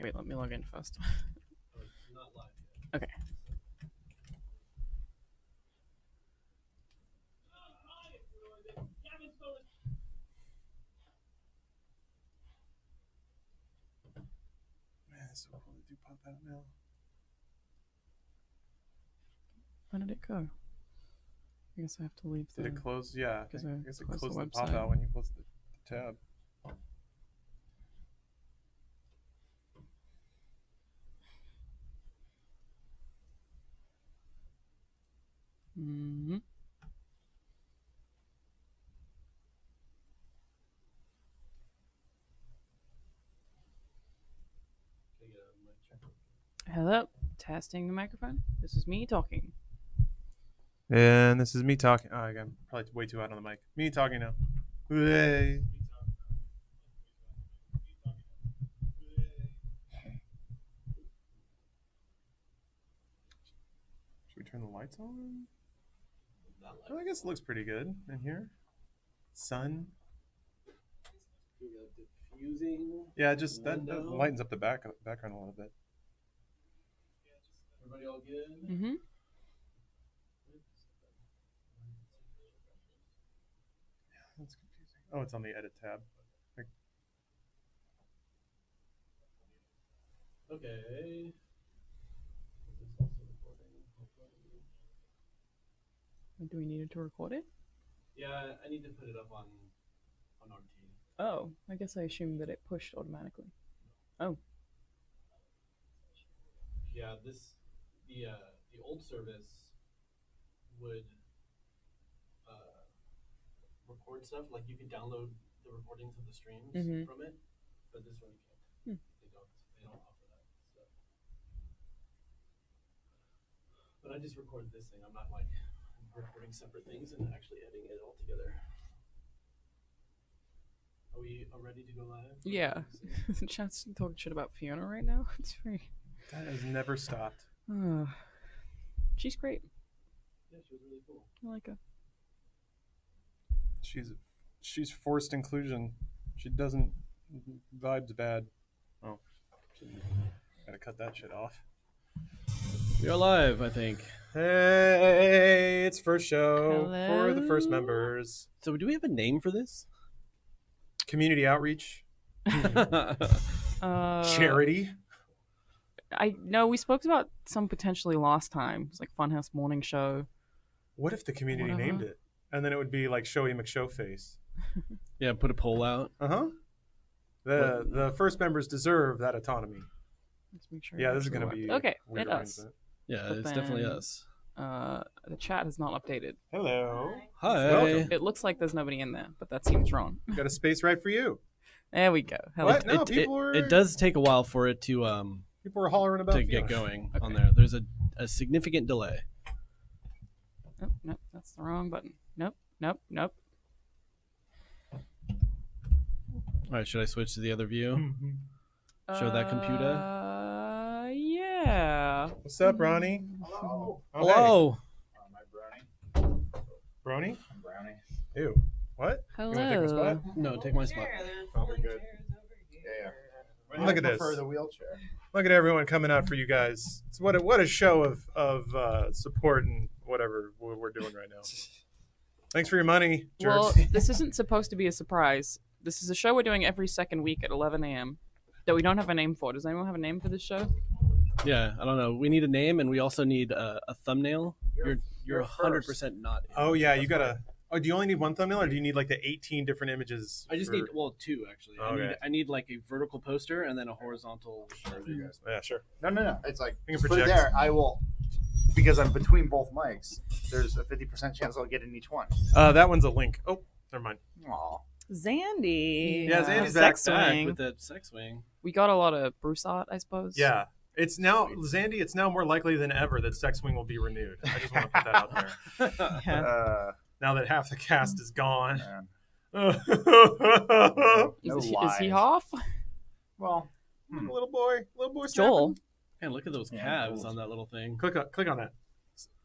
Okay, wait, let me log in first. Not live yet. Okay. Man, it's so cool to do pop out now. Where did it go? I guess I have to leave. Did it close? Yeah, I guess it closed the pop website. out when you closed the tab. Mm-hmm. Hello, testing the microphone. This is me talking. And this is me talking. Oh, I'm probably way too out on the mic. Me talking now. Hey. Should we turn the lights on? Well, I guess it looks pretty good in here. Sun. Diffusing. Yeah, just that lightens up the background a little bit. Everybody all good? Mm-hmm. That's confusing. Oh, it's on the edit tab. Okay. Is this also recording? Do we need it to record it? Yeah, I need to put it up on RT. Oh, I guess I assumed that it pushed automatically. Oh. Yeah, the old service would record stuff. Like you could download the recordings of the streams from it, but this one you can't. They don't offer that stuff. But I just recorded this thing. I'm not like recording separate things and actually editing it all together. Are we ready to go live? Yeah. The chat's talking shit about Fiona right now. It's very. That has never stopped. She's great. Yeah, she was really cool. I like her. She's forced inclusion. She doesn't vibes bad. Oh, gotta cut that shit off. You're live, I think. Hey, it's first show Hello? for the first members. So do we have a name for this? Community outreach. Charity. I know we spoke about some potentially last time. It's like Funhaus morning show. What if the community named it? And then it would be like Showy McShowface. Yeah, put a poll out. The first members deserve that autonomy. Let's make sure. Yeah, this is going to be okay. weird It us. Yeah, But it's definitely then, us. The chat has not updated. Hello. Hi. Welcome. It looks like there's nobody in there, but that seems wrong. Got a space right for you. There we go. Hello. What? No, people are. It does take a while for it to People are hollering about get Fiona. going Okay. on there. There's a significant delay. Nope, nope, that's the wrong button. Nope, nope, nope. All right, should I switch to the other view? Show that computer. Yeah. What's up, Ronnie? Hello. Oh, Hello. My brownie. Hey. Brony? I'm brownie. Ew. What? Hello. You want to take my spot? No, take my spot. Oh, we're good. Yeah. Look at I this. prefer the wheelchair. Look at everyone coming out for you guys. It's what a show of support and whatever we're doing right now. Thanks for your money, Well, jerks. this isn't supposed to be a surprise. This is a show we're doing every second week at 11 a.m. that we don't have a name for. Does anyone have a name for this show? Yeah, I don't know. We need a name, and we also need a thumbnail. You're You're 100% not. Oh yeah, you gotta. Oh, do you only need one thumbnail, or do you need like the 18 different images? I just for- need two actually. Okay. I need like a vertical poster and then a horizontal. You guys. Yeah, sure. No. It's like You can just put it project. there. I will, because I'm between both mics. There's a 50% chance I'll get in each one. That one's a link. Oh, never mind. Aw. Zandy. Yeah, Zandy's Sex Back swing. with the sex swing. We got a lot of Bruce art, I suppose. Yeah, it's now Zandy. It's now more likely than ever that Sex Wing will be renewed. I just want to put that out there. Yeah. Now that half the cast is gone. Man. little No Is he lies. half? Well, boy, Joel. Man, look at those Yeah, calves cool. on that little thing. Click on that.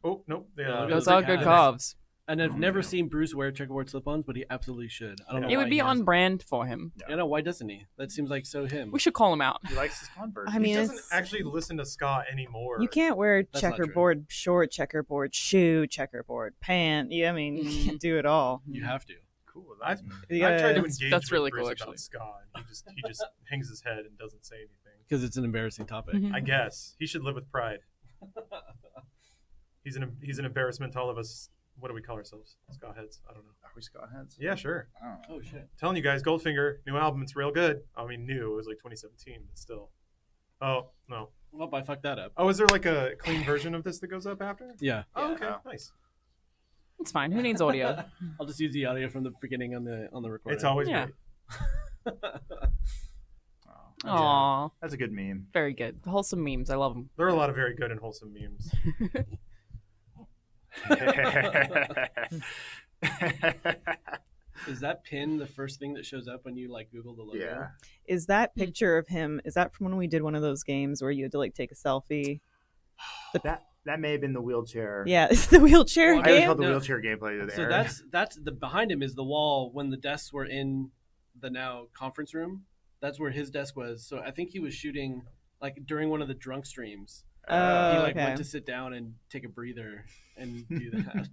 Oh nope. Yeah, Those Those are are good calves. calves. And I've never seen Bruce wear checkerboard slip-ons, but he absolutely should. I don't know. It would why be he on hasn't. brand for him. I know, why doesn't he? That seems like so him. We should call him out. He likes his Converse. He doesn't actually listen to ska anymore. You can't wear That's not true. checkerboard short, checkerboard shoe, checkerboard pant. Yeah, I mean, you can't do it all. You have to. Cool. I've Yeah, tried to that's- engage that's with really Bruce cool, about actually. ska, and he just hangs his head and doesn't say anything. Because it's an embarrassing topic. Mhm. I guess he should live with pride. He's an embarrassment to all of us. What do we call ourselves? Ska heads? I don't know. Are we Scott heads? Yeah, sure. I don't know. Oh, shit. Telling you guys, Goldfinger, new album. It's real good. I mean, new. It was like 2017, but still. Oh no. Well, I fucked that up. Oh, is there like a clean version of this that goes up after? Yeah. Oh, Yeah. okay, nice. It's fine. Who needs audio? I'll just use the audio from the beginning on the recording. It's always Yeah. great. Oh, Aw, that's a good meme. very good. Wholesome memes. I love them. There are a lot of very good and wholesome memes. Is that pin the first thing that shows up when you like Google the logo? Yeah. Is that picture of him? Is that from when we did one of those games where you had to like take a selfie? That may have been the wheelchair. Yeah, it's the wheelchair Well, I always game. called the No. wheelchair gameplay there. So that's the behind him is the wall when the desks were in the now conference room. That's where his desk was. So I think he was shooting like during one of the drunk streams. He Oh, like okay. went to sit down and take a breather and do that.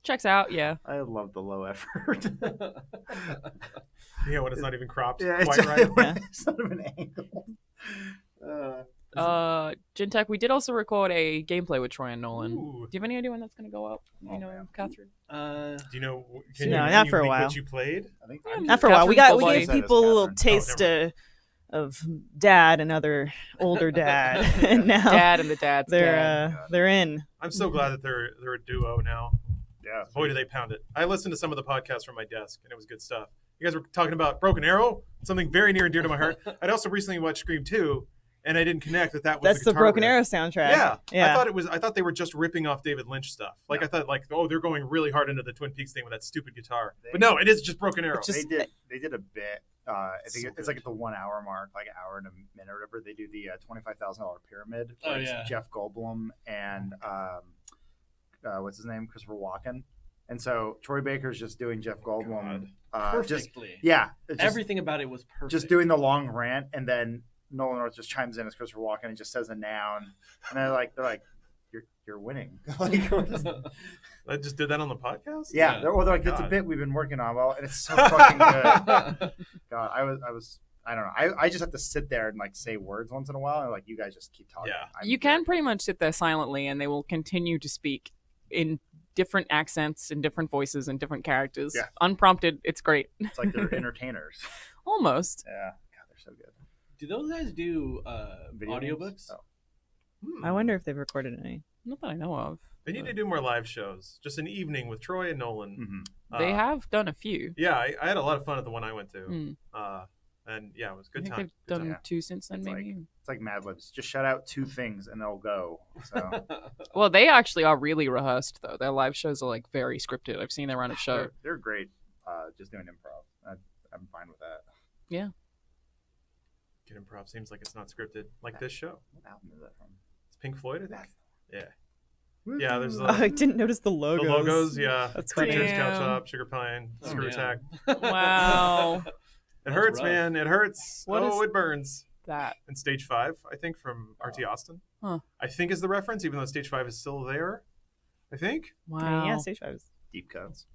Checks out. Yeah. I love the low effort. Yeah, when it's not even cropped yeah, quite right. Yeah. It's sort of an angle. Gintech, we did also record a gameplay with Troy and Nolan. Ooh. Do you have any idea when that's going to go up? You know, man. Catherine? Do you know? No, can not you for a leak while. What you played? I think Not for a while. We Catherine's gave buddy. people a little Catherine. taste never of dad and other older dad, and now Dad and the dad's dad. they're in. I'm so glad that they're a duo now. Yeah. Boy, do they pound it! I listened to some of the podcasts from my desk, and it was good stuff. You guys were talking about Broken Arrow, something very near and dear to my heart. I'd also recently watched Scream 2, and I didn't connect that was That's the guitar Broken riff. Arrow soundtrack. Yeah. yeah. I thought they were just ripping off David Lynch stuff. Like I thought, like, oh, they're going really hard into the Twin Peaks thing with that stupid guitar. But no, it is just Broken Arrow. It's just- They did a bit. I think So it's good. like at the 1 hour mark, like an hour and a minute or whatever. They do the $25,000 pyramid. Oh, where it's yeah. Jeff Goldblum and what's his name, Christopher Walken. And so Troy Baker's just doing Jeff Goldblum. Just Perfectly. yeah, it's just, Everything about it was perfect. just doing the long rant, and then Nolan North just chimes in as Christopher Walken and just says a noun, and they're like, you're winning. Like, I just did that on the podcast. yeah, Yeah. they're like, that's a God. bit we've been working on. Well, and it's so fucking good. God, I don't know. I just have to sit there and like say words once in a while, and like you guys just keep talking. Yeah. You can pretty much sit there silently and they will continue to speak in different accents and different voices and different characters. Yeah. Unprompted. It's great. It's like they're entertainers. Almost. Yeah, God, they're so good. Do those guys do Video audiobooks? games? Oh. I wonder if they've recorded any. Not that I know of. They need to do more live shows. Just an evening with Troy and Nolan. Mhm. They have done a few. Yeah, I had a lot of fun at the one I went to. Mm. And yeah, it was a I good think time. they've done Yeah. two since then, It's maybe. It's like Mad Libs. Just shout out 2 things and they'll go. So Well, they actually are really rehearsed, though. Their live shows are like very scripted. I've seen them run a show. they're great. Just doing improv. I'm fine with that. Good improv seems like it's not scripted, like this show. What album is that from? It's Pink Floyd, I think. That's Yeah. Yeah, there's Oh, I didn't notice the the logos. logos. Yeah, That's Creatures, funny. Cow Damn. Chop, Sugar Pine, Oh, Screw yeah. Attack. Wow. It That's hurts, rough. man. It hurts. What oh, is- it burns. That. And Stage 5, I think, from RT Austin. Huh. I think is the reference, even though Stage 5 is still there. I think. Wow. Yeah, stage 5 is Deep Cuts.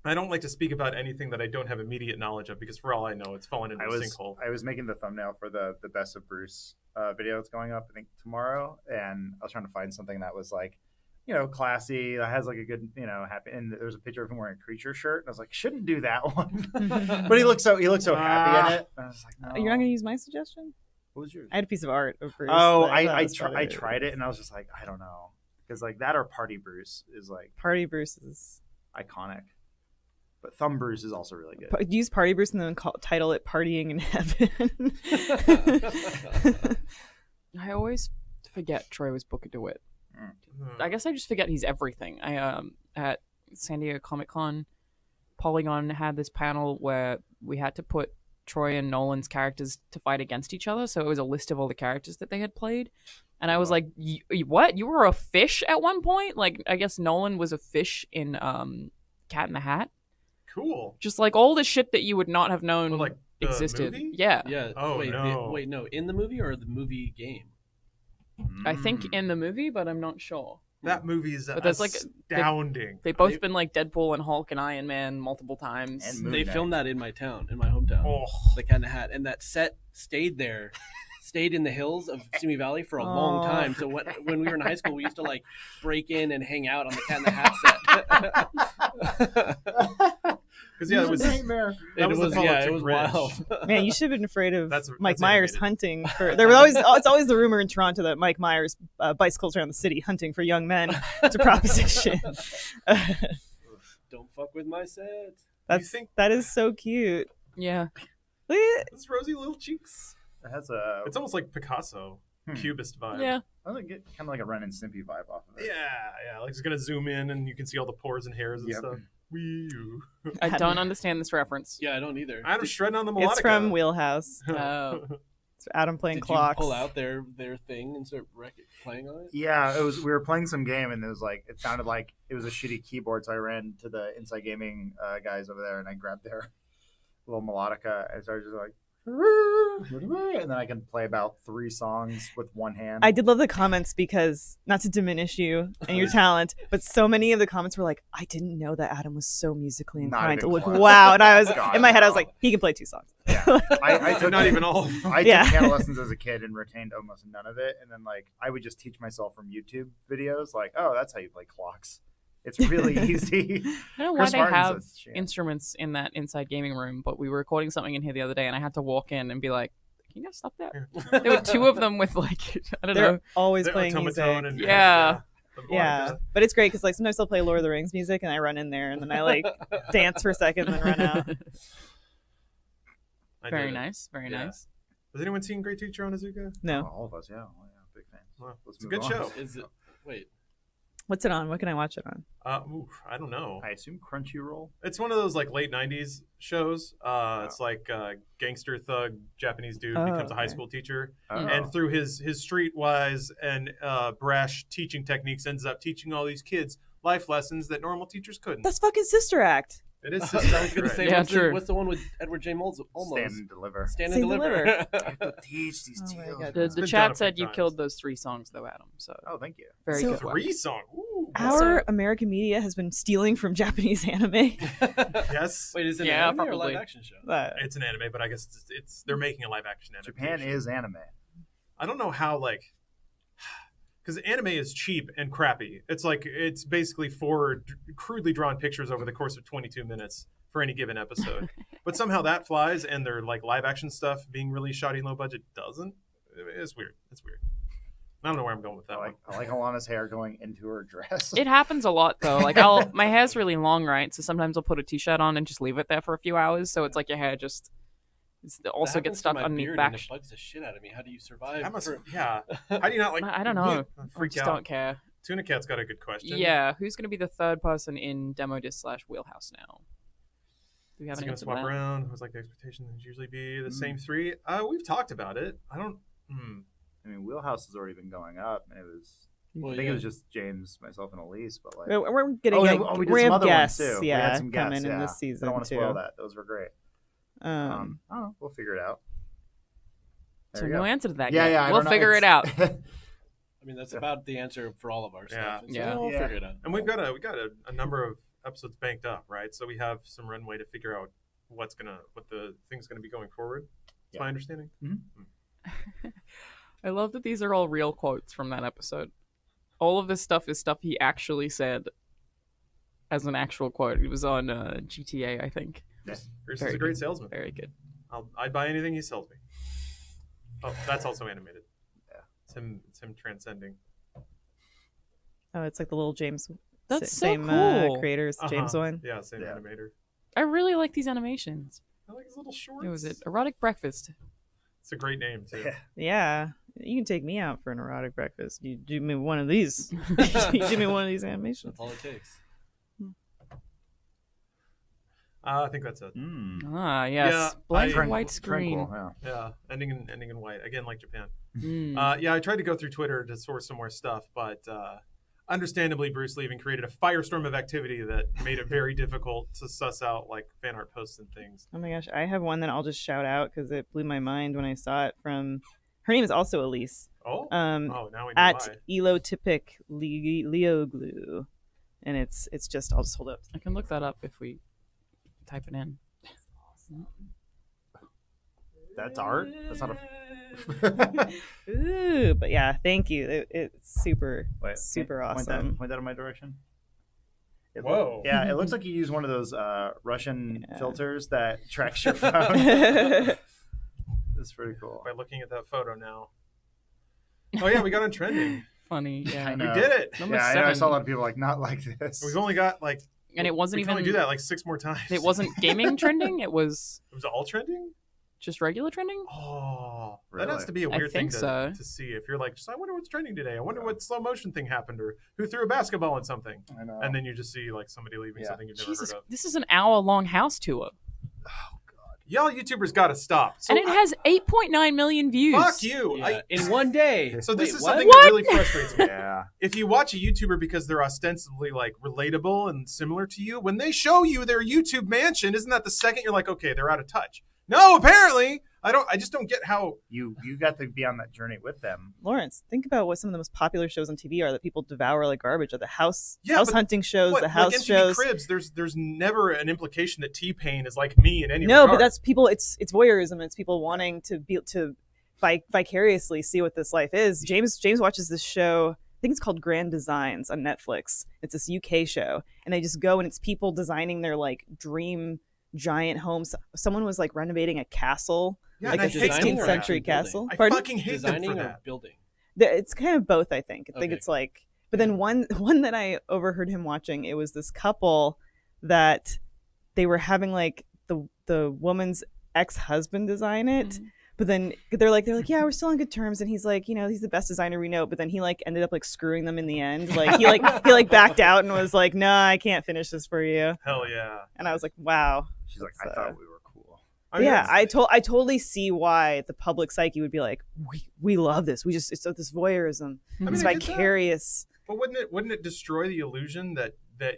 I don't like to speak about anything that I don't have immediate knowledge of because, for all I know, it's fallen into I a was sinkhole. I was making the thumbnail for the Best of Bruce video that's going up I think tomorrow, and I was trying to find something that was like, you know, classy, that has like a good, you know, happy. And there's a picture of him wearing a creature shirt, and I was like, shouldn't do that one. But he looks so happy in it. And I was like, no. You're not gonna use my suggestion? What was yours? I had a piece of art of Bruce. Oh, that thought I was probably- tried it, and I was just like, I don't know, because like that or Party Bruce is like Party Bruce is. iconic, but Thumb Bruce is also really good. Use Party Bruce and then title it Partying in Heaven. I always forget Troy was Booker DeWitt. I guess I just forget he's everything. I at San Diego Comic Con, Polygon had this panel where we had to put Troy and Nolan's characters to fight against each other. So it was a list of all the characters that they had played. And I was like, what? You were a fish at one point? Like, I guess Nolan was a fish in Cat in the Hat. Cool. Just like all the shit that you would not have known Well, like the existed. movie? Yeah. Yeah. Oh, wait, no. wait, no. In the movie or the movie game? I think in the movie, but I'm not sure. That movie is But that's like astounding. They've both been like Deadpool and Hulk and Iron Man multiple times. And Moon They Knight. filmed that in my town, in my hometown. Oh. The Cat in the Hat, and that set stayed there, stayed in the hills of Simi Valley for a long time. So when we were in high school, we used to like break in and hang out on the Cat in the Hat set. Because yeah, it was nightmare. That was the follow-up yeah, to it was Grinch. wild. Man, you should have been afraid of That's Mike Myers animated. hunting for. There was always it's always the rumor in Toronto that Mike Myers bicycles around the city hunting for young men to proposition. Don't fuck with my set. That is so cute. Yeah. Look at- Those rosy little cheeks. It has a. It's almost like Picasso, cubist vibe. Yeah. I think it kind of like a Ren and Stimpy vibe off of it. Yeah. Like it's gonna zoom in and you can see all the pores and hairs and Yep. stuff. Wee. I don't understand this reference. Yeah, I don't either. Adam shredding on the melodica. It's from Wheelhouse. Oh. It's Adam playing Did clocks. you pull out their thing and start playing on it? Yeah, it was. We were playing some game, and it was like it sounded like it was a shitty keyboard. So I ran to the Inside Gaming guys over there, and I grabbed their little melodica and started just like, and then I can play about 3 songs with one hand. I did love the comments because, not to diminish you and your talent, but so many of the comments were like, I didn't know that Adam was so musically Not inclined. even Like, close. wow. And I was, God, in my head, I was no. like, he can play 2 songs. Yeah, I took Not even all. I took Yeah. piano lessons as a kid and retained almost none of it. And then like I would just teach myself from YouTube videos. Like, oh, that's how you play clocks. It's really easy. I don't know why Chris they Martin's have a champ. instruments in that inside gaming room, but we were recording something in here the other day and I had to walk in and be like, can you guys stop that? There were 2 of them with like, I don't They're know. always They're playing automaton music. and- Yeah. Yeah, but it's great because like sometimes they'll play Lord of the Rings music and I run in there and then I like dance for a second and then run out. I Very did it. nice. Very Yeah. nice. Has anyone seen Great Teacher Onizuka? Oh, No, all of us, yeah. Oh, yeah, big fans. Well, Let's it's a move good on. show. Is it? Wait. what's it on? What can I watch it on? I don't know. I assume Crunchyroll. It's one of those like late '90s shows. It's like gangster thug Japanese dude Oh, becomes a high okay. school teacher, Oh. and through his streetwise and brash teaching techniques, ends up teaching all these kids life lessons that normal teachers couldn't. That's fucking Sister Act. It is. I was gonna Sister say, Act. Yeah, what's, true. what's the one with Edward J. Olmos? Stand and deliver. Stand Stand and and deliver. I have to teach these Oh my tales. God. The, It's the been done a chat few said you times. killed those 3 songs though, Adam. So Oh, thank you. very So- good work. 3 song. Ooh. Our American media has been stealing from Japanese anime. Yes. Wait, is it Yeah, an anime or a probably. live action show? It's an anime, but I guess it's they're making a live action anime. Japan is anime. I don't know how like because anime is cheap and crappy. It's like it's basically 4 crudely drawn pictures over the course of 22 minutes for any given episode. But somehow that flies, and their like live action stuff being really shoddy and low budget doesn't. It's weird. It's weird. I don't know where I'm going with that one. I like Alana's hair going into her dress. It happens a lot though. Like my hair's really long, right? So sometimes I'll put a t-shirt on and just leave it there for a few hours. So it's like your hair just also That gets happens to stuck my underneath beard back. and it bugs the shit out of me. How do you survive? I must, for- yeah. How do you not like? I don't know. I Freak just out. don't care. Tuna Cat's got a good question. Yeah, who's going to be the 3rd person in Demo Disc / Wheelhouse now? Do we have Is it an gonna answer to swap that? around? Who's like the expectation would usually be the same 3? We've talked about it. I don't. I mean, Wheelhouse has already been going up, and it was. Well, I think yeah. it was just James, myself, and Elise, but like. We're getting Oh, yeah, like, we did we some have other guests, ones too. We yeah, had some guests, coming in yeah. this I season don't want to too. spoil that. Those were great. I don't know. We'll figure it out. So There you no go. answer to that Yeah, yet. yeah. I We'll don't know. figure it out. I mean, that's about the answer for all of our Yeah. stuff. So Yeah. we'll Yeah. figure it out. And we got a number of episodes banked up, right? So we have some runway to figure out what the thing's gonna be going forward. That's my understanding. I love that these are all real quotes from that episode. All of this stuff is stuff he actually said as an actual quote. It was on GTA, I think. Bruce is Very a great good. salesman. Very good. I'd buy anything he sells me. Oh, that's also animated. Yeah. It's him transcending. Oh, it's like the little James. That's so same cool. creators, James Uh-huh. one. Yeah, same Yeah. animator. I really like these animations. I like his little shorts. What was it? Erotic Breakfast. It's a great name too. Yeah. Yeah, you can take me out for an erotic breakfast. You do me one of these. you do me one of these animations. That's all it takes. I think that's it. Ah, yes. Yeah, Blank I- white screen. Tranquil, Yeah, ending in white again, like Japan. Mm. Yeah, I tried to go through Twitter to source some more stuff, but understandably, Bruce Lee even created a firestorm of activity that made it very difficult to suss out like fan art posts and things. Oh my gosh, I have one that I'll just shout out because it blew my mind when I saw it from. Her name is also Elise. Oh, Now we know at why. Elotypic Leoglue, and it's just. I'll just hold up. I can look that up if we type it in. That's art. That's not a. Ooh, but yeah, thank you. It's super Wait, super point awesome. Point that in my direction. Whoa. Yeah, it looks like you use one of those Russian filters that tracks your phone. Yeah. That's pretty cool. By looking at that photo now. Oh yeah, we got on trending. Funny, yeah. I We know. did it. Number Yeah, I know. I 7. saw a lot of people like not like this. We've only got like. And it wasn't we can even. only do that like 6 more times. It wasn't gaming trending. It was It was all trending. just regular trending. Oh, Really? that has to be a I weird thing think so. to see. If you're like, I wonder what's trending today. I wonder what slow motion thing happened, or who threw a basketball at something. I know. And then you just see like somebody leaving Yeah. something you've never Jesus, heard of. this is an hour-long house tour, Y'all YouTubers got to stop. So and it has 8.9 million views. fuck you. Yeah, in one day. So this Wait, is what? something that really frustrates me. Yeah. If you watch a YouTuber because they're ostensibly like relatable and similar to you, when they show you their YouTube mansion, isn't that the second you're like, okay, they're out of touch? No, apparently. I just don't get how. You got to be on that journey with them. Lawrence, think about what some of the most popular shows on TV are that people devour like garbage. Are the house Yeah, but hunting shows, What, the house like MTV shows. Cribs, there's never an implication that T-Pain is like me in any No, regard. but that's people. It's voyeurism. It's people wanting to vicariously see what this life is. James watches this show. I think it's called Grand Designs on Netflix. It's this UK show, and they just go and it's people designing their like dream giant homes. Someone was like renovating a castle, Yeah, like and a I hate them 16th for that. century Building. castle. I Pardon? fucking hate Designing them for or that. building? It's kind of both, I think. I think Okay. it's like, but then one that I overheard him watching, it was this couple that they were having like the woman's ex-husband design it. Mhm. But then they're like, yeah, we're still on good terms, and he's like, he's the best designer we know. But then he like ended up like screwing them in the end. Like he like backed out and was like, nah, I can't finish this for you. Hell yeah. And I was like, wow. She's like, That's, I thought we were cool. I mean, Yeah, it's- I totally see why the public psyche would be like, we love this. It's this voyeurism, I mean, this I get that. vicarious. But wouldn't it destroy the illusion that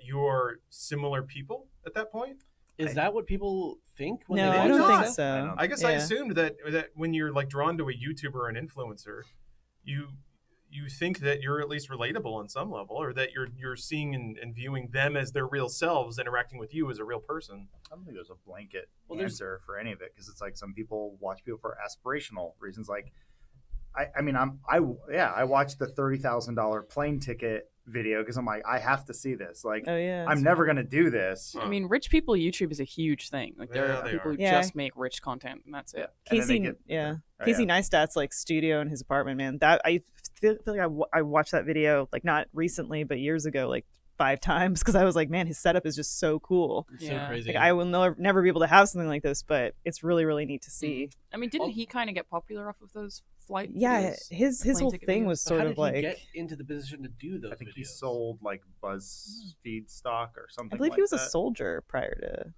you're similar people at that point? Is that what people think? When No, they I Maybe don't not. think so. I guess I Yeah. assumed that when you're like drawn to a YouTuber or an influencer, you think that you're at least relatable on some level, or that you're seeing and viewing them as their real selves interacting with you as a real person. I don't think there's a blanket Well, there's- answer for any of it because it's like some people watch people for aspirational reasons. Like, I watched the $30,000 plane ticket video because I'm like, I have to see this. Like, Oh yeah. I'm never gonna do this. I mean, rich people YouTube is a huge thing. Like there Yeah, are they people are. who Yeah. just make rich content, and that's it. And then they Casey, get- yeah. Oh, Casey yeah. Neistat's like studio in his apartment, man. That I feel like I watched that video like not recently, but years ago, like 5 times because I was like, man, his setup is just so cool. It's Yeah. so crazy. Like I will never be able to have something like this, but it's really really neat to see. I mean, didn't he kind of get popular off of those flight? Yeah, videos? his Plane whole ticket thing videos? was So sort how of did like he get into the position to do those I think videos? he sold like BuzzFeed stock or something. I believe like he was a that. soldier prior to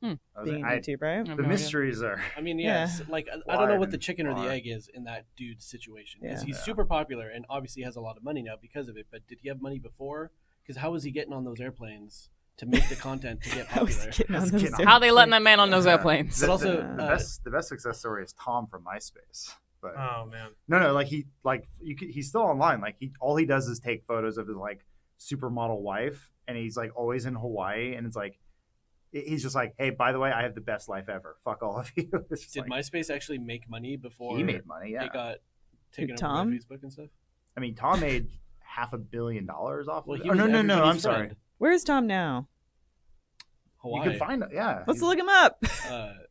I was being like, YouTube, right? I have the no idea. mysteries are. I mean, Yeah. yes. Like I don't know what the Wide chicken or the and egg is in that dude's situation because Yeah. he's Yeah. super popular and obviously has a lot of money now because of it. But did he have money before? Because how was he getting on those airplanes to make the content to get I was popular? getting on That's those getting on. How they letting that man on those Yeah. airplanes? But also, The best success story is Tom from MySpace. But Oh man. no, like he's still online. Like all he does is take photos of his like supermodel wife, and he's like always in Hawaii, and it's like he's just like, hey, by the way, I have the best life ever. Fuck all of you. It's just Did like, MySpace actually make money before he made money? Yeah, it got taken over Tom? by Facebook and stuff? I mean, Tom made $500 million off. Well, of he it. Oh was no, I'm everybody's sorry. friend. Where is Tom now? Hawaii. You can find it. Yeah, Let's he's- look him up.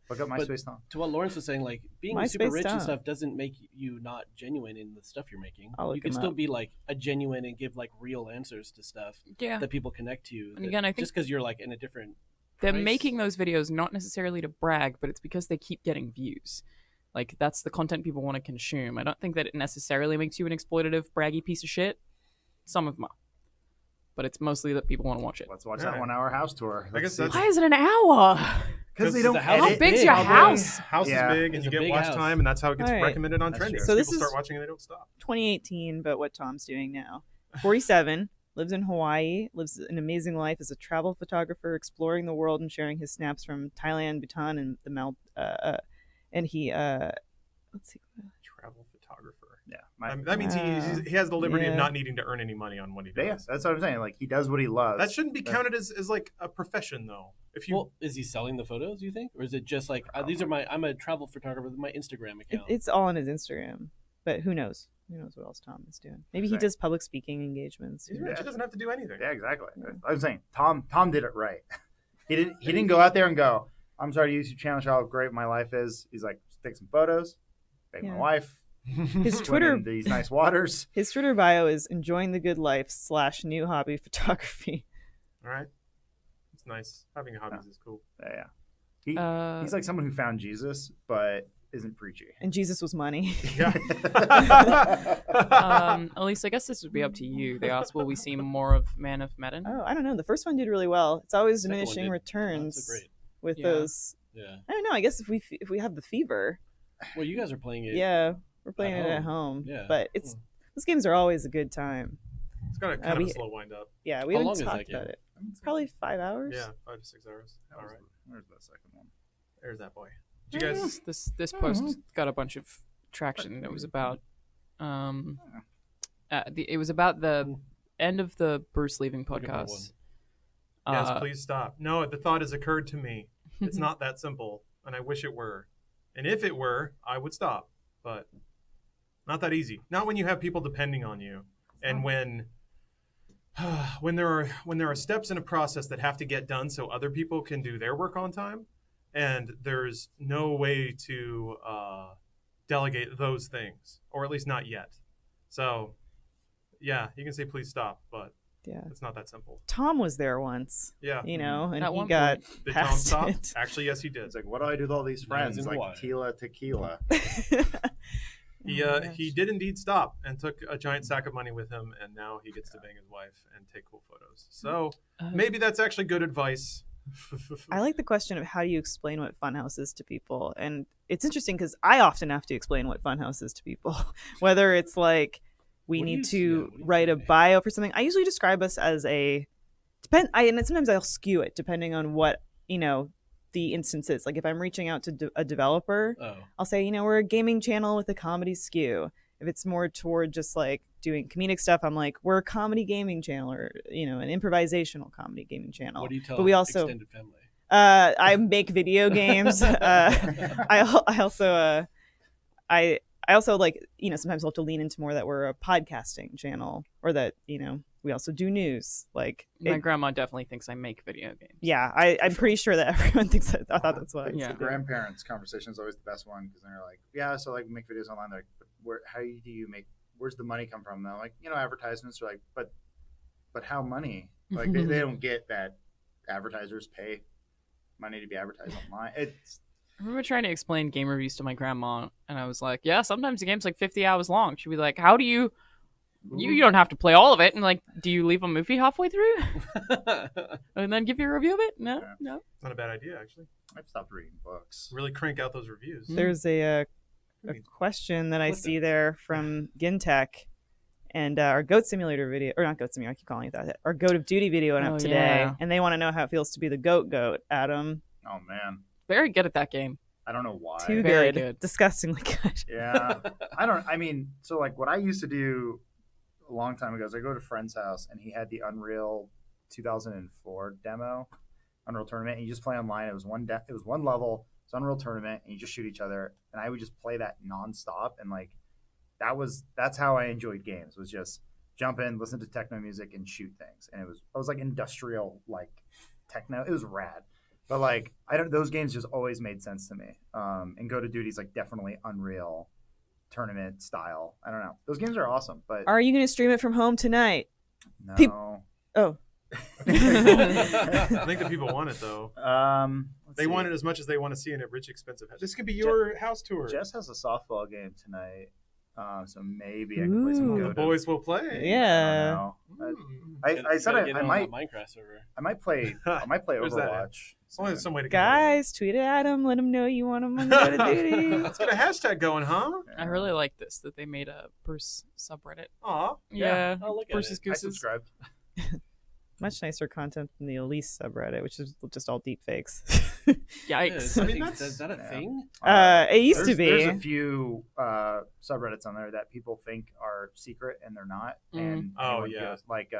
Look up but- MySpace Tom. To what Lawrence was saying, like being MySpace super rich and Tom. stuff doesn't make you not genuine in the stuff you're making. I'll look You can him still up. be like a genuine and give like real answers to stuff Yeah, that people connect to. And that- again, I think- just because you're like in a different they're price. making those videos not necessarily to brag, but it's because they keep getting views. Like that's the content people want to consume. I don't think that it necessarily makes you an exploitative, braggy piece of shit. Some of them are. but it's mostly that people want to watch it. Let's watch Yeah. that 1 hour house tour. I guess Why is it an hour? because they Because don't the house How is big's big, your probably. house? House Yeah. is big, and It's you a get big watch house. time, and that's how it gets All right. recommended on That's trending. true. So this People is- start watching and they don't stop. 2018, but what Tom's doing now. 47, lives in Hawaii, lives an amazing life as a travel photographer, exploring the world and sharing his snaps from Thailand, Bhutan, and the and he let's see. Travel photographer. Yeah, That means he has the liberty of Yeah. not needing to earn any money on what he yeah, does. that's what I'm saying. Like he does what he loves. That shouldn't be counted as like a profession, though. If you Well, is he selling the photos? You think, or is it just like these are I'm a travel photographer with my Instagram account? It's all on his Instagram, but who knows? Who knows what else Tom is doing? Maybe he Exactly. does public speaking engagements. he's rich, he doesn't have to do anything. Yeah, exactly. Yeah. I'm saying Tom did it right. He didn't go out there and go, I'm sorry, YouTube channel, show how great my life is. He's like, take some photos, take Yeah. my wife, His swim Twitter in these nice waters. his Twitter bio is enjoying the good life / new hobby photography. All right, it's nice. Having hobbies is cool. Yeah. He's like someone who found Jesus, but isn't preachy. And Jesus was money. Yeah. Elise, I guess this would be up to you. They asked, will we see more of Man of Medan? Oh, I don't know. The first one did really well. It's always Second one diminishing did returns not so great. with Yeah. those. Yeah. I don't know. I guess if we have the fever, Well, you guys are playing it. yeah, we're playing At it at home. home. Yeah. But those games are always a good time. It's got a kind of we- a slow wind up. Yeah, we How haven't long is that talked game? about it. Probably 5 hours. Yeah, 5 to 6 hours. All right, Where's the second one? there's that boy. Did you guys? This post got a bunch of traction. It was about it was about the end of the Bruce leaving Look at that podcast. Yes, please stop. No, the thought has occurred to me. It's not that simple, and I wish it were. And if it were, I would stop. But not that easy. Not when you have people depending on you, and when there are steps in a process that have to get done so other people can do their work on time, and there's no way to delegate those things, or at least not yet. So, yeah, you can say please stop, but Yeah. it's not that simple. Tom was there once, Yeah. you know, and At he one got Did Tom past stop? it. Actually, yes, he did. It's like, what do I do with all these Now he's friends? in Like Hawaii. tequila. He Oh my gosh. he did indeed stop and took a giant sack of money with him, and now he gets to bang his wife and take cool photos. So maybe that's actually good advice. I like the question of how do you explain what Funhaus is to people, and it's interesting because I often have to explain what Funhaus is to people, whether it's like we What do need you- to what do you write a say? bio for something. I usually describe us as and sometimes I'll skew it depending on what the instance is. Like if I'm reaching out to a developer, Oh. I'll say we're a gaming channel with a comedy skew. If it's more toward just like doing comedic stuff, I'm like we're a comedy gaming channel, or an improvisational comedy gaming channel. What do you tell But we also extended family? I make video games. I also like sometimes I'll have to lean into more that we're a podcasting channel, or that we also do news. Like My grandma definitely thinks I make video games. yeah, I'm pretty sure that everyone thinks I thought that's what I Yeah. said. Grandparents' conversation is always the best one because they're like, yeah, so like we make videos online. They're like, but how do you make? Where's the money come from? They're like, advertisements are like, but how money? Like they don't get that advertisers pay money to be advertised online. It's I remember trying to explain game reviews to my grandma, and I was like, yeah, sometimes the game's like 50 hours long. She'd be like, how do you don't have to play all of it. And like, do you leave a movie halfway through and then give your review of it? No, Yeah. no. It's not a bad idea, actually. I've stopped reading books. Really crank out those reviews. There's a question that I see there from Gintech, and our Goat Simulator video, or not Goat Simulator, I keep calling it that. Our Goat of Duty video went Oh, up today, yeah. and they want to know how it feels to be the goat. Adam, Oh man, Very good at that game. I don't know why. too Very good, good. disgustingly good. Yeah, so like what I used to do a long time ago is I go to a friend's house and he had the Unreal 2004 demo, Unreal Tournament, and you just play online. It was one level, it's Unreal Tournament, and you just shoot each other. And I would just play that nonstop, and like that's how I enjoyed games, was just jump in, listen to techno music, and shoot things. And I was like industrial like techno. It was rad. But like those games just always made sense to me. And Go to Duty's like definitely Unreal Tournament style. I don't know. Those games are awesome, but Are you going to stream it from home tonight? no. Oh, I think the people want it, though. They want it as much as they want to see in a rich, expensive house. This could be your house tour. Jess has a softball game tonight. So maybe I can play some Ooh. The Goat. boys will play. Yeah. I said Gotta get I on might. the Minecraft server. I might play. I might play There's that. Overwatch. Well, there's some way to get Guys, tweet at him. Let him know you want him on Go to Duty. Let's get a hashtag going, huh? I really like this that they made a Bruce subreddit. Aw. Yeah, Oh, look at Bruce's it. I Gooses. subscribed. Much nicer content than the Elise subreddit, which is just all deep fakes. Yikes! I mean, Is that a Yeah. thing? It used to There's a be. few subreddits on there that people think are secret and they're not. Mm. And Oh, anyone yeah. feels like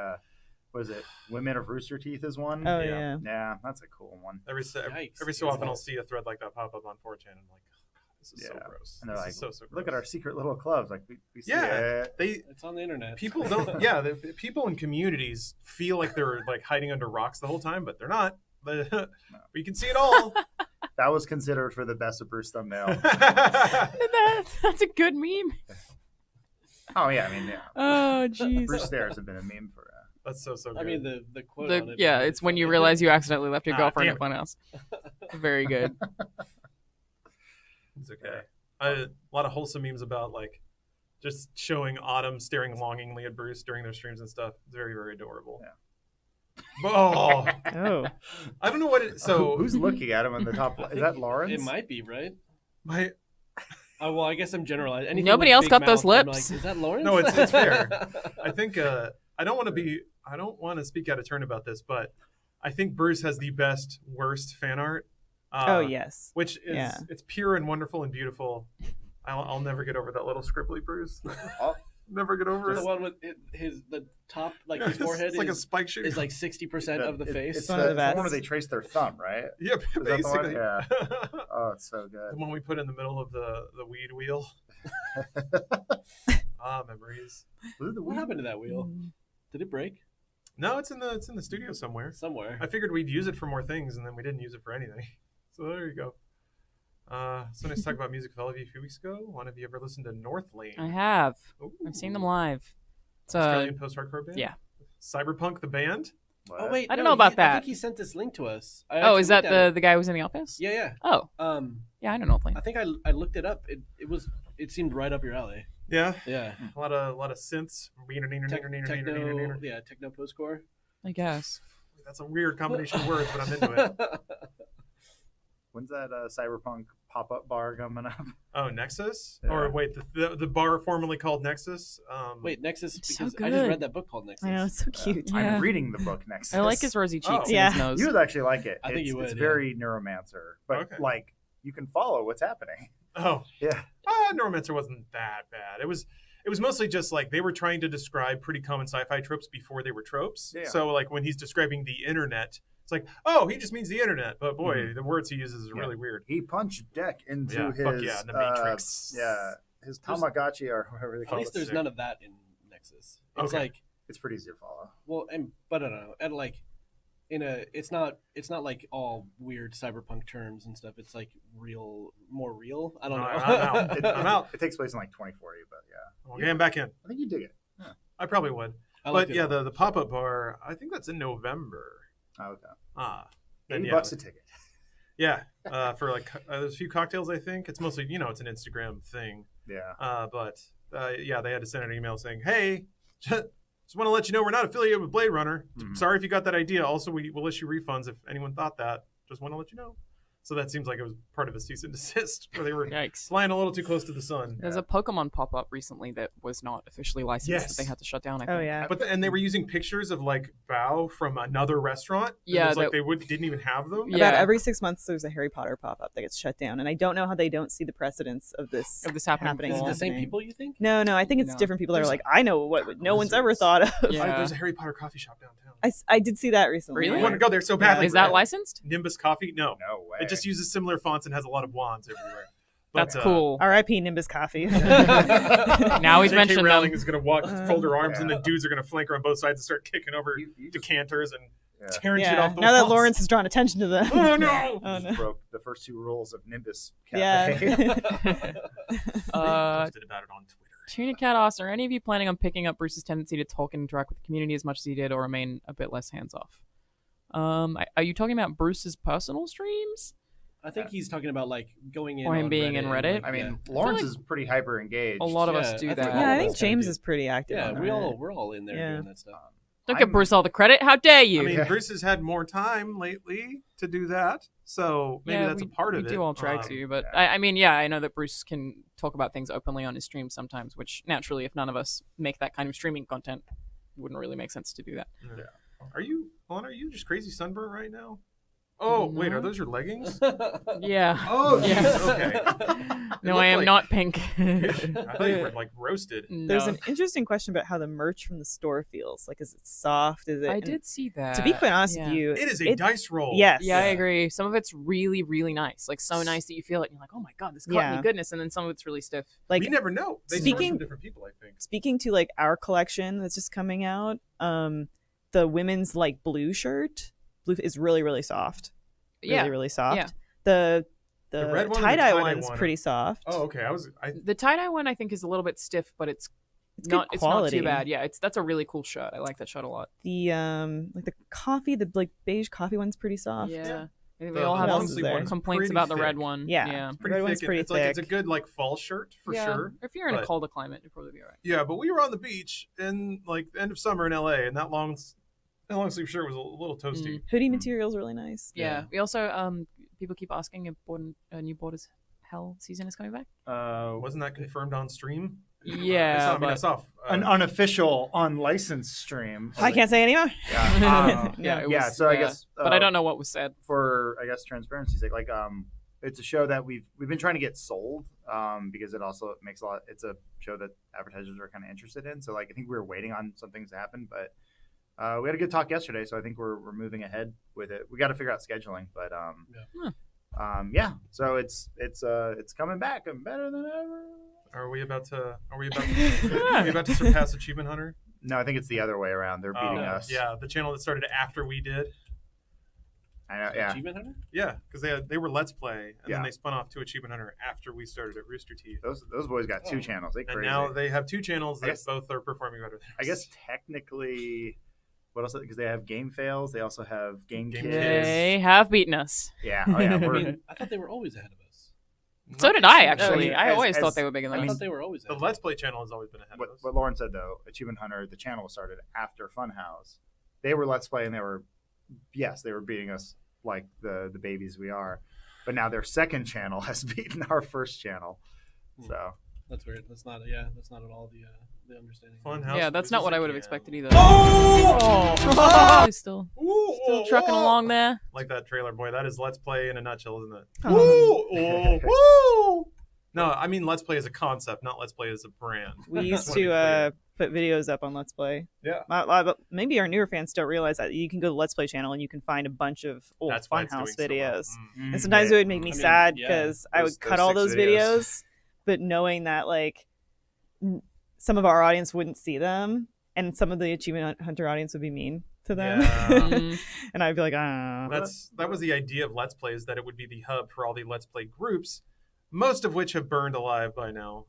what is it? Women of Rooster Teeth is one. Oh, Yeah. yeah. Yeah, that's a cool one. Every so Yikes. often I'll see a thread like that pop up on 4chan and I'm like, oh, God, this is so Yeah. gross. And they're This like, is so look at gross. our secret little clubs. Like we see Yeah. it. They It's on the internet. people don't. Yeah, the people in communities feel like they're like hiding under rocks the whole time, but they're not. But we can see it all. That was considered for the best of Bruce thumbnail. That's a good meme. Oh yeah, I mean yeah. Oh jeez. Bruce stairs have been a meme for. That's so good. I mean, the quote on it. Yeah, it's when you realize you accidentally left your Ah, girlfriend at damn Funhouse. Very good. It's okay. A lot of wholesome memes about like just showing Autumn staring longingly at Bruce during their streams and stuff. It's very, very adorable. Yeah. Oh, Oh. I don't know what it. So who's looking at him on the top? Is that Lawrence? It might be, right? my Oh, well, I guess I'm generalizing. Anything Nobody with else big got those mouth, I'm lips. Like, is that Lawrence? No, it's fair. I think I don't want to speak out of turn about this, but I think Bruce has the best worst fan art. Oh, yes. Which is Yeah. it's pure and wonderful and beautiful. I'll never get over that little scribbly Bruce. Oh. Never get over the it. one with the top, like his forehead It's like a is, spike shoot. is like 60% of the face. It's one of the the best. one where they trace their thumb, right? Yep, Is that the one? basically. Yeah. Oh, it's so The good. one we put in the middle of the weed wheel. Memories. Was it the What weed? happened to that wheel? Did it break No, it's in the studio somewhere. somewhere? I figured we'd use it for more things, and then we didn't use it for anything. So there you go. So nice to talk about music with all of you a few weeks ago. One of you ever listened to North Lane? I have. Ooh. I've seen them live. It's Australian post-hardcore band. yeah. Cyberpunk the band. What? Oh wait, I don't no, know about I that. think he sent this link to us. I Oh, actually is that looked at the guy who was in the office? it. Yeah, Oh, yeah. yeah. I don't know. Plane. I think I looked it up. It seemed right up your alley. Yeah, Yeah. a lot of synths. Techno postcore. I guess. That's a weird combination of words, but I'm into it. When's that cyberpunk pop-up bar coming up? Oh, Nexus? Yeah. Or wait, the bar formerly called Nexus? Wait, Nexus, It's so because I just good. read that book called Nexus. I know, it's so cute. Yeah. I'm reading the book next. I like his rosy cheeks and Oh. his nose. You would actually like it. I think it's, you would, It's yeah. very neuromancer, but Okay. like you can follow what's happening. Oh, Yeah. Neuromancer wasn't that bad. It was mostly just like they were trying to describe pretty common sci-fi tropes before they were tropes. Yeah. So like when he's describing the internet, it's like, oh, he just means the internet. But boy, Mhm. the words he uses are Yeah. really weird. He punched Deck into Yeah, his fuck yeah, the Matrix. his Tamagotchi or whatever they At call least it. there's sick. none of that in Nexus. It's Okay. like, It's pretty easy to follow. well, but I don't know. And like, it's not like all weird cyberpunk terms and stuff. It's like more real. I don't know. I'm out. I'm out. It takes place in like 2040, but yeah, Well, getting back in. I think you dig it. I probably would. I But liked it yeah, a lot. the pop-up bar, I think that's in November. Oh, okay. Then $80 yeah. a ticket. Yeah, for like there's a few cocktails. I think it's mostly it's an Instagram thing. Yeah. But yeah, they had to send an email saying, "Hey, just want to let you know we're not affiliated with Blade Runner. Mhm. Sorry if you got that idea. Also, we will issue refunds if anyone thought that. Just want to let you know." So that seems like it was part of a cease and desist, where they were Yikes. flying a little too close to the sun. There's a Pokemon pop-up recently that was not officially licensed Yes. that they had to shut down. I think. Oh, yeah. But and they were using pictures of like Bao from another restaurant. And Yeah, it was like that- they didn't even have them. Yeah. About every 6 months, there's a Harry Potter pop-up that gets shut down, and I don't know how they don't see the precedence of this Of this happening happening. Is it before. the same happening. people you think? No, I think it's No. different people that are There's- like, I know what no one's ever thought of. Yeah. There's a Harry Potter coffee shop downtown. I did see that recently. Really? I want to go there so badly. Is that licensed? Nimbus Coffee? No. No way. It just uses similar fonts and has a lot of wands everywhere. That's But, cool. R.I.P. Nimbus Coffee. Now he's J.K. mentioned Rowling them. is going to walk, fold her arms, and Yeah. the dudes are going to flank her on both sides and start kicking over You just- decanters and yeah. tearing shit Yeah. off the Now that walls. Lawrence has drawn attention to them. Oh no! Oh, just no. broke the first two rules of Nimbus Yeah. Cafe. Posted about it on Twitter. Tuna Cat asks, are any of you planning on picking up Bruce's tendency to talk and interact with the community as much as he did, or remain a bit less hands-off? Are you talking about Bruce's personal streams? I think he's talking about like going in Or him on being in and, Reddit. like, I mean, yeah. Lawrence like is pretty hyper engaged. A lot of Yeah, us do I think that. all Yeah, I of think us kinda James do. is pretty active. Yeah, on we're all in there Yeah. doing that stuff. Don't give Bruce all the credit. How dare you? I mean, Yeah. Bruce has had more time lately to do that, so maybe yeah, that's we, a part of we it. do all try to, but yeah. I mean, yeah, I know that Bruce can talk about things openly on his stream sometimes, which naturally, if none of us make that kind of streaming content, it wouldn't really make sense to do that. Yeah. Are you, Alana, are you just crazy sunburnt right now? Oh, wait, No. are those your leggings? Yeah. Oh, Yeah. jeez, okay. No, looked I am like not pink. I thought you were like roasted. There's No. an interesting question about how the merch from the store feels. Like, is it soft? Is it? I and did see that. To be quite honest yeah. with you, It is a dice roll. Yes. Yeah, I Yeah. agree. Some of it's really, really nice. Like, so nice that you feel it. And you're like, oh my God, this cottony Yeah. goodness. And then some of it's really stiff. Like, we never know. They source speaking- from different people, I think. speaking to like our collection that's just coming out, the women's like blue shirt, blue is really really soft. Really, Yeah. really soft. Yeah. The The red one or the tie-dye tie-dye one's one? pretty soft. Oh, okay. The tie-dye one, I think, is a little bit stiff, but it's It's not good it's not quality. too bad. Yeah, that's a really cool shirt. I like that shirt a lot. The like the coffee, the like beige coffee one's pretty soft. Yeah. I think The we all have long some sleeve one's complaints pretty about the red thick. one. Yeah. Yeah. pretty red one's thick. pretty It's like it's a thick. good like fall shirt for Yeah. sure. If you're in a but- colder climate, you'd probably be all right. Yeah, but we were on the beach in like the end of summer in LA, and that long sleeve shirt was a little toasty. Hoodie material's really nice. Yeah. Yeah. We also people keep asking if New Borders Hell season is coming back. Wasn't that confirmed on stream? Yeah, I saw An unofficial, unlicensed stream. I can't say anymore. Yeah. Yeah, it yeah. was- So I yeah. guess, but I don't know what was said. for I guess transparency's sake, like it's a show that we've been trying to get sold because it also makes a lot. It's a show that advertisers are kind of interested in. So like I think we were waiting on some things to happen, but we had a good talk yesterday. So I think we're moving ahead with it. We got to figure out scheduling, but yeah. So it's coming back and better than ever. Are we about to surpass Achievement Hunter? No, I think it's the other way around. They're beating us. Yeah, the channel that started after we did. I know. Yeah. Achievement Hunter? Yeah, because they were Let's Play, and Yeah. then they spun off to Achievement Hunter after we started at Rooster Teeth. Those boys got two Oh. channels. They And crazy. now they have two channels I that guess- both are performing better than I guess us. technically, what else? Because they have game fails. They also have game Game kids. Kids. They have beaten us. Yeah. Oh yeah. I We're, mean, I thought they were always ahead of us. So did I actually. mean, I as- always as- thought they were bigger I than mean, us. thought they were always The ahead. Let's Play channel has always been ahead what, of us. what Lauren said though, Achievement Hunter, the channel was started after Funhaus. They were Let's Play and they were beating us like the babies we are. But now their second channel has beaten our first channel. So That's weird. That's not at all the understanding. Funhouse Yeah, that's not what I would have loses expected again. either. Oh! Still Ooh, trucking along there. Like that trailer, boy. That is Let's Play in a nutshell, isn't it? Oh. Woo! No, I mean Let's Play as a concept, not Let's Play as a brand. We Just used wanna be to clear. put videos up on Let's Play. Yeah. Maybe our newer fans don't realize that you can go to the Let's Play channel and you can find a bunch of old That's why it's Funhouse doing so well. videos. Mm. And sometimes it would make me I mean, sad yeah. because I would Those cut all 6 those videos, but knowing that like some of our audience wouldn't see them, and some of the Achievement Hunter audience would be mean to them, Yeah. Mm. and I'd be like, ah. That was the idea of Let's Play, is that it would be the hub for all the Let's Play groups, most of which have burned alive by now.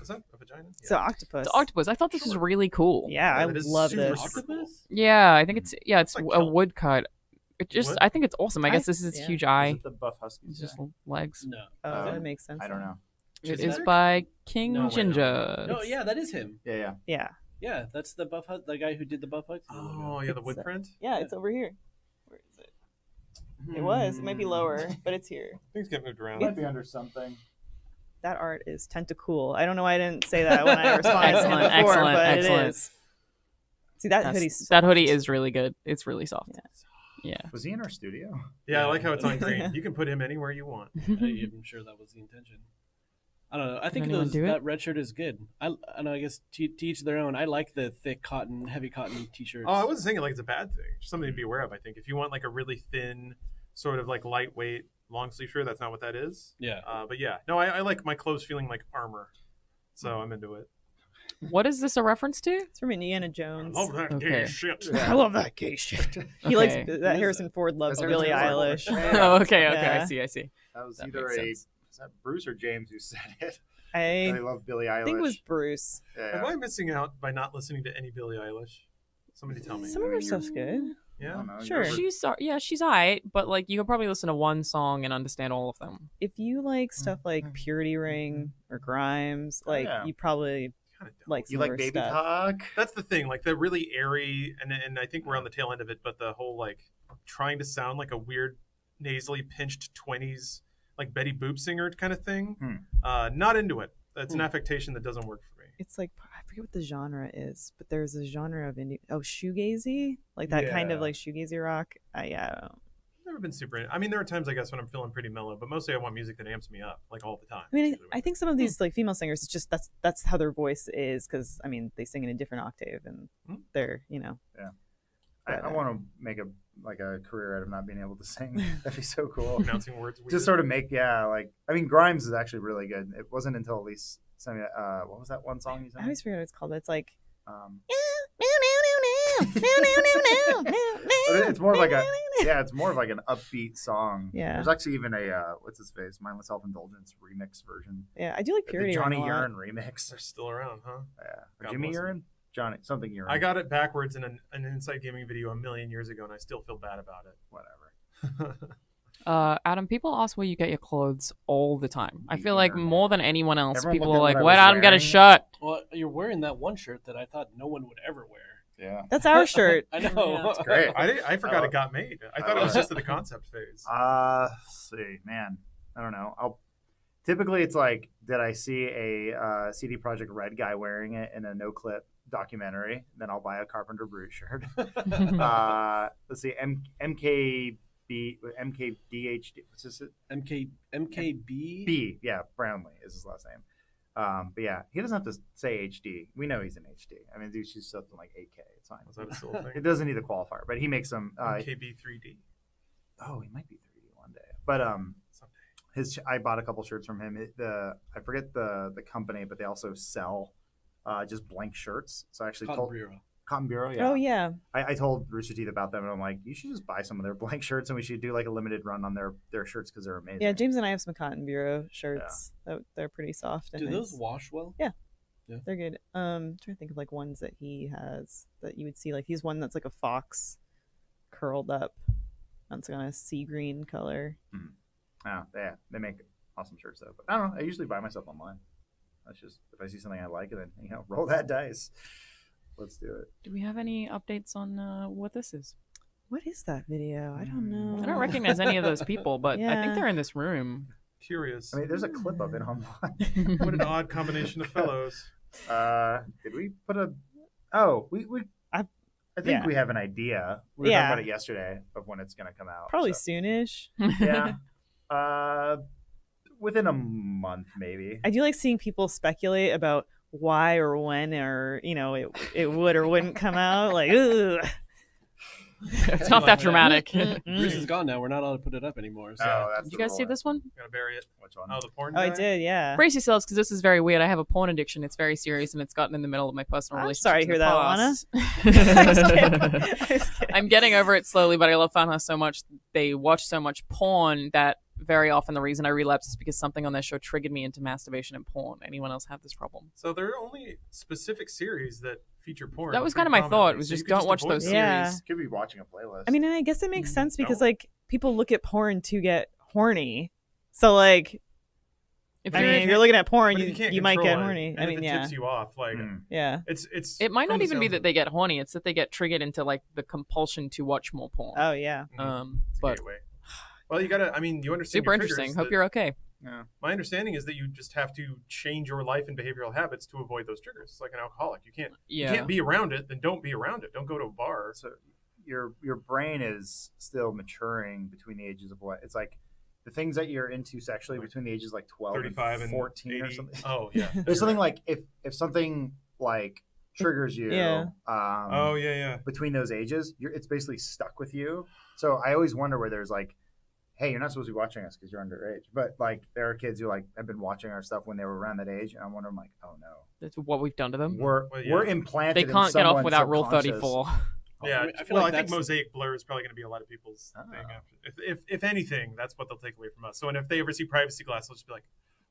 Is that a vagina? It's an octopus. The octopus. I thought this was really cool. Yeah, Yeah, I that is love super, this. super cool. Yeah, I think it's like a kelp. woodcut. It just Wood? I think it's awesome. I I- guess this is its yeah. huge is eye. it the Buff Huskies? It's just legs. No. Oh, that makes sense. I don't know. It Is is that- by King No, wait, Ginger. No, yeah, that is him. Yeah. Yeah, Yeah, that's the the guy who did the Buff Hugs. Oh, yeah, the wood print. yeah, it's over here. Where is it? It was. It might be lower, but it's here. Things get moved around. Might be under something. That art is tentacool. I don't know why I didn't say that when I responded to him Excellent, before, excellent, but excellent. it is. See, that hoodie's That hoodie is really good. It's really soft. Yeah. Was he in our studio? Yeah, I like how it's on green. You can put him anywhere you want. I'm sure that was the intention. I don't know. I think anyone do it? that red shirt is good. I know. I guess to each their own. I like the thick cotton, heavy cotton t-shirts. Oh, I wasn't saying it like it's a bad thing. Just something to be aware of, I think. If you want like a really thin, sort of like lightweight long sleeve shirt, that's not what that is. Yeah. But yeah, no, I like my clothes feeling like armor, so I'm into it. What is this a reference to? It's from Indiana I Jones. love that Okay. gay shit. I love that gay shit. He likes Okay. that. Harrison Ford loves That's Billie Harrison Ford. Eilish. Oh, okay, Yeah. I see. That was That either makes a sense. is that Bruce or James who said it. I They love Billie Eilish. think it was Bruce. Yeah. Am I missing out by not listening to any Billie Eilish? Somebody tell me. Some of her stuff's good. Yeah. I don't know. Sure. She's alright, but like you could probably listen to one song and understand all of them. If you like stuff like Purity Ring or Grimes, like yeah. you probably Kinda don't. like You some like of her Baby stuff. Talk? That's the thing, like the really airy, and I think we're on the tail end of it, but the whole like trying to sound like a weird nasally pinched 20s like Betty Boop singer kind of thing. Not into it. That's an affectation that doesn't work for me. It's like I forget what the genre is, but there's a genre of indie. Oh, shoegazy, like that kind of Yeah. like shoegazy rock. Never been super into. I mean, there are times I guess when I'm feeling pretty mellow, but mostly I want music that amps me up, like all the time. I mean, That's usually I think some of these like female singers, it's just that's how their voice is because I mean they sing in a different octave and they're I want to make a career out of not being able to sing. That'd be so cool. pronouncing words. Weird. Just sort of make I mean Grimes is actually really good. It wasn't until Elise sent me what was that one song you I sent me? always forget what it's called. But it's like It's more of like it's more of like an upbeat song. Yeah. There's actually even a what's his face, Mindless Self-Indulgence remix version. yeah, I do like Purity The Johnny Ring a lot. Urine remix. They're still around, huh? Yeah. God Jimmy bless him. Urine? Johnny something Urine. I got it backwards in an Inside Gaming video a million years ago, and I still feel bad about it. Whatever. Adam, people ask where you get your clothes all the time. I feel like Yeah. more than anyone else, Everyone people looked are at like, what I "Where'd was Adam get a wearing." shirt?" Well, you're wearing that one shirt that I thought no one would ever wear. Yeah. That's our shirt. I know. Yeah, it's great. I forgot Oh. it got made. I I thought it was love just at the concept phase. Let's see, man. I don't know. Typically it's like, did I see a CD Projekt Red guy wearing it in a no clip documentary? Then I'll buy a Carpenter Brute shirt. Let's see, MKDHD. What's this? MKB. B. Yeah, Brownlee is his last name. But yeah, he doesn't have to say HD. We know he's in HD. I mean, dude, she's something like 8K. It's fine. Was that a still a It thing? doesn't need the qualifier, but he makes some. KB3D. Oh, he might be 3D one day. But Someday. I bought a couple shirts from him. I forget the company, but they also sell just blank shirts. So I actually told Cotton Bureau. Yeah. Oh yeah, I told Rooster Teeth about them, and I'm like, you should just buy some of their blank shirts, and we should do like a limited run on their shirts because they're amazing. yeah. James and I have some Cotton Bureau shirts. They're pretty soft. And Do those nice. wash well? They're good. I'm trying to think of like ones that he has that you would see. Like he's one that's like a fox curled up. That's on a sea green color. Oh, yeah, they make awesome shirts though. But I don't know. I usually buy myself online. That's just if I see something I like, and then roll that dice. Let's do it. Do we have any updates on what this is? What is that video? I don't know. I don't recognize any of those people, but I Yeah. think they're in this room. Curious. I mean, there's a clip of it online. What an odd combination of fellows. Did we put a? Oh, I think yeah. we have an idea. We were Yeah. talking about it yesterday of when it's going to come out. Probably so. soonish. Yeah. Within a month, maybe. I do like seeing people speculate about why or when or it would or wouldn't come out. Like, ugh. It's not that dramatic. Bruce is gone now. We're not allowed to put it up anymore. So. Oh, that's Did you the guys see rule. this one? Gotta bury it. Which one? Oh, the porn Oh, I guy? did. Yeah. Brace yourselves because this is very weird. I have a porn addiction. It's very serious and it's gotten in the middle of my personal I'm relationship. sorry to hear that, Alana. Alana. I was kidding. I was kidding. I'm getting over it slowly, but I love Funhaus so much. They watch so much porn that very often the reason I relapse is because something on their show triggered me into masturbation and porn. Anyone else have this problem? So there are only specific series that feature porn. That was pretty kind of my thought. prominently, Was so you just could don't watch avoid those them. series. Yeah. Could be watching a playlist. I mean, and I guess it makes sense because No. like people look at porn to get horny. So like, If I you're, mean, if you're looking at porn, But if you can't you might control get it, horny. and I if mean, it yeah, tips you off. Like yeah. it's it might from not the even be sounds that of they it, get horny. It's that they get triggered into like the compulsion to watch more porn. Oh yeah. it's a But gateway. Well, you gotta. I mean, you understand. super your interesting. triggers, Hope that- you're okay. yeah. My understanding is that you just have to change your life and behavioral habits to avoid those triggers. It's like an alcoholic. You Yeah. can't be around it. Then don't be around it. Don't go to a bar. So your brain is still maturing between the ages of what? It's like the things that you're into sexually between the ages like 12 35 and and 14 or 80. something. Oh yeah. There's something like if something like triggers you Yeah. Oh yeah. between those ages, it's basically stuck with you. So I always wonder where there's like, hey, you're not supposed to be watching us because you're underage. But like there are kids who like have been watching our stuff when they were around that age, and I'm wondering like, oh no, That's what we've done to them. we're Well, yeah. we're implanted. They in can't get off someone's without Rule subconscious. 34. Yeah, I feel well, like I think that's- Mosaic Blur is probably going to be a lot of people's Oh. thing. If anything, that's what they'll take away from us. So, and if they ever see Privacy Glass, they'll just be like,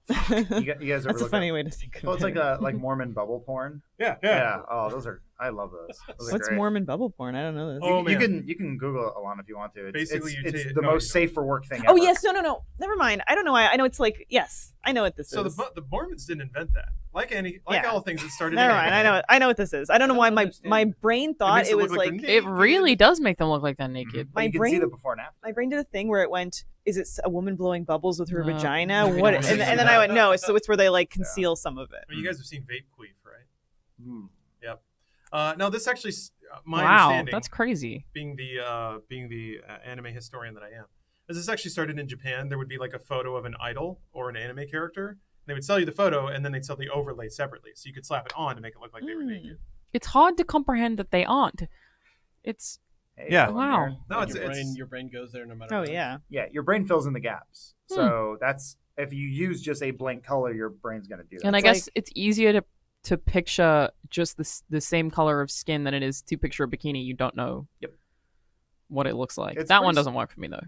You guys ever That's a look funny up? way to think of Well, it's it. like Mormon bubble porn. Yeah. Yeah. Oh, those are. I love those. Those are What's great. Mormon bubble porn? I don't know this. Oh, you man. can Google it, Alana, if you want to. Basically, it's you the no, most you safe for work thing. Oh ever. yes, no. Never mind. I don't know why. I know it's like yes, I know what this So is. the Mormons didn't invent that. Like Yeah. all things that started. Never in mind. anime. I know what this is. I don't know why my brain thought makes it it was look like like they're It naked. really does make them look like they're naked. But my you can see brain- the before and after. my brain did a thing where it went, is it a woman blowing bubbles with her No, vagina? maybe What? not. And then I went, no. So it's where they like conceal some of it. I mean, you guys have seen Vape Queef, right? Hmm. No, this actually, my Wow, understanding, that's crazy. being the anime historian that I am, is this actually started in Japan. There would be like a photo of an idol or an anime character. They would sell you the photo, and then they'd sell the overlay separately, so you could slap it on to make it look like they were naked. It's hard to comprehend that they aren't. It's Hey, Yeah. Ellen, Wow. you're- No, it's your brain goes there no matter. Oh what. yeah. Yeah, your brain fills in the gaps. So that's if you use just a blank color, your brain's gonna do that. and I It's guess it's easier to picture just the same color of skin than it is to picture a bikini. You don't know what it looks like. It's that one pretty- doesn't work for me though.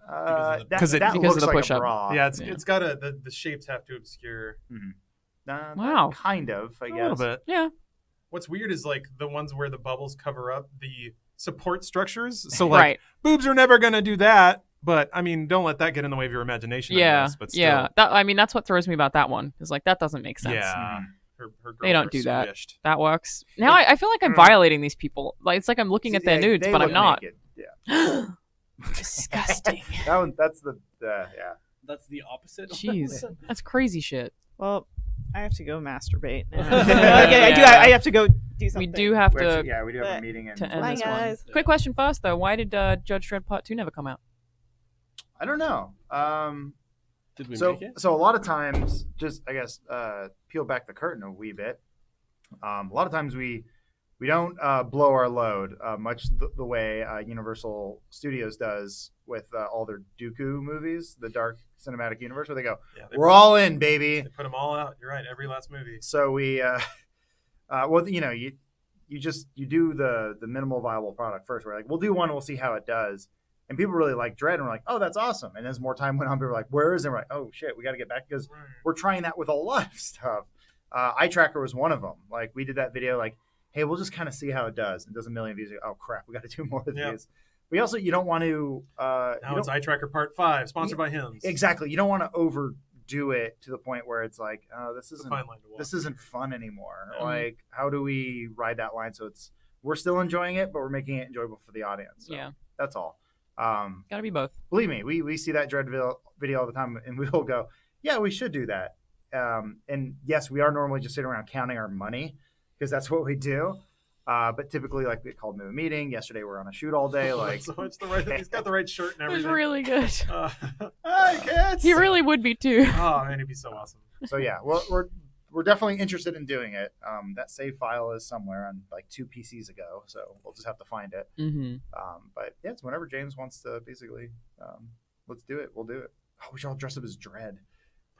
that, because that because looks of the like push-up. a bra. Yeah, Yeah. it's got the shapes have to obscure Wow. Kind of, I a guess. little bit. Yeah. What's weird is like the ones where the bubbles cover up the support structures. So like Right. boobs are never gonna do that. But I mean, don't let that get in the way of your imagination. I Yeah. guess, but still, Yeah. I mean, that's what throws me about that one. Is like that doesn't make sense. Yeah, her They girls don't are do that. squished. That works. Now I feel like I'm violating these people. Like it's like I'm looking at their nudes, They but I'm look not. naked. Yeah, Disgusting. that one. That's the yeah. That's the opposite. Jeez, that's crazy shit. Well, I have to go masturbate. Now. Yeah. I have to go do We something. do have We to actually, we do have a meeting in. to end Bye, this guys. one. Quick question first though: why did Judge Dredd Part 2 never come out? I don't know. Did we So make it? a lot of times, just I guess peel back the curtain a wee bit. A lot of times we don't blow our load much the way Universal Studios does with all their Dooku movies, the Dark Cinematic Universe, where they go, Yeah, "We're all in, baby." They put them all out. You're right. Every last movie. So we, well, you know, you do the minimal viable product first. We're like, we'll do one, we'll see how it does. And people really like Dread, and we're like, oh, that's awesome. And as more time went on, people were like, where is it? And we're like, oh shit, we got to get back because we're trying that with a lot of stuff. Eye Tracker was one of them. Like we did that video, like, hey, we'll just kind of see how it does. It does a million views. Oh crap, we got to do more of Yeah. these. We also, you don't want to. Now it's Eye Tracker Part 5, sponsored by Hims. Exactly. You don't want to overdo it to the point where it's like, oh, this It's a isn't fine line to walk. this isn't fun anymore. Mhm. Like, how do we ride that line so we're still enjoying it, but we're making it enjoyable for the audience? So Yeah, that's all. gotta be both. Believe me, we see that Dread video all the time, and we will go, yeah, we should do that. And yes, we are normally just sitting around counting our money because that's what we do. But typically, like we called into a meeting yesterday. We're on a shoot all day. Like, so it's the right. He's got the right shirt and It was everything. really good. Hi, kids. He really would be too. Oh man, he'd be so awesome. so yeah, we're definitely interested in doing it. That save file is somewhere on like 2 PCs ago, so we'll just have to find it. Mm-hmm. But yeah, it's whenever James wants to basically, let's do it. We'll do it. Oh, we should all dress up as Dread,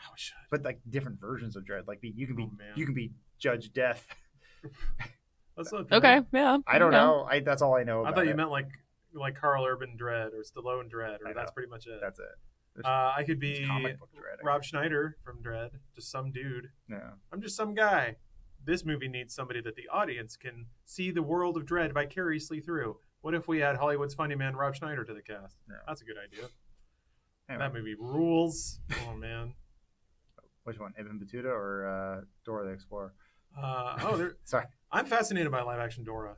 Oh, we should. but like different versions of Dread. Like you can be Oh, man. you can be Judge Death. That's not Okay, yeah. I don't you know. That's all I know. I About thought you it. meant like Carl Urban Dread or Stallone Dread, I or that's know. pretty much it. That's it. I could It's be comic book Dread. Rob Schneider from Dread, just some dude. Yeah. I'm just some guy. This movie needs somebody that the audience can see the world of Dread vicariously through. What if we add Hollywood's funny man Rob Schneider to the cast? Yeah. That's a good idea. Anyway, That movie rules. Oh man. which one? Ibn Battuta or Dora the Explorer? Sorry. I'm fascinated by live action Dora.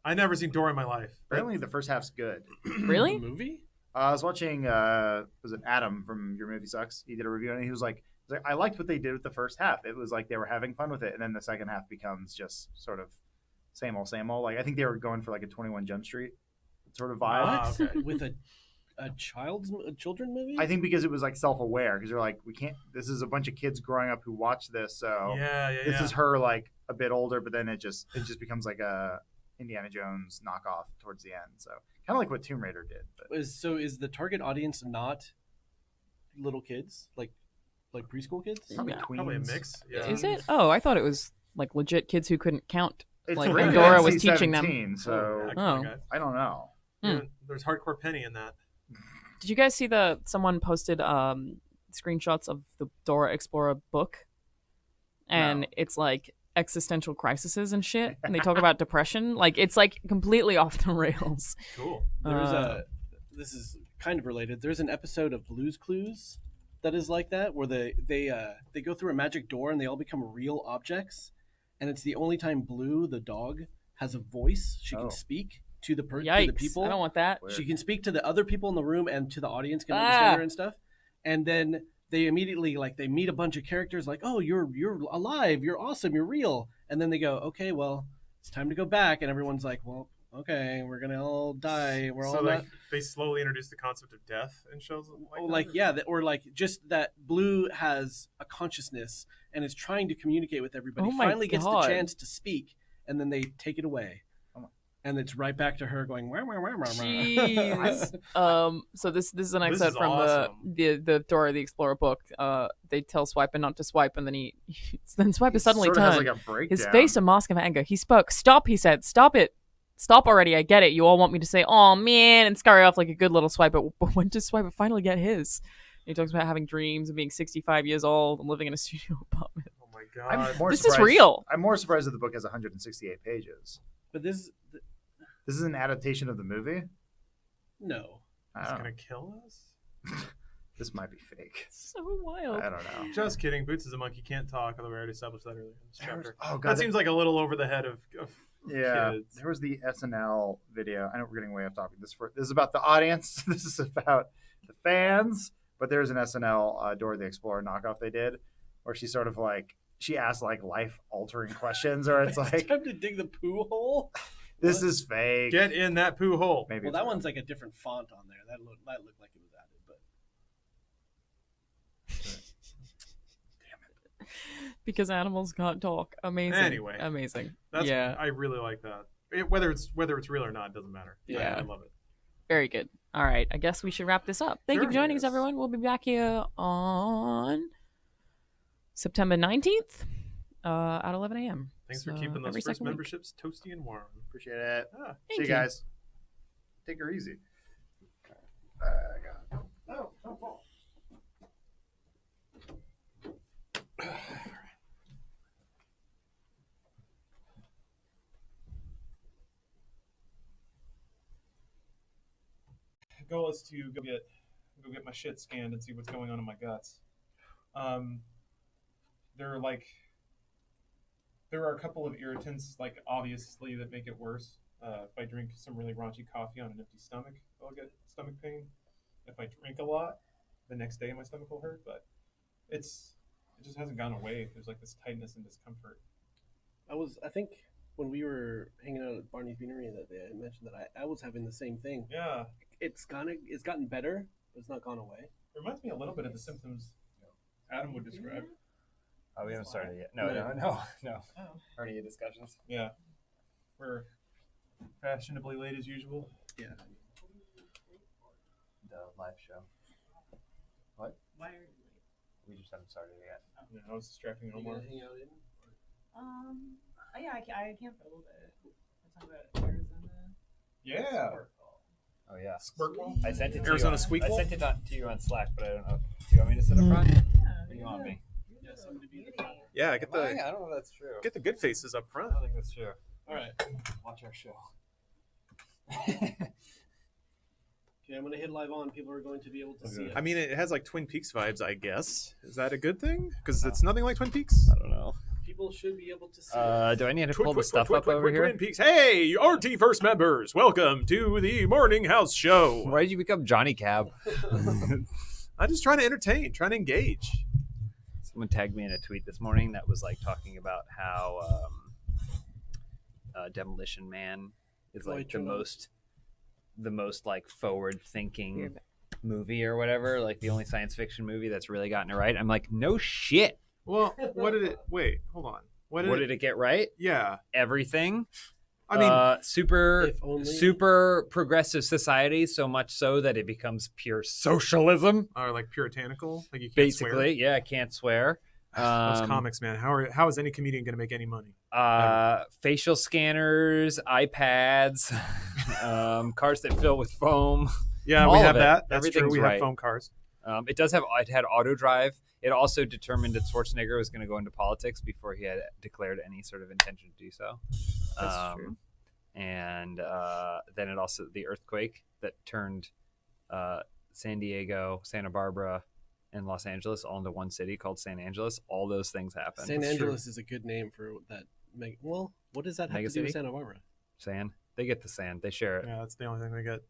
I never seen Dora in my life. Apparently, the first half's good. Really? The movie? I was watching. Was it Adam from Your Movie Sucks? He did a review, and he was like, I liked what they did with the first half. It was like they were having fun with it, and then the second half becomes just sort of same old, same old. Like I think they were going for like a 21 Jump Street sort of vibe. Ah, okay. With a children movie? I think because it was like self-aware, because you're like, we can't. This is a bunch of kids growing up who watch this, so Yeah. this is her like a bit older, but then it just becomes like a Indiana Jones knockoff towards the end. So kind of like what Tomb Raider did. But Is the target audience not little kids, like preschool kids? Probably Probably a mix. Yeah. Is it? Oh, I thought it was like legit kids who couldn't count. it's Like, rated when Dora was NC-17, teaching them. So Yeah, Oh. okay. I don't know. Hmm. There's hardcore Penny in that. Did you guys see someone posted screenshots of the Dora Explorer book, and No. it's like existential crises and shit, and they talk about depression. Like it's like completely off the rails. Cool. There's this is kind of related. There's an episode of Blue's Clues that is like that, where they go through a magic door and they all become real objects, and it's the only time Blue, the dog, has a voice. She can speak to the to Yikes! the people. I don't want that. She can speak to the other people in the room and to the audience can understand her and stuff. And then they immediately they meet a bunch of characters like, oh, you're alive, you're awesome, you're real. And then they go, okay, well, it's time to go back. And everyone's like, well, okay, we're gonna all die. We're all not. They slowly introduce the concept of death in shows Just that Blue has a consciousness and is trying to communicate with everybody. Oh my Finally gets the God. chance to speak, and then they take it away. And it's right back to her going, wah, wah, wah, wah, wah. Jeez. So this is an This excerpt is from awesome. the Dora the Explorer book. They tell Swiper not to swipe, and then then Swiper suddenly sort of has turned. like a breakdown. His face a mask of anger. He spoke. Stop, he said. Stop it. Stop already. I get it. You all want me to say, oh man, and scurry off like a good little Swiper. But when does Swiper finally get his? He talks about having dreams and being 65 years old and living in a studio apartment. Oh my god. This is real. I'm more surprised that the book has 168 pages. But this This is an adaptation of the movie. no. It's I don't gonna know. kill us. This might be fake. So wild. I don't know. Just kidding. Boots is a monkey, can't talk. Although we already established that earlier in this chapter. Oh god, That seems like a little over the head of yeah. kids. There was the SNL video. I know we're getting way off topic. This is about the audience. This is about the fans. But there's an SNL Dora the Explorer knockoff they did, where she sort of she asked life altering questions, or it's It's like, time to dig the poo hole. this is fake. Get in that poo hole. Maybe Well, it's that real. one's like a different font on there. That looked like it was added, but Because animals can't talk. Amazing. Anyway. Amazing. That's, Yeah. I really like that. Whether it's real or not, it doesn't matter. Yeah. I love it. Very good. All right. I guess we should wrap this up. Thank you for Sure. joining us, everyone. We'll be back here on September 19th at 11 a.m. Thanks for So, keeping those every first second week. memberships toasty and warm. Appreciate it. Ah. Thank See you you. guys. Take her easy. Don't fall. Goal is to go get my shit scanned and see what's going on in my guts. There are a couple of irritants, obviously, that make it worse. If I drink some really raunchy coffee on an empty stomach, I'll get stomach pain. If I drink a lot, the next day my stomach will hurt, but it just hasn't gone away. There's this tightness and discomfort. I think when we were hanging out at Barney's Beanery that day, I mentioned that I was having the same thing. Yeah, It's gotten better, but it's not gone away. it reminds me a little bit of the symptoms Adam would describe. Oh, we haven't started yet. No. Already had discussions. Yeah, we're fashionably late as usual. Yeah. The live show. What? Why are you We just haven't started it yet. Yeah, I was distracting no You more. gonna hang out in? Yeah, I can for a little bit. We're talking about Arizona. Yeah, Oh yeah. squirt ball. I sent it to Arizona you. squeak I ball? sent it to you on Slack, but I don't know. Do you want me to sit up front? Or do you want me? Yes, I'm gonna be Yeah, get I don't know if that's true. the good faces up I front. don't think that's true. All right. Watch our show. Okay, I'm gonna hit live on. People are going to be able to see it. I mean, it has Twin Peaks vibes, I guess. Is that a good thing? Because it's nothing like Twin Peaks. I don't know. People should be able to see it. Do I need to pull the stuff up over here? Twin Peaks. Hey, RT First members, welcome to the Morning House Show. Why did you become Johnny Cab? I'm just trying to entertain, trying to engage. Someone tagged me in a tweet this morning that was talking about how Demolition Man is Oh, I the turned on. most forward thinking movie or whatever, the only science fiction movie that's really gotten it right. I'm like, no shit. Well, what did it? Wait, hold on. What did it get right? Yeah, Everything. I mean, super If only- super progressive society, so much so that it becomes pure socialism. or puritanical. You can't Basically, swear. yeah, I can't swear. Those comics, man. How is any comedian going to make any money? Facial scanners, iPads, cars that fill with foam. Yeah, All we of have it. that. That's true. Everything's We right. have foam cars. It had auto drive. It also determined that Schwarzenegger was going to go into politics before he had declared any sort of intention to do so. That's true. And then it also, the earthquake that turned San Diego, Santa Barbara, and Los Angeles all into one city called San Angeles. All those things happened. San Angeles is a good name for that. Well, what does that have Mega to do with city? Santa Barbara? Sand. They get the sand. They share it. Yeah, that's the only thing they get.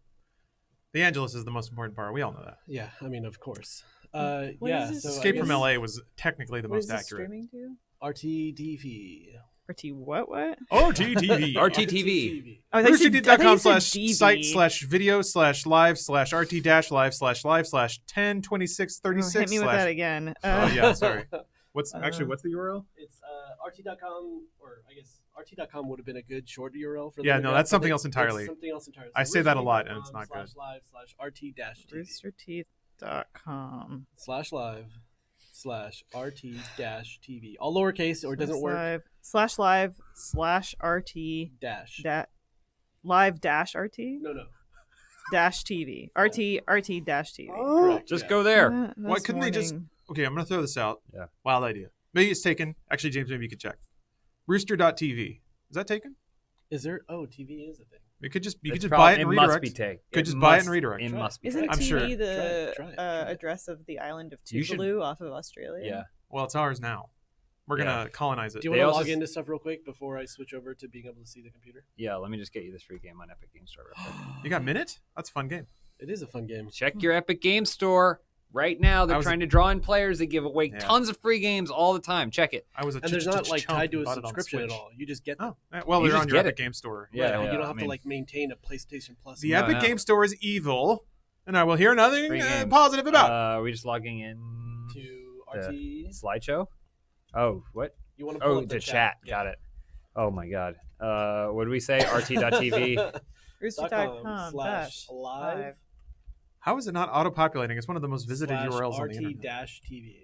The Angeles is the most important part. We all know that. Yeah, I mean, of course. What Yeah, is this? so Escape I from guess LA was technically the What is most this accurate. streaming to? RTTV. RT what? RTTV. RTTV. Oh, I thought you said- I thought you said RoosterTeeth.com/site/video/live/RT-live/102636. Oh, hit me with that again. Oh yeah, sorry. What's the URL? It's RT.com, or I guess RT.com would have been a good short URL for. Yeah, them to no, grab, that's but something it's else entirely. something else entirely. I say that a lot, and it's not good. /live/RT-TV. Roosterteeth.com /live/RT-TV. All lowercase, or it doesn't work. /live/RT Dash. live RT No. TV RT TV. Correct. Just yeah. go there. Why couldn't they just? Okay, I'm gonna throw this out. Yeah. Wild idea. Maybe it's taken. Actually, James, maybe you could check. Rooster.tv. Is that taken? Is there? Oh, TV is a thing. You could just It's buy it and it must redirect. be taken. Could just buy it and redirect. It Try must be Isn't taken. I'm TV sure. the Try it. address of the island of You should- Tuvalu off of Australia? Yeah. Well, it's ours now. We're gonna colonize it. Do you They want to also log into stuff real quick before I switch over to being able to see the computer? Yeah, let me just get you this free game on Epic Game Store real quick. You got Minute? That's a fun game. It is a fun game. Check your Epic Game Store right now. They're I was- trying to draw in players. They give away Yeah. tons of free games all the time. Check it. I was a And there's not like chump tied to and a bought it on subscription at Switch. all. You just get them. Oh, well, You they're just on your get Epic it. Game Store. Yeah, Right, yeah, you don't I have mean- to like maintain a PlayStation Plus. The No, Epic no. Game Store is evil, and I will hear nothing Free games. positive about. Are we just logging in to the RT. slideshow? Oh, what? You want to pull Oh, up the the chat. Got it. Oh my God. What do we say? RT.TV. Rooster.com /live How is it not auto-populating? It's one of the most visited URLs on the internet. RT-TV.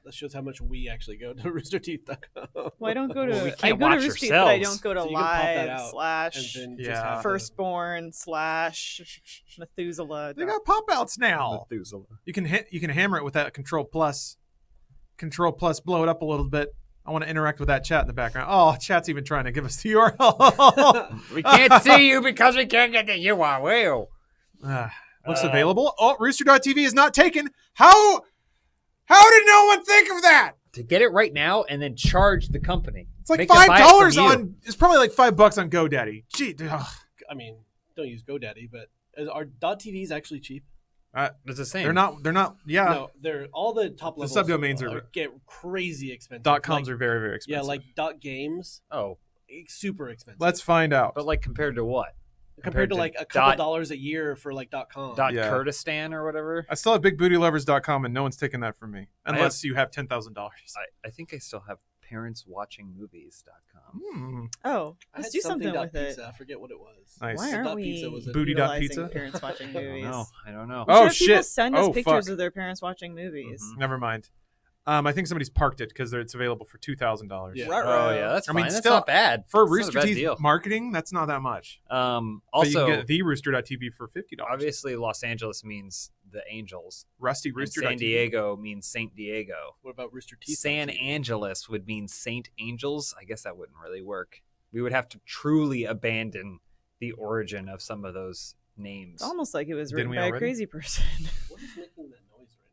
That shows how much we actually go to roosterteeth.com. Well, I don't go to. Well, we I can't go to watch Rooster Teeth, but I ourselves. don't go to So you can pop that out live and / then Yeah. just have to- firstborn / Methuselah. They got pop-outs now. Methuselah. You can hammer it with that Control Plus. Control Plus, blow it up a little bit. I want to interact with that chat in the background. Oh, chat's even trying to give us the URL. We can't see you because we can't get the URL. Looks available. Oh, Rooster.tv is not taken. How did no one think of that? To get it right now and then charge the company. It's like Make them buy it $5 from you. on. It's probably like $5 on GoDaddy. Gee, ugh. I mean, don't use GoDaddy, but are .tvs actually cheap? It's the same. They're not. Yeah, No, they're all the top level subdomains are- get crazy expensive. .coms Like, are very, very expensive. yeah, like .games, Oh, super expensive. Let's find out. but like compared to what? compared to to like a couple dot- dollars a year for like .com. Yeah. Kurdistan or whatever. I still have bigbootylovers.com, and no one's taking that from me unless you have $10,000. I think I still have parentswatchingmovies.com. Oh, I let's had do something with pizza. it. I forget what it was. Nice. Why The aren't dot we pizza was a- Booty dot utilizing pizza? parents watching I don't movies? know. I don't know. We Oh, should have people shit. send us Oh, pictures fuck. of their parents watching movies. Mhm. Never mind. I think somebody's parked it because it's available for $2,000. Yeah. Oh yeah, that's I fine. mean, That's still, not bad For That's not a Rooster bad Teeth deal. marketing, that's not that much. But you Also, can get the Rooster.tv for $50. obviously, Los Angeles means the Angels. Rusty And Rooster. San Diego means Saint Diego. What about Rooster Teeth? San Angeles would mean Saint Angels. I guess that wouldn't really work. We would have to truly abandon the origin of some of those names. It's almost like it was Didn't written we by a already? crazy person. What is making that noise right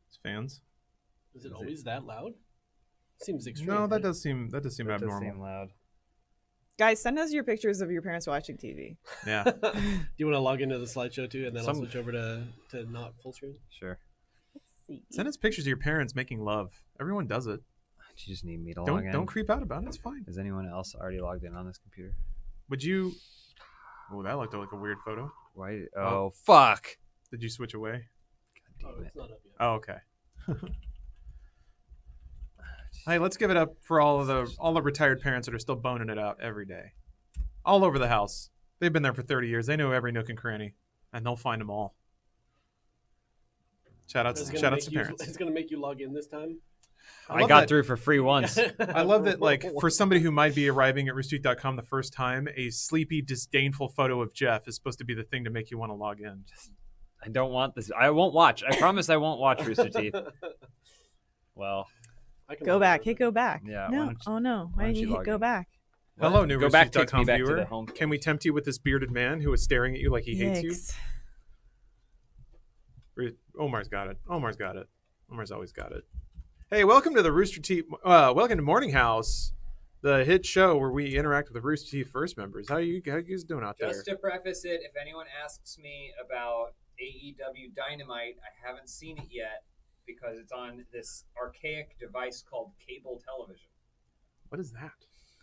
It's fans. now? Is it always that loud? Seems extreme. No, that right? does seem That does abnormal. seem loud. Guys, send us your pictures of your parents watching TV. Yeah. Do you want to log into the slideshow too, and then I'll Some- switch over to not full screen? Sure. Send us pictures of your parents making love. Everyone does it. You just need me to log in. Don't creep out about it. It's fine. Is anyone else already logged in on this computer? Would you? Oh, that looked like a weird photo. Why? Oh. Oh, fuck. Did you switch away? God Oh, damn it. it's not up yet. Oh, okay. Hey, let's give it up for all the retired parents that are still boning it out every day, all over the house. They've been there for 30 years. They know every nook and cranny, and they'll find them all. Shout out It's to gonna make you- parents. It's gonna make you log in this time. I love got that- through for free once. I love that, like, for somebody who might be arriving at roosterteeth.com the first time, a sleepy, disdainful photo of Jeff is supposed to be the thing to make you want to log in. I don't want this. I won't watch. I promise I won't watch Rooster Teeth. Well, Go back. Hit go back. Yeah, why No. don't you- Oh no. why Why don't did you you hit log go in? back? Hello, new Go back takes Roosterteeth.com me back to viewer. the home. Can we tempt you with this bearded man who is staring at you like he hates you? Yikes. Omar's got it. Omar's always got it. Hey, welcome to the Rooster Teeth. Welcome to Morning House, the hit show where we interact with the Rooster Teeth first members. How you guys doing out there? Just to preface it, if anyone asks me about AEW Dynamite, I haven't seen it yet because it's on this archaic device called cable television. What is that?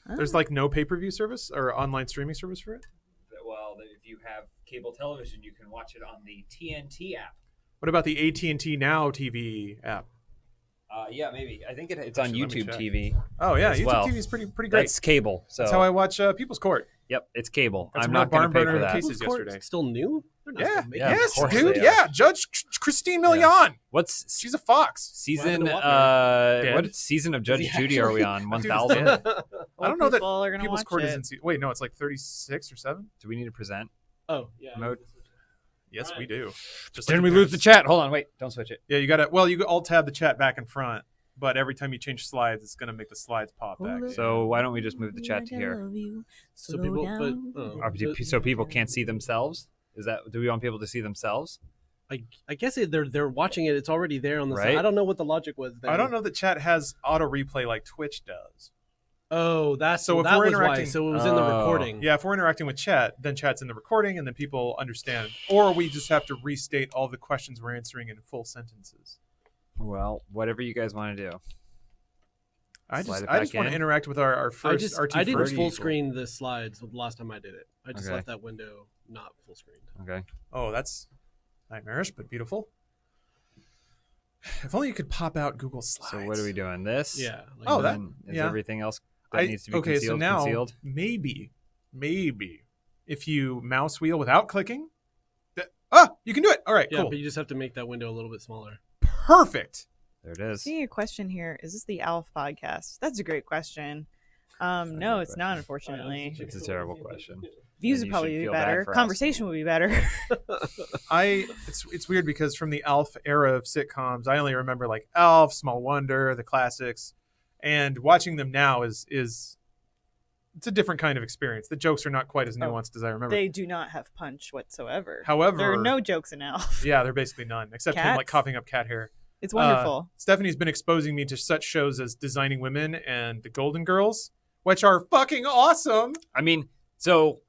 Huh? There's like no pay-per-view service or online streaming service for it? Well, if you have cable television, you can watch it on the TNT app. What about the AT&T Now TV app? Yeah, maybe. I think it's on Actually, let me YouTube check. TV. Oh yeah, As YouTube well. TV is pretty great. That's cable. So That's how I watch People's Court. Yep, it's cable. That's I'm a real not going to barn pay for burner that. case. People's Court yesterday. still new? They're not Yeah, gonna make Yeah, of yes, course dude. they are. Yeah, Judge Christine Milian. What's She's a fox. season? What happened to Walker? What season of Judge he Judy are we actually- on? That dude's 1000. dead. I Old don't know that people are gonna People's watch Court it. isn't. Wait, no, it's like 36 or 7. Do we need to present? Oh, yeah. Mode. Yes, we do. Just Didn't like we lose the chat? Hold on, wait. Don't switch it. Yeah, you got to. Well, you alt tab the chat back and front, but every time you change slides, it's gonna make the slides pop back. So why don't we just move the chat to here? So people, So people can't see themselves? Do we want people to see themselves? I guess they're watching it. It's already there on the Right? side. I don't know what the logic was. Then. I don't know that chat has auto replay like Twitch does. Oh, that's So if that we're was why. interacting- So it was in the Oh. recording. Yeah, if we're interacting with chat, then chat's in the recording, and then people understand. Or we just have to restate all the questions we're answering in full sentences. Well, whatever you guys want to do. I Slide just it want to back in. interact with our first RT I didn't first full people. screen the slides the last time I did it. I just Okay. left that window not full screened. Okay. Oh, that's nightmarish, but beautiful. If only you could pop out Google Slides. So what are we doing? This? Yeah. Like Oh, that- And is yeah. everything else that needs to be okay, concealed so now concealed? maybe if you mouse wheel without clicking, you can do it. All right, Yeah, cool, but you just have to make that window a little bit smaller. perfect. There it is. Seeing a question here. Is this the ALF podcast? That's a great question. No, it's not, unfortunately. It's a terrible question. Views And would you probably should be feel bad better. for Conversation would be better. It's weird because from the Alf era of sitcoms, I only remember like Alf, Small Wonder, the classics, and watching them now is it's a different kind of experience. The jokes are not quite as nuanced as I remember. They do not have punch whatsoever. However, There are no jokes in ALF. yeah, they're basically none except him like Cats? coughing up cat hair. It's wonderful. Stephanie's been exposing me to such shows as Designing Women and The Golden Girls, which are fucking awesome. I mean, so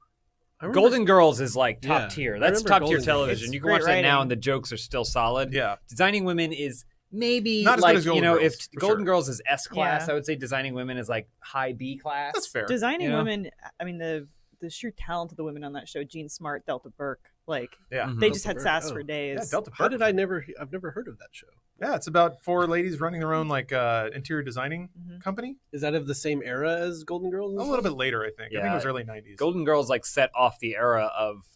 I remember- Golden Girls is like top Yeah, tier. I That's remember top tier Golden Girls. television. It's You can watch great that now writing. and the jokes are still solid. Yeah, Designing Women is maybe Not as good like, as Golden you know, Girls, if for Golden sure. Girls is S class, Yeah. I would say Designing Women is like high B class. that's fair. Designing you know? women, I mean, the sheer talent of the women on that show, Jean Smart, Delta Burke, like, Yeah, Mhm. they Delta just had Burke, sass oh. for days. yeah. Delta How Burke. did I've never heard of that show. Yeah, it's about 4 ladies running their own like interior designing Mhm. company. Is that of the same era as Golden Girls? A little bit later, I think. I think Yeah. it was early 90s. Golden Girls like set off the era of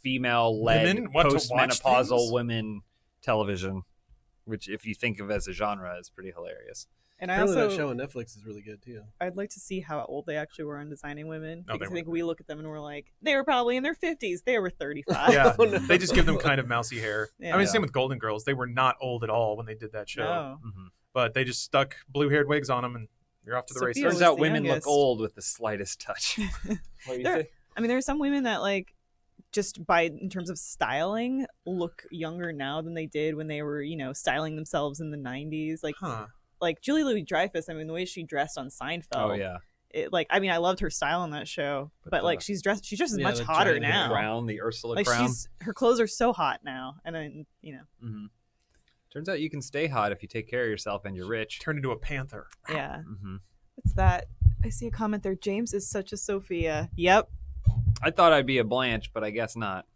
female-led Women want to watch postmenopausal things? women television, which if you think of as a genre is pretty hilarious. And I Apparently also, that show on Netflix is really good too. I'd like to see how old they actually were on Designing Women. Oh, they Because I think were. we look at them and we're like, they were probably in their 50s. They were 35. Yeah, Oh, no. they just give them kind of mousy hair. Yeah. I mean, Yeah. same with Golden Girls. They were not old at all when they did that show, No. Mhm. but they just stuck blue-haired wigs on them, and you're off to the Sophia races. was Turns out the women youngest. look old with the slightest touch. What do you There- say? I mean, there are some women that, like, just in terms of styling, look younger now than they did when they were, you know, styling themselves in the 90s. Like Julie Louis-Dreyfus, I mean, the way she dressed on Seinfeld. Oh yeah, I mean, I loved her style on that show, but like she's dressed as Yeah, much the hotter giant now. the crown, the Ursula Like crown. her clothes are so hot now, and then Mhm. Turns out you can stay hot if you take care of yourself and you're rich. Turn into a panther. yeah. hmm What's that? I see a comment there. James is such a Sophia. Yep. I thought I'd be a Blanche, but I guess not.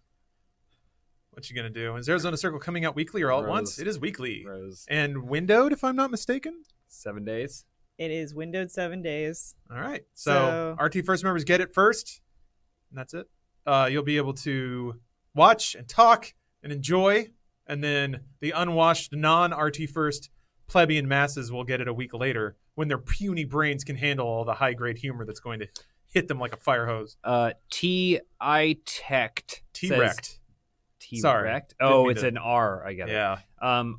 What you gonna do? Is Arizona Circle coming out weekly or all at once? Rose. It is weekly Rose, and windowed, if I'm not mistaken. 7 days. It is windowed 7 days. All right. So RT First members get it first, and that's it. You'll be able to watch and talk and enjoy, and then the unwashed non-RT First plebeian masses will get it a week later when their puny brains can handle all the high-grade humor that's going to hit them like a fire hose. T-I-Tect. T-Rect. Sorry. T-Rect. Didn't Oh, mean it's to- an R. I get it. Yeah.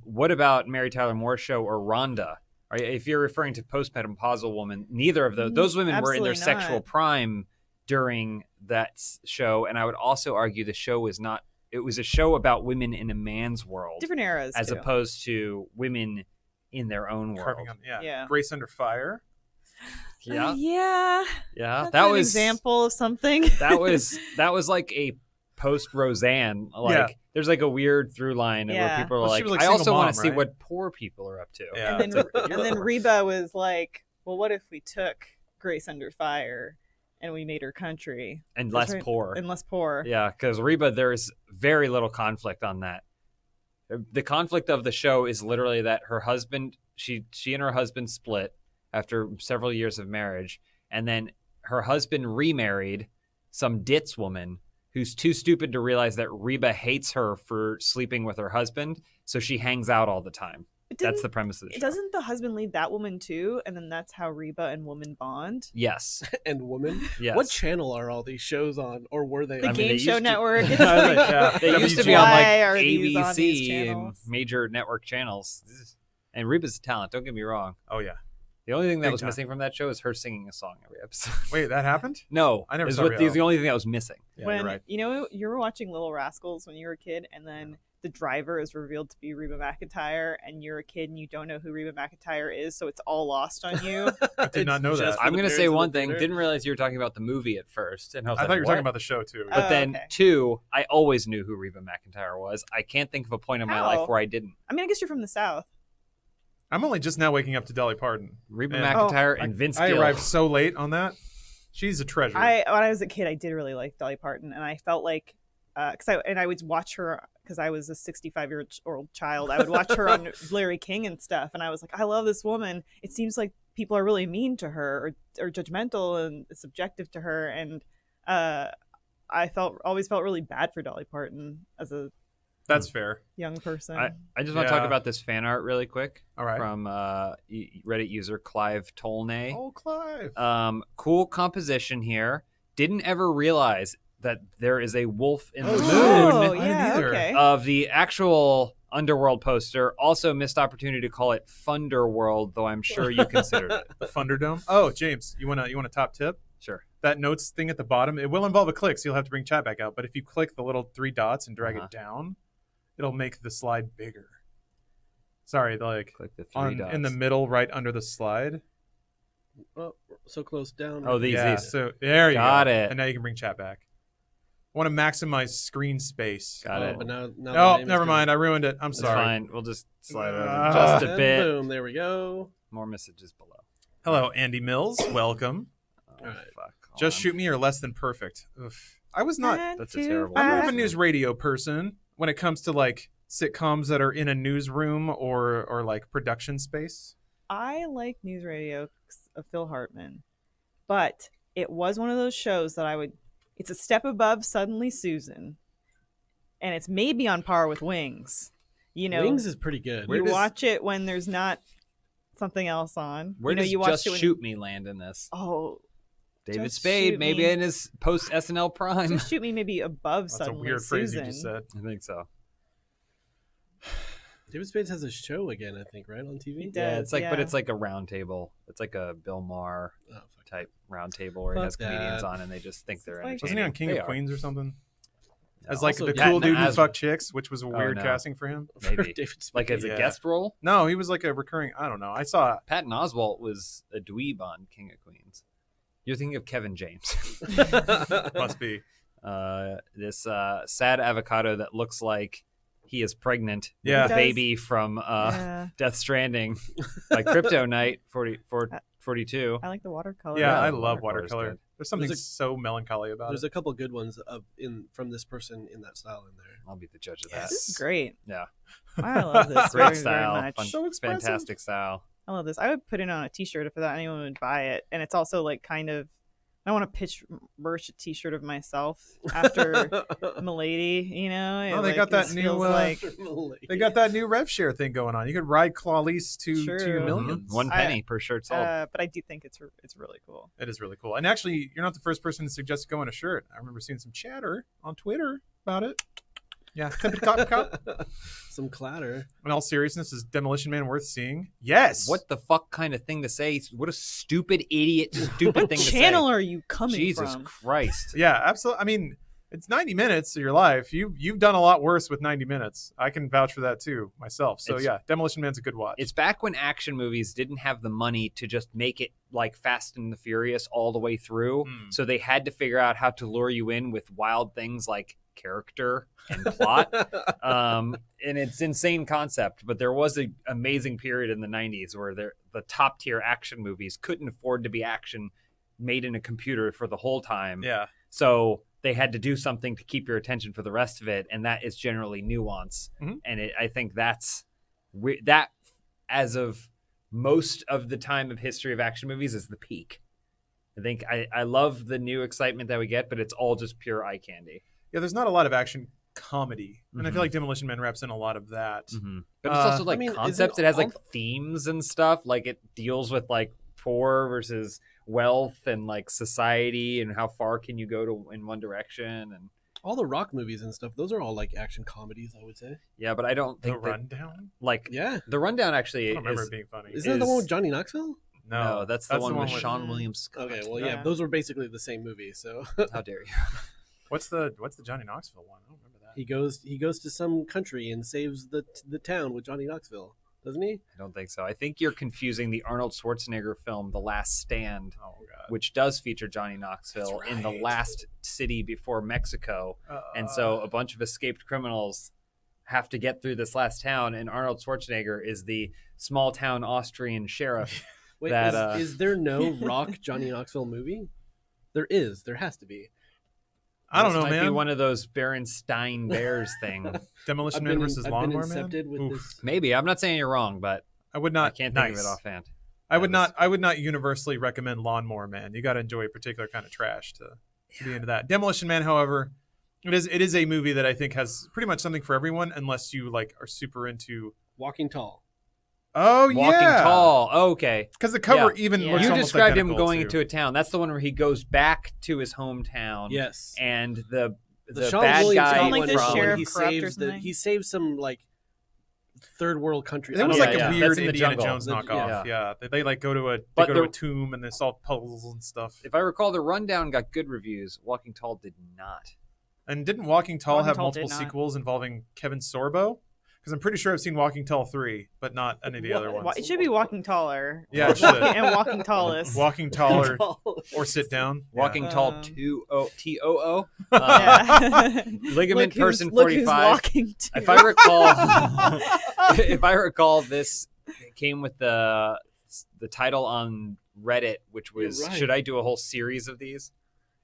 What about Mary Tyler Moore's show or Rhonda? If you're referring to postmenopausal woman, neither of those women were in their Absolutely sexual not. prime during that show. And I would also argue the show was not. It was a show about women in a man's world, Different eras, as too. opposed to women in their own world. Carving on, Yeah. Grace Under Fire. Yeah, Yeah. yeah. That's an example of something. that was like a post Roseanne. Like there's like a weird through line Yeah. where people are Well, like, she was, like, I single also want mom, to see right? what poor people are up to. Yeah. and then Reba was like, well, what if we took Grace Under Fire and we made her country And That's less right. poor. and less poor? Yeah, because Reba, there's very little conflict on that. The conflict of the show is literally that her husband, she and her husband split after several years of marriage, and then her husband remarried some ditz woman who's too stupid to realize that Reba hates her for sleeping with her husband, so she hangs out all the time. But That's the premise of the show. Doesn't the husband leave that woman too? And then that's how Reba and woman bond? Yes. And woman. Yes. What channel are all these shows on, or were they? The I mean, Game they Show used to- Network. It's Yeah. They used to be WGN. on like Why are these on these ABC and channels? major network channels. And Reba's a talent, don't get me wrong. Oh yeah. The only thing that Big was time. missing from that show is her singing a song every episode. Wait, that happened? No, I never is saw what Rio. is the only thing that was missing. Yeah, when you're right. you were watching Little Rascals when you were a kid, and then the driver is revealed to be Reba McEntire, and you're a kid and you don't know who Reba McEntire is, so it's all lost on you. I did not know It's that. just- I'm the going to parents say in the one thing. theater. Didn't realize you were talking about the movie at first, and I was I like, thought you were what? talking about the show too. But Oh, then okay. two, I always knew who Reba McEntire was. I can't think of a point in my How? life where I didn't. I mean, I guess you're from the South. I'm only just now waking up to Dolly Parton. Reba And- McEntire and Vince I Gill. arrived so late on that. She's a treasure. When I was a kid, I did really like Dolly Parton, and I felt like I would watch her because I was a 65-year-old child. I would watch her on Larry King and stuff, and I was like, I love this woman. It seems like people are really mean to her or judgmental and subjective to her, and I always felt really bad for Dolly Parton as a That's fair. young person. I just want to talk Yeah. about this fan art really quick All right. from Reddit user Clive Tolnay. Oh, Clive. Cool composition here. Didn't ever realize that there is a wolf in the moon Oh, I didn't yeah, either. okay. of the actual Underworld poster. Also missed opportunity to call it Funderworld, though I'm sure you considered it. The Thunderdome. Oh, James, you want a top tip? Sure. That notes thing at the bottom, it will involve a click, so you'll have to bring chat back out. But if you click the little three dots and drag Uh-huh. it down, it'll make the slide bigger. Sorry, like Click the three dots. in the middle, right under the slide. Oh, so close down. Oh, these. So there you Got go. it. And now you can bring chat back. I want to maximize screen space. Got it. But now the Oh, name is never gone. mind. I ruined it. I'm It's sorry. fine. We'll just slide it over Ah. just a And bit. Boom. There we go. More messages below. Hello, Andy Mills. Welcome. Oh, All right. fuck. Just on. shoot me or less than perfect. Oof. I was not. That's a terrible I'm more of a Perfect. news radio person when it comes to like sitcoms that are in a newsroom or like production space. I like news radio of Phil Hartman, but it was one of those shows that it's a step above Suddenly Susan, and it's maybe on par with Wings. You know, Wings is pretty good. Where you does- watch it when there's not something else on. Where you know, does you watch Just it when, Shoot Me land in this? Oh, David Just Spade, Shoot maybe Me. in his post SNL prime. Just Shoot Me maybe above That's a Suddenly weird phrase Susan. you just said. I think so. David Spade has a show again, I think, right on TV. He does. Yeah, it's like, but yeah. it's like a round table. It's like a Bill Maher Oh, fuck. type round table where he Fuck has comedians that. on and they just think they're It's like- Wasn't he on entertaining. King They of are. Queens or something? No. As like Also, the Patton cool dude who Oswalt. fucked chicks, which was a Oh, weird no. casting for him. Maybe. David Spade. Like as a Yeah. guest role? No, he was like a recurring. I don't know. I saw. Patton Oswalt was a dweeb on King of Queens. You're thinking of Kevin James. Must be. This sad avocado that looks like he is pregnant Yeah. with a He does. baby from Yeah. Death Stranding by Crypto Knight 42. I like the watercolor. Yeah, Yeah, I the love watercolor's watercolor. good. There's something There's a- so melancholy about There's it. a couple good ones from this person in that style in there. I'll be the judge of that. This is great. Yeah. I love this Great very, style. very much. Fun- So expressive. fantastic style. I love this. I would put it on a T-shirt if anyone would buy it, and it's also like kind of. I want to pitch merch a T-shirt of myself after Milady. You know, Oh, they like, got that this new, feels like They got that new rev share thing going on. You could ride Clawlise to your True. millions. 1 penny per shirt sold. but I do think it's really cool. It is really cool. And actually, you're not the first person to suggest going a shirt. I remember seeing some chatter on Twitter about it. Yeah. Clippity clop clop. Some clatter. In all seriousness, is Demolition Man worth seeing? Yes. What the fuck kind of thing to say? What a stupid idiot, stupid thing to say. What channel are you coming Jesus from? Christ. Yeah, absolutely. I mean, it's 90 minutes of your life. You've done a lot worse with 90 minutes. I can vouch for that too myself. So yeah, Demolition Man's a good watch. It's back when action movies didn't have the money to just make it like Fast and the Furious all the way through. So they had to figure out how to lure you in with wild things like character and plot. And it's insane concept, but there was an amazing period in the 90s where the top tier action movies couldn't afford to be action made in a computer for the whole time. Yeah. So they had to do something to keep your attention for the rest of it, and that is generally nuance. And I think that as of most of the time of history of action movies is the peak. I think I love the new excitement that we get, but it's all just pure eye candy. Yeah, there's not a lot of action comedy, and I feel like Demolition Man reps in a lot of that. But it's also like concepts. It has like all... themes and stuff. Like it deals with like poor versus wealth and like society and how far can you go in one direction. And all the Rock movies and stuff, those are all like action comedies, I would say. Yeah, but I don't think The Rundown. Like the Rundown actually I don't remember it being funny. Isn't that the one with Johnny Knoxville? No, that's the one with Sean William Scott. Okay, well, yeah, those were basically the same movie. So how dare you? What's the Johnny Knoxville one? I don't remember that. He goes to some country and saves the town with Johnny Knoxville, doesn't he? I don't think so. I think you're confusing the Arnold Schwarzenegger film The Last Stand, which does feature Johnny Knoxville in the last city before Mexico. And so a bunch of escaped criminals have to get through this last town, and Arnold Schwarzenegger is the small town Austrian sheriff. Wait, that, is there no Rock Johnny Knoxville movie? There is. There has to be. I don't know, might man. Be one of those Berenstain Bears thing. Demolition Man versus Lawnmower Man. With this... Maybe. I'm not saying you're wrong, but I would not. I can't think of it offhand. I would not universally recommend Lawnmower Man. You got to enjoy a particular kind of trash to be into that. Demolition Man, however, it is a movie that I think has pretty much something for everyone, unless you like are super into Walking Tall. Oh, Walking Tall. Oh, okay. Because the cover even looks You almost described him identical going to... into a town. That's the one where he goes back to his hometown. Yes. And the Sean bad William guy like the sheriff he saves some like third world country. It was like a weird That's in the Indiana jungle. Jones knockoff. Yeah. They like go to a tomb and they solve puzzles and stuff. If I recall, The Rundown got good reviews. Walking Tall did not. And didn't Walking Tall have multiple did not. sequels involving Kevin Sorbo? Because I'm pretty sure I've seen Walking Tall 3, but not any of the other ones. It should be Walking Taller. Yeah, it should. And Walking Tallest. Walking Taller or Sit Down. Walking Tall TOO. Yeah. Ligament Look Person look who's 45. walking too. If I recall, this came with the title on Reddit, which was, should I do a whole series of these?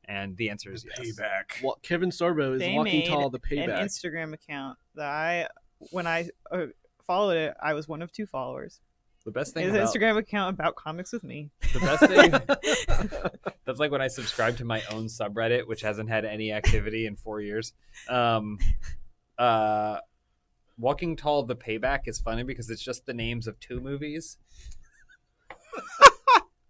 And the answer is yes. Payback. Well, Kevin Sorbo is They Walking made Tall, the Payback. an Instagram account that when I followed it, I was one of 2 followers. The best thing It's an about Instagram account about comics with me. the best thing that's like when I subscribed to my own subreddit, which hasn't had any activity in 4 years. Walking Tall, the Payback is funny because it's just the names of 2 movies.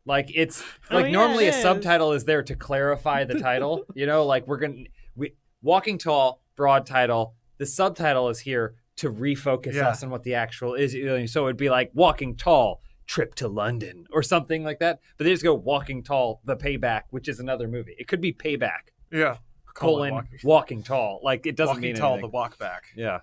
Like it's like normally a subtitle is there to clarify the title. You know, like Walking Tall, broad title. The subtitle is here to refocus us on what the actual is. So it'd be like Walking Tall, Trip to London or something like that. But they just go Walking Tall, the Payback, which is another movie. It could be Payback. Yeah. Walking Tall. Like it doesn't mean Tall, anything. the walk back. Yeah.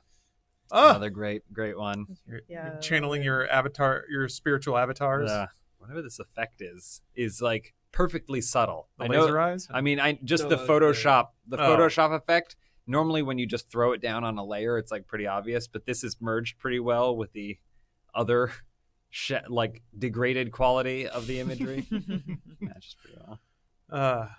Oh. Another great one. You're channeling your avatar, your spiritual avatars. Yeah. Whatever this effect is like perfectly subtle. The laser eyes? I mean, the Photoshop effect. Normally, when you just throw it down on a layer, it's like pretty obvious. But this is merged pretty well with the other, like degraded quality of the imagery. Matches pretty well.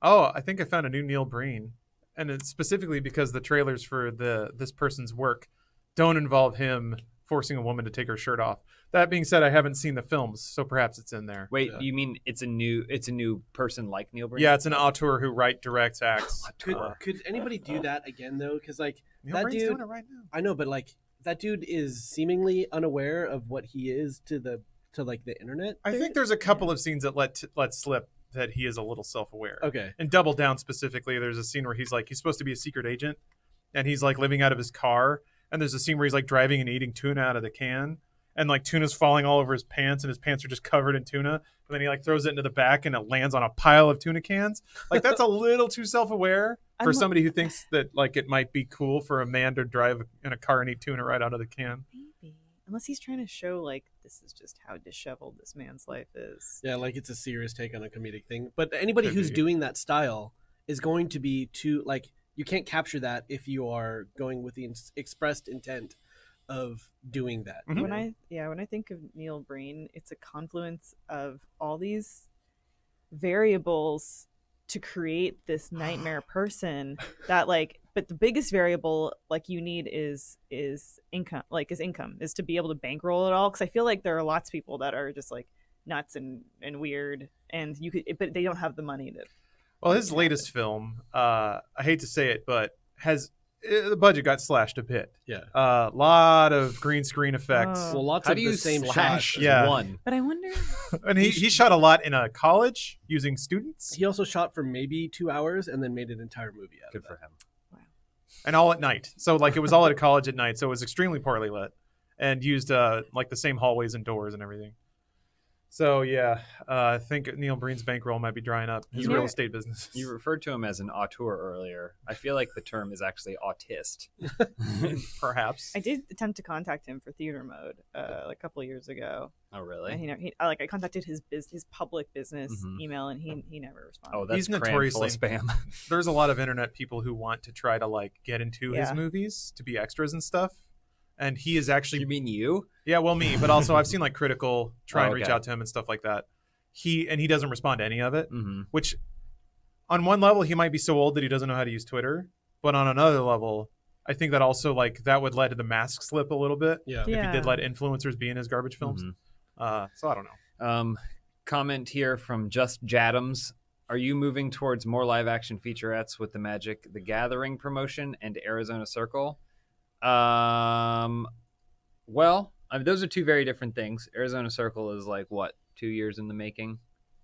I think I found a new Neil Breen, and it's specifically because the trailers for this person's work don't involve him forcing a woman to take her shirt off. That being said, I haven't seen the films, so perhaps it's in there. Wait, you mean it's a new person like Neil Breen? Yeah, it's an auteur who directs, acts. Could anybody do that again though? Because like Neil that Breen's dude, doing it right now. I know, but like that dude is seemingly unaware of what he is to the internet. I think there's a couple of scenes that let slip that he is a little self-aware. Okay. And Double Down specifically, there's a scene where he's supposed to be a secret agent, and he's like living out of his car. And there's a scene where he's like driving and eating tuna out of the can, and like tuna's falling all over his pants, and his pants are just covered in tuna. And then he like throws it into the back, and it lands on a pile of tuna cans. Like that's a little too self-aware for somebody who thinks that like it might be cool for a man to drive in a car and eat tuna right out of the can. Maybe. Unless he's trying to show like this is just how disheveled this man's life is. Yeah, like it's a serious take on a comedic thing. But anybody Could who's be. doing that style is going to be too like you can't capture that if you are going with the expressed intent of doing that. Mhm. When I think of Neil Breen, it's a confluence of all these variables to create this nightmare person that like, but the biggest variable like you need is income, is to be able to bankroll it all. Because I feel like there are lots of people that are just like nuts and weird, and you could, but they don't have the money to. Well, his latest film, I hate to say it, but the budget got slashed a bit. Yeah. A lot of green screen effects. Oh. Well, lots How of do the you same slash shots. Yeah. one? But I wonder. And he shot a lot in a college using students, He also shot for maybe 2 hours and then made an entire movie out Good of for it. him. and all at night. So like it was all at a college at night, so it was extremely poorly lit, and used like the same hallways and doors and everything. So yeah, I think Neil Breen's bankroll might be drying up. His You real were- estate business. You referred to him as an auteur earlier. I feel like the term is actually autist. Perhaps. I did attempt to contact him for theater mode like a couple of years ago. Oh, really? And I contacted his public business Mhm. email, and he never responded. Oh, that's He's crammed full notoriously- of spam. There's a lot of internet people who want to try to like get into his Yeah. movies to be extras and stuff. And he is actually You mean you? Yeah, well, me, but also I've seen like Critical try and reach okay. out to him and stuff like that. He doesn't respond to any of it, Mm-hmm. which on one level he might be so old that he doesn't know how to use Twitter, but on another level, I think that also like that would let the mask slip a little bit Yeah. if he Yeah. did let influencers be in his garbage films. So I don't know. Comment here from Just Jadams. Are you moving towards more live action featurettes with the Magic the Gathering promotion and Arizona Circle? Well, I mean, those are two very different things. Arizona Circle is like what, 2 years in the making.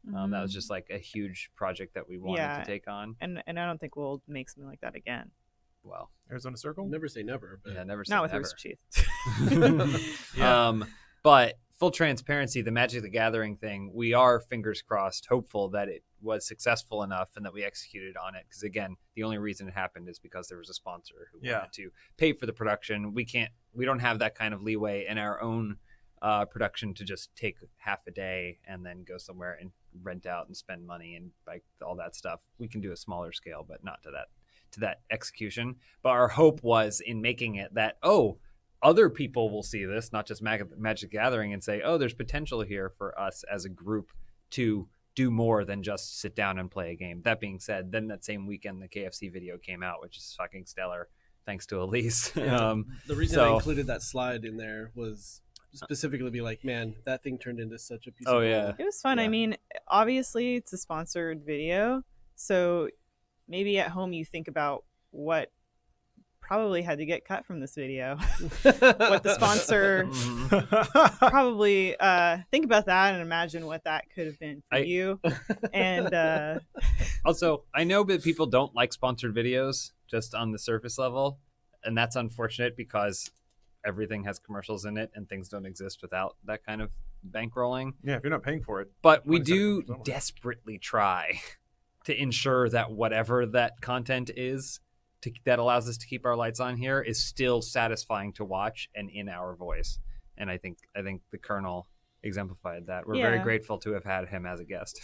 That was just like a huge project that we wanted Yeah. to take on. and I don't think we'll make something like that again. Well, Arizona Circle? Never say never. But yeah, never say Not with never. Rooster Teeth. Yeah. But full transparency, the Magic the Gathering thing, we are fingers crossed, hopeful that it was successful enough and that we executed on it. Because again, the only reason it happened is because there was a sponsor who wanted to pay for the production. We don't have that kind of leeway in our own production to just take half a day and then go somewhere and rent out and spend money and like all that stuff. We can do a smaller scale, but not to that execution. But our hope was in making it that, other people will see this, not just Magic Gathering, and say, there's potential here for us as a group to do more than just sit down and play a game. That being said, then that same weekend, the KFC video came out, which is fucking stellar, thanks to Elise. the reason I so- included that slide in there was specifically to be like, man, that thing turned into such a piece Oh, of yeah. gold. It was fun. Yeah. I mean, obviously it's a sponsored video, so maybe at home you think about what probably had to get cut from this video. What the sponsor probably think about that and imagine what that could have been for you. And Also, I know that people don't like sponsored videos just on the surface level, and that's unfortunate because everything has commercials in it and things don't exist without that kind of bankrolling. Yeah, if you're not paying for it. But we Well, it's gotta do come somewhere. desperately try to ensure that whatever that content is that allows us to keep our lights on here is still satisfying to watch and in our voice. And I think the Colonel exemplified that. We're very Yeah. grateful to have had him as a guest.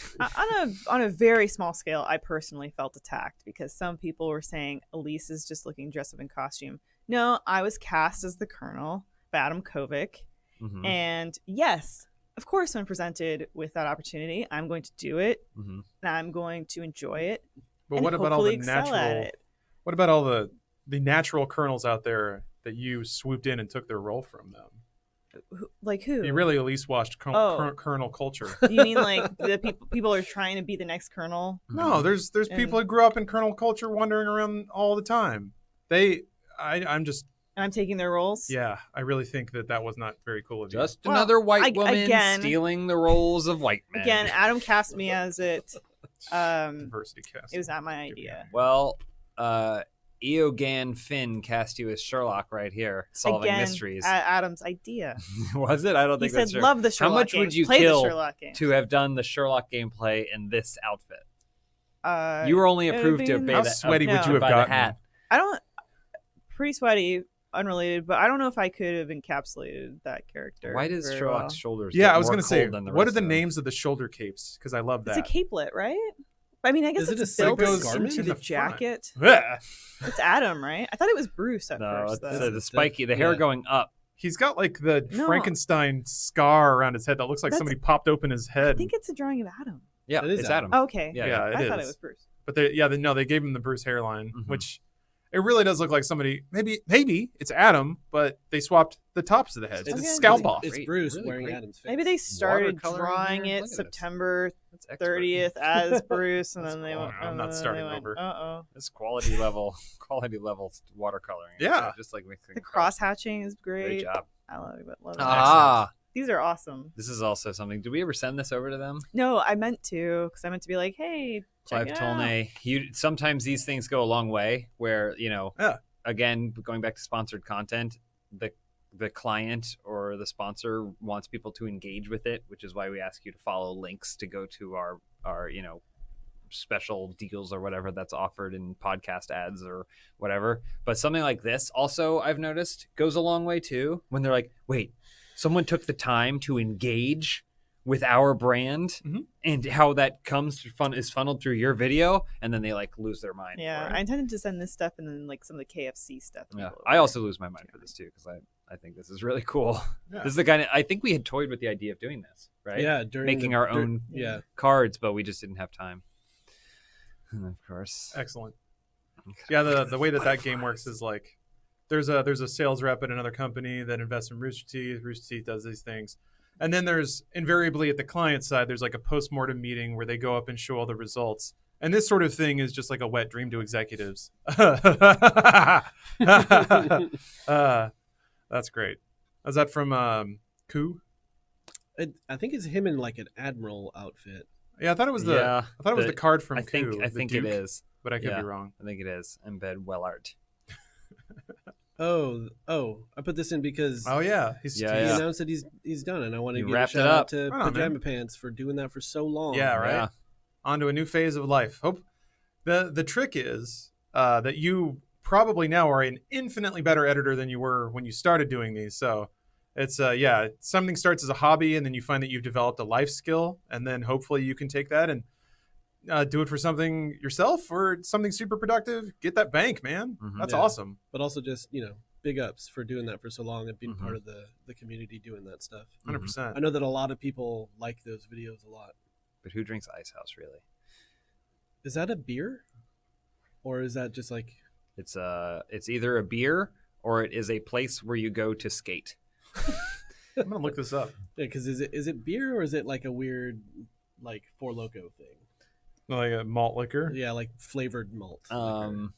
on a very small scale, I personally felt attacked because some people were saying Elise is just looking dressed up in costume. No, I was cast as the Colonel by Adam Kovic. Mhm. And yes, of course, when presented with that opportunity, I'm going to do it. Mhm. And I'm going to enjoy it. But and what about all the hopefully excel at natural it. What about all the natural colonels out there that you swooped in and took their role from them? Like who? You really at least watched Colonel culture. You mean like the people are trying to be the next Colonel? No, there's people who grew up in Colonel culture wandering around all the time. I'm just And I'm taking their roles? yeah. I really think that was not very cool of you. Just Well, another white woman again- stealing the roles of white men. Again, Adam cast me as it. Diversity cast. It was not my idea. Well, Eogan Finn cast you as Sherlock right here, solving Again, mysteries. Adam's idea. Was it? I don't He think said, that's true. "Love the Sherlock How much games. would you Play kill the Sherlock games." to have done the Sherlock gameplay in this outfit? You were it only would approved be to in- obey How that. sweaty would no. you have by the gotten? hat. I don't. Pretty sweaty, unrelated, but I don't know if I could have encapsulated that character. Why does very Sherlock's well. shoulders? Yeah, get I was more going to say, cold than the what are rest the of them? names of the shoulder capes? Because I love that. It's a capelet, right? I mean, I guess Is it it's a built Cypress garment? into In the the front. jacket. Blech. It's Adam, right? I thought it was Bruce at No, first. it's though. the spiky, the hair yeah. going up. He's got like the No. Frankenstein scar around his head that looks like That's- somebody popped open his I head. think it's a drawing of Adam. Yeah, That is it's Adam. Adam. Oh, okay. Yeah, Yeah, I it thought it is. was Bruce. But they gave him the Bruce hairline, Mhm. which it really does look like somebody. Maybe it's Adam, but they swapped the tops of the heads. Okay. It's scalp off. It's Great, Bruce really wearing great. Adam's face. Maybe they started Watercoloring drawing here? it Look at this. September That's expert. 30th as Bruce, and That's then they cool. went. I'm not starting over. Uh-oh. It's quality level watercoloring. Yeah. just like mixing. The colors. cross hatching is Great great. job. I love it. Ah, These are awesome. this is also something. Did we ever send this over to them? No, I meant to, because I meant to be like, hey, check Clive it out. Tolnay. Sometimes these things go a long way. Where Yeah. again, going back to sponsored content, the client or the sponsor wants people to engage with it, which is why we ask you to follow links to go to our special deals or whatever that's offered in podcast ads or whatever. But something like this also, I've noticed, goes a long way too, when they're like, wait, someone took the time to engage with our brand Mhm. and how that is funneled through your video, and then they like lose their mind. Yeah, for I it. intended to send this stuff and then like some of the KFC stuff. Yeah, people I over. also lose my mind for this too, because I think this is really cool. Yeah. This is the kind of, I think we had toyed with the idea of doing this, right? Yeah, during Making our own Yeah, cards, but we just didn't have time. And of course, Excellent. Yeah, the way that game works is like there's a sales rep at another company that invests in Rooster Teeth. Rooster Teeth does these things, and then there's invariably at the client side there's like a post-mortem meeting where they go up and show all the results. And this sort of thing is just like a wet dream to executives. That's great. Is that from Coup? I think it's him in like an admiral outfit. Yeah, I thought it was Yeah, the card from I think Coup. I the think it Duke, is. but I could Yeah. be wrong. I think it is. Embed Wellart. Oh! I put this in because Oh yeah, he Yeah. announced that he's done, and I want to He give a wrapped it shout up. out to Right on, Pajama man. Pants for doing that for so long. Yeah, right. Yeah. On to a new phase of life. Hope the trick is that you probably now are an infinitely better editor than you were when you started doing these. So it's something starts as a hobby, and then you find that you've developed a life skill, and then hopefully you can take that and do it for something yourself or something super productive. Get that bank, man. Mhm. That's Yeah. awesome. But also just big ups for doing that for so long and being Mhm. part of the community doing that stuff. 100%. I know that a lot of people like those videos a lot. But who drinks Ice House really? Is that a beer, or is that just like? It's either a beer or it is a place where you go to skate. I'm gonna look this up. Yeah, because is it beer or is it like a weird like Four Loko thing? Like a malt liquor. Yeah, like flavored malt. liquor.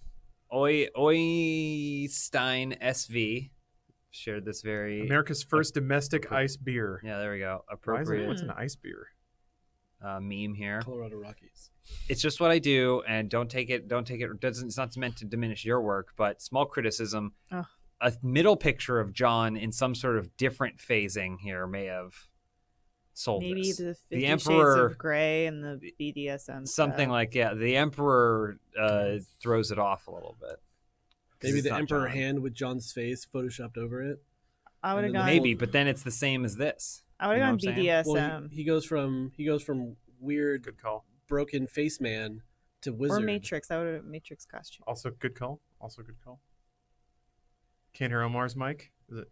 Oystein SV shared this very America's first domestic ice beer. yeah, there we go. Why is it, Appropriate what's an ice beer? meme here. Colorado Rockies. It's just what I do, and don't take it. It's not meant to diminish your work, but small criticism. Ugh. A middle picture of John in some sort of different phasing here may have sold Maybe this. the 50 The Shades Emperor, of Grey and the BDSM something stuff. like the Emperor throws it off a little bit. 'Cause Maybe it's the not emperor John. hand with John's face photoshopped over it. I would have and then gone. Maybe, but then it's the same as this. I would You know have what gone I'm saying? BDSM Well, he goes from weird Good call. broken face man to wizard. or Matrix. I would have Matrix costume. Also good call. Also good call. Can't hear Omar's mic. Is it?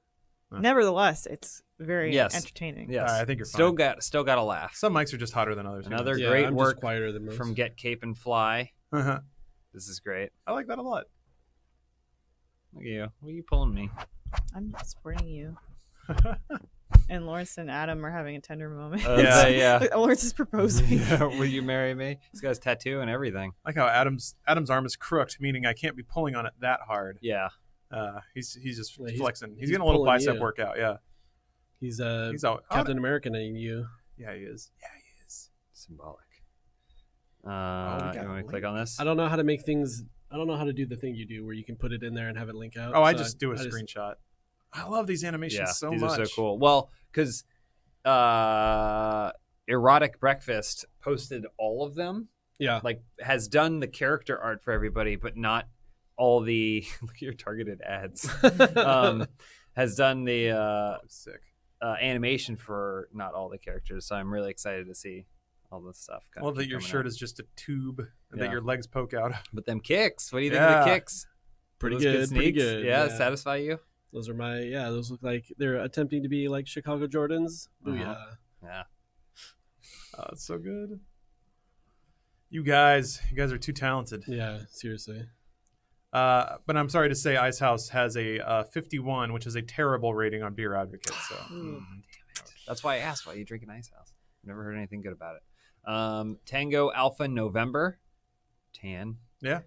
Huh. Nevertheless, it's very Yes. entertaining. Yes, I think you're still fine. got a laugh. Some mics are just hotter than others. who Another knows? Yeah, great I'm work just quieter than most. from Get Cape and Fly. Uh-huh. This is great. I like that a lot. Look at you. What are you pulling me? I'm supporting you. And Lawrence and Adam are having a tender moment. Yeah. yeah. Lawrence is proposing. Will you marry me? He's got his tattoo and everything. I like how Adam's arm is crooked, meaning I can't be pulling on it that hard. Yeah. He's just Yeah, he's- flexing. He's he's getting a little pulling bicep you. workout. Yeah. He's He's out. Captain American in you. Yeah, he is. Yeah, he is. Symbolic. we got You want a to click on this? I don't know how to make things I don't know how to do the thing you do where you can put it in there and have it link out. Oh, I So just do a screenshot. I love these animations so these much. are so cool. Well, because Erotic Breakfast posted all of them. Yeah. Like, has done the character art for everybody, but not all the look at your targeted ads. Has done the Sick. Animation for not all the characters, so I'm really excited to see all this stuff. Well, that your shirt is just a tube and that your legs poke out. But them kicks, what do you think of the kicks? Pretty Those good. Pretty sneaks? good. Yeah, satisfy you? Those are those look like they're attempting to be like Chicago Jordans. Booyah. Yeah. Oh, it's so good. You guys are too talented. Yeah, seriously. But I'm sorry to say Ice House has a 51, which is a terrible rating on Beer Advocate. So That's why I asked why you drink an Ice House. Never heard anything good about it. Tango Alpha November. Tan. Yeah.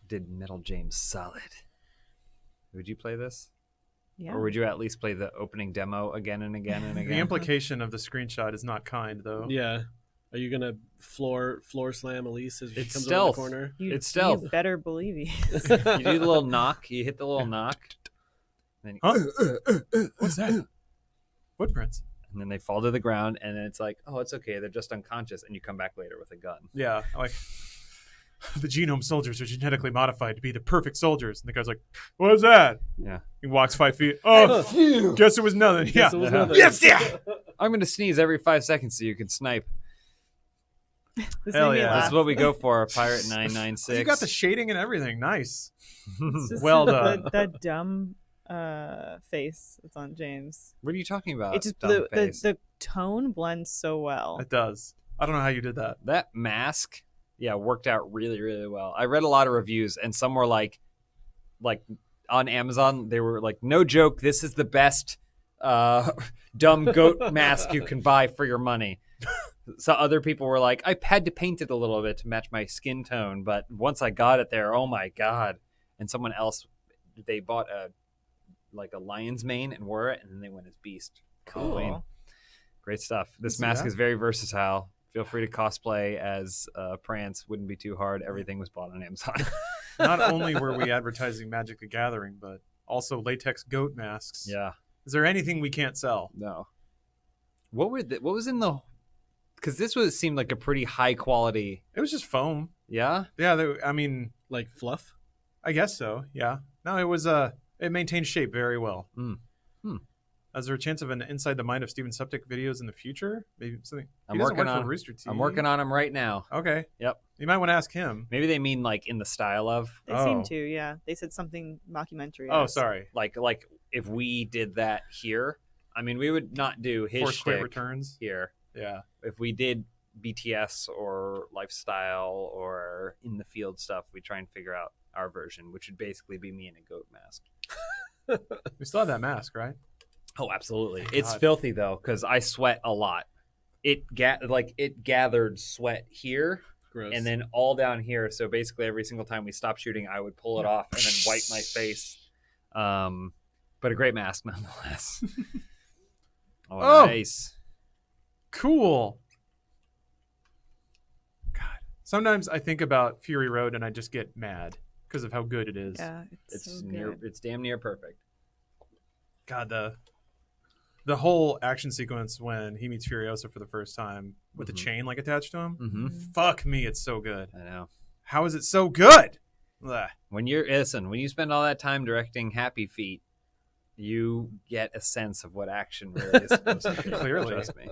Did Metal James solid. Would you play this? Yeah. Or would you at least play the opening demo again and again and again? The implication of the screenshot is not kind, though. Yeah. Are you gonna floor slam Elise as she It's comes stealth. around the corner? It's stealth. You better believe he is. You do the little knock. You hit the little knock. Then What's that? Footprints. And then they fall to the ground, and then it's like, oh, it's okay. They're just unconscious, and you come back later with a gun. Yeah, like the genome soldiers are genetically modified to be the perfect soldiers. And the guy's like, what is that? Yeah. He walks 5 feet. Oh, guess it was nothing. Guess it was nothing. Yes, yeah. I'm going to sneeze every 5 seconds so you can snipe. This Hell made me yeah. That's laugh. what we go for, Pirate 996. You got the shading and everything. Nice. It's just Well done. That dumb face that's on James. What are you talking about? It just dumb face? the tone blends so well. It does. I don't know how you did that. That mask, worked out really, really well. I read a lot of reviews, and some were like on Amazon, they were like, no joke, this is the best dumb goat mask you can buy for your money. So other people were like, I had to paint it a little bit to match my skin tone, but once I got it there, oh my god. And someone else, they bought a lion's mane and wore it, and then they went as Beast. Cool. Halloween. Great stuff. This See mask that? is very versatile. Feel free to cosplay as Prance. Wouldn't be too hard. Everything was bought on Amazon. Not only were we advertising Magic the Gathering, but also latex goat masks. Yeah. Is there anything we can't sell? No. What was in the? Because this seemed like a pretty high quality. It was just foam. Yeah. Yeah, I mean, Like fluff? I guess so. Yeah. No, it was it maintained shape very well. Is there a chance of an Inside the Mind of Steven Septic videos in the future? Maybe something. I'm He doesn't working work on. for Rooster Teeth. I'm working on them right now. Okay. Yep. You might want to ask him. Maybe they mean like in the style of They Oh. seem to, yeah. They said something mockumentary. Oh, sorry. like if we did that here. I mean, we would not do his Force Quit shtick Returns. here. Yeah. If we did BTS or lifestyle or in the field stuff, we try and figure out our version, which would basically be me in a goat mask. We still have that mask, right? Oh, absolutely. Thank It's God. filthy though, because I sweat a lot. It gathered sweat here Gross. and then all down here. So basically, every single time we stopped shooting, I would pull it off and then wipe my face. But a great mask nonetheless. Oh. Nice. Cool. God. Sometimes I think about Fury Road and I just get mad because of how good it is. Yeah, it's It's so near. good. It's damn near perfect. God, the whole action sequence when he meets Furiosa for the first time with the chain like attached to him. Mm-hmm. Fuck me, it's so good. I know. How is it so good? Ugh. When you spend all that time directing Happy Feet, you get a sense of what action really is supposed to be. Clearly. Trust me.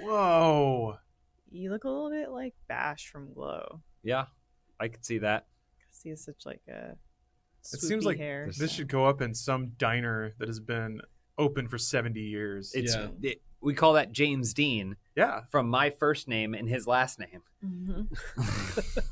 Whoa. You look a little bit like Bash from Glow. Yeah, I could see that. Because he has such like a It seems like hair. this should go up in some diner that has been open for 70 years. Yeah. We call that James Dean Yeah. from my first name and his last name. Mhm.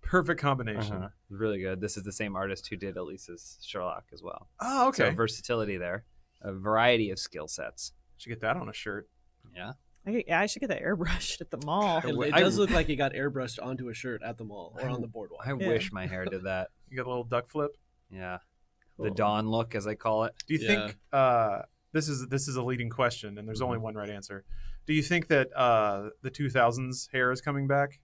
Perfect combination. Really good. This is the same artist who did Elise's Sherlock as well. Oh, okay. So versatility there, a variety of skill sets. Should get that on a shirt. Yeah. I should get that airbrushed at the mall. It does look like it got airbrushed onto a shirt at the mall or on the boardwalk. I Yeah. wish my hair did that. You got a little duck flip. Yeah. The Cool. Dawn look, as I call it. Do you think this is a leading question, and there's only one right answer? Do you think that the 2000s hair is coming back?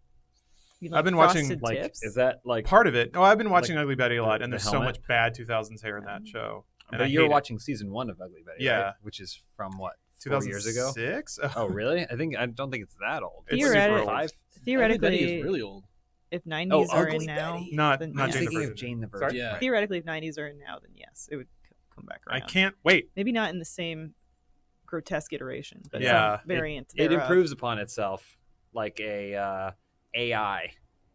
You I've been watching, frosted Like, tips? is that like? part of it. Oh, I've been watching Ugly Betty a lot, and the there's so helmet? much bad 2000s hair in that show. And But I you're hate it. watching season 1 of Ugly Betty, Yeah. right? Which is from what, 4 years ago? 2006? Oh, really? I don't think it's that old. It's Theoretic- super old. 5? Theoretically, Betty is really old. if 90s Oh, are Ugly in now, Betty. Not then I'm Jane the thinking Virgin. of Jane the Sorry? Virgin. Yeah. theoretically, if 90s are in now, then yes, it would come back around. I can't wait. Maybe not in the same grotesque iteration, but Yeah. some variant. It thereof. improves upon itself like a AI.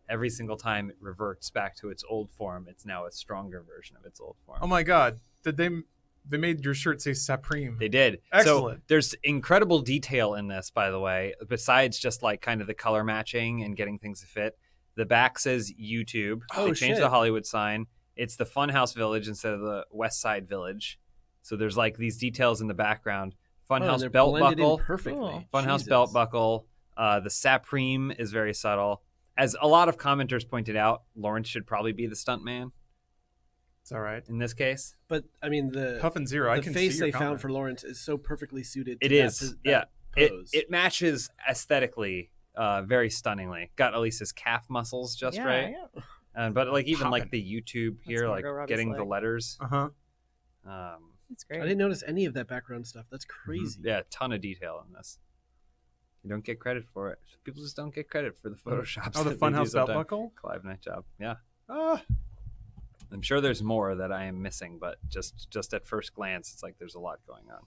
Every single time it reverts back to its old form, it's now a stronger version of its old form. Oh my god. Did they made your shirt say Supreme? They did. Excellent. So there's incredible detail in this, by the way, besides just like kind of the color matching and getting things to fit. The back says YouTube. Oh, They changed shit. the Hollywood sign. It's the Funhouse Village instead of the West Side Village. So there's like these details in the background. Funhouse they're belt blended in buckle. perfectly. Cool. Funhouse Jesus. belt buckle. The Supreme is very subtle. As a lot of commenters pointed out, Lawrence should probably be the stuntman It's all right. in this case. But I mean, the Puff and Zero. I the can face see your they found comment. for Lawrence is so perfectly suited. To It that is, pos- yeah. that pose. It matches aesthetically very stunningly. Got Elise's calf muscles just Yeah, right. yeah. But like even like Poppin'. the YouTube here, like Margot Robbie's getting the leg. letters. Uh-huh. It's I great. didn't notice any of that background stuff. That's crazy. Yeah, a ton of detail in this. You don't get credit for it. People just don't get credit for the photoshops. Oh, the that they do Funhouse belt sometimes. buckle? Clive, nice job. Yeah, Ah, I'm sure there's more that I am missing, but just at first glance, it's like there's a lot going on.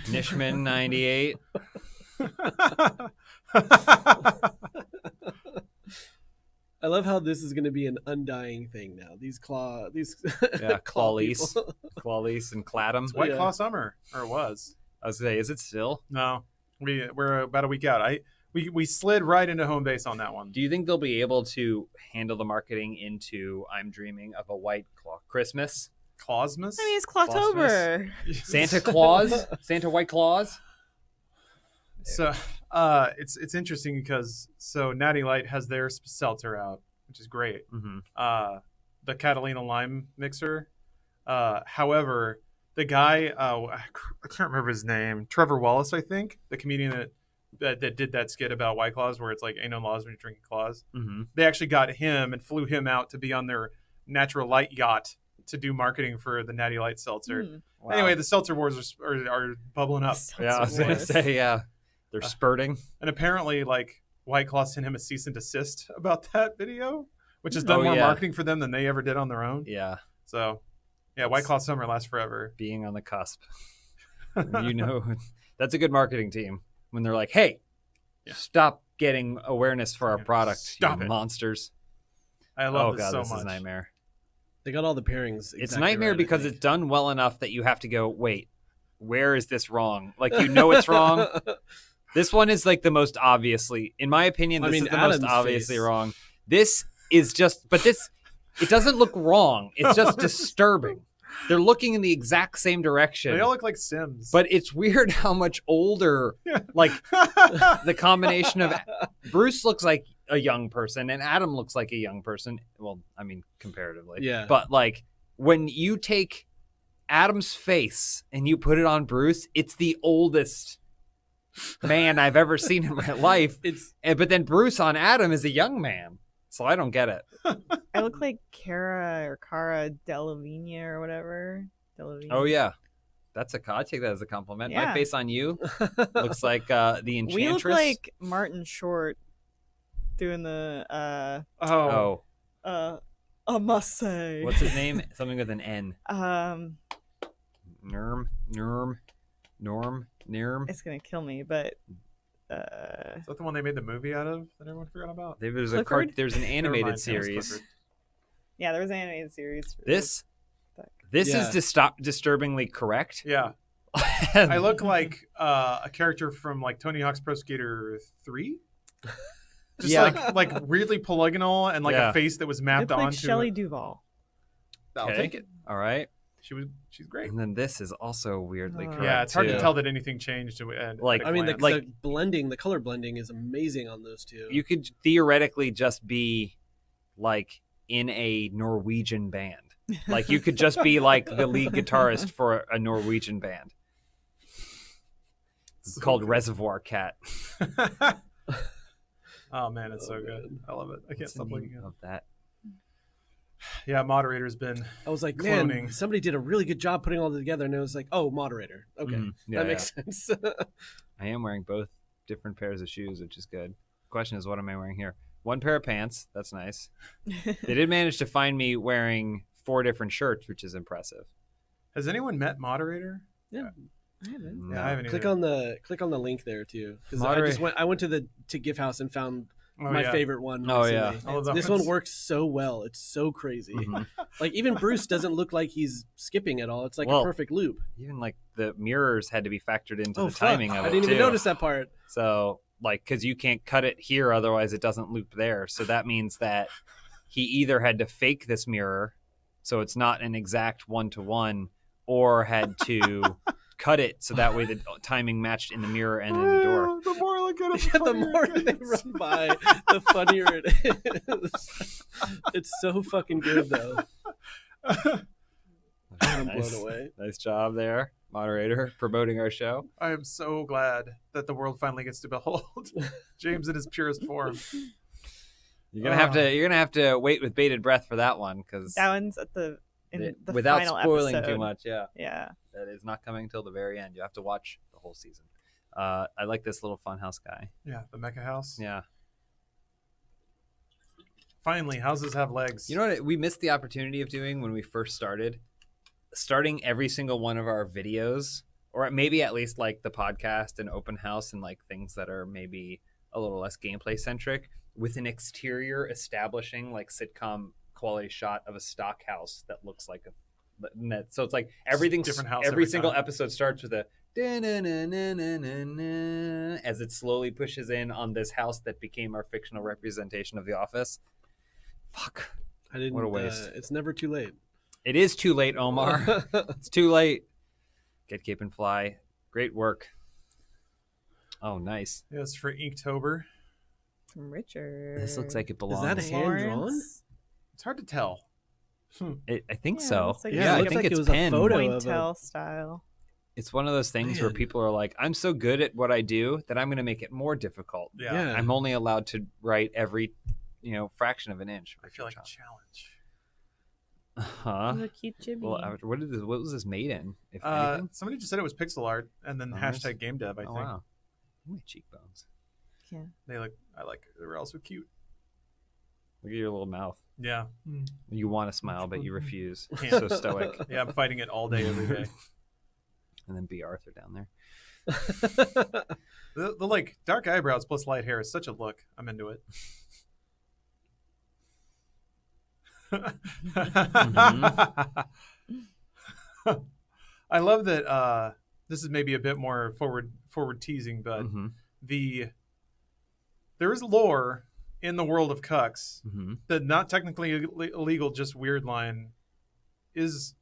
Nishman 98. I love how this is going to be an undying thing now. These Yeah, claw Clawlise. people. Clawlise and Clatham. It's White Yeah. Claw Summer, or it was. I was gonna say, is it still? No, we're about a week out. We slid right into home base on that one. Do you think they'll be able to handle the marketing into I'm dreaming of a white claw Christmas? Clausmas? I mean, it's Clawtober. Santa Claus? Santa White Claus? So it's interesting because Natty Light has their seltzer out, which is great. Mm-hmm. The Catalina lime mixer. However, the guy I can't remember his name, Trevor Wallace, I think, the comedian that did that skit about White Claws, where it's like ain't no laws when you're drinking claws. Mm-hmm. They actually got him and flew him out to be on their Natural Light yacht to do marketing for the Natty Light seltzer. Hmm. Anyway, the seltzer wars are bubbling up. Yeah, I was gonna Wars. say, yeah. They're spurting. And apparently, like, White Claw sent him a cease and desist about that video, which has done Oh, more yeah. marketing for them than they ever did on their own. Yeah. So, yeah, White Claw Summer lasts forever. Being on the cusp. You know, that's a good marketing team. When they're like, hey, Yeah. stop getting awareness for our Yeah, product, stop you it. monsters. I love Oh, this God, so this much. is nightmare. They got all the pairings. It's exactly nightmare right, I because think. it's done well enough that you have to go, wait, where is this wrong? Like, you know it's wrong. This one is like the most obviously, in my opinion, this is the Adam's most obviously face. wrong. This is just, but this, it doesn't look wrong. It's just disturbing. They're looking in the exact same direction. They all look like Sims. But it's weird how much older, like the combination of Bruce looks like a young person and Adam looks like a young person. Well, I mean, comparatively. Yeah. But like when you take Adam's face and you put it on Bruce, it's the oldest man I've ever seen in my life. But then Bruce on Adam is a young man. So I don't get it. I look like Cara Delevingne or whatever. Delevingne. Oh, yeah. I take that as a compliment. My Yeah. face on you looks like the Enchantress. We look like Martin Short doing the Oh, I must say. what's his name? Something with an N. Norm. It's gonna kill me, but Is that the one they made the movie out of that everyone forgot about? There's Clifford? there's an Never animated mind, it was series. Clifford. yeah, there was an animated series. For This Yeah. is disturbingly correct. Yeah. I look like a character from like Tony Hawk's Pro Skater 3. Just Yeah. like weirdly polygonal and like Yeah. a face that was It mapped looked like onto. Shelley Duvall. I'll Okay. take it. All right. She's great. And then this is also weirdly correct. Yeah, it's hard too. to tell that anything changed. At Like- a I mean, the, glance. Like- the blending, the color blending is amazing on those two. You could theoretically just be like in a Norwegian band. Like you could just be like the lead guitarist for a Norwegian band. It's So called good. Reservoir Cat. Oh man, it's so Oh, good. man. I love it. I can't What's the stop looking name at it. of that? Yeah, moderator's been I was like, man, Cloning. somebody did a really good job putting all together, and it was like, oh, moderator. Okay, Yeah, that makes sense. I am wearing both different pairs of shoes, which is good. Question is, what am I wearing here? One pair of pants. That's nice. They did manage to find me wearing 4 different shirts, which is impressive. Has anyone met moderator? I haven't. Yeah, I haven't click either. on the link there too, because Moderate- I went to GIF House and found Oh, my yeah. favorite one. Oh, recently. yeah. I love that This one. one works so well. It's so crazy. Mhm. Like even Bruce doesn't look like he's skipping at all. It's like Well, a perfect loop. Even like the mirrors had to be factored into Oh, the fuck. timing of I it didn't even too. notice that part. So like, because you can't cut it here, otherwise it doesn't loop there. So that means that he either had to fake this mirror, so it's not an exact 1-to-1, or had to cut it so that way the timing matched in the mirror and in the door. The more I look at it, Yeah, the funnier more it they gets. run by, the funnier it is. It's so fucking good though. I'm Nice. blown away. Nice job there, moderator, promoting our show. I am so glad that the world finally gets to behold James in his purest form. You're gonna have to wait with bated breath for that one because That one's at the without final spoiling episode. too much. Yeah, Yeah. that is not coming till the very end. You have to watch the whole season. I like this little Funhouse guy. Yeah, the Mecha House. Yeah, Finally, houses have legs. you know what we missed the opportunity of doing when we first started? Starting every single one of our videos, or maybe at least like the podcast and open house and like things that are maybe a little less gameplay centric, with an exterior establishing like sitcom quality shot of a stock house that looks like a net. So it's like everything's Different house every every single time. episode starts with a da-na-na-na-na-na-na, as it slowly pushes in on this house that became our fictional representation of The Office. Fuck. I didn't. What a waste. It's never too late. It is too late, Omar. It's too late. Get Cape and Fly. Great work. Oh, nice. Yeah, it's for Inktober. From Richard. This looks like it belongs. that hand drawn? Lawrence. It's hard to tell. I think Yeah, so. looks like Yeah, it I looks think like it it's was a pinned. photo. Pointel style. It's one of those things where Man. people are like, I'm so good at what I do that I'm going to make it more difficult. Yeah, Yeah. I'm only allowed to write every, fraction of an inch. I feel like a challenge. Huh? Look, cute Jimmy. Well, what was this made in? If anything? Somebody just said it was pixel art, and then Oh, hashtag game dev. I Oh, think wow. Look at cheekbones. yeah. they look. I like. They were also cute. Look at your little mouth. Yeah. You want to smile, but you refuse. Can't. So stoic. Yeah, I'm fighting it all day, every day. And then B. Arthur down there. The like dark eyebrows plus light hair is such a look. I'm into it. I love that. This is maybe a bit more forward teasing, but Mhm. there is lore in the world of cucks Mhm. that not technically illegal, just weird line is,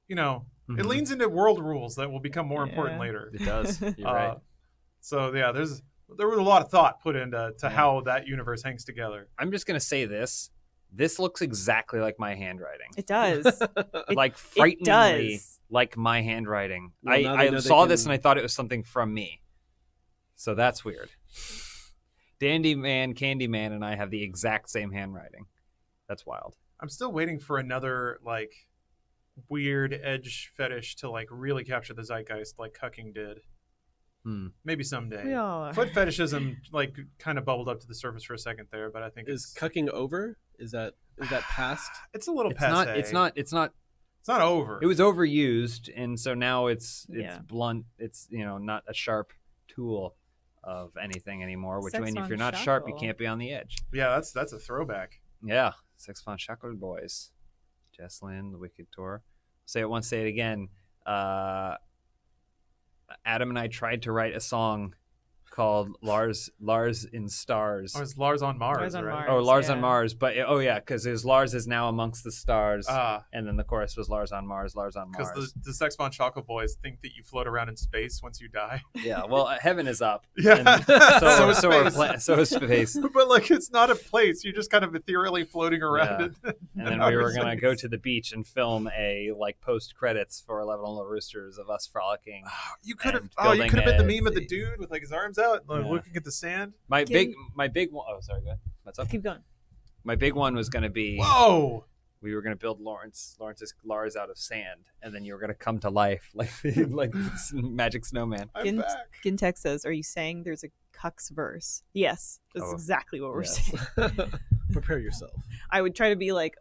it Mhm. leans into world rules that will become more important Yeah. later. It does. You're right. So yeah, there was a lot of thought put into Yeah. how that universe hangs together. I'm just gonna say this. This looks exactly like my handwriting. It does. Like It frighteningly does. like my handwriting. Well, now they I know they saw this can- and I thought it was something from me. So that's weird. Dandy Man, Candy Man, and I have the exact same handwriting. That's wild. I'm still waiting for another like weird edge fetish to like really capture the zeitgeist like cucking did. Maybe someday. We all are. Foot fetishism like kind of bubbled up to the surface for a second there, but I think Is it's cucking over? Is that past? it's a little It's not. passe. It's not. It's not over. It was overused, and so now it's Yeah. blunt. It's not a sharp tool of anything anymore. Which Sex means if on you're not sharp, you Shackle. can't be on the edge. Yeah, that's a throwback. Yeah, Sex Von Shackled Boys, Jesslyn, The Wicked Tour. Say it once, say it again. Adam and I tried to write a song called Lars in Stars. Oh, it's Lars on Mars, Lars on right? Mars. Oh, Lars on yeah. Mars, but because it was Lars is now amongst the stars, Ah, and then the chorus was Lars on Mars, Lars on because Mars. the Sex Von Chocolate Boys think that you float around in space once you die. Yeah, well, heaven is up. Yeah. And So is space. so is space. But like, it's not a place. You're just kind of ethereally floating around Yeah. it. And then outer we were gonna space. go to the beach and film a post credits for 11 Little Roosters of us frolicking. You could have. And Oh, you building could have been the a- meme of the dude with like his arms out, like, Yeah. looking at the sand. My big one. Oh, sorry. Go ahead. What's up? Keep going. My big one was going to be. Whoa! We were going to build Lars out of sand, and then you were going to come to life like this magic snowman. I'm back. Gintex says, "Are you saying there's a cucks verse?" Yes, that's Oh, exactly what we're yes. saying. Prepare yourself. I would try to be like,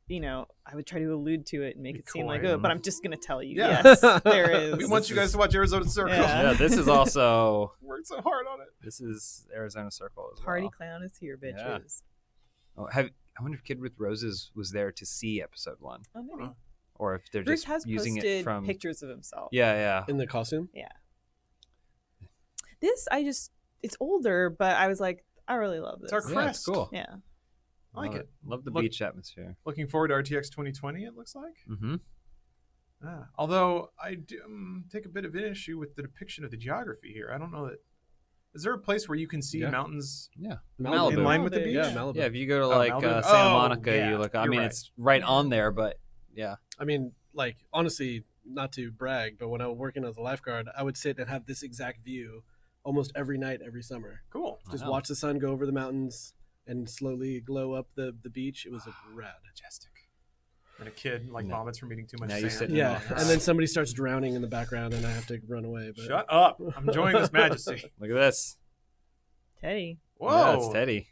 I would try to allude to it and make Be it seem like, coy. oh, but I'm just gonna tell you, Yeah. yes, there is. We want you guys to watch Arizona Circle. Yeah. Yeah, this is also. Worked so hard on it. This is Arizona Circle as Party well. clown is here, bitches. Yeah. Oh, I wonder if Kid with Roses was there to see episode 1, Oh, maybe. or if they're Bruce just has using posted it from. pictures of himself. Yeah. In the costume? This it's older, but I was like, I really love this. It's our Yeah, it's crest. cool. Yeah. I like Love it. Love the Look- beach atmosphere. Looking forward to RTX 2020, it looks like. Mm-hmm. Although I do take a bit of an issue with the depiction of the geography here. I don't know that. Is there a place where you can see Yeah. mountains Yeah. Malibu. in line with the Malibu, beach? Yeah, Malibu. Yeah, if you go to Oh, like Malibu. Santa Oh, Monica, yeah, you look. I you're mean, right. it's right on there, but yeah. I mean, like, honestly, not to brag, but when I was working as a lifeguard, I would sit and have this exact view almost every night, every summer. Cool. Just Wow. watch the sun go over the mountains and slowly glow up the beach. It was rad. Majestic. And a kid like No. vomits from eating too much Now you sand. sit Yeah, Oh, and then somebody starts drowning in the background, and I have to run away. But Shut up. I'm enjoying this majesty. Look at this. Teddy. Whoa. Yeah, it's Teddy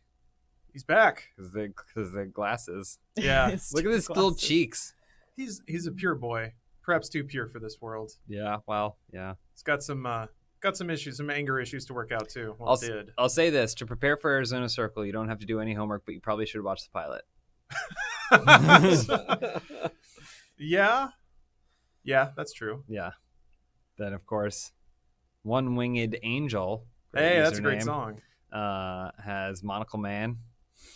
He's back. because the glasses. Yeah. It's Look at his glasses. little cheeks. He's a pure boy. Perhaps too pure for this world. Yeah. Well. Yeah. He's got some issues, some anger issues to work out too. Well, I'll, did. I'll say this: to prepare for Arizona Circle, you don't have to do any homework, but you probably should watch the pilot. Yeah. Yeah, that's true. Yeah. Then of course, One Winged Angel. Hey, that's a great username, song. Has Monocle Man,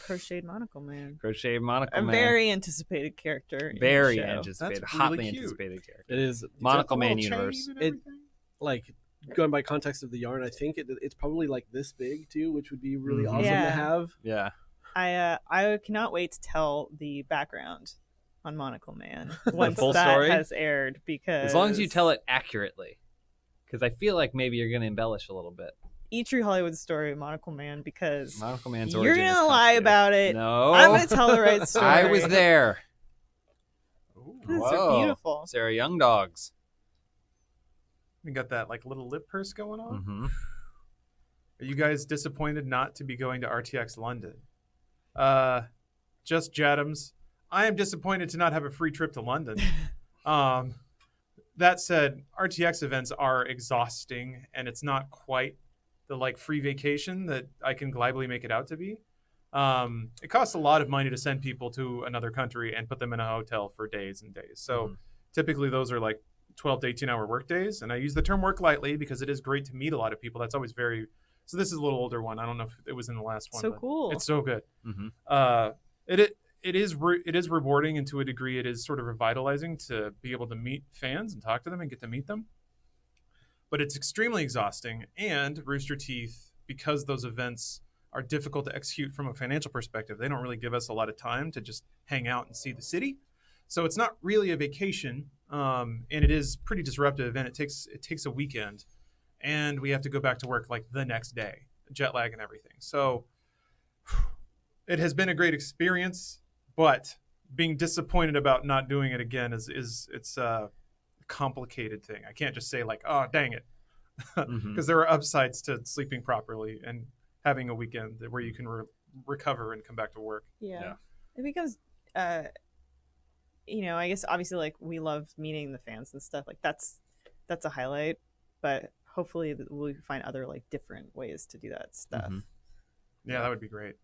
Crocheted Monocle Man. Crocheted Monocle A Man. very anticipated character. Very in the show. anticipated, That's really hotly cute. anticipated character. it is Monocle Is that the Man little universe. chain and It- everything? like going by context of the yarn. I think it's probably like this big too, which would be really Mhm. awesome Yeah. to have. Yeah. I cannot wait to tell the background on Monocle Man once full that story? has aired, because As long as you tell it accurately, because I feel like maybe you're going to embellish a little bit. Eat True Hollywood story of Monocle Man, because Monocle Man's you're origin is gonna lie complicated. about it. No, I'm gonna tell the right story. I was there. Ooh. These Whoa. are beautiful. Sarah Young Dogs. You got that like little lip purse going on. Mm-hmm. Are you guys disappointed not to be going to RTX London? Just Jadams. I am disappointed to not have a free trip to London. That said, RTX events are exhausting, and it's not quite the like free vacation that I can gladly make it out to be. It costs a lot of money to send people to another country and put them in a hotel for days and days. So typically those are like 12 to 18-hour work days. And I use the term work lightly because it is great to meet a lot of people. That's always very... So this is a little older one. I don't know if it was in the last one. So but cool. It's so good. Mm-hmm. It is rewarding, and to a degree it is sort of revitalizing to be able to meet fans and talk to them and get to meet them. But it's extremely exhausting, and Rooster Teeth, because those events are difficult to execute from a financial perspective, they don't really give us a lot of time to just hang out and see the city. So it's not really a vacation, and it is pretty disruptive, and it takes a weekend, and we have to go back to work like the next day, jet lag and everything. So it has been a great experience, but being disappointed about not doing it again it's a complicated thing. I can't just say like, oh, dang it, because there are upsides to sleeping properly and having a weekend where you can recover and come back to work. Yeah. It becomes, I guess obviously like we love meeting the fans and stuff. Like that's a highlight, but hopefully we'll find other like different ways to do that stuff. Mhm. Yeah, that would be great.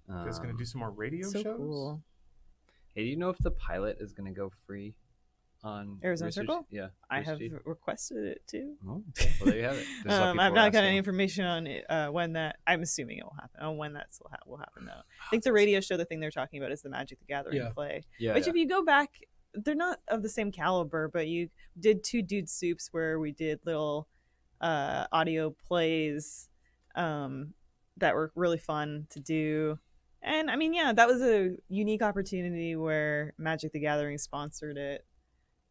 You guys gonna do some more radio So shows? cool. Hey, do you know if the pilot is going to go free on Arizona Rooster Circle? Yeah. I Rooster have Teeth? requested it too. Oh, okay. Well, there you have it. Just let I've people not ask got any them. information on it, when that. I'm assuming it will happen. On when that will happen though. I think the radio show, the thing they're talking about is the Magic the Gathering Yeah. play. Yeah. Which, if you go back, they're not of the same caliber, but you did 2 Dude Soups where we did little audio plays that were really fun to do. And I mean, yeah, that was a unique opportunity where Magic the Gathering sponsored it,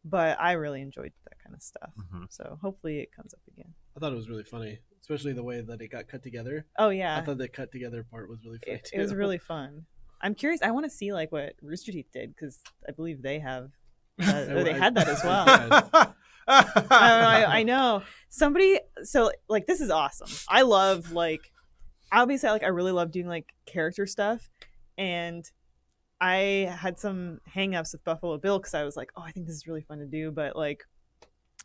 but I really enjoyed that kind of stuff. Mhm. So hopefully it comes up again. I thought it was really funny. especially the way that it got cut together. Oh yeah, I thought the cut together part was really funny. it was really fun. I'm curious. I want to see like what Rooster Teeth did because I believe they have, or they had that as well. I know somebody. So like, this is awesome. I love like, obviously, like I really love doing like character stuff, and I had some hangups with Buffalo Bill because I was like, oh, I think this is really fun to do, but like,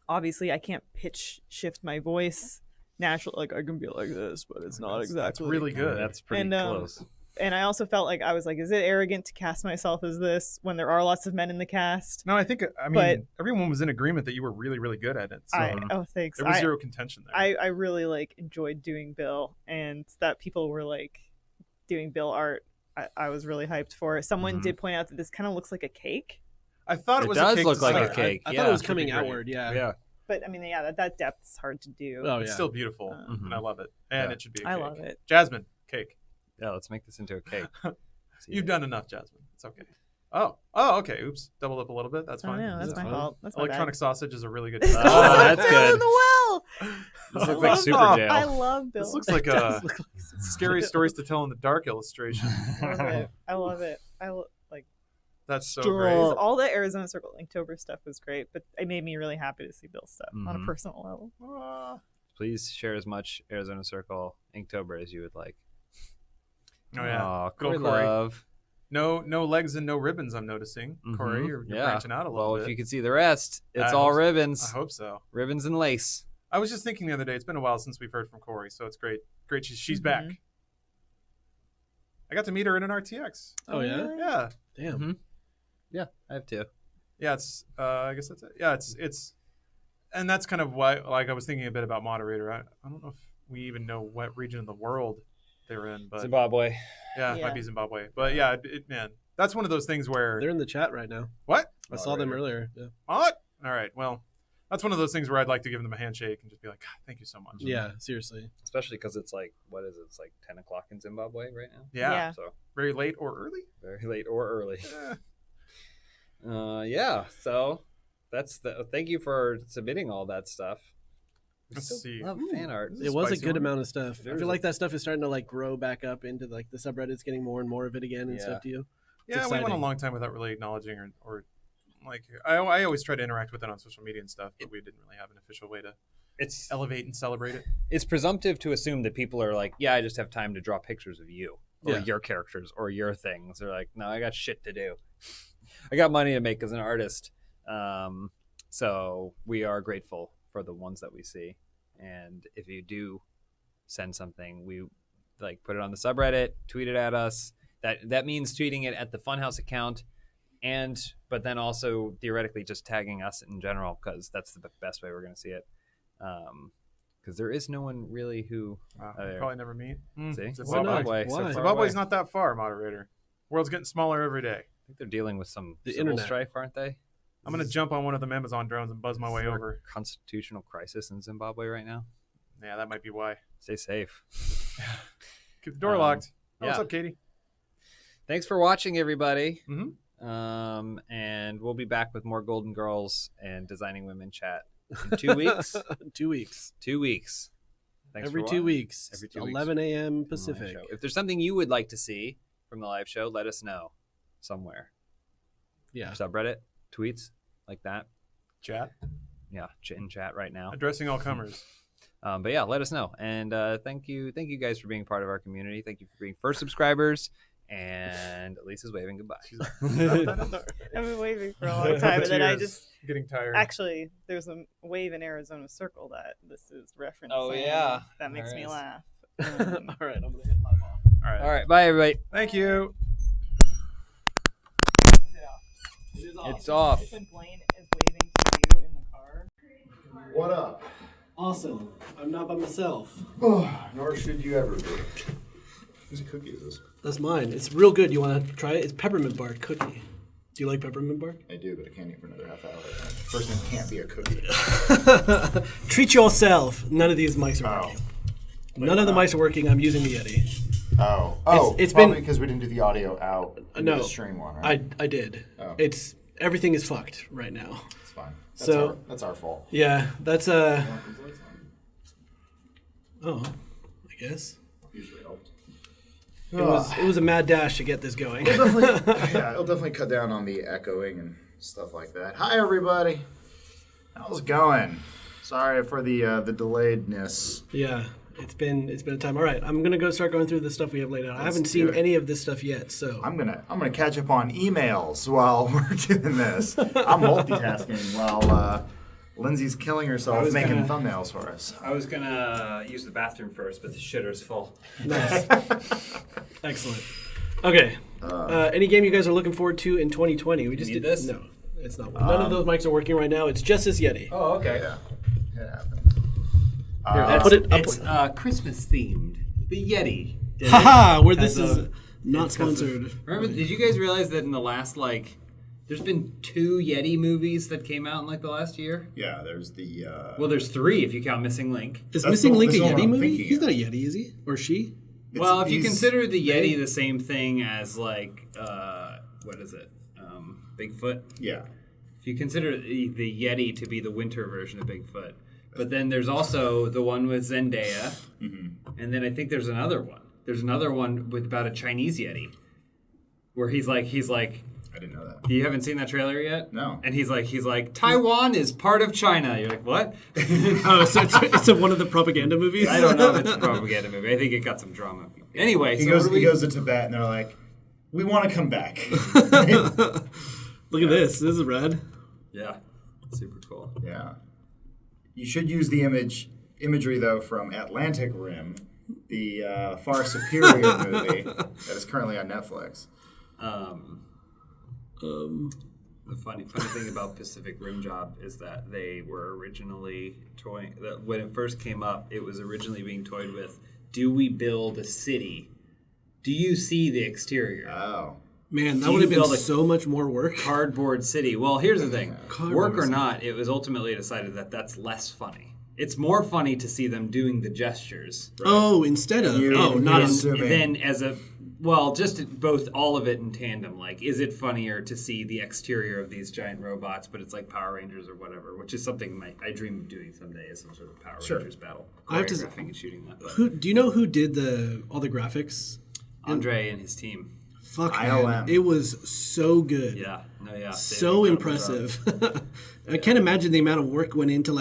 obviously, I can't pitch shift my voice naturally. Like I can be like this, but it's not exactly. That's really good. That's pretty close. And I also felt like I was like, is it arrogant to cast myself as this when there are lots of men in the cast? No, I mean, everyone was in agreement that you were really, really good at it. So oh, thanks. there was zero contention there. I really like enjoyed doing Bill, and that people were like doing Bill art. I was really hyped for it. Someone did point out that this kind of looks like a cake. I thought it was does a cake. Look like a cake. I thought it was coming outward. Yeah. But I mean, yeah, that depth's hard to do. Oh, It's yeah. still beautiful, and I love it. And it should be a cake. I love it. Jasmine, cake. Yeah, let's make this into a cake. You've done enough, Jasmine. It's okay. Oh, okay. Oops. Doubled up a little bit. That's fine. Oh, no, that's my fault. That's my Electronic bad. sausage is a really good. It's Oh, that's Bill good. in the well. This looks like Super Jail. I love Bill. This looks like a scary stories to tell in the dark illustration. I love it. Like That's so Stop. great. All the Arizona Circle Inktober stuff was great, but it made me really happy to see Bill's stuff on a personal level. Please share as much Arizona Circle Inktober as you would like. Oh yeah. Aw, Go, Corey Corey. Love. No legs and no ribbons. I'm noticing, Corey. You're branching out a little Well, bit. if you could see the rest, it's I all hope- ribbons. I hope so. Ribbons and lace. I was just thinking the other day. It's been a while since we've heard from Corey, so it's great. Great, she's back. I got to meet her in an RTX. Oh yeah. Yeah. Damn. Yeah, I have two. Yeah. It's. I guess that's it. Yeah. It's. And that's kind of why. Like I was thinking a bit about moderator. I don't know if we even know what region of the world they're in, but Zimbabwe. yeah, it might be Zimbabwe. But yeah, man, that's one of those things where They're in the chat right now. what? I saw them earlier. Yeah. What? All right. Well, that's one of those things where I'd like to give them a handshake and just be like, God, thank you so much. Yeah. Seriously. Especially because it's like, what is it? It's like 10 o'clock in Zimbabwe right now. Yeah. So Very late or early. very late or early. Eh. Yeah. So thank you for submitting all that stuff. Let's see. Love fan art. This is It was a spicy good one. amount of stuff. I feel like that stuff is starting to like grow back up into like the subreddits, getting more and more of it again and stuff to you. It's Yeah, we went a exciting. long time without really acknowledging or like I always try to interact with it on social media and stuff, but we didn't really have an official way to It's elevate and celebrate it. it's presumptive to assume that people are like, yeah, I just have time to draw pictures of you or Yeah. your characters or your things. They're like, no, I got shit to do. I got money to make as an artist. So we are grateful for the ones that we see. And if you do send something, we like put it on the subreddit, tweet it at us. That means tweeting it at the Funhaus account, but then also theoretically just tagging us in general, because that's the best way we're going to see it. Because there is no one really who We'll probably never meet. see Zimbabwe. Why? Zimbabwe's not that far, moderator. World's getting smaller every day. I think they're dealing with some The civil internet. strife, aren't they? I'm gonna jump on one of them Amazon drones and buzz my way Is there a over. constitutional crisis in Zimbabwe right now. Yeah, that might be why. Stay safe. Keep the door locked. Oh, what's yeah. up, Katie? Thanks for watching, everybody. Mhm. And we'll be back with more Golden Girls and Designing Women chat in 2 weeks. 2 weeks. 2 weeks. Thanks Every for 2 watching. weeks. Every 2 weeks. 11 a.m. From the live Pacific. show. If there's something you would like to see from the live show, let us know somewhere. Yeah. Subreddit, tweets, like that. Chat. Yeah, in chat right now. Addressing all comers. But yeah, let us know. And thank you guys for being part of our community. Thank you for being first subscribers. And Lisa's waving goodbye. I've been waving for a long time, and then I just getting tired. actually there's a wave in Arizona Circle that this is referencing. Oh, yeah. that makes There me is. laugh. All right, I'm gonna hit live off. All right. All right, bye everybody. Thank you. It's off. When Blaine is waving to you in the car. What up? Awesome. I'm not by myself. Nor should you ever be. Whose cookie is this? That's mine. It's real good. You want to try it? It's peppermint bark cookie. Do you like peppermint bark? I do, but I can't eat for another half hour. First one can't be a cookie. Treat yourself. None of these mics are Oh. working. None of the mics are working. I'm using the Yeti. Oh. It's probably been- because we didn't do the audio out. No. The stream one, right? I did. Oh. It's everything is fucked right now. It's fine. So- That's our fault. Yeah, that's Oh, I guess. Usually helped. It was a mad dash to get this going. It'll definitely cut down on the echoing and stuff like that. Hi, everybody. How's it going? Sorry for the delayedness. Yeah, it's been a time. All right, I'm gonna go start going through the stuff we have laid out. I haven't seen any of this stuff yet, so I'm gonna catch up on emails while we're doing this. I'm multitasking while Lindsay's killing herself making thumbnails for us. I was gonna use the bathroom first, but the shitter's full. nice, excellent. Okay, any game you guys are looking forward to in 2020? We just need did this? No, it's not. None of those mics are working right now. It's just this Yeti. Oh, okay. Yeah, it happened. Here, I'll put it. It's Christmas themed. The Yeti. Haha, where this is not sponsored. Remember? Did you guys realize that in the last there's been 2 Yeti movies that came out in the last year? Yeah, there's the. Well, there's 3 if you count Missing Link. Is That's Missing the- Link a that's the one Yeti I'm movie? thinking He's of. not a Yeti, is he? Or she? Well, if you he's- consider the Yeti the same thing as what is it? Bigfoot. Yeah. If you consider the Yeti to be the winter version of Bigfoot, but then there's also the one with Zendaya, and then I think there's another one. There's another one about a Chinese Yeti, where he's like, I didn't know that. you haven't seen that trailer yet? No. And he's like, Taiwan is part of China. You're like, what? Oh, so it's one of the propaganda movies? I don't know if it's a propaganda movie. I think it got some drama. Anyway, He so goes. what do we- He goes to Tibet, and they're like, "We want to come back." Look at this. This is red. Yeah, super cool. Yeah. You should use the imagery though from Atlantic Rim, the far superior movie that is currently on Netflix. The funny thing about Pacific Rim Job is that they were originally toying. That when it first came up, it was originally being toyed with. Do we build a city? Do you see the exterior? Oh. Man, that Do would have you been build a so much more work. Cardboard city. Well, here's the thing. Cardboard Work or city. not, it was ultimately decided that that's less funny. It's more funny to see them doing the gestures. Oh, instead of. You- Oh, not you- on. assuming- Then as a well, just both all of it in tandem. Like, is it funnier to see the exterior of these giant robots, but it's like Power Rangers or whatever, which is something I dream of doing someday, is some sort of Power Sure. Rangers battle, I have to- choreographing and shooting that. But Who do you know who did all the graphics? Andre and his team. Fuck, ILM. man. It was so good. Yeah, no, yeah, So impressive. I can't imagine the amount of work went into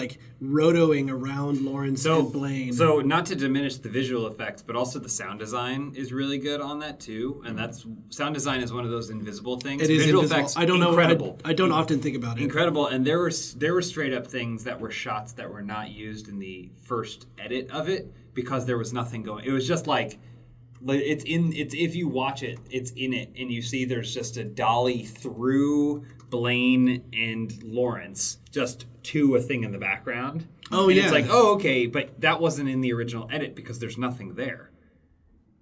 rotoing around Lawrence and Blaine. So not to diminish the visual effects, but also the sound design is really good on that too. And that's sound design is one of those invisible things. it is visual invisible. effects, I don't know. incredible. I don't often think about it. Incredible, and there were straight up things that were shots that were not used in the first edit of it because there was nothing going. It was just it's if you watch it, it's in it, and you see there's just a dolly through Blaine and Lawrence just to a thing in the background. Oh, and yeah. It's like, oh, okay, but that wasn't in the original edit because there's nothing there.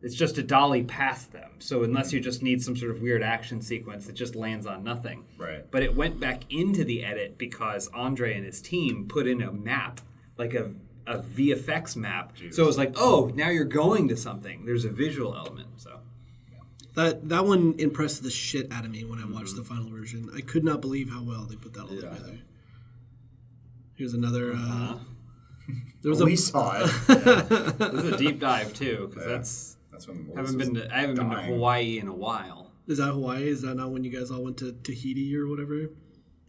It's just a dolly past them. So unless you just need some sort of weird action sequence, it just lands on nothing. Right. But it went back into the edit because Andre and his team put in a map, like a VFX map. Jesus. So it was like, oh, now you're going to something. There's a visual element. So That one impressed the shit out of me when I watched the final version. I could not believe how well they put that all together. Here's another. There was We saw it. this is a deep dive too, because That's when I haven't been to Hawaii in a while. Is that Hawaii? Is that not when you guys all went to Tahiti or whatever?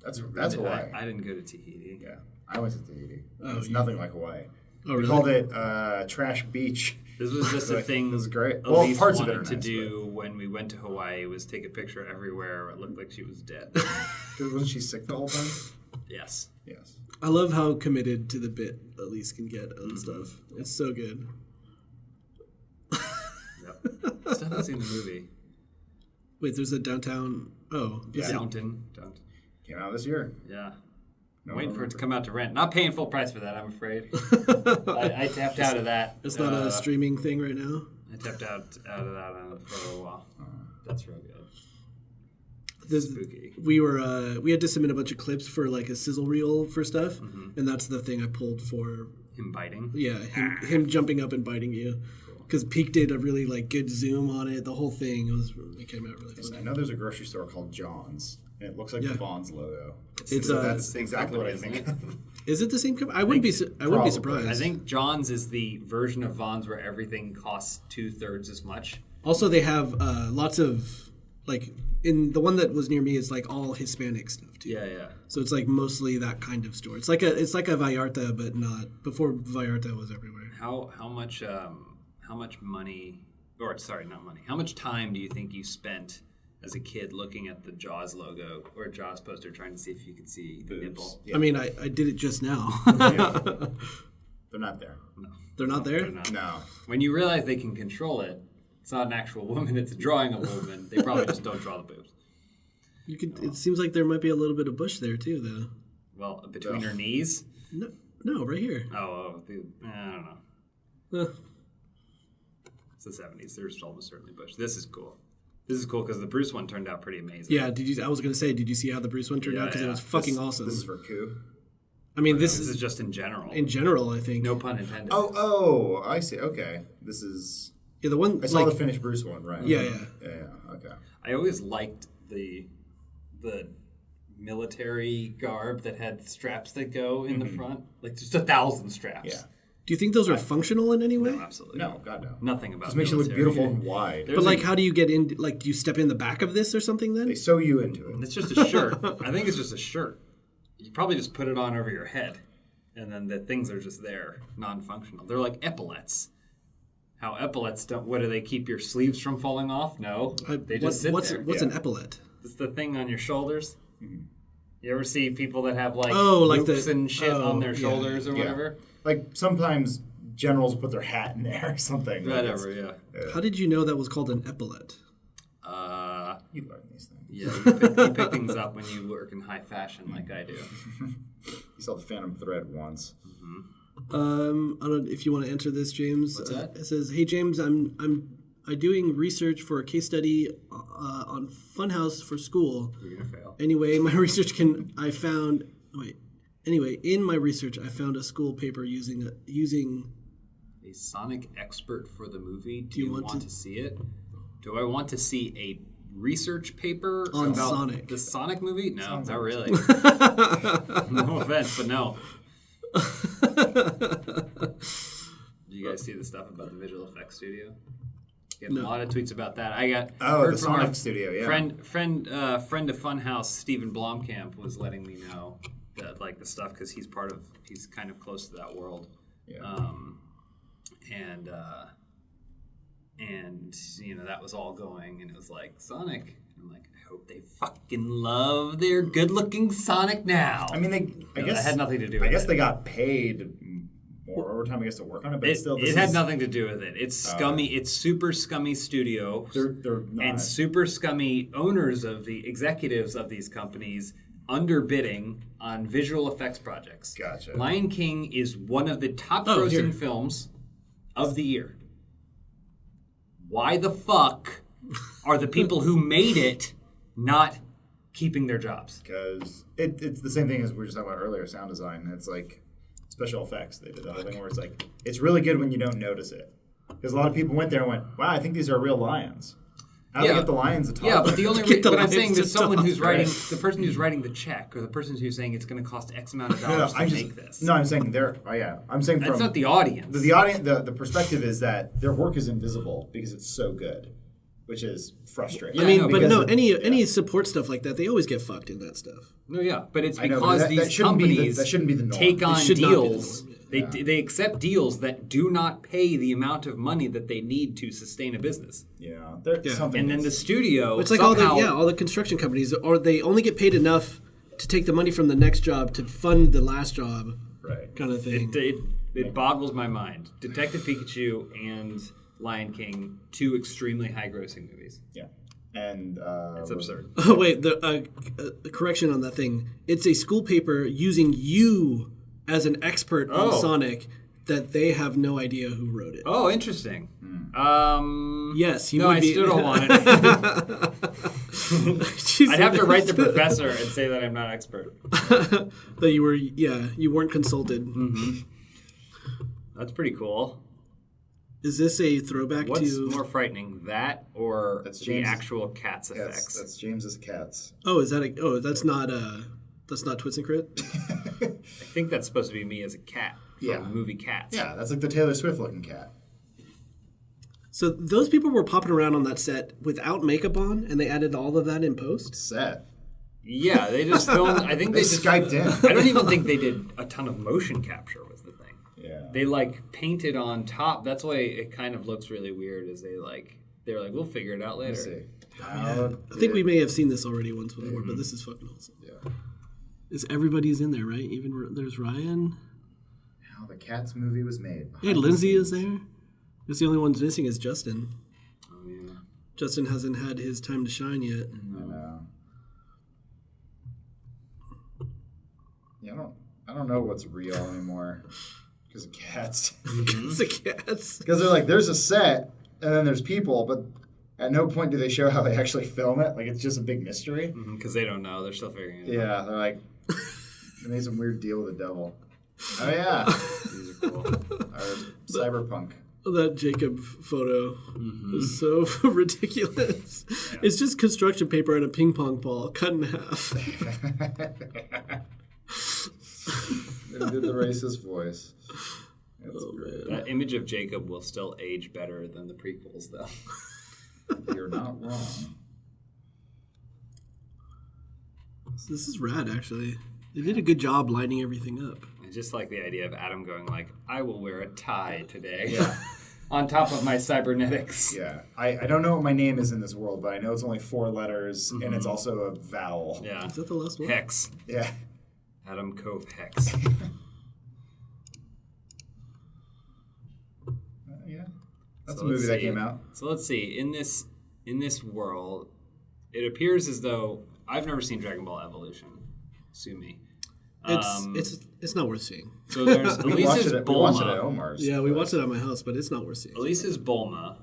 That's Hawaii. I didn't go to Tahiti. Yeah, I went to Tahiti. Oh, It's you- nothing like Hawaii. Oh, We really? called it Trash Beach. This was just a thing. It was great. Elise Well, parts of it wanted are to nice, do when we went to Hawaii was take a picture everywhere where it looked like she was dead. Because wasn't she sick the whole time? Yes. Yes. I love how committed to the bit Elise can get on stuff. It's so good. Yep. Still haven't seen the movie. Wait, there's a downtown. Oh, Yeah. Downton. Came out this year. Yeah. No Waiting one for it to remembers. come out to rent. Not paying full price for that, I'm afraid. I tapped out of that. It's not a streaming thing right now. I tapped out of that for a while. That's real good. This- Spooky. We had to submit a bunch of clips for a sizzle reel for stuff, Mm-hmm. and that's the thing I pulled for. Him biting. Yeah, him jumping up and biting you. Because Peak did a really good zoom on it. The whole thing it came out really I funny. know there's a grocery store called John's, and it looks like Yeah. the Vons logo. It's that's exactly what I think. Is it the same company? I wouldn't be surprised. I think John's is the version of Vaughn's where everything costs 2/3 as much. Also, they have lots of like in the one that was near me is like all Hispanic stuff too. Yeah. So it's like mostly that kind of store. It's like a Vallarta, but not before Vallarta was everywhere. How much money, or sorry, not money. How much time do you think you spent as a kid looking at the Jaws logo or Jaws poster trying to see if you could see the nipple? Yeah. I mean, I did it just now. They're not there. No. They're not there? They're not. No. When you realize they can control it, it's not an actual woman, it's a drawing of a woman. They probably just don't draw the boobs. It seems like there might be a little bit of bush there too, though. Well, between her knees? No, right here. I don't know. Uh, It's the 70s. There's almost certainly bush. This is cool. This is cool because the Bruce one turned out pretty amazing. yeah, I was going to say, did you see how the Bruce one turned out? Because it was fucking awesome. This is for coup. I mean, This is just in general. in general, I think. No pun intended. Oh, I see. Okay. This is... Yeah, the one... I saw the finished Bruce one, right? Yeah. Yeah, okay. I always liked the military garb that had straps that go in the front. Like just 1,000 straps. Yeah. Do you think those are functional in any way? No, absolutely. No, God, no. Nothing about Just makes you look military. beautiful and wide. But like, how do you get in? Like, do you step in the back of this or something then? They sew you into it. It's just a shirt. I think it's just a shirt. You probably just put it on over your head, and then the things are just there, non-functional. They're like epaulets. How epaulets don't? What do they keep your sleeves from falling off? No, they just sit what's there. What's an epaulette? It's the thing on your shoulders. You ever see people that have like like loops and shit on their yeah. shoulders or whatever? Like sometimes generals put their hat in there or something. Like Whatever, yeah. How did you know that was called an epaulette? You learn these things. Yeah, you pick things up when you work in high fashion like I do. You saw the Phantom Thread once. I don't know if you want to answer this, James. What's that? It says, "Hey James, I'm doing research for a case study on Funhaus for school. You're gonna fail. Anyway, in my research I found a school paper using A Sonic expert for the movie. Do you you want want to- to see it? Do I want to see a research paper On about Sonic. the Sonic movie? No, Sounds not like- really. No offense, but no. Do you guys see the stuff about the visual effects studio? Getting a lot of tweets about that. I got heard the from our Sonic studio, yeah. friend of Funhaus, Stephen Blomkamp, was letting me know that like the stuff because he's kind of close to that world. Yeah. And you know that was all going, and it was like Sonic. I'm like, I hope they fucking love their good-looking Sonic now. I mean, I guess that had nothing to do with it. I guess they got paid more overtime, I guess, to work on it, but It had nothing to do with it. It's scummy. It's super scummy studio. They're not. And super scummy owners of the executives of these companies underbidding on visual effects projects. Gotcha. Lion King is one of the top grossing films of the year. Why the fuck are the people who made it not keeping their jobs? Because it's the same thing as we were just talking about earlier, sound design. It's like special effects. They did the whole thing where it's like, it's really good when you don't notice it. Because a lot of people went there and went, wow, I think these are real lions. How do they get the lions to talk? Yeah, but the only Get the but I'm lions saying to that someone talk, who's writing, right? the person who's writing the check, or the person who's saying it's going to cost X amount of dollars to make this. No, I'm saying they're. Oh yeah, I'm saying That's from not the audience. the audience. The perspective is that their work is invisible because it's so good, which is frustrating. I mean, no, but because no, it- any support stuff like that, they always get fucked in that stuff. No, yeah, but it's I know, because but that these shouldn't be the- companies that shouldn't be the norm. take on should not be the deals. norm, They accept deals that do not pay the amount of money that they need to sustain a business. Yeah, there's something. And then the studio It's like somehow, all the construction companies, or they only get paid enough to take the money from the next job to fund the last job, right. kind of thing. it boggles my mind. Detective Pikachu and Lion King, two extremely high-grossing movies. Yeah, and It's absurd. Oh wait, the correction on that thing. It's a school paper using you as an expert on Sonic that they have no idea who wrote it. Oh, interesting. Yes, you No, would I be. still don't want it. I'd have to write the professor and say that I'm not expert. that you weren't consulted. That's pretty cool. Is this a throwback What's to? more frightening, that or That's the James' actual cat's effects? That's James's cats. Oh, is that that's That's not Twits and Crit? I think that's supposed to be me as a cat from Yeah. the movie Cats. Yeah, that's like the Taylor Swift looking cat. So those people were popping around on that set without makeup on, and they added all of that in post? Set. Yeah, they just filmed. I think They they just Skyped in. I don't even think they did a ton of motion capture was the thing. Yeah. They like painted on top. That's why it kind of looks really weird. Is they're like we'll figure it out later. Let's see. I think we may have seen this already once before, but this is fucking awesome. Yeah. Is everybody's in there, right? Even there's Ryan. How the Cats movie was made. Hey, Lindsay is there. Guess the only one's missing is Justin. Oh yeah. Justin hasn't had his time to shine yet. I know. Yeah, I don't know what's real anymore because of cats. Because of cats. Because they're like, there's a set and then there's people, but at no point do they show how they actually film it. Like, it's just a big mystery. Because they don't know. They're still figuring it out. Yeah, they're like, they made some weird deal with the devil. Oh yeah, These are cool. or cyberpunk. That Jacob photo is so ridiculous. Yeah. It's just construction paper and a ping pong ball cut in half. They did the racist voice. That's Oh, great. That image of Jacob will still age better than the prequels, though. You're not wrong. This is rad, actually. They did a good job lining everything up. I just like the idea of Adam going like, I will wear a tie today. Yeah. On top of my cybernetics. Yeah, I don't know what my name is in this world, but I know it's only 4 letters, and it's also a vowel. Yeah. Is that the last one? Hex. Yeah. Adam Cove Hex. Yeah. That's So a movie let's that see. came out. So let's see. In this world, it appears as though I've never seen Dragon Ball Evolution. Sue me. It's not worth seeing. So there's We watched Elise's it at Bulma. Omar's. Yeah, we watched it at my house, but it's not worth seeing. Elise's Bulma.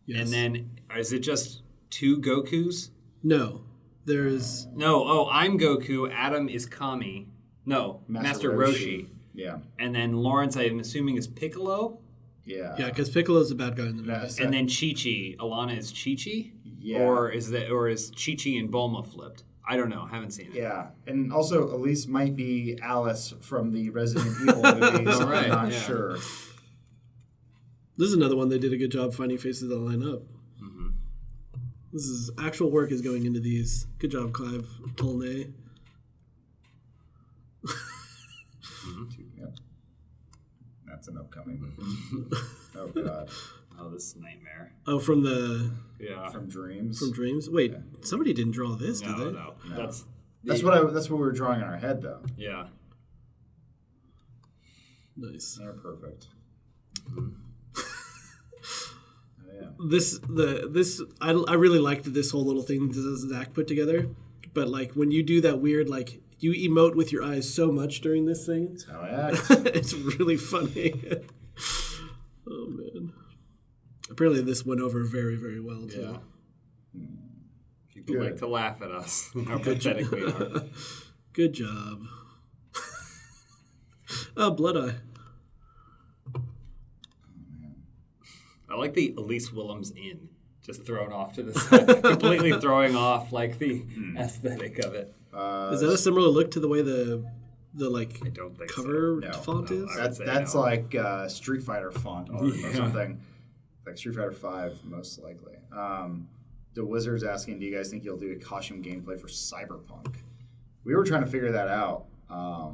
Yes. And then is it just 2 Gokus? No, there's No. Oh, I'm Goku. Adam is Kami. No, Master Roshi. Yeah. And then Lawrence, I'm assuming, is Piccolo. Yeah. yeah, because Piccolo's the bad guy in the movie. Yes. And then Chi-Chi. Alana is Chi-Chi? Yeah. Or is Chi-Chi and Bulma flipped? I don't know. I haven't seen it. Yeah. And also, Elise might be Alice from the Resident Evil movies. Oh, right, I'm not yeah. sure. This is another one they did a good job finding faces that line up. Mm-hmm. This is actual work is going into these. Good job, Clive Tolnay. Yep. That's an upcoming movie. Oh, God. Oh, this is a nightmare. Oh, from the Yeah. From Dreams. from Dreams. Wait, somebody didn't draw this, did No, they? no. No. That's what we were drawing in our head, though. yeah. Nice. They're perfect. Oh, yeah. I really liked this whole little thing that Zach put together, but like when you do that weird like you emote with your eyes so much during this thing, That's how I act. it's really funny. Oh man! Apparently this went over very very well too. Yeah. People Good. like to laugh at us. How pathetic we are. Good job. Oh, Blood Eye. I like the Elise Willems Inn. Just thrown off to the side. Completely throwing off like the aesthetic of it. Is that a similar look to the way the like I don't think cover No, font no, is? I- That's say that's no. like Street Fighter font or Yeah. something. Like Street Fighter 5, most likely. The Wizard's asking, do you guys think you'll do a costume gameplay for Cyberpunk? We were trying to figure that out. I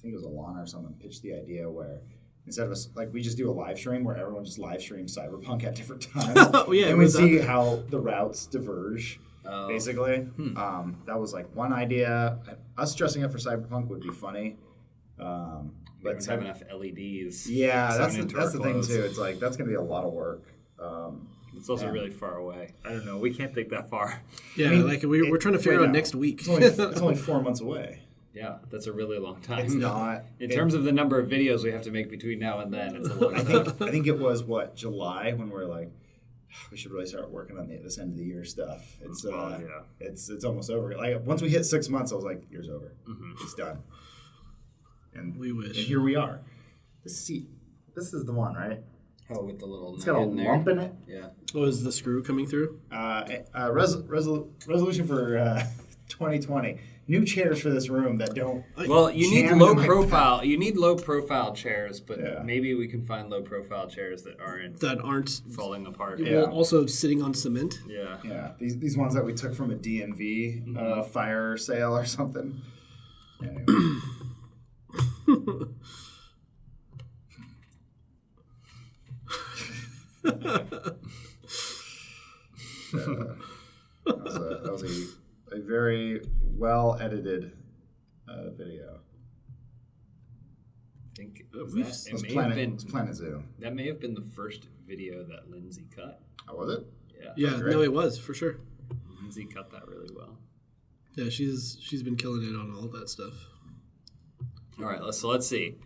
think it was Alana or someone pitched the idea where instead of we just do a live stream where everyone just live streams Cyberpunk at different times. Oh, yeah, and it we was see that. how the routes diverge. Oh. Basically, that was like one idea. Us dressing up for Cyberpunk would be funny. We But don't have enough LEDs. yeah, sewn that's into the our thing clothes. too. It's like that's gonna be a lot of work. It's also Yeah. really far away. I don't know. We can't think that far. Yeah, I mean, like we're trying to figure wait, out no. next week. It's only 4 months away. Yeah, that's a really long time. It's not. In terms of the number of videos we have to make between now and then, it's a long time. I think it was July when we're like, we should really start working on this end of the year stuff. It's yeah. it's almost over. Like once we hit 6 months, I was like, year's over. Mhm. It's done. And We wish. And here we are. This is the one, right? Oh, with the little It's got a nugget in there. lump in it. Yeah. Oh, is the screw coming through? Resolution for 2020. New chairs for this room that don't. Well, you need jam low into my profile. You need low profile chairs, but Yeah. maybe we can find low profile chairs that aren't falling apart. Yeah. Also sitting on cement. Yeah. Yeah, these ones that we took from a DMV fire sale or something. Anyway. That was a very well edited video. I think It was Planet Zoo. that may have been the first video that Lindsay cut. Oh, was it? Yeah. Yeah, Great. no, it was for sure. Lindsay cut that really well. Yeah, she's been killing it on all that stuff. All right, let's see.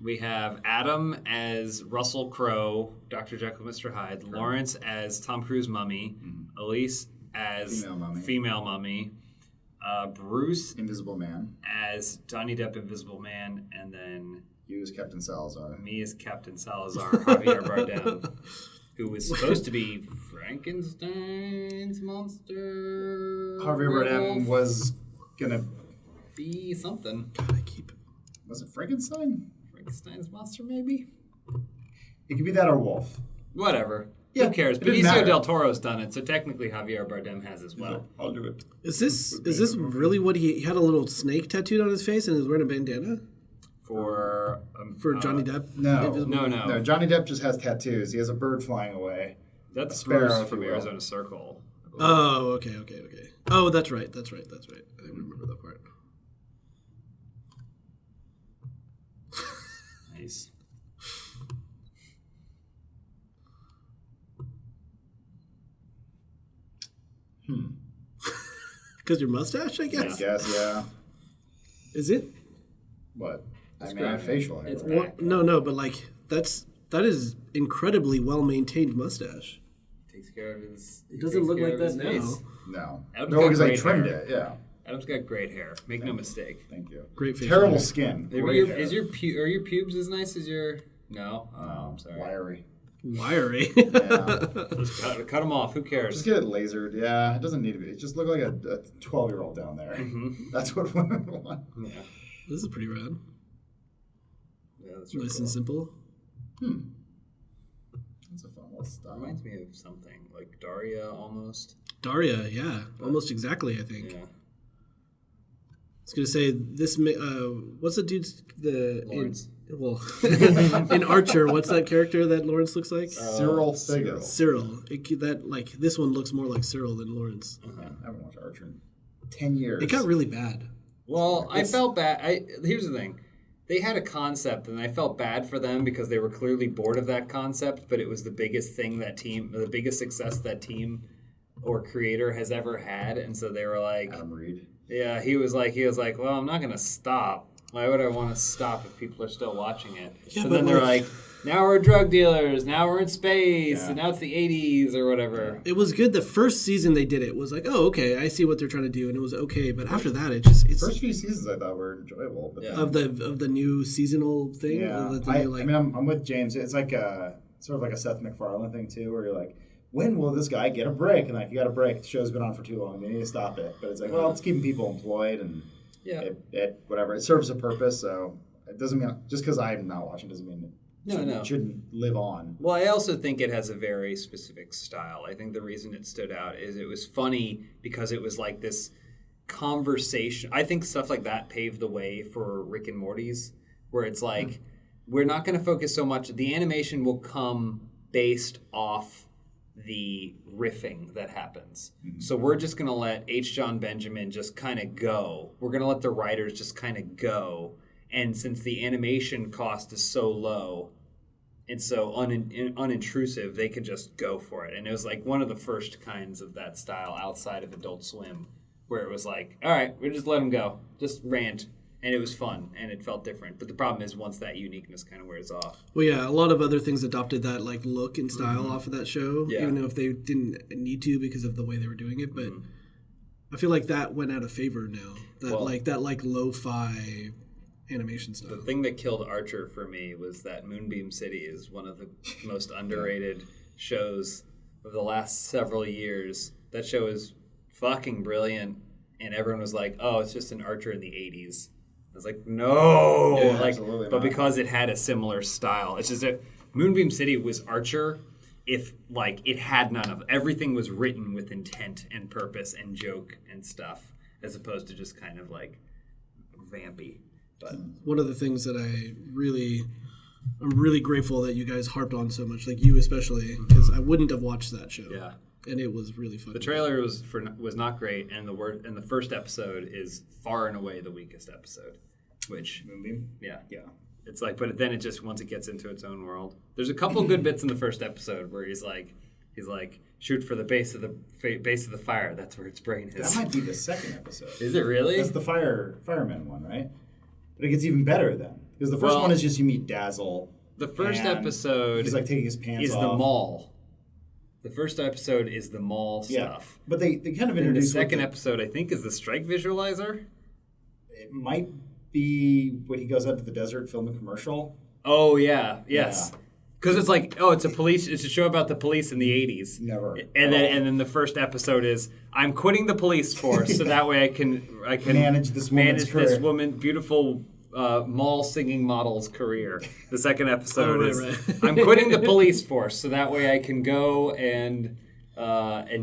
We have Adam as Russell Crowe, Dr. Jekyll, Mr. Hyde. Lawrence as Tom Cruise Mummy. Elise as Female Mummy. Bruce Invisible Man. as Johnny Depp, Invisible Man, and then You as Captain Salazar. me as Captain Salazar, Javier Bardem, who was supposed to be Frankenstein's monster. Javier Bardem was gonna. be something. God, I keep. Was it Frankenstein? Frankenstein's monster, maybe? It could be that or Wolf. Whatever. Yeah, Who cares? it didn't Benicio matter. del Toro's done it, so technically Javier Bardem has as well. I'll do it. Is this really what he had a little snake tattooed on his face and is wearing a bandana For Johnny Depp? No. Invisible- No. Johnny Depp just has tattoos. He has a bird flying away. That's Sparrow, Bruce if from you will. Arizona Circle. Oh, okay. Oh, that's right. I remember that part. Nice. Because your mustache, I I guess. guess, yeah. Is it? What? I It's mean, I have great. facial hair. It's right? back. No, but like that is incredibly well maintained mustache. Takes care of his. It doesn't look like that now. No. Adam's No, got because I great trimmed hair. it, yeah. Adam's got great hair. Make no mistake. Thank you. Great facial Terrible hair. skin. Maybe Great hair. are your pubes as nice as your? No. Oh, I'm sorry. Wiry. Wiry. Yeah. Just cut them off. Who cares? Just get it lasered. Yeah, it doesn't need to be. It just look like a 12-year-old down there. That's what women want. Yeah. This is pretty rad. Yeah, that's really Nice cool. and simple. That's a fun little style. Reminds me of something like Daria almost. Daria, yeah, almost exactly. I think. Yeah. I was gonna say this. What's the dude's Lawrence. In Archer, what's that character that Lawrence looks like? Cyril Figgis. Cyril. This one looks more like Cyril than Lawrence. I haven't watched Archer in 10 years. It got really bad. Well, I felt bad. Here's the thing. They had a concept, and I felt bad for them because they were clearly bored of that concept, but it was the biggest thing the biggest success that team or creator has ever had, and so they were like, Adam Reed. yeah, he was like, well, I'm not going to stop. Why would I want to stop if people are still watching it? Yeah, so but then they're like- like, now we're drug dealers, now we're in space, Yeah. and now it's the 80s or whatever. It was good. The first season they did it was like, oh, okay, I see what they're trying to do, and it was okay. But after that, it's First few seasons I thought were enjoyable. But Yeah. then- of the new seasonal thing. Yeah. of the I new, mean, I'm with James. It's like sort of like a Seth MacFarlane thing, too, where you're like, when will this guy get a break? And like, you got a break. The show's been on for too long. They need to stop it. But it's like, well, it's keeping people employed and Yeah. it whatever. It serves a purpose. So it doesn't mean, just because I'm not watching doesn't mean it shouldn't live on. Well, I also think it has a very specific style. I think the reason it stood out is it was funny because it was like this conversation. I think stuff like that paved the way for Rick and Morty's, where it's like, we're not going to focus so much. The animation will come based off the riffing that happens. So we're just going to let H. John Benjamin just kind of go. We're going to let the writers just kind of go. And since the animation cost is so low and so unintrusive, they could just go for it. And it was like one of the first kinds of that style outside of Adult Swim, where it was like, all right, we just let them go. Just rant. And it was fun, and it felt different. But the problem is once that uniqueness kind of wears off. well, yeah, a lot of other things adopted that like look and style off of that show, Yeah. even though if they didn't need to because of the way they were doing it. But I feel like that went out of favor now. That lo-fi animation style. The thing that killed Archer for me was that Moonbeam City is one of the most underrated shows of the last several years. That show is fucking brilliant, and everyone was like, "Oh, it's just an Archer in the '80s." I was like, "No!" Yeah, like, absolutely but not. because it had a similar style, it's just that Moonbeam City was Archer. If like it had none of everything was written with intent and purpose and joke and stuff, as opposed to just kind of like vampy. But One of the things that I'm really grateful that you guys harped on so much, like you especially, because I wouldn't have watched that show. yeah. And it was really fun. The trailer was not great, and the first episode is far and away the weakest episode. Which Moonbeam? yeah, Yeah. it's like, but then it just once it gets into its own world. There's a couple good bits in the first episode where he's like shoot for the base of the fire. That's where its brain That is. might be the second episode. Is it really? That's the fireman one, right? But it gets even better then. Because the first Well, one is just you meet Dazzle. The first and episode he's like taking his pants is off. the mall. The first episode is the mall Yeah. stuff. But they kind of And the introduce second episode, I think, is the strike visualizer. It might be when he goes out to the desert, film a commercial. Oh yeah, yes. Because it's like, it's a show about the police in the '80s. Never. And then the first episode is I'm quitting the police force so that way I can Manage this woman's career. beautiful mall singing model's career. The second episode right, is right. I'm quitting the police force so that way I can go and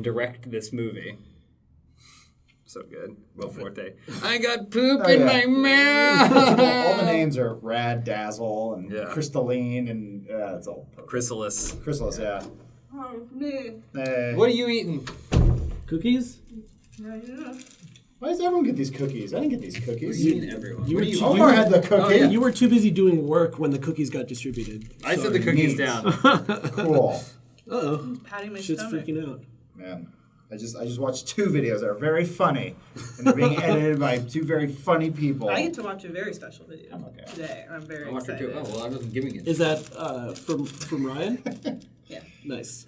direct this movie. So good. Will Forte. I got poop in my mouth. all the names are Rad, Dazzle, and Yeah. Crystalline, and it's all perfect. Chrysalis. Chrysalis, yeah. What are you eating? Cookies? Why does everyone get these cookies? I didn't get these cookies. Everyone. You were, What are you too, Omar had the cookie. you were too busy doing work when the cookies got distributed. I set the cookies down. Cool. Uh-oh. Patting my Shit's stomach. freaking out. Man, I just watched 2 videos that are very funny, and they're being edited by 2 very funny people. I get to watch a very special video Okay. today, and I'm very I watched it excited. too. Oh, well, I wasn't giving it. Is that from Ryan? Yeah. Nice.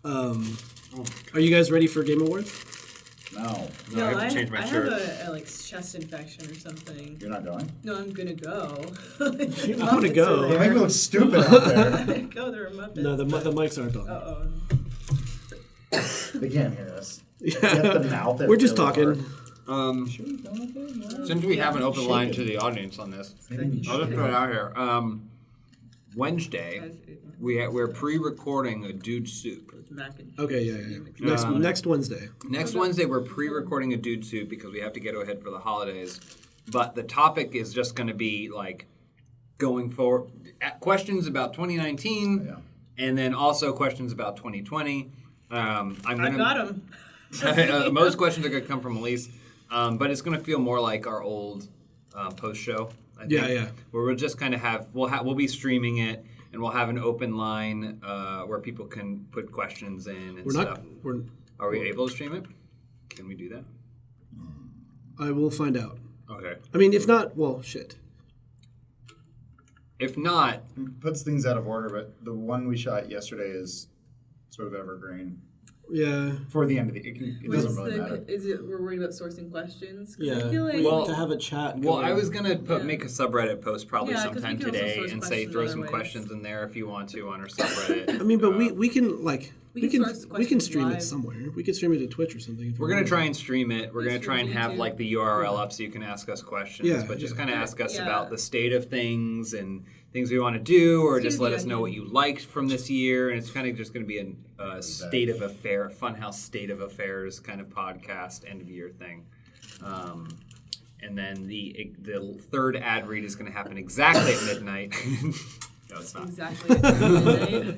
Are you guys ready for Game Awards? No, No, I have I to change my have shirt. a like chest infection or something. you're not going. No, I'm gonna go. I'm gonna go. You make me look stupid out there. Go, there are Muppets. No, the mics aren't on. Uh-oh. They can't hear us. Yeah. You have to mouth it We're just really talking. hard. Since we have an open line to the audience on this, I'll just throw it out here. Wednesday, we're pre-recording a Dude Soup. Mac and cheese. Okay, yeah. Next Wednesday. Next Wednesday, we're pre-recording a Dude Soup because we have to get ahead for the holidays. But the topic is just going to be like going forward, questions about 2019, and then also questions about 2020. I got him. Most questions are going to come from Elise, but it's going to feel more like our old post show. I think, Yeah. Where we'll just kind of we'll be streaming it, and we'll have an open line where people can put questions in and stuff. Are we able to stream it? Can we do that? I will find out. Okay. I mean, if not, well, shit. If not, It puts things out of order, but the one we shot yesterday is sort of evergreen. Yeah. For the end of the, it doesn't really matter. Is it we're worried about sourcing questions? 'Cause Yeah. I feel like Well, to have a chat. well, going. I was gonna make a subreddit post probably Yeah, 'cause sometime we can also today source and say questions throw other some ways. questions in there if you want to on our subreddit. I mean, but we can like We we can can source we can questions stream it live. somewhere. We could stream it to Twitch or something. If We're we gonna want. try and stream it. We're gonna Stream try and to have YouTube. like the URL up so you can ask us questions. Yeah, but just yeah. kind of ask us Yeah. about the state of things and things we want to do, or State just of let the us know what onion. you liked from this year. And it's kind of just gonna be a state of affair, Funhouse state of affairs kind of podcast end of year thing. And then the third ad read is going to happen exactly at midnight. No, it's not. exactly at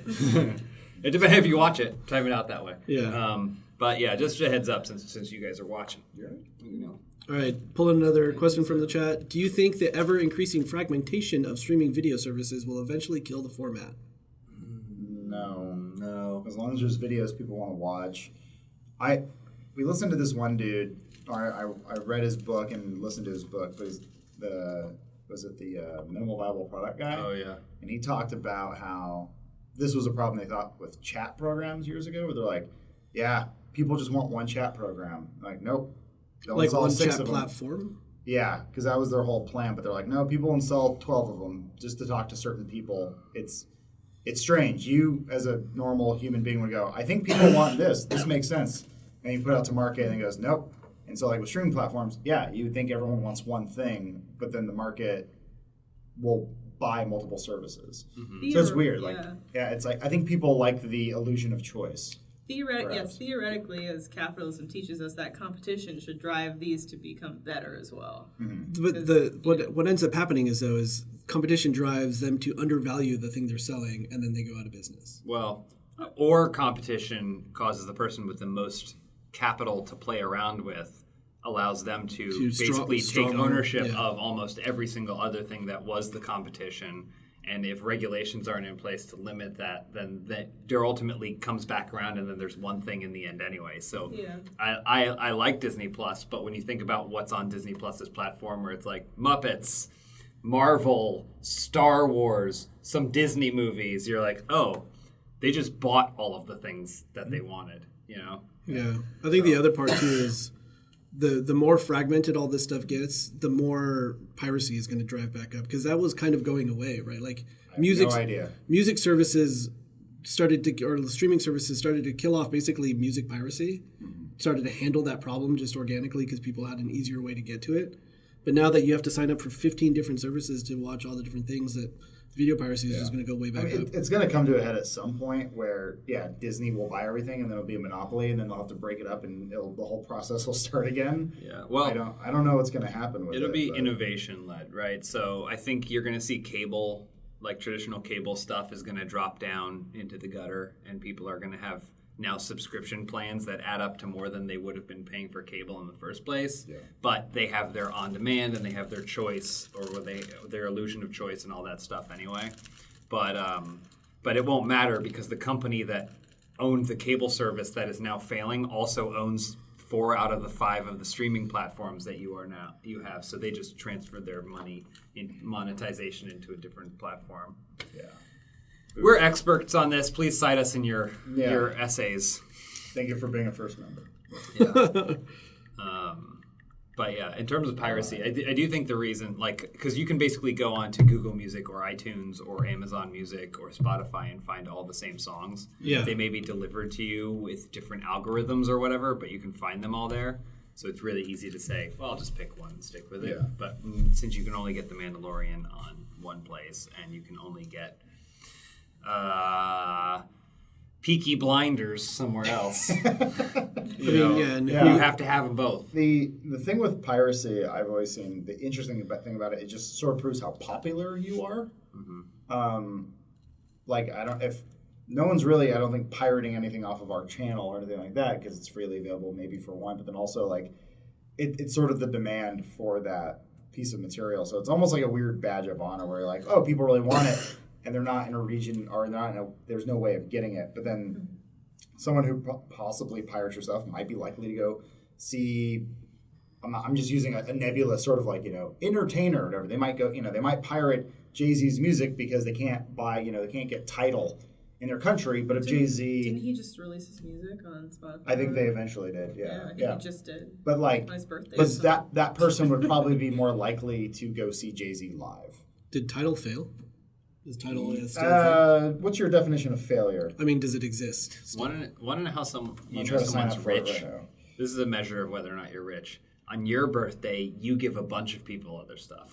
midnight. It depends if you watch it. Time it out that way. Yeah. But yeah, just a heads up since you guys are watching. You know. All right, pull in another question from the chat. Do you think the ever-increasing fragmentation of streaming video services will eventually kill the format? No. As long as there's videos people want to watch. We listened to this one dude. I read his book and listened to his book. But was it the minimal viable product guy? Oh yeah. And he talked about how this was a problem they thought with chat programs years ago, where they're like, yeah, people just want one chat program. Like, nope. They'll Like install one 6 chat of them. platform? Yeah, because that was their whole plan. But they're like, no, people install 12 of them just to talk to certain people. It's strange. You, as a normal human being, would go, I think people want this. This makes sense. and you put it out to market, and it goes, nope. And so, like with streaming platforms, yeah, you would think everyone wants one thing, but then the market will buy multiple services. So it's weird. Like, it's like I think people like the illusion of choice. Theoretically, as capitalism teaches us, that competition should drive these to become better as well. But what ends up happening is competition drives them to undervalue the thing they're selling, and then they go out of business. Well, or competition causes the person with the most capital to play around with, allows them to basically take ownership of almost every single other thing that was the competition. And if regulations aren't in place to limit that, then there ultimately comes back around, and then there's one thing in the end anyway. So I like Disney Plus, but when you think about what's on Disney Plus's platform, where it's like Muppets, Marvel, Star Wars, some Disney movies, you're like, oh, they just bought all of the things that they wanted, you know? Yeah. I think the other part too is the more fragmented all this stuff gets, the more piracy is going to drive back up, because that was kind of going away, right? Like music services started to, or the streaming services started to kill off basically music piracy, started to handle that problem just organically because people had an easier way to get to it. But now that you have to sign up for 15 different services to watch all the different things, that video piracy is just going to go way back up. It's going to come to a head at some point where, Disney will buy everything, and then it'll be a monopoly, and then they'll have to break it up, and the whole process will start again. Yeah, well, I don't know what's going to happen with it. It'll be innovation led, right? So I think you're going to see cable, like traditional cable stuff, is going to drop down into the gutter, and people are going to have now subscription plans that add up to more than they would have been paying for cable in the first place. Yeah. But they have their on-demand, and they have their choice, or their illusion of choice and all that stuff anyway. But it won't matter, because the company that owned the cable service that is now failing also owns 4 out of the 5 of the streaming platforms that you have. So they just transferred their money in monetization into a different platform. Yeah. We're experts on this. Please cite us in your essays. Thank you for being a first member. Yeah. But yeah, in terms of piracy, I do think the reason, like, because you can basically go on to Google Music or iTunes or Amazon Music or Spotify and find all the same songs. Yeah. They may be delivered to you with different algorithms or whatever, but you can find them all there. So it's really easy to say, well, I'll just pick one and stick with it. But since you can only get The Mandalorian on one place, and you can only get Peaky Blinders somewhere else, you have to have them both. The thing with piracy, I've always seen, the interesting thing about it just sort of proves how popular you are. Mm-hmm. No one's really, I don't think, pirating anything off of our channel or anything like that, because it's freely available maybe for one, but then also like it's sort of the demand for that piece of material. So it's almost like a weird badge of honor where you're like, oh, people really want it, and they're not in a region, or there's no way of getting it. But then someone who possibly pirates your stuff might be likely to go see, I'm just using a nebulous sort of like, entertainer or whatever. They might go, they might pirate Jay-Z's music because they can't buy, they can't get Tidal in their country. But if Jay-Z... Didn't he just release his music on Spotify? I think they eventually did, I think he just did. But like, on his birthday. But that person would probably be more likely to go see Jay-Z live. Did Tidal fail? Is Tidal what's your definition of failure? I mean, does it exist? Want to know how someone's rich? Right now. This is a measure of whether or not you're rich. On your birthday, you give a bunch of people other stuff.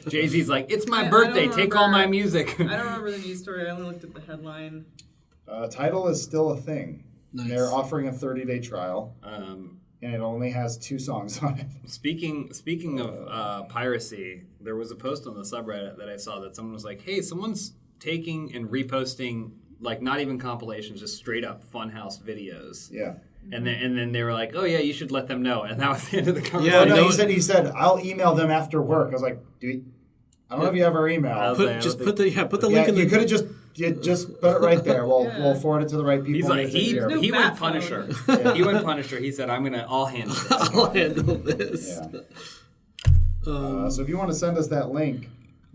Jay-Z's like, it's my birthday, take all my music. I don't remember the news story. I only looked at the headline. Tidal is still a thing. Nice. They're offering a 30-day trial, and it only has 2 songs on it. Speaking of piracy, there was a post on the subreddit that I saw that someone was like, hey, someone's taking and reposting, like, not even compilations, just straight up Funhaus videos. Yeah. And then they were like, oh yeah, you should let them know. And that was the end of the Yeah, conversation. no, he said, I'll email them after work. I was like, I don't know if you have our email. Put the link in the... You could have just put it right there. We'll forward it to the if people. He's like, he went Punisher. He went Punisher. He said, I'll handle this. I'll handle this. Yeah. So if you want to send us that link,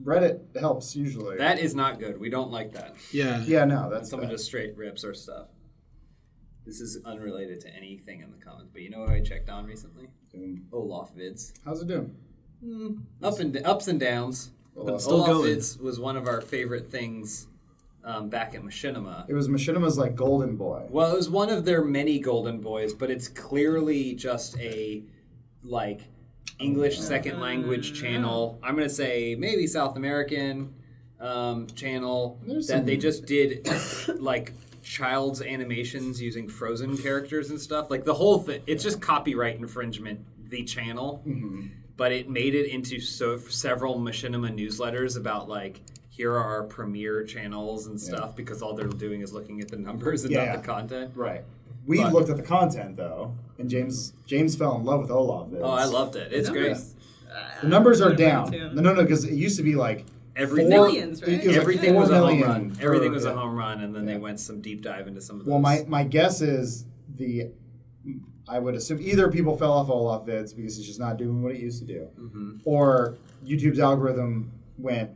Reddit helps usually. That is not good. We don't like that. Yeah. Yeah, no, that's someone just straight rips our stuff. This is unrelated to anything in the comments, but you know what I checked on recently? Olaf Vids. How's it doing? Ups and downs. Olaf Vids was one of our favorite things back at Machinima. It was Machinima's like golden boy. Well, it was one of their many golden boys, but it's clearly just a like English second language channel. I'm gonna say maybe South American channel that they just did like child's animations using Frozen characters and stuff. Like the whole thing, it's just copyright infringement. The channel, but it made it into several Machinima newsletters about like here are our premiere channels and stuff because all they're doing is looking at the numbers and not the content. Right. We looked at the content though, and James fell in love with Olaf. Oh, I loved it. It's great. The numbers are down. No, because it used to be like millions, right? Everything was a home run. Everything was a home run, and then they went some deep dive into some of those. Well, my guess is I would assume either people fell off Olaf vids because it's just not doing what it used to do, or YouTube's algorithm went,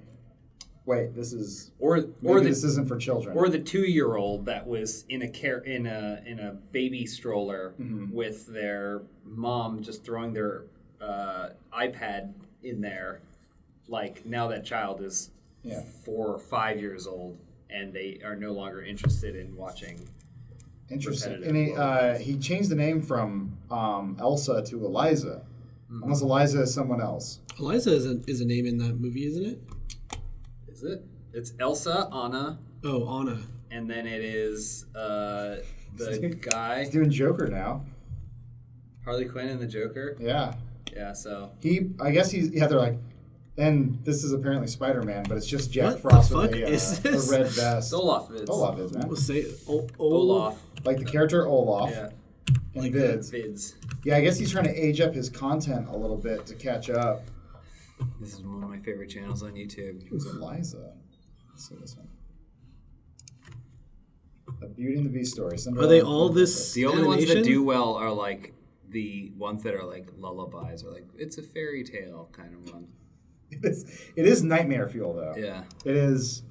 wait, this is this isn't for children, or the 2-year-old that was in a baby stroller with their mom just throwing their iPad in there. Like now that child is 4 or 5 years old, and they are no longer interested in watching. Interesting. And he changed the name from Elsa to Eliza. Unless Eliza is someone else. Eliza is a name in that movie, isn't it? Is it? It's Elsa, Anna. Oh, Anna. And then it is the guy. He's doing Joker now. Harley Quinn and the Joker. Yeah. Yeah. So I guess they're like. And this is apparently Spider-Man, but it's just Jack Frost with a red vest. Olaf vids. Olaf vids, man. We'll say Olaf. Like the character Olaf. Yeah. And like vids. Yeah, I guess he's trying to age up his content a little bit to catch up. This is one of my favorite channels on YouTube. Who's Eliza? Let's see this one. A Beauty and the Beast story. Are they all this? The only ones that do well are like the ones that are like lullabies or like it's a fairy tale kind of one. It is nightmare fuel though. Yeah. It is.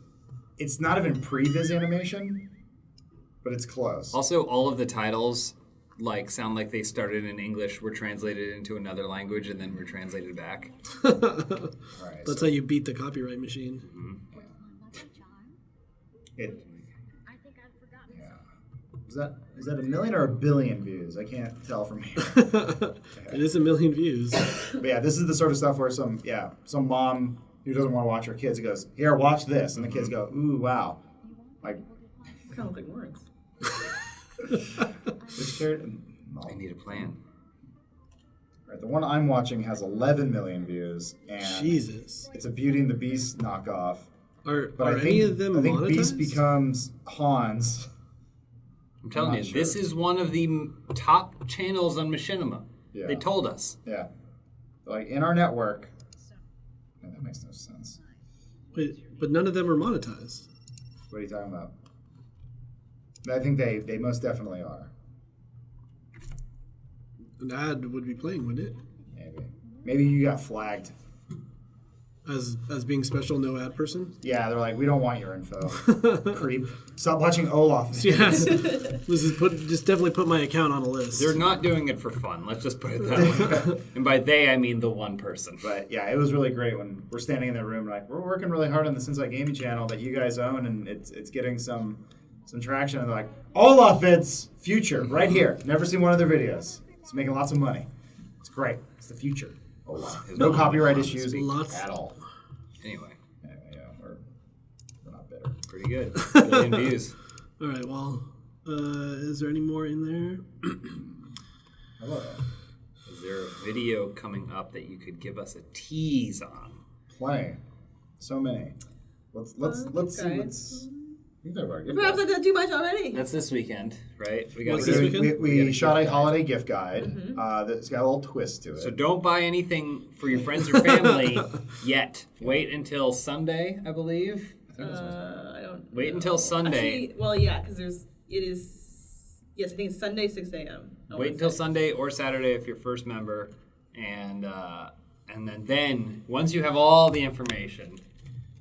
It's not even pre-viz animation, but it's close. Also, all of the titles like sound like they started in English, were translated into another language, and then were translated back. Right, that's how you beat the copyright machine. Is that 1 million or 1 billion views? I can't tell from here. It is 1 million views. But yeah, this is the sort of stuff where some mom who doesn't want to watch her kids goes, "Here, watch this," and the kids go, "Ooh, wow!" Like, kind of like words. I need a plan. Right, the one I'm watching has 11 million views, and Jesus, it's a Beauty and the Beast knockoff. Are any of them I think monetized? Beast becomes Hans. I'm telling you, this is one of the top channels on Machinima. Yeah. They told us. Yeah. Like, in our network. Yeah, that makes no sense. Wait, but none of them are monetized. What are you talking about? I think they most definitely are. An ad would be playing, wouldn't it? Maybe you got flagged. As being special no ad person? Yeah, they're like, we don't want your info. Creep. Stop watching Olaf. Yes. Just definitely put my account on a list. They're not doing it for fun. Let's just put it that way. And by they, I mean the one person. But yeah, it was really great when we're standing in the room like, we're working really hard on the Inside Gaming channel that you guys own, and it's getting some traction. And they're like, Olaf vids, future, right here. Never seen one of their videos. It's making lots of money. It's great. It's the future. Olaf. No copyright issues at all. Anyway. Yeah, we're not bitter. Pretty good. 1 billion views. All right, well, is there any more in there? Hello. Is there a video coming up that you could give us a tease on? Plenty. So many. Let's see what's... Perhaps I did too much already. That's this weekend, right? What's this weekend? We shot a holiday gift guide that's got a little twist to it. So don't buy anything for your friends or family yet. Wait until Sunday, I believe. I don't. Wait until Sunday. Actually, well, yeah, because yes, I think it's Sunday 6 a.m. Wait until Sunday or Saturday if you're first member, and then once you have all the information,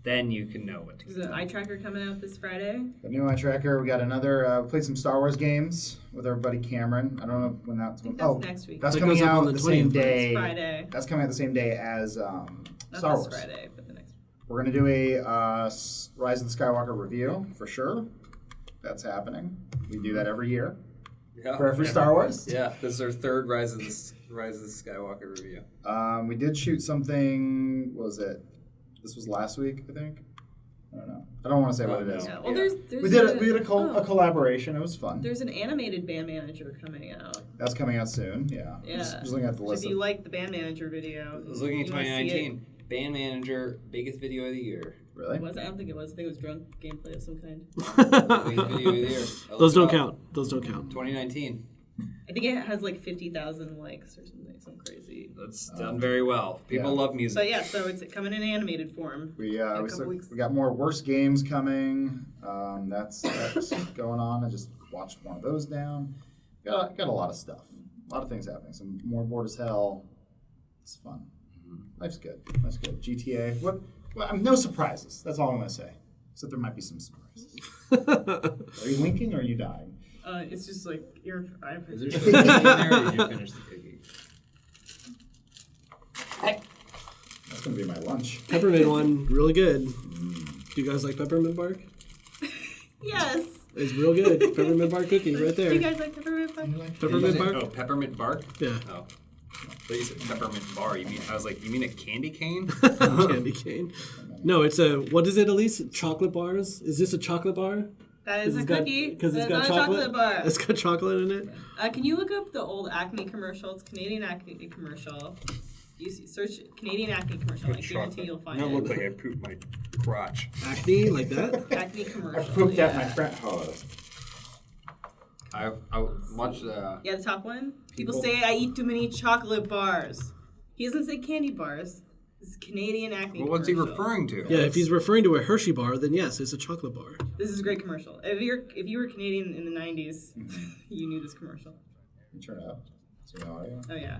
then you can know what to do. There's an eye tracker coming out this Friday. The new eye tracker. We got another. We played some Star Wars games with our buddy Cameron. I don't know when that's. Next week. That's That coming goes up out on the the same 20th. day. It's Friday. That's coming out the same day as Not Star this Wars. Friday, but the next. We're gonna do a Rise of the Skywalker review for sure. That's happening. We do that every year for every Star Wars. Yeah, this is our third Rise of the Skywalker review. We did shoot something. What was it? This was last week, I think. I don't know. I don't want to say what it is. Yeah. Well, there's We did a collaboration. It was fun. There's an animated band manager coming out. That's coming out soon. Yeah. Yeah. Just looking at the So list. if you like the band manager video, I was looking at you wanna see 2019. Band manager, biggest video of the year. Really? it. I don't think it was. I think it was drunk gameplay of some kind. Biggest video of the year. Those don't count. Those don't count. 2019. I think it has like 50,000 likes or something, some crazy. That's done very well. People love music. But yeah, so it's coming in animated form. We got more worst games coming. That's going on. I just watched one of those down. Got a lot of stuff. A lot of things happening. Some more Bored as Hell. It's fun. Life's good. GTA. What? No surprises. That's all I'm gonna say. Except there might be some surprises. Are you winking or are you dying? It's just like Is there something in there or did you finish the cookie? That's gonna be my lunch. Peppermint one, really good. Do you guys like peppermint bark? Yes. It's real good. Peppermint bark cookie right Do there. you guys like peppermint bark? Peppermint bark? Oh, peppermint bark? Yeah. Oh. But you said peppermint bar. I was like, you mean a candy cane? Candy cane. No, it's what is it, Elise? Chocolate bars? Is this a chocolate bar? That is a cookie. Because it's That's got not chocolate. a chocolate bar. It's got chocolate in it. Can you look up the old Acme commercial? It's Canadian Acme commercial. Search Canadian Acme commercial. I guarantee you'll find That it. looks like I pooped my crotch. Acne, like that? Acme commercial. I pooped yeah. at my friend. Oh, I watched Yeah, the top one. People say I eat too many chocolate bars. He doesn't say candy bars. This is Canadian Acme. Well, what's he commercial. referring to? Yeah, if he's referring to a Hershey bar, then yes, it's a chocolate bar. This is a great commercial. If you were Canadian in the 90s, you knew this commercial. turn it up. So no audio. Oh yeah.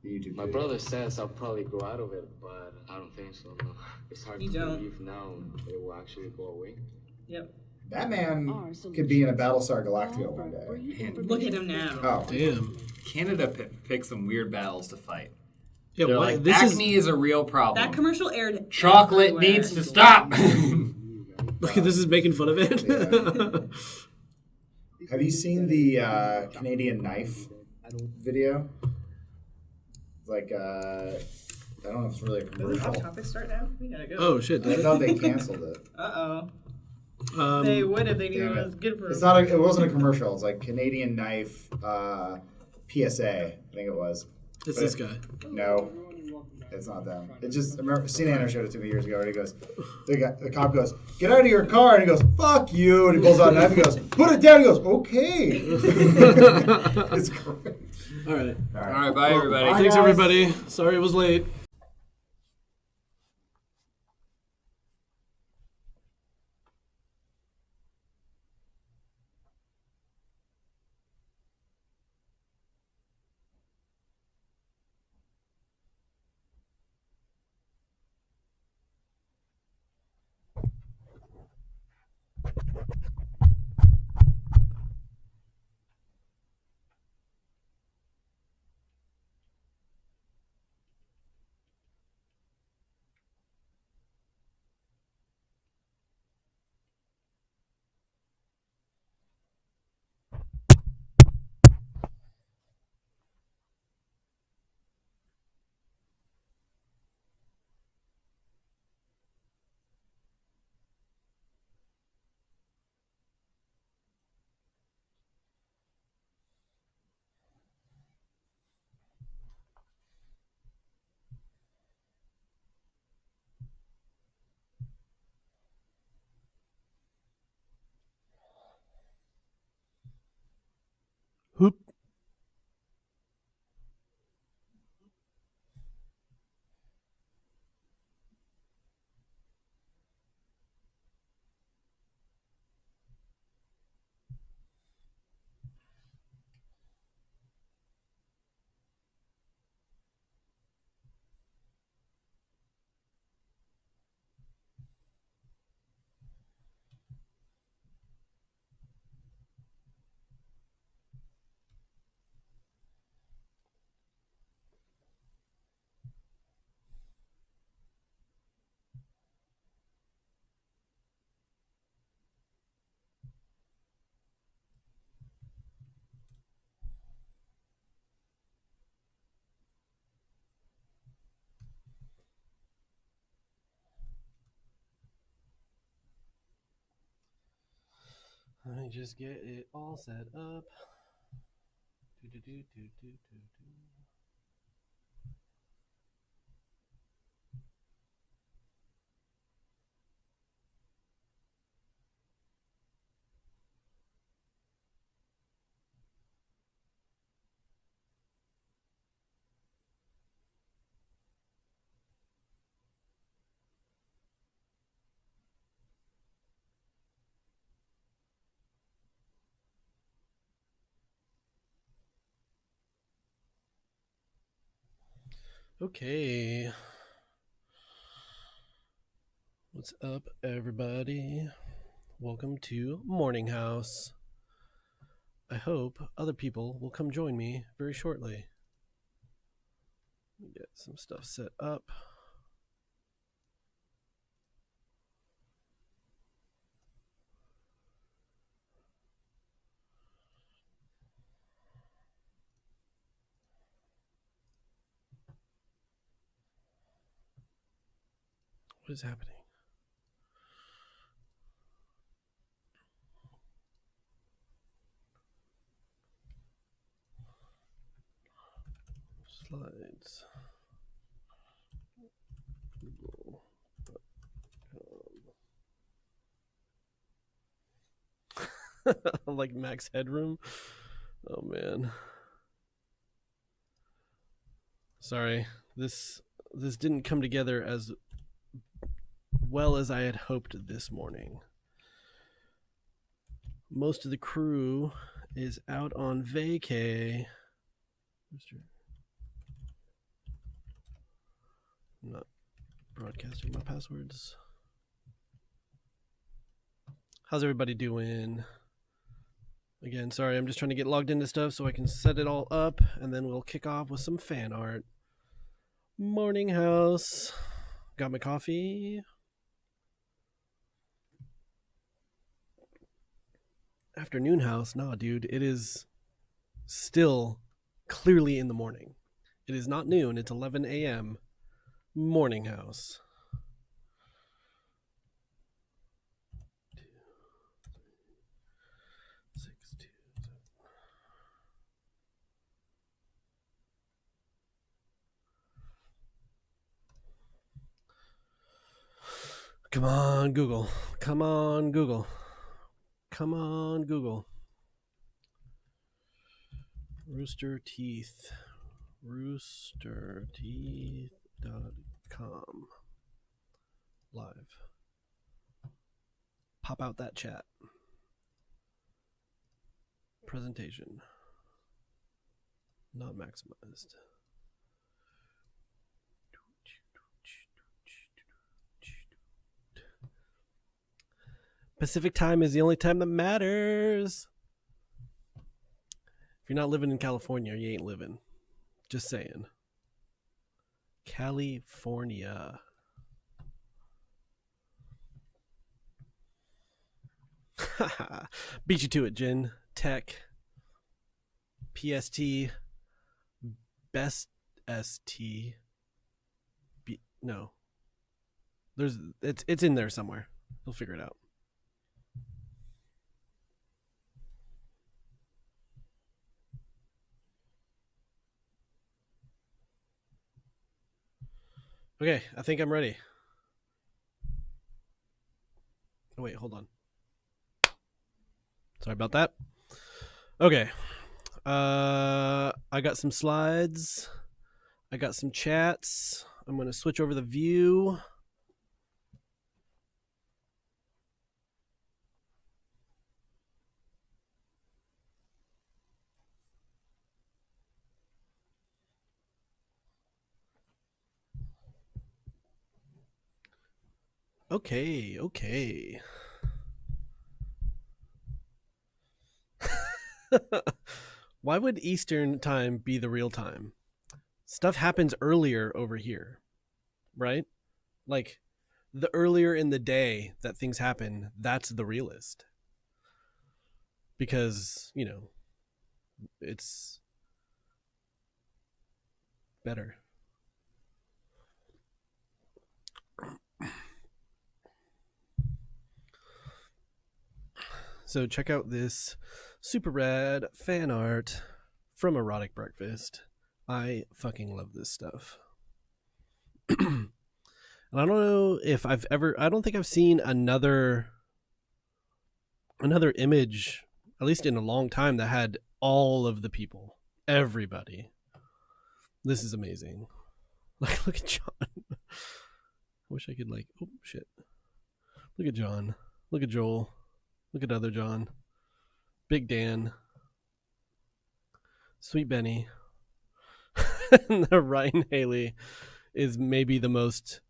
The YouTube My video. brother says I'll probably go out of it, but I don't think so. No. It's hard You to don't. believe now it will actually go away. Yep. Batman could be in a Battlestar Galactica one day. Look at him now. Oh, Damn. Canada picked some weird battles to fight. Yeah, They're what? like, This acne is a real problem. That commercial aired. Chocolate everywhere. needs to stop. Look, this is making fun of it. Yeah. Have you seen the Canadian knife video? It's like I don't know if it's really a Does the commercial. hot topic start now? We gotta go. Oh shit! I thought they canceled it. They would if they knew Damn it it. was good for It's them. not. It wasn't a commercial. It's like Canadian knife PSA. I think it was. It's But this guy. No, it's not them. It just. I remember Sinan showed it to me years ago. And he goes, the cop goes, "Get out of your car!" And he goes, "Fuck you!" And he pulls out a knife. And goes, "Put it down." He goes, "Okay." It's great. All right. All right, bye everybody. Thanks everybody. Sorry it was late. Let me just get it all set up. Okay. What's up, everybody? Welcome to Morning House. I hope other people will come join me very shortly. Let me get some stuff set up. What is happening? Slides. Like Max Headroom. Oh man. Sorry. This didn't come together as well as I had hoped this morning. Most of the crew is out on vacay. I'm not broadcasting my passwords. How's everybody doing? Again, sorry, I'm just trying to get logged into stuff so I can set it all up, and then we'll kick off with some fan art. Morning House. Got my coffee. Afternoon House. Nah, dude, it is still clearly in the morning. It is not noon, it's 11 a.m. Morning House. Come on, Google. Come on, Google. Come on, Google. Rooster Teeth. Roosterteeth.com. Live. Pop out that chat. Presentation. Not maximized. Pacific time is the only time that matters. If you're not living in California, you ain't living. Just saying. California. Beat you to it, Jen. Tech. PST. Best ST. No. It's in there somewhere. You'll figure it out. Okay, I think I'm ready. Oh, wait, hold on. Sorry about that. Okay. I got some slides. I got some chats. I'm going to switch over the view. Okay. Why would Eastern time be the real time? Stuff happens earlier over here, right? Like, the earlier in the day that things happen, that's the realist. Because, it's better. So check out this super rad fan art from Erotic Breakfast. I fucking love this stuff. And I don't know if I don't think I've seen another image, at least in a long time, that had all of the people, everybody. This is amazing. Like, look at John. I wish I could, like, oh shit. Look at John. Look at Joel. Look at other John. Big Dan. Sweet Benny. And the Ryan Haley is maybe the most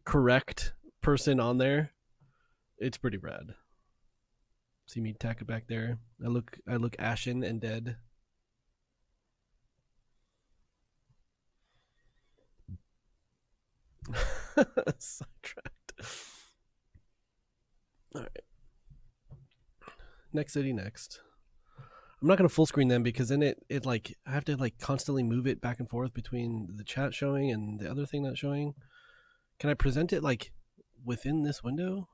correct person on there. It's pretty rad. See me tack it back there. I look ashen and dead. Sidetracked. All right. Next city next. I'm not gonna full screen them because then it like I have to like constantly move it back and forth between the chat showing and the other thing not showing. Can I present it like within this window?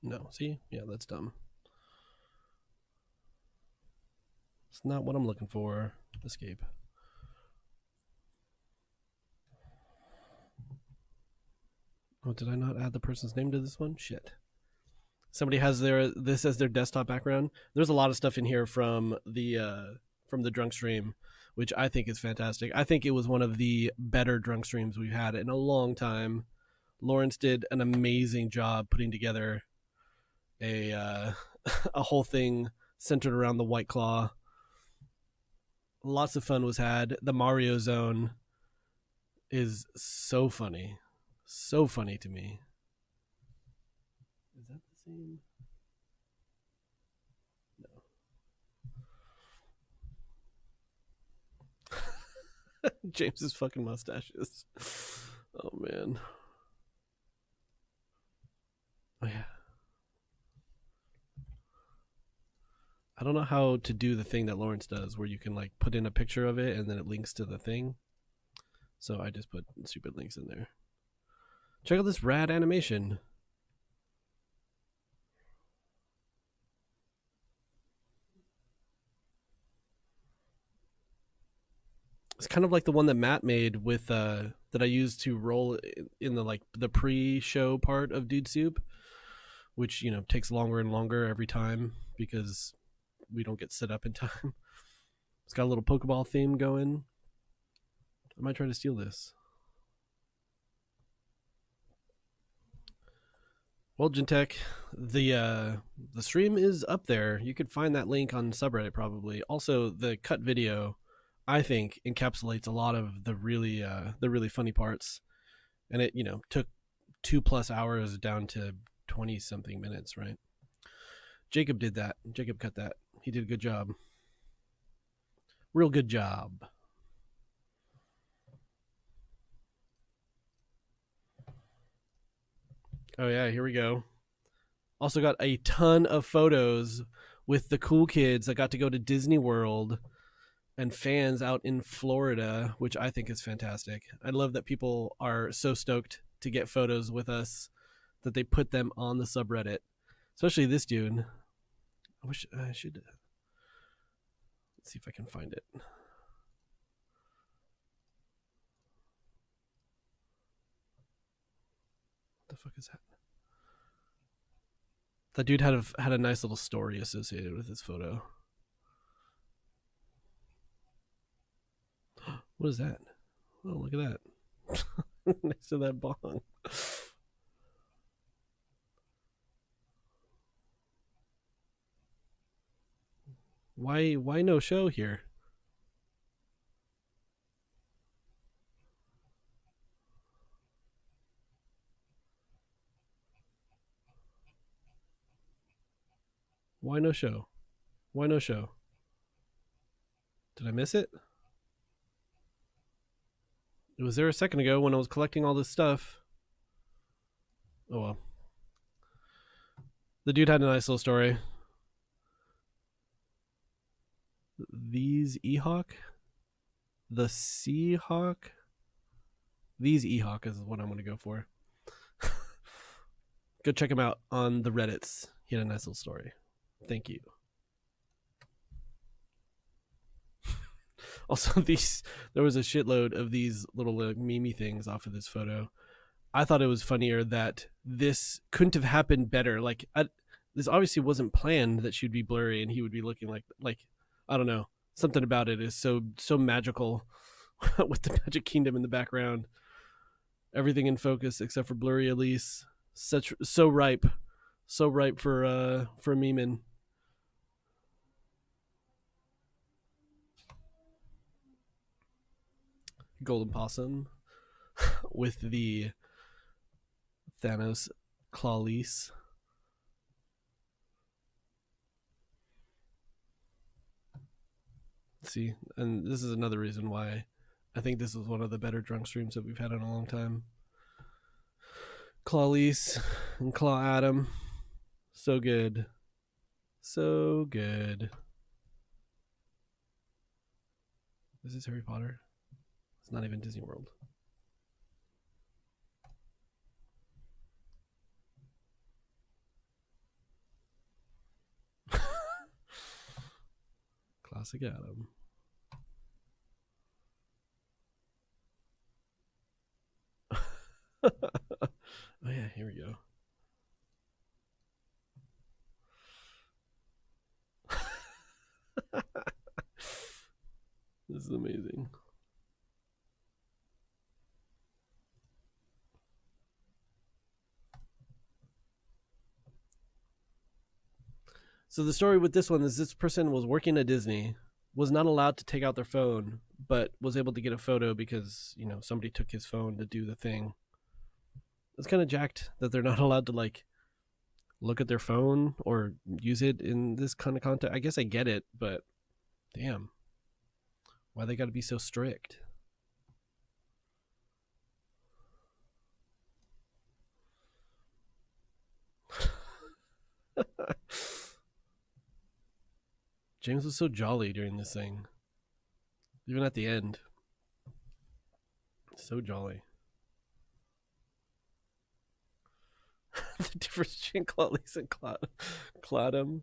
No, see? Yeah, that's dumb. It's not what I'm looking for. Escape. Oh, did I not add the person's name to this one? Shit. Somebody has this as their desktop background. There's a lot of stuff in here from the drunk stream, which I think is fantastic. I think it was one of the better drunk streams we've had in a long time. Lawrence did an amazing job putting together a whole thing centered around the White Claw. Lots of fun was had. The Mario Zone is so funny. So funny to me. Is that the same? No. James's fucking mustaches. Oh man. Oh yeah. I don't know how to do the thing that Lawrence does where you can like put in a picture of it and then it links to the thing. So I just put stupid links in there. Check out this rad animation. It's kind of like the one that Matt made with that I used to roll in the like the pre-show part of Dude Soup, which takes longer and longer every time because we don't get set up in time. It's got a little Pokeball theme going. I might try to steal this. Well, Gentech, the stream is up there. You could find that link on subreddit probably. Also, the cut video, I think, encapsulates a lot of the really funny parts, and it took 2+ hours down to 20 something minutes. Right? Jacob did that. Jacob cut that. He did a good job. Real good job. Oh yeah, here we go. Also got a ton of photos with the cool kids that got to go to Disney World and fans out in Florida, which I think is fantastic. I love that people are so stoked to get photos with us that they put them on the subreddit. Especially this dude. I wish I should... Let's see if I can find it. What the fuck is that? That dude had a nice little story associated with his photo. What is that? Oh, look at that. Next to that bong. Why no show here? Why no show? Why no show? Did I miss it? It was there a second ago when I was collecting all this stuff. Oh well. The dude had a nice little story. These Ehawk? The Seahawk? These Ehawk is what I'm going to go for. Go check him out on the Reddits. He had a nice little story. Thank you. Also, there was a shitload of these little meme things off of this photo. I thought it was funnier that this couldn't have happened better. Like, this obviously wasn't planned that she'd be blurry and he would be looking like I don't know. Something about it is so magical with the Magic Kingdom in the background. Everything in focus except for blurry Elise. So ripe for memeing. Golden Possum with the Thanos Clawlise. See, and this is another reason why I think this is one of the better drunk streams that we've had in a long time. Clawlise and Claw Adam. So good. So good. Is this Harry Potter? It's not even Disney World. Classic Adam. Oh yeah, here we go. This is amazing. So the story with this one is this person was working at Disney, was not allowed to take out their phone, but was able to get a photo because, you know, somebody took his phone to do the thing. It's kind of jacked that they're not allowed to, like, look at their phone or use it in this kind of content. I guess I get it, but damn. Why they got to be so strict? James was so jolly during this thing. Even at the end. So jolly. The difference between Clawlise and Claudum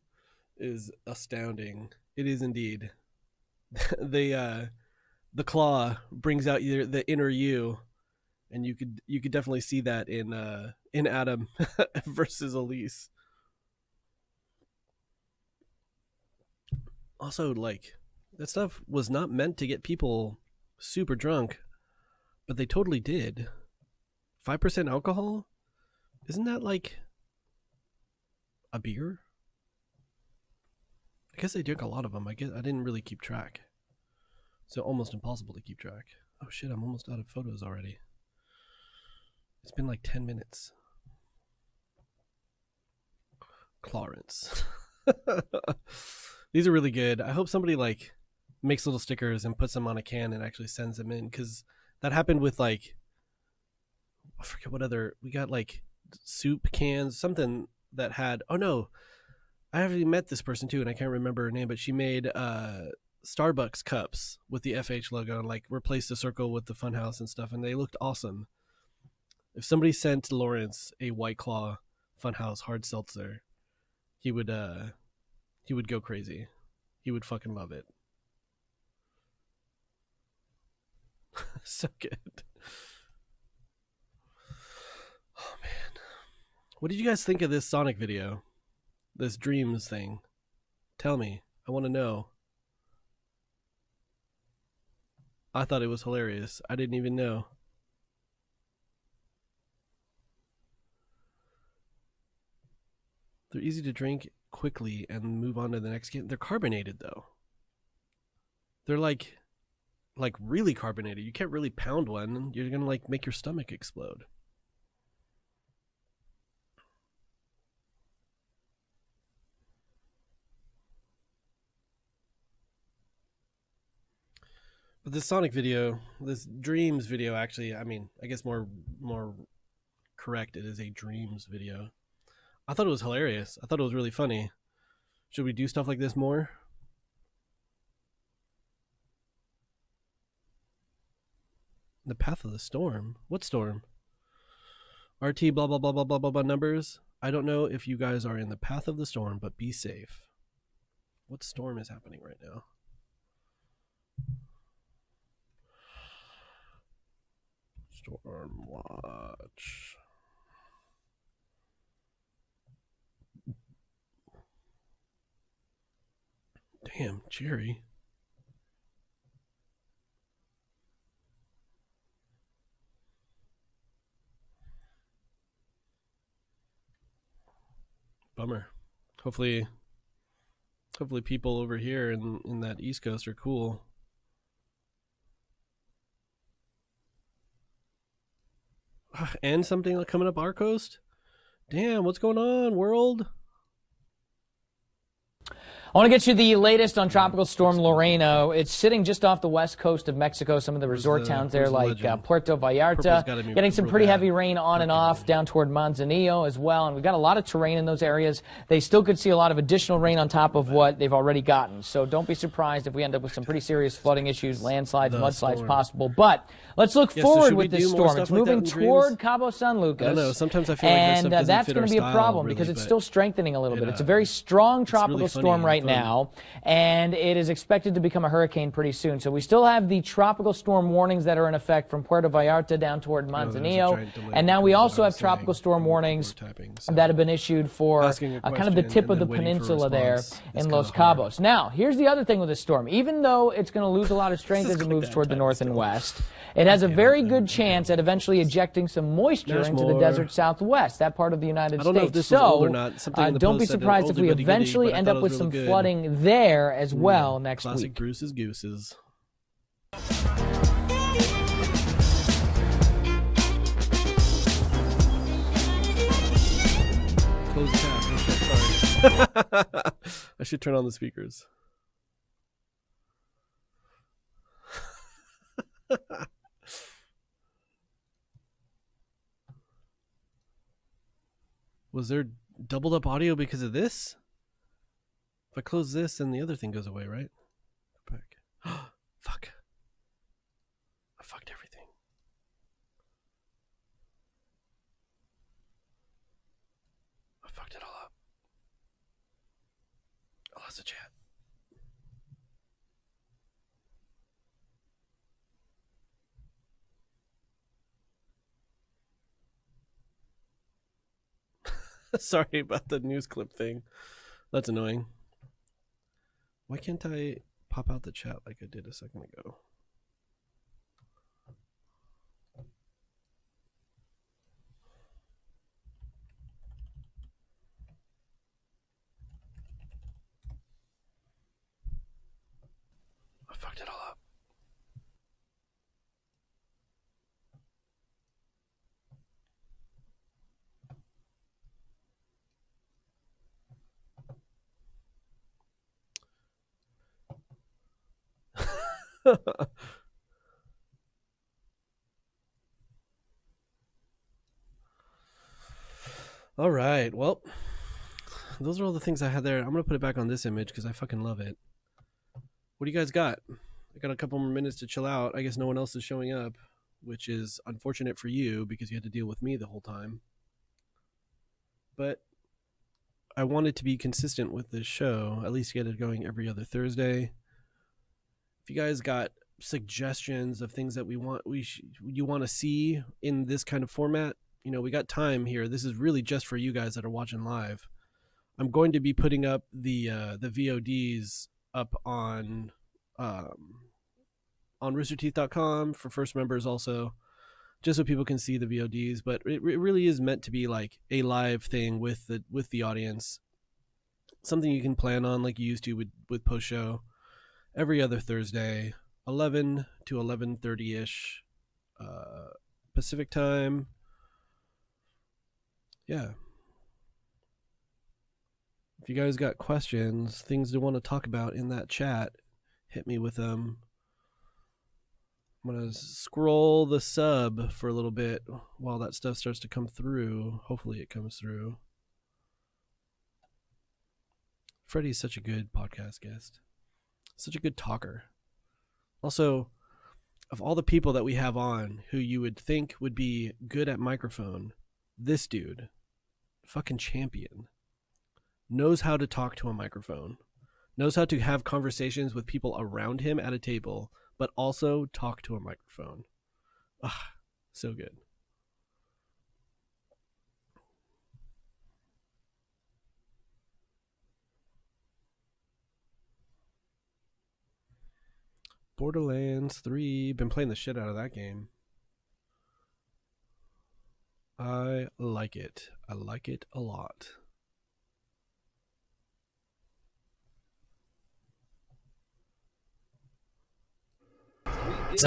is astounding. It is indeed. The claw brings out the inner you, and you could definitely see that in Adam versus Elise. Also, like, that stuff was not meant to get people super drunk, but they totally did. 5% alcohol? Isn't that like a beer? I guess they drink a lot of them. I didn't really keep track. So almost impossible to keep track. Oh shit, I'm almost out of photos already. It's been like 10 minutes. Clarence. These are really good. I hope somebody like makes little stickers and puts them on a can and actually sends them in, because that happened with like, I forget what other, we got like soup cans, something that had, oh no, I actually met this person too and I can't remember her name, but she made Starbucks cups with the FH logo and like replaced the circle with the Funhaus and stuff, and they looked awesome. If somebody sent Lawrence a White Claw Funhaus hard seltzer, he would go crazy. He would fucking love it. So good. Oh man. What did you guys think of this Sonic video? This Dreams thing? Tell me. I want to know. I thought it was hilarious. I didn't even know. They're easy to drink quickly and move on to the next game. They're carbonated though. They're like really carbonated. You can't really pound one. You're gonna like make your stomach explode. But this Sonic video, this Dreams video, actually, I mean, I guess more correct, it is a Dreams video. I thought it was hilarious. I thought it was really funny. Should we do stuff like this more? The Path of the Storm? What storm? RT blah blah blah blah blah blah blah numbers? I don't know if you guys are in the path of the storm, but be safe. What storm is happening right now? Storm watch. Damn, Jerry. Bummer. Hopefully people over here in that East Coast are cool. And something coming up our coast? Damn, what's going on, world? I want to get you the latest on Tropical Storm Loreno. It's sitting just off the west coast of Mexico. Some of the resort towns there like Puerto Vallarta, getting some pretty heavy rain on and off down toward Manzanillo as well. And we've got a lot of terrain in those areas. They still could see a lot of additional rain on top of what they've already gotten. So don't be surprised if we end up with some pretty serious flooding issues, landslides, mudslides possible. But let's look forward with this storm. It's moving toward Cabo San Lucas. I don't know. Sometimes I feel like and that's going to be a problem because it's still strengthening a little bit. It's a very strong tropical storm right now, and it is expected to become a hurricane pretty soon. So we still have the tropical storm warnings that are in effect from Puerto Vallarta down toward Manzanillo, and now we also have tropical storm warnings that have been issued for kind of the tip of the peninsula there in Los Cabos. Now, here's the other thing with this storm. Even though it's going to lose a lot of strength as it moves toward the north and west, it has a very good chance at eventually ejecting some moisture into the desert southwest, that part of the United States. So don't be surprised if we eventually end up with some flooding there as well next week. Classic Bruce's Gooses. Close the tab. Sorry. I should turn on the speakers. Was there doubled up audio because of this? If I close this, then the other thing goes away, right? Go back. Fuck. I fucked everything. I fucked it all up. I lost the chat. Sorry about the news clip thing. That's annoying. Why can't I pop out the chat like I did a second ago? I fucked it all up. All right, well, those are all the things I had there. I'm gonna put it back on this image because I fucking love it. What do you guys got? I got a couple more minutes to chill out. I guess no one else is showing up, which is unfortunate for you because you had to deal with me the whole time. But I wanted to be consistent with this show, at least get it going every other Thursday. If you guys got suggestions of things that you want to see in this kind of format, you know, we got time here. This is really just for you guys that are watching live. I'm going to be putting up the VODs up on roosterteeth.com for first members also, just so people can see the VODs. But it really is meant to be like a live thing with the audience, something you can plan on like you used to with post show every other Thursday, 11 to 11:30ish Pacific time. Yeah. If you guys got questions, things to want to talk about in that chat, hit me with them. I'm going to scroll the sub for a little bit while that stuff starts to come through. Hopefully it comes through. Freddie's such a good podcast guest. Such a good talker. Also, of all the people that we have on who you would think would be good at microphone, this dude, fucking champion. Knows how to talk to a microphone. Knows how to have conversations with people around him at a table, but also talk to a microphone. Ah, so good. Borderlands 3. Been playing the shit out of that game. I like it. I like it a lot.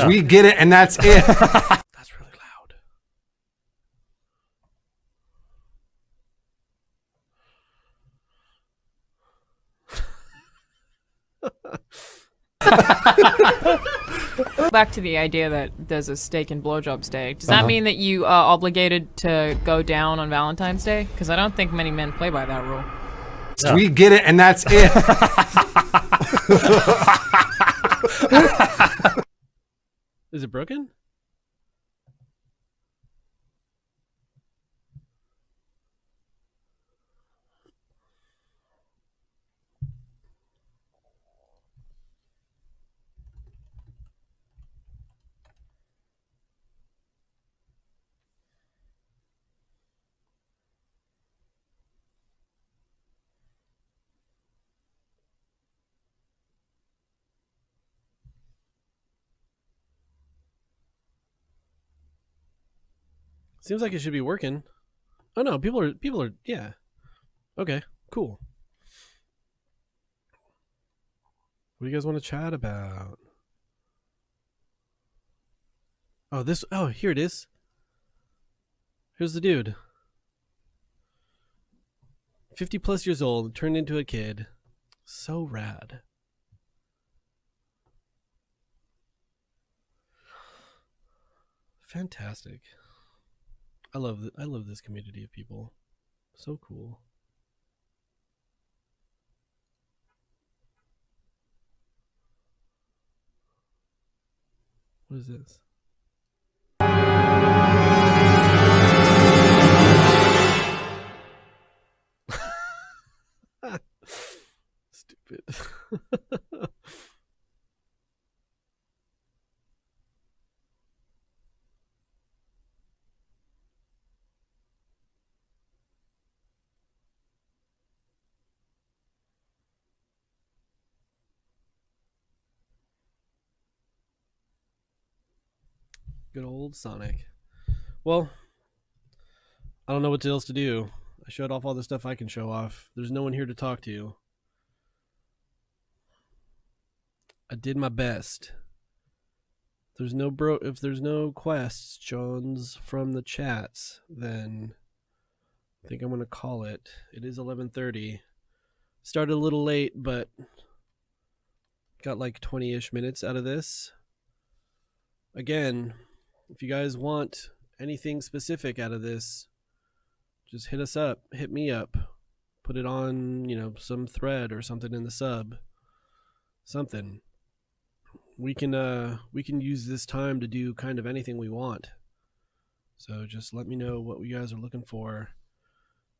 We get it, and that's it. That's really loud. Back to the idea that there's a steak and blowjob steak. Does that mean that you are obligated to go down on Valentine's Day? Because I don't think many men play by that rule. We get it, and that's it. Is it broken? Seems like it should be working. Oh no, people are yeah. Okay, cool. What do you guys want to chat about? Oh, here it is. Here's the dude. 50 plus years old, turned into a kid. So rad. Fantastic. I love this community of people. So cool. What is this? Stupid. Good old Sonic. Well, I don't know what else to do. I showed off all the stuff I can show off. There's no one here to talk to. I did my best. If there's no questions from the chats, then I think I'm gonna call it. It is 11:30. Started a little late, but got like 20-ish minutes out of this. Again, if you guys want anything specific out of this, just hit us up, hit me up, put it on, some thread or something in the sub, something. We can use this time to do kind of anything we want. So just let me know what you guys are looking for.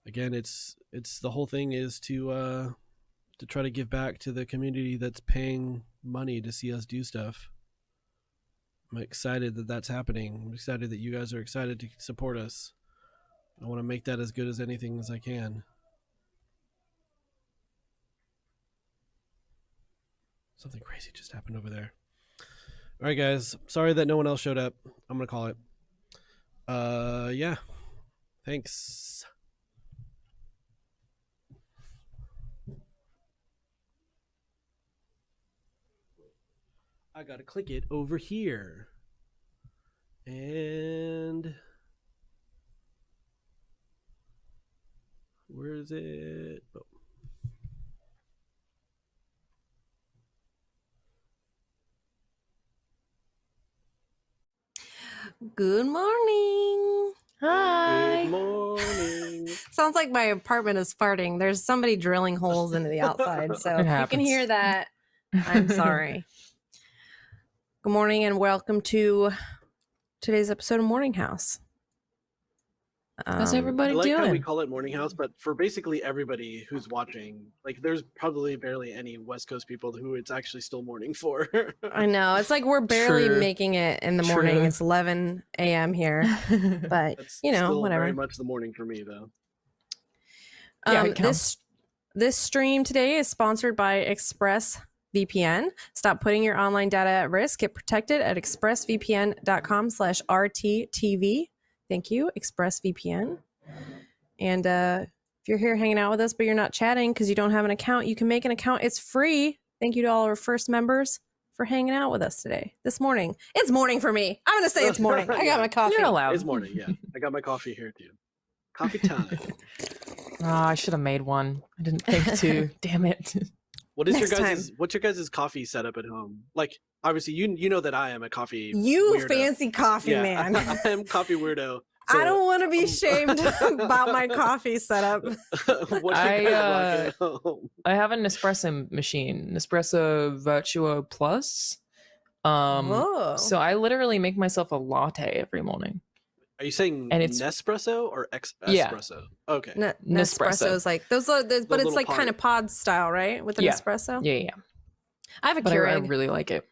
Again, it's the whole thing is to try to give back to the community that's paying money to see us do stuff. I'm excited that that's happening. I'm excited that you guys are excited to support us. I want to make that as good as anything as I can. Something crazy just happened over there. All right, guys. Sorry that no one else showed up. I'm going to call it. Yeah. Thanks. I got to click it over here. And where is it? Oh. Good morning. Hi. Good morning. Sounds like my apartment is farting. There's somebody drilling holes into the outside. So if you can hear that, I'm sorry. Good morning and welcome to today's episode of Morning House. How's I everybody like how we doing? call it Morning House, but for basically everybody who's watching, like there's probably barely any West Coast people who it's actually still morning for. I know. It's like we're barely True. making it in the morning. True. It's 11 a.m. here. But, That's you know, still whatever. very much the morning for me, though. Yeah, it counts. This stream today is sponsored by ExpressVPN. Stop putting your online data at risk. Get protected at expressvpn.com/RTTV. Thank you, ExpressVPN. And if you're here hanging out with us, but you're not chatting because you don't have an account, you can make an account. It's free. Thank you to all our first members for hanging out with us today, this morning. It's morning for me. I'm going to say it's morning. I got my coffee. You're allowed. It's morning, yeah. I got my coffee here, too. Coffee time. Oh, I should have made one. I didn't think to. Damn it. What's Next your guys' coffee setup at home? Like, obviously, you know that I am a coffee You weirdo. fancy coffee Yeah, man. I am coffee weirdo. I don't want to be shamed about my coffee setup. I have an Nespresso machine, Nespresso Virtuo Plus. Whoa. So I literally make myself a latte every morning. Are you saying And it's- Nespresso or Yeah. Espresso? Okay. Nespresso is like those, but it's little like kind of pod style, right? With an Yeah. espresso. Yeah. I have a But I Keurig. really like it.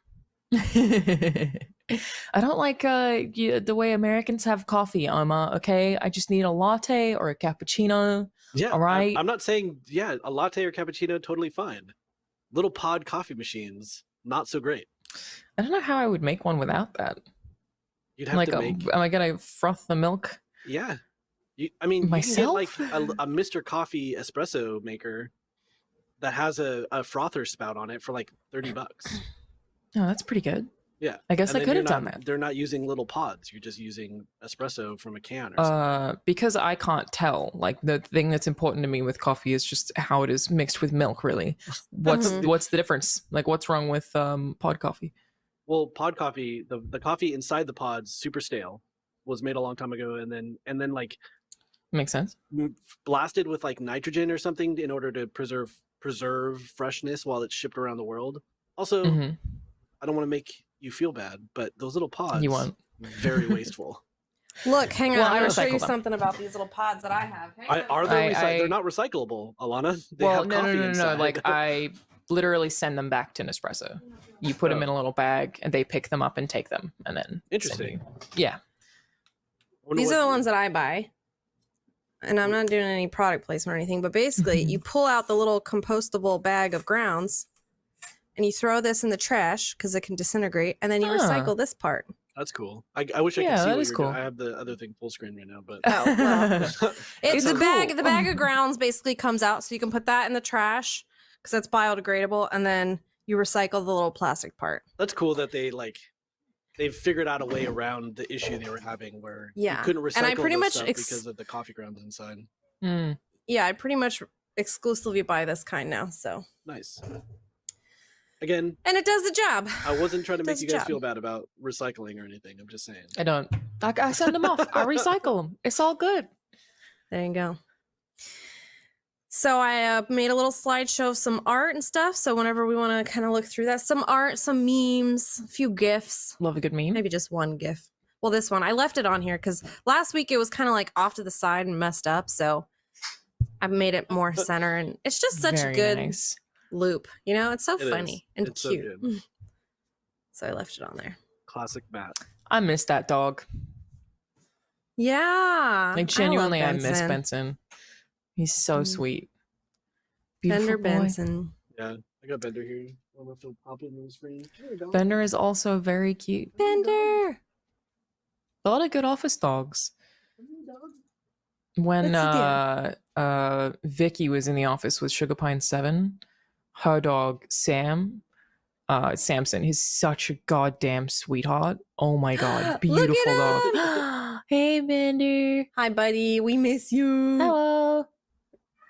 I don't like the way Americans have coffee, Emma. Okay, I just need a latte or a cappuccino. Yeah. All right. I'm not saying, a latte or cappuccino, totally fine. Little pod coffee machines, not so great. I don't know how I would make one without that. You'd have Like, to make. am I gonna froth the milk? Yeah. You can Myself? get like a Mr. Coffee espresso maker that has a frother spout on it for like $30. Oh, that's pretty good. Yeah. I guess And I then could you're have done not- that. They're not using little pods. You're just using espresso from a can or something. Because I can't tell. Like, the thing that's important to me with coffee is just how it is mixed with milk. Really, what's the difference? Like, what's wrong with pod coffee? Well, pod coffee, the coffee inside the pods, super stale, was made a long time ago, and then like Makes sense. blasted with like nitrogen or something in order to preserve freshness while it's shipped around the world. Also, Mhm. I don't want to make you feel bad, but those little pods, You won't. very wasteful. Look, hang on. Well, I'm I going to show recycle you them. something about these little pods that I have. Hang on. Are they? I- They're not recyclable, Alana. They Well, have no. coffee inside. Like, I literally send them back to Nespresso. You put them in a little bag, and they pick them up and take them, and then Interesting. send you. Yeah. These are the ones that I buy. And I'm not doing any product placement or anything, but basically you pull out the little compostable bag of grounds and you throw this in the trash because it can disintegrate, and then you recycle this part. That's cool. I wish I Yeah, could see that what is you're cool. doing. I have the other thing full screen right now, but Oh, well. It's the cool. bag. The bag of grounds basically comes out, so you can put that in the trash because that's biodegradable, and then you recycle the little plastic part. that's cool that they've figured out a way around the issue they were having where Yeah. you couldn't recycle And I pretty those much stuff ex- because of the coffee grounds inside. Mm. Yeah, I pretty much exclusively buy this kind now. So, Nice. Again, and it does the job. I wasn't trying to make Does you the guys job. feel bad about recycling or anything. I'm just saying. I don't. I send them off. I recycle them. It's all good. There you go. So I made a little slideshow of some art and stuff. So whenever we want to kind of look through that, some art, some memes, a few GIFs. Love a good meme. Maybe just one GIF. Well, this one I left it on here because last week it was kind of like off to the side and messed up. So I've made it more center, and it's just such Very a good nice. loop. You know, it's so It is. funny and It's so cute. good. So I left it on there. Classic Matt. I miss that dog. Yeah, Like, genuinely, I miss Benson. He's so sweet. Bender Beautiful boy. Benson. Yeah, I got Bender here. I'm gonna have to pop it in the screen. There we go. Bender is also very cute. Bender. A lot of good office dogs. When Vicky was in the office with Sugar Pine 7, her dog Samson, he's such a goddamn sweetheart. Oh my god, beautiful dog. Hey Bender. Hi, buddy. We miss you. Hello.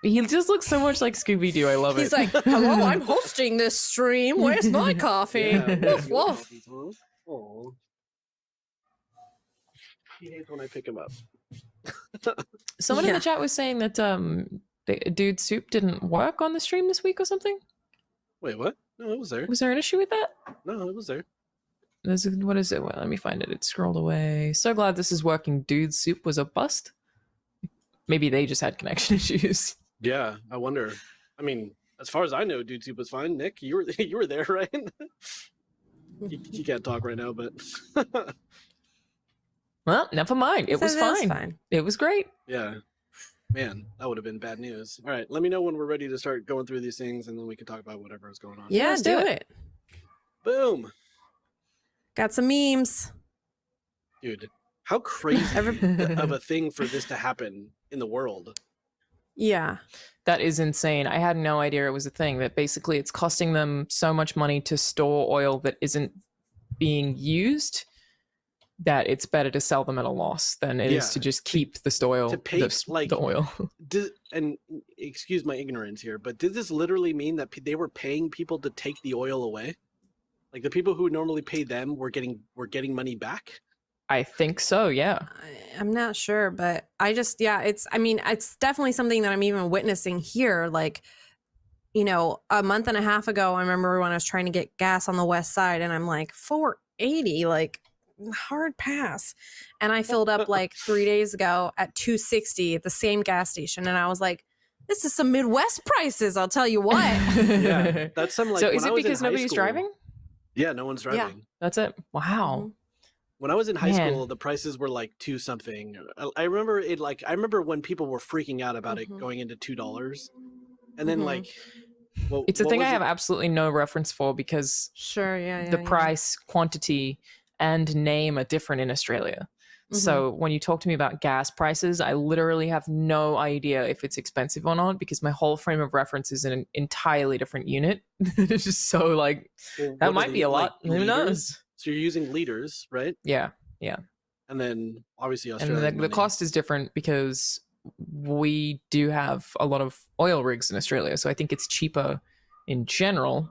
He just looks so much like Scooby Doo. I love He's it. like, hello, I'm hosting this stream. Where's my coffee? Woof, woof. Oh. He hates when I pick him up. Someone in the chat was saying that Dude Soup didn't work on the stream this week or something. Wait, what? No, it was there. Was there an issue with that? No, it was there. What is it? Well, let me find it. It scrolled away. So glad this is working. Dude Soup was a bust. Maybe they just had connection issues. Yeah, I wonder. I mean, as far as I know, YouTube was fine. Nick, you were there, right? he can't talk right now, but well, never mind. It was fine. It was great. Yeah. Man, that would have been bad news. All right, let me know when we're ready to start going through these things, and then we can talk about whatever is going on. Yeah, let's do it. Boom. Got some memes. Dude, how crazy of a thing for this to happen in the world. Yeah. That is insane. I had no idea it was a thing, that basically it's costing them so much money to store oil that isn't being used that it's better to sell them at a loss than it is to just keep the oil. To pay, the oil. And excuse my ignorance here, but did this literally mean that they were paying people to take the oil away? Like the people who normally pay them were getting money back? I think so, yeah. I'm not sure, but it's definitely something that I'm even witnessing here. Like, you know, a month and a half ago, I remember when I was trying to get gas on the west side, and I'm like, $4.80, like, hard pass. And I filled up like 3 days ago at $2.60 at the same gas station, and I was like, this is some Midwest prices, I'll tell you what. Yeah, that's some like. So is it because nobody's driving? Yeah, no one's driving. Yeah. That's it. Wow. When I was in high school, the prices were like $2 something. I remember it like I remember when people were freaking out about it going into $2, and then like, it's a thing I have absolutely no reference for because the price, quantity, and name are different in Australia. So when you talk to me about gas prices, I literally have no idea if it's expensive or not because my whole frame of reference is in an entirely different unit. It's just so like that might be a lot. Like, who knows? So you're using liters, right? Yeah. And then obviously Australia. And the cost is different because we do have a lot of oil rigs in Australia. So I think it's cheaper in general.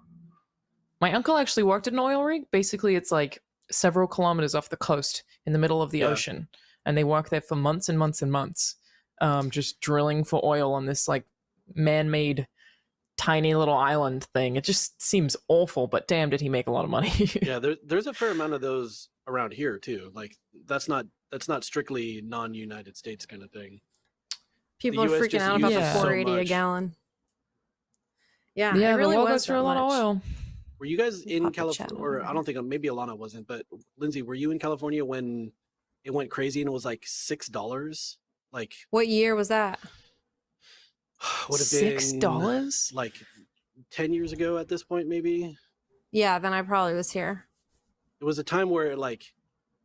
My uncle actually worked at an oil rig. Basically, it's like several kilometers off the coast in the middle of the ocean. And they work there for months and months and months, just drilling for oil on this like man-made tiny little island thing. It just seems awful, but damn, did he make a lot of money. Yeah, there's a fair amount of those around here too. Like that's not strictly non-United States kind of thing. People are freaking out about the $4.80 a gallon. Yeah, it really the world goes through a lot of oil. Were you guys in California? Or I don't think maybe Alana wasn't, but Lindsay, were you in California when it went crazy and it was like $6? Like what year was that? Would have been $6 like 10 years ago at this point, maybe. Yeah, then I probably was here. It was a time where like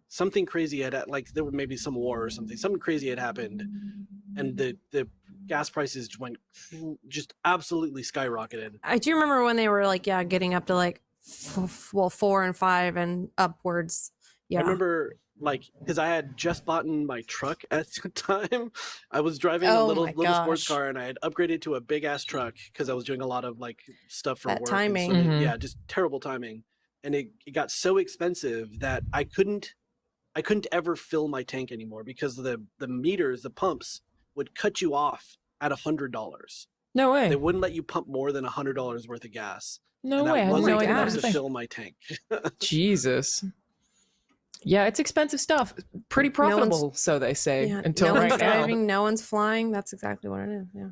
something crazy had like there was maybe some war or something crazy had happened, and the gas prices went just absolutely skyrocketed. I do remember when they were like getting up to like 4 and 5 and upwards. Yeah, I remember like because I had just bought my truck at the time. I was driving a little sports car, and I had upgraded to a big ass truck because I was doing a lot of like stuff for work. Timing. So, yeah, just terrible timing. And it got so expensive that I couldn't ever fill my tank anymore because the meters, the pumps would cut you off at $100. No way. They wouldn't let you pump more than $100 worth of gas. No way. I had no idea enough to fill my tank. Jesus. Yeah, it's expensive stuff. Pretty profitable, so they say. Yeah, until no right one's now. driving, no one's flying. That's exactly what it is. Yeah.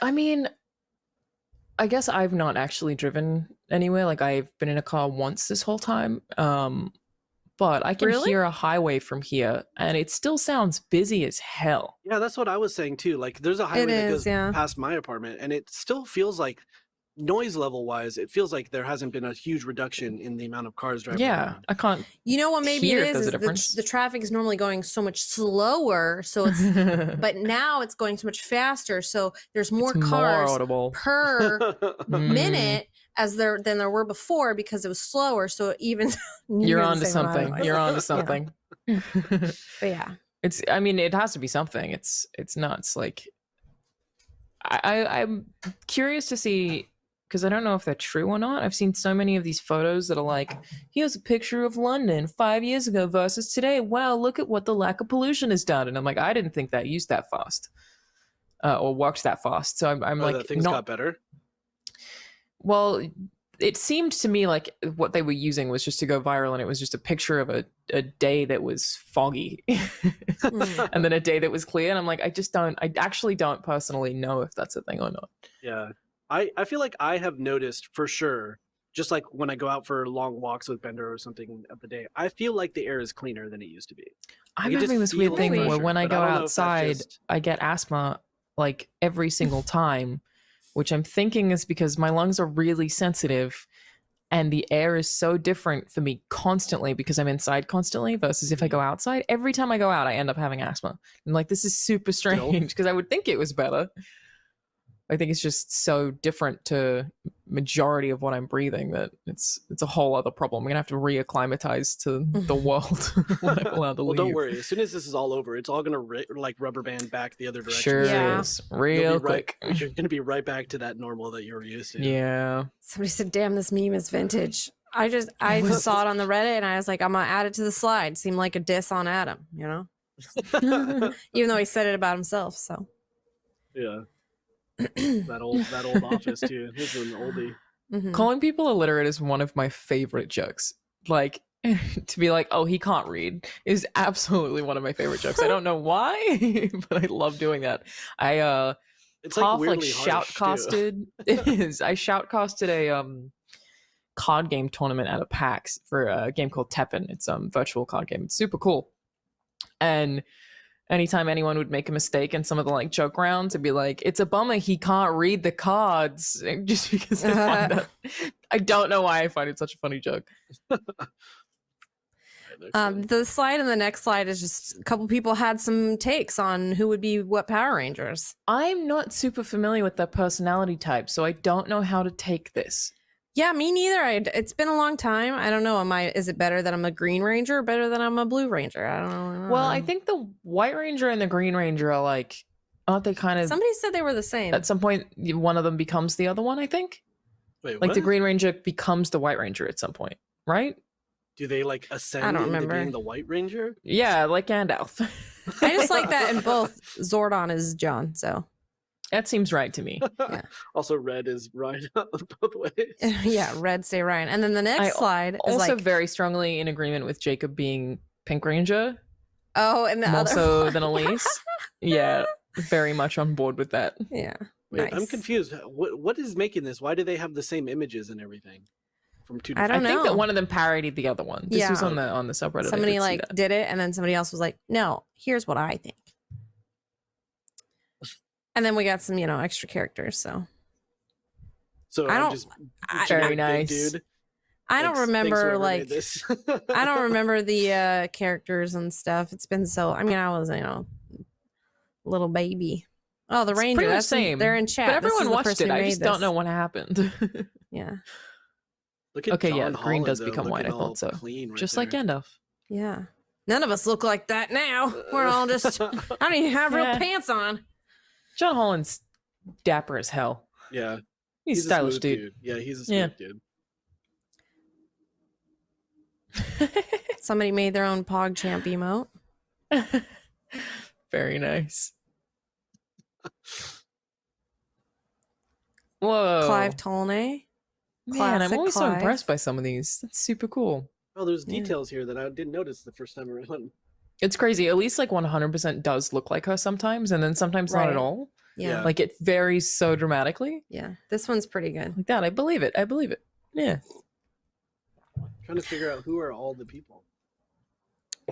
I mean, I guess I've not actually driven anywhere. Like I've been in a car once this whole time. But I can hear a highway from here, and it still sounds busy as hell. Yeah, that's what I was saying too. Like there's a highway that goes past my apartment, and it still feels like noise level wise, it feels like there hasn't been a huge reduction in the amount of cars driving around. I can't. You know what maybe it is the traffic is normally going so much slower, so it's but now it's going so much faster, so there's more cars per minute than there were before because it was slower, so even you're onto something. You're onto something. But yeah. I mean, it has to be something. It's nuts. Like I'm curious to see, because I don't know if they're true or not. I've seen so many of these photos that are like, here's a picture of London 5 years ago versus today. Wow, look at what the lack of pollution has done. And I'm like, I didn't think that used that fast or worked that fast. So I'm like, that things got better. Well, it seemed to me like what they were using was just to go viral, and it was just a picture of a day that was foggy and then a day that was clear. And I'm like, I actually don't personally know if that's a thing or not. Yeah. I feel like I have noticed for sure, just like when I go out for long walks with Bender or something of the day, I feel like the air is cleaner than it used to be. I'm Like, it just having this weird feels thing where fresher, when I but go don't know if that's outside, just- I get asthma like every single time, which I'm thinking is because my lungs are really sensitive and the air is so different for me constantly because I'm inside constantly versus if I go outside. Every time I go out, I end up having asthma. I'm like, this is super strange because I would think it was better. I think it's just so different to majority of what I'm breathing that it's a whole other problem. I'm gonna have to reacclimatize to the world when I'm allowed to Well, leave. don't worry. As soon as this is all over, it's all gonna like rubber band back the other direction. Sure is. Real quick. You're gonna be right back to that normal that you're used to. Yeah. Somebody said, "Damn, this meme is vintage." I just saw it on the Reddit and I was like, I'm gonna add it to the slide. Seemed like a diss on Adam, you know? Even though he said it about himself. So Yeah. that old office too. This is an oldie. Calling people illiterate is one of my favorite jokes. Like, to be like, oh, he can't read is absolutely one of my favorite jokes. I don't know why, but I love doing that. It's half like like weirdly harsh, shoutcasted. It is. I shoutcasted a card game tournament at a PAX for a game called Teppen. It's a virtual card game. It's super cool. And anytime anyone would make a mistake in some of the like joke rounds, it'd be like, it's a bummer he can't read the cards, just because I find that, I don't know why I find it such a funny joke. the slide and the next slide is just a couple people had some takes on who would be what Power Rangers. I'm not super familiar with their personality type, so I don't know how to take this. Yeah, me neither. It's been a long time. I don't know. Is it better that I'm a Green Ranger or better that I'm a Blue Ranger? I don't know. Well, I think the White Ranger and the Green Ranger are like, aren't they kind of... Somebody said they were the same. At some point, one of them becomes the other one, I think. Wait, like what? the Green Ranger becomes the White Ranger at some point, right? Do they like ascend I don't into remember. being the White Ranger? Yeah, like Gandalf. I just like that in both. Zordon is John, so... That seems right to me. Yeah. Also, red is Ryan both ways. Yeah, red say Ryan. And then the next slide is also like... very strongly in agreement with Jacob being Pink Ranger. Oh, and the more other so one. than Elise. Yeah, very much on board with that. Yeah. Wait, Nice. I'm confused. What is making this? Why do they have the same images and everything? From two I don't I think know. that one of them parodied the other one. This Yeah. was on the subreddit. Somebody like did it, and then somebody else was like, "No, here's what I think." And then we got some, extra characters. So So I I'm don't- just Very big nice. dude. I don't Thanks, remember whoever like made this. I don't remember the characters and stuff. It's been so. I mean, I was little baby. Oh, the It's Ranger. pretty much That's same. they're in chat. But This is everyone the watched person it. who I made just don't this. know what happened. Yeah. Look at Okay, yeah, John green Holland, does though, become white. I looking all thought so. clean right Just there. like Gandalf. Yeah. None of us look like that now. We're all just. I don't even have real Yeah. pants on. John Holland's dapper as hell. Yeah, He's a stylish smooth dude. Yeah, he's a smooth Yeah. dude. Somebody made their own PogChamp emote. Very nice. Whoa. Clive Tolnay. Man, I'm Classic always so Clive. impressed by some of these. That's super cool. Oh, there's Yeah. details here that I didn't notice the first time around. It's crazy. At least like 100% does look like her sometimes, and then sometimes not Right. at all. Yeah. Like it varies so dramatically. Yeah. This one's pretty good. Like that. I believe it. I believe it. Yeah. Trying to figure out who are all the people.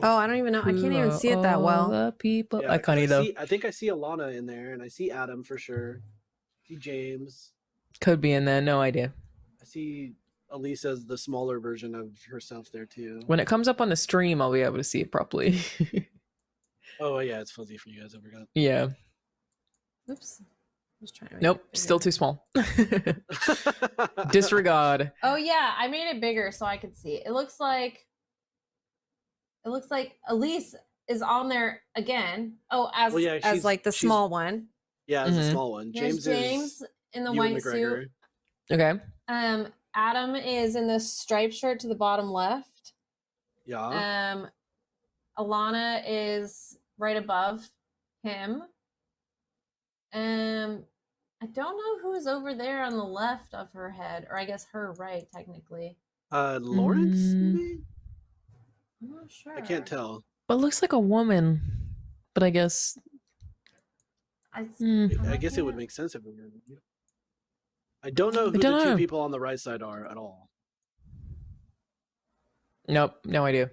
Oh, I don't even know. I can't even see it that All well. the people. Yeah, I can't either. I think I see Alana in there, and I see Adam for sure. I see James. Could be in there. No idea. I see Elise as the smaller version of herself there too. When it comes up on the stream, I'll be able to see it properly. Oh yeah, it's fuzzy for you guys. I forgot. Yeah. Oops. Just trying to make Nope. it Still bigger. too small. Disregard. Oh yeah, I made it bigger so I could see. It looks like Elise is on there again. Oh, as Well, yeah, as she's- like the she's- small one. Yeah, it's Mhm. a small one. There's James James is in the Ewan white McGregor. suit. Okay. Adam is in the striped shirt to the bottom left. Yeah. Alana is right above him. And I don't know who's over there on the left of her head, or I guess her right, technically. Lawrence, maybe? I'm not sure. I can't tell. But it looks like a woman. But I guess. I guess it would make sense if it were. I don't know who the two people on the right side are at all. Nope, no idea.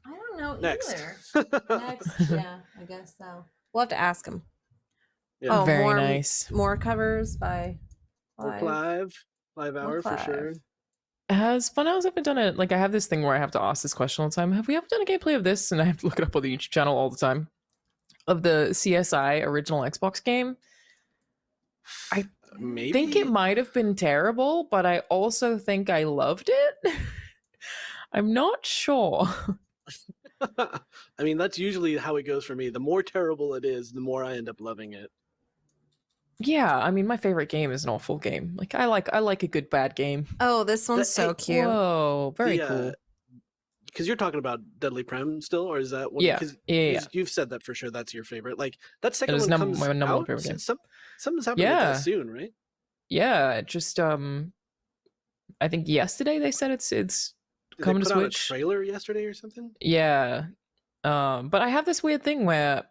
I don't know Next. either. Next, yeah, I guess so. We'll have to ask him. Yeah. Oh, Very nice. More covers by Clive. Clive Hour for sure. Has Funhaus ever done it? Like, I have this thing where I have to ask this question all the time. Have we ever done a gameplay of this? And I have to look it up on the YouTube channel all the time. Of the CSI original Xbox game. I think it might have been terrible, but I also think I loved it. I'm not sure. I mean, that's usually how it goes for me. The more terrible it is, the more I end up loving it. Yeah, I mean, my favorite game is an awful game. Like, I like a good bad game. Oh, this one's so cute. Whoa, very cool. Because you're talking about Deadly Prem still, or is that what? Yeah, yeah. You've said that for sure. That's your favorite. Like that second It one is comes my number out. one favorite game. Something's happening with that soon, right? Yeah, it just I think yesterday they said it's Did coming they to put out a Switch. trailer yesterday or something? Yeah, but I have this weird thing where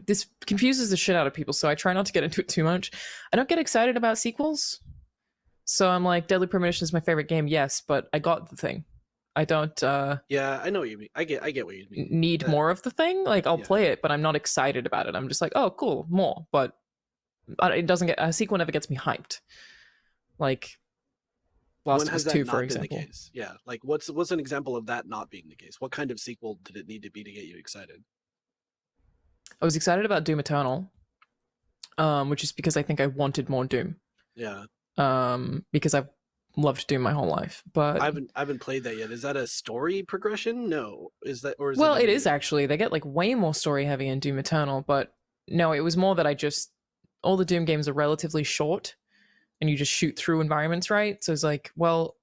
this confuses the shit out of people, so I try not to get into it too much. I don't get excited about sequels, so I'm like, Deadly Premonition is my favorite game, yes, but I got the thing. I don't. Yeah, I know what you mean. I get what you mean. Need more of the thing. Like, I'll play it, but I'm not excited about it. I'm just like, oh, cool, more. But it doesn't get a sequel. Never gets me hyped. Like Last of Us 2, for example. Yeah, like what's an example of that not being the case? What kind of sequel did it need to be to get you excited? I was excited about Doom Eternal, which is because I think I wanted more Doom. Yeah. Because I've loved Doom my whole life, but I haven't played that yet. Is that a story progression? No. Is that or is well, it is actually. They get like way more story heavy in Doom Eternal, but no, it was more that all the Doom games are relatively short, and you just shoot through environments, right? So it's like, well,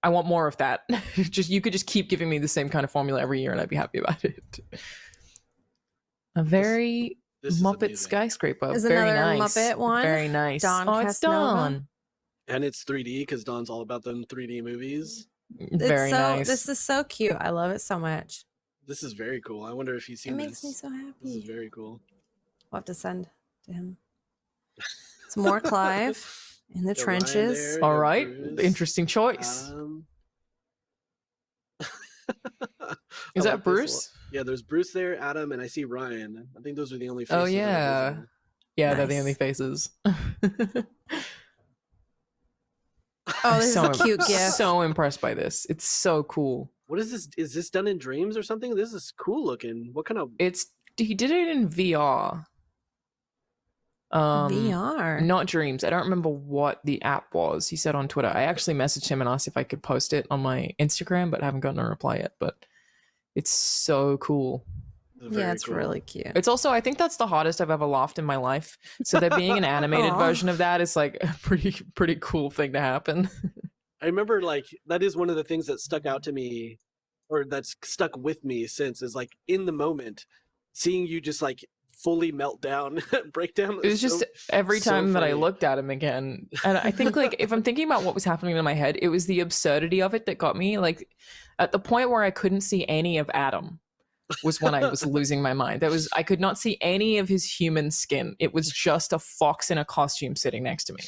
I want more of that. You could just keep giving me the same kind of formula every year, and I'd be happy about it. A very Muppet skyscraper. Is very another nice. Muppet one. Very nice. Don it's Casanova. Dawn. And it's 3D because Don's all about them 3D movies. Very nice. This is so cute. I love it so much. This is very cool. I wonder if he's seen It this. makes me so happy. This is very cool. We'll have to send to him. Some more Clive in the trenches. All right. Interesting choice. Is that Bruce? Yeah, there's Bruce there, Adam, and I see Ryan. I think those are the only faces. Oh, yeah. Yeah, they're the Nice. only faces. Oh, this is a cute gift. So impressed by this. It's so cool. What is this? Is this done in Dreams or something? This is cool looking. What kind of... He did it in VR. VR? Not Dreams. I don't remember what the app was. He said on Twitter. I actually messaged him and asked if I could post it on my Instagram, but I haven't gotten a reply yet. But it's so cool. Yeah, it's really cute. It's also, I think that's the hardest I've ever laughed in my life. So there being an animated Aw. version of that is like a pretty cool thing to happen. I remember like that is one of the things that stuck out to me, or that's stuck with me since, is like in the moment seeing you just like fully melt down, break down. It was just every time that I looked at him again. And I think like if I'm thinking about what was happening in my head, it was the absurdity of it that got me. Like at the point where I couldn't see any of Adam was when I was losing my mind. I could not see any of his human skin. It was just a fox in a costume sitting next to me.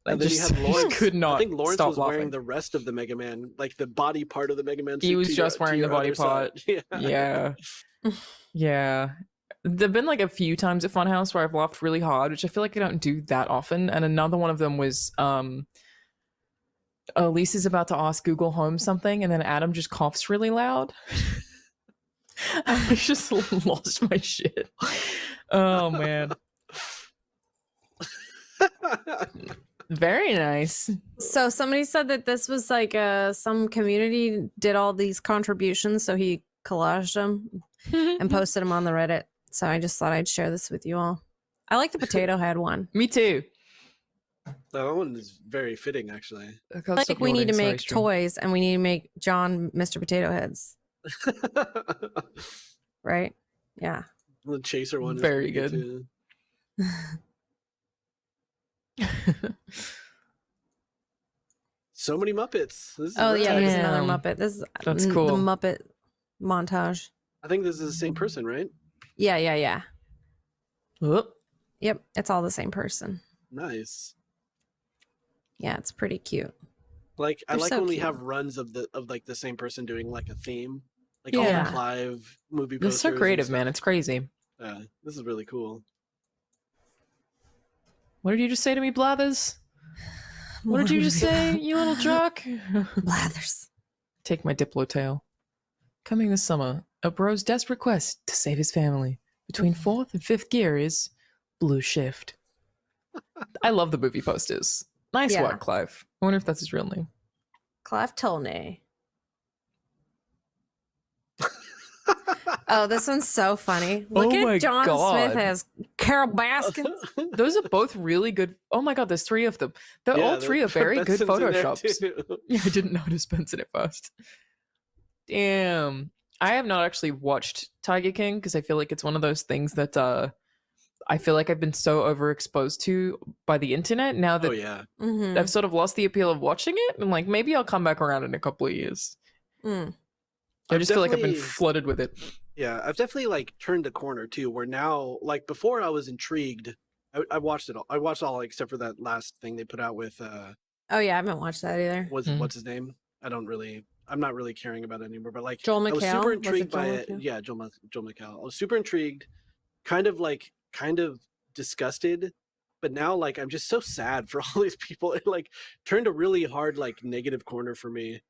And then you had Lawrence. Could not I think Lawrence stop was wearing laughing. the rest of the Mega Man, like the body part of the Mega Man. He suit was to just your- to wearing the your body other side. part. Yeah. Yeah. There've been like a few times at Funhaus where I've laughed really hard, which I feel like I don't do that often. And another one of them was Elise is about to ask Google Home something, and then Adam just coughs really loud. I just lost my shit. Oh man. Very nice. So somebody said that this was like some community did all these contributions, so he collaged them and posted them on the Reddit. So I just thought I'd share this with you all. I like the potato head one. Me too. That one is very fitting, actually. Like we need to make toys, and we need to make John Mr. Potato Heads. Right? Yeah. The chaser one. is Very pretty good. too. So many Muppets. This is Oh yeah, rad. there's another Muppet. This is That's cool. The Muppet montage. I think this is the same person, right? Yeah. Whoop. Yep, it's all the same person. Nice. Yeah, it's pretty cute. Like I They're like so when we cute. have runs of like the same person doing like a theme, like Yeah. all the Clive movie They're posters. so and creative, stuff. man. It's crazy. Yeah, this is really cool. What did you just say to me, Blathers? What did you just say, you little jock? Blathers. Take my Diplo tail. Coming this summer, a bro's desperate quest to save his family. Between 4th and 5th gear is Blue Shift. I love the movie posters. Nice Yeah. work, Clive. I wonder if that's his real name. Clive Tolnay. Oh, this one's so funny. Look Oh my at John God. Smith as Carol Baskins. Those are both really good. Oh my God, there's 3 of them. They're Yeah, all 3 are very good Benson's in there, photoshops. too. Yeah, I didn't notice Benson at first. Damn. I have not actually watched Tiger King because I feel like it's one of those things that I feel like I've been so overexposed to by the internet now that Oh yeah. Mhm. I've sort of lost the appeal of watching it. And like maybe I'll come back around in a couple of years. Mm. I just feel like I've been definitely- flooded with it. Yeah, I've definitely like turned a corner too, where now, like before, I was intrigued. I watched it all. I watched all except for that last thing they put out with Oh yeah, I haven't watched that either. what's his name? I'm not really caring about it anymore. But like Joel I was McHale? super Was it intrigued by Joel it. McHale? Yeah, Joel McHale. I was super intrigued, kind of disgusted, but now like I'm just so sad for all these people. It like turned a really hard like negative corner for me.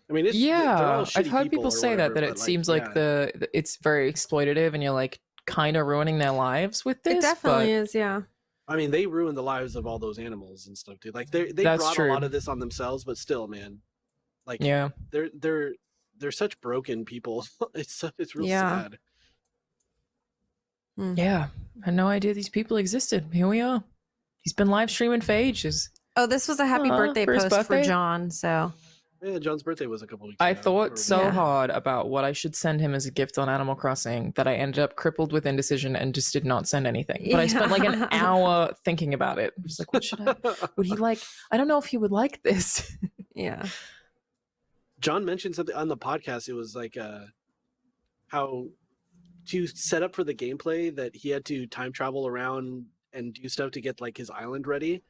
I mean, they're all Yeah, I've shitty heard people or say whatever, that it but, seems like yeah. it's very exploitative and you're like kind of ruining their lives with this. It definitely but is, yeah. I mean, they ruined the lives of all those animals and stuff, too. Like they That's brought true. a lot of this on themselves, but still, man, like Yeah. they're such broken people. It's real Yeah. sad. Yeah, I had no idea these people existed. Here we are. He's been live streaming for ages. Oh, this was a happy birthday for his post for birthday? John, so Yeah, John's birthday was a couple weeks. I ago, thought or- so Yeah. hard about what I should send him as a gift on Animal Crossing that I ended up crippled with indecision and just did not send anything. But I spent like an Yeah. hour thinking about it. I was like, what should I? Would he like? I don't know if he would like this. yeah. John mentioned something on the podcast. It was like how to set up for the gameplay that he had to time travel around and do stuff to get like his island ready,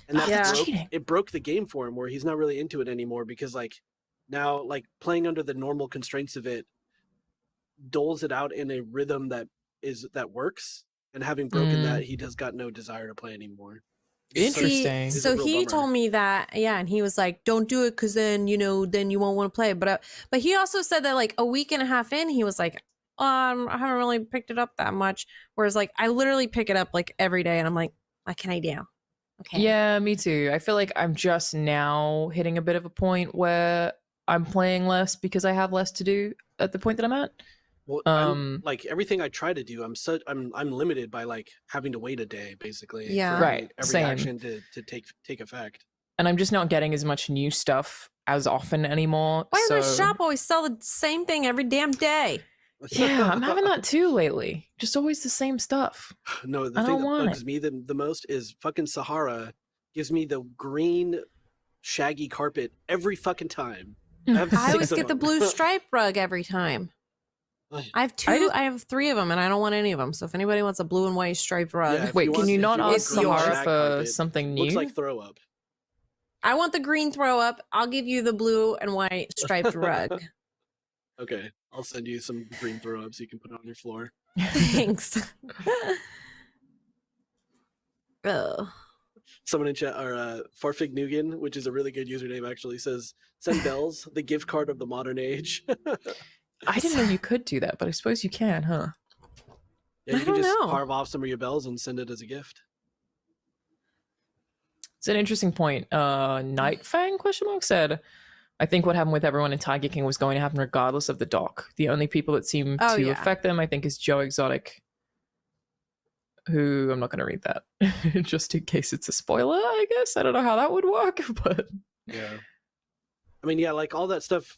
and that Yeah. broke the game for him where he's not really into it anymore because like now like playing under the normal constraints of it doles it out in a rhythm that works, and having broken that, he just got no desire to play anymore. Interesting. It's a So real he bummer. told me that, yeah, and he was like, "Don't do it, because then then you won't want to play." But he also said that like a week and a half in, he was like, I haven't really picked it up that much. Whereas like I literally pick it up like every day, and I'm like, what can I do? Okay. Yeah, me too. I feel like I'm just now hitting a bit of a point where I'm playing less because I have less to do at the point that I'm at. Well, I'm, like everything I try to do, I'm limited by like having to wait a day basically. Yeah. for Right, Every same. action to take effect. And I'm just not getting as much new stuff as often anymore. Why does so... the shop always sell the same thing every damn day? Yeah, I'm having that too lately. Just always the same stuff. No, the I thing don't that want bugs it. me the most is fucking Sahara gives me the green shaggy carpet every fucking time. have I always six of get the them. blue stripe rug every time. I have two. I have 3 of them, and I don't want any of them. So if anybody wants a blue and white striped rug, Yeah, if Wait, you can want- you if not want ask green Sahara shag for carpet, something new? Looks like throw up. I want the green throw up. I'll give you the blue and white striped rug. Okay, I'll send you some green throw ups you can put on your floor. Thanks. Oh. Someone in chat, or Farfig Nugan, which is a really good username, actually says, "Send bells, the gift card of the modern age." I didn't know you could do that, but I suppose you can, huh? Yeah, you I can don't just know. carve off some of your bells and send it as a gift. It's an interesting point. Nightfang said, I think what happened with everyone in Tiger King was going to happen regardless of the doc. The only people that seem Oh, to yeah. affect them, I think, is Joe Exotic, who I'm not going to read that just in case it's a spoiler, I guess. I don't know how that would work, but Yeah. I mean, yeah, like all that stuff.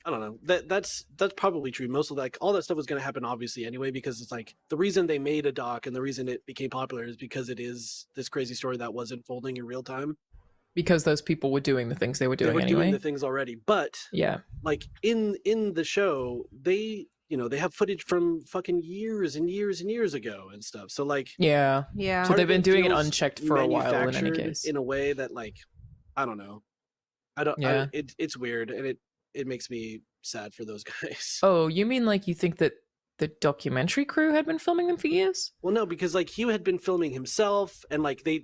I don't know. That's probably true. Most of all that stuff was going to happen obviously anyway, because it's like the reason they made a doc and the reason it became popular is because it is this crazy story that was unfolding in real time. Because those people were doing the things they were doing anyway. Doing the things already, but yeah, like in the show, they they have footage from fucking years and years and years ago and stuff. So like yeah. So they've been doing it unchecked for a while in any manufactured case. in a way that like I don't know. It's weird, and it makes me sad for those guys. Oh, you mean like you think that the documentary crew had been filming them for years? Well, no, because like he had been filming himself, and like they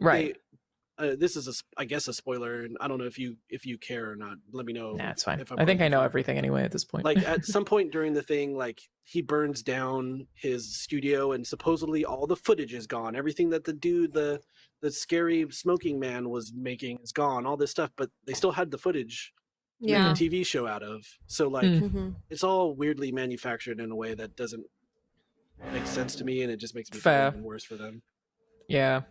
this is I guess a spoiler, and I don't know if you care or not. Let me know. Nah, it's fine. I think I know everything anyway at this point. Like at some point during the thing, like he burns down his studio, and supposedly all the footage is gone. Everything that the dude, the scary smoking man was making is gone. All this stuff, but they still had the footage. Yeah. Make a TV show out of. So like it's all weirdly manufactured in a way that doesn't make sense to me, and it just makes me feel even worse for them. Yeah.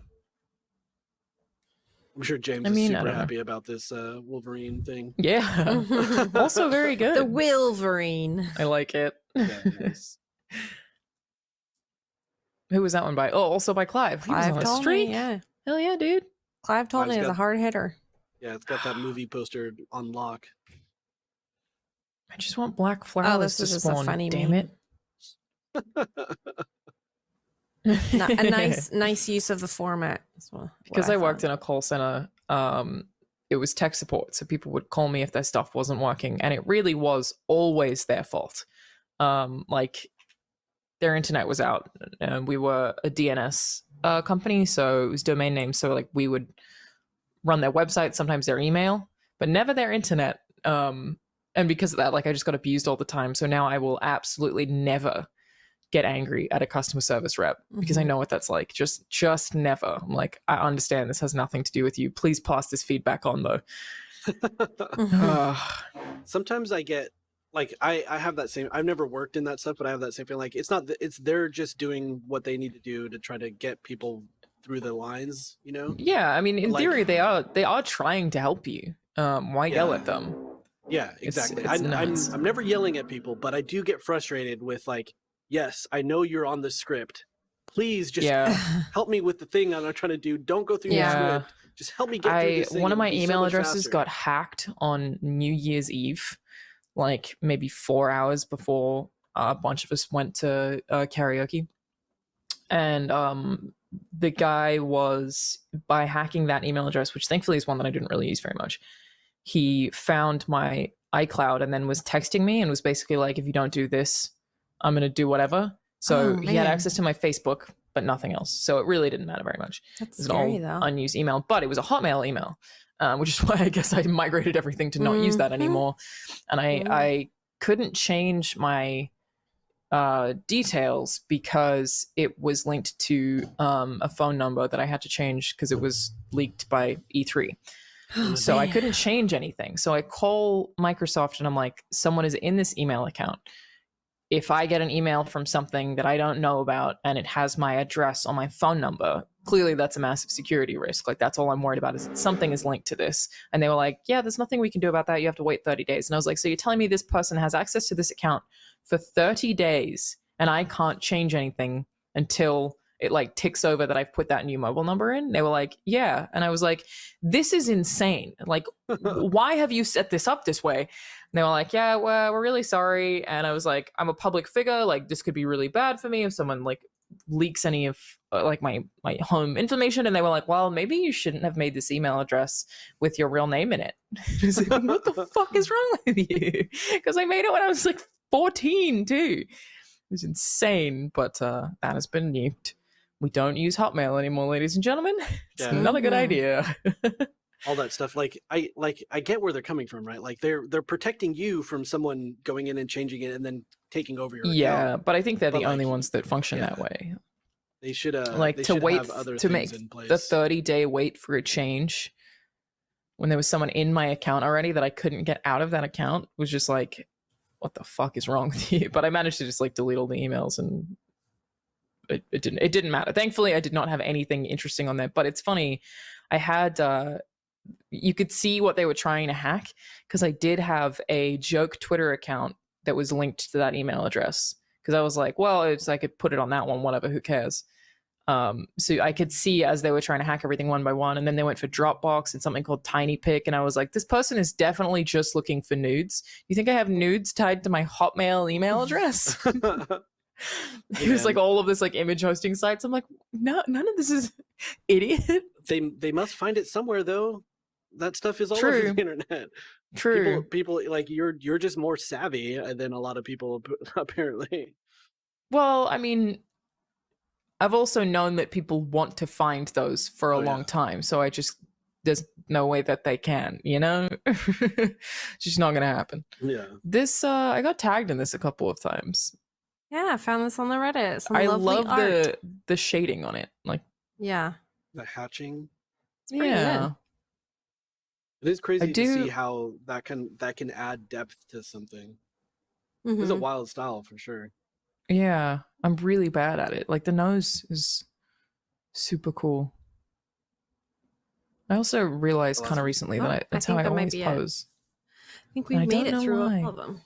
I'm sure James is super happy about this Wolverine thing. Yeah. Also very good. The Wolverine. I like it. Yeah, nice. Who was that one by? Oh, also by Clive. He was on a streak. Yeah. Hell yeah, dude. Clive told me he's a hard hitter. Yeah, it's got that movie poster on lock. I just want black flowers to spawn. Damn it. A nice use of the format. Because I worked in a call center, it was tech support, so people would call me if their stuff wasn't working, and it really was always their fault. Like their internet was out, and we were a DNS company, so it was domain names. So like we would run their website, sometimes their email, but never their internet. And because of that, like I just got abused all the time. So now I will absolutely never get angry at a customer service rep because I know what that's like. Just never. I'm like, I understand this has nothing to do with you. Please pass this feedback on though. Sometimes I get like I have that same. I've never worked in that stuff, but I have that same feeling. Like it's not. It's they're just doing what they need to do to try to get people through the lines. You know? Yeah, I mean, in theory, they are trying to help you. Why yell at them? Yeah, exactly. It's I'm never yelling at people, but I do get frustrated with like, yes, I know you're on the script. Please just help me with the thing I'm trying to do. Don't go through the script. Just help me get through this thing. One of my It'll be email so much addresses faster. got hacked on New Year's Eve, like maybe 4 hours before a bunch of us went to karaoke. And the guy was, by hacking that email address, which thankfully is one that I didn't really use very much, he found my iCloud and then was texting me and was basically like, if you don't do this, I'm going to do whatever. So he had access to my Facebook, but nothing else. So it really didn't matter very much. That's it was scary, an all though. unused email, but it was a Hotmail email, which is why I guess I migrated everything to not use that anymore. And I couldn't change my details because it was linked to a phone number that I had to change because it was leaked by E3. So I couldn't change anything. So I call Microsoft and I'm like, someone is in this email account. If I get an email from something that I don't know about and it has my address on my phone number, clearly that's a massive security risk. Like that's all I'm worried about is that something is linked to this. And they were like, yeah, there's nothing we can do about that. You have to wait 30 days. And I was like, so you're telling me this person has access to this account for 30 days and I can't change anything until it like ticks over that I've put that new mobile number in? They were like, yeah. And I was like, this is insane. Like, why have you set this up this way? And they were like, yeah, well, we're really sorry. And I was like, I'm a public figure. Like, this could be really bad for me if someone like leaks any of like my home information. And they were like, well, maybe you shouldn't have made this email address with your real name in it. I was like, what the fuck is wrong with you? Because I made it when I was like 14 too. It was insane, but that has been nuked. We don't use Hotmail anymore, ladies and gentlemen. It's not a good idea. All that stuff, like I get where they're coming from, right? Like they're protecting you from someone going in and changing it and then taking over your account. But I think they're the only ones that function that way. They should like they to should wait have other to things make in place. the 30-day wait for a change when there was someone in my account already that I couldn't get out of that account was just like, what the fuck is wrong with you? But I managed to just like delete all the emails and it didn't matter. Thankfully, I did not have anything interesting on there. But it's funny, I had you could see what they were trying to hack, because I did have a joke Twitter account that was linked to that email address, because I was like, well, I could put it on that one, whatever, who cares. So I could see as they were trying to hack everything one by one, and then they went for Dropbox and something called TinyPic, and I was like, this person is definitely just looking for nudes. You think I have nudes tied to my Hotmail email address? It was like all of this like image hosting sites. I'm like, no, none of this is idiot. They must find it somewhere though. That stuff is all True. over the internet. True. People like you're just more savvy than a lot of people apparently. Well, I mean, I've also known that people want to find those for a long time, so there's no way that they can, you know? It's just not gonna happen. Yeah. This I got tagged in this a couple of times. Yeah, I found this on the Reddit. Some I lovely love art. the shading on it. Like, yeah. The hatching. It's pretty yeah. It is crazy I to do- see how that can add depth to something. Mhm. It's a wild style for sure. Yeah, I'm really bad at it. Like the nose is super cool. I also realized kind of recently Oh, that that's I how I think that might always be it. pose. I think we And I made don't it know through why. all of them.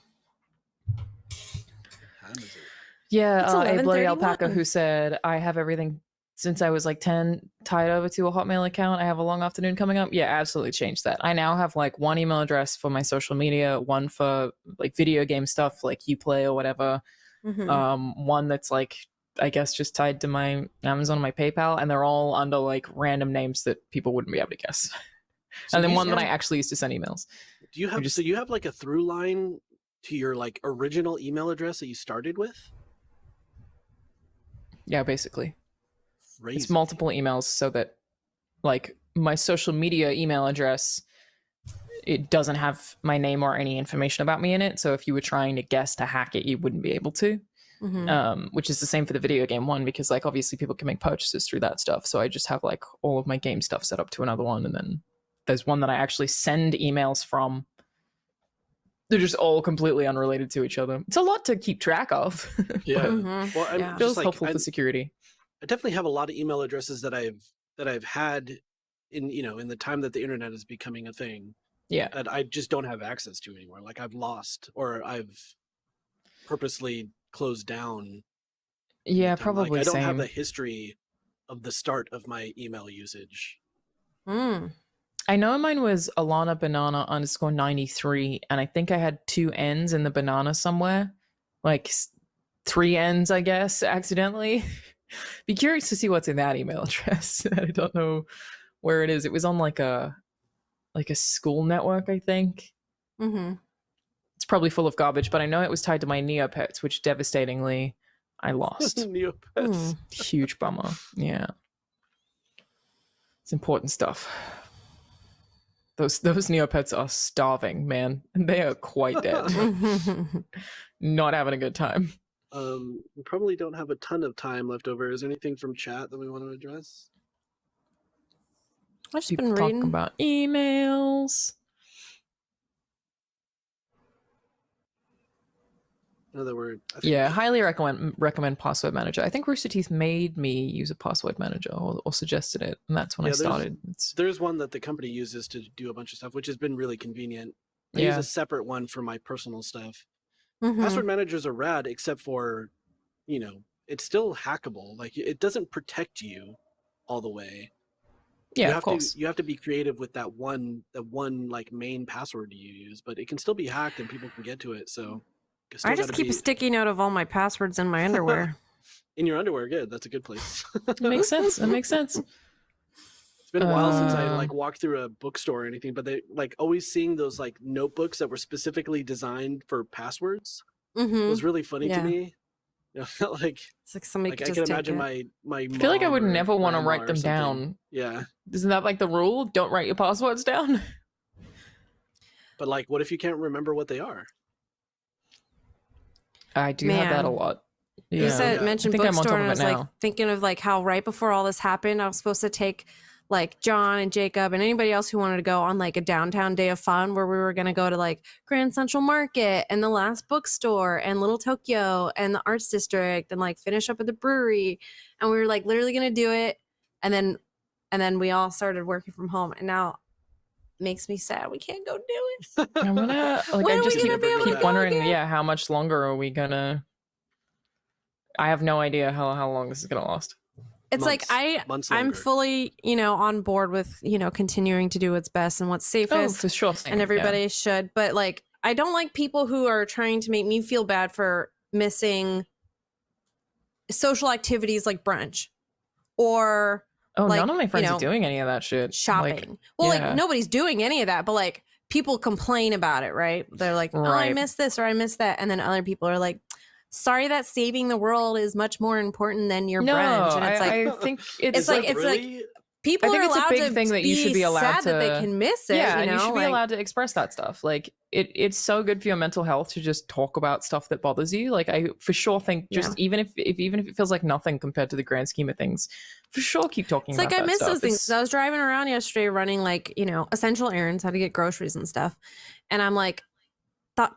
Yeah, It's A Bloody 11:31. Alpaca, who said, I have everything since I was like 10 tied over to a Hotmail account. I have a long afternoon coming up. Yeah, absolutely changed that. I now have like one email address for my social media, one for like video game stuff like Uplay or whatever. One that's like, I guess, just tied to my Amazon and my PayPal, and they're all under like random names that people wouldn't be able to guess. So And then these- one that I actually used to send emails. Do you have so you have like a through line to your like original email address that you started with? Yeah, basically. Crazy. It's multiple emails so that like my social media email address, it doesn't have my name or any information about me in it. So if you were trying to guess to hack it, you wouldn't be able to. Which is the same for the video game one, because like obviously people can make purchases through that stuff. So I just have like all of my game stuff set up to another one, and then there's one that I actually send emails from. They're just all completely unrelated to each other. It's a lot to keep track of. Yeah. Mhm. Well, I'm Yeah. just Feels like, helpful for security. I definitely have a lot of email addresses that I've had in in the time that the internet is becoming a thing. Yeah. That I just don't have access to anymore. Like I've lost or I've purposely closed down. Yeah, Like, probably I don't have same. a history of the start of my email usage. I know mine was Alana Banana _93, and I think I had 2 N's in the banana somewhere. Like 3 N's, I guess, accidentally. Be curious to see what's in that email address. I don't know where it is. It was on like a school network, I think. It's probably full of garbage, but I know it was tied to my Neopets, which devastatingly I lost. Neopets. Huge bummer. Yeah. It's important stuff. Those Neopets are starving, man. They are quite dead. Not having a good time. We probably don't have a ton of time left over. Is there anything from chat that we want to address? I've just People been talking reading. about emails. In other words, Yeah, highly recommend Password Manager. I think Rooster Teeth made me use a Password Manager or suggested it, and that's when I started. There's one that the company uses to do a bunch of stuff, which has been really convenient. I use Yeah. a separate one for my personal stuff. Mhm. Password managers are rad, except for, it's still hackable. Like it doesn't protect you all the way. Yeah, you of have course. You have to be creative with that one like main password you use, but it can still be hacked and people can get to it. So you still I just gotta keep be a sticky note of all my passwords in my underwear. in your underwear. Good, that's a good place. It makes sense. That makes sense. It's been a while since I Um, like walked through a bookstore or anything, but they like always seeing those like notebooks that were specifically designed for passwords was really funny to Yeah. me. Like it's like somebody I could can just take imagine it. my I feel like I mom would or never want to grandma write or them something. down. Yeah, Isn't that like the rule? Don't write your passwords down. but like, what if you can't remember what they are? I do have that a Man. lot. You Yeah. said mentioned I think I'm on bookstore, top and I of was it like now. thinking of like how right before all this happened, I was supposed to take like John and Jacob and anybody else who wanted to go on like a downtown day of fun where we were going to go to like Grand Central Market and the last bookstore and Little Tokyo and the Arts District and like finish up at the brewery, and we were like literally going to do it, and then we all started working from home, and now makes me sad. We can't go do it. I'm gonna like. When I are just we gonna be able to keep go wondering. again? Yeah, how much longer are we gonna? I have no idea how long this is gonna last. It's Months. Months I'm longer. fully, on board with, continuing to do what's best and what's safest. Oh, for sure. And everybody should. But like, I don't like people who are trying to make me feel bad for missing social activities like brunch or none of my friends are doing any of that shit. Shopping. Like, like nobody's doing any of that, but like people complain about it, right? They're like, oh, I Right. missed this or I missed that. And then other people are like, sorry that saving the world is much more important than your no, brunch. And it's like, I think it's like people I think are it's a allowed big to thing that you should be allowed sad to. that they can miss it. Yeah, and you should be like- allowed to express that stuff. Like it's so good for your mental health to just talk about stuff that bothers you. Like I for sure think just even if it feels like nothing compared to the grand scheme of things, for sure keep talking It's about like I that miss stuff. those things. I was driving around yesterday running like, essential errands, how to get groceries and stuff. And I'm like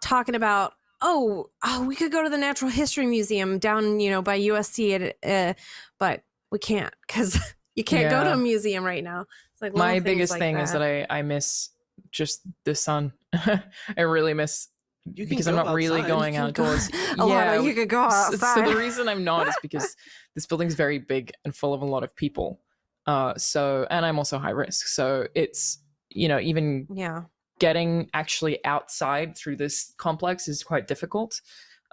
talking about, oh, we could go to the Natural History Museum down, by USC, but we can't because you can't go to a museum right now. It's like my little things biggest like thing is that I miss just the sun. I really miss because I'm go not really outside. going You can go- outdoors. a lot of you could go So outside. the reason I'm not is because this building's very big and full of a lot of people. And I'm also high risk. So it's, even getting actually outside through this complex is quite difficult.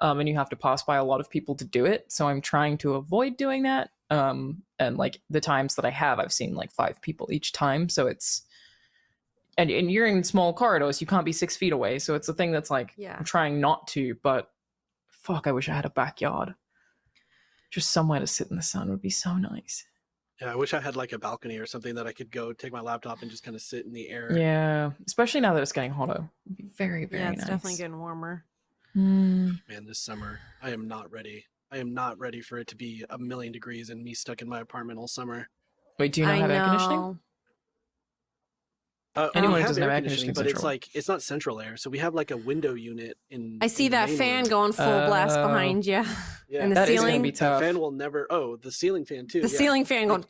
And you have to pass by a lot of people to do it. So I'm trying to avoid doing that. And like the times that I have, I've seen like 5 people each time. So it's, and you're in small corridors, you can't be 6 feet away. So it's a thing that's like, I'm trying not to, but fuck, I wish I had a backyard. Just somewhere to sit in the sun would be so nice. Yeah, I wish I had like a balcony or something that I could go take my laptop and just kind of sit in the air. Yeah, especially now that it's getting hotter. It'd be very, very Yeah, it's nice. definitely getting warmer. Man, this summer, I am not ready. I am not ready for it to be 1,000,000 degrees and me stuck in my apartment all summer. Wait, do you not have air conditioning? Anyone we who have doesn't air have air conditioning, conditioning but it's not central air. So we have like a window unit in. I see in the that main fan room. going full blast behind you. Yeah, And the That is gonna ceiling. be The tough. fan will never. Oh, the ceiling fan too. The yeah. ceiling fan going.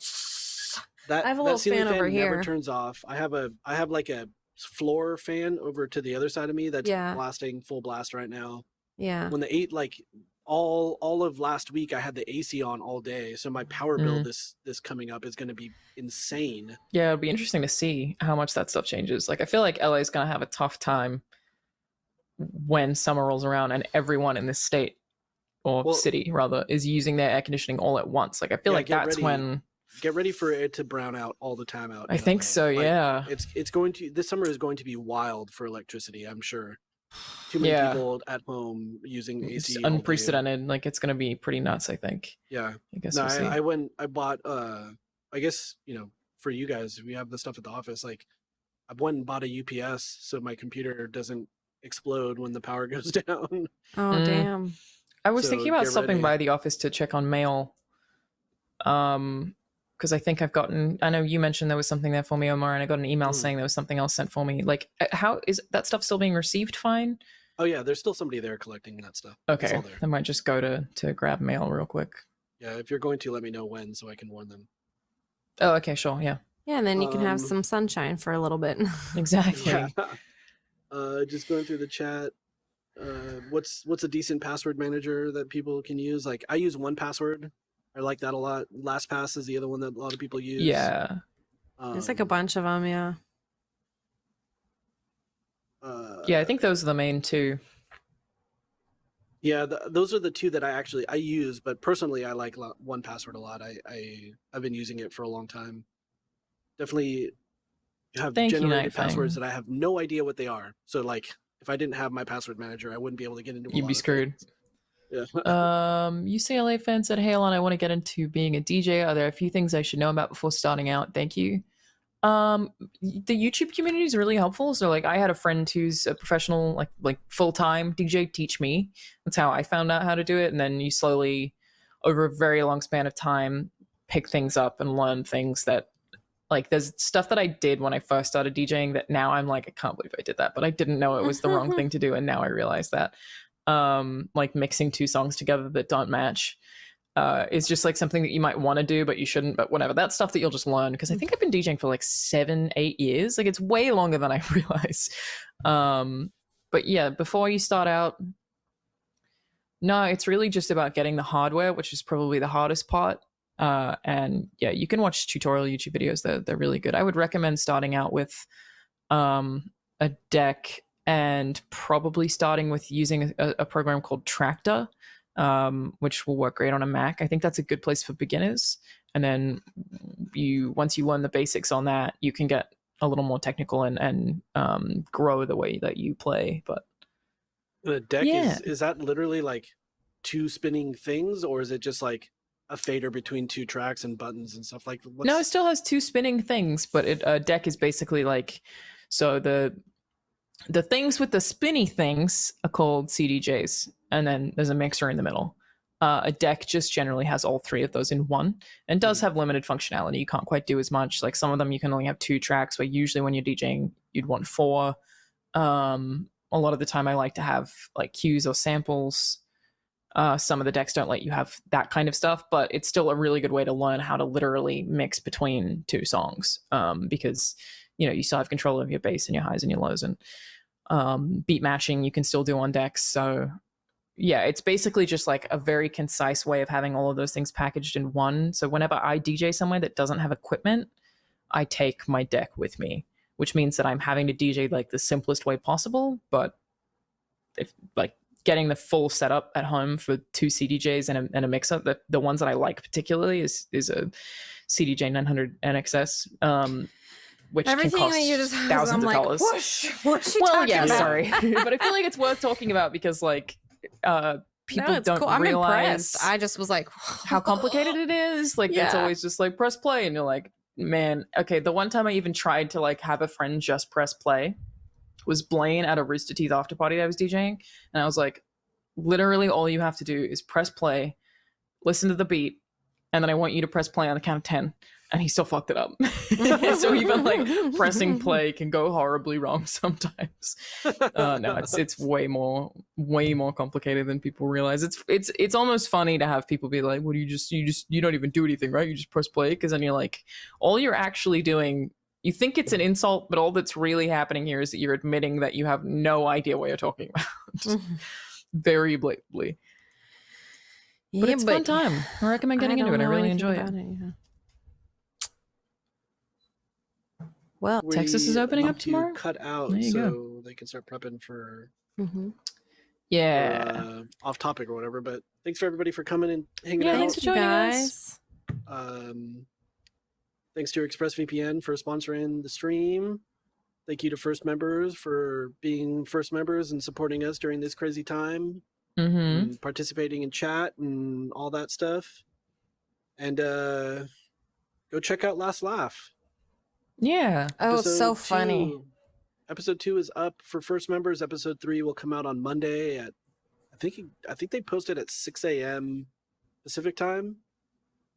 That, I have a that little ceiling fan over never here. turns off. I have like a floor fan over to the other side of me that's Yeah. blasting full blast right now. Yeah. When all of last week I had the AC on all day, so my power bill this coming up is going to be insane. Yeah, it'll be interesting to see how much that stuff changes. Like, I feel like LA is going to have a tough time when summer rolls around and everyone in this state or city rather is using their air conditioning all at once. Like, I feel like that's when get ready for it to brown out all the time out. I in think LA. so. Like, Yeah. It's going to this summer is going to be wild for electricity. I'm sure. Too many Yeah. people at home using AC. It's all day. unprecedented. Like, it's going to be pretty nuts, I think. Yeah. I guess No, we'll see. I bought I guess, for you guys, if you have the stuff at the office, like I went and bought a UPS so my computer doesn't explode when the power goes down. Oh damn. I was So thinking about get stopping ready. by the office to check on mail. Because I think I know you mentioned there was something there for me, Omar, and I got an email saying there was something else sent for me. Like, how is that stuff still being received fine? Oh yeah, there's still somebody there collecting that stuff. It's Okay, all there. I might just go to grab mail real quick. Yeah, if you're going to, let me know when so I can warn them. Oh, okay, sure, yeah. Yeah, and then you can have Um, some sunshine for a little bit. Exactly. Yeah. Just going through the chat. What's a decent password manager that people can use? Like I use 1Password. I like that a lot. LastPass is the other one that a lot of people use. Yeah. There's like a bunch of them, yeah. Yeah, I think those are the main two. Yeah, those are the two that I use, but personally I like 1Password a lot. I've been using it for a long time. Definitely have Thank you, generated Nightfang. passwords that I have no idea what they are. So like if I didn't have my password manager, I wouldn't be able to get into a You'd lot be of screwed. things. Yeah. UCLA fan said, "Hey, Alon, I want to get into being a DJ. Are there a few things I should know about before starting out? Thank you." The YouTube community is really helpful. So like I had a friend who's a professional, like full-time DJ teach me. That's how I found out how to do it. And then you slowly, over a very long span of time, pick things up and learn things that, like, there's stuff that I did when I first started DJing that now I'm like, I can't believe I did that, but I didn't know it was the wrong thing to do, and now I realize that. Like mixing two songs together that don't match. is just like something that you might want to do, but you shouldn't, but whatever. That's stuff that you'll just learn, because I think I've been DJing for like 7-8 years. Like, it's way longer than I realize. But yeah, before you start out, no, it's really just about getting the hardware, which is probably the hardest part. And yeah, you can watch tutorial YouTube videos. They're really good. I would recommend starting out with a deck, and probably starting with using a program called Tractor, which will work great on a Mac. I think that's a good place for beginners. And then once you learn the basics on that, you can get a little more technical and grow the way that you play. But the deck is that literally like 2 spinning things, or is it just like a fader between 2 tracks and buttons and stuff like? No, it still has 2 spinning things, but a deck is basically like, so the things with the spinny things are called CDJs, and then there's a mixer in the middle. A deck just generally has all 3 of those in one, and does have limited functionality. You can't quite do as much. Like, some of them you can only have 2 tracks, where usually when you're DJing you'd want 4. A lot of the time I like to have like cues or samples. Some of the decks don't let you have that kind of stuff, but it's still a really good way to learn how to literally mix between 2 songs, because you still have control of your bass and your highs and your lows, and beat matching you can still do on decks. So yeah, it's basically just like a very concise way of having all of those things packaged in one. So whenever I DJ somewhere that doesn't have equipment, I take my deck with me, which means that I'm having to DJ like the simplest way possible, but if like getting the full setup at home for 2 CDJs and a mixer, the ones that I like particularly is a CDJ 900 NXS, which everything can cost that you just thousands of dollars. What's she well, talking yeah, about? sorry, but I feel like it's worth talking about, because like people it's don't cool. I'm realize impressed. I just was like, how complicated it is. Like, it's always just like press play, and you're like, man, okay. The one time I even tried to like have a friend just press play was Blaine at a Rooster Teeth after party that I was DJing, and I was like, literally all you have to do is press play, listen to the beat, and then I want you to press play on the count of 10. And he still fucked it up. So even like pressing play can go horribly wrong sometimes. No, it's way more complicated than people realize. It's almost funny to have people be like, "What do you don't even do anything, right? You just press play." Because then you're like, all you're actually doing, you think it's an insult, but all that's really happening here is that you're admitting that you have no idea what you're talking about. Very blatantly. But it's a fun time. I recommend getting into it. I really enjoy it. Well, Texas is opening up tomorrow. Cut out There you so go. they can start prepping for yeah, off topic or whatever. But thanks for everybody for coming and hanging yeah, out. thanks for joining us. Thanks to ExpressVPN for sponsoring the stream. Thank you to first members for being first members and supporting us during this crazy time, and participating in chat and all that stuff. And go check out Last Laugh. Yeah. Oh, so funny. Episode 2 is up for first members. Episode 3 will come out on Monday at I think they posted at 6 a.m. Pacific time,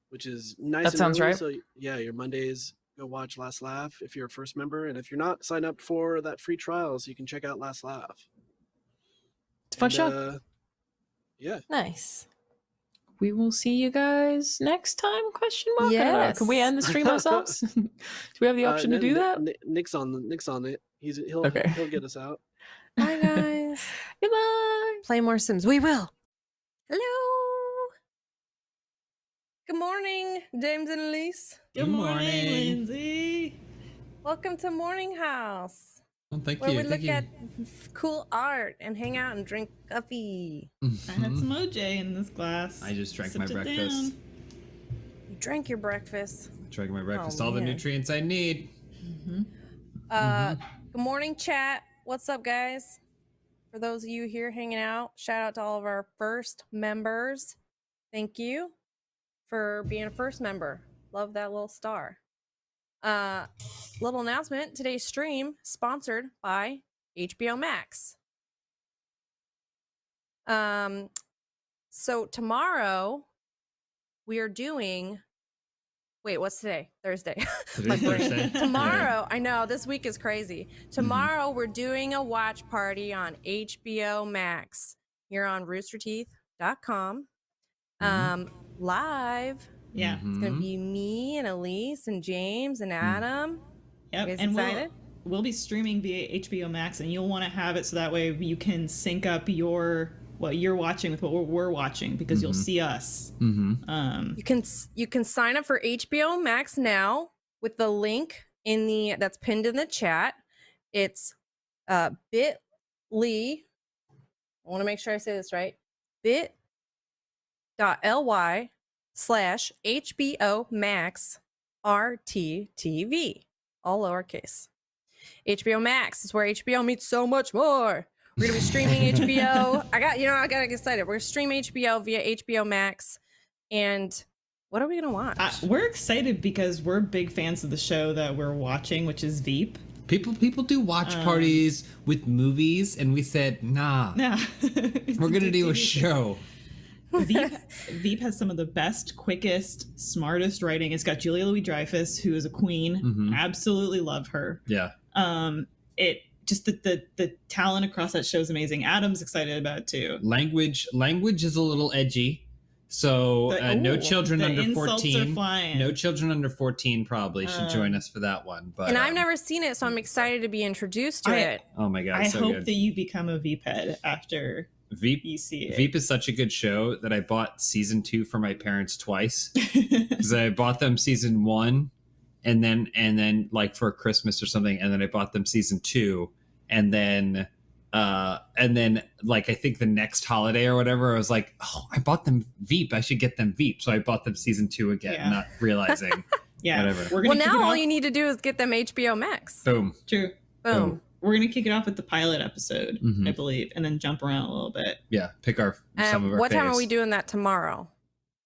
which is nice. That sounds early. right. So yeah, your Mondays, go watch Last Laugh if you're a first member, and if you're not, sign up for that free trial so you can check out Last Laugh. It's a fun show. Yeah. Nice. We will see you guys next time? Question mark. Yes. Can we end the stream ourselves? Do we have the option to do that? Nick's on it. He'll get us out. Bye guys. Goodbye. Play more Sims. We will. Hello. Good morning, James and Elise. Good morning, Lindsay. Welcome to Morning House. Well, thank where you. we look at cool art and hang out and drink coffee. I had some OJ in this glass. I just drank my Sipped it breakfast. down. You drank your breakfast. Drank my breakfast. Oh, all the man. nutrients I need. Good morning, chat. What's up, guys? For those of you here hanging out, shout out to all of our first members. Thank you for being a first member. Love that little star. Little announcement. Today's stream sponsored by HBO Max. So tomorrow we are doing. Wait, what's today? Thursday. Today's Thursday. Tomorrow, I know this week is crazy. Tomorrow we're doing a watch party on HBO Max here on roosterteeth.com. live. Yeah. It's going to be me and Elise and James and Adam. Yep. You guys And excited? we'll be streaming via HBO Max, and you'll want to have it so that way you can sync up what you're watching with what we're watching, because you'll see us. You can sign up for HBO Max now with the link that's pinned in the chat. It's bit.ly. I want to make sure I say this right. bit.ly/HBO Max RTTV, all lowercase. HBO Max is where HBO meets so much more. We're gonna be streaming HBO. I got get excited. We're gonna stream HBO via HBO Max. And what are we gonna watch? We're excited because we're big fans of the show that we're watching, which is Veep. People do watch parties with movies, and we said, nah. We're gonna do a show. Veep has some of the best, quickest, smartest writing. It's got Julia Louis-Dreyfus, who is a queen. Absolutely love her. Yeah. It just the talent across that show is amazing. Adam's excited about it too. Language is a little edgy. So no children under 14. No children under 14 probably should join us for that one. But I've never seen it, so I'm excited to be introduced to it. Oh my god! I so hope good. that you become a Veep head after Veep. You see it. Veep is such a good show that I bought season 2 for my parents twice, because I bought them season 1, and then like for Christmas or something, and then I bought them season 2, and then like I think the next holiday or whatever, I was like, oh, I bought them Veep, I should get them Veep, so I bought them season 2 again, not realizing. Whatever. Well, now all you need to do is get them HBO Max. Boom. True. Boom. We're going to kick it off with the pilot episode, I believe, and then jump around a little bit. Yeah, pick some of our What time faves. are we doing that tomorrow?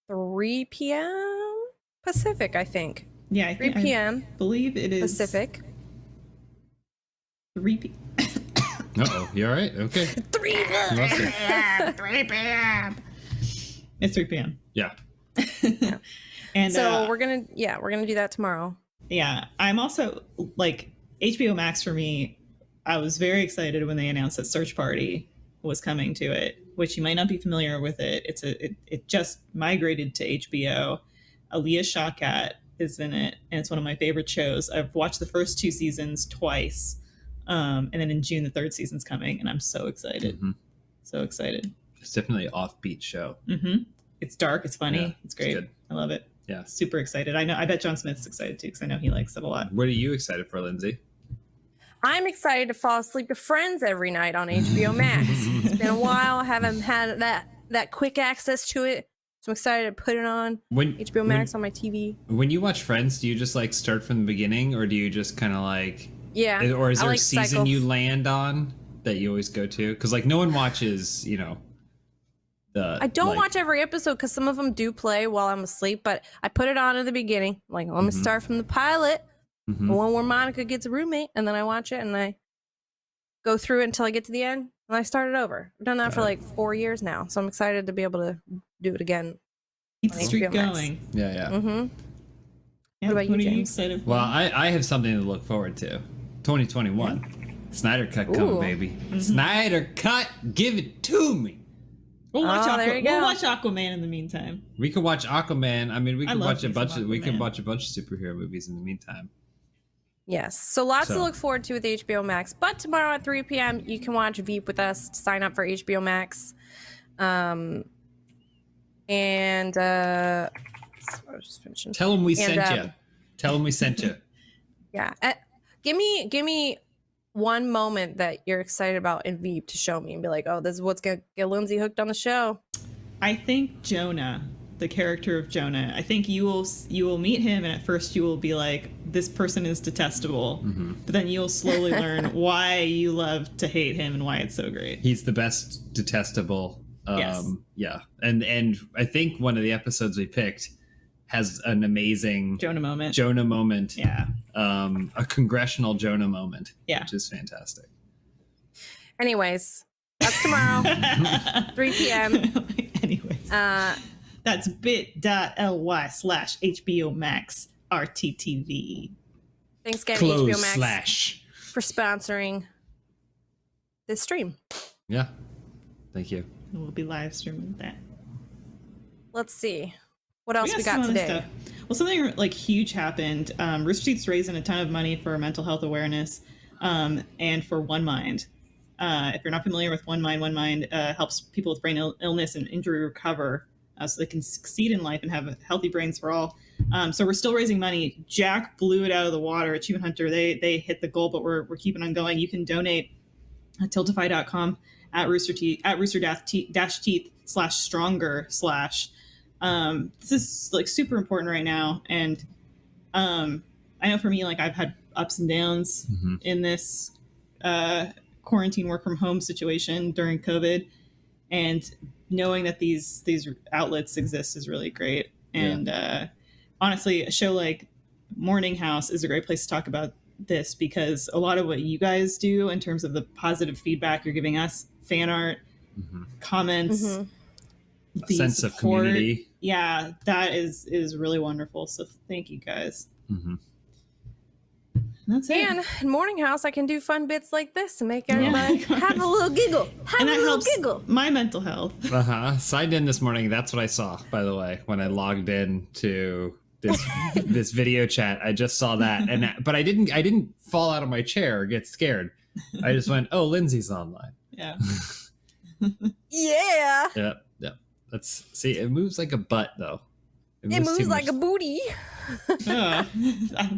3 p.m. Pacific, I think. Yeah, 3 p.m. I believe it is Pacific. 3 p.m. Uh-oh, you all right? Okay. 3 p.m. 3 p.m. It's 3 p.m. Yeah. And so we're gonna do that tomorrow. Yeah, I'm also like HBO Max for me. I was very excited when they announced that Search Party was coming to it, which you might not be familiar with it. It just migrated to HBO. Aaliyah Shawkat is in it, and it's one of my favorite shows. I've watched the first 2 seasons twice, and then in June the 3rd season's coming, and I'm so excited. So excited. It's definitely an offbeat show. It's dark. It's funny. Yeah, it's great. good. I love it. Yeah. Super excited. I bet John Smith's excited too, because I know he likes it a lot. What are you excited for, Lindsay? I'm excited to fall asleep to Friends every night on HBO Max. It's been a while. I haven't had that quick access to it. So I'm excited to put it on HBO Max on my TV. When you watch Friends, do you just like start from the beginning, or do you just kind of like... Yeah. Or is there like a season cycles. you land on that you always go to? Because like no one watches, I don't watch every episode because some of them do play while I'm asleep, but I put it on at the beginning. Like, let me start from the pilot, the one where Monica gets a roommate, and then I watch it and I go through it until I get to the end, and I start it over. I've done that for like 4 years now, so I'm excited to be able to do it again. Keep the streak going. Yeah, yeah. What about you, James? Excited for? Well, I have something to look forward to. 2021. Snyder Cut coming, Ooh. baby. Snyder Cut, give it to me. We'll watch, there you go. we'll watch Aquaman in the meantime. We could watch Aquaman. I mean, we I could love watch a me some bunch of Aquaman. superhero movies in the meantime. Yes. So lots to So. look forward to with HBO Max. But tomorrow at 3 p.m., you can watch Veep with us. Sign up for HBO Max. I was just finishing. Tell them we And, sent you. Tell them we sent you. Yeah. Give me one moment that you're excited about in Veep to show me and be like, oh, this is what's gonna get Lindsay hooked on the show. I think Jonah, the character of Jonah, I think you will meet him, and at first you will be like, this person is detestable, but then you'll slowly learn why you love to hate him and why it's so great. He's the best detestable. Yes. Yeah. And I think one of the episodes we picked has an amazing Jonah moment. Yeah. A congressional Jonah moment. Yeah. Which is fantastic. Anyways, that's tomorrow, 3 p.m. Anyways. That's bit.ly/HBO Max RTTV. Thanks again, Close HBO Max, slash. for sponsoring this stream. Yeah. Thank you. We'll be live streaming that. Let's see. What else we got some other today? stuff. Well, something like huge happened. Rooster Teeth's raising a ton of money for mental health awareness and for One Mind. If you're not familiar with One Mind helps people with brain illness and injury recover so they can succeed in life and have healthy brains for all. So we're still raising money. Jack blew it out of the water. Achievement Hunter, they hit the goal, but we're keeping on going. You can donate at tiltify.com at rooster-teeth/stronger/ this is like super important right now. And I know for me, like I've had ups and downs in this quarantine work from home situation during COVID, and knowing that these outlets exist is really great. And honestly, a show like Morning House is a great place to talk about this, because a lot of what you guys do in terms of the positive feedback you're giving us, fan art, comments, a sense of community. Yeah, that is really wonderful. So thank you guys. That's it. And in Morning House, I can do fun bits like this to make everybody have a little giggle. And that helps my mental health. Signed in this morning. That's what I saw, by the way, when I logged in to this video chat. I just saw that, but I didn't fall out of my chair or get scared. I just went, "Oh, Lindsay's online." Yeah. Yeah. Yep. Let's see. It moves like a butt, though. It moves like a booty. I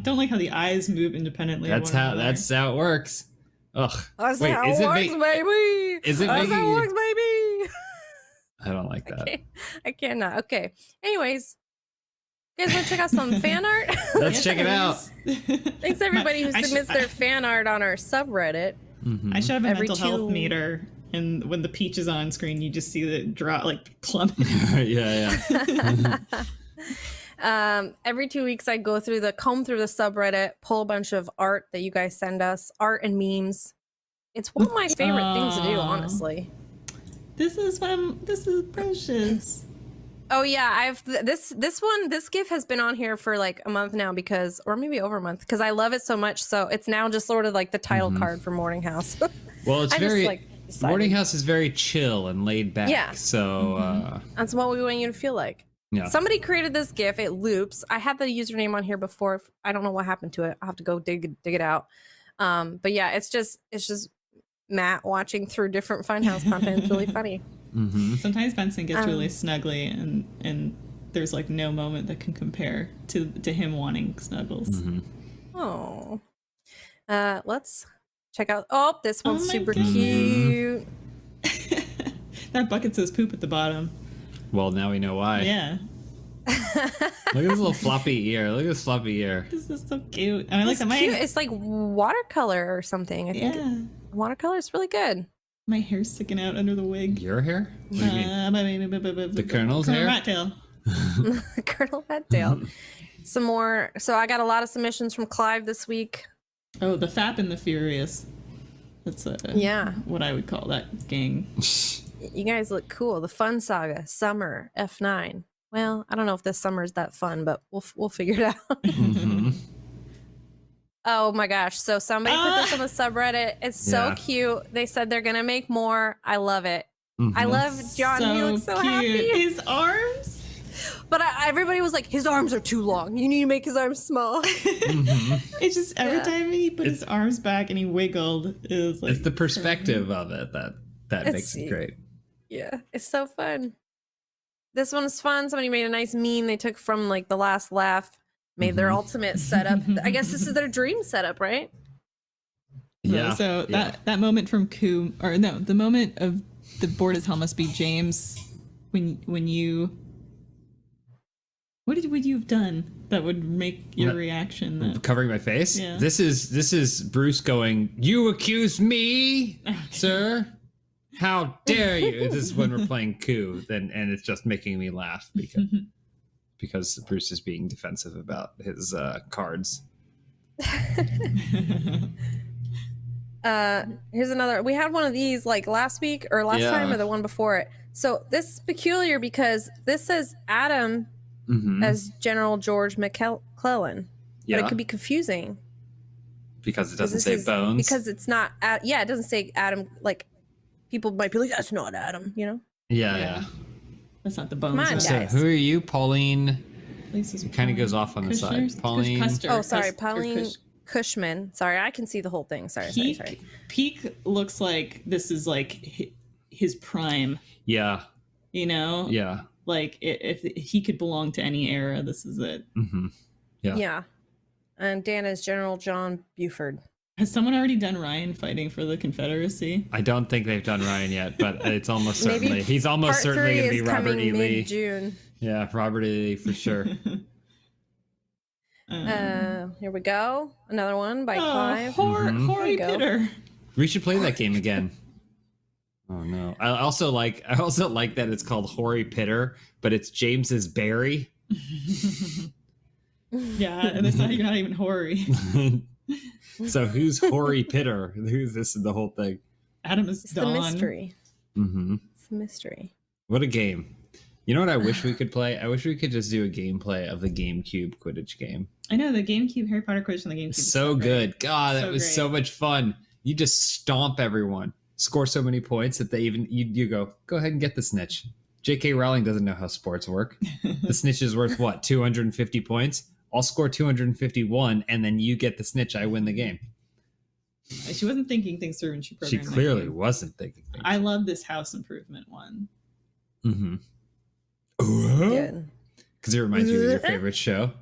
don't like how the eyes move independently. That's how it works. Ugh. That's Wait, how it works, baby. Is it That's making? how it works, baby. I don't like that. I cannot. Okay. Anyways, you guys want to check out some fan art? Let's check it out. Thanks everybody who submits their fan art on our subreddit. I should have a Every mental health 2 meter, and when the peach is on screen, you just see the draw like plummet. Yeah. Every 2 weeks I comb through the subreddit, pull a bunch of art that you guys send us, art and memes. It's one of my favorite things to do, honestly. This is precious. Oh yeah, I've this GIF has been on here for like a month now, or maybe over a month, because I love it so much. So it's now just sort of like the title card for Morning House. Well, it's decided. Morning House is very chill and laid back. Yeah. So That's what we want you to feel like. Yeah. Somebody created this GIF. It loops. I had the username on here before. I don't know what happened to it. I'll have to go dig it out. But yeah, it's just Matt watching through different Funhouse content. It's really funny. Sometimes Benson gets really snuggly, and there's like no moment that can compare to him wanting snuggles. Oh, let's check out. Oh, this one's super goodness. cute. That bucket says poop at the bottom. Well, now we know why. Yeah. Look at this little floppy ear. Look at this floppy ear. This is so cute. I like that. Cute. It's like watercolor or something. I think watercolor is really good. My hair's sticking out under the wig. Your hair? What do you mean? The Colonel's hair? Rat tail. Colonel Rat Tail. Some more. So I got a lot of submissions from Clive this week. Oh, the Fap and the Furious. That's what I would call that gang. You guys look cool. The Fun Saga, Summer, F9. Well, I don't know if this summer is that fun, but we'll figure it out. Oh my gosh. So somebody put this on the subreddit. It's so cute. They said they're going to make more. I love it. I love John. He looks so cute. happy. His arms. But everybody was like, his arms are too long. You need to make his arms small. It's just every time he put his arms back and he wiggled, it was like. It's the perspective of it that makes it great. Yeah, it's so fun. This one's fun. Somebody made a nice meme they took from like The Last Laugh, made their ultimate setup. I guess this is their dream setup, right? Yeah. So that moment from Coup, or no, the moment of the board as hell must be James when you. What would you have done that would make your reaction? Covering my face? Yeah. This is Bruce going, "You accuse me, sir? How dare you?" This is when we're playing Coup, and it's just making me laugh because Bruce is being defensive about his cards. Here's another. We had one of these like last week or last time or the one before it. So this is peculiar because this says Adam as General George McClellan, but it could be confusing because it doesn't say Bones. Because it's not. It doesn't say Adam. Like people might be like, "That's not Adam," you know? Yeah. That's not the bones. Come on, one. So guys. who are you, Pauline? Lisa's It kind of goes off on the side. Pauline. Oh, sorry, Pauline Cushman. Sorry, I can see the whole thing. Sorry. Peak looks like this is like his prime. Yeah. You know? Yeah. Like if he could belong to any era, this is it. Mm-hmm. Yeah. Yeah. And Dan is General John Buford. Has someone already done Ryan fighting for the Confederacy? I don't think they've done Ryan yet, but it's almost Maybe certainly. He's almost part certainly going to 3 be is Robert coming E. Lee. mid-June. Yeah, Robert E. Lee for sure. Here we go. Another one by Clive. Hoary There you go. Pitter. We should play that game again. Oh no! I also like that it's called Hoary Pitter, but it's James's berry. Yeah, and it's not, you're not even hoary. So who's Hoary Pitter? Who's this in the whole thing? Adam is It's Dawn. the mystery. Mm-hmm. It's the mystery. What a game! You know what I wish we could play? I wish we could just do a gameplay of the GameCube Quidditch game. I know the GameCube Harry Potter Quidditch on the GameCube. is So great. good. God, that So was great. so much fun. You just stomp everyone, score so many points that they even you go ahead and get the snitch. J.K. Rowling doesn't know how sports work. The snitch is worth what? 250 points. I'll score 251, and then you get the snitch. I win the game. She wasn't thinking things through when she She programmed that clearly game. wasn't thinking things. I love this house improvement one. Mm-hmm. Good. Because it reminds you of your favorite show.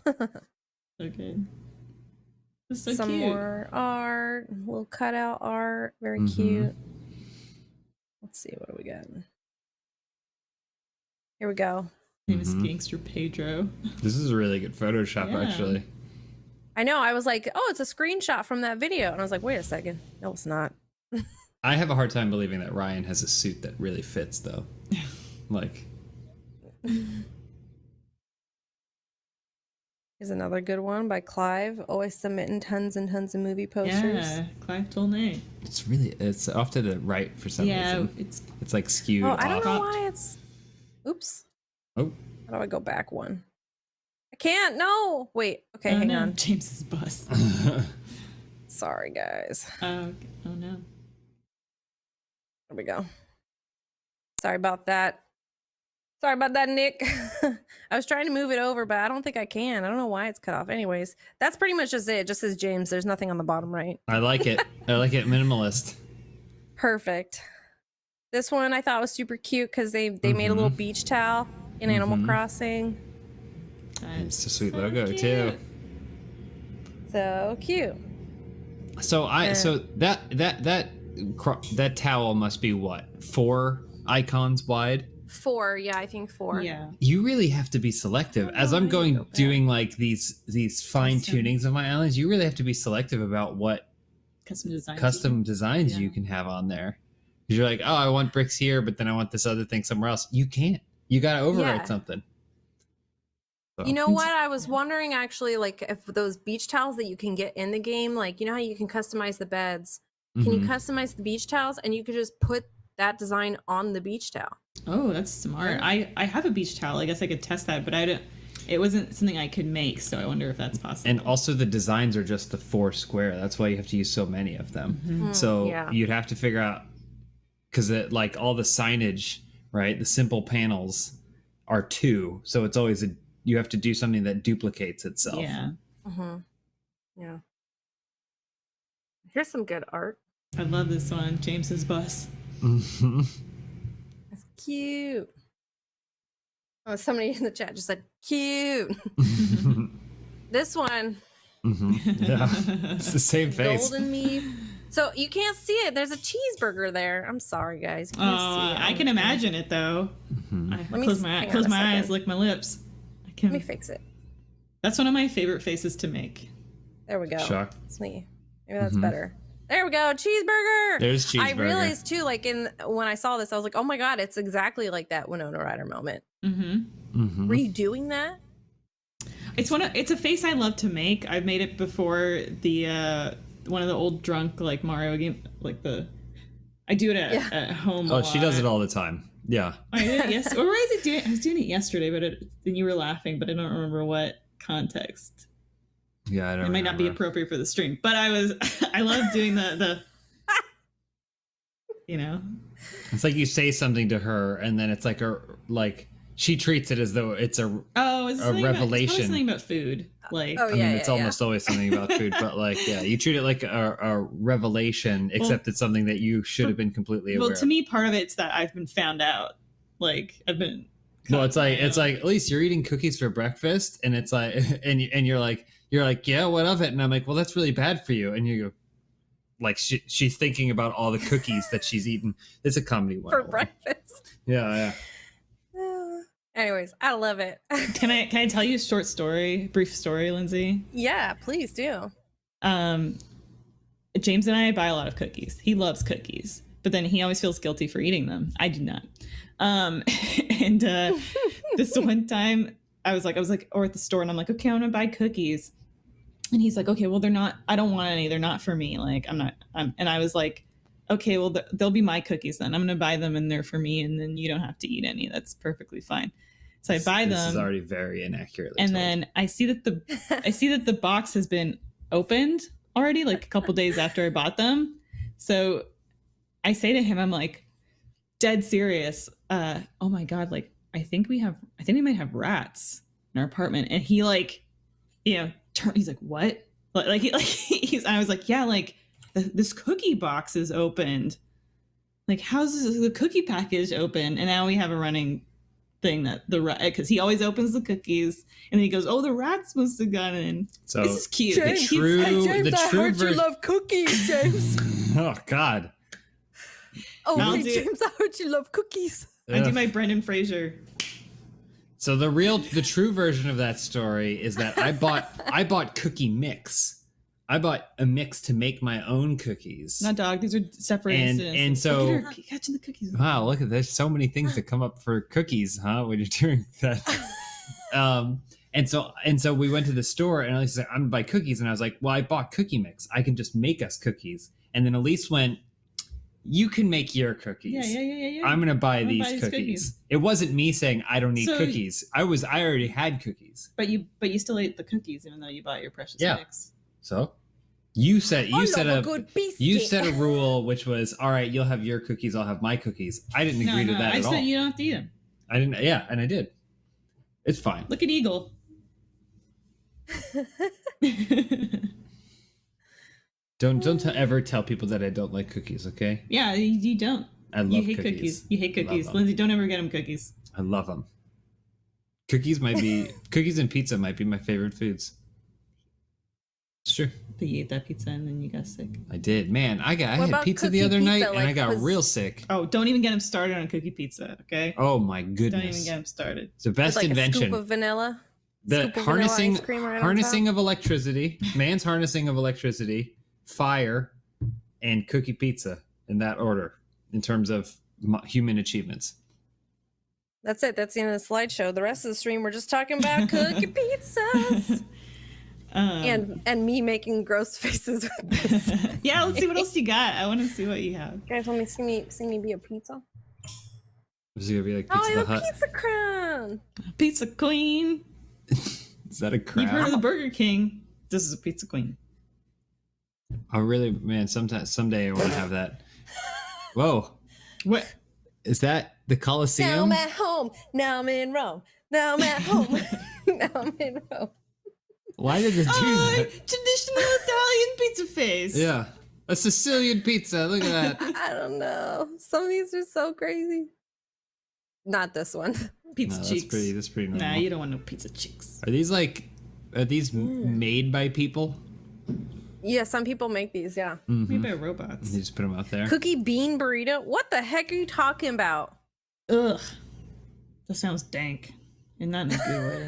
Okay. It's so Some cute. more art, little cutout art, very Mhm. cute. Let's see, what do we got? Here we go. Famous Mhm. gangster Pedro. This is a really good Photoshop, Yeah. actually. I know, I was like, oh, it's a screenshot from that video. And I was like, wait a second. No, it's not. I have a hard time believing that Ryan has a suit that really fits, though. Like, Here's another good one by Clive. Always submitting tons and tons of movie posters. Yeah, Clive Tollnay. it's off to the right for some Yeah, reason. It's like skewed Oh, I don't know off. why it's. Oops. Oh. How do I go back one? I can't. No. Wait. Okay, Oh, hang no, on. James's bus. Sorry, guys. Oh no. There we go. Sorry about that. Sorry about that, Nick. I was trying to move it over, but I don't think I can. I don't know why it's cut off. Anyways, that's pretty much just it. It just says James. There's nothing on the bottom right. I like it. I like it minimalist. Perfect. This one I thought was super cute because they made a little beach towel in Animal Crossing. It's a sweet logo, too. So cute. So that towel must be what, 4 icons wide? 4, yeah, I think 4. Yeah. You really have to be selective. As I'm doing like these fine tunings of my islands, you really have to be selective about what custom designs you can have on there. Because you're like, oh, I want bricks here, but then I want this other thing somewhere else. You can't. You got to overwrite Yeah. something. So. You know what? I was wondering actually, like, if those beach towels that you can get in the game, like, you know how you can customize the beds? Can you Mhm. customize the beach towels and you could just put that design on the beach towel? Oh, that's smart. I have a beach towel. I guess I could test that, but it wasn't something I could make, so I wonder if that's possible. And also the designs are just the 4 square. That's why you have to use so many of them. So yeah. you'd have to figure out, because like all the signage, right? The simple panels are 2. So it's always you have to do something that duplicates itself. Yeah. Yeah. Here's some good art. I love this one. James's bus. That's cute. Oh, somebody in the chat just said cute. This one. Yeah, it's the same face. Golden meat. So you can't see it. There's a cheeseburger there. I'm sorry, guys. You can't see it. I can imagine it though. I Let me close hang on close a my second. eyes, lick my lips. I can. Let me fix it. That's one of my favorite faces to make. There we go. Shock. It's me. Maybe that's better. There we go. Cheeseburger. There's I cheeseburger. realized too, like when I saw this, I was like, oh my god, it's exactly like that Winona Ryder moment. Mm-hmm. Were you doing that? It's a face I love to make. I've made it before the one of the old drunk like Mario game, like I do it at home. Oh, she does it all the time. Yeah. I did it yes, or was it doing? I was doing it yesterday, but then you were laughing, but I don't remember what context. Yeah, I don't It might not be remember. appropriate for the stream, but I love doing the You know, It's like you say something to her, and then it's like she treats it as though it's a revelation. It's something about food. Like, It's almost always something about food, but you treat it like a revelation, except it's something that you should have been completely aware. Well, to me, part of it's that I've been found out. Like, I've been. Well, it's like at least you're eating cookies for breakfast, and it's like, and you're like, yeah, what of it? And I'm like, well, that's really bad for you, and you go. Like she's thinking about all the cookies that she's eaten. It's a comedy one for breakfast. Yeah. Anyways, I love it. Can I tell you a brief story, Lindsay? Yeah, please do. James and I buy a lot of cookies. He loves cookies, but then he always feels guilty for eating them. I do not. And this one time I was like, or at the store, and I'm like, okay, I'm gonna buy cookies. And he's like, okay, well, they're not, I don't want any. They're not for me. Like, and I was like, okay, well, they'll be my cookies then. I'm going to buy them and they're for me. And then you don't have to eat any. That's perfectly fine. So I buy them. This is already very inaccurately and told. then I see that the box has been opened already, like a couple days after I bought them. So I say to him, I'm like, dead serious. Oh my God. Like, I think we might have rats in our apartment. And he he's like, what? I was like, yeah, like this cookie box is opened. Like, how's the cookie package open? And now we have a running thing that because he always opens the cookies and then he goes, oh, the rats must have gone in. So this is cute. James, I heard you love cookies, James. Oh God. Oh, James, I heard you love cookies. I do my Brendan Fraser. So the true version of that story is that I bought cookie mix. I bought a mix to make my own cookies. Not dog. These are separate incidents. And so look at her catching the cookies. Wow, look at there's so many things that come up for cookies, huh? When you're doing that. And so we went to the store and Elise said, I'm gonna buy cookies, and I was like, well, I bought cookie mix. I can just make us cookies. And then Elise went, you can make your cookies. Yeah. I'm gonna buy these cookies. It wasn't me saying I don't need cookies. I already had cookies. But you still ate the cookies even though you bought your precious mix. So you set a rule which was, all right, you'll have your cookies, I'll have my cookies. I didn't agree to that at all. I said you don't have to eat them. I didn't. Yeah, and I did. It's fine. Look at Eagle. Don't ever tell people that I don't like cookies, okay? Yeah, you don't. I love You hate cookies. You hate cookies. Lindsay, don't ever get them cookies. I love them. Cookies and pizza might be my favorite foods. It's true. But you ate that pizza and then you got sick. I did. Man, I had pizza the other night and I got real sick. Oh, don't even get him started on cookie pizza, okay? Oh my goodness. Don't even get him started. It's the best invention. A scoop of vanilla. The harnessing of electricity, man's harnessing of electricity, fire, and cookie pizza in that order in terms of human achievements. That's it. That's the end of the slideshow. The rest of the stream, we're just talking about cookie pizzas. And me making gross faces with this. Yeah, let's see what else you got. I want to see what you have. Guys, want me see me be a pizza? Is it gonna be like Pizza the Hut? pizza crown. Pizza queen. Is that a crown? You've heard of the Burger King. This is a pizza queen. Oh, really? Man, someday I want to have that. Whoa. What? Is that the Colosseum? Now I'm at home. Now I'm in Rome. Now I'm at home. Now I'm in Rome. Why did it do that? Traditional Italian pizza face. Yeah. A Sicilian pizza. Look at that. I don't know. Some of these are so crazy. Not this one. Pizza cheeks. That's pretty normal. Nah, you don't want no pizza cheeks. Are these made by people? Yeah, some people make these, yeah. Mm-hmm. Made by robots. You just put them out there. Cookie bean burrito? What the heck are you talking about? Ugh. That sounds dank. And not in a good way.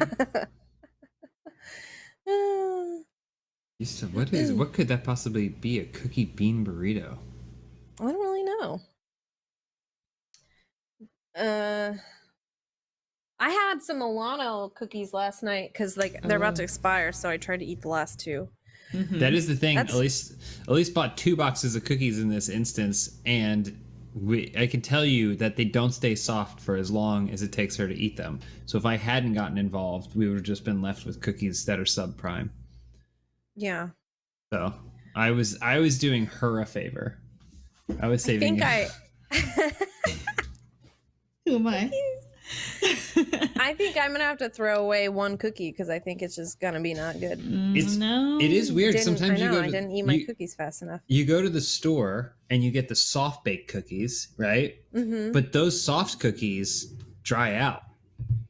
What could that possibly be? A cookie bean burrito? I don't really know. I had some Milano cookies last night because they're about to expire, so I tried to eat the last two. Mm-hmm. That is the thing. At least bought 2 boxes of cookies in this instance, and I can tell you that they don't stay soft for as long as it takes her to eat them. So if I hadn't gotten involved, we would have just been left with cookies that are subprime. Yeah. So I was doing her a favor. I was saving. Who am I? I think I'm gonna have to throw away one cookie because I think it's just gonna be not good. It is weird. Sometimes I didn't eat my cookies fast enough. You go to the store and you get the soft baked cookies, right? Mm-hmm. But those soft cookies dry out.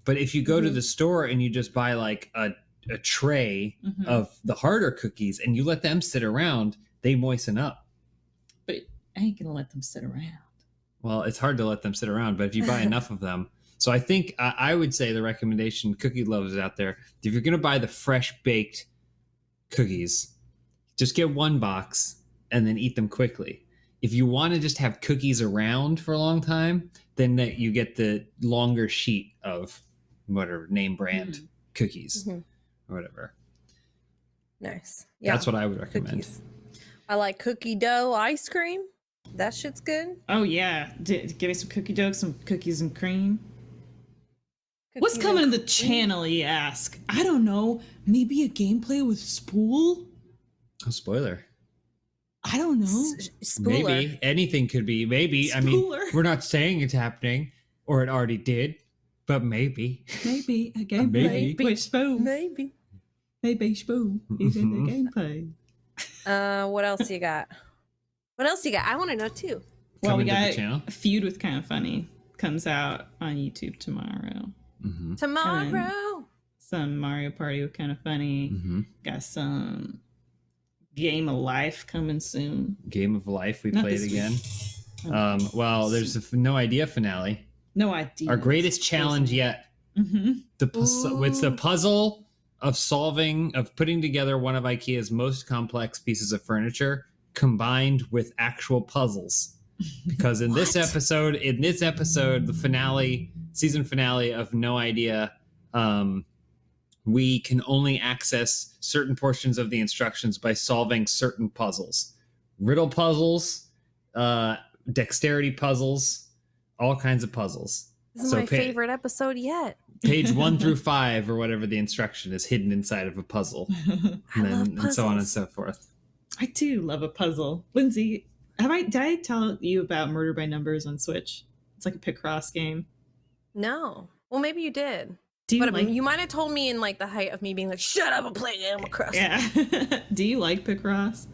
But if you go to the store and you just buy like a tray of the harder cookies and you let them sit around, they moisten up. But I ain't gonna let them sit around. Well, it's hard to let them sit around, but if you buy enough of them. So I think I would say the recommendation, cookie lovers out there, if you're going to buy the fresh baked cookies, just get one box and then eat them quickly. If you want to just have cookies around for a long time, then you get the longer sheet of whatever name brand cookies or whatever. Nice. Yeah. That's what I would recommend. Cookies. I like cookie dough ice cream. That shit's good. Oh yeah, give me some cookie dough, some cookies and cream. Cookies What's coming and to the channel, you ask? I don't know. Maybe a gameplay with Spool? Oh, spoiler. I don't know. Maybe. Anything could be. Maybe. I mean, we're not saying it's happening or it already did, but maybe. Maybe a gameplay with Spool. Maybe. Maybe Spool is in the gameplay. What else you got? I want to know too. Well, we got a Feud with Kind of Funny comes out on YouTube tomorrow. Tomorrow. Some Mario Party with Kind of Funny. Got some Game of Life coming soon. Game of Life, we played again. Well, there's a No Idea finale. No Idea. Our greatest challenge yet. It's the puzzle of putting together one of IKEA's most complex pieces of furniture combined with actual puzzles. Because in this episode, the finale, season finale of No Idea, we can only access certain portions of the instructions by solving certain puzzles. Riddle puzzles, dexterity puzzles, all kinds of puzzles. This is my favorite episode yet. Page 1 through 5 or whatever the instruction is hidden inside of a puzzle. And so on and so forth. I do love a puzzle. Lindsay, did I tell you about Murder by Numbers on Switch? It's like a Picross game. No. Well, maybe you did. But you might have told me in like the height of me being like, "Shut up! I'm playing Animal Crossing." Yeah. Do you like Picross?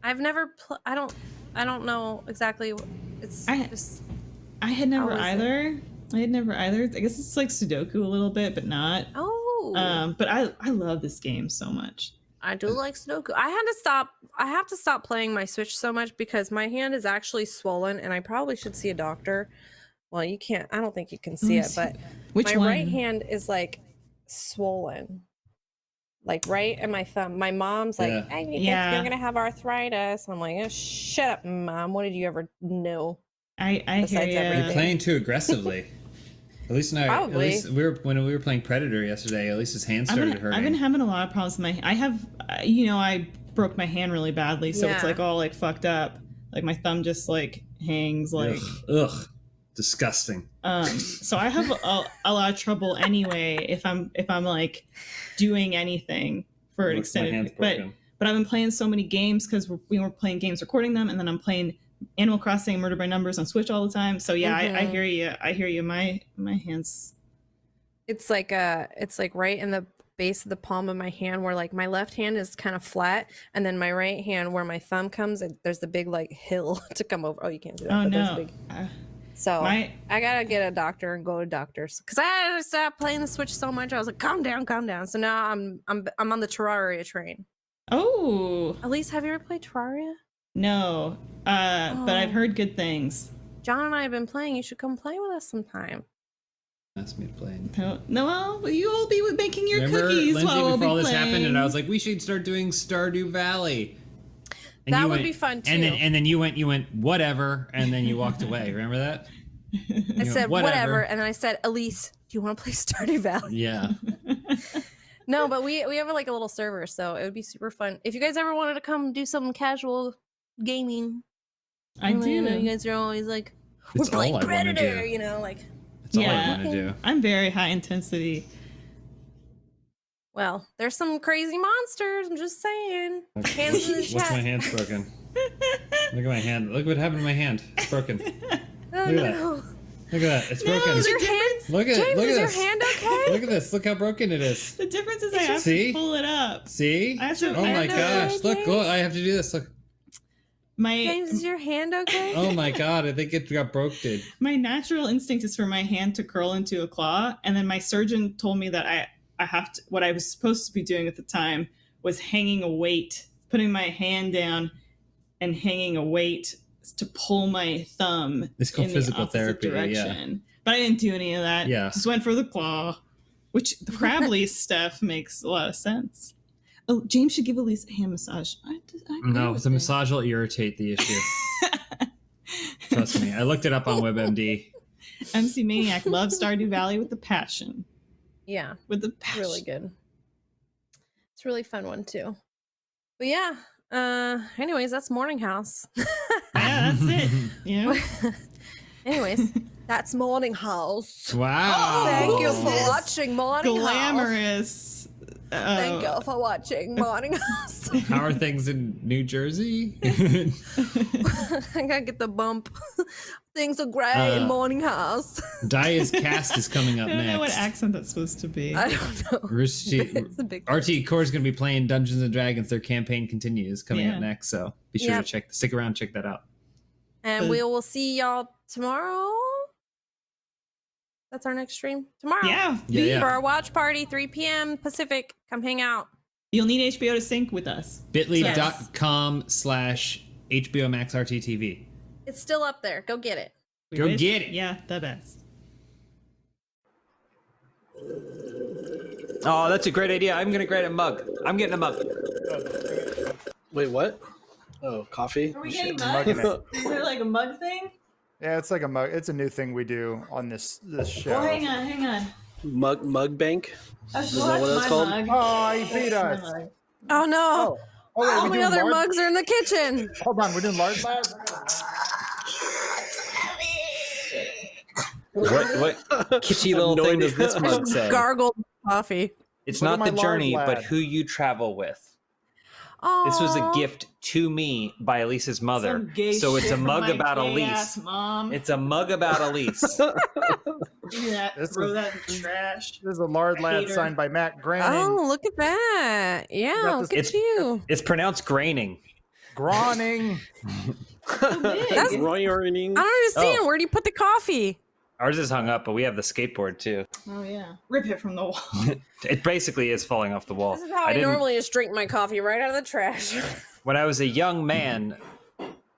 I've never. I don't know exactly. I had never either. I guess it's like Sudoku a little bit, but not. Oh. But I love this game so much. I do like Sudoku. I have to stop playing my Switch so much because my hand is actually swollen, and I probably should see a doctor. Well, you can't. I don't think you can see it, but my right hand is like swollen, like right in my thumb. My mom's like, "Hey, you're gonna have arthritis." I'm like, "Oh, shut up, Mom. What did you ever know?" I hear you. You're playing too aggressively. Elise and I, when we were playing Predator yesterday, Elise's hand started hurting. I've been having a lot of problems with I broke my hand really badly, so it's like all like fucked up. Like my thumb just like hangs like. Ugh. Disgusting. So I have a lot of trouble anyway if I'm like doing anything for an extended. But I've been playing so many games because we were playing games, recording them, and then I'm playing Animal Crossing, Murder by Numbers on Switch all the time. So yeah, I hear you. I hear you. My hands. It's like right in the base of the palm of my hand, where like my left hand is kind of flat, and then my right hand where my thumb comes, there's the big like hill to come over. Oh, you can't do that. Oh no. Big... So I gotta get a doctor and go to doctors because I had to stop playing the Switch so much. I was like, calm down. So now I'm on the Terraria train. Oh, Elise, have you ever played Terraria? No, but I've heard good things. John and I have been playing. You should come play with us sometime. Asked me to play. No, well, you will be making your cookies Lindsay, while we'll be before all this playing. happened, and I was like, we should start doing Stardew Valley. And that would be fun too. And then you went whatever, and then you walked away. Remember that? I said whatever, and then I said, Elise, do you want to play Stardew Valley? Yeah. No, but we have like a little server, so it would be super fun. If you guys ever wanted to come do some casual gaming, I do. You guys are always like, we're playing Predator, like. That's all I want to do. I'm very high intensity. Well, there's some crazy monsters. I'm just saying. Hands in the chat. What's my hand's broken? Look at my hand. Look what happened to my hand. It's broken. Look at that. Look at that. It's broken. Is your hand? Look at James, it. Look is at your this. hand okay? Look at this. Look how broken it is. The difference is I have See? to pull it up. See? I have to, Oh my gosh. Look, James? look. I have to do this. Look. James, is your hand okay? Oh my god. I think it got broken. My natural instinct is for my hand to curl into a claw, and then my surgeon told me that I have to. What I was supposed to be doing at the time was hanging a weight, putting my hand down, and hanging a weight to pull my thumb It's called in physical the opposite therapy, direction. But I didn't do any of that. Yeah. Just went for the claw, which the crab leaf stuff makes a lot of sense. Oh, James should give Elise a hand massage. I agree No, with the it. massage will irritate the issue. Trust me. I looked it up on WebMD. MC Maniac loves Stardew Valley with a passion. Yeah. With the passion. Really good. It's a really fun one too. But yeah. Anyways, that's Morning House. Yeah, that's it. You know? Anyways, that's Morning House. Wow. Thank you for watching Morning House. Glamorous. Thank you for watching Morning House. How are things in New Jersey? I gotta get the bump. Things are great in Morning House. Daya's cast is coming up I don't know what next. accent that's supposed to be. I don't know. It's a big RT Core is going to be playing Dungeons and Dragons. Their campaign continues coming up next, so be sure to stick around, check that out. And we will see y'all tomorrow. That's our next stream tomorrow. Yeah. For our watch party, 3 p.m. Pacific. Come hang out. You'll need HBO to sync with us. Bit.com/HBO Max RTTV. It's still up there. Go get it. Go get it. Yeah, the best. Oh, that's a great idea. I'm going to grab a mug. I'm getting a mug. Wait, what? Oh, coffee? Are we Shit. getting mugs? Is there like a mug thing? Yeah, it's like a mug. It's a new thing we do on this show. Oh, hang on. Mug bank? That's Is that what that's called? mug. Oh, he beat us. Oh no! wait, All we the doing other large? mugs are in the kitchen. Hold on, we're doing large labs? What kitschy little thing does this mug say? Gargled coffee. It's Look at not the my journey, lard but lad. who you travel with. Oh, This was a gift to me by Elise's mother. Some gay So it's shit a from mug my about gay-ass Elise. mom. It's a mug about Elise. Give me that. This Throw is- that in the trash. This is a lard lad Hater. signed by Matt Granning. Oh, look at that! Yeah, got look this- at you. It's pronounced graining. Gronning. That's, I don't understand. Where do you put the coffee? Ours is hung up, but we have the skateboard too. Oh yeah, rip it from the wall. It basically is falling off the wall. This is how I didn't- normally just drink my coffee right out of the trash. When I was a young man,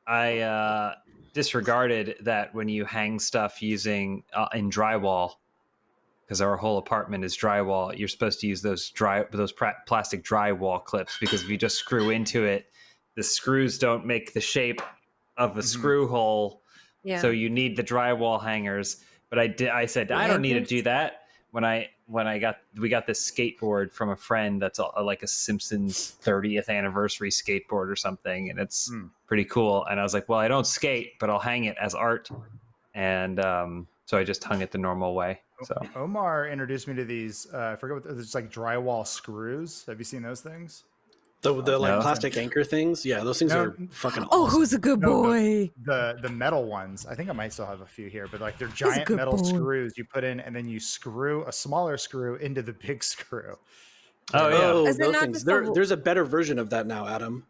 I disregarded that when you hang stuff using in drywall, because our whole apartment is drywall, you're supposed to use those plastic drywall clips, because if you just screw into it, the screws don't make the shape of a screw hole. Yeah. So you need the drywall hangers. But I said I don't need to do that. When we got this skateboard from a friend that's like a Simpsons 30th anniversary skateboard or something, and it's pretty cool. And I was like, well, I don't skate, but I'll hang it as art. And so I just hung it the normal way. So Omar introduced me to these. I forget what it's like, drywall screws. Have you seen those things? The like No. plastic anchor things? Yeah, those things are fucking Oh, awesome. who's a good boy? The metal ones. I think I might still have a few here, but like they're a giant good metal boy. screws you put in, and then you screw a smaller screw into the big screw. Oh, yeah. Oh, Is it those not things. just There's a better version of that now, Adam.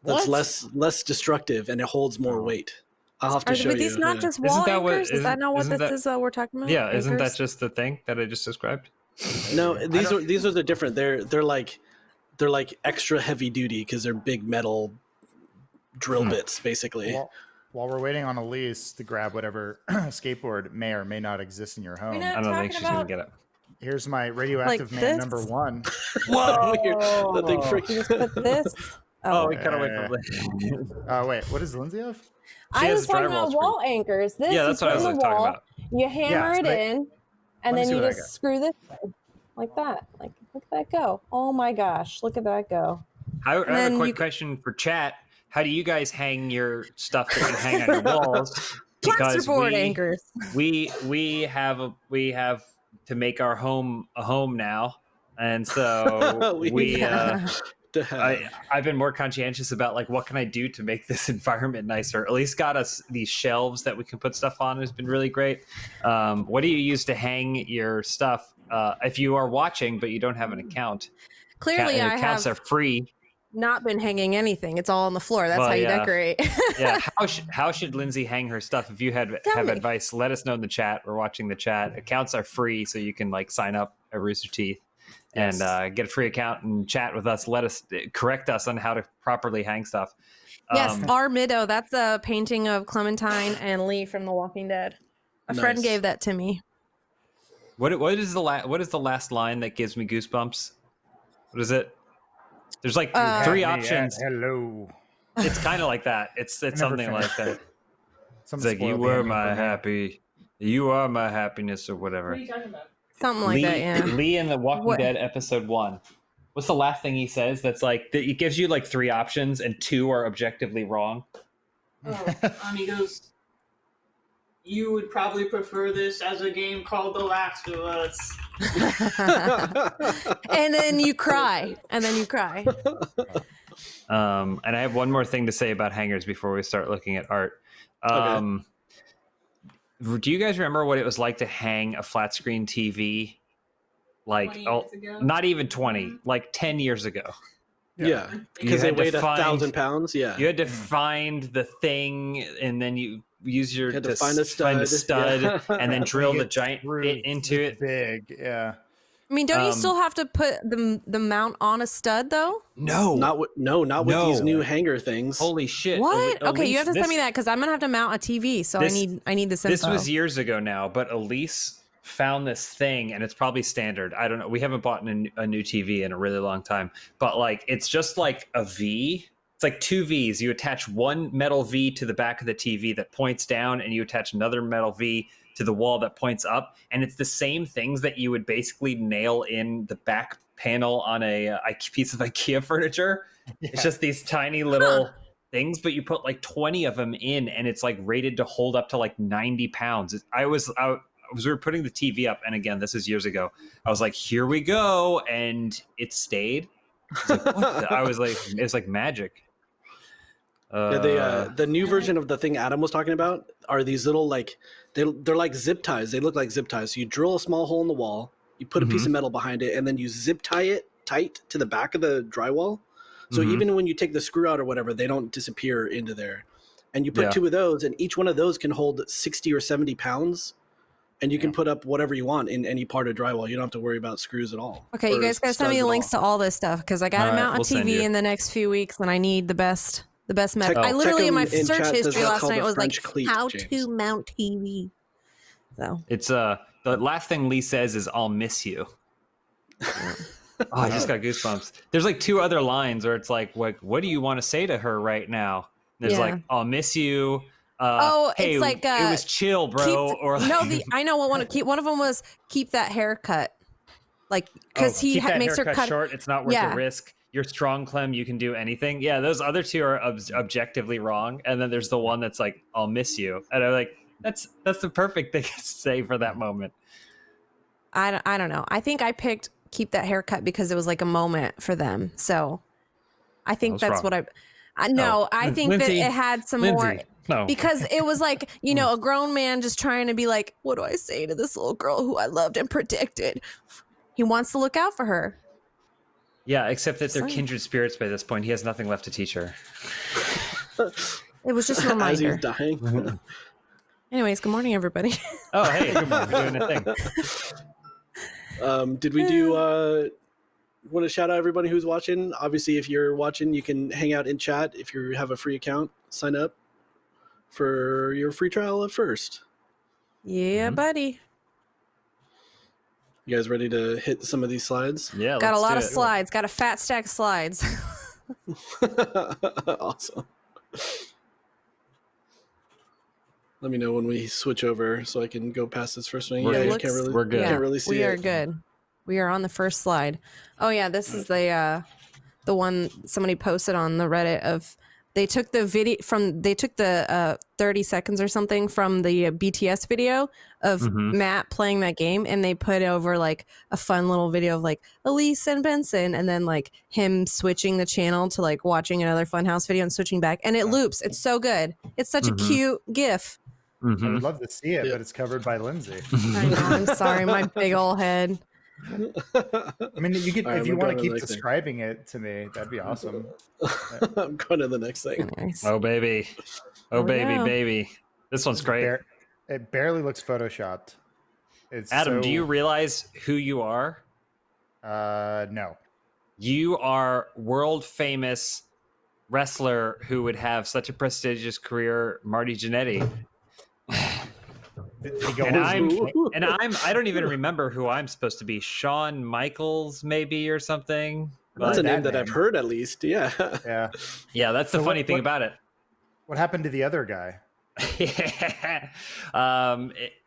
That's What? less destructive and it holds more weight. I'll have to show Are you. these not yeah. just wall that what- anchors? Is that not what isn't this that- is we're talking about? yeah, isn't that Anchors? just the thing that I just described? No, these are the different. They're like extra heavy duty because they're big metal drill bits, basically. While we're waiting on Elise to grab whatever skateboard may or may not exist in your home, not I don't think talking she's gonna about- get it. here's my radioactive Like man this? number one. Whoa! That thing freaking. You just put this. Oh, we cut away from the. Wait, what does Lindsay have? I has was talking drywall about screw. wall anchors. This Yeah, you that's what I put was in the talking wall, about. You hammer Yeah, it so in, Let and me then see you what I just got. screw this way, like that. Like look at that go! Oh my gosh, look at that go! I have then a you quick question for chat. How do you guys hang your stuff that you hang on your walls? Plasterboard anchors. We have to make our home a home now, and so We- we I've been more conscientious about like what can I do to make this environment nicer. At least got us these shelves that we can put stuff on. Has been really great. What do you use to hang your stuff? If you are watching but you don't have an account, Clearly, I accounts have are free. not been hanging anything. It's all on the floor. That's Well, how you yeah. decorate. Yeah. How should Lindsay hang her stuff? If you have advice, let us know in the chat. We're watching the chat. Accounts are free, so you can like sign up at Rooster Teeth and get a free account and chat with us. Let us correct us on how to properly hang stuff. Yes, our Middo. That's a painting of Clementine and Lee from The Walking Dead. A friend gave that to me. What is the last line that gives me goosebumps? What is it? There's like three options. Hello. It's kind of like that. It's something like that. It's like you are my happiness or whatever. What are you talking about? Something like that, yeah. Lee in The Walking Dead episode 1. What's the last thing he says? That's like it gives you like 3 options and 2 are objectively wrong. Oh, he goes, you would probably prefer this as a game called The Last of Us. And then you cry. And I have one more thing to say about hangers before we start looking at art. Do you guys remember what it was like to hang a flat screen TV? Like, not even 20, like 10 years ago. Yeah, because they weighed 1,000 pounds. Yeah, you had to find the thing, and then you use your had to find a stud, yeah. And then drill the giant bit into it. Big, yeah. I mean, don't you still have to put the mount on a stud though? No, not with these new hanger things. Holy shit! What? Okay, you have to send me that because I'm gonna have to mount a TV, so I need this info. This was years ago now, but Elise found this thing, and it's probably standard. I don't know. We haven't bought a new TV in a really long time, but like it's just like a V. It's like 2 V's. You attach one metal V to the back of the TV that points down, and you attach another metal V to the wall that points up, and it's the same things that you would basically nail in the back panel on a piece of IKEA furniture. Yeah. It's just these tiny little things, but you put like 20 of them in, and it's like rated to hold up to like 90 pounds. We were putting the TV up, and again, this is years ago. I was like, here we go, and it stayed. I was like, it's like magic. The new version of the thing Adam was talking about are these little like they're like zip ties. They look like zip ties. So you drill a small hole in the wall, you put a piece of metal behind it, and then you zip tie it tight to the back of the drywall. So even when you take the screw out or whatever, they don't disappear into there. And you put 2 of those, and each one of those can hold 60 or 70 pounds. And you can put up whatever you want in any part of drywall. You don't have to worry about screws at all. Okay, you guys gotta send me links to all this stuff because I gotta mount a TV in the next few weeks, and I need the best method. I literally in my search history last night was like how to mount TV. So it's the last thing Lee says is "I'll miss you." I just got goosebumps. There's like 2 other lines where it's like what do you want to say to her right now? There's like "I'll miss you." Hey, it's like it was chill, bro. I know what one to keep. One of them was keep that haircut, like because he makes her cut short. It's not worth the risk. You're strong, Clem. You can do anything. Yeah, those other 2 are objectively wrong, and then there's the one that's like, "I'll miss you," and I'm like, that's the perfect thing to say for that moment. I don't know. I think I picked keep that haircut because it was like a moment for them. So I think that's what I think Lindsay, that it had some more. No. Because it was like, a grown man just trying to be like, what do I say to this little girl who I loved and protected? He wants to look out for her. Yeah, except that they're kindred spirits by this point. He has nothing left to teach her. It was just a reminder. As he's dying. Anyways, good morning, everybody. Oh, hey, good morning. We're doing a thing. Did we do... want to shout out everybody who's watching? Obviously, if you're watching, you can hang out in chat. If you have a free account, sign up for your free trial at first. Yeah, buddy. You guys ready to hit some of these slides? Yeah, got a lot of slides. Got a fat stack of slides. Awesome. Let me know when we switch over so I can go past this first one. We're good. Can't really see we it. are good. We are on the first slide. Oh yeah, this is the one somebody posted on the Reddit of they took the video from 30 seconds or something from the BTS video of Matt playing that game, and they put over like a fun little video of like Elise and Benson, and then like him switching the channel to like watching another Funhaus video and switching back, and it loops. It's so good. It's such a cute GIF. I would love to see it, but it's covered by Lindsay. I know. I'm sorry, my big old head. I mean, you could if you want to keep describing it to me, that'd be awesome. I'm going to the next thing. Nice. Oh baby, baby. This one's great. It barely looks photoshopped. It's Adam, do you realize who you are? No. You are world famous wrestler who would have such a prestigious career, Marty Jannetty. I don't even remember who I'm supposed to be. Shawn Michaels, maybe, or something. That's a name that I've heard, at least. Yeah. That's the funny thing about it. What happened to the other guy?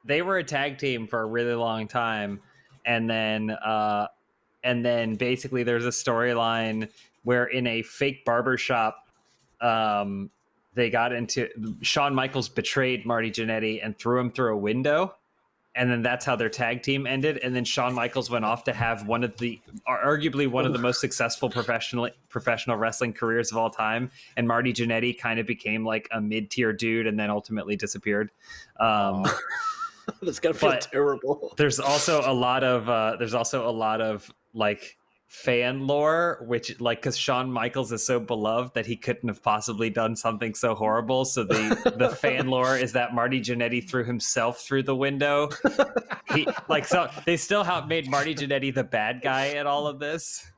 They were a tag team for a really long time, and then basically there's a storyline where in a fake barbershop, they got into Shawn Michaels betrayed Marty Jannetty and threw him through a window. And then that's how their tag team ended. And then Shawn Michaels went off to have arguably one of the most successful professional wrestling careers of all time. And Marty Jannetty kind of became like a mid-tier dude and then ultimately disappeared. That's gotta feel terrible. There's also a lot of like fan lore, which like because Shawn Michaels is so beloved that he couldn't have possibly done something so horrible. So the fan lore is that Marty Jannetty threw himself through the window. So they still have made Marty Jannetty the bad guy at all of this.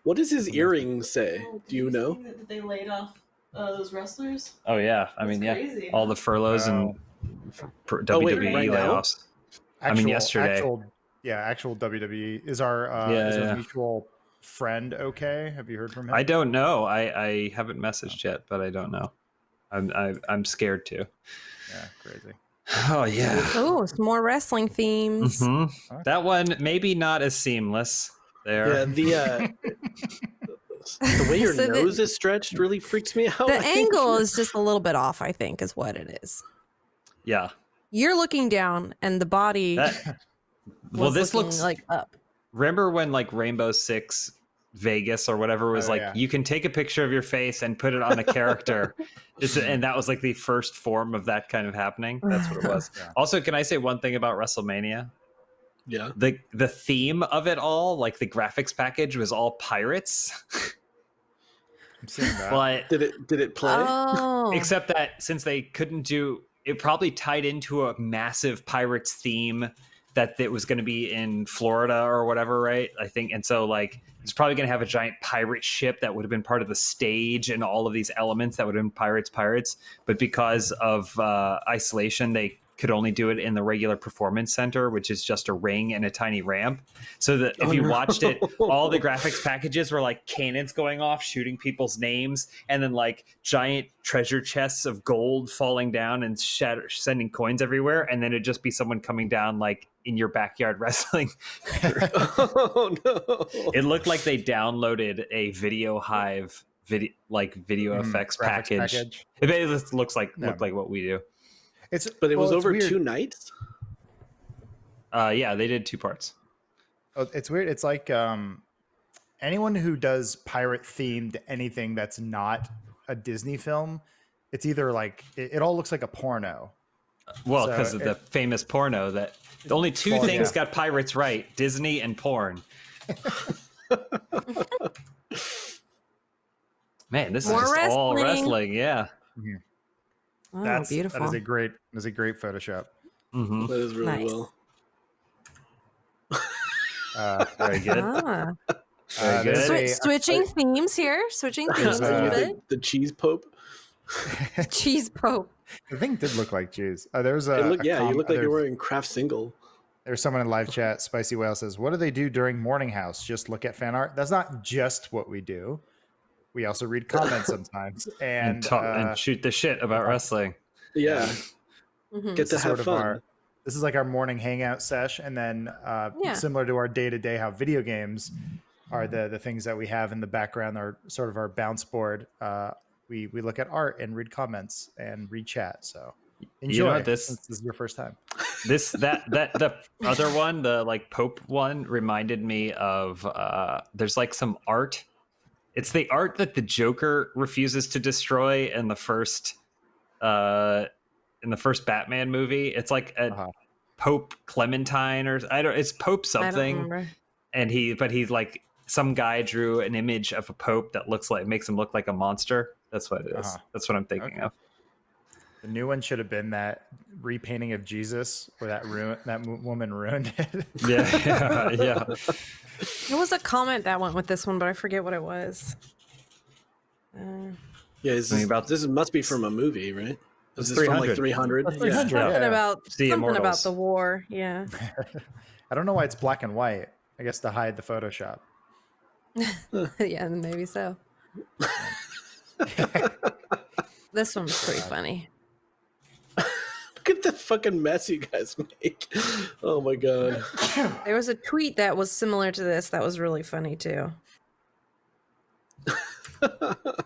What does his earring say? Do you know? That they laid off those wrestlers. Oh yeah, I mean crazy. all the furloughs and WWE layoffs. Yesterday. Actual WWE. Is our mutual friend okay? Have you heard from him? I don't know. I haven't messaged yet, but I don't know. I'm scared too. Yeah, crazy. Oh yeah. Oh, some more wrestling themes. Mm-hmm. That one maybe not as seamless. There. Yeah, the way your nose is stretched really freaks me out. The angle is just a little bit off, I think, is what it is. Yeah. You're looking down, and the body. Well, this looks like up. Remember when like Rainbow Six Vegas or whatever was you can take a picture of your face and put it on a character, and that was like the first form of that kind of happening. That's what it was. Yeah. Also, can I say one thing about WrestleMania? Yeah. The theme of it all, like the graphics package, was all pirates. I'm seeing that. But did it play? Oh. Except that since they couldn't do it, probably tied into a massive pirates theme that it was going to be in Florida or whatever, right? I think. And so like, it's probably going to have a giant pirate ship that would have been part of the stage and all of these elements that would have been pirates. But because of isolation, they could only do it in the regular performance center, which is just a ring and a tiny ramp. So that if you watched it, all the graphics packages were like cannons going off, shooting people's names, and then like giant treasure chests of gold falling down and sending coins everywhere. And then it'd just be someone coming down like in your backyard wrestling. Oh no! It looked like they downloaded a Video Hive video effects package. It looks like looked like what we do. But it was over weird. 2 nights. Yeah, they did 2 parts. Oh, it's weird. It's like anyone who does pirate themed anything that's not a Disney film, it's either like it all looks like a porno. Well, because of the famous porno that only 2 things got pirates right: Disney and porn. Man, this More is just all wrestling. wrestling. Yeah. Mm-hmm. Oh, That beautiful. is a great Photoshop. Mm-hmm. That is really Nice. well. Very good. Ah. Very good. Switching themes here. Switching themes a little bit. The cheese pope. Cheese pope. The thing did look like cheese. There's you look like you're wearing Kraft Single. There's someone in live chat. Spicy Whale says, "What do they do during Morning House? Just look at fan art." That's not just what we do. We also read comments sometimes and shoot the shit about wrestling. Yeah. Mm-hmm. Get to have fun. This is like our morning hangout sesh, and then similar to our day-to-day, how video games are the things that we have in the background, are sort of our bounce board. we look at art and read comments and read chat. So enjoy. You know, this is your first time. The other one, the like Pope one, reminded me of there's like some art. It's the art that the Joker refuses to destroy in the first Batman movie. It's like a Pope Clementine, or it's Pope something. And he's like, some guy drew an image of a Pope that makes him look like a monster. That's what it is. That's what I'm thinking of. The new one should have been that repainting of Jesus, where that woman ruined it. Yeah. There was a comment that went with this one, but I forget what it was. This must be from a movie, right? Is this from like 300? Something about the war. Yeah. I don't know why it's black and white. I guess to hide the Photoshop. Yeah, maybe so. This one was pretty funny. Look at the fucking mess you guys make. Oh my god. There was a tweet that was similar to this that was really funny too.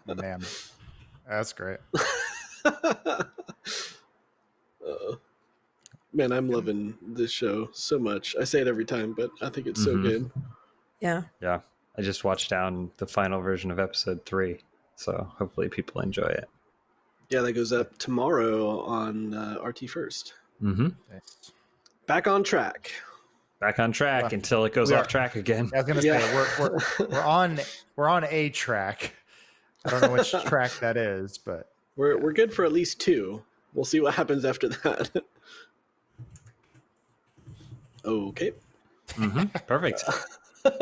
Man, that's great. Man, I'm loving this show so much. I say it every time, but I think it's so good. Yeah. Yeah. I just watched down the final version of episode 3, so hopefully people enjoy it. Yeah, that goes up tomorrow on RT First. Mm-hmm. Back on track. Back on track until it goes off track again. I was gonna say we're on a track. I don't know which track that is, but we're good for at least 2. We'll see what happens after that. Okay. Perfect.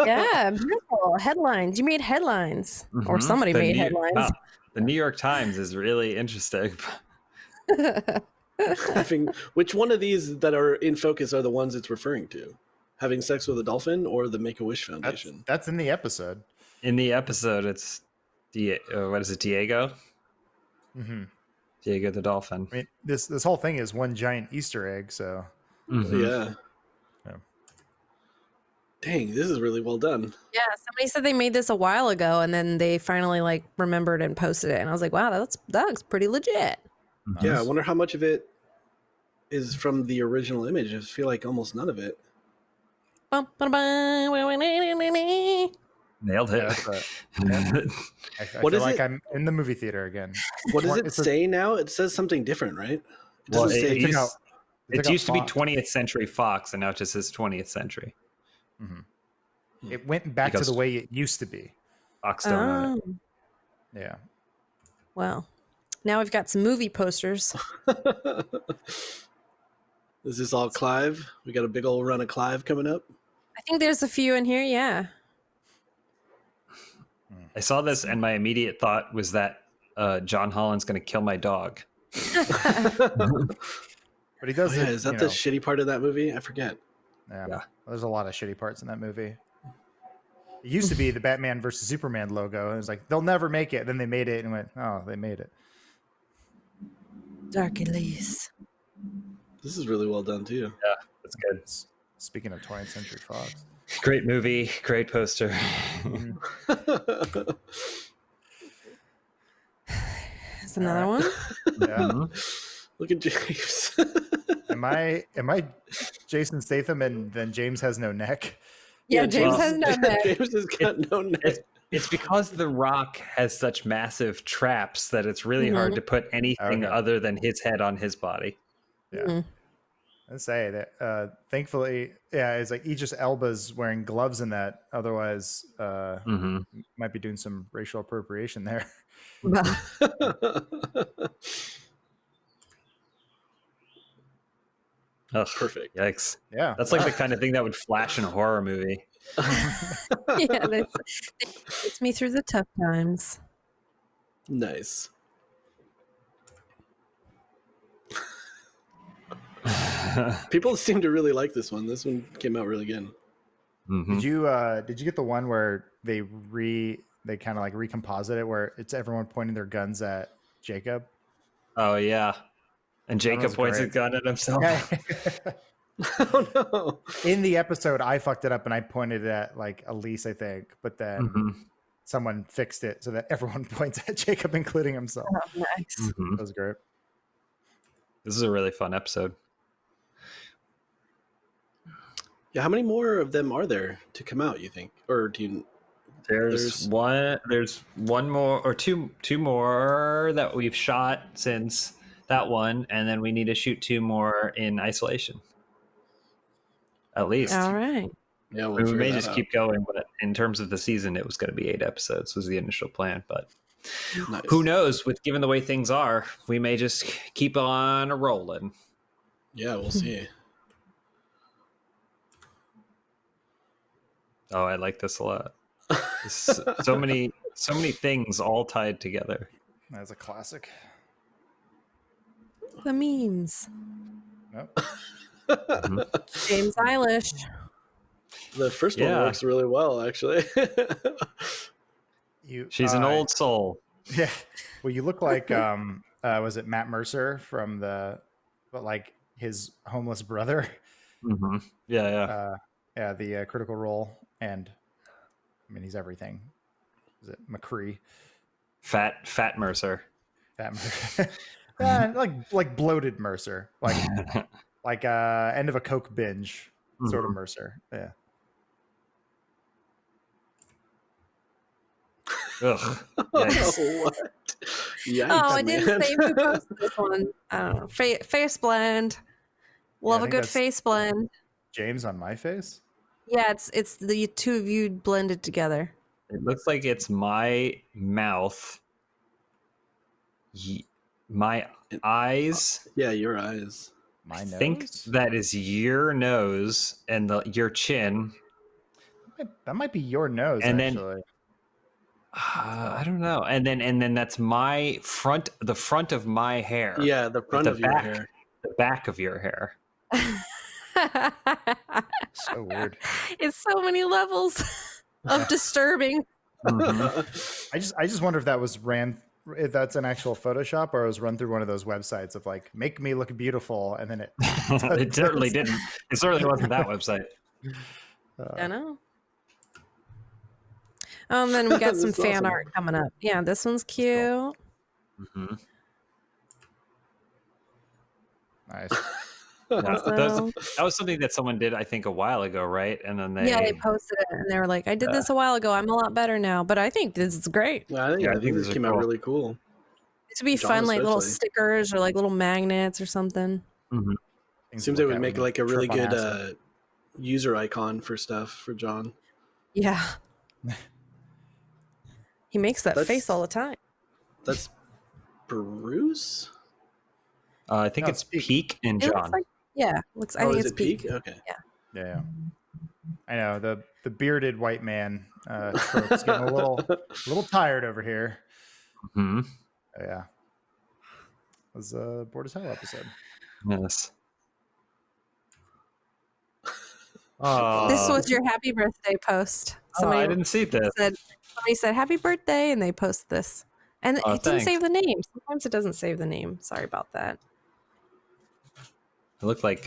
Yeah, beautiful headlines. You made headlines, or somebody made headlines. Wow. The New York Times is really interesting. Which one of these that are in focus are the ones it's referring to? Having sex with a dolphin or the Make-A-Wish Foundation? That's in the episode. In the episode, it's what is it, Diego? Mm-hmm. Diego the dolphin. I mean, this whole thing is one giant Easter egg. So yeah. Dang, this is really well done. Yeah, somebody said they made this a while ago, and then they finally like remembered and posted it, and I was like, wow, that looks pretty legit. Nice. Yeah, I wonder how much of it is from the original image. I feel like almost none of it. Nailed it. I feel like I'm in the movie theater again. What does it say now? It says something different, right? It doesn't say. It used to be 20th Century Fox, and now it just says 20th Century. Mm-hmm. It went back to the way it used to be. Fox don't own it. Yeah. Well, now we've got some movie posters. Is this all Clive? We got a big old run of Clive coming up. I think there's a few in here. Yeah. I saw this, and my immediate thought was that John Holland's going to kill my dog. But he does. Is that the shitty part of that movie? I forget. Yeah. There's a lot of shitty parts in that movie. It used to be the Batman versus Superman logo. It was like, they'll never make it. Then they made it and went, oh, they made it. Dark Elise. This is really well done, too. Yeah, that's good. Speaking of 20th Century Fox. Great movie. Great poster. There's another one. Yeah. Look at James. Am I Jason Statham and then James has no neck? Yeah, James has no neck. James has got no neck. It's because The Rock has such massive traps that it's really hard to put anything other than his head on his body. Yeah. I'd say that thankfully, it's like Idris Elba's wearing gloves in that. Otherwise, might be doing some racial appropriation there. Oh, perfect. Yikes. Yeah. That's like the kind of thing that would flash in a horror movie. Yeah, it's me through the tough times. Nice. People seem to really like this one. This one came out really good. Mm-hmm. Did you get the one where they kind of like recomposite it where it's everyone pointing their guns at Jacob? Oh yeah. And Jacob points a gun at himself. Oh no. In the episode, I fucked it up and I pointed it at like Elise, I think. But then someone fixed it so that everyone points at Jacob, including himself. Oh, nice. Mhm. That was great. This is a really fun episode. Yeah, how many more of them are there to come out, you think? Or do you There's one more or two more that we've shot since that one, and then we need to shoot 2 more in isolation. At least. All right. Yeah, we may just keep going, but in terms of the season, it was going to be 8 episodes was the initial plan. But Nice. who knows? With given the way things are, we may just keep on rolling. Yeah, we'll see. Oh, I like this a lot. So many things all tied together. That's a classic. The memes. Nope. James Eilish. The first one works really well, actually. She's an old soul. Yeah. Well, you look like was it Matt Mercer from like his homeless brother? Mm-hmm. Yeah. The Critical Role, and I mean he's everything. Is it McCree? Fat Mercer. Fat Mercer. Yeah, like bloated Mercer, like end of a Coke binge sort of Mercer. Yeah. Ugh. What? Yikes, Oh, I didn't man. say who posted this one. I don't know. Face blend. Love I a think good that's face blend. James on my face. Yeah, it's the two of you blended together. It looks like it's my mouth, my eyes. Yeah, your eyes. My I nose. think that is your nose and your chin. That might be your nose, And actually. I don't know. And then that's my front, the front of my hair. Yeah, the front of your hair. The back of your hair. So weird. It's so many levels of disturbing. Mm-hmm. I just wonder if that was if that's an actual Photoshop or it was run through one of those websites of like make me look beautiful, and then it It certainly didn't. It certainly wasn't that website. I know. Oh, and then we got some That's fan awesome. art coming up. Yeah, this one's cute. Mm-hmm. Nice. That was something that someone did, I think, a while ago, right? And then they posted it and they were like, I did this a while ago. I'm a lot better now, but I think this is great. Yeah, I think this came out really cool. It would be John fun, like little especially. stickers or like little magnets or something. Mm-hmm. Seems they would make like a really good user icon for stuff for John. Yeah. He makes that face all the time. That's Bruce? I think it's Peak and It looks John. like, yeah, looks. I Oh, think is it's it Peak? Peak. Okay. Yeah. Yeah. I know the bearded white man trope's getting a little tired over here. Mm-hmm. Yeah. It was a Bored as Hell episode. Yes. This was your happy birthday post. I didn't see that. Somebody said happy birthday, and they post this, and it didn't thanks. save the name. Sometimes it doesn't save the name. Sorry about that. I look like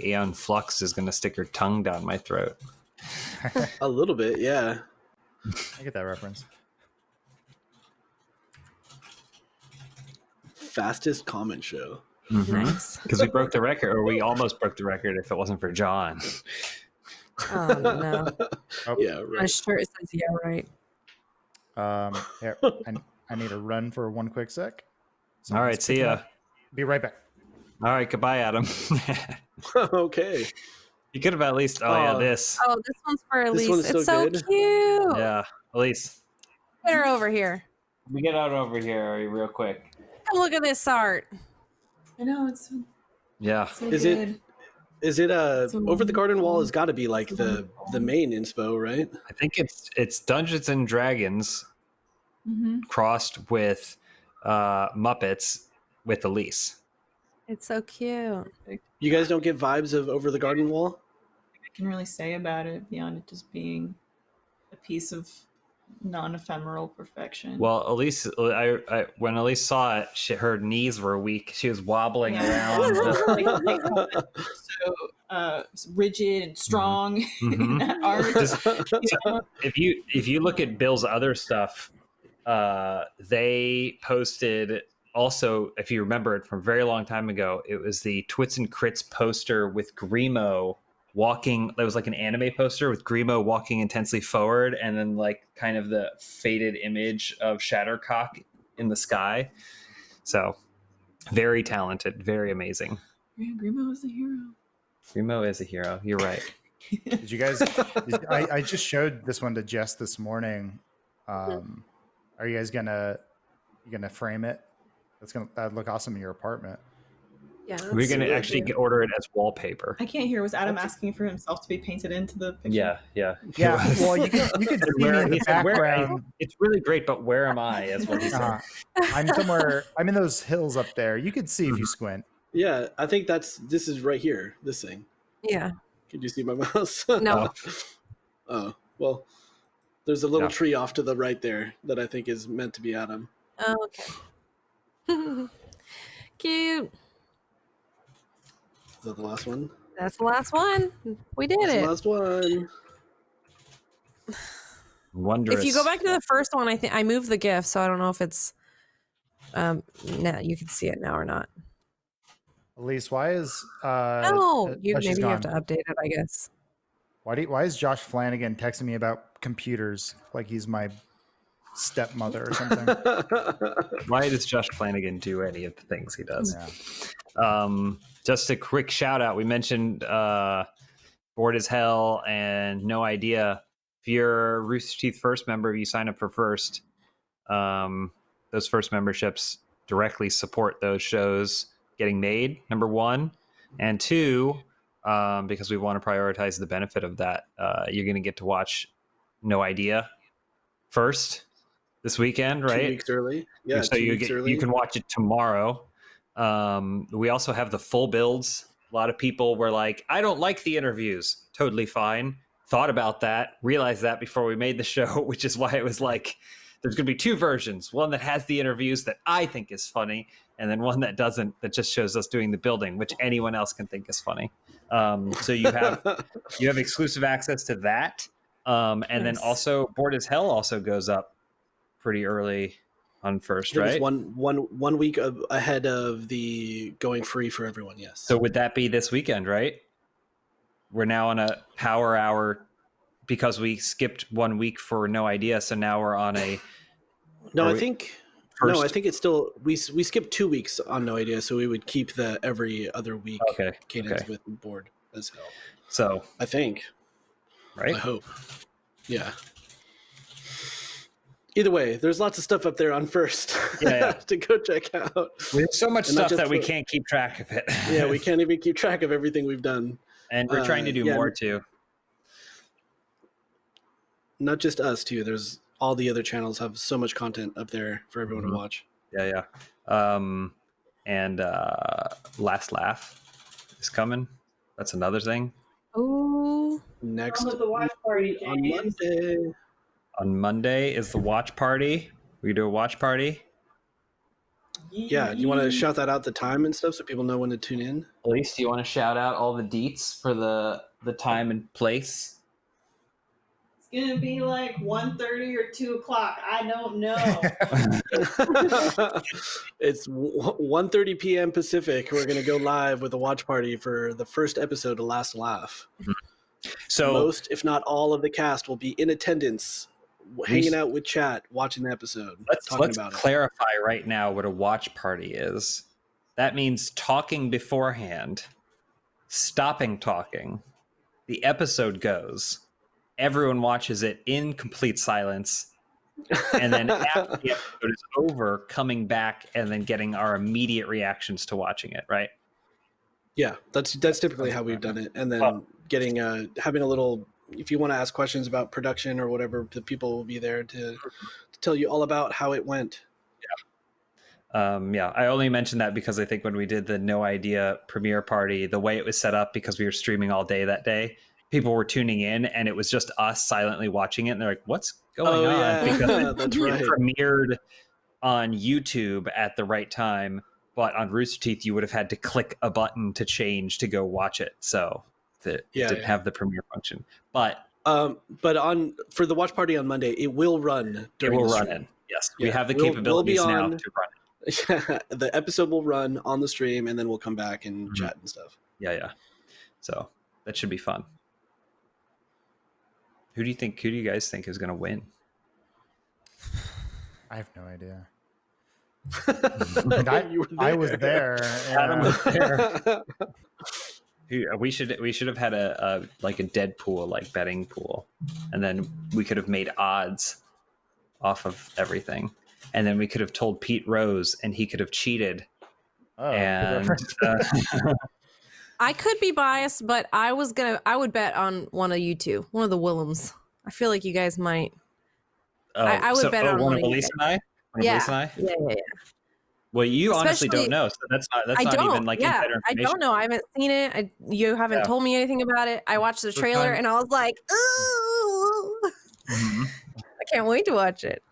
Aeon Flux is gonna stick her tongue down my throat. A little bit, yeah. I get that reference. Fastest comment show. Nice. Because we broke the record, or we almost broke the record if it wasn't for John. Oh no. Yeah, My right. shirt says yeah, right. Here, I need to run for one quick sec. All right, see ya. Be right back. All right, goodbye, Adam. Okay. You could have at least. Oh yeah, this. Oh, this one's for This Elise. one's It's so so good. cute. Yeah, Elise. Get her over here. Let me get out over here real quick. Come look at this art. I know it's Yeah. so Is good. it Over the Garden Wall has got to be like the main inspo, right? I think it's Dungeons and Dragons Mm-hmm. crossed with Muppets with Elise. It's so cute. You guys don't get vibes of Over the Garden Wall? I can really say about it beyond it just being a piece of non-ephemeral perfection. Well, Elise, when Elise saw it, her knees were weak. She was wobbling around. So rigid and strong in that art. If you look at Bill's other stuff, they posted also, if you remember it from a very long time ago, it was the Twits and Crits poster with Grimo walking. That was like an anime poster with Grimo walking intensely forward, and then like kind of the faded image of Shattercock in the sky. So very talented, very amazing. Yeah, Grimo is the hero. Grimo is a hero. You're right. Did you guys? I just showed this one to Jess this morning. Are you guys gonna frame it? That'd look awesome in your apartment. Yeah, we're gonna actually order it as wallpaper. I can't hear. Was Adam asking for himself to be painted into the picture? Yeah. Well, you could see me in the background. It's really great, but where am I? That's what he said. I'm somewhere. I'm in those hills up there. You could see if you squint. Yeah, I think this is right here. This thing. Yeah. Can you see my mouse? No. Oh, well, there's a little tree off to the right there that I think is meant to be Adam. Oh, okay. Cute. Is that the last one? That's the last one. We did That's it. the last one. Wondrous. If you go back to the first one, I think I moved the GIF, so I don't know if it's now you can see it now or not. Elise, why is maybe you have gone. to update it, I guess. Why is Josh Flanagan texting me about computers like he's my stepmother or something? Why does Josh Flanagan do any of the things he does? Yeah. Just a quick shout out. We mentioned Bored as Hell and No Idea. If you're a Rooster Teeth First member, you sign up for First. Those First memberships directly support those shows getting made, number one. And two, because we want to prioritize the benefit of that, you're going to get to watch No Idea first this weekend, right? 2 weeks early. Yeah, so you can watch it tomorrow. We also have the full builds. A lot of people were like, I don't like the interviews. Totally fine. Thought about that, realized that before we made the show, which is why it was like, there's going to be two versions. One that has the interviews that I think is funny, and then one that doesn't, that just shows us doing the building, which anyone else can think is funny. So you have exclusive access to that. And then also Bored as Hell also goes up pretty early on First, right? One week ahead of the going free for everyone. Yes. So would that be this weekend, right? We're now on a power hour because we skipped 1 week for No Idea. So now we're on a. I think it's still we skipped 2 weeks on No Idea, so we would keep the every other week cadence with Bored as Hell. So I think, right? I hope, yeah. Either way, there's lots of stuff up there on First to go check out. There's so much stuff that we can't keep track of it. Yeah, we can't even keep track of everything we've done. And we're trying to do more too. Not just us too. There's all the other channels have so much content up there for everyone to watch. Yeah. And Last Laugh is coming. That's another thing. Oh, next the watch party on Monday. On Monday is the watch party. We do a watch party. Yeah, do you want to shout that out the time and stuff so people know when to tune in? Elise, do you want to shout out all the deets for the time and place? It's gonna be like 1:30 or 2 o'clock. I don't know. It's 1:30 p.m. Pacific. We're gonna go live with a watch party for the first episode of Last Laugh. So most, if not all, of the cast will be in attendance, hanging out with chat, watching the episode. Let's clarify right now what a watch party is. That means talking beforehand, stopping talking. The episode goes. Everyone watches it in complete silence. And then after the episode is over, coming back and then getting our immediate reactions to watching it, right? Yeah, that's typically how we've done it. And then getting having a little, if you want to ask questions about production or whatever, the people will be there to tell you all about how it went. I only mentioned that because I think when we did the No Idea premiere party, the way it was set up, because we were streaming all day that day, people were tuning in, and it was just us silently watching it, and they're like, "What's going on?" Yeah. Because That's it right. premiered on YouTube at the right time, but on Rooster Teeth, you would have had to click a button to change to go watch it, so it didn't have the premiere function. But for the watch party on Monday, it will run during it will the run stream. in. Yes, we have the capabilities now to run it. The episode will run on the stream, and then we'll come back and chat and stuff. Yeah. So that should be fun. Who do you guys think is going to win? I have no idea. I was there. Adam was there. We should have had a Deadpool like betting pool, and then we could have made odds off of everything, and then we could have told Pete Rose, and he could have cheated. And I could be biased, but I would bet on one of you two, one of the Willems. I feel like you guys might. I would bet on one of Elise and I. Yeah. Well, you honestly don't know, so that's not even like insider information. I don't know. I haven't seen it. You haven't told me anything about it. I watched the trailer and I was like, ooh. I can't wait to watch it.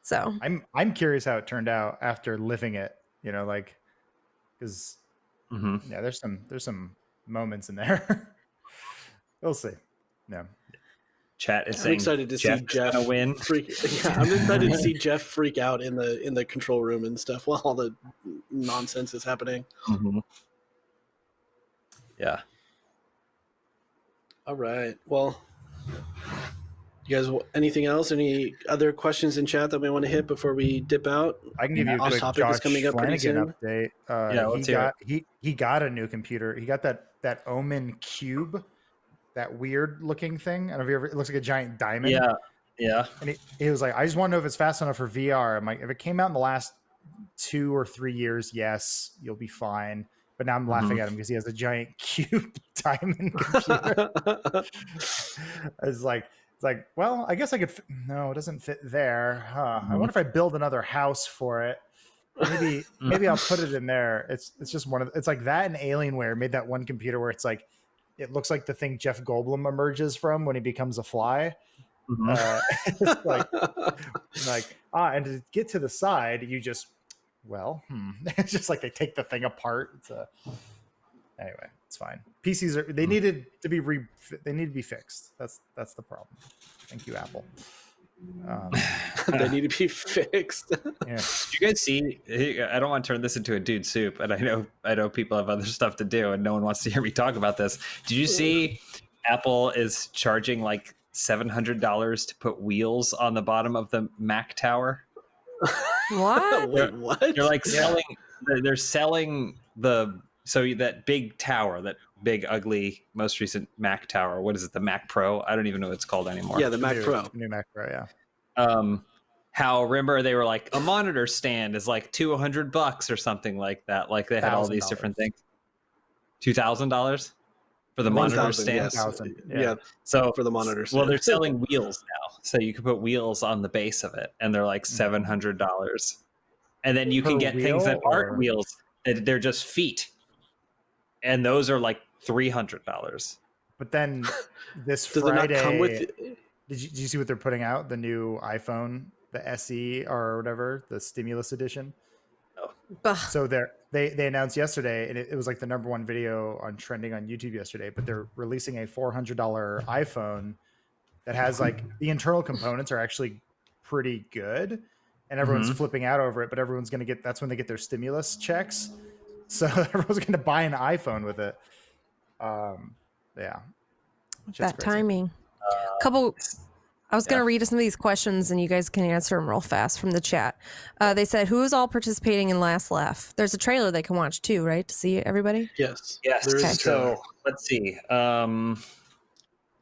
So I'm curious how it turned out after living it. You know, like because there's some moments in there. We'll see. No. Chat is I'm excited to see Jeff win. I'm excited to see Jeff freak out in the control room and stuff while all the nonsense is happening. Yeah. All right. Well, you guys, anything else? Any other questions in chat that we want to hit before we dip out? I can give you a quick topic Josh is coming up pretty Flanagan soon. update. He got a new computer. He got that Omen Cube. That weird looking thing. I don't know if it looks like a giant diamond. Yeah. And he was like, I just want to know if it's fast enough for VR. I'm like, if it came out in the last 2 or 3 years, yes, you'll be fine. But now I'm laughing at him because he has a giant cube diamond computer. It's like, well, I guess I could. No, it doesn't fit there. I wonder if I build another house for it. Maybe I'll put it in there. It's just it's like that and Alienware made that one computer where it's like, it looks like the thing Jeff Goldblum emerges from when he becomes a fly. It's and to get to the side, you just, it's just like they take the thing apart. Anyway, it's fine. PCs they needed to be fixed. That's the problem. Thank you, Apple. They need to be fixed. Yeah. Did you guys see? I don't want to turn this into a dude soup, and I know people have other stuff to do, and no one wants to hear me talk about this. Did you see? Apple is charging like $700 to put wheels on the bottom of the Mac Tower. What? Wait, what? They're like selling. They're selling that big tower, that big ugly most recent Mac Tower. What is it? The Mac Pro? I don't even know what it's called anymore. Yeah, the Mac Pro. New Mac Pro. Yeah. How remember they were like a monitor stand is like $200 or something like that. Like they had all these different things. $2,000 for the monitor stand. Yes. Yeah. So for the monitor stand. Well, they're selling wheels now, so you can put wheels on the base of it, and they're like $700. And then you can get things that aren't wheels; they're just feet, and those are like $300. But then this Does Friday, it not come with? Did you see what they're putting out? The new iPhone, the SE or whatever, the stimulus edition. So they announced yesterday, and it was like the #1 video on trending on YouTube yesterday. But they're releasing a $400 iPhone that has like the internal components are actually pretty good, and everyone's flipping out over it. But everyone's gonna get that's when they get their stimulus checks, so everyone's gonna buy an iPhone with it. That timing. I was going to read some of these questions and you guys can answer them real fast from the chat. They said, who is all participating in Last Laugh? There's a trailer they can watch too, right? To see everybody? Yes. Okay. So let's see.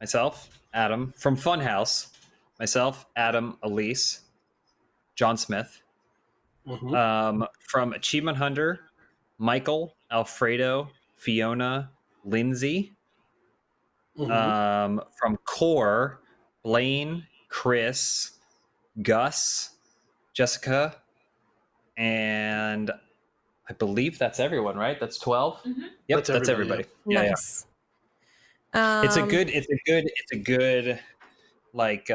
Myself, Adam from Funhaus. Myself, Adam, Elise, John Smith. From Achievement Hunter, Michael, Alfredo, Fiona, Lindsay. From Core, Blaine, Chris, Gus, Jessica, and I believe that's everyone, right? That's 12? Yep, that's everybody. Nice. It's a good like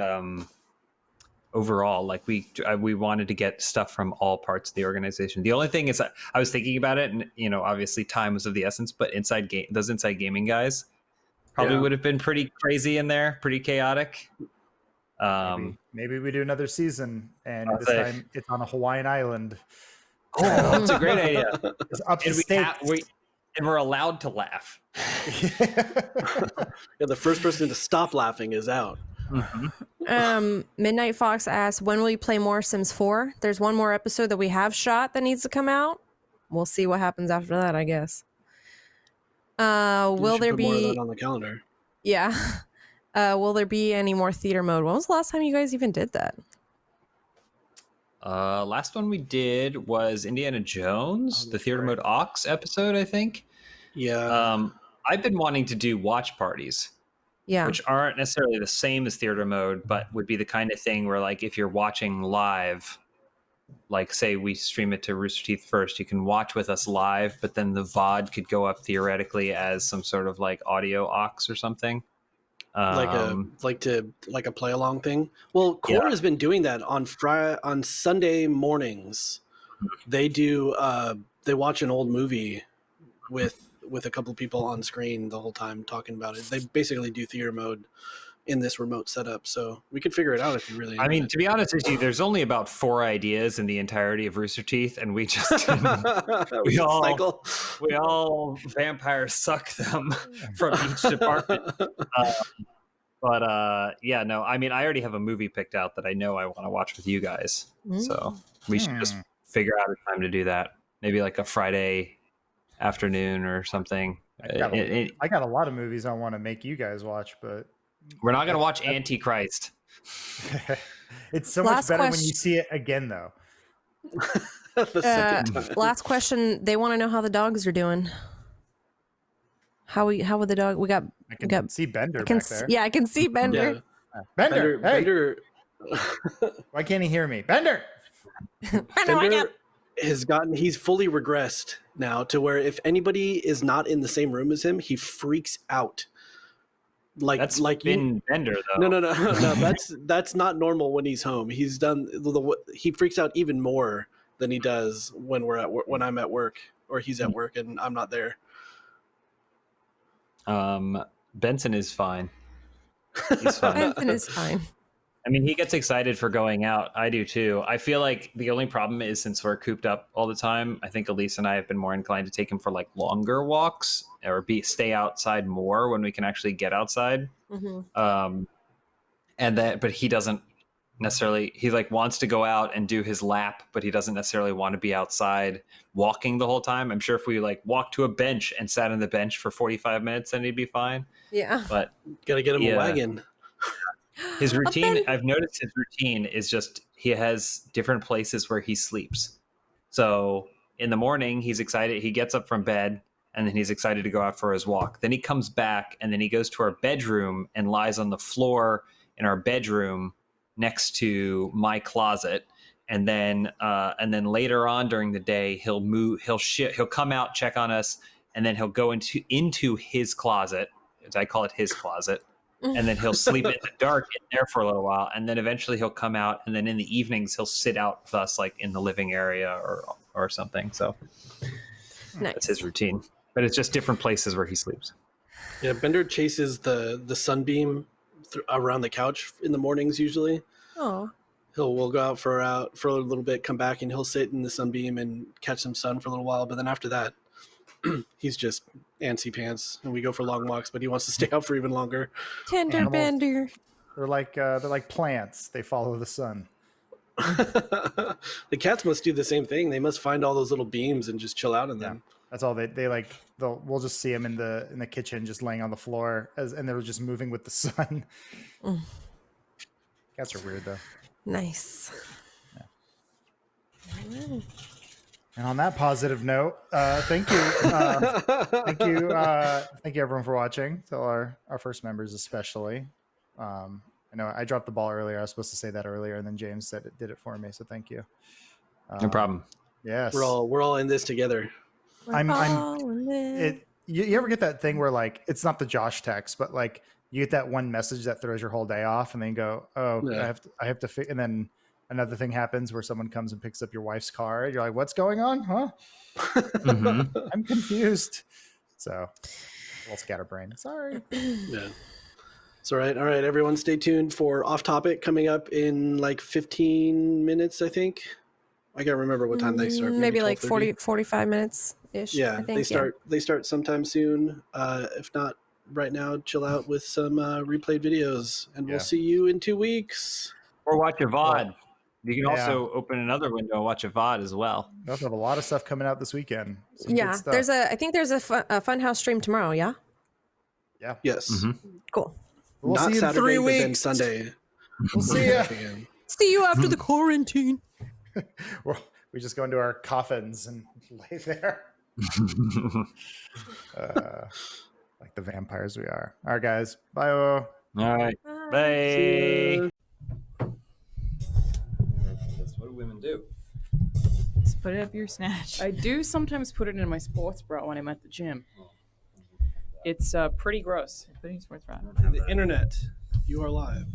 overall, like we wanted to get stuff from all parts of the organization. The only thing is that I was thinking about it, and obviously time was of the essence, but those inside gaming guys probably would have been pretty crazy in there, pretty chaotic. Maybe we do another season, and this time it's on a Hawaiian island. Oh, that's a great idea. It's up to stakes. And we're allowed to laugh. Yeah, the first person to stop laughing is out. Midnight Fox asks, when will you play more Sims 4? There's one more episode that we have shot that needs to come out. We'll see what happens after that, I guess. Will there put more of be that on the calendar? Yeah. Will there be any more theater mode? When was the last time you guys even did that? Last one we did was Indiana Jones, the theater mode aux episode, I think. Yeah. I've been wanting to do watch parties. Yeah. Which aren't necessarily the same as theater mode, but would be the kind of thing where, like, if you're watching live, like, say we stream it to Rooster Teeth first, you can watch with us live, but then the VOD could go up theoretically as some sort of like audio aux or something. Like a play along thing. Well, Core has been doing that on Sunday mornings. They do they watch an old movie with a couple of people on screen the whole time talking about it. They basically do theater mode in this remote setup, so we could figure it out if you really. I mean, to be honest with you, there's only about 4 ideas in the entirety of Rooster Teeth, and we just we all vampire suck them from each department. Yeah, no, I mean, I already have a movie picked out that I know I want to watch with you guys, so we should just figure out a time to do that. Maybe like a Friday afternoon or something. I got a lot of movies I want to make you guys watch, but we're not going to watch Antichrist. It's so much better when you see it again, though. The second time. Last question. They want to know how the dogs are doing. How would the dog? I can see Bender back there. Yeah, I can see Bender. Yeah. Bender, hey. Bender. Why can't he hear me? Bender. Bender he's fully regressed now to where if anybody is not in the same room as him, he freaks out. That's been Bender though. No. That's not normal when he's home. He freaks out even more than he does when I'm at work or he's at work and I'm not there. Benson is fine. He's fine. Benson is fine. I mean, he gets excited for going out. I do too. I feel like the only problem is since we're cooped up all the time, I think Elise and I have been more inclined to take him for like longer walks or stay outside more when we can actually get outside. Mm-hmm. But he doesn't necessarily, he like wants to go out and do his lap, but he doesn't necessarily want to be outside walking the whole time. I'm sure if we like walked to a bench and sat on the bench for 45 minutes, then he'd be fine. Yeah. But gotta get him a wagon. His routine, I've noticed his routine is just he has different places where he sleeps. So in the morning, he's excited. He gets up from bed and then he's excited to go out for his walk. Then he comes back and then he goes to our bedroom and lies on the floor in our bedroom next to my closet. And then later on during the day, he'll come out, check on us, and then he'll go into his closet. I call it his closet. And then he'll sleep in the dark in there for a little while. And then eventually he'll come out. And then in the evenings, he'll sit out with us like in the living area or something. So that's his routine. But it's just different places where he sleeps. Yeah, Bender chases the sunbeam around the couch in the mornings usually. Oh. We'll go out for a little bit, come back, and he'll sit in the sunbeam and catch some sun for a little while. But then after that, he's just antsy pants, and we go for long walks. But he wants to stay out for even longer. Tender Bender. They're like plants. They follow the sun. The cats must do the same thing. They must find all those little beams and just chill out in them. That's all they like. We'll just see them in the kitchen, just laying on the floor, and they're just moving with the sun. Cats are weird though. Nice. Yeah. And on that positive note, thank you, thank you everyone for watching. To our first members especially. I know I dropped the ball earlier. I was supposed to say that earlier, and then James did it for me. So thank you. No problem. Yes, we're all in this together. you ever get that thing where like it's not the Josh text, but like you get that one message that throws your whole day off, and then you go, oh, Yeah. I have to and then another thing happens where someone comes and picks up your wife's car. You're like, what's going on? Huh? I'm confused. So a little scatterbrain. Sorry. Yeah. It's all right. All right, everyone, stay tuned for Off Topic coming up in like 15 minutes, I think. I can't remember what time they start. Maybe like 12:30. 45 minutes ish. Yeah, I think, they start sometime soon. If not right now, chill out with some replayed videos, and we'll see you in 2 weeks. Or watch a VOD. You can also open another window and watch a VOD as well. We also have a lot of stuff coming out this weekend. Some Yeah, good stuff. I think there's a Funhouse stream tomorrow. Yeah. Yeah. Yes. Cool. We'll Not see you in Saturday, 3 but then weeks. Sunday. We'll see you. See you after the quarantine. We just go into our coffins and lay there. Like the vampires we are. All right, guys. Bye. All right. Bye. What do women do? Just put it up your snatch. I do sometimes put it in my sports bra when I'm at the gym. It's pretty gross. Putting sports bra. The internet. You are live.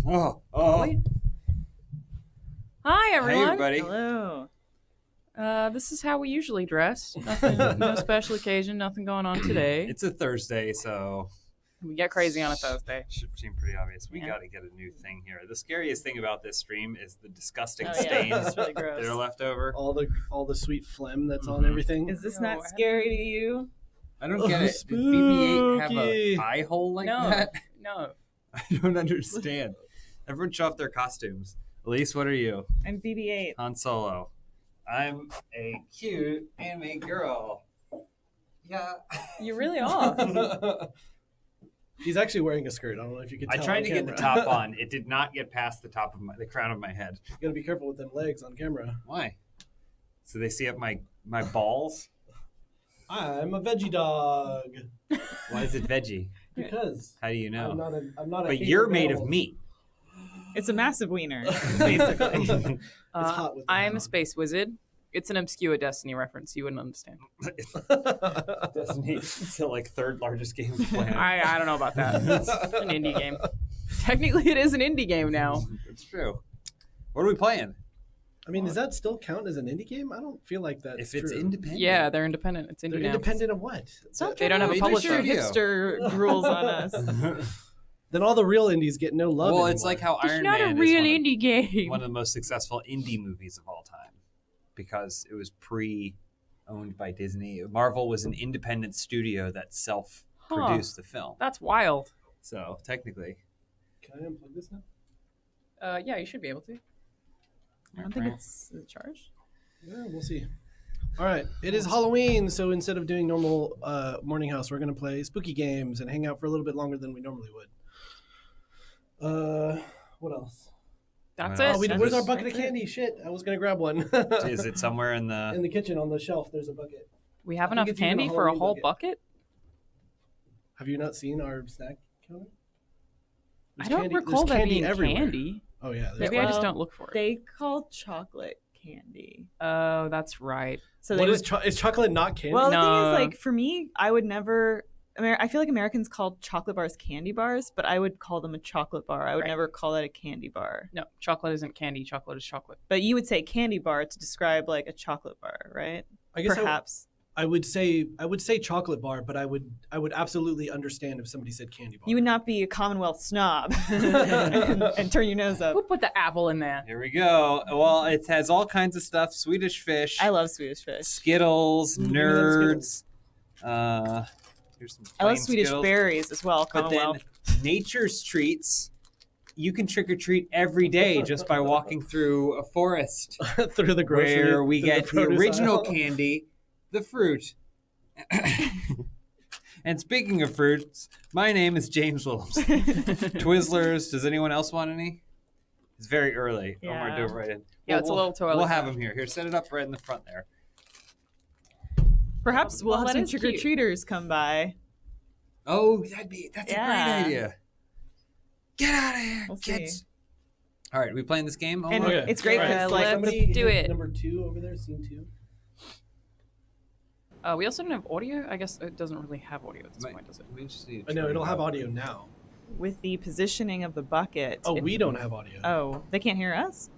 Oh. Hi, everyone. Hey, everybody. Hello. This is how we usually dress. Nothing, no special occasion. Nothing going on today. It's a Thursday, so We get crazy on a Thursday. should seem pretty obvious. We Yeah. got to get a new thing here. The scariest thing about this stream is the disgusting Oh, yeah, stains it's really gross. that are left over. All the sweet phlegm that's on everything. Is this not scary to you? I don't get it. Did BB-8 have Spooky. an eye hole like No, that? no. I don't understand. Everyone show off their costumes. Elise, what are you? I'm BB-8. Han Solo. I'm a cute anime girl. Yeah. You really are. He's actually wearing a skirt. I don't know if you can I tell. tried on to get the camera. top on. It did not get past the top of the crown of my head. You gotta be careful with them legs on camera. Why? So they see up my balls? I'm a veggie dog. Why is it veggie? Because How do you know? I'm not a But hater you're of made of animals. meat. It's a massive wiener, basically. hot with the I am a space wizard. It's an obscure Destiny reference. You wouldn't understand. Destiny is the like third largest game on the planet. I don't know about that. It's an indie game. Technically, it is an indie game now. It's true. What are we playing? I mean, does that still count as an indie game? I don't feel like that's If it's true. independent. Yeah, they're independent. It's indie They're now. independent of what? They don't have a Maybe publisher. they should. Hipster rules on us. Then all the real indies get no love. Well, anymore. it's like how It's Iron not Man a real is indie game. one of the most successful indie movies of all time because it was pre-owned by Disney. Marvel was an independent studio that self-produced the film. That's wild. So technically, Can I unplug this now? Yeah, you should be able to. I don't think it's charged. Yeah, we'll see. All right, it is Halloween, so instead of doing normal Morning House, we're gonna play spooky games and hang out for a little bit longer than we normally would. What else? That's Well, it. Where's our bucket of candy? Shit, I was gonna grab one. is it somewhere in the? in the kitchen on the shelf? There's a bucket. We have I think enough it's even candy for a Halloween whole bucket? Have you not seen our snack counter? I There's don't candy- recall there's that being everywhere. candy. Oh yeah, there's Maybe I just don't look for it. They call chocolate candy. Oh, that's right. So What they is is chocolate not candy? Well, the thing No. is, like, for me, I would never. I feel like Americans call chocolate bars candy bars, but I would call them a chocolate bar. I would Right. never call that a candy bar. No, chocolate isn't candy. Chocolate is chocolate. But you would say candy bar to describe like a chocolate bar, right? I guess Perhaps. I would say chocolate bar, but I would absolutely understand if somebody said candy bar. You would not be a Commonwealth snob and turn your nose up. Who put the apple in there? Here we go. Well, it has all kinds of stuff: Swedish Fish, I love Swedish Fish. Skittles, Mm, Nerds. Here's some. I love plain Swedish Skittles. berries as well. But then Commonwealth. Nature's Treats. You can trick or treat every day just by walking through a forest through the grocery, where we through the get the produce original aisle. candy, the fruit. And speaking of fruits, my name is James Williams. Twizzlers. Does anyone else want any? It's very early. Omar, Yeah. do it right in. Yeah, it's a little too early We'll for have that. them here. Here, set it up right in the front there. Perhaps we'll Well, have that some is trick or treaters come by. Oh, that's a Yeah. great idea. Get out of here, We'll kids. see. All right, we playing this game? And Omar? it's great because Alright, like let's Somebody do hit it. Number 2 over there, scene 2. We also don't have audio. I guess it doesn't really have audio at this point, does it? I know it'll have audio now. With the positioning of the bucket. Oh, we don't have audio. Oh, they can't hear us?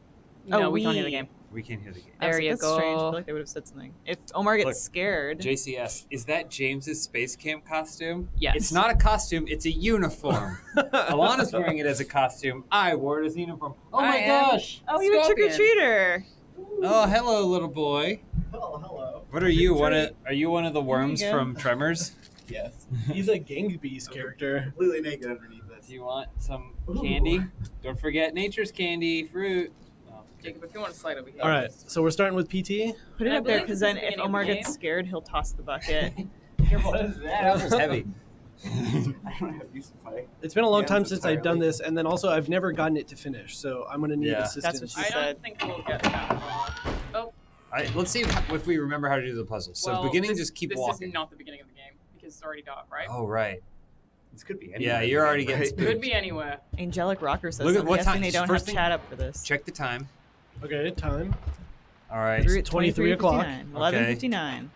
No, we can't hear the game. We can't hear the game. There you That's go. Strange. I go. feel like they would have said something. If Omar gets Look, scared. JCS, is that James's space camp costume? Yes. It's not a costume, it's a uniform. Alana's wearing it as a costume. I wore it as a uniform. Oh my gosh! Oh, you're a Scorpion. trick-or-treater. Oh, hello, little boy. Oh, hello. What are you? Are you one of the worms go. from Tremors? Yes. He's a Gang Beast character. Completely naked underneath this. Do you want some candy? Don't forget nature's candy, fruit. Jacob, if you want to slide over here. All right, so we're starting with PT. Put it I up there believe because this is then the if beginning of Omar the gets game. scared, he'll toss the bucket. What is that? That was heavy. I don't have use to play. It's been a long Yeah, time it's since I've done entirely- this, and then also I've never gotten it to finish, so I'm gonna need Yeah. assistance. That's what I she don't said. think we'll get that far. Oh, Let's see if we remember how to do the puzzle. So well, beginning, this, just keep this walking. is not the beginning of the game because it's already dark, right? Oh, right. This could be Yeah, anywhere. you're already getting Right? spooked. Could be anywhere. Angelic Rocker says, Look at I'm what guessing time- they don't first have thing- chat up for this. Check the time. Okay, time. All right. It's 23 o'clock. 11:59.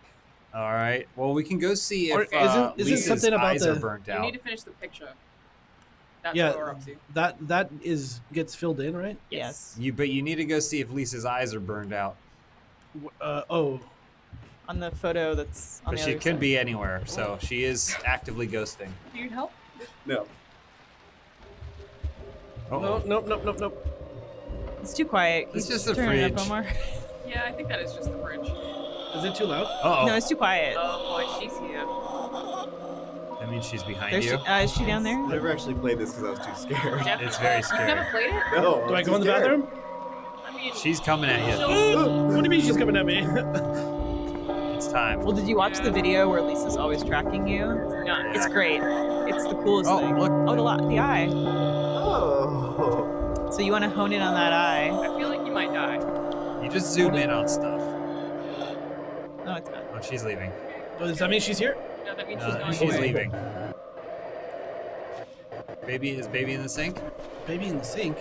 All right. Well, we can go see Or if isn't Lisa's something about eyes the- are burnt You out. need to finish the picture. That's Yeah, what we're up to. that gets filled in, right? Yes. But you need to go see if Lisa's eyes are burned out. Oh. On the photo that's on But the she other could side. be anywhere, so she is actively ghosting. Do you need help? No. Uh-oh. Nope. It's too quiet. It's Keep just the turning it fridge. up, Omar. Yeah, I think that is just the fridge. Is it too loud? Uh-oh. No, it's too quiet. Oh boy, she's here. That means she's behind There's you. is she down there? I never actually played this because I was too scared. Definitely. It's very You've never scary. played it? No. Do I go in the bathroom? I mean, She's coming at you. What do you mean she's coming at me? It's time. Well, did you watch the video where Lisa's always tracking you? no, It's great. It's the coolest Oh, thing. look. Oh, the eye. Oh. So you want to hone in on that eye? I feel like you might die. You just zoom in on stuff. Oh, it's gone. Oh, she's leaving. Does that mean she's here? No, that means she's going She's away. leaving. Is baby in the sink? Baby in the sink.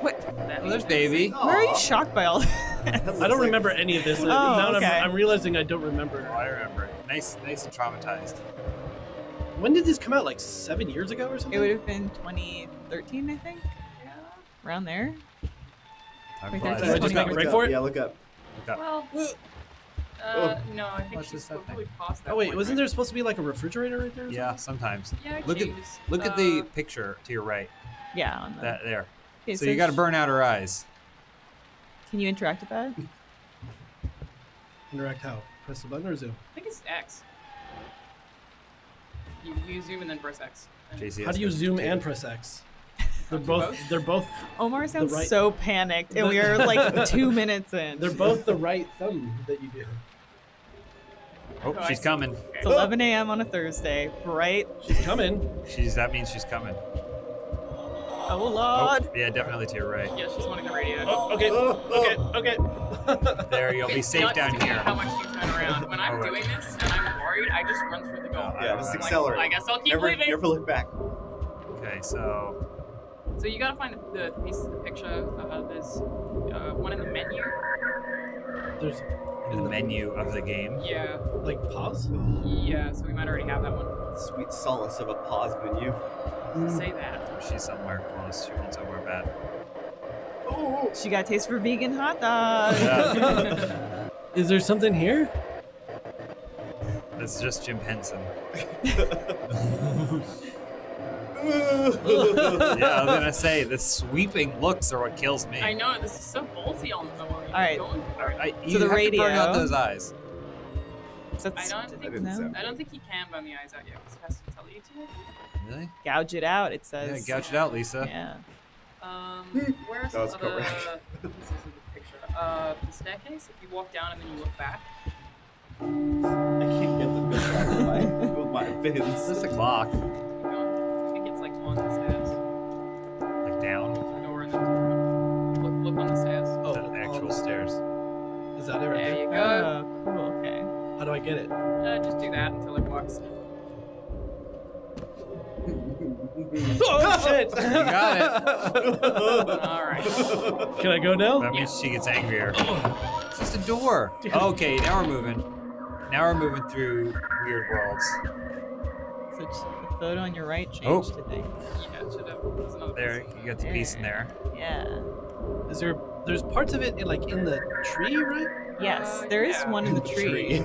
That Oh, there's means- baby. Why are you shocked by all I don't remember any of this. Oh, Now okay. I'm realizing I don't remember. Oh, I remember it. Nice and traumatized. When did this come out? Like 7 years ago or It something? would have been 2013, I think. Around there. I'm Wait, glad. that's- I just make a break for it? Yeah, look up. Well, no, I think What's she's this probably past that Oh wait, point, wasn't right? there supposed to be like a refrigerator right there? or Yeah, sometimes. Yeah, it Look at changes. the picture to your right. Yeah, on the. That there. Okay, So you got to burn out her eyes. Can you interact with that? something? Interact how? Press the button or zoom? I think it's X. You zoom and then press X. And- JCS How do you zoom and press X? They're both Omar sounds right- so panicked, and we are like 2 minutes in. they're both the right thumb that you do. Oh, she's coming. It's 11 a.m. on a Thursday. Bright. She's coming. That means she's coming. Oh Lord. Oh, yeah, definitely to your right. Yeah, she's wanting the radio. Oh, okay. Okay. There, you'll be It's safe nuts down to me here. How much you turn around. When I'm Alright. doing this and I'm worried, I just run through the door. Yeah, just I'm like, accelerate. I guess I'll keep Never leaving. look back. Okay, so So you gotta find the pieces of the picture. There's one in the menu. There's in the menu of the game. Yeah. Like pause? Yeah, so we might already have that one. Sweet solace of a pause menu. Say that. She's somewhere close. She went somewhere bad. She got taste for vegan hot dogs. Yeah. Is there something here? That's just Jim Henson. Yeah, I was gonna say the sweeping looks are what kills me. I know, this is so ballsy on the one. All right. You So the have radio. to burn out those eyes. I don't think didn't sound I don't think he can burn the eyes out yet because it has to tell you to. Really? Gouge it out, it says. Yeah, gouge it out, Lisa. Yeah. Where's That was the other correct. pieces of the picture? The staircase. If you walk down and then you look back. I can't get the picture out with my fins. It's just a clock. I think it's like on the stairs. Like down. Or in the look on the stairs. Oh, The actual stairs. Is that it right There there? you go. Oh, cool. Okay. How do I get it? Just do that until it works. Oh shit! You got it. All right. Can I go now? That means she gets angrier. It's just a door. Okay, now we're moving. Now we're moving through weird worlds. So the photo on your right changed, I think. Yeah, it should have. There's another There, you got the piece in there. Yeah. There's parts of it in the tree, right? Yes, there is one in the tree.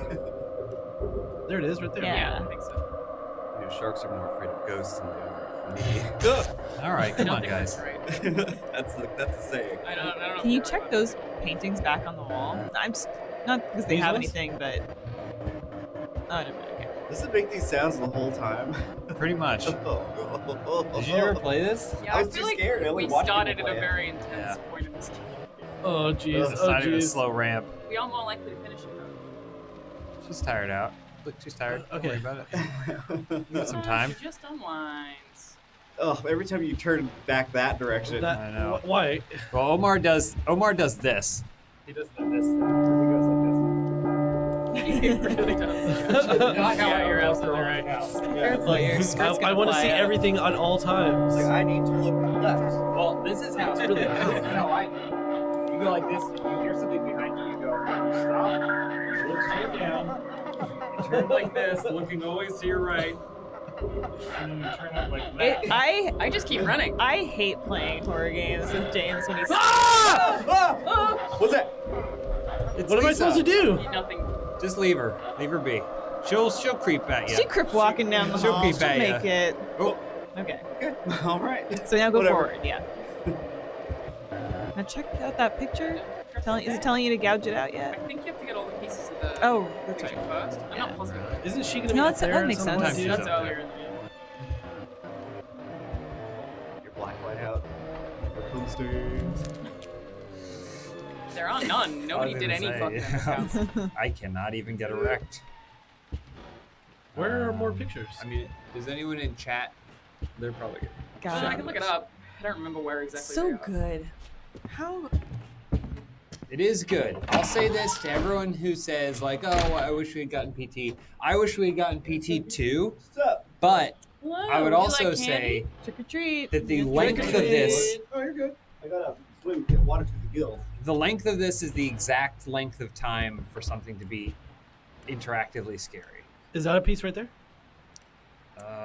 There it is, right there. Yeah. I think so. You know, sharks are more afraid of ghosts than they are of me. All right, come on, guys. That's the saying. I don't know. Can you check those paintings back on the wall? I'm just, not because they These have ones? anything, but oh, never mind. Okay. Does it make these sounds the whole time? Pretty much. Did you ever play this? Yeah, I I was feel too like scared. I only we watched started people at a play it. very intense point in this game. Oh jeez. It's Oh not even a jeez. slow ramp. We are more likely to finish it though. She's tired out. Look, she's tired. Don't Okay. worry about it. You got some time. She just unwinds. Oh, every time you turn back that direction. I know. Why? Well, Omar does this. He does this. He really does. Yeah, you're absolutely right. Careful, your skirt's I gonna want to fly see out. everything on all times. Like, I need to look left. Well, this is how It's really this is how I do. You go like this. You hear something behind you. You go stop. Look straight down. Turn like this, looking always to your right. And then you turn up like that. I just keep running. I hate playing horror games with James when he's. What's that? It's What am I Lisa. supposed to do? Nothing. Just leave her. Leave her be. She'll creep at you. She crip walking down the She'll hall. creep She'll at ya. make it. Oh, Okay. All right. So now go Whatever. forward. Yeah. Now check out that picture. Is it telling you to gouge it out I yet? think you have to get all the pieces of the Oh, that's picture right. first. I'm not positive. Isn't she gonna be No, up that's- there? that at makes some sense. point? That's earlier in the game. Your black light out. There are none. Nobody did any fucking in this house. I cannot even get erect. Where are more pictures? I mean, is anyone in chat? They're probably good. God. I can look it up. I don't remember where exactly. So they are. good. How? It is good. I'll say this to everyone who says like, "Oh, I wish we had gotten PT." I wish we had gotten PT too. What's up? But Hello, I would would you also like say candy? Trick or treat. that the Trick or length of this, Oh, you're good. I got to swim, get water through the gills. the length of this is the exact length of time for something to be interactively scary. Is that a piece right there?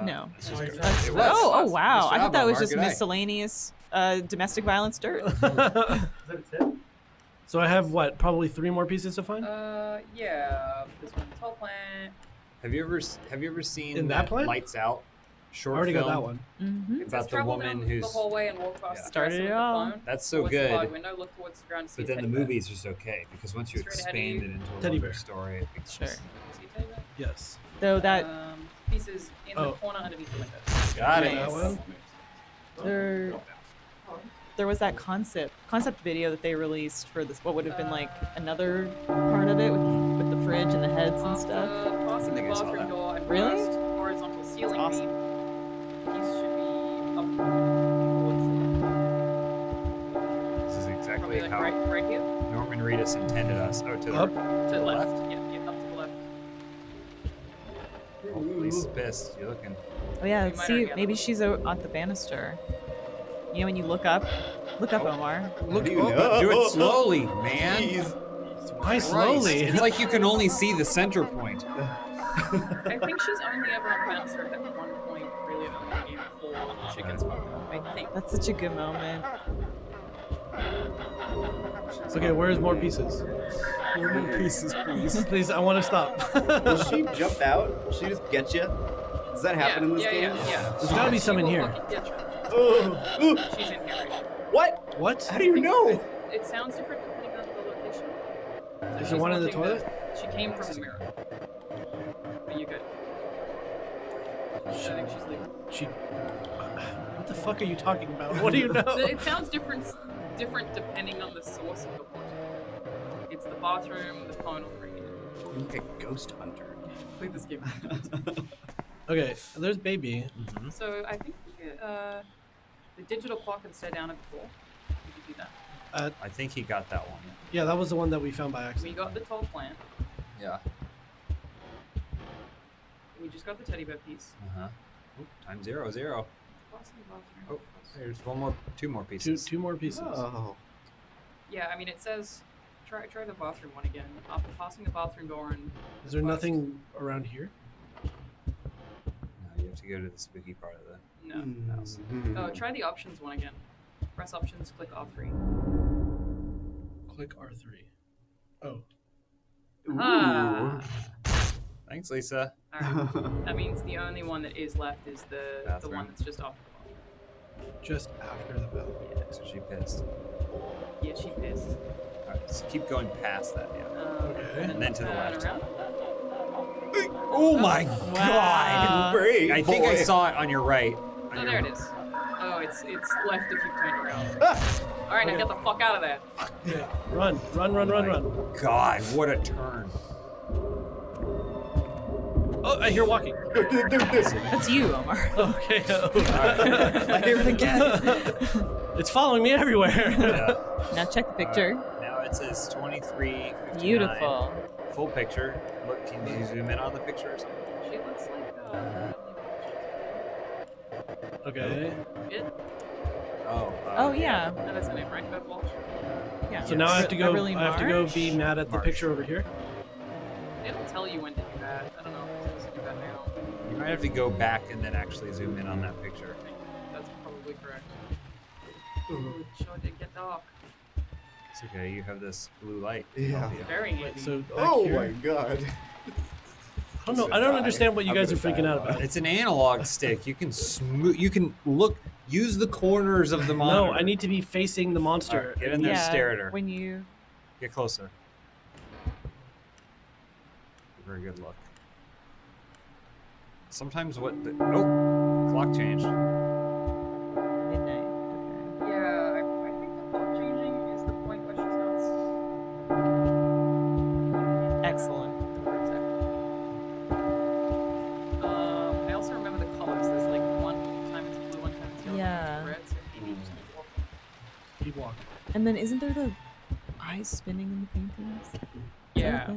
No. It's just good. That's- It was. oh wow! Nice I thought job, that was Omar. just Good eye. miscellaneous domestic violence dirt. Is that a tip? So I have what? Probably 3 more pieces to find. Yeah. This one, tall plant. Have you ever seen In that plan? Lights Out I short already film got that one. Mm-hmm. about the Travel woman down who's the hallway and walk past Yeah. the Started dresser it with the all. phone. That's so Towards the good. wide window, look towards the ground to see But a then the teddy bear. movie's just okay because once you Straight ahead of expand you. it into a Teddy longer bear. story, it becomes Sure. See a teddy bear? Yes. Though that Pieces in the Oh. corner underneath the window. got it. That one. there was that concept video that they released for this. What would have been like another part of it with the fridge and the heads and stuff. Passing the I think I saw bathroom that. door and Really? past horizontal ceiling awesome. beam. These should be up towards This is exactly probably like how right here. Norman Reedus intended us. Oh, to the Up. To the left. Yeah, up to the left. Oh, Lisa's pissed. You're looking. Oh yeah, We let's might see. already have Maybe she's at the banister. You know when you look up, Omar. Look, Do it slowly, man. Why slowly? It's like you can only see the center point. I think she's only ever on banister at one point really early in the game before the chickens fucked up. I think. That's such a good moment. Okay, where's more pieces? More pieces, please. Please, I want to stop. Will she jump out? Will she just get you? Does that happen in this game? Yeah. There's gotta be some in here. Oh, ooh. She's in here right now. What? What? How do you know? It sounds different depending on the location. Is She's there one in the watching toilet? She came from the mirror. But you're good. I think she's leaving. She. What the fuck are you talking about? What do you know? It sounds different depending on the source of the haunting. It's the bathroom, the phone, or the radio. You're like a ghost hunter. Play this game. Okay, there's baby. So I think the digital clock can stay down at the floor. Did you do that? I think he got that one. Yeah, that was the one that we found by We accident. got the tall plant. Yeah. We just got the teddy bear piece. Time 0, 0. Crossing the bathroom. Oh, there's two more Two pieces. more pieces. Oh. Yeah, I mean it says try the bathroom one again. After passing the bathroom door and. Is there nothing around here? No, you have to go to the spooky part of the house. Oh, try the options one again. Press options, click R3. Click R3. Oh. Ah. Thanks, Lisa. Alright. That means the only one that is left is the Bathroom. one that's just after the bathroom. Just after the bathroom. Yeah, so she pissed. Yeah, she pissed. Alright, so keep going past that, yeah. Okay. And then to the left. Around. Oh my god! I think I saw it on your right. Oh, there it is. Oh, it's left if you've turned around. Alright, now get the fuck out of there. Yeah. Run. God, what a turn. Oh, I hear walking. That's you, Omar. Okay. I hear it again. It's following me everywhere. Yeah. Now check the picture. Now it says 23:59. Beautiful. Full picture. Look, can you zoom in on the picture or something? She looks like Okay. It? Oh. Yeah. That is her name, right? Bev Walsh? Yeah. So now I have to go. Beverly I have to go Marsh? be mad at the picture over here. They don't tell you when to do that. I don't know if you're supposed to do that now. You might have to go back and then actually zoom in on that picture. That's probably correct. Ooh, it sure did get dark. It's okay, you have this blue light. Yeah. Very handy. So back Oh here. my god. I don't know. I don't understand what you guys are freaking out about. It's an analog stick. You can you can look, use the corners of the monitor. No, I need to be facing the monster. Alright, get in there, stare at her. When you Get closer. Very good look. Sometimes what the clock changed. midnight. Yeah, I think the clock changing is the point where she starts. Excellent. I also remember the colors. There's like one time it's blue, one time it's yellow, Yeah. one time it's red. So maybe just keep walking. Keep walking. And then isn't there the eyes spinning in the paintings? Yeah,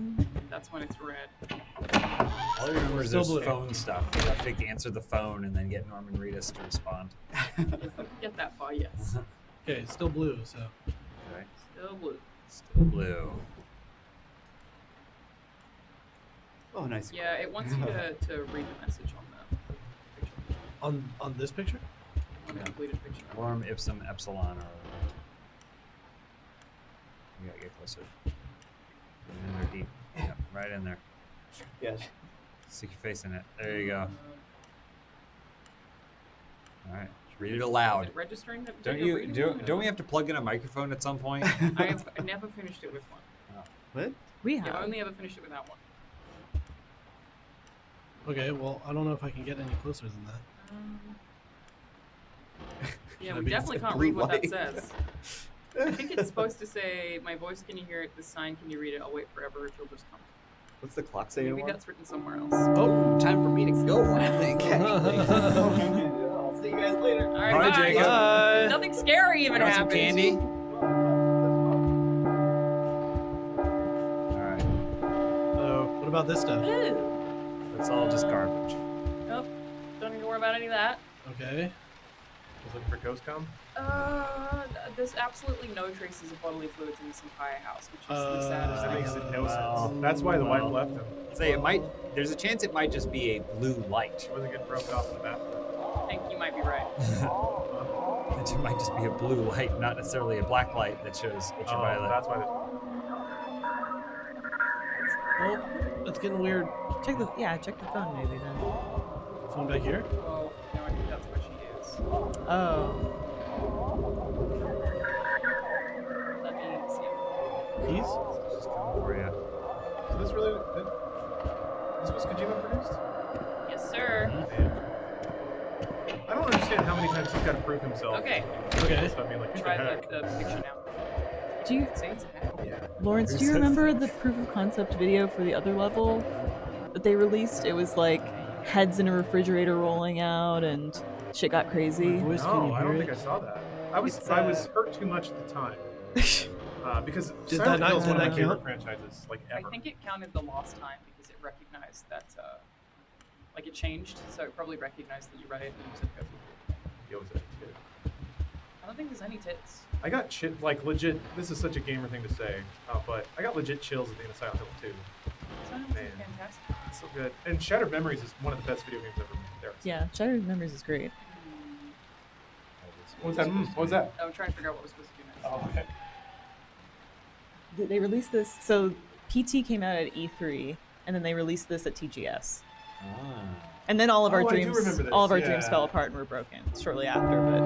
that's when it's red. All I remember is Still there's blue. phone stuff. You have to answer the phone and then get Norman Reedus to respond. If we can get that far, yes. Okay, it's still blue. So Okay. Still blue. Still blue. Oh, nice. Yeah, it wants you to read the message on the picture. on this picture. On the completed picture. Lorem ipsum epsilon or you gotta get closer. Get in there deep. Yep, right in there. Yeah. Stick your face in it. There you go. Alright. Read it aloud. Is it registering that Don't you're you reading it? don't we have to plug in a microphone at some point? I never finished it with one. What? We Yeah, have. I only ever finished it with that one. Okay, well, I don't know if I can get any closer than that. Yeah, Should I we be definitely inside can't blue read what that light? says. I think it's supposed to say, "My voice, can you hear it? This sign, can you read it? I'll wait forever if you'll just come." What's the clock say Maybe anymore? that's written somewhere else. Oh, time for me to go, I think. I'll see you guys later. All right, Bye, bye. Jacob. Bye. Nothing scary even Want some happened. candy? Alright. What about this stuff? Ew. That's all just garbage. Nope. Don't need to worry about any of that. Okay. Was looking for ghost com? There's absolutely no traces of bodily fluids in this entire house, which is the saddest That thing. makes no sense. That's why the wife left him. Say it might there's a chance it might just be a blue light. She wasn't getting broken off in the bathroom. I think you might be right. It might just be a blue light, not necessarily a black light that shows ultraviolet. That's why Oh, it's getting weird. Check the phone maybe then. Phone back here. Oh, no, I think that's where she is. Oh. Let me see. Keys? Just coming for you. So this really this was Kojima produced? Yes, sir. I don't understand how many times he's got to prove himself. Okay. Okay. Stop being like, who the Try heck? the picture now. Do you, Say it's a head. Yeah. Lawrence, do you remember the proof of concept video for the other level that they released? It was like heads in a refrigerator rolling out and shit got crazy. My voice, can No, you I hear don't it? think I saw that. I was hurt too much at the time. Because Did Silent that Hill is not- one of did my that favorite count? franchises, like I ever. think it counted the last time because it recognized that, like it changed, so it probably recognized that you read it and you said go. Yo, is it too? I don't think there's any tits. I got like legit. This is such a gamer thing to say, but I got legit chills at the end of Silent Hill 2. Silent Hill is fantastic. It's so good. And Shattered Memories is one of the best video games ever made. There. Yeah, Shattered Memories is great. What was that? What was that? I'm trying to figure out what we're supposed to do next. Oh, okay. They released this. So PT came out at E3, and then they released this at TGS. And then all of our Oh, I do dreams, remember this, all of our dreams yeah. fell apart and were broken shortly after. But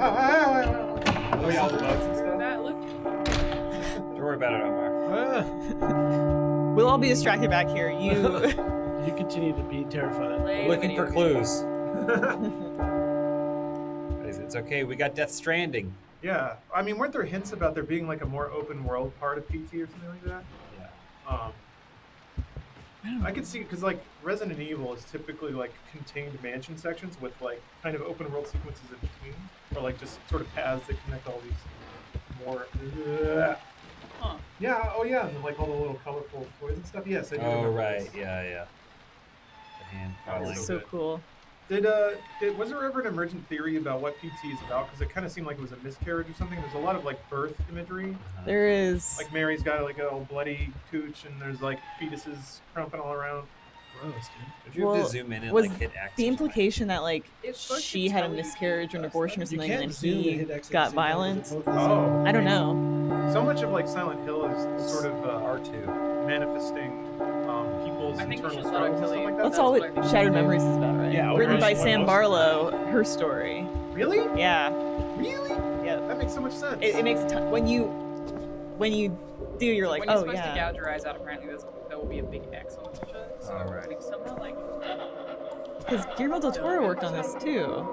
Oh yeah, all the bugs and stuff. That look. Don't worry about it, Omar. we'll all be distracted back here. You, you continue to be terrified. Looking for clues. It's okay. We got Death Stranding. Yeah, I mean, weren't there hints about there being like a more open world part of PT or something like that? Yeah. I could see because like Resident Evil is typically like contained mansion sections with like kind of open world sequences in between, or like just sort of paths that connect all these more. Huh. Yeah. Oh yeah. And like all the little colorful toys and stuff. Yes. I do remember Right. this. Yeah. The hand That was falling. so good. cool. Was there ever an emergent theory about what PT is about? Because it kind of seemed like it was a miscarriage or something. There's a lot of like birth imagery. There is. Like Mary's got like a old bloody cooch, and there's like fetuses crumping all around. Gross, dude. Did you have to zoom in and was like hit X? the implication that like It's supposed to she had a tell you miscarriage or an abortion or You something, can't and zoom and he hit X at the got same time, violent? as opposed to Oh. I don't know. So much of like Silent Hill is sort of R2 manifesting people's I think you internal should let her struggles and kill stuff you. like that. That's all what I what think Shattered she did. Memories is about, right? Yeah, Written by most Sam of Barlow, her story. Really? Yeah. Really? Yeah. That makes so much sense. It makes a ton. When you do, you're like, when you're oh supposed to yeah. gouge your eyes out, apparently there will be a big X on the t-shirt. So Alright. I think somehow like. Because Guillermo del Toro worked on this too.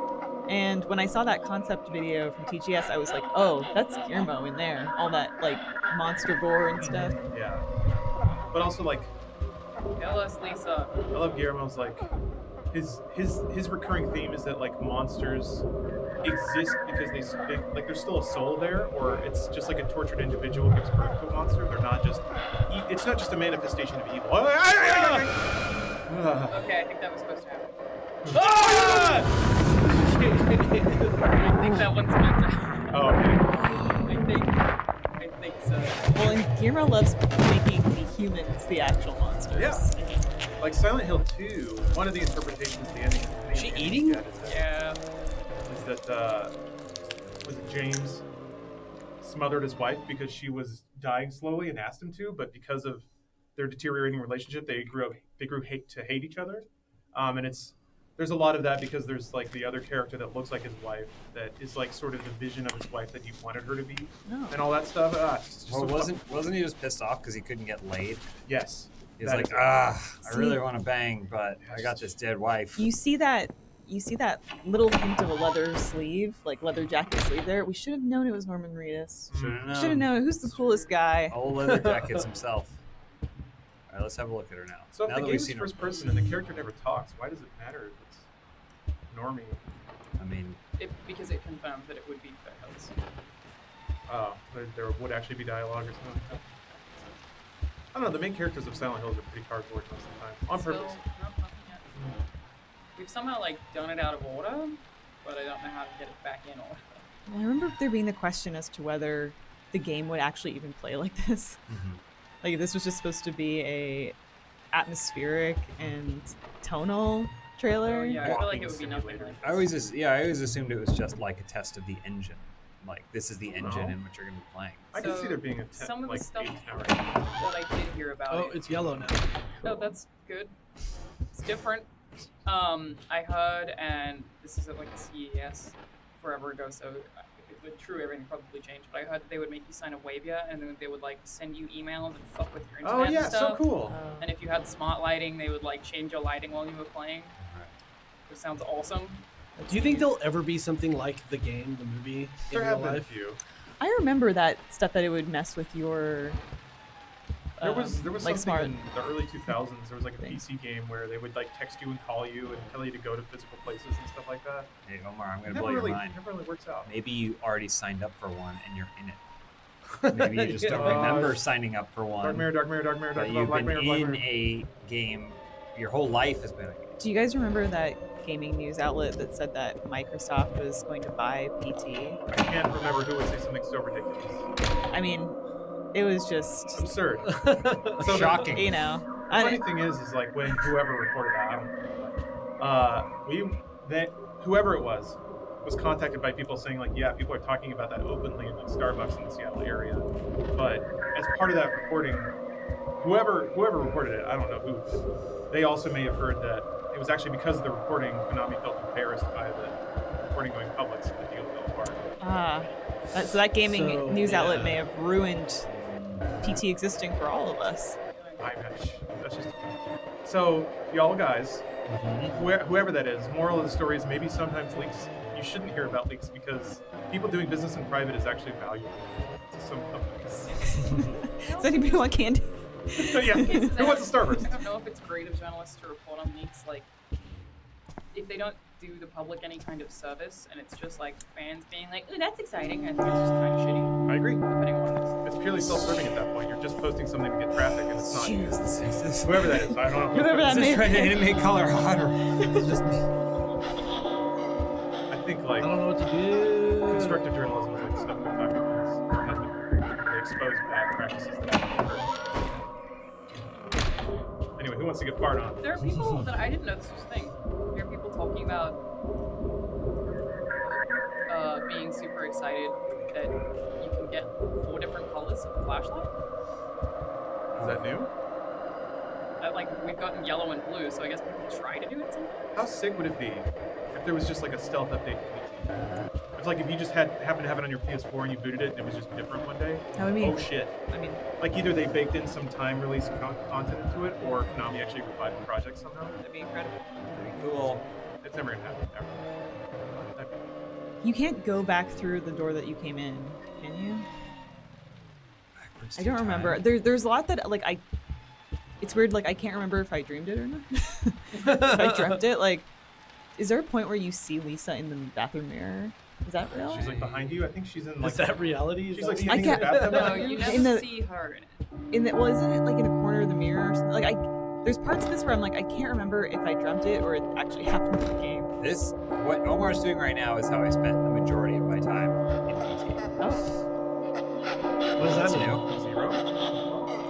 And when I saw that concept video from TGS, I was like, oh, that's Guillermo in there. All that like monster gore and stuff. Yeah. But also like, Kill us, Lisa. I love Guillermo's like his recurring theme is that like monsters exist because they like there's still a soul there, or it's just like a tortured individual gives birth to a monster. They're not just it's not just a manifestation of evil. Okay, I think that was supposed to happen. I think that one's meant to happen. Oh, okay. I think so. Well, and Guillermo loves making the humans the actual monsters. Yeah. Like Silent Hill 2, one of the interpretations of the ending. She eating? Yeah. Is that was it James smothered his wife because she was dying slowly and asked him to, but because of their deteriorating relationship, they grew to hate each other. And there's a lot of that because there's like the other character that looks like his wife that is like sort of the vision of his wife that he wanted her to be, and all that stuff. It's just Well, so wasn't he just pissed off because he couldn't get laid? Yes. He's That like, is it. I See- really want to bang, but I got this dead wife. You see that little hint of a leather sleeve, like leather jacket sleeve there. We should have known it was Norman Reedus. Should have known. Who's the coolest guy? Old leather jackets himself. All right, let's have a look at her now. So if now the that game we've is seen her first close. person and the character never talks, why does it matter if it's normie? I mean, Because it confirmed that it would be Funhaus. There would actually be dialogue or something like that. I don't know, the main characters of Silent Hills are pretty cardboard most of the time. On Still, purpose. nothing yet. We've somehow like done it out of order, but I don't know how to get it back in order. I remember there being the question as to whether the game would actually even play like this. Like if this was just supposed to be a atmospheric and tonal trailer. Oh, yeah, I feel like it would be nothing like I always assumed it was just like a test of the engine. Like this is the engine in which you're going to be playing. I can see there being some of like the stuff 8 hours. that I did hear about. Oh, it's yellow now. Oh, that's good. It's different. I heard, and this is at like CES forever ago, so if it were true, everything probably changed. But I heard that they would make you sign a waiver, and then they would like send you emails and fuck with your internet. Oh yeah, and so stuff. cool. And if you had smart lighting, they would like change your lighting while you were playing. Which sounds awesome. Do you think there'll ever be something like the game, the movie, There in have real been a life? few. I remember that stuff that it would mess with your. There was like something smart. in the early 2000s. There was like a PC game where they would like text you and call you and tell you to go to physical places and stuff like that. Hey Omar, I'm going to Never blow really, your mind. never really works out. Maybe you already signed up for one and you're in it. Maybe you just don't Yeah. remember signing up for one. Dark Mirror, Dark Mirror, Dark Mirror, But Dark you've Black been Mirror, Black in Mirror. a game your whole life has been. Do you guys remember that gaming news outlet that said that Microsoft was going to buy PT? I can't remember who would say something so ridiculous. I mean, it was just absurd. So shocking. You know. The funny thing is like when whoever reported that, I don't know, whoever it was contacted by people saying like, yeah, people are talking about that openly in like Starbucks in the Seattle area. But as part of that reporting, whoever reported it, I don't know who, they also may have heard that it was actually because of the reporting, Konami felt embarrassed by the reporting going public, so the deal fell apart. So that gaming news outlet may have ruined PT existing for all of us. That's just so y'all guys, whoever that is. Moral of the story is maybe sometimes leaks. You shouldn't hear about leaks because people doing business in private is actually valuable to some companies. Does anybody want candy? Yeah. Who wants a Starburst? I don't know if it's great of journalists to report on leaks. Like, if they don't do the public any kind of service, and it's just like fans being like, "Ooh, that's exciting," I think it's just kind of shitty. I agree. Depending on what it is. It's purely self-serving at that point. You're just posting something to get traffic, and it's not you. Whoever that is, I don't know. Whoever that may be. Trying to animate color hotter. It's just me. I think like I don't know what to do. Constructive journalism is like the stuff we're talking about. They expose bad practices that happen. Anyway, who wants to get fired on? There are people that I didn't know this was a thing. I hear people talking about being super excited that you can get 4 different colors of the flashlight. Is that new? Like, we've gotten yellow and blue, so I guess people try to do it sometimes. How sick would it be if there was just like a stealth update to PT? It's like if you just happened to have it on your PS4 and you booted it and it was just different one day. That would be. Oh shit! I mean, like either they baked in some time release content into it, or Konami actually revived the project somehow. That'd be incredible. That'd be cool. It's never gonna happen. Ever. You can't go back through the door that you came in, can you? I don't remember. There's a lot that like it's weird. Like I can't remember if I dreamed it or not. If I dreamt it. Like, is there a point where you see Lisa in the bathroom mirror? Is that real? She's like behind you. I think she's in like. Is that reality? She's like I standing in the bathtub. No, you never see her in it. Well, isn't it like in a corner of the mirror or something? Like there's parts of this where I'm like, I can't remember if I dreamt it or it actually happened in the game. What Omar's doing right now is how I spent the majority of my time in PT. Oh. What does that mean? 0.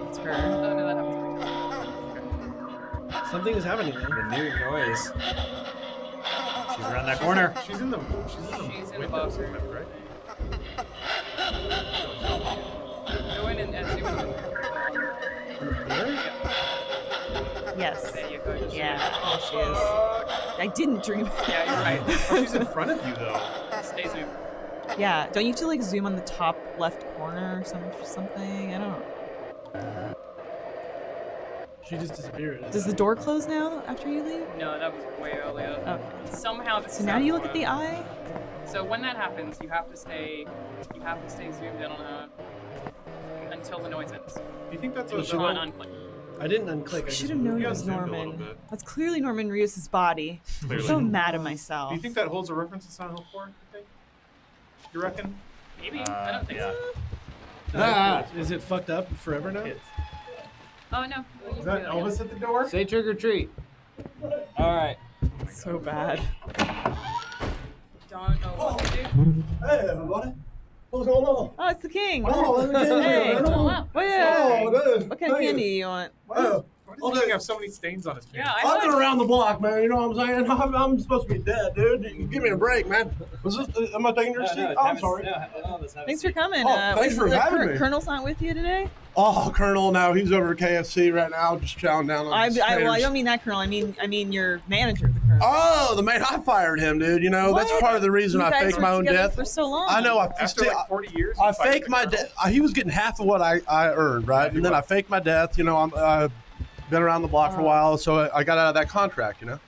It's her. Oh, no, that happens. Something is happening. The new noise. She's around that corner. She's in the window segment, right? Go in and zoom in. Yes. There you go. Yeah, there she is. I didn't dream it. Yeah, you're right. Oh, she's in front of you though. Stay zoomed. Yeah, don't you have to like zoom on the top left corner or something? I don't know. She just disappeared. Does the door close now after you leave? No, that was way earlier. Okay. Somehow this So now you look at the eye? So when that happens, you have to stay zoomed in on her until the noise ends. Do you think that's You a should not unclick. I didn't unclick. I should have known it was Norman. That's clearly Norman Reedus' body. I'm so mad at myself. Do you think that holds a reference to Silent Hill 4? You think? You reckon? Maybe. I don't think so. Is it fucked up forever now? Oh no. Is that Elvis at the door? Say trick or treat. All right. So bad. Don't know what to do. Hey everybody. What's going on? Oh, it's the king. Oh, let me tell you. Hey. Oh, What good. kind of candy do you want? Why does the king have so many stains on his face? Yeah, I've been around the block, man. You know what I'm saying? I'm supposed to be dead, dude. Give me a break, man. Am I taking your seat? Oh, I'm sorry. Thanks for coming. Oh, thanks for having me. Colonel's not with you today? Oh, Colonel, no, he's over at KFC right now, just chowing down on his I taters. don't mean that Colonel. I mean your manager, the Colonel. Oh, the man, I fired him, dude. You know, that's What? part of the reason You I guys faked were my own together death. for so long. I know. After like 40 years, I faked my death. He was getting half of what I earned, right? And then I faked my death. You know, I've been around the block for a while, so I got out of that contract, you know?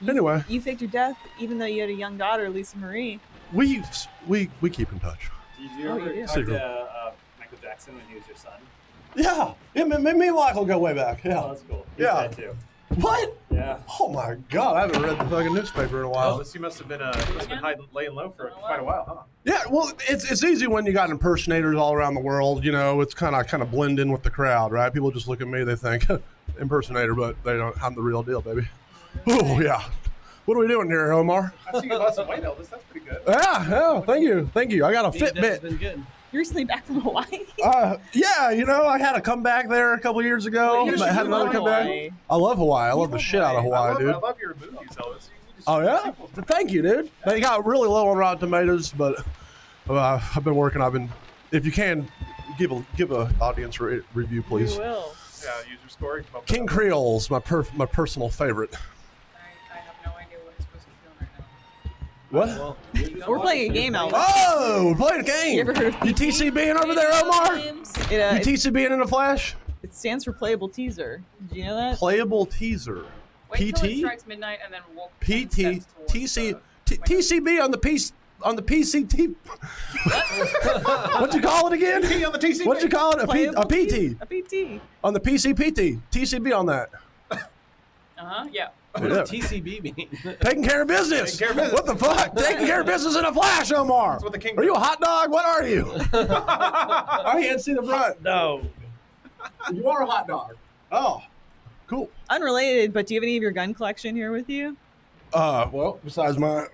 Anyway. You faked your death even though you had a young daughter, Lisa Marie. We keep in touch. Did you Oh, ever you do? talk to Michael Jackson when he was your son? Yeah. Me and Michael go way back. Yeah. Oh, that's cool. He's Yeah. dead too. What? Yeah. Oh my God, I haven't read the fucking newspaper in a while. Elvis, you must have been laying low for quite a while, huh? Yeah, well, it's easy when you got impersonators all around the world. You know, it's kind of blend in with the crowd, right? People just look at me, they think, impersonator, but they don't. I'm the real deal, baby. Oh yeah. What are we doing here, Omar? I see you lost some weight, Elvis. That's pretty good. Yeah. Thank you. I got a Fitbit. Been good. You're recently back from Hawaii. Yeah. I had a comeback there a couple years ago. Wait, I had another comeback. Hawaii. I love Hawaii. I love the shit out of Hawaii, dude. I love your movies, Elvis. Oh yeah. Thank you, dude. They got really low on Rotten Tomatoes, but I've been working. If you can, give a audience review, please. We will. Yeah, user score. King Creole's my personal favorite. I have no idea what I'm supposed to be doing right now. What? We're playing a game, Elvis. Oh, we're playing a game. You ever heard of You TCBing over there, Omar? You TCBing in the Flash? It stands for playable teaser. Did you know that? Playable teaser. Wait till it PT? strikes midnight and then walk PT? TCB on the PC. On the PCT. What'd you call it again? PT on the TCB. What'd you call it? A PT. A PT. On the PCPT. TCB on that. Yeah. What does TCB mean? Taking care of business. Taking care of business. What the fuck? Taking care of business in a flash, Omar. That's what the king Are you a hot dog? What are you? I can't see the front. No. You are a hot dog. Oh, cool. Unrelated, but do you have any of your gun collection here with you? Well, besides my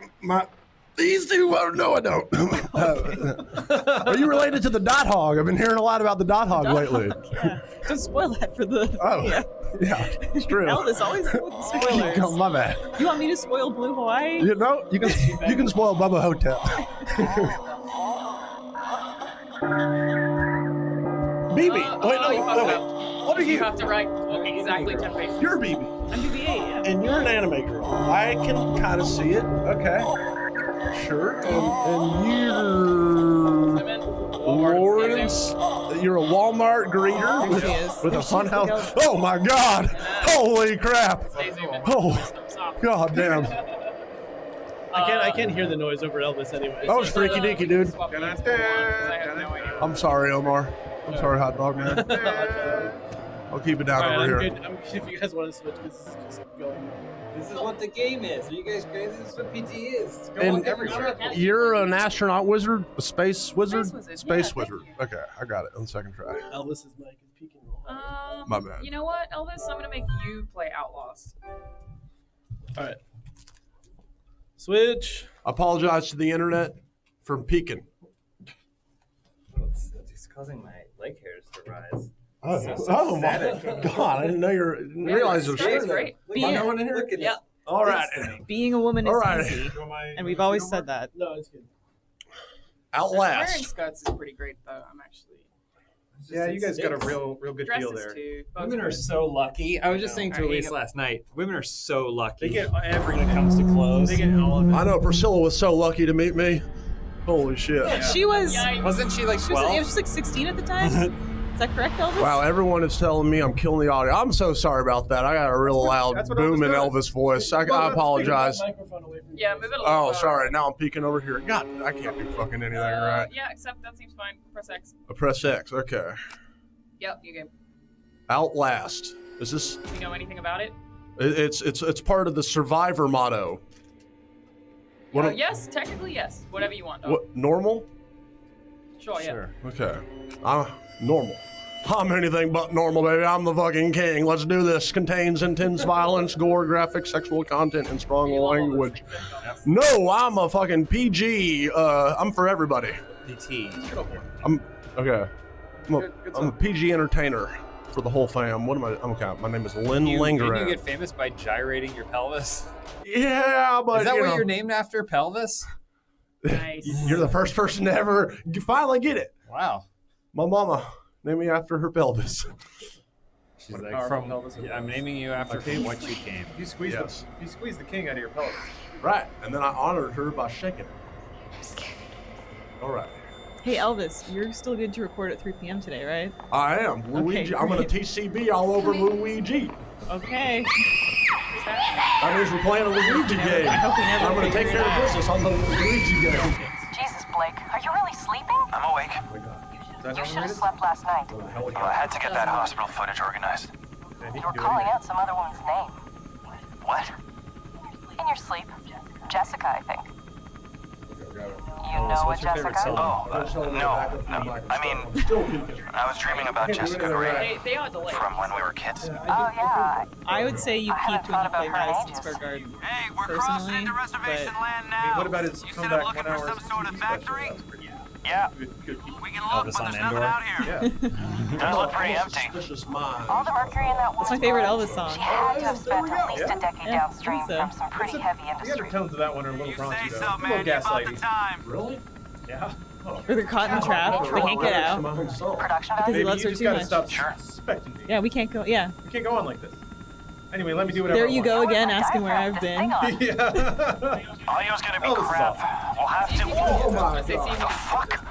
these two, no, I don't. Are you related to the dot hog? I've been hearing a lot about the dot hog lately. Yeah. Don't spoil that for the. Oh, yeah, it's true. Elvis always good with the spoilers. Oh, my bad. You want me to spoil Blue Hawaii? You know, you can spoil Bubba Hotep. BB. Wait, no. What are you? You have to write exactly 10 pages. You're BB. I'm BB-8, yeah. And you're an anime girl. I can kind of see it. Okay. Sure. And you're Lawrence. You're a Walmart greeter with a Funhaus. Oh my God! Holy crap! Oh, God damn! I can't hear the noise over Elvis anyway. That was freaky deaky, dude. I'm sorry, Omar. I'm sorry, hot dog man. I'll keep it down All right, over I'm here. good. If you guys want to switch, this is just going. This is what the game is. Are you guys crazy? This is what PT is. And you're an astronaut wizard, a space wizard, space wizard. Okay, I got it on the second try. Elvis's mic is peaking. My bad. You know what, Elvis? I'm gonna make you play Outlaws. All right. Switch. I apologize to the internet for peeking. It's causing my leg hairs to rise. Oh my God! I didn't realize it was great. No one in here. Look at Yeah. All right. Being a woman is All right. easy, and we've always said that. No, it's good. Outlast. Wearing skirts is pretty great, though. I'm actually. Yeah, you guys got a real good feel Dresses there. too. Women are so lucky. I was just saying to Alright, Elise last night, women are so lucky. They get when it comes to clothes. They get all of it. I know Priscilla was so lucky to meet me. Holy shit! Yeah, she was. Wasn't she like 12? She was like 16 at the time. Is that correct, Elvis? Wow, everyone is telling me I'm killing the audio. I'm so sorry about that. I got a real loud, booming Elvis voice. I apologize. Yeah, move it a little. Oh, sorry. Now I'm peeking over here. God, I can't do fucking anything right. Yeah, except that seems fine. Press X. I press X. Okay. Yep, you game. Outlast. Is this? Do you know anything about it? It's part of the Survivor motto. What? Yes, technically yes. Whatever you want. Dog. What? Normal? Sure, yeah. Okay. Normal. I'm anything but normal, baby. I'm the fucking king. Let's do this. Contains intense violence, gore, graphic, sexual content, and strong language. No, I'm a fucking PG. I'm for everybody. PT. I'm okay. I'm a PG entertainer for the whole fam. What am I? Okay, my name is Lynn Didn't you Lingeran. get famous by gyrating your pelvis? Yeah, but is that you what know, you're named after, pelvis? Nice. You're the first person to ever finally get it. Wow. My mama named me after her pelvis. She's like, I'm naming you after from what you came. You squeeze the king out of your pelvis. Right, and then I honored her by shaking it. All right. Hey, Elvis, you're still good to record at 3 p.m. today, right? I am. Luigi. I'm going to TCB all over Luigi. Okay. That means we're playing a Luigi game. I'm going to take care of business on the Luigi game. Jesus, Blake, are you really sleeping? I'm awake. You should have slept last night. I had to get that hospital footage organized. You were calling out some other woman's name. What? In your sleep. Jessica, I think. know it, Jessica? No. I mean, I was dreaming about Jessica Gray They are delayed. from when we were kids. Oh, yeah. I would say you peaked when you played Madison ages. Square Garden. Personally, but What about his comeback 1 hour? Yeah. We can Elvis look, but on there's nothing Endor. out here. Does look pretty empty. All the mercury in that that's my favorite Elvis song. She had to have spent at least a decade Yeah, downstream I think so. from some pretty heavy The industry. undertones of that one are a little raunchy, though. A little Man, gaslighty. time. Really? Yeah. Or they're caught in the trap. They can't get out Production because he Baby, loves you her just too gotta much. stop suspecting me. Yeah, we can't go. Yeah. We can't go on like this. Anyway, let me do whatever There I you want. go again, asking where I've been. Yeah. Audio's gonna be Oh, this is crap. awful. We'll have to. Oh my Say, god. see, The fuck?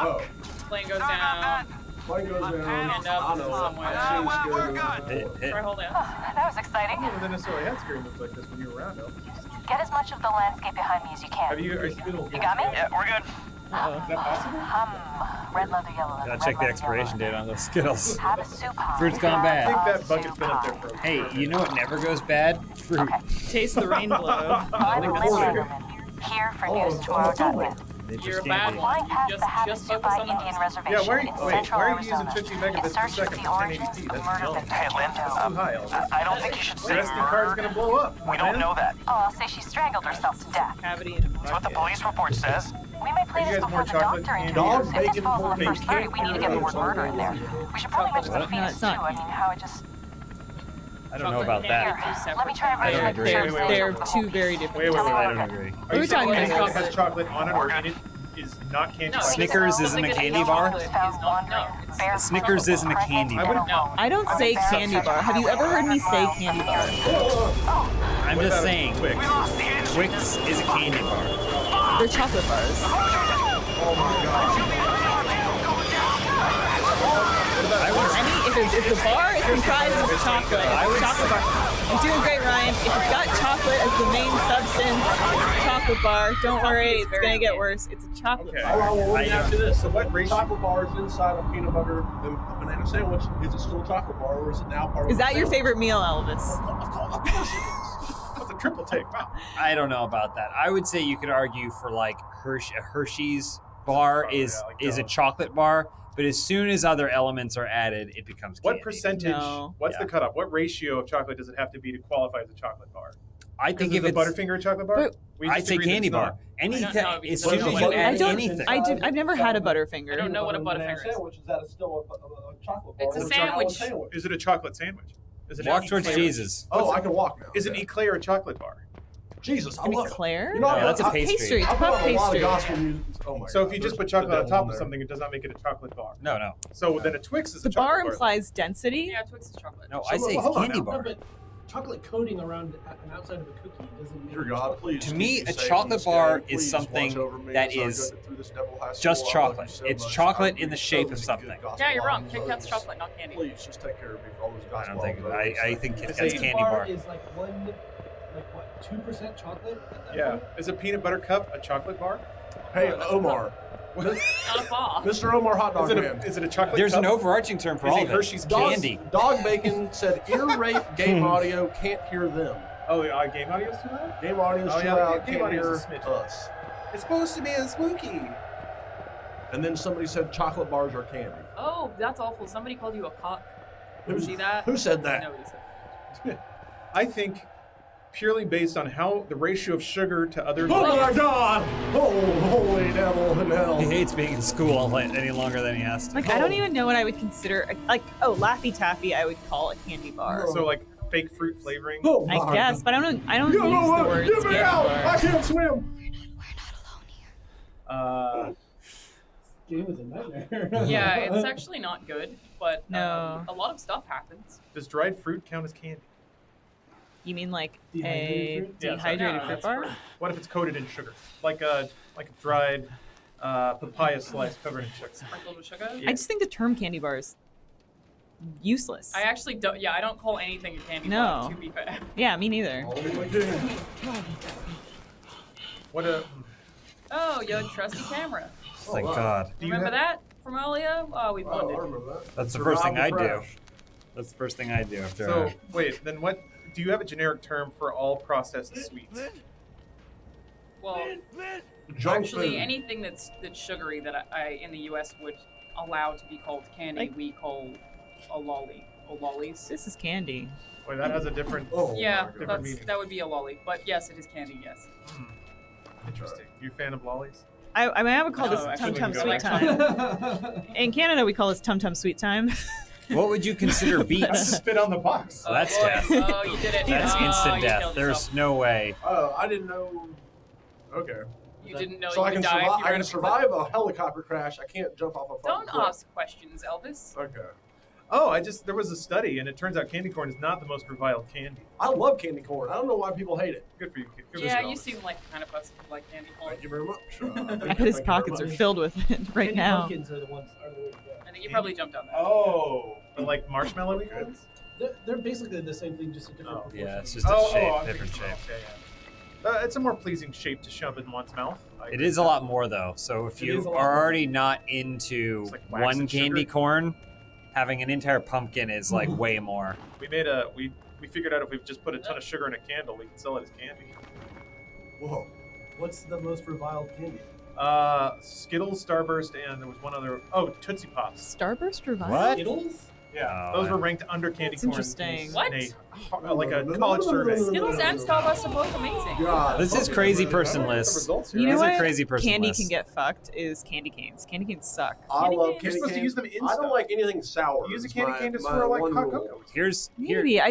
Oh. plane goes down. Plane goes down. End up I know. somewhere. I've seen We're scary movies. Try holding on. That was exciting. I never necessarily had scary moves like this when you were around, though. Get as much of the landscape behind me as you can. Are you You got me? Yeah, we're good. Is that possible? Red leather, yellow leather. Gotta check the expiration date on those Skittles. Have a soup pie. Fruit's gone I bad. think that bucket's been up there for a Hey, you know what never goes bad? Fruit. Taste the rain blow. I'm Lynn Zimmerman, here for newstomorrow.net. You're a bad one. Flying past You the Havasupai focus on Indian us. Reservation Yeah, why in are central you Arizona using 50 in megabits per search of second the for origins 1080p? of That's murder null. victim Hey, Lynn, Too high, Elvis. I don't think you should The say SD card's murder. gonna blow up. We don't know that. Oh, I'll say she strangled herself to death. Cavity in That's what the police report says. We may play Are you this guys more before the chocolate? doctor Dog interviews. If bacon this falls on the pork first 30, we need to get the word murder in there. We should probably mention the What? No, fetus it's too. not. I mean, how it just... I don't know about that. Here, let me try a I don't version of agree. the They're, terms wait, they're for the two whole very piece. different. Wait, I don't agree. Are you What are we saying talking anything about? that has chocolate on it or in it is not candy? No, bar? Snickers isn't a candy bar? Bare Snickers isn't a candy I bar. wouldn't know. I don't say candy bar. Have you ever heard me say candy bar? I'm What just about saying. Twix? Twix is a candy bar. They're chocolate bars. Oh my god. If the bar is comprised of chocolate, it's a chocolate bar. You're doing great, Ryan. If it's got chocolate as the main substance, chocolate bar. Don't worry, it's gonna get worse. It's a chocolate bar. Well, let me ask you this. So what ratio? Chocolate bar is inside a peanut butter and a banana sandwich. Is it still a chocolate bar or is it now part of Is the that your sandwich? favorite meal, Elvis? Of course it is. That's a triple take. Wow. I don't know about that. I would say you could argue for like a Hershey's bar Oh, is yeah, like is a those. chocolate bar, but as soon as other elements are added, it becomes What candy. percentage? No. What's Yeah. the cutoff? What ratio of chocolate does it have to be to qualify as a chocolate bar? I think if is a it's Butterfinger a chocolate bar? But- We I'd just say agreed that candy it's bar. not. Anything I don't know, because as soon I as don't you know what add I don't- anything. I've never had a I Butterfinger. don't know what a Banana Butterfinger is. sandwich, is that still a chocolate bar? It's a or sandwich. Is it a chocolate sandwich? Is it Walk an towards eclair? Jesus. Oh, I can walk now. Is an eclair a chocolate bar? Jesus, I An love it. eclair? You know, No, that's a pastry. Pastry. It's I a put puff on a lot of pastry. gospel music. Oh my So God, if you just there's put chocolate the on devil top in of there. something, it does not make it a chocolate bar. No. So then a Twix is The a chocolate bar bar. implies density. Yeah, Twix is chocolate. No, I say it's hold on candy now. bar. But chocolate coating around an outside of a cookie doesn't make Dear God, please. To keep me, a safe on chocolate this bar day. is Please something watch over me that as I go is through this devil high just school. I love you chocolate. so It's much. chocolate I in the need shape so of many something. good gospel Yeah, you're wrong. albums. Kit Kat's chocolate, not candy. Please just take care of me for all those I gospel don't think. albums. I think Kit It's Kat's a candy bar. is like what, 2% chocolate? At that Yeah. point? Is a peanut butter cup a chocolate bar? Hey, Omar. Not a bar. Mr. Omar Hot Dog Man. Is it a chocolate There's cup? an overarching term for Is all it of it. Hershey's Candy. Dog Bacon said ear rape game audio can't hear them. Oh, game audio's too loud? Game audio's Oh, too yeah, loud, game can't audio's hear a smidge. us. It's supposed to be a spooky. And then somebody said chocolate bars are candy. Oh, that's awful. Somebody called you a cock. Who's- See that? who said that? Nobody said I think purely based on how the ratio of sugar to other. Oh my God! Oh, holy devil in hell! He hates being in school any longer than he has to. Like I don't even know what I would consider. Like Laffy Taffy, I would call a candy bar. So like fake fruit flavoring. Oh, I my guess, but I don't use You know the what? word Get candy me out! bar. I can't swim. Game is a nightmare. Yeah, it's actually not good, but No. a lot of stuff happens. Does dried fruit count as candy? You mean like Dehydrated a fruit? Yeah, dehydrated so- fruit bar? What if it's coated in sugar, like a dried papaya slice covered in sugar? Sprinkled with sugar? I just think the term candy bar is useless. I actually don't. Yeah, I don't call anything a candy No. bar. To be fair. Yeah, me neither. What a Oh, your trusty camera. Thank God. Do you Remember have- that from earlier? Oh, we bonded. That's the first thing I Survive the do. crash. That's the first thing I do after. So wait, then what? Do you have a generic term for all processed sweets? Well, Junk actually, food. anything that's sugary that I in the U.S. would allow to be called candy, we call a lolly or lollies. This is candy. Wait, that has a different. Yeah, different meaning. that would be a lolly. But yes, it is candy. Yes. Interesting. You a fan of lollies? I mean, I would call No, this actually, Tum Tum go Sweet back. Time. In Canada, we call this Tum Tum Sweet Time. What would you consider beets? Spit on the box. Oh, that's death. Oh, you did it. That's Oh, instant you death. killed There's yourself. no way. Oh, I didn't know. Okay. You didn't know So you I can could die if survive. you I ran can a survive a helicopter crash. I can't jump off a fucking Don't cliff. ask questions, Elvis. Okay. Oh, there was a study, and it turns out candy corn is not the most reviled candy. I love candy corn. I don't know why people hate it. Good for you. Good for Yeah, you. you seem like the kind of person who like candy corn. Thank you very much. I bet his pockets are filled with it right Candy now. pumpkins are the ones. Are the way to go. I think you probably jumped on that. Oh, the like marshmallow ones? They're basically the same thing, just a different. proportion. Yeah, it's just a shape, different shape. It's a more pleasing shape to shove in one's mouth. It is a lot more though. So if It you is a lot are more. already not into It's like wax one and candy sugar. corn, having an entire pumpkin is like way more. We made we figured out if we just put a ton of sugar in a candle, we can sell it as candy. Whoa. What's the most reviled candy? Skittles, Starburst, and there was one other. Oh, Tootsie Pops. Starburst revival? What? Skittles? Yeah, Oh, those were ranked under candy That's corn. interesting. in What? like a college survey. Skittles and Starburst are both amazing. God, This is crazy person list. You know These what? are crazy person Candy lists. can get fucked is candy canes. Candy canes suck. I love You're candy supposed to canes. use them in I don't stuff. like anything sour. Use a It's candy my- cane to my swirl like one hot rule. cocoa. Maybe. I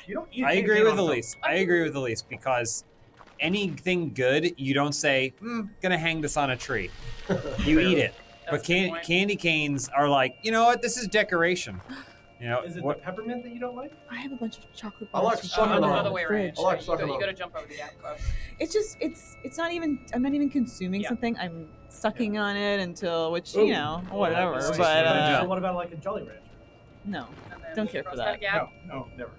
You don't eat. I candy agree cane with on Elise. I agree with Elise because anything good, you don't say, gonna hang this on a tree. You eat it. But candy canes are like, you know what? This is decoration. You know Is it what? the peppermint that you don't like? I have a bunch of chocolate I bars. like from sucking Canada on in Another the way fridge. around. I like You sucking got on. to jump over the gap. It's just it's not even I'm not even consuming something. I'm sucking on it until Ooh. you know whatever. Nice. But So what about like a Jolly Rancher? no, don't care for that. No, never.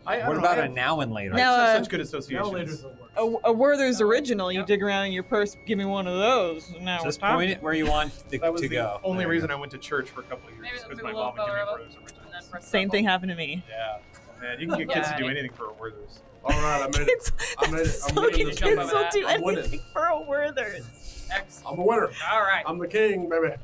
I What don't about know, a now and later? Now, I have uh, such good associations. Now later's the worst. A Werther's original. You dig around in your purse, give me one of those. Now Just we're talking. point it where you want That was to the go. only There you reason go. I went to church for a couple of years Maybe because the my little mom would give me fella Werther's original. And then press Same circle. thing happened to me. Yeah, man, you can get kids to do anything for a Werther's. All right, I made it. I made it. So I'm winning kids this game. will do I'm winning. anything for a Werther's. I'm a winner. All right. I'm the king, baby.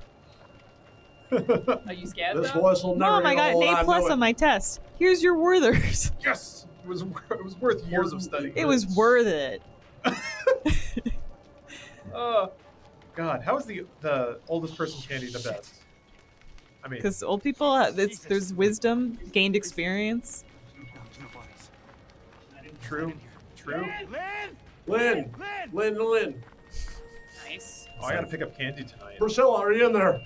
Are you scared? This though? voice will never Mom, I get got old. an I A plus know it. on my test. Here's your Werther's. Yes, it was worth years of study. It was worth it. Oh, God, how is the oldest person candy the best? I mean, Because old people, there's wisdom, gained experience. true. Lynn. Nice. Oh, I gotta pick up candy tonight. Priscilla, are you in there?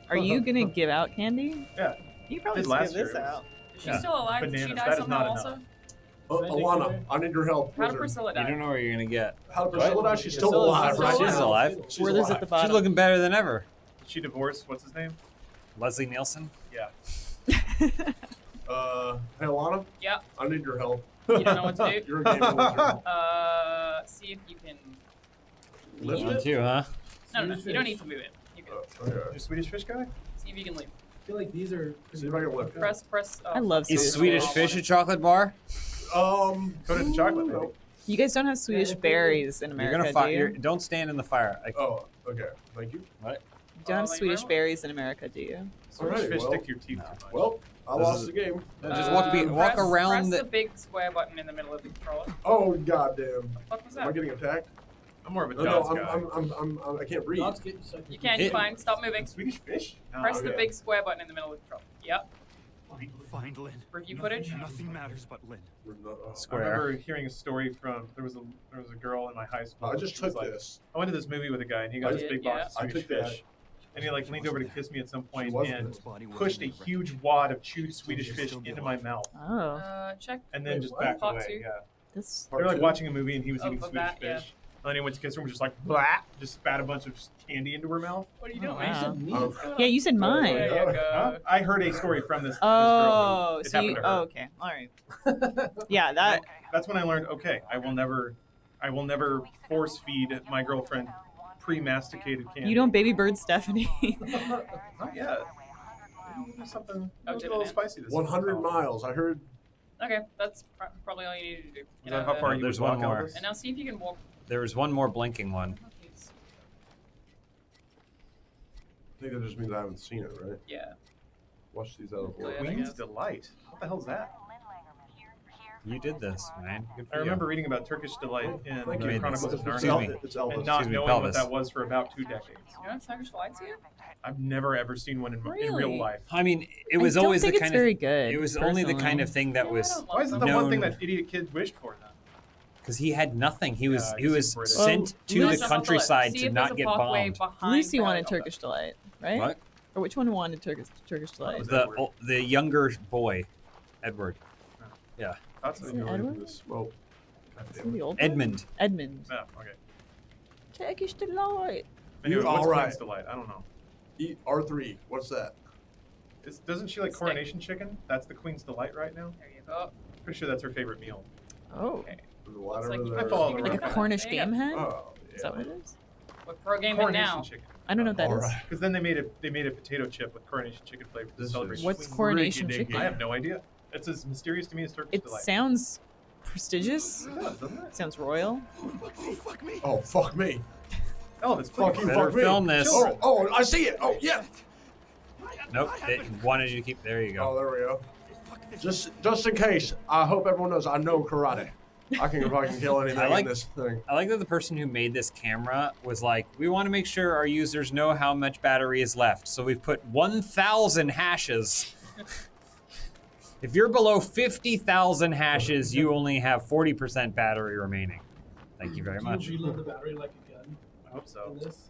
Are you gonna give out candy? Yeah. You probably Did just last give this year. out. Is she still alive? Did she Bananas. die That is somehow not also? enough. Alana, I need your help. How did Wizard. Priscilla You die? don't know where you're gonna get. How did Priscilla die? She's still Priscilla's alive still right She's now. alive. She's Werther's alive. at the bottom. She's looking better than ever. Did she divorce? What's his name? Leslie Nielsen. Yeah. Hey, Alana, Yeah. I need your help. You don't know what to do? You're a gaming wizard. See if you can. Lift You it? too, huh? No, you don't need to move it. You can Okay. You Swedish fish guy? see if you can leave. I feel like these are. See if I can lift it. Press. I love Is Swedish Swedish fish a chocolate bar? Coated in chocolate, maybe. You guys don't have Swedish berries in America, You're gonna do you? Don't stand in the fire. Oh, okay. Thank you. What? You don't have Swedish berries in America, do you? Swedish Alrighty, fish well. stick to your teeth too much. Well, I This lost is- the game. Just walk around Press the. the big square button in the middle of the controller. Oh, goddamn. What was Am I that? getting attacked? I'm more of a No, dogs no, guy. I can't breathe. Dogs get sucked. You can. You're fine. Stop moving. Swedish fish? Press the okay. big square button in the middle of the controller. Yep. Find Lynn. Review footage. Nothing matters but Lynn. I remember hearing a story from there was a girl in my high school. I just She was took like, this. I went to this movie with a guy and he got I this did, big yeah. box of I Swedish took that. fish. And he like leaned over to kiss me at some point wasn't and it? pushed a huge wad of chewed Swedish fish into my mouth. Oh. Check. And then Wait, just what? backed Part away. two. Yeah. This They were like watching a movie and he was Oh, eating for Swedish that, yeah. fish. And then he went to kiss her and was just like, blah, just spat a bunch of candy into her mouth. What are you doing? wow. Yeah, you said mine. There you go. Huh? I heard a story from this Oh, girl. It so you, happened to her. oh, okay, all right. Yeah, that. That's when I learned, okay, I will never force feed my girlfriend pre-masticated candy. You don't baby bird Stephanie. Not yet. Maybe something a did little it? spicy this 100 miles. I heard. Okay, that's probably all you need to do. Is that how far you There's would one walk, more. Elvis? And now see if you can walk There was one more blinking one. I think that just means I haven't seen it, right? Yeah. Watch these other ones. Queen's Delight. What the hell's that? You did this, man. Good for I you. remember reading about Turkish Delight in You the made Chronicles this. of Excuse me. Narnia, and not Excuse me, knowing pelvis. what that was for about 2 decades. You don't have Turkish lights here? I've never ever seen one in real Really? life. I mean, it was always the kind of. very good. It was only the kind of thing that was. Why is it the one thing that idiot kid wished for then? Because he had nothing. He was Yeah, he's sent Well, to Lucy- the countryside to not get bombed. Lucy wanted Turkish Delight, right? What? Or which one wanted Turkish Delight? The younger boy, Edward. Yeah. That's Is it Edward? Smoke. Is it the old one? Edmund. Edmund. Oh, okay. Turkish Delight. Anyway, what's all right. Queen's Delight? I don't know. R3. What's that? Doesn't she like Coronation Chicken? That's the Queen's Delight right now? There you go. Pretty sure that's her favorite meal. Oh. Okay. It's like you I follow can the Like a recipe. Cornish There you game go. hen? Oh, Is that what it is? What pro game Coronation now? Chicken. I don't know what that is. Because then they made a potato chip with Coronation Chicken flavor to celebrate. What's Queen's Coronation Delight. Chicken? I have no idea. It's as mysterious to me as Turkish It Delight. sounds prestigious. It does, doesn't it? Sounds royal. Oh, fuck me. Elvis, Fuck you, Better fuck me. film this. Oh, I see it. Oh, yeah. Nope. It wanted you to keep. There you go. Oh, there we go. Just in case, I hope everyone knows I know karate. I can fucking kill anything in this thing. I like that the person who made this camera was like, we want to make sure our users know how much battery is left. So we've put 1,000 hashes. If you're below 50,000 hashes, you only have 40% battery remaining. Thank you very much. Do you reload the battery like a gun? I hope so. In this?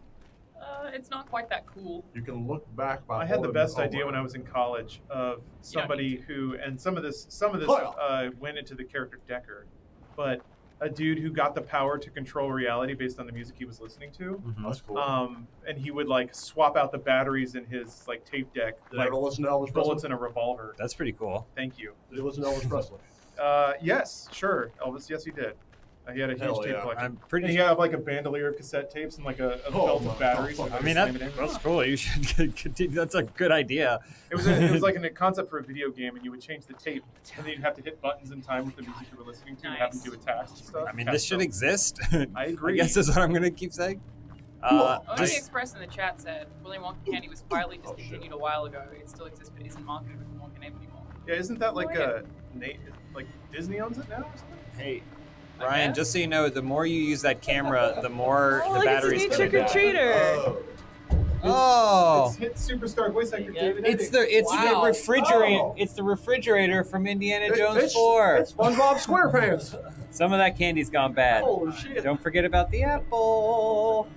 It's not quite that cool. You can look back by I had the holding best the idea when I was in college of somebody who, and some of this went into the character Decker, but a dude who got the power to control reality based on the music he was listening to. That's cool. And he would like swap out the batteries in his like tape deck, Did like you ever listen to Elvis Presley? bullets in a revolver. That's pretty cool. Thank you. Did you listen to Elvis Presley? Yes, sure, Elvis. Yes, he did. He had a huge Hell tape yeah. collection. I'm pretty And he had like a bandolier of cassette tapes and like a belt of batteries. God. and I like mean, slam it in. that's cool. You should continue. That's a good idea. It was like a concept for a video game, and you would change the tape, and then you'd have to hit buttons in time with the music you were listening to, and have them do attacks and stuff. I mean, this should exist. I agree. I guess that's what I'm going to keep saying. OG Just, Express in the chat said Willy Wonka candy was quietly discontinued a while ago. It still exists, but isn't marketed with the Wonka name anymore. Yeah, isn't that like like Disney owns it now or something? hey, Ryan, just so you know, the more you use that camera, the more Oh, the look, battery's it's a going new to trick or treater. Oh. It's hit superstar voice actor David. It's the refrigerator. It's the refrigerator from Indiana Jones 4. It's SpongeBob SquarePants. Some of that candy's gone bad. Holy shit. Don't forget about the apple.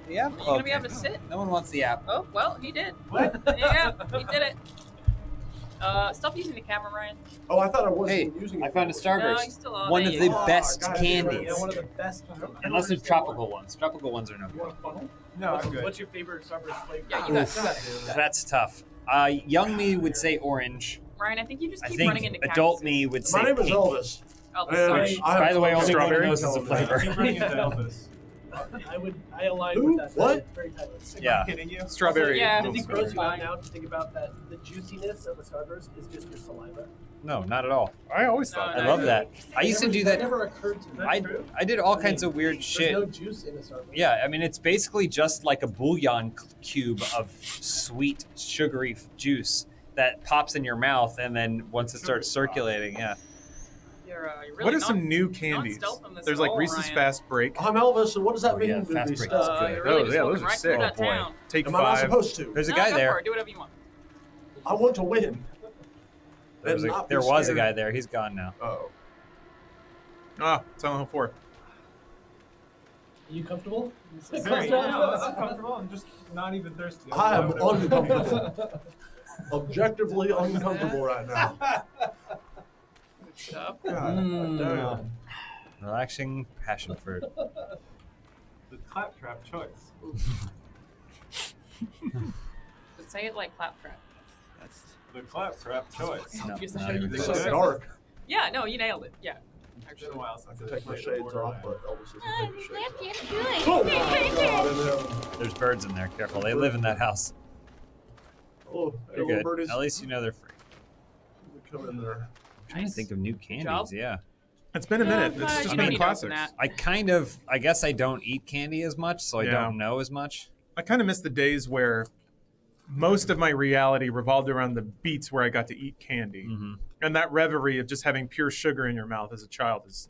The apple. Are you gonna be able to sit? No one wants the apple. Oh well, he did. Yeah, he did it. Stop using the camera, Ryan. Oh, I thought I wasn't Hey, using I it. found a Starburst. No, you still are. One There of you the go. best God, candies. Yeah, one of the best. Unless they're tropical ones. Tropical ones are no You good. want a funnel? No, I'm good. What's your favorite Starburst flavor? Yeah, you got That's tough. Young me would say orange. Ryan, I think you just I keep think running into adult cactuses. me would say My name is pink. Elvis. Oh, And sorry. I By the way, only one strawberry knows it's a flavor. Keep running into Elvis. I align Who? with that. What? Very tightly. Yeah. Kidding you? Strawberry. Yeah. Does it gross you out now to think about that? The juiciness of a Starburst is just your saliva. No, not at all. I always thought I love that. I used to do that. Never occurred to me. I did all kinds of weird There's shit. no juice in a Starburst. Yeah, I mean, it's basically just like a bouillon cube of sweet, sugary juice that pops in your mouth, and then once it starts circulating, yeah. You're really What are not- some new not candies? stealth on this There's at like all, Reese's Ryan. Fast Break. I'm Elvis, and what does that Oh, mean? yeah, with fast these break. stuff? You're really Oh, just yeah, walking those are right sick. through that Oh, boy. town. Take Am I not 5. supposed to? There's a No, guy go there. for it. Do whatever you want. I want to win. There was a guy there. He's gone now. Oh. Ah, Silent Hill 4. Are you comfortable? Very. I'm comfortable. I'm just not even thirsty. I am uncomfortable. Objectively uncomfortable right now. Stuff. God damn. Relaxing passion fruit. The claptrap choice. But say it like claptrap. That's the claptrap choice. No, Just not show you even the It's close. so dark. Yeah, no, you nailed it. Yeah. It's been a while since I take my shades off, but Elvis doesn't take his shades off. Oh, Oh, God, There's birds in there. Careful. They live in that house. oh, They're little good. birdies. At least you know they're free. Come in there. I'm trying to think of new candies. Job? Yeah. It's been a minute. It's just been classics. I guess I don't eat candy as much, so I don't know as much. I kind of miss the days where most of my reality revolved around the beats where I got to eat candy. And that reverie of just having pure sugar in your mouth as a child is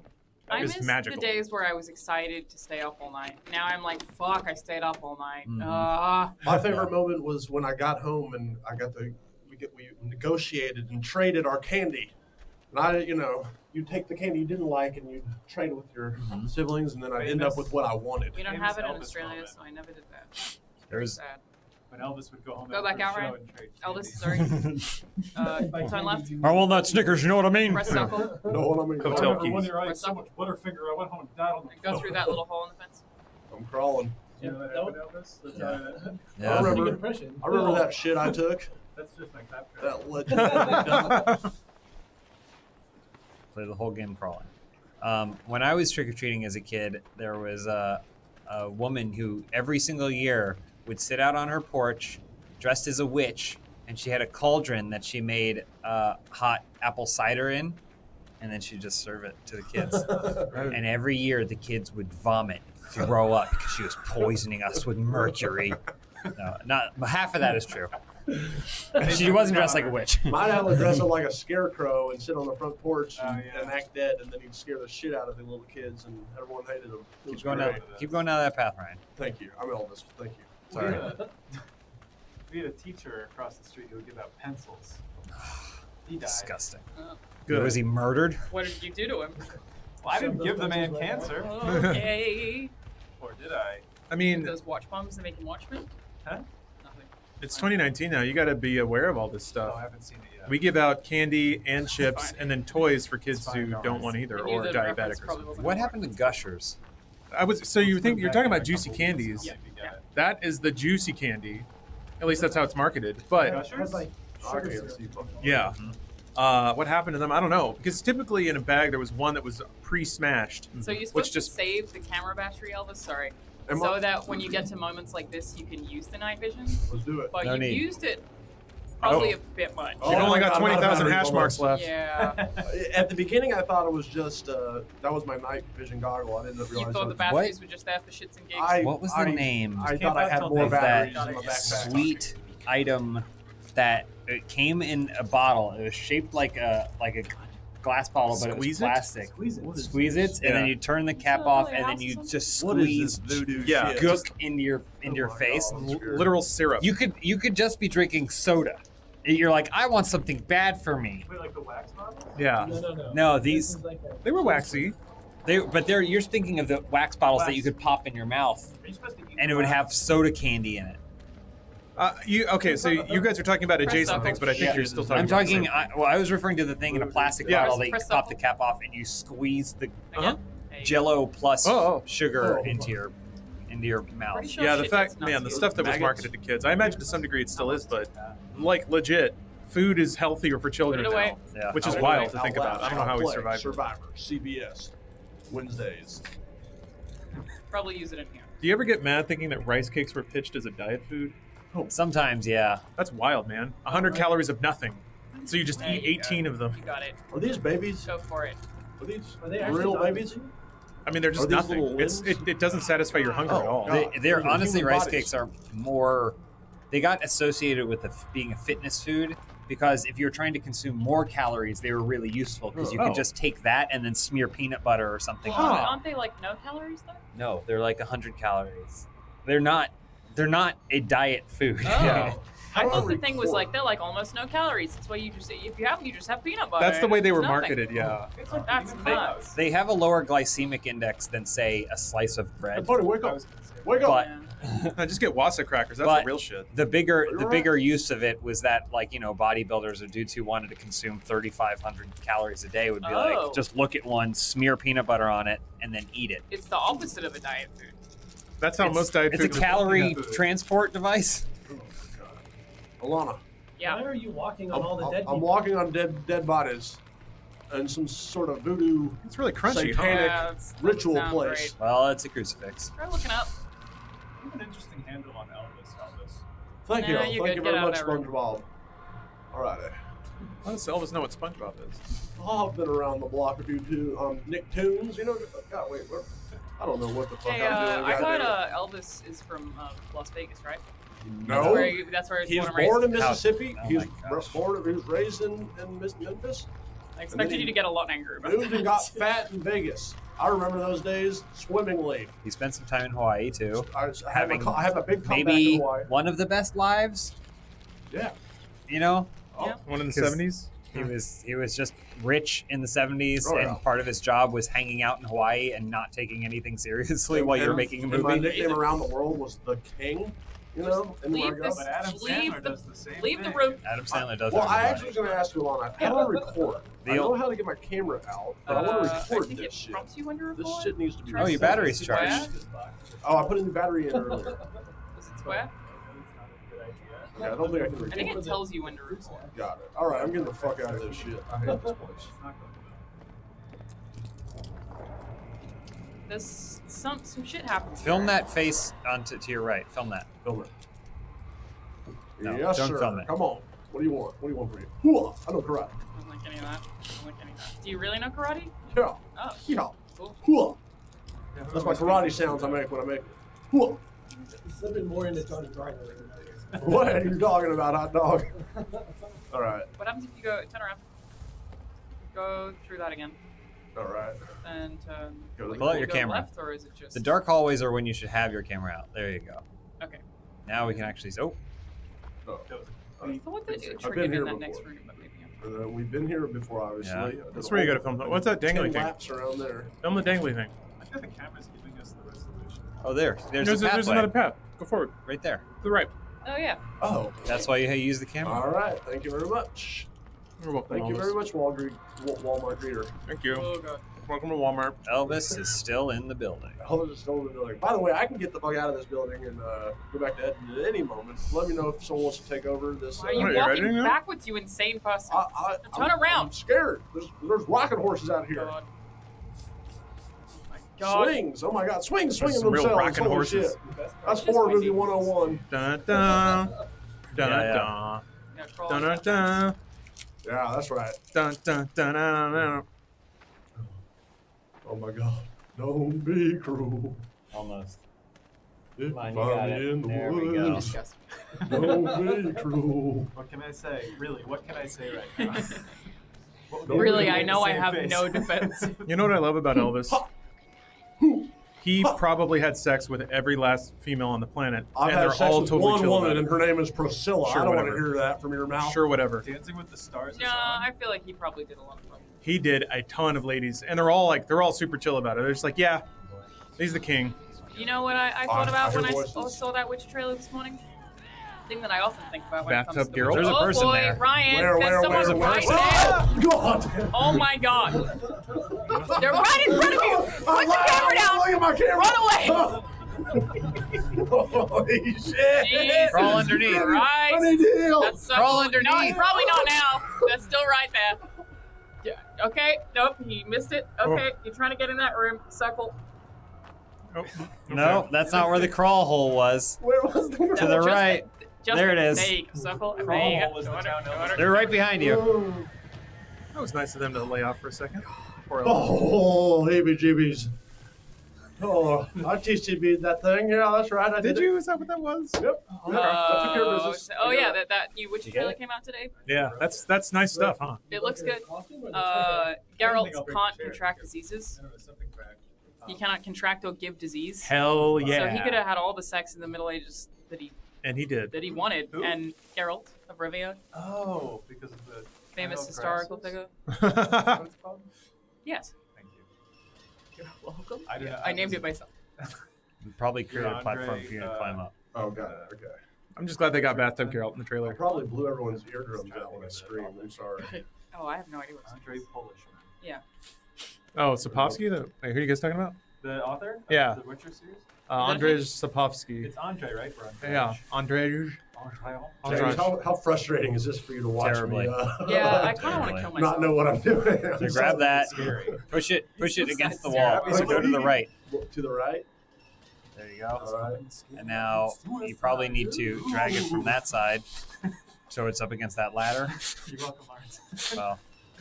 magical. I miss the days where I was excited to stay up all night. Now I'm like, fuck, I stayed up all night. My favorite moment was when I got home and I got we negotiated and traded our candy. And you take the candy you didn't like and you trade it with your siblings, and then I'd end up with what I wanted. We don't have it in Australia, so I never did that. There's sad. When Elvis would go home. Go back out, right? Elvis, sorry. Turn left. I want that Snickers, you know what I mean? Press circle. No, what I mean. Hotel keys. One year I ate so much Butterfinger, I went home and died on the Go through that little hole in the fence. I'm crawling. You know that happened, Elvis? That's how that. I remember that shit I took. That's just my capture. That legend. Play the whole game crawling. When I was trick-or-treating as a kid, there was a woman who every single year would sit out on her porch dressed as a witch, and she had a cauldron that she made hot apple cider in, and then she'd just serve it to the kids. And every year the kids would vomit, throw up, because she was poisoning us with mercury. No, not half of that is true. She wasn't dressed like a witch. My dad would dress up like a scarecrow and sit on the front porch and act dead, and then he'd scare the shit out of the little kids, and everyone hated him. Keep going down that path, Ryan. Thank you. I'm Elvis. Thank you. Sorry. We had a teacher across the street who would give out pencils. He died. Disgusting. Good. Was he murdered? What did you do to him? Well, I didn't give the man cancer. Okay. Or did I? I mean, those watch bombs that make him Watchmen? Huh? Nothing. It's 2019 now. You got to be aware of all this stuff. No, I haven't seen it yet. We give out candy and chips and then toys for kids who don't want either or diabetic or something. What happened to Gushers? So you're talking about juicy candies. That is the juicy candy. At least that's how it's marketed. But yeah. What happened to them? I don't know. Because typically in a bag there was one that was pre-smashed. So you're supposed to save the camera battery, Elvis? Sorry. So that when you get to moments like this, you can use the night vision. Let's do it. But you used it probably a bit much. You've only got 20,000 hash marks left. Yeah. At the beginning, I thought it was just that was my night vision goggle. I didn't realize. You thought the batteries were just there for shits and gigs. What was the name? I thought I had more batteries in my that backpack. sweet item that it came in a bottle. It was shaped like a glass bottle, but it was plastic. Squeeze it, and then you turn the cap off, and then you just squeeze gook into your face. Literal syrup. You could just be drinking soda. You're like, I want something bad for me. Wait, like the wax bottles? Yeah. No, these they were waxy. You're thinking of the wax bottles that you could pop in your mouth, and it would have soda candy in it. So you guys are talking about adjacent things, but I think you're still talking. I'm about talking. I was referring to the thing in a plastic bottle that you pop the cap off and you squeeze the Jello plus sugar into your mouth. Yeah, the fact, man, the stuff that was marketed to kids. I imagine to some degree it still is, but like legit, food is healthier for children now, which is wild to think about. I don't know how we survived. Survivor, CBS, Wednesdays. Probably use it in here. Do you ever get mad thinking that rice cakes were pitched as a diet food? Sometimes, yeah. That's wild, man. 100 calories of nothing. So you just eat 18 of them. You got it. Are these babies? Go for it. Are they real babies? I mean, they're just nothing. It doesn't satisfy your hunger at all. They're honestly, rice cakes are more. They got associated with being a fitness food because if you're trying to consume more calories, they were really useful because you could just take that and then smear peanut butter or something on it. Aren't they like no calories though? No, they're like 100 calories. They're not a diet food. Oh. Yeah. I thought the thing was like they're like almost no calories. That's why you just if you have them, you just have peanut butter. That's the way they were It's nothing. marketed. Yeah. That's nuts. They have a lower glycemic index than say a slice of bread. Buddy, wake up! Wake up! No, just get Wassa crackers. That's the real shit. The bigger use of it was that bodybuilders or dudes who wanted to consume 3,500 calories a day would be like, just look at one, smear peanut butter on it, and then eat it. It's the opposite of a diet food. That's how most diet foods. It's a calorie transport device. Alana. Yeah. Why are you walking on all the dead people? I'm walking on dead bodies, and some sort of voodoo. It's really crunchy. Satanic ritual place. Great. Well, it's a crucifix. Try looking up. You have an interesting handle on Elvis. Thank you. Nah, Thank you're you good. very Get out much, of that room. SpongeBob. All right. How does Elvis know what SpongeBob is? Oh, I've been around the block a few too. Nicktoons, you know. God, wait, I don't know what the fuck Hey, I'm doing. I thought Elvis is from Las Vegas, right? No, That's where he was born and born in raised. Mississippi. Oh He was born. He was raised in Memphis. I expected you to get a lot angry about Moved that. and got fat in Vegas. I remember those days swimmingly. He spent some time in Hawaii too. I have a big comeback maybe in Hawaii. one of the best lives. Yeah. You know. One in the 70s. He was just rich in the 70s, Oh, and yeah. part of his job was hanging out in Hawaii and not taking anything seriously while you're making a And my movie. nickname around the world was the King. You know, Leave this. But Adam Leave Sandler the. does the same Leave the thing. room. Adam Sandler does. Well, I everybody. actually was going to ask you, Alana. I want to record. I know how to get my camera out, but I want to I record think this it shit. prompts you when you record. This shit needs to be. Oh, your battery's charged. Oh, I put a new battery in earlier. Is it square? Yeah, I don't think I can record. I think it tells you when to record. Got it. All right, I'm getting the fuck out of this shit. I hate this place. There's some shit happens. Film that face onto to your right. Film that. Film it. No, Yes, don't sir. film it. Come on. What do you want? What do you want from me? Hooah! I know karate. I don't like any of that. I don't like any of that. Do you really know karate? Yeah. Oh. Yeah. Cool. Hooah! That's my karate sounds I make when I make it. Hooah! Slipping more into Tony Gardner. What are you talking about, hot dog? All right. What happens if you go turn around? Go through that again. All right. And Pull out your go camera. left, or is it just The dark hallways are when you should have your camera out. There you go. Okay. Now we can actually. Oh. I thought that it I've triggered been in here that before. next room, but maybe I'm We've been here before, obviously. Yeah. Did That's a where you whole gotta film that. What's that dangly 10 thing? laps around there. Film the dangly thing. I think the camera's giving us the resolution. Oh, there's There's a pathway. another path. Go forward. Right there. To the right. Oh yeah. Oh. That's why you use the camera. All right. Thank you very much. You're welcome, Thank you Elvis. very much, Walmart greeter. Thank you. Oh god. Welcome to Walmart. Elvis is still in the building. Elvis is still in the building. By the way, I can get the fuck out of this building and go back to Edmond at any moment. Let me know if someone wants to take over this. Why are you walking backwards, you insane person? Turn around. I'm scared. There's rocking horses out here. God. Swings. Oh my god. Swings swinging some real themselves. rocking Holy horses. shit. That's horror movie 101. Dun dun. Dun Yeah, dun. Dun dun dun. Yeah, that's right. Dun dun dun dun dun. Oh my god. Don't be cruel. Almost. If Come on, you you got find it. me in the There we go. woods, don't be cruel. What can I say? Really, what can I say right now? Really, I know I have no defense. You know what I love about Elvis? He probably had sex with every last female on the planet, I've and had they're sex all with totally one chill woman, about and it. her name is Priscilla. Sure, I don't want to whatever. hear that from your mouth. Sure, whatever. Dancing with the Stars. No, I feel like he probably did a lot of fun. He did a ton of ladies, and they're all super chill about it. They're just like, yeah, he's the king. You know what I thought about I when hear I voices. saw that witch trailer this morning? Thing that I often think about when it comes Bathtub to girl? the There's a person oh boy, there. Ryan, Where, there's someone where, right where? there. God. Oh my god. They're right in front of you. Put your camera down. Look at my camera. Run away. Holy shit. Jesus Crawl underneath. Christ. Funny deal. That's so Crawl cool. underneath. No, probably not now. That's still right there. Yeah. Okay. Nope. He missed it. Okay. You're trying to get in that room. Circle. Oh, No, that's not where the crawl hole was. Where was the To the Just- right. just- There it is. There you go. Circle. There Crawl you hole go. was the Order, town order. They're right behind you. That was nice of them to lay off for a second. Poor Elvis. Oh, heebie-jeebies. Oh, I TCB'd that thing. Yeah, that's right. I did. Did you? Is that what that was? Yep. I took care of business. Oh yeah, that new witch You trailer get it? came out today. Yeah, that's nice stuff, huh? It looks good. Geralt can't contract diseases. He cannot contract or give disease. Hell So yeah. he could have had all the sex in the Middle Ages that And he did. he wanted. Who? And Geralt of Rivia, Oh, because of the famous Isle of historical Grasses? figure. Is that what it's called? Yes. Thank you. You're welcome. I didn't- I named it myself. Probably create a Andre, platform for you to climb up. Oh, got it. Okay. I'm just glad they got Bathtub Geralt in the I trailer. probably blew everyone's eardrums out when I screamed. I'm sorry. Oh, I have no idea what's Andre Polish. Yeah. Oh, Sapkowski? Wait, who are you guys talking about? The author? Yeah. Of the Witcher series? Andrzej Sapkowski. It's Andre, right? Or Andre? Yeah, Andrzej. James, how frustrating is this for you to watch Terribly. me? Yeah, I kind of want to kill myself. Not know what I'm doing. So grab that, Scary. push it against the Scary. wall. So go to the right. To the right. There you go. All right. And now you probably need to drag it from that side So it's up against that ladder. You're welcome, Lawrence. Well,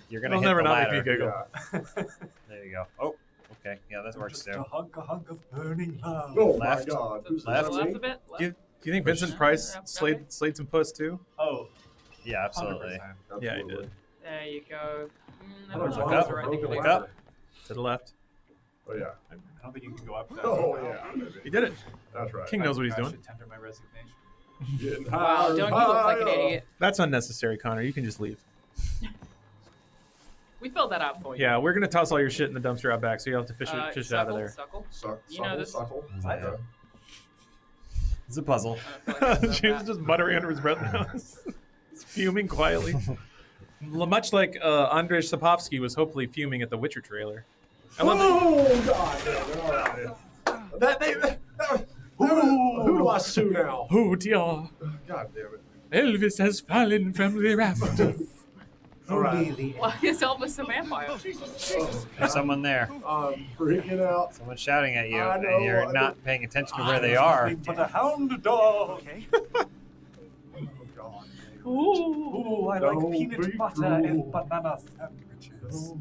you're gonna It'll hit never the not make ladder. me giggle. There you go. Oh, okay. Yeah, that works Just too. a hunk of burning love. Oh Left. my God! Who's Left. that, Left me? a bit. Left. Do you think Vincent Price Okay. slayed some puss too? Oh, Yeah, absolutely. 100%. Yeah, he did. There you go. I Oh, don't know if look that's up, the right broken thing to Look do. up. To the left. Oh yeah. I don't think you can go up that. Oh far. yeah. He did it. That's right. King knows what he's I doing. should tender my resignation. Getting Wow, higher, don't you look like an higher. idiot? That's unnecessary, Connor. You can just leave. We filled that out for you. Yeah, we're gonna toss all your shit in the dumpster out back, so you have to fish it out of Suckle, there. Suckle. You Suckle, know this. suckle. Yeah. Okay. It's a puzzle. James just muttering under his breath now. He's fuming quietly. Much like Andrzej Sapkowski was hopefully fuming at the Witcher trailer. I love Oh God! Who do I sue now? Oh dear. God damn it! Elvis has fallen from the rafters. All right. Why is Elvis a vampire? There's someone there. I'm freaking out. Someone's shouting at you, I know, and you're I not paying attention to where they are. But the hound dog. Okay. Oh, Ooh, I like Don't peanut be butter cruel. and banana sandwiches.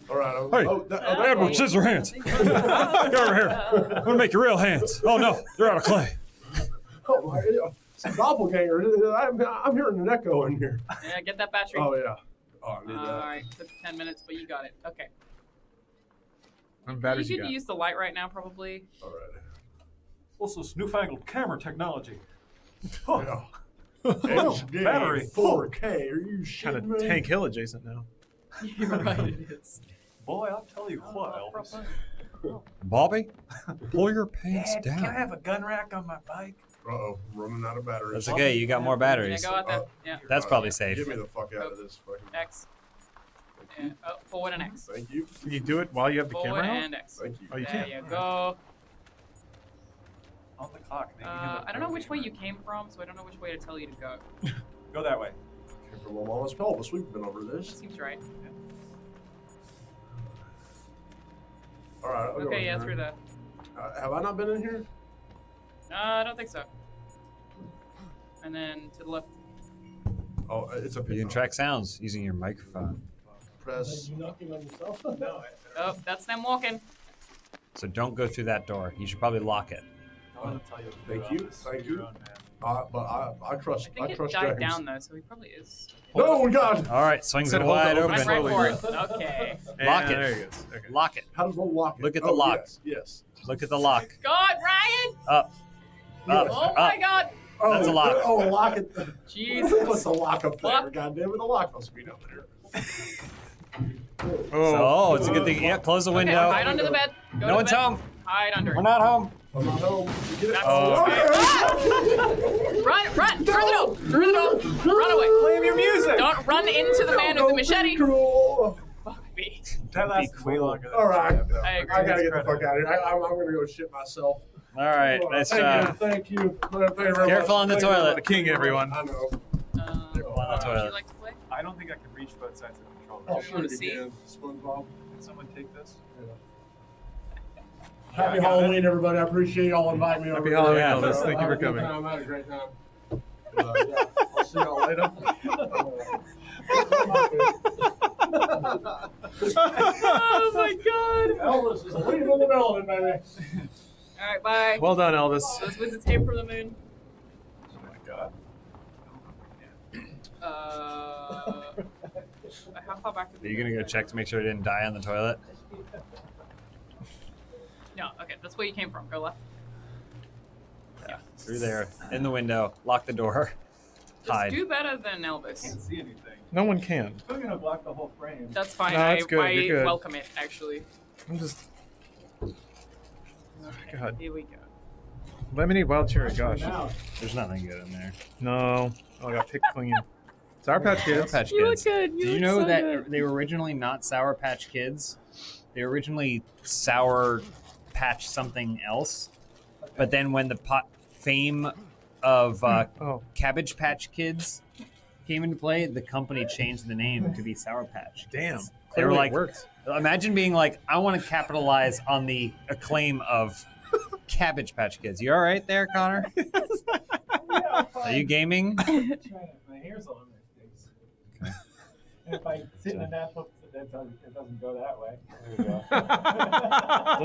All right. Hey, Edward, scissor hands. Get over here. I'm gonna make your real hands. Oh no, they're out of clay. Oh my! It's a doppelganger. I'm hearing an echo in here. Yeah, get that battery. Oh yeah. Oh, I need All that. right, took 10 minutes, but you got it. Okay. How many You batteries you could got? use the light right now, probably. All right. Also, newfangled camera technology. Yeah. HD Battery 4K. Are you Kind shitting of me? Tank Hill adjacent now. You're right, it is. Boy, I'll tell you what, Elvis. Bobby, pull your pants Dad, can I down. have a gun rack on my bike? Uh-oh, running out of batteries. That's okay. You got more batteries. Yeah, go out there. Yeah. That's probably safe. Get me the fuck out of this fucking. X. Yeah. Oh, forward and X. Thank you. Can you do it while you have the Forward camera out? and X. Thank you. Oh, you There can. you go. On the clock. I don't know which way you came from, so I don't know which way to tell you to go. Go that way. Came from Mama's pelvis. We've been over this. That seems right. All right. I'll go Okay, in yeah, here. through that. Have I not been in here? I don't think so. And then to the left. Oh, it's a. You can track sounds using your microphone. Press. You knocking on yourself? No. Oh, that's them walking. So don't go through that door. You should probably lock it. I want to tell you. Thank you. Thank you. But I trust. I think it trust died James. down though, so he probably is. No, God. All right, swings Said it hold wide it open. Went right for it. Okay. Lock And it. There he goes. Okay. Lock it. How does one lock it? Look at the Oh, lock. Yes. Look at the lock. God, Ryan! Up. Up. Oh my Up. God! Oh, That's a lock. Oh, lock it. Jesus. Who puts the lock up there? Fuck. God damn it, the lock must be down there. Oh, it's a good thing. Yeah, close the Okay, window. hide under the bed. Go No to one's bed. home. Hide under We're it. not home. I'm not home. You get it? That's Oh. okay. Run! Run! Through the door! Through the door! Run away! Blame your music. Don't run into the man with the machete! Fuck me. That lasts way longer. All right. I agree. I gotta get the fuck out of here. I'm gonna go shit myself. All right, nice Thank job. you. Thank you. Thank you very Careful much. on the Thank you. toilet. The king, everyone. I know. On the Would toilet. you like to play? I don't think I can reach both sides of the controller. Oh, you sure wanna you see? can. SpongeBob. Can someone take this? Happy Halloween, everybody. I appreciate y'all inviting me over. Happy Halloween, Yeah. Elvis. Thank you for Have a good coming. time. I had a great time. Yeah, I'll see y'all later. Oh my God! Elvis is leaving the building, baby. Alright, bye. Well done, Elvis. Those visits came from the moon. Oh my God. How far back Are you gonna go check to make sure it didn't die on the toilet? No, okay, that's where you came from. Go left. Yeah. Through there, in the window, lock the door, Just hide. do better than Elvis. Can't see anything. No one can. Still gonna block the whole frame. That's fine. No, it's good, I you're good. welcome it, actually. I'm just. Okay, God. here we go. Lemony wild cherry. Gosh. There's nothing good in there. No. Oh, I got picked clean. Sour Patch Sour Kids. Patch You look Kids. good. You Did you look know so that good. they were originally not Sour Patch Kids? They were originally Sour Patch something else. But then when the fame of Oh. Cabbage Patch Kids came into play, the company changed the name to be Sour Patch. Damn. They were Clearly like, it worked. imagine being like, I want to capitalize on the acclaim of Cabbage Patch Kids. You all right there, Connor? Are you gaming? My hair's all over my face. Okay. And if I sit in a natural, it doesn't go that way. There we go.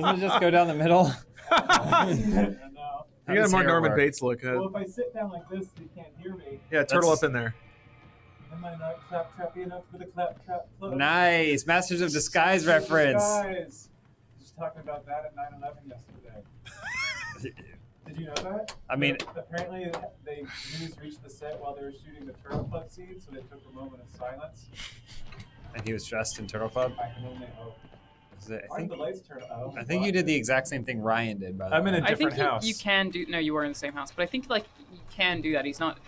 Doesn't it just go down the middle? No. You got a more Norman Bates look. Well, if I sit down like this, you can't hear me. Yeah, turtle up in there. Am I not clap-trappy enough for the clap-trap club? Nice. Masters of Disguise reference. Disguise. Just talking about that at 9/11 yesterday. Did you know that? I mean, apparently news reached the set while they were shooting the Turtle Club scene, so they took a moment of silence. and he was dressed in Turtle Club. I can only hope. I think you did the exact same thing Ryan did. By the way, I'm in a different I think house. You can do. No, you were in the same house, but I think like you can do that. He's not.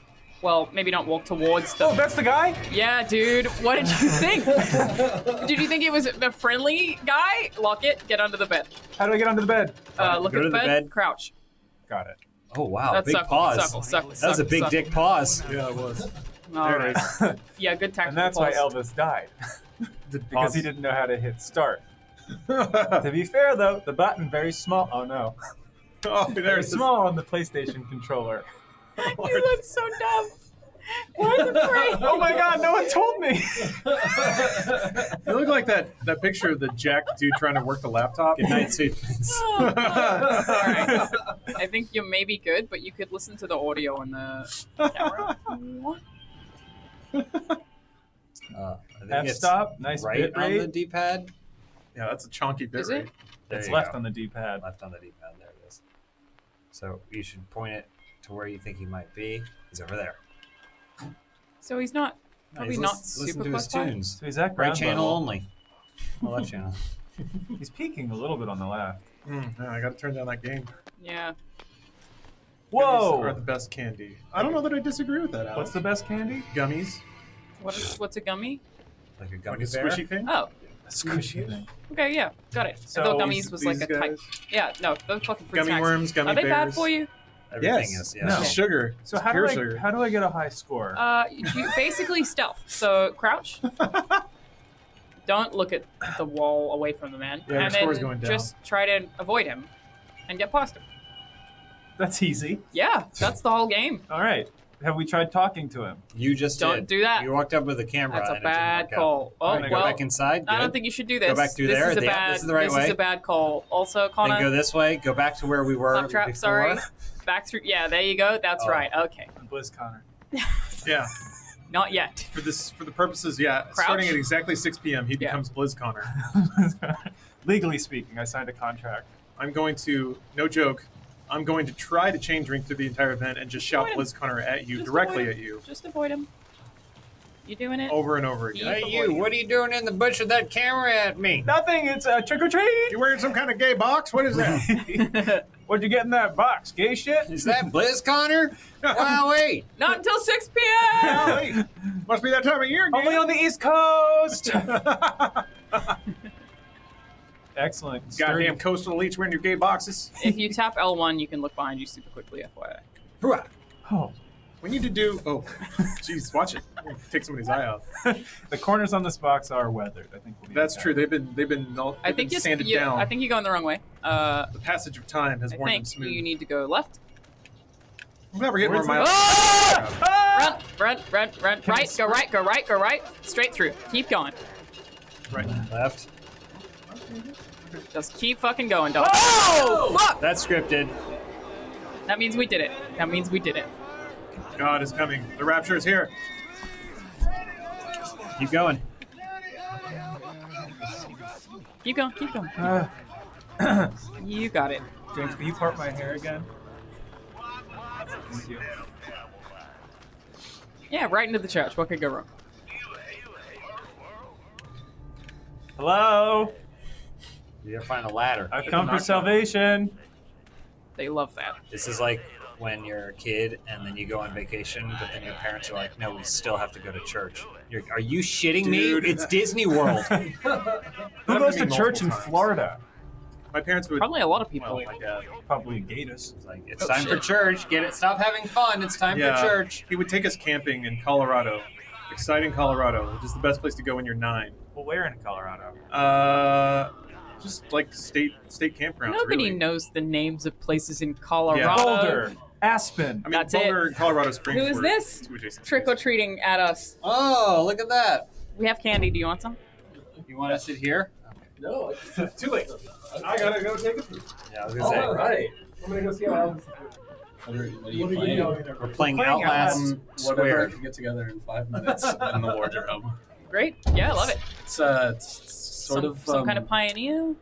Well, maybe not walk towards the. Oh, that's the guy? Yeah, dude. What did you think? Did you think he was a friendly guy? Lock it. Get under the bed. How do I get under the bed? Look at the bed. Crouch. Got it. Oh wow, That's big suckle, pause. suckle, that was a big dick pause. Yeah, it was. All right. Yeah, good tactical. And that's pause. why Elvis died. Pause. Because he didn't know how to hit start. To be fair, though, the button very small. Oh no. Oh, very small on the PlayStation controller. You look so dumb. Why the frick? Oh my God! No one told me. You look like that picture of the Jack dude trying to work the laptop. Good night, sweet. Oh, God. All right. I think you may be good, but you could listen to the audio on the camera. I think F-stop, nice right bit on rate. the D-pad. Yeah, that's a chonky bit Is it? rate. There It's you left go. on the D-pad. Left on the D-pad. There it is. So you should point it to where you think he might be. He's over there. So he's not. Probably not listen super to his close by? tunes. So he's at Right ground channel level. only. Well, left channel. He's peeking a little bit on the left. Yeah, I got to turn down that game. Yeah. Whoa! Gummies are the best candy. I don't know that I disagree with that, Alex. What's the best candy? Gummies. What's a gummy? Like a Like gummy a bear. squishy thing? Oh. A squishy thing. Okay, yeah, got it. So I thought gummies was like these a type. guys? Yeah, no, those fucking fruit Gummy snacks. worms, gummy Are they bad bears. for you? Everything Yes. is. Yeah. No. It's sugar. So It's how pure do sugar. I get a high score? You basically stealth. So crouch. Don't look at the wall away from the man, Yeah, your and score's then going down. just try to avoid him, and get past him. That's easy. Yeah, that's the whole game. All right. Have we tried talking to him? You just Don't did. do that. You walked up with a camera. That's a and it didn't bad work out. call. Oh, I'm gonna well, go back inside. I don't Good. think you should do this. Go back through this there. Is a Yeah, bad, this is the right this way. is a bad call. Also, Then Connor. go this way. Go back to where we were Claptrap, before. sorry. Back through. Yeah, there you go. That's Oh. right. Okay. Blizz Connor. Yeah. Not yet. For the purposes, yeah. Crouch? Starting at exactly 6 p.m., he Yeah. becomes Blizz Connor. Legally speaking, I signed a contract. I'm going to, no joke, I'm going to try to chain drink through the entire event and just shout Avoid him. Blizz Connor at you, Just directly avoid at you, Just avoid him. You doing it? over and over again. Hey, you! What are you doing in the bush with that camera at me? Nothing. It's a trick or treat. You wearing some kind of gay box? What is that? What'd you get in that box? Gay shit? Is that Blizz Connor? Wow, wait! Not until 6 p.m. Oh, wait. Must be that time of year, Only gay. on the East Coast. Excellent. Goddamn coastal elites wearing your gay boxes. If you tap L1, you can look behind you super quickly, FYI. Oh. We need to do. Oh, jeez, watch it. Take somebody's eye out. The corners on this box are weathered. I think we'll be That's okay. true. They've been I think you're sanded down. I think you're going the wrong way. The passage of time has I worn them think smooth. you need to go left. I'm glad we're getting more Where's miles. Run. Right. Go right. Go right. Go right. Straight through. Keep going. Right. Left. Just keep fucking going, dog. Oh! Fuck! That's scripted. That means we did it. That means we did it. God is coming. The rapture is here. Keep going. Keep going. Keep going. You got it. James, can you part my hair again? Thank you. Yeah, right into the church. What could go wrong? Hello? You gotta find a ladder. I've come for salvation. They love that. This is like when you're a kid and then you go on vacation, but then your parents are like, "No, we still have to go to church." Are you shitting Dude. me? It's Disney World. Who goes to church in Florida? My parents would. Probably a lot of people. Oh my God. Probably Gators. It's time for church. Get it? Stop having fun. It's time Yeah. for church. He would take us camping in Colorado. Exciting Colorado, which is the best place to go when you're 9. Well, where in Colorado? Just like state campgrounds. Nobody really. knows the names of places in Colorado. Boulder. Aspen. I mean, That's Boulder, it. Colorado Springs. Who is were this? two adjacent Trick or treating at us. Oh, look at that. We have candy. Do you want some? You want to sit here? No, it's too late. I gotta go take a poop. Yeah, I was gonna say. All right. I'm gonna go see how. What are you playing? We're playing Outlast Whatever I Squared. can get together in 5 minutes in the wardrobe. Great. Yeah, I love it. It's sort of some kind of pioneer.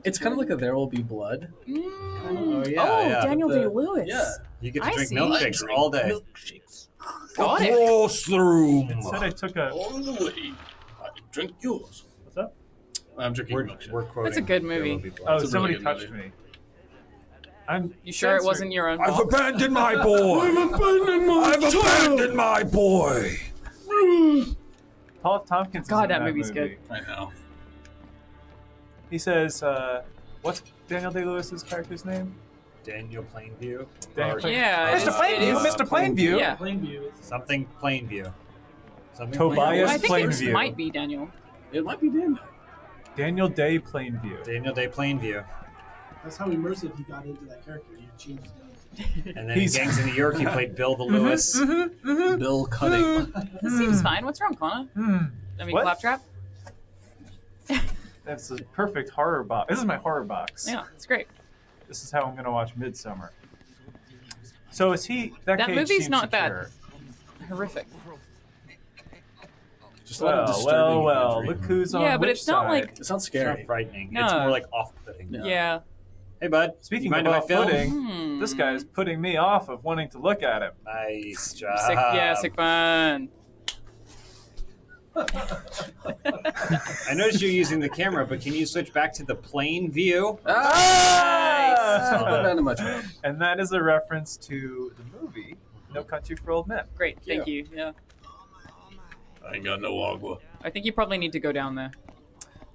It's kind of like a There Will Be Blood. Oh yeah. Daniel The- Day-Lewis. Yeah. You get to I drink see. milkshakes all day. Milkshakes. Got it. Across the room. Instead, I took a. All the way. I drink yours. What's up? I'm drinking We're milkshake. quoting. That's a good movie. There Will Be Blood. Oh, It's a somebody really good touched movie. me. I'm. You sure it censored. wasn't your own I've fault? abandoned my boy. I've abandoned my boy. Paul F. Tompkins. God, is in that movie's good. I know. He says, "What's Daniel Day-Lewis's character's name?" Daniel Plainview. Daniel Or Plainview. Yeah, Mr. Plainview. Mr. Plainview. Yeah. something Plainview. Something Tobias I think Plainview. it might be Daniel. It might be Daniel. Daniel Day Plainview. Daniel Day Plainview. That's how immersive he got into that character. He changed his name. And then in Gangs of New York, he played Bill the Lewis. Bill Cutting. This seems fine. What's wrong, Connor? I mean, What? Claptrap? That's a perfect horror box. This is my horror box. Yeah, it's great. This is how I'm going to watch Midsummer. So is he? That cage movie's seems not secure. that horrific. Just a lot of Well, disturbing well. imagery. Look who's on Yeah, but which it's not side. like- It's not It's not scary. frightening. No. It's more like off-putting. Yeah. Hey, bud. Speaking mind of if I film? off-putting, this guy is putting me off of wanting to look at him. Nice job. Sick burn. I noticed you're using the camera, but can you switch back to the plain view? Not much. And that is a reference to the movie No Country for Old Men. Great, thank you. Yeah. I ain't got no agua. I think you probably need to go down there.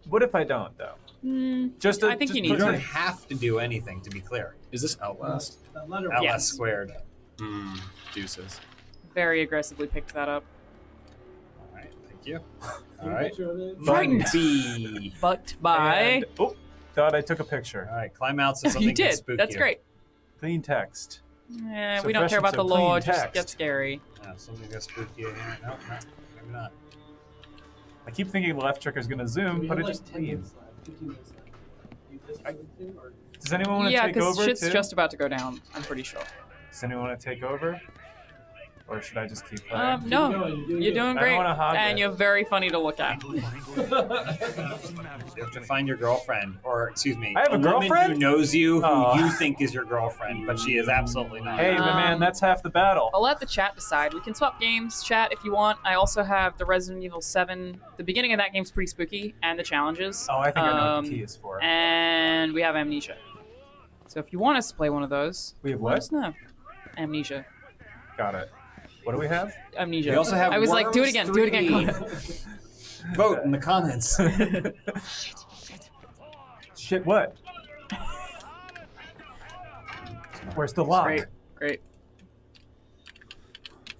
What if I don't, though? Just I think you need You to. don't have to do anything, to be clear. Is this Outlast? That letter. Outlast Yes. squared. Deuces. Very aggressively picked that up. All right, thank you. All right. Frightened. B. But by. And, oh, thought I took a picture. All right, climb out so something You can did. spook That's you. great. Clean text. Yeah, So we don't fresh care about and the so clean law. Just text. get scary. Yeah, something's gonna spook you here. No, maybe not. I keep thinking left trigger is going to zoom, but it just leaves. 15 minutes left. You just or Does anyone want to Yeah, take because over shit's too? just about to go down. I'm pretty sure. Does anyone want to take over? Or should I just keep playing? No, going, you're you're doing doing I great, don't wanna hog and it. you're very funny to look at. You have to find your girlfriend, or excuse me, I have a woman girlfriend? who knows you, who Oh. you think is your girlfriend, but she is absolutely not. Hey, my man, that's half the battle. I'll let the chat decide. We can swap games, chat, if you want. I also have the Resident Evil 7. The beginning of that game's pretty spooky, and the challenges. Oh, I think I know what the key is for. And we have Amnesia. So if you want us to play one of those, We have let what? us know. Amnesia. Got it. What do we have? Amnesia. We also have I was like, do it Worms again, do it again. 3. Vote in the comments. Shit, what? Where's the lock? Great, great.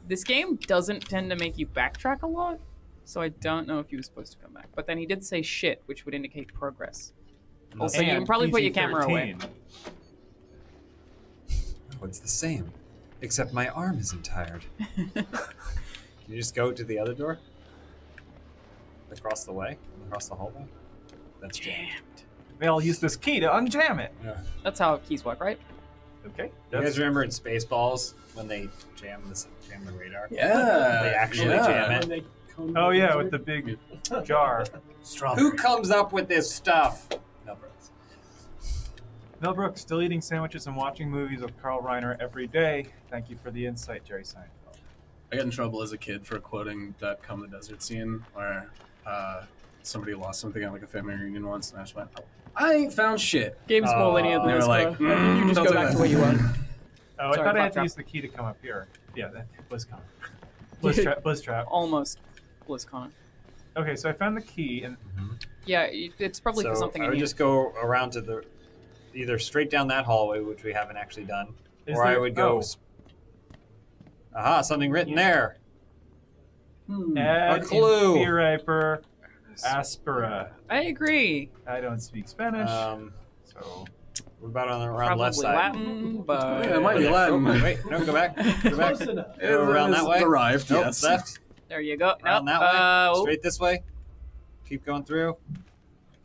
This game doesn't tend to make you backtrack a lot, so I don't know if he was supposed to come back. But then he did say shit, which would indicate progress. Also, you And can probably put your camera away. PG-13. Oh, it's the same, except my arm isn't tired. Can you just go to the other door? Across the way? Across the hallway? That's jammed. I'll use this key to unjam it. Yeah. That's how keys work, right? Okay. You guys remember in Spaceballs when they jam the radar? Yeah. They actually yeah. jam it. Oh yeah, with the big jar. Who comes up with this stuff? No, Brooks. Mel Brooks, still eating sandwiches and watching movies with Carl Reiner every day. Thank you for the insight, Jerry Seinfeld. I got in trouble as a kid for quoting that "Come the Desert" scene where somebody lost something at like a family reunion once, and I just went, "I ain't found shit." Game's more linear than They were this. like, Connor. I think you just don't go do back that. to where you were. Oh, I Sorry, thought I had to Claptrap. use the key to come up here. Yeah, that was coming. Blizz trap. Almost. Bliss Connor. Okay, so I found the key, and Yeah, it's probably So for something I in would here. just go around to the either straight down that hallway, which we haven't actually done, Is or I there- would go. oh. Aha! Something written there. ad A clue. inferior aspera. I agree. I don't speak Spanish, so What about around Probably left side? Latin, but Yeah, it might be Latin. Oh, wait, no, go back. Go back. Close enough. Go around that way. Arrived, Nope, yes. left. there you go. Around Nope, that way. Straight this way. Keep going through.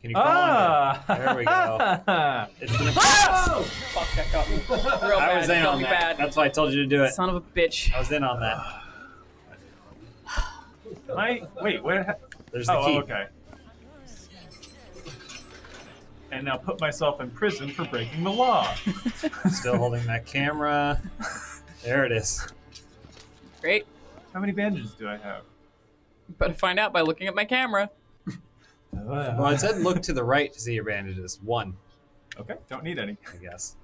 Can you follow me? There we go. It's gonna... Oh! Fuck, that got me. Real I bad. was in Got on me that. bad. That's why I told you to do it. Son of a bitch. I was in on that. Wait, where? There's the key. Okay. And now put myself in prison for breaking the law. Still holding that camera. There it is. Great. How many bandages do I have? Better find out by looking at my camera. Well, it said look to the right to see your bandages. 1. Okay, don't need any. I guess.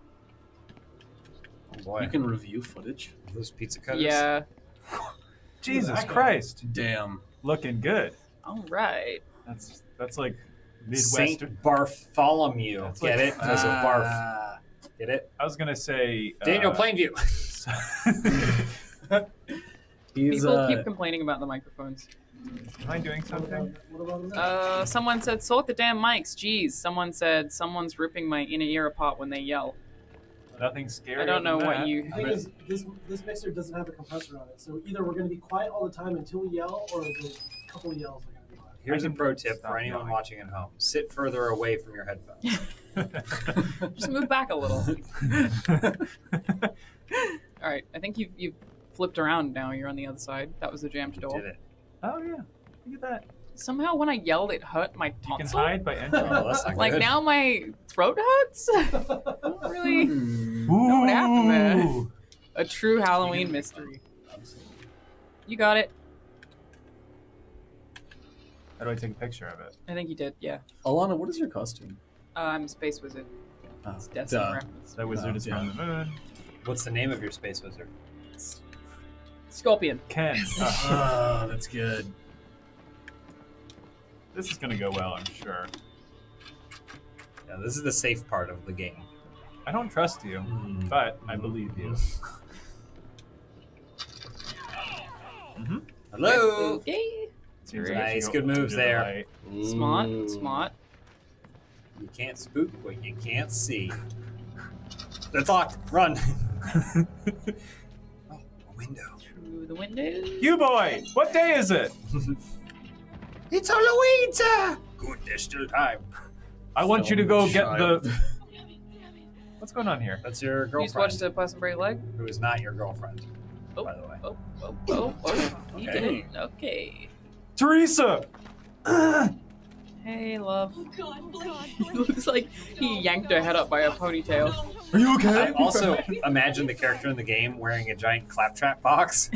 Oh boy. You can review footage. Those pizza cutters? Yeah. Jesus Christ. Damn. Looking good. All right. That's like Saint Midwestern. Bartholomew. That's Get like- it? Because of barf. Get it? I was gonna say Daniel Plainview. People keep complaining about the microphones. Am I doing something? Someone said, sort the damn mics. Jeez. Someone said, someone's ripping my inner ear apart when they yell. Nothing scary. I don't know what you... The thing is, this mixer doesn't have a compressor on it, so either we're going to be quiet all the time until we yell, or the couple of yells are going to be loud. Here's a pro tip for anyone watching at home. Sit further away from your headphones. Just move back a little. All right. I think you've flipped around now. You're on the other side. That was the jammed door. Did it. Oh yeah. Look at that. Somehow when I yelled, it hurt my tonsil. You can hide by entering. Oh, that's not Like good. now my throat hurts. I don't really know what happened there. A true Halloween mystery. You got it. How do I take a picture of it? I think you did. Yeah. Alana, what is your costume? I'm a space wizard. Oh, It's Destiny duh. reference. That wizard is from the moon. What's the name of your space wizard? Scorpion. Ken. Oh, that's good. This is gonna go well, I'm sure. Yeah, this is the safe part of the game. I don't trust you, but I believe you. Hello. Okay. Seems like Nice, you good go moves to the there. light. Smart. Smart. You can't spook what you can't see. It's locked. Run. Oh, a window. Through the window. You boy, what day is it? It's Halloween, sir. Good, there's still time. I want you to go get the. What's going on here? That's your You just watched girlfriend, the person break a leg? who is not your girlfriend, Oh, by the way. oh. You Okay. did it. Okay. Teresa. Hey, love. He looks like he yanked her head up by a ponytail. Are you I okay? also imagine the character in the game wearing a giant claptrap box.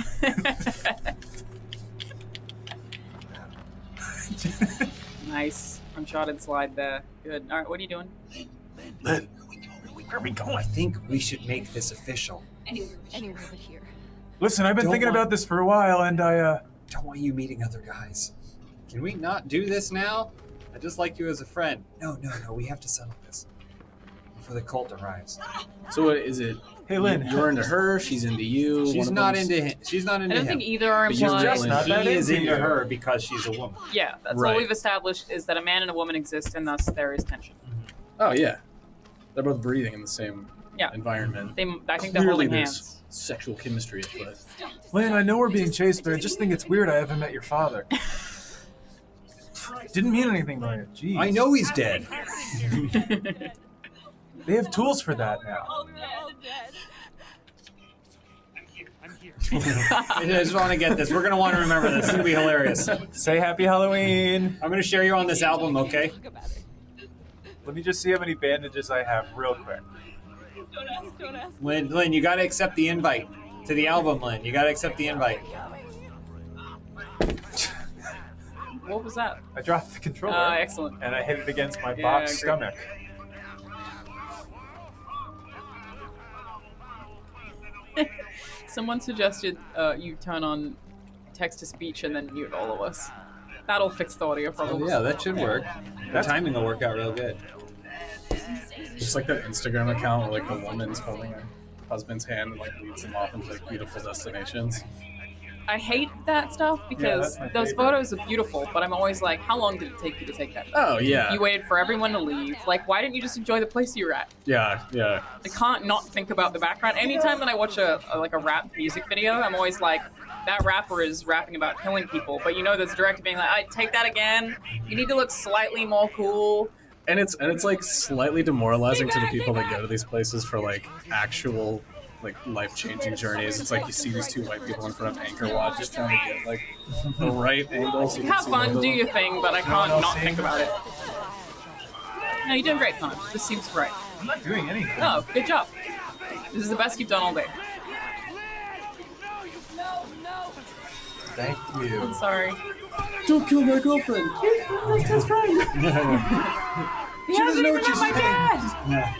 Nice. Uncharted slide there. Good. All right, what are you doing? Where are we going? I think we should make this official. Anywhere but here. Listen, I've been Don't thinking want- about this for a while, and I Don't want you meeting other guys. Can we not do this now? I just like you as a friend. No, we have to settle this before the cult arrives. So what is it? Hey, Lynn. You're into her. She's into you. She's one of not them's- into him. She's not I into don't him. think either are But you're implied. just not that He is into into you. her because she's a woman. Yeah, that's Right. what we've established is that a man and a woman exist, and thus there is tension. Oh yeah, they're both breathing in the same Yeah. environment. I think they're Clearly, holding there's hands. sexual chemistry afoot. Lynn, I know we're being chased, but I just think it's weird I haven't met your father. Didn't mean anything by it. Jeez. I know he's dead. They have tools for that now. I just want to get this. We're going to want to remember this. It's going to be hilarious. Say Happy Halloween. I'm going to share you on this album, okay? Let me just see how many bandages I have real quick. Don't ask. Lynn, you got to accept the invite to the album, Lynn. You got to accept the invite. What was that? I dropped the controller. Excellent. And I hit it against my Yeah, box great. stomach. Someone suggested you turn on text to speech and then mute all of us. That'll fix the audio problems. Yeah, that should work. The timing will work out real good. It's like that Instagram account where like the woman's holding her husband's hand and like leads them off into like beautiful destinations. I hate that stuff because that's my those favorite. photos are beautiful, but I'm always like, how long did it take you to take that? Oh, yeah. You waited for everyone to leave. Like, why didn't you just enjoy the place you were at? Yeah. I can't not think about the background. Anytime that I watch a rap music video, I'm always like, that rapper is rapping about killing people, but you know this director being like, I'd take that again. You need to look slightly more cool. And it's like slightly demoralizing to the people that go to these places for like actual like life-changing journeys. It's like you see these two white people in front of Anchor Watch just trying to get like the right angle. So you can Have see fun, both of do them. your thing, but I can't not think about it. No, you're doing great, Connor. This seems right. I'm not doing anything. Oh, good job. This is the best you've done all day. Thank you. I'm sorry. Don't kill my girlfriend. That's his friend. He She doesn't know even what she's met my saying. dad.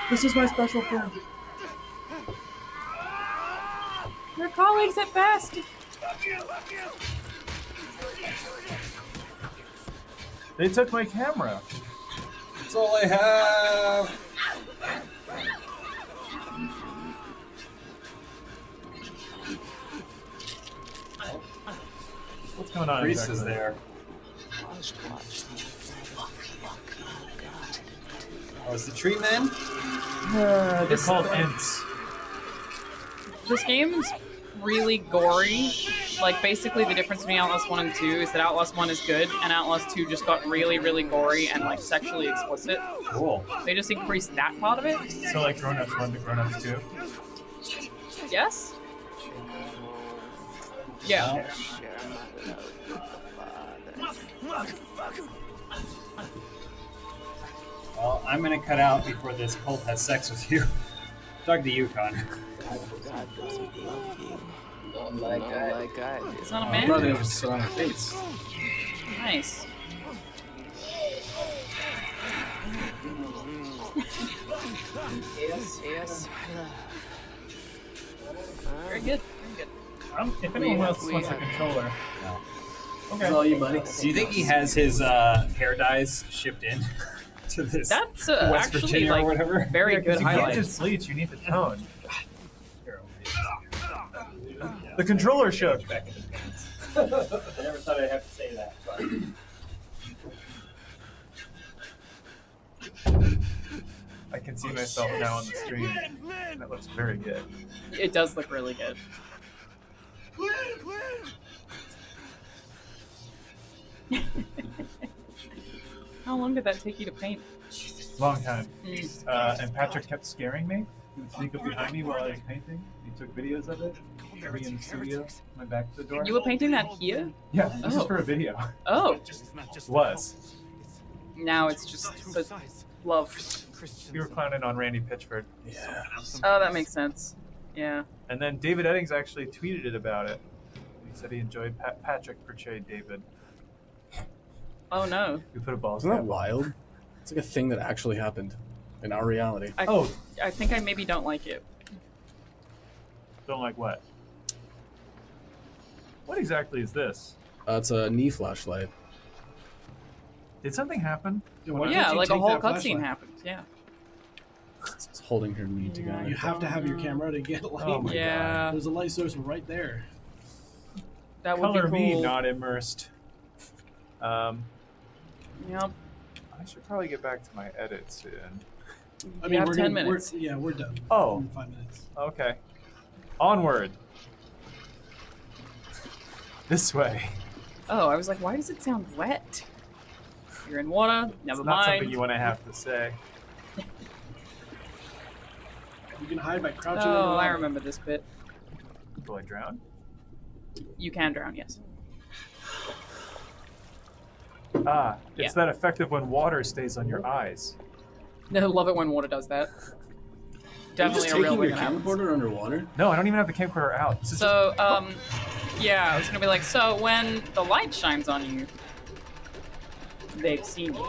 This is my special friend. We're colleagues at best. They took my camera. That's all I have. What's going on? Reese is there. Oh, is the tree man? They're called Ents. This game's really gory. Like, basically the difference between Outlast 1 and 2 is that Outlast 1 is good, and Outlast 2 just got really, really gory and, like, sexually explicit. Cool. They just increased that part of it. So like Grown Ups 1 to Grown Ups 2? Yes? Yeah. Well, I'm gonna cut out before this cult has sex with you. Talk to you, Connor. It's not a man? Brother was sit on her face. Nice. Yes. Very good. If anyone else wants a controller. No. Okay. It's all you, buddy. Do you think he has his hair dyes shipped in to this That's West actually Virginia like or whatever? very good You can't highlight. just bleach, you need the tone. The controller shook. Back in his pants. I never thought I'd have to say that. But... I can see myself now on the stream. That looks very good. It does look really good. How long did that take you to paint? Long time. And Patrick kept scaring me. He would sneak up behind me while I was painting. He took videos of it. Me in the studio, my back to the door. You were painting that here? Yeah, this is Oh. for a video. Oh. Was. Now it's just so love. We were clowning on Randy Pitchford. Yeah. Oh, that makes sense. Yeah. And then David Eddings actually tweeted it about it. He said he enjoyed Patrick portrayed David. Oh no. We put a ball. Isn't that wild? It's like a thing that actually happened in our reality. I think I maybe don't like it. Don't like what? What exactly is this? It's a knee flashlight. Did something happen? Yeah, like a whole cutscene happened. Yeah. It's holding her knee together. You have to have your camera to get light. Oh my Yeah. There's a light source right there. That would Color be me cool. not immersed. Yep. I should probably get back to my edit soon. I You mean, have we're 10 gonna, minutes. We're done. Oh. In 5 minutes. Okay. Onward. This way. Oh, I was like, why does it sound wet? You're in water. Never It's not mind. something you want to have to say. You can hide by crouching. Oh, I underwater. remember this bit. Will I drown? You can drown, yes. Ah, it's Yeah. that effective when water stays on your eyes. No, love it when water does that. Definitely a real thing that happens. camcorder underwater? No, I don't even have the camcorder out. This is So, yeah, I was gonna be like, so when the light shines on you, they've seen you.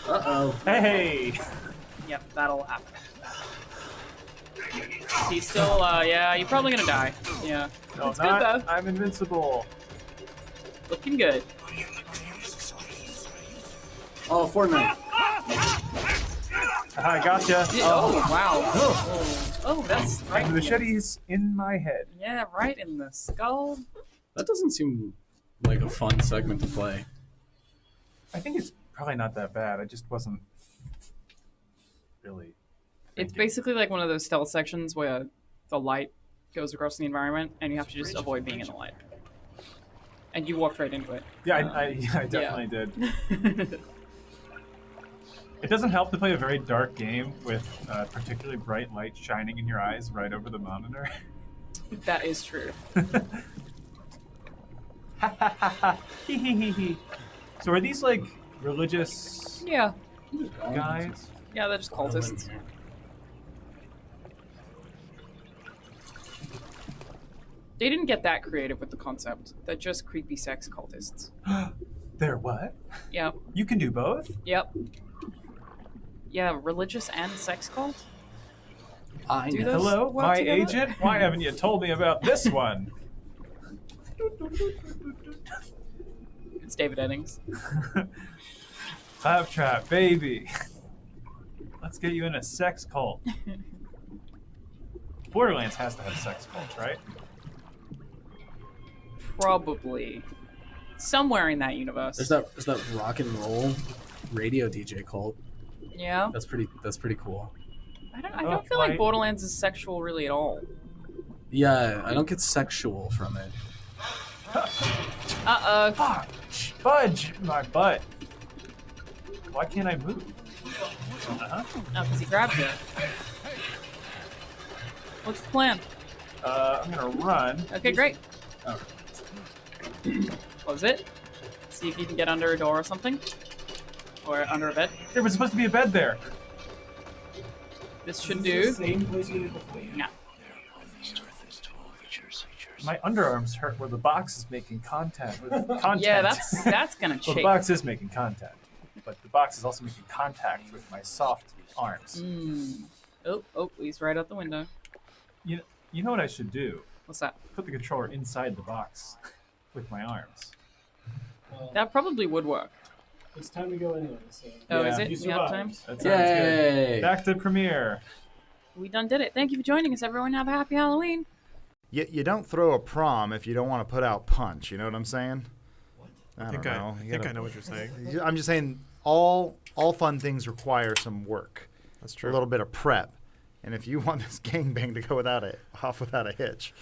Uh-oh. Hey! Yep, that'll happen. He's still, yeah, you're probably gonna die. Yeah. No, It's not. good though. I'm invincible. Looking good. Oh, Fortnite. I gotcha. Oh, wow. Oh, that's right. The machete's in my head. Yeah, right in the skull. That doesn't seem like a fun segment to play. I think it's probably not that bad. I just wasn't really. It's basically like one of those stealth sections where the light goes across the environment and you have to just avoid being in the light. And you walked right into it. Yeah, I definitely did. It doesn't help to play a very dark game with particularly bright light shining in your eyes right over the monitor. That is true. So are these like religious Yeah. guys? Yeah, they're just cultists. They didn't get that creative with the concept. They're just creepy sex cultists. They're what? Yep. You can do both? Yep. Yeah, religious and sex cult? Do those Hello, work my together? agent? Why haven't you told me about this one? It's David Eddings. Claptrap, baby. Let's get you in a sex cult. Borderlands has to have a sex cult, right? Probably. Somewhere in that universe. There's that rock and roll radio DJ cult. Yeah. That's pretty cool. I don't feel like Borderlands is sexual really at all. Yeah, I don't get sexual from it. Fudge my butt. Why can't I move? Oh, because he grabbed you. What's the plan? I'm gonna run. Okay, great. Oh. Close it. See if you can get under a door or something. Or under a bed. There was supposed to be a bed there. This should do. Same place we did before. No. My underarms hurt where the box is making contact with contact. Yeah, that's gonna Well, chafe. the box is making contact, but the box is also making contact with my soft arms. Oh, he's right out the window. You know what I should do? What's that? Put the controller inside the box with my arms. That probably would work. It's time to go anyway. So. Oh, is Yeah. it? You We have survived. time? That sounds good. Back to Premiere. We done did it. Thank you for joining us, everyone. Have a happy Halloween. You don't throw a prom if you don't want to put out punch. You know what I'm saying? I think don't know. I think I know what you're saying. I'm just saying all fun things require some work. That's true. A little bit of prep. And if you want this gangbang to go without a hitch,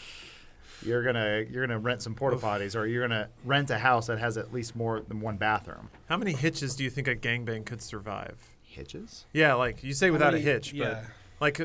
you're gonna rent some porta potties, or you're gonna rent a house that has at least more than one bathroom. How many hitches do you think a gangbang could survive? Hitches? Yeah, like you say without many- a hitch, yeah. but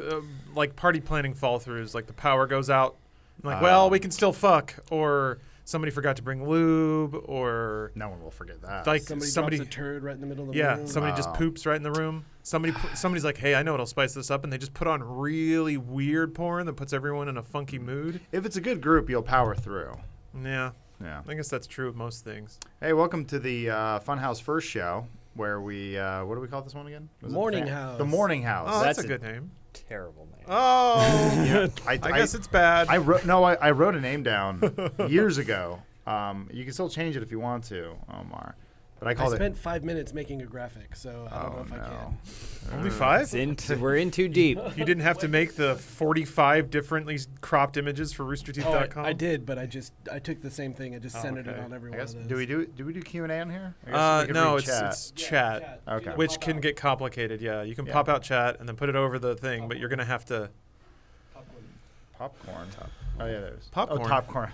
like party planning fall throughs, like the power goes out. Like, well, we can still fuck, or somebody forgot to bring lube, or no one will forget that. Like somebody drops a turd right in the middle of the room. somebody just poops right in the room. Somebody's like, hey, I know what'll spice this up, and they just put on really weird porn that puts everyone in a funky mood. If it's a good group, you'll power through. Yeah. Yeah. I guess that's true of most things. Hey, welcome to the Funhaus first show, where we what do we call this one again? Was it Morning House. The Morning House. Oh, that's a good name. Terrible name. Oh, Yeah, I guess it's bad. I wrote a name down years ago. You can still change it if you want to, Omar. But I called spent 5 minutes making a graphic, so I don't know if I can. Only 5? We're in too deep. You didn't have to make the 45 differently cropped images for roosterteeth.com? I did, but I took the same thing and just centered it on every one of those. Do we do Q&A on here? I guess we could No, read it's chat. Okay. Which can get complicated, yeah. You can pop out chat and then put it over the thing, but you're going to have to... Popcorn. Oh, yeah, there's... Popcorn. Oh, popcorn.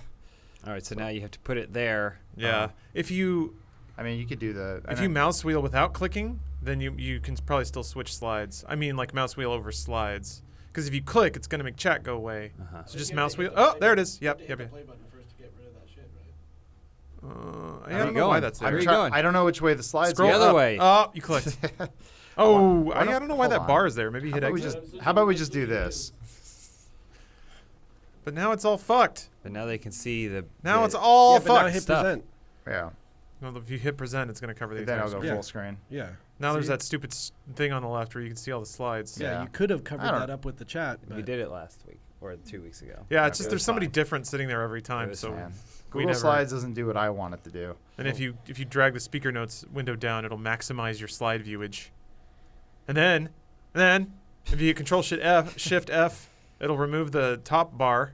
All right, so now you have to put it there. Yeah. If you... I mean, you could do the... If you mouse wheel without clicking, then you can probably still switch slides. I mean, like mouse wheel over slides. Because if you click, it's going to make chat go away. So just mouse wheel... Oh, there it is. Yep. Play button first to get rid of that shit, right? I don't know why that's there. I don't know which way the slides Scroll go. the other up. way. Oh, you clicked. Oh, I don't know why hold that on. bar is there. Maybe hit exit. How about we just do this? But now it's all fucked. But now they can see the. Now it's all but now fucked. hit present. Yeah. Well, if you hit present, it's going to cover the Then entire I'll go screen. full screen. Yeah. Now there's that stupid thing on the left where you can see all the slides. Yeah, you could have covered that up with the chat. We but- did it last week or 2 weeks ago. Yeah, it's just It there's was somebody fine. different sitting there every time. was So fine. we Google never- Slides doesn't do what I want it to do. And if you drag the speaker notes window down, it'll maximize your slide viewage. And then And then, if you hit Shift F, it'll remove the top bar.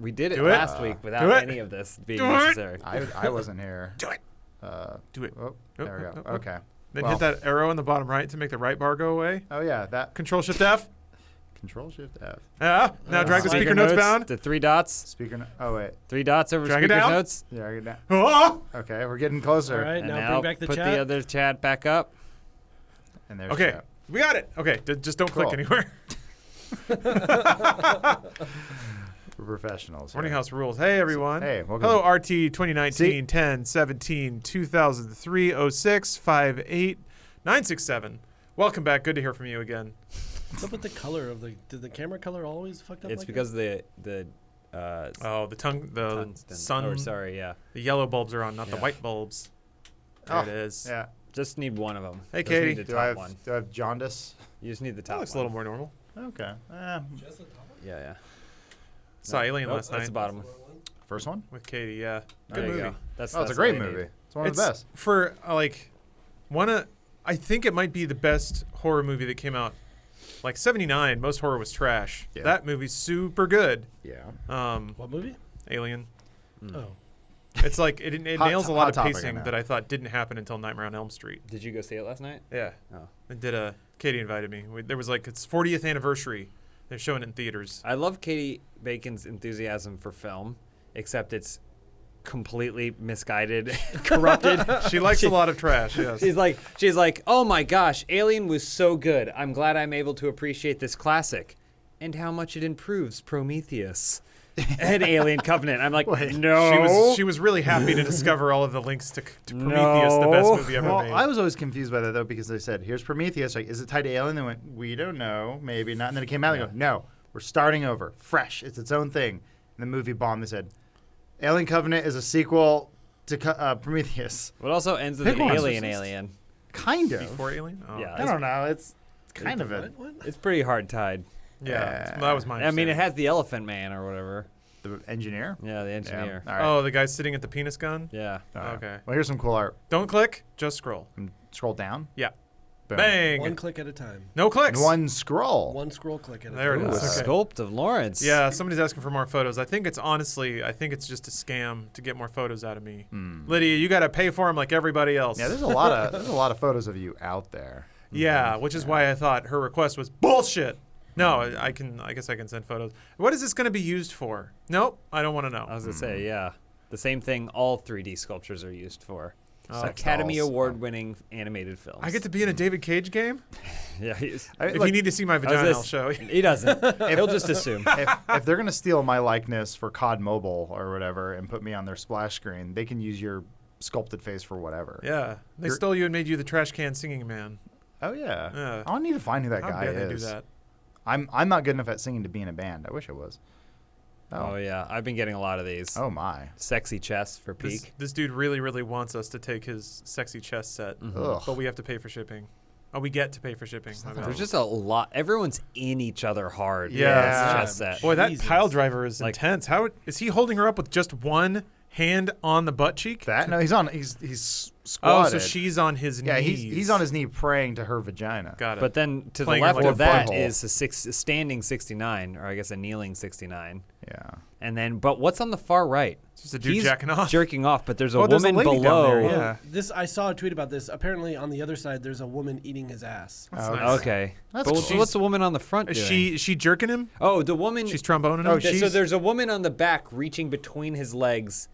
We did it last week without any of this being necessary. I wasn't here. Do it. Do it. Oh, there we go. Okay. Then hit that arrow in the bottom right to make the right bar go away. Oh yeah, that. Control Shift F. Control Shift F. Yeah. Now drag the speaker notes down. The 3 dots. Speaker. Oh wait. 3 dots over drag speaker it down. notes. Drag it down. Oh! Okay, we're getting closer. All right, And now bring back the put chat. the other chat back up. And there's Okay, chat. we got it. Okay, just don't click anywhere. We're professionals. Morning House rules. Hey everyone. Hey, welcome. Hello RT 2019 10 17 2003 06 58 967. Welcome back. Good to hear from you again. What's up with the color of did the camera color always fucked up? It's like because that? the sun. Oh, sorry, yeah. The yellow bulbs are on, not the white bulbs. There it is. Yeah. Just need one of them. Hey, Just Katie. need the Do top I have one. do I have jaundice? You just need the That top looks a one. little more normal. Okay. Yeah. Saw Alien Nope, last that's night. the bottom one. First one? With Katie, yeah. There Good you movie. go. That's it's a what great I movie. need. It's one of the best. For I think it might be the best horror movie that came out. Like 79, most horror was trash. Yeah. That movie's super good. Yeah. What movie? Alien. Oh. It's like it nails a lot hot of topic, pacing I know. that I thought didn't happen until Nightmare on Elm Street. Did you go see it last night? Yeah. Oh. Katie invited me. There was its 40th anniversary. They're showing it in theaters. I love Katie Bacon's enthusiasm for film, except it's completely misguided, corrupted. She likes a lot of trash. Yes. She's like, oh my gosh, Alien was so good. I'm glad I'm able to appreciate this classic, and how much it improves Prometheus and Alien Covenant. I'm like, no. She was really happy to discover all of the links to Prometheus, the best movie ever made. I was always confused by that though because they said, "Here's Prometheus." Like, is it tied to Alien? They went, "We don't know, maybe not." And then it came out. They go, "No, we're starting over, fresh. It's its own thing." And the movie bombed. They said, "Alien Covenant is a sequel to Prometheus." It also ends with an alien. Kind of. Before Alien? Oh. Yeah, I don't know. It's kind of it. It's pretty hard tied. Yeah, that was my I mean, it has the Elephant Man or whatever. The engineer? Yeah, the engineer. Yeah. All right. Oh, the guy sitting at the penis gun? Yeah. Okay. Well, here's some cool art. Don't click, just scroll. Scroll down? Yeah. Boom. Bang. One click at a time. No clicks. One scroll. One scroll click at a time. There it is. Okay. Sculpt of Lawrence. Yeah, somebody's asking for more photos. I think it's just a scam to get more photos out of me. Lydia, you got to pay for them like everybody else. Yeah, there's a lot of photos of you out there. Yeah, which is why I thought her request was bullshit. No, I guess I can send photos. What is this going to be used for? Nope, I don't want to know. I was gonna say, yeah, the same thing all 3D sculptures are used for. Oh. Academy Award-winning animated films. I get to be in a David Cage game? Yeah. If you need to see my vagina, I'll show you. He doesn't. He'll just assume. If they're going to steal my likeness for COD Mobile or whatever and put me on their splash screen, they can use your sculpted face for whatever. Yeah, they stole you and made you the trash can singing man. Oh, yeah. Yeah. I don't need to find who that How guy dare is. they do that? I'm not good enough at singing to be in a band. I wish I was. Oh yeah, I've been getting a lot of these. Oh my. Sexy chest for peak. This dude really, really wants us to take his sexy chest set, but we have to pay for shipping. Oh, we get to pay for shipping. There's just a lot. Everyone's in each other hard. Yeah. Chest set. Boy, that pile driver is intense. How is he holding her up with just one hand on the butt cheek? No, he's squatted. Oh, so she's on his knees. Yeah, he's on his knee praying to her vagina. Got it. But then to Playing the left like of a that butthole. is a standing 69, or I guess a kneeling 69. Yeah. And then, but what's on the far right? It's just a dude He's jacking off. jerking off, but there's a There's a woman lady down below. there, yeah. I saw a tweet about this. Apparently, on the other side, there's a woman eating his ass. Okay. That's But cool. what's the woman on the front Is doing? she jerking him? Oh, the woman. She's tromboning him? Okay, so there's a woman on the back reaching between his legs.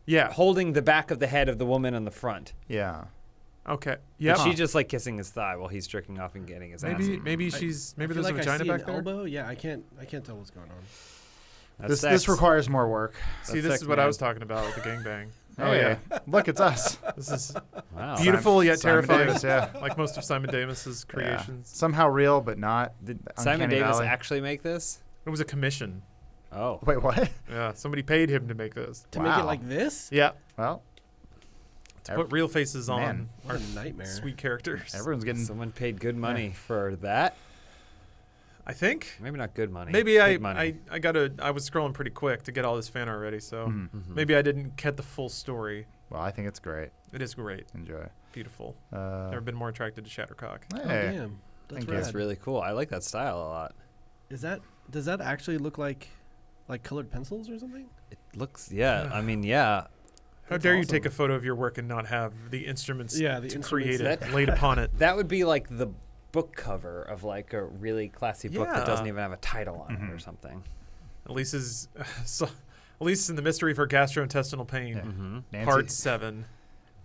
Yeah. Holding the back of the head of the woman on the front. Yeah. Okay. Yeah. Yeah. She's just like kissing his thigh while he's jerking off and getting his ass. Maybe I there's feel a like I vagina see back an there. elbow. Yeah, I can't tell what's going on. This requires more work. See, this is what I was talking about with the gangbang. Oh yeah. Look, it's us. This is Wow. beautiful yet Simon terrifying. Davis, yeah. Like most of Simon Davis's Yeah. creations. Somehow real, but not. Did Uncanny Simon Davis Valley. actually make this? It was a commission. Oh. Wait, what? Yeah, somebody paid him to make this. To make it like this? Yeah. Well, to put real faces on Man, what a nightmare. sweet characters. everyone's getting. Someone paid good money for that. I think. Maybe not good money. Maybe Good money. I was scrolling pretty quick to get all this fan art ready, so maybe I didn't get the full story. Well, I think it's great. It is great. Enjoy. Beautiful. Never been more attracted to Shattercock. Hey. Oh, damn. That's rad. That's really cool. I like that style a lot. Does that actually look like colored pencils or something? It looks, yeah. I mean, yeah. How dare you take a photo of your work and not have the instruments to create it laid upon it? That would be like the book cover of like a really classy book that doesn't even have a title on it or something. Elise's in the mystery of her gastrointestinal pain. Part 7.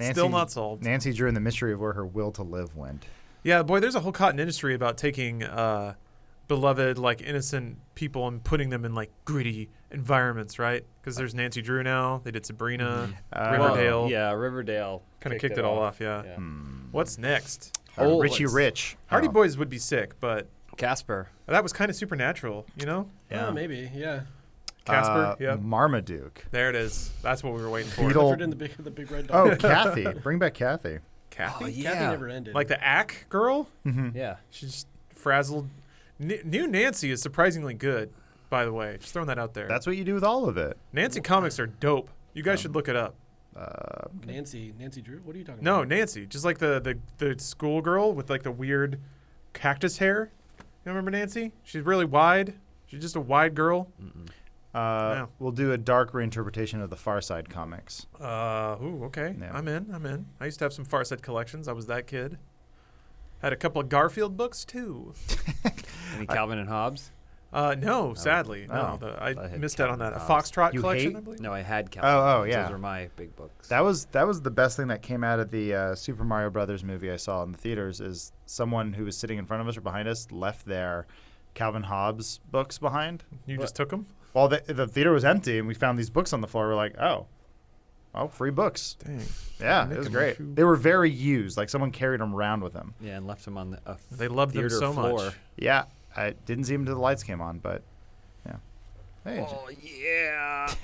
Still not solved. Nancy drew in the mystery of where her will to live went. Yeah, boy, there's a whole cotton industry about taking beloved, like innocent people and putting them in like gritty environments, right? Because there's Nancy Drew now. They did Sabrina, Riverdale. Well, yeah, Riverdale kind of kicked it all off. Yeah. What's next? Richie Rich. Hardy Boys would be sick, but Casper. That was kind of supernatural, you know? Yeah, maybe. Yeah. Casper. Yeah. Marmaduke. There it is. That's what we were waiting for. Beetle. In the big red dog. Oh, Kathy. Bring back Kathy. Kathy. Oh, yeah. Kathy never ended. Like the Ack girl. Yeah. She's just frazzled. New Nancy is surprisingly good, by the way. Just throwing that out there. That's what you do with all of it. Nancy comics are dope. You guys should look it up. Nancy Drew? What are you talking about? No, Nancy. Just like the school girl with like the weird cactus hair. You remember Nancy? She's really wide. She's just a wide girl. We'll do a dark reinterpretation of the Far Side comics. Okay. Yeah. I'm in. I used to have some Far Side collections. I was that kid. Had a couple of Garfield books too. Any Calvin and Hobbes? No, sadly. No. I missed out on that. A Foxtrot collection, I believe? No, I had Calvin. Yeah. Those were my big books. That was the best thing that came out of the Super Mario Brothers movie I saw in the theaters is someone who was sitting in front of us or behind us left their Calvin Hobbes books behind. You just took them? Well, the theater was empty, and we found these books on the floor. We're like, oh, free books. Dang. Yeah, it was great. They were very used. Like someone carried them around with them. Yeah, and left them on the they loved them so floor. much. Yeah, I didn't see them until the lights came on, but yeah. Hey, oh, yeah.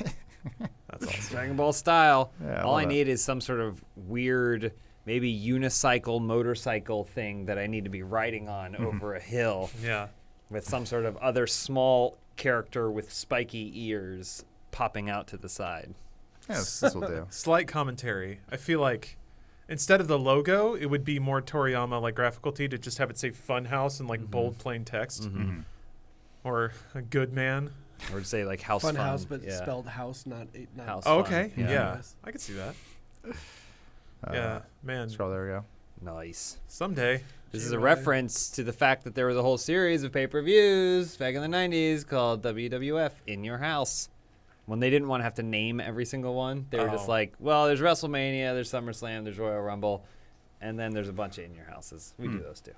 That's awesome. Dragon Ball style. Yeah, all I need is some sort of weird, maybe unicycle, motorcycle thing that I need to be riding on over a hill. Yeah. With some sort of other small character with spiky ears popping out to the side. Yeah, this will do. Slight commentary. I feel like instead of the logo, it would be more Toriyama like graphical tee to just have it say Funhaus in like bold plain text. Or a good man. Or to say like House Fun. Funhouse, but spelled house, not House. Oh, okay. Fun. Yeah. I could see that. Yeah, man. Scroll, there we go. Nice. Someday. This is a reference to the fact that there was a whole series of pay-per-views back in the 90s called WWF In Your House. When they didn't want to have to name every single one, they were just like, well, there's WrestleMania, there's SummerSlam, there's Royal Rumble, and then there's a bunch of In Your Houses. We do those too.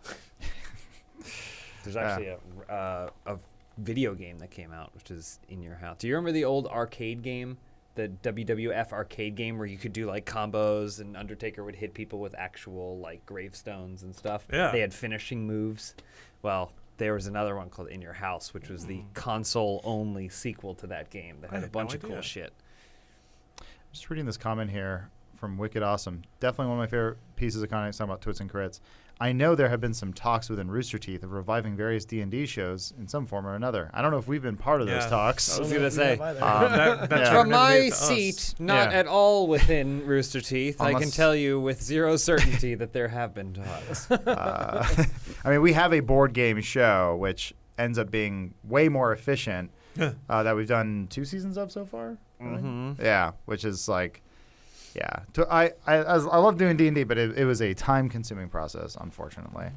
There's actually a video game that came out, which is In Your House. Do you remember the old arcade game? The WWF arcade game where you could do like combos and Undertaker would hit people with actual like gravestones and stuff. Yeah. They had finishing moves. Well, there was another one called In Your House, which was the console-only sequel to that game that had a bunch of cool shit. Just reading this comment here from Wicked Awesome. Definitely one of my favorite pieces of content talking about Twits and Crits. I know there have been some talks within Rooster Teeth of reviving various D&D shows in some form or another. I don't know if we've been part of those talks. I was going to say. That's from my seat, not at all within Rooster Teeth. I can tell you with zero certainty that there have been talks. I mean, we have a board game show, which ends up being way more efficient that we've done 2 seasons of so far. Yeah, which is like... Yeah, I love doing D&D, but it was a time-consuming process, unfortunately.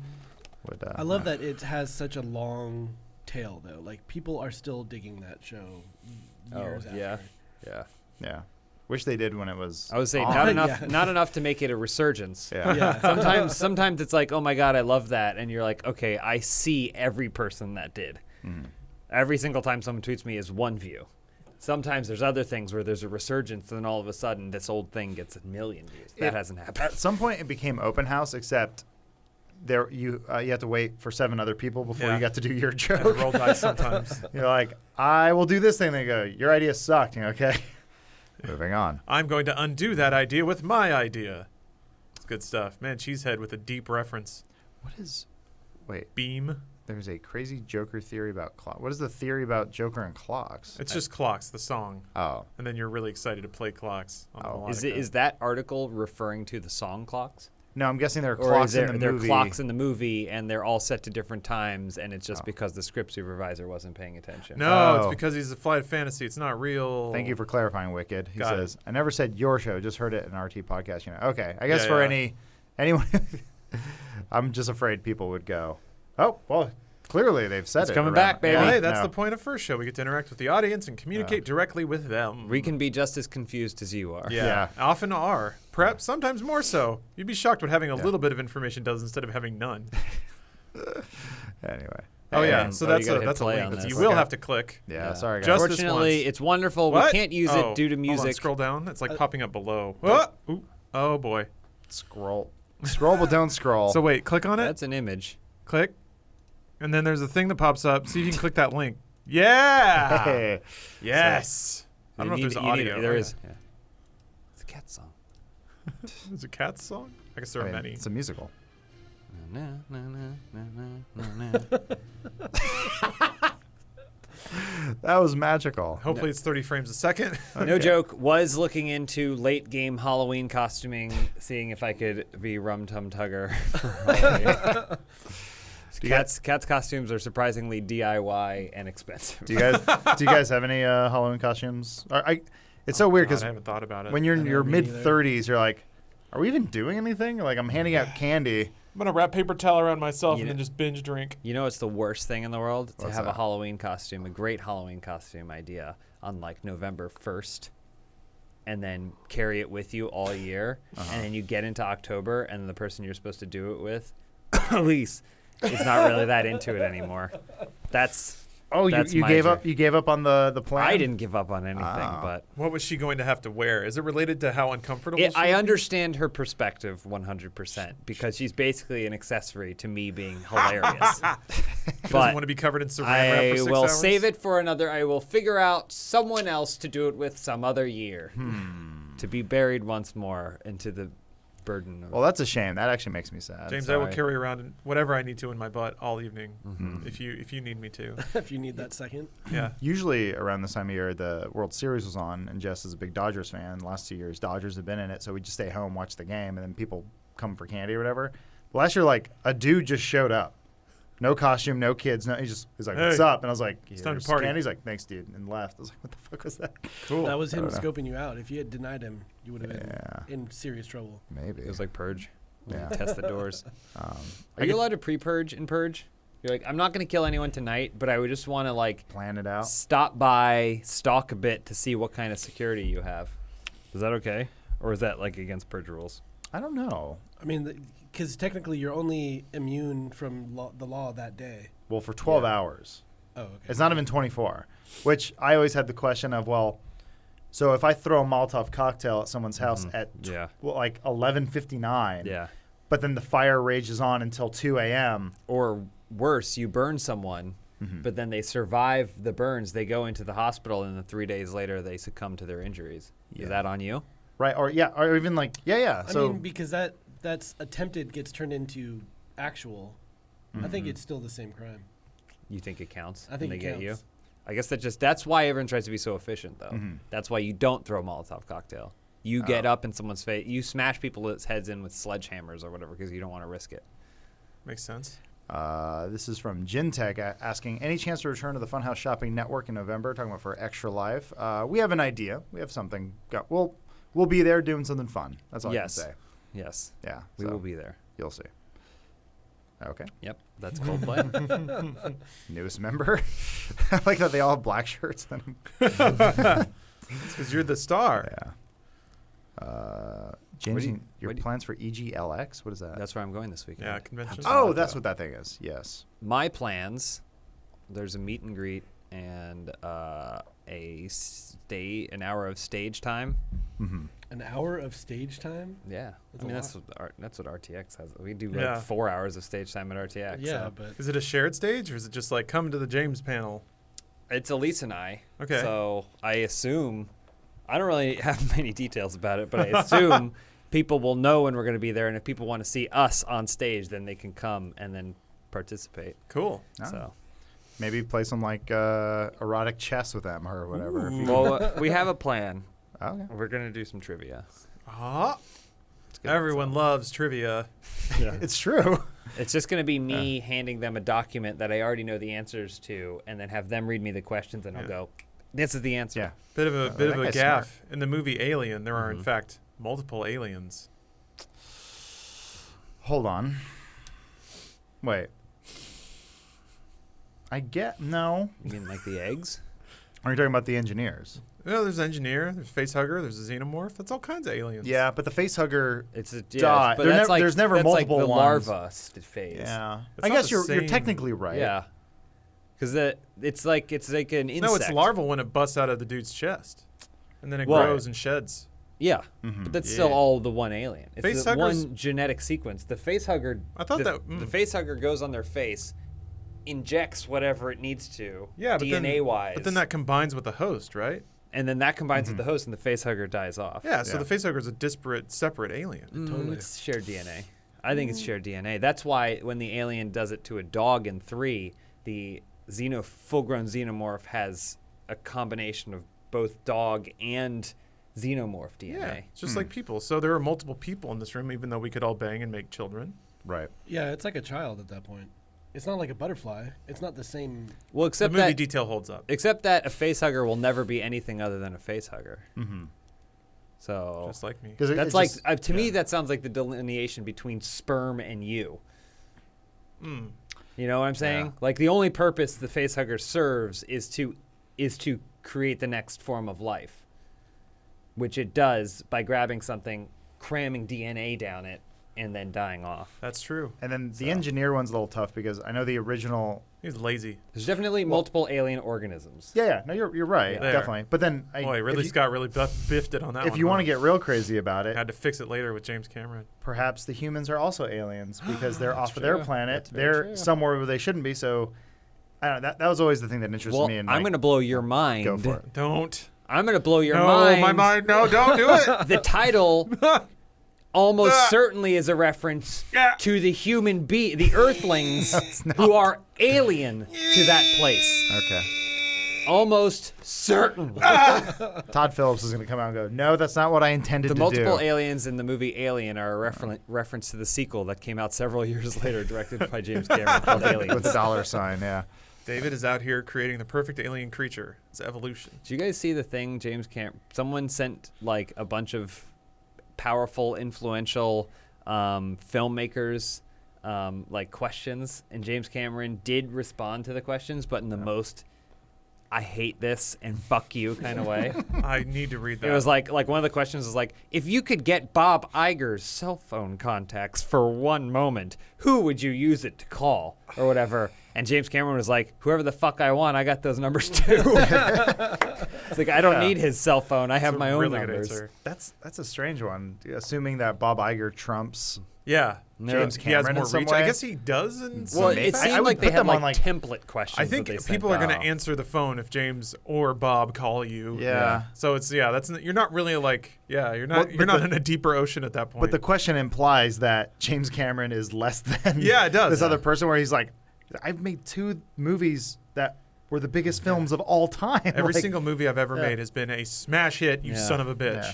I love that it has such a long tail, though. Like, people are still digging that show years after. Yeah. Wish they did when it was I would say on. not enough to make it a resurgence. Yeah. Sometimes it's like, oh my god, I love that, and you're like, okay, I see every person that did. Every single time someone tweets me is one view. Sometimes there's other things where there's a resurgence, and then all of a sudden this old thing gets 1 million views. That hasn't happened. At some point, it became open house, except there you have to wait for 7 other people before you got to do your joke. Roll dice sometimes. You're like, I will do this thing. They go, your idea sucked. Okay, moving on. I'm going to undo that idea with my idea. It's good stuff, man. Cheesehead with a deep reference. What is? Wait, Beam. There's a crazy Joker theory about clock. What is the theory about Joker and clocks? It's just Clocks, the song. Oh. And then you're really excited to play Clocks. On Is that article referring to the song Clocks? No, I'm guessing there are Or clocks is there, in the there movie. are clocks in the movie, and they're all set to different times, and it's just because the script supervisor wasn't paying attention. No, it's because he's a flight fantasy. It's not real. Thank you for clarifying, Wicked. He Got says, I never said your show, just heard it in RT podcast. Okay, I guess Yeah, for yeah. anyone, I'm just afraid people would go, oh, well, clearly they've said It's it. coming around- back, baby. Yeah, Hey, that's no. the point of First Show. We get to interact with the audience and communicate directly with them. We can be just as confused as you are. Yeah, often are. Perhaps sometimes more so. You'd be shocked what having a little bit of information does instead of having none. Anyway. Oh yeah, so that's you a gotta hit play link on that this. you will have to click. Yeah, sorry guys. Just this Unfortunately, once. it's wonderful. What? We can't use Oh, it due to hold on, music. scroll down. It's like popping up below. Oh boy. Scroll, but don't scroll. So wait, click on it. That's an image. Click, and then there's a thing that pops up. See if you can click that link. Yeah. Hey. Yes. I don't know if there's audio. There is. Yeah. It's a cat song. Is it a cat song? I guess there are many. It's a musical. That was magical. Hopefully it's 30 frames a second. No joke. Was looking into late game Halloween costuming, seeing if I could be Rum Tum Tugger. For Halloween. Cats costumes are surprisingly DIY and expensive. Do you guys have any Halloween costumes? It's so weird because I haven't thought about it. when you're in your Me mid 30s, you're like, are we even doing anything? Like I'm handing out candy. I'm gonna wrap paper towel around myself and then just binge drink. You know, it's the worst thing in the world to What's have a that? Halloween costume, a great Halloween costume idea on like November 1st, and then carry it with you all year, and then you get into October, and the person you're supposed to do it with, Elise, is not really that into it anymore. That's you my gave joke. up. You gave up on the plan. I didn't give up on anything, but What was she going to have to wear? Is it related to how uncomfortable she I would be? understand her perspective 100% because she's basically an accessory to me being hilarious. She doesn't want to be covered in saran wrap I for 6 will hours? save it for another. I will figure out someone else to do it with some other year to be buried once more into the burden of Well, that's a shame. That actually makes me sad. James, I Sorry. will carry around whatever I need to in my butt all evening, if you need me to. If you need that second. Yeah. Usually around this time of year, the World Series was on, and Jess is a big Dodgers fan. The last 2 years, Dodgers have been in it, so we just stay home, watch the game, and then people come for candy or whatever. But last year, like a dude just showed up, no costume, no kids, no. He's like, "What's Hey, up?" And I was like, it's time to "Here's party." candy." He's like, "Thanks, dude," and left. I was like, "What the fuck was that?" Cool. That was him I don't know. scoping you out. If you had denied him, you would have been in serious trouble. Maybe it was like Purge. Yeah. Test the doors. I Are you could- allowed to pre-purge in Purge? You're like, I'm not going to kill anyone tonight, but I would just want to like plan it out, stop by, stalk a bit to see what kind of security you have. Is that okay, or is that like against Purge rules? I don't know. I mean, because technically you're only immune from the law that day. Well, for 12 hours. Oh, okay. It's not even 24, which I always had the question of, well, so if I throw a Molotov cocktail at someone's house at like 11:59, but then the fire rages on until 2 a.m. Or worse, you burn someone, but then they survive the burns. They go into the hospital, and then 3 days later they succumb to their injuries. Is that on you? Right, or even like, yeah. I So mean, because that's attempted gets turned into actual. I think it's still the same crime. You think it counts? I think when it they get you? counts. I guess that's why everyone tries to be so efficient, though. That's why you don't throw a Molotov cocktail. You get up in someone's face. You smash people's heads in with sledgehammers or whatever because you don't want to risk it. Makes sense. This is from Gintech asking, any chance to return to the Funhaus Shopping Network in November? Talking about for Extra Life. We have an idea. We have something. We'll be there doing something fun. That's all I can say. Yes. Yeah. We will be there. You'll see. Okay. Yep. That's Coldplay. Newest member. I like that they all have black shirts. It's because you're the star. Yeah. James, your plans for EGLX? What is that? That's where I'm going this weekend. Yeah, convention. Oh, that's what that thing is. Yes. My plans. There's a meet and greet and an hour of stage time. An hour of stage time? Yeah, That's that's what RTX has. We do Yeah. like 4 hours of stage time at RTX. Yeah, so. but Is it a shared stage or is it just like come to the James panel? It's Elise and I. Okay. So I assume, I don't really have many details about it, but I assume people will know when we're going to be there, and if people want to see us on stage, then they can come and then participate. Cool. So maybe play some like erotic chess with them or whatever. Well, we have a plan. Okay. We're gonna do some trivia. Everyone loves trivia. Yeah. It's true. It's just going to be me handing them a document that I already know the answers to, and then have them read me the questions, and I'll go, "This is the answer." Yeah. Bit of a guy's gaffe. smart. In the movie Alien, there are in fact multiple aliens. Hold on. Wait. No. You mean like the eggs? Are you talking about the engineers? No, there's engineer, there's facehugger, there's a xenomorph. That's all kinds of aliens. Yeah, but the facehugger, It's a dot. but that's like, there's never that's multiple like the ones. larva phase. Yeah, It's I not guess the you're same. technically right. Yeah. Because it's like an insect. No, it's larval when it busts out of the dude's chest, and then it Well, grows and sheds. Yeah, but that's still all the one alien. It's the Facehuggers- one genetic sequence. The facehugger. I thought the facehugger goes on their face, injects whatever it needs to. Yeah, but DNA wise. But then that combines with the host, right? And then that combines with the host, and the facehugger dies off. Yeah, so the facehugger is a disparate, separate alien. It's shared DNA. I think it's shared DNA. That's why when the alien does it to a dog in 3, the full-grown xenomorph has a combination of both dog and xenomorph DNA. Yeah, it's just like people. So there are multiple people in this room, even though we could all bang and make children. Right. Yeah, it's like a child at that point. It's not like a butterfly. It's not the same. Well, except the movie that detail holds up. Except that a facehugger will never be anything other than a facehugger. Mm-hmm. So just like me. That's like to me that sounds like the delineation between sperm and you. Mm. You know what I'm saying? Like the only purpose the facehugger serves is to create the next form of life, which it does by grabbing something, cramming DNA down it, and then dying off. That's true. And then the engineer one's a little tough because I know the original. He's lazy. There's definitely multiple alien organisms. Yeah, no, you're right, There. definitely. But then, Boy, Ridley Scott really biffed it on that one. If you want to get real crazy about it, had to fix it later with James Cameron. Perhaps the humans are also aliens because they're off of their true. planet. That's very They're true. somewhere where they shouldn't be. So, I don't know. That was always the thing that interested Well, me. And I'm going to blow your mind. Go for it. Don't. I'm going to blow your No, mind. my mind. No, don't do it. The title almost certainly is a reference to the the Earthlings who are alien to that place. Okay. Almost certain. Todd Phillips is going to come out and go, no, that's not what I intended The to multiple do. aliens in the movie Alien are a reference to the sequel that came out several years later, directed by James Cameron, called Aliens. With a $sign, yeah. David is out here creating the perfect alien creature. It's evolution. Did you guys see the thing James Cameron? Someone sent like a bunch of powerful, influential filmmakers like questions, and James Cameron did respond to the questions, but in the most I hate this and fuck you kind of way. I need to read that. It was like one of the questions was like, if you could get Bob Iger's cell phone contacts for one moment, who would you use it to call or whatever? And James Cameron was like, whoever the fuck I want, I got those numbers too. It's like, I don't need his cell phone. I have my own really good numbers. answer. That's a strange one. Assuming that Bob Iger trumps James James he has Cameron more in some reach. way. I guess he does. Well, it seemed like they had like template questions. I think that they people sent are going out. to answer the phone if James or Bob call you. Yeah. So it's that's you're not really like you're not in a deeper ocean at that point. But the question implies that James Cameron is less than it does. this other person where he's like, I've made 2 movies that were the biggest films of all time. Every Like, single movie I've ever made has been a smash hit. You son of a bitch. Yeah.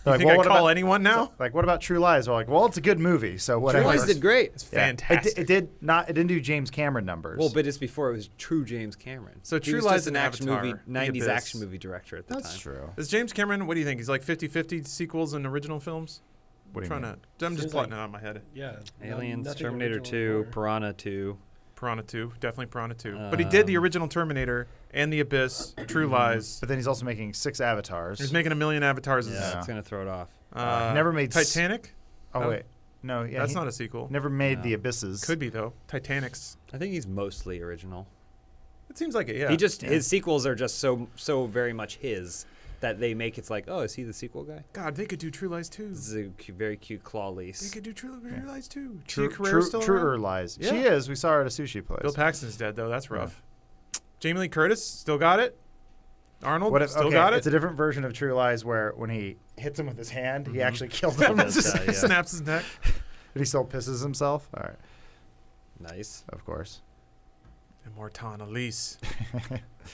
You Like, think well, I what call about- anyone now? Like, what about True Lies? We're like, well, it's a good movie, so whatever. True Lies did great. It's Yeah. fantastic. It didn't do James Cameron numbers. Well, but it's before it was true James Cameron. So He True was Lies just an and action Avatar, movie, The 90s Abyss. action movie director at the time. That's true. Is James Cameron, what do you think? He's like 50-50 sequels and original films? What do you mean? I'm just Seems plotting like- it out in my head. Yeah. Aliens, nothing Terminator original 2, anymore. Piranha 2. Piranha 2. Definitely Piranha 2. But he did the original Terminator and The Abyss, True Lies. But then he's also making 6 avatars. He's making 1 million avatars. Yeah, it's going to throw it off. Never made Titanic? Oh, wait. No, yeah. That's not a sequel. Never made The Abysses. Could be, though. Titanic's. I think he's mostly original. It seems like it, yeah. He just his sequels are just so very much his that they make it's like, oh, is he the sequel guy? God, they could do True Lies 2. This is a very cute claw lease. They could do True Lies 2. True, Tia Carrera's still Truer around? Lies. Yeah. She is. We saw her at a sushi place. Bill Paxton's dead, though. That's rough. Jamie Lee Curtis, still got it. Arnold, What if, still okay, got it. It's a different version of True Lies where when he hits him with his hand, he actually kills him. Does that, yeah. Snaps his neck. But he still pisses himself. All right. Nice. of course. Immortan Elise.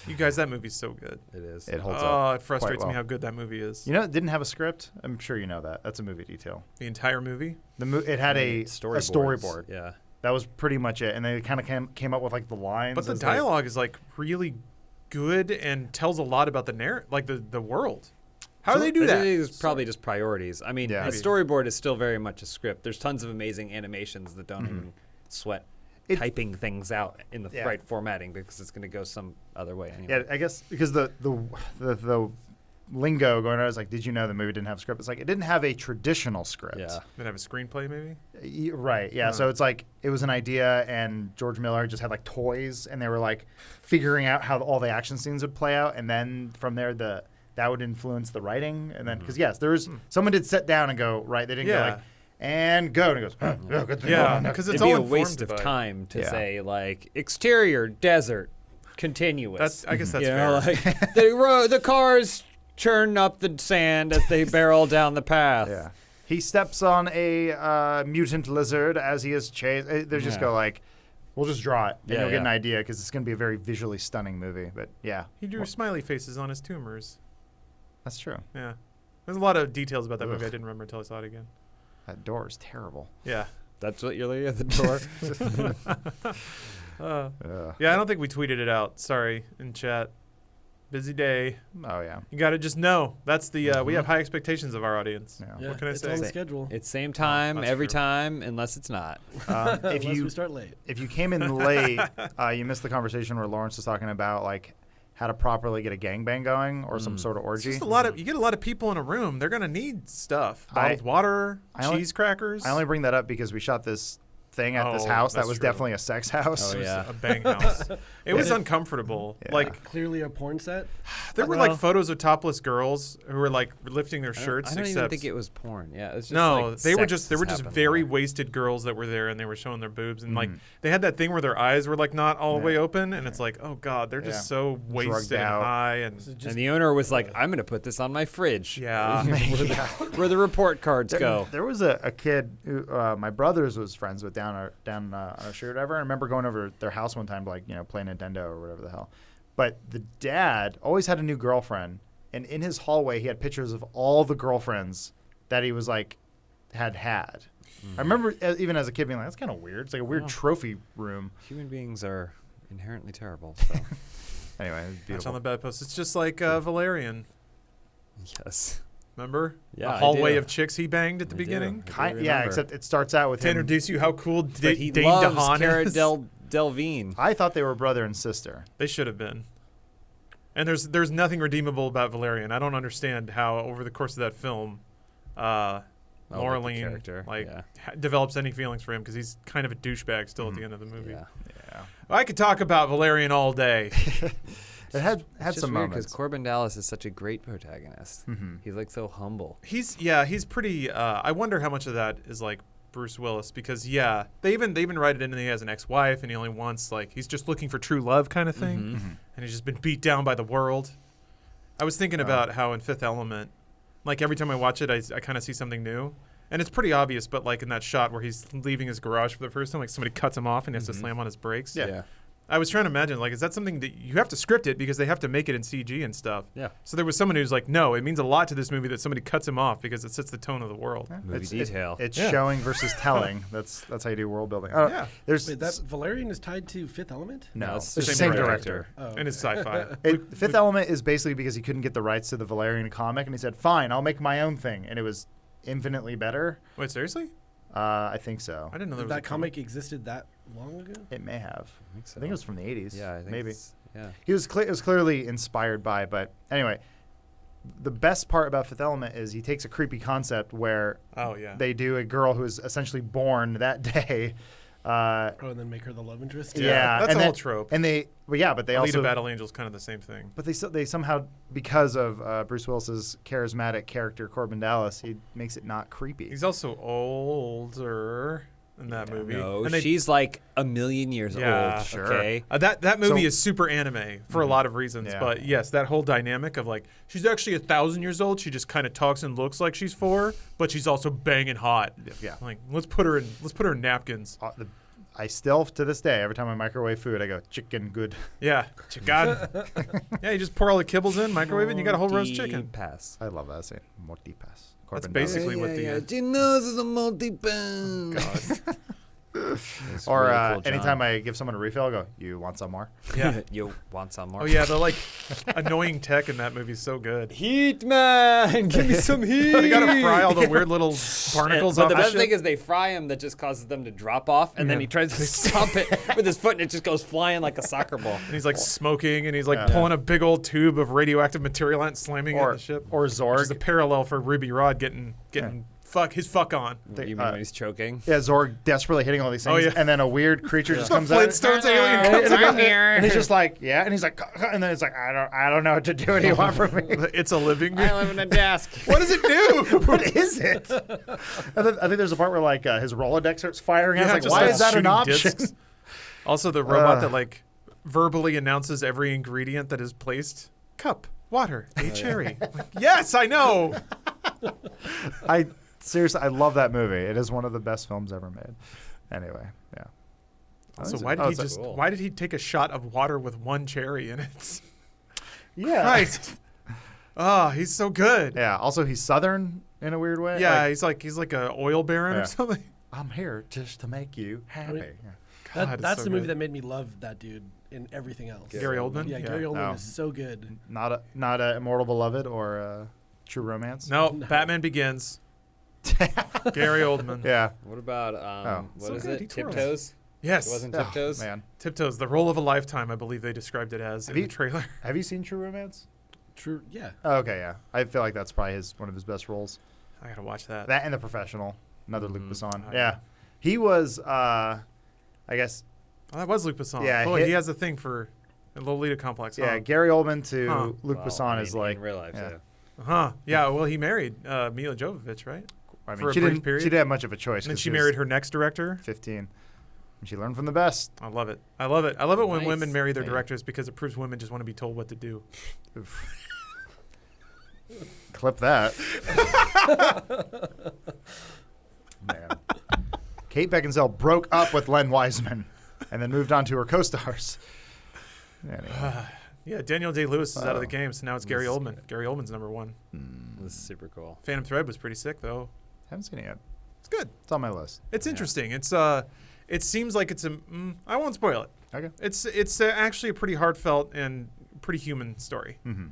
You guys, that movie's so good. It is. It holds up. Oh, it frustrates quite me well. how good that movie is. You know, it didn't have a script. I'm sure you know that. That's a movie detail. The entire movie? It had a Storyboards. storyboard. Yeah. That was pretty much it. And they kind of came up with like the lines. But the as they- dialogue is like really good and tells a lot about the the world. How do they do I that? think it's probably just priorities. I mean, Yeah. a storyboard is still very much a script. There's tons of amazing animations that don't even sweat typing things out in the right formatting because it's going to go some other way anyway. Yeah, I guess because the lingo going on is like, did you know the movie didn't have a script? It's like it didn't have a traditional script. Yeah. Did it have a screenplay maybe? Right. Yeah. So it's like it was an idea, and George Miller just had like toys, and they were like figuring out how all the action scenes would play out, and then from there that would influence the writing, and then because yes, there was someone did sit down and go right. They didn't go like and go, and he goes good thing. Yeah, because it's It'd all be a waste of informed by- time to say like exterior desert continuous. I guess that's you know, fair. like the cars churn up the sand as they barrel down the path. Yeah. He steps on a mutant lizard as he is chased. They just go like, we'll just draw it, and Yeah, you'll get an yeah. idea because it's going to be a very visually stunning movie. But yeah, He drew smiley faces on his tumors. that's true. Yeah. There's a lot of details about that movie I didn't remember until I saw it again. That door is terrible. Yeah. That's what you're leaving at the door. Yeah, I don't think we tweeted it out. Sorry, in chat. Busy day. Oh yeah. You got to just know. That's the we have high expectations of our audience. Yeah, What can I it's say? on the schedule. It's same time that's every true. time unless it's not. If Unless you we start late. if you came in late, you missed the conversation where Lawrence was talking about like how to properly get a gangbang going or some sort of It's orgy. just a lot of you get a lot of people in a room. They're gonna need stuff. Bottled water, cheese crackers. I only bring that up because we shot this thing at this Oh, house that that's was true. definitely a sex house. It was a bang house. It was uncomfortable. Yeah. Like Clearly a porn set. there were like photos of topless girls who were like lifting their shirts. I don't even except think it was porn. Yeah, it's just no, like they were sex just has happened very a lot. wasted girls that were there, and they were showing their boobs, and like they had that thing where their eyes were like not all the way open, and it's like, oh god, they're just so wasted and out. high, and And the owner was like, "I'm going to put this on my fridge." Yeah. where the report cards go. There was a kid who my brothers was friends with down on a shoot or whatever. I remember going over to their house one time to like play Nintendo or whatever the hell. But the dad always had a new girlfriend, and in his hallway he had pictures of all the girlfriends that he was like had. I remember even as a kid being like, that's kind of weird. It's like a weird trophy room. Human beings are inherently terrible. So. Anyway, it's That's beautiful. on the bedpost. It's just like Valerian. Yes. Remember? Yeah, the I hallway do. of chicks he banged at the beginning? Yeah, except it starts out with to him. introduce you how cool But he Dane loves DeHaan Cara is. Delvine. I thought they were brother and sister. They should have been. And there's nothing redeemable about Valerian. I don't understand how over the course of that film, Laureline character, develops any feelings for him because he's kind of a douchebag still at the end of the movie. Yeah. I could talk about Valerian all day. It had It's some because moments. Corbin Dallas is such a great protagonist. Mhm. He's like so humble. He's pretty. I wonder how much of that is like Bruce Willis because they even write it in that he has an ex-wife and he only wants like he's just looking for true love kind of thing, and he's just been beat down by the world. I was thinking about how in Fifth Element, like every time I watch it, I kind of see something new, and it's pretty obvious. But like in that shot where he's leaving his garage for the first time, like somebody cuts him off and he has to slam on his brakes. Yeah. I was trying to imagine, like, is that something that you have to script it because they have to make it in CG and stuff? Yeah. So there was someone who's like, no, it means a lot to this movie that somebody cuts him off because it sets the tone of the world. Movie detail. It's showing versus telling. That's how you do world building. Yeah. There's Wait, that Valerian is tied to Fifth Element? no, it's it's the the same same director. director. And it's sci-fi. Fifth Element is basically because he couldn't get the rights to the Valerian comic, and he said, "Fine, I'll make my own thing," and it was infinitely better. Wait, seriously? I think so. I didn't know there was That a comic existed that long ago? It may have. So. I think it was from the 80s. Yeah, I think maybe. yeah. He was it was clearly inspired by, but anyway, the best part about Fifth Element is he takes a creepy concept where they do a girl who is essentially born that day. And then make her the love interest? Yeah, that's and a whole then- trope. And they Alita also Battle Angel's kind of the same thing. But they somehow, because of Bruce Willis's charismatic character Corbin Dallas, he makes it not creepy. He's also older in that movie. No, And they- she's like a million years Yeah, old. sure. Okay. That movie So- is super anime for a lot of reasons, Yeah. but yes, that whole dynamic of like she's actually 1,000 years old. She just kind of talks and looks like she's 4, but she's also banging hot. Yeah. Like let's put her in napkins. I still, to this day, every time I microwave food, I go, chicken good. Yeah, chicken. Yeah, you just pour all the kibbles in, microwave it, and you got a whole roast chicken. Pass. I love that scene. Multi-pass. That's basically what the... Gino's is a multi-pass. Or really cool, anytime I give someone a refill, I go, you want some more? Yeah. You want some more? Oh, yeah, the, like, annoying tech in that movie is so good. Heat, man! Give me some heat! They gotta fry all the weird little barnacles off But the best shit. thing is they fry him that just causes them to drop off, and then he tries to stop it with his foot, and it just goes flying like a soccer ball. And he's, like, smoking, and he's, like, pulling a big old tube of radioactive material out and slamming it in the ship. Or Zorg. Which is a parallel for Ruby Rod getting his fuck on. You mean when he's choking? Yeah, Zorg desperately hitting all these things, and then a weird creature just comes out. Flintstones alien comes out here, and he's just like, and he's like, and then it's like, I don't know what to do. What do you want from me? It's a living. I live in a desk. What does it do? What is it? And then I think there's a part where like his Rolodex starts firing. I was like, just why starts is that an shooting option? discs. Also, the robot that like verbally announces every ingredient that is placed. Cup, water, a cherry. Like, yes, I know. Seriously, I love that movie. It is one of the best films ever made. Anyway, yeah. Also, why did he take a shot of water with one cherry in it? Yeah. Christ. Oh, he's so good. Yeah. Also, he's Southern in a weird way. Yeah, he's like a oil baron or something. I'm here just to make you happy. That's the movie that made me love that dude in everything else. Gary Oldman? Yeah, Gary Oldman is so good. Not a Immortal Beloved or True Romance. No, Batman Begins. Gary Oldman. Yeah. What about So is good. it? He twirls. Tiptoes? Yes. It wasn't Tiptoes? Man. Tiptoes, the role of a lifetime, I believe they described it as in the trailer. Have you seen True Romance? True, yeah. Oh, okay, yeah. I feel like that's probably one of his best roles. I gotta watch that. That and The Professional, another Luc Besson. Oh, yeah. He was, I guess. Oh, that was Luc Besson. Yeah. Oh, he has a thing for a Lolita complex. Yeah, huh? Gary Oldman to Luc Besson is like. In real life, yeah. Huh. Yeah, well, he married Mila Jovovich, right? I mean, for a she brief didn't. period. She didn't have much of a choice. And then 'cause she married her next director. 15. And she learned from the best. I love it. I love it. I love it when Nice. women marry their directors because it proves women just want to be told what to do. Clip that. Man. Kate Beckinsale broke up with Len Wiseman and then moved on to her co-stars. Anyway. Yeah, Daniel Day-Lewis is out of the game, so now it's Gary Oldman. Gary Oldman's number one. This is super cool. Phantom Thread was pretty sick, though. Haven't seen it yet. It's good. It's on my list. It's interesting. It's it seems like it's a. I won't spoil it. Okay. It's actually a pretty heartfelt and pretty human story. Mm-hmm.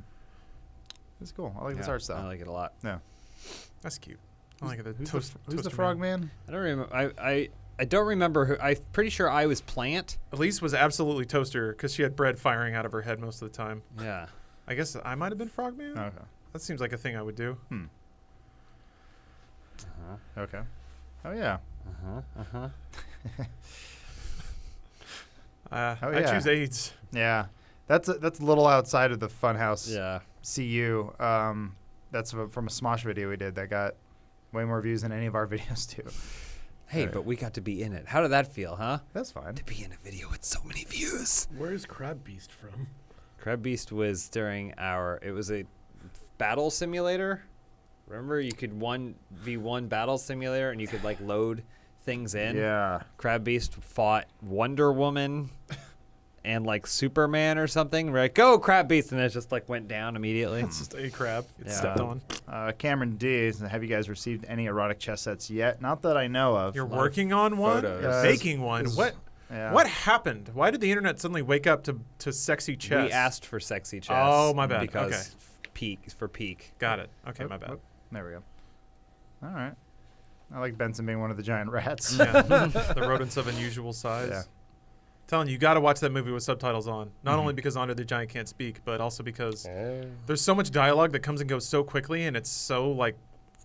It's cool. I like this art style. I like it a lot. Yeah. That's cute. I like it. Who's the frog man? I don't remember. I don't remember who. I'm pretty sure I was Plant. Elise was absolutely Toaster because she had bread firing out of her head most of the time. Yeah. I guess I might have been Frogman. Okay. That seems like a thing I would do. Okay. Oh yeah. I choose AIDS. Yeah. That's a little outside of the Funhaus. Yeah. CU. That's from a Smosh video we did that got way more views than any of our videos do. Hey, but we got to be in it. How did that feel, huh? That's fine. To be in a video with so many views. Where's Crab Beast from? Crab Beast was during it was a battle simulator. Remember, you could 1v1 battle simulator and you could like load things in. Yeah. Crab Beast fought Wonder Woman and like Superman or something. We're like, go Crab Beast, and it just like went down immediately. It's just a crab. It's stepped on. Cameron D. Have you guys received any erotic chess sets yet? Not that I know of. You're working on one? Making one? What? Yeah. What happened? Why did the internet suddenly wake up to sexy chess? We asked for sexy chess. Oh, my bad. Because peak. Got it. Okay, my bad. There we go. All right. I like Benson being one of the giant rats. Yeah. The rodents of unusual size. Yeah. Telling you got to watch that movie with subtitles on. Not only because Andre the Giant can't speak, but also because there's so much dialogue that comes and goes so quickly, and it's so like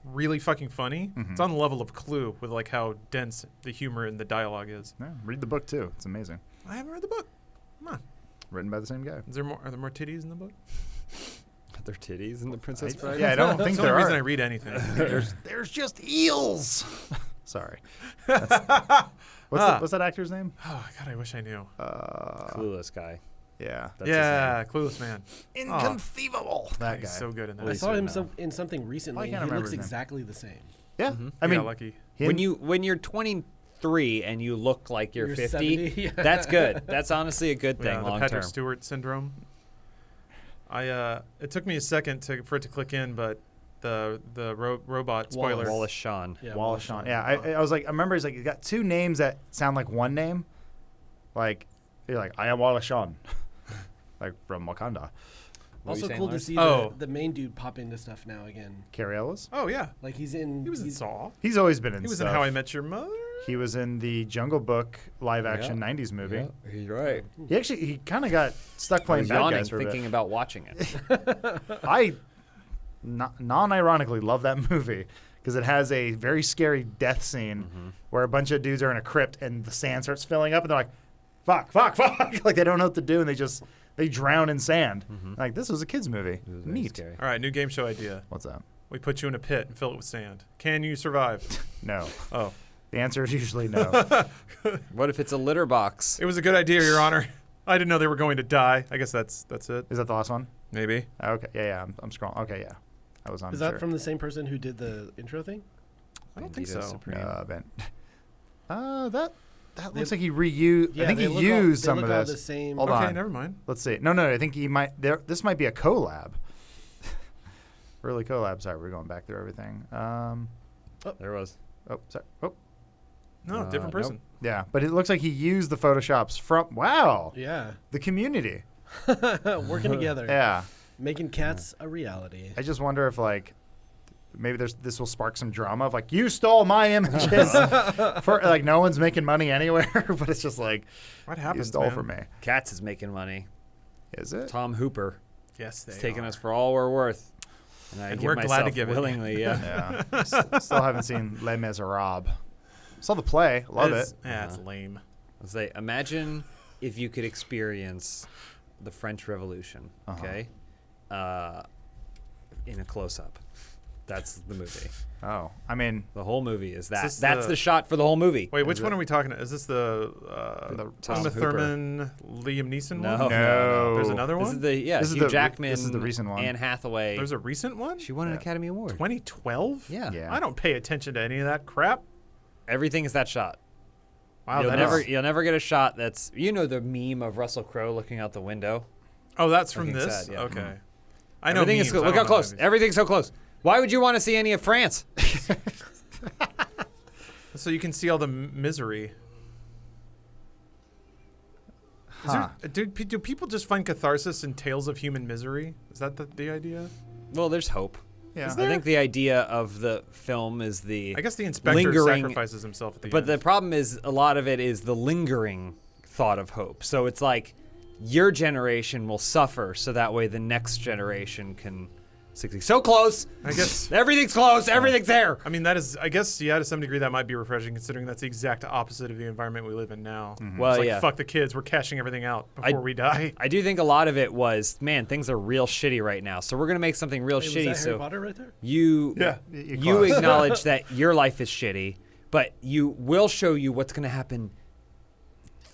really fucking funny. It's on the level of Clue with like how dense the humor and the dialogue is. Yeah, read the book too. It's amazing. I haven't read the book. Come on. Written by the same guy. Are there more titties in the book? Are there titties in The Princess Bride? Yeah, I don't think That's the there only are. reason I read anything. There's just eels. Sorry. What's that actor's name? Oh God, I wish I knew. Clueless guy. Yeah. That's yeah, Clueless man. Inconceivable. That He's guy. so good in that. I saw him in something recently. I And can't he remember looks his name. exactly the same. Yeah. I I mean, lucky. When you're 20 3 and you look like you're 50, 70. that's good. That's honestly a good thing the long Patrick term. Stewart syndrome. It took me a second for it to click in, but the robot spoiler. Wallace Shawn. Yeah, Wallace Shawn. Yeah, I was like, I remember he's like, you got two names that sound like one name. Like, you're like, I am Wallace Shawn. Like, from Wakanda. Also cool to see the main dude pop into stuff now again. Cary Ellis? Oh, yeah. Like he was in Saw. He's always been in He was stuff. in How I Met Your Mother. He was in the Jungle Book live-action 90s movie. Yeah, he's right. He kind of got stuck playing bad yawning, guys for a thinking bit. about watching it. I non-ironically love that movie because it has a very scary death scene where a bunch of dudes are in a crypt and the sand starts filling up and they're like, fuck. Like they don't know what to do and they drown in sand. Like, this was a kid's movie. Neat. Scary. All right, new game show idea. What's that? We put you in a pit and fill it with sand. Can you survive? No. Oh. The answer is usually no. What if it's a litter box? It was a good idea, Your Honor. I didn't know they were going to die. I guess that's it. Is that the last one? Maybe. Okay. Yeah. I'm scrolling. Okay. Yeah. I was on. Is that from the same person who did the intro thing? I don't think so. Ben. That looks like he reused. Yeah, I think they he look used all- some they of look all this. the same. Hold Okay, on. never mind. Let's see. No. I think he might. This might be a collab. Early collab. Sorry, we're going back through everything. There was. Oh, sorry. Oh. No, different person. Nope. Yeah, but it looks like he used the Photoshops from. Wow. Yeah. The community. Working together. Yeah. Making cats a reality. I just wonder if maybe this will spark some drama of like, you stole my images. For like, no one's making money anywhere, but it's just like, what happens? You stole man? from me. Cats is making money. Is it? Tom Hooper. Yes, they It's taking are. us for all we're worth. And we're glad to give it. willingly, yeah. Still haven't seen Les Miserables. Saw the play. Love it. Yeah, it's lame. Let's say, imagine if you could experience the French Revolution, okay? In a close-up. That's the movie. Oh, I mean, the whole movie is that. Is this That's the shot for the whole movie. Wait, which one are we talking about? Is this the Tom Uma Hooper. Thurman, Liam Neeson No, one? No. There's another one? This is the Hugh Jackman. This is the recent one. Anne Hathaway. There's a recent one? She won an Academy Award. 2012? Yeah. I don't pay attention to any of that crap. Everything is that shot. Wow, You'll never get a shot that's the meme of Russell Crowe looking out the window. Oh, that's from Fucking this? sad, yeah. Okay. I know Everything memes. is cool. I Look don't how know close. movies. Everything's so close. Why would you want to see any of France? So you can see all the misery. Do people just find catharsis in tales of human misery? Is that the idea? Well, there's hope. Yeah. I think the idea of the film is the I guess the inspector lingering, sacrifices himself at the but end. the problem is a lot of it is the lingering thought of hope. So it's like your generation will suffer so that way the next generation can succeed. So close. I guess everything's close. Everything's there. I mean, that is, I guess, yeah, to some degree that might be refreshing considering that's the exact opposite of the environment we live in now. Well, it's like, yeah. fuck the kids. We're cashing everything out before we die. I do think a lot of it was, man, things are real shitty right now. So we're going to make something real shitty. Was that so Harry Potter right there? you acknowledge that your life is shitty, but you will show you what's going to happen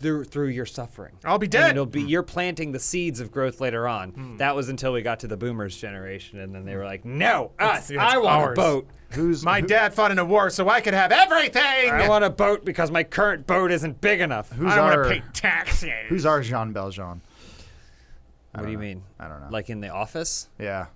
through your suffering. I'll be And dead. it'll be you're planting the seeds of growth later on. That was until we got to the boomers generation, and then they were like, "No, us! It's I want ours. a boat. My dad fought in a war so I could have everything. I want a boat because my current boat isn't big enough. I don't want to pay taxes." Who's our Jean Valjean? What do you mean? I don't know. Like in The Office? Yeah.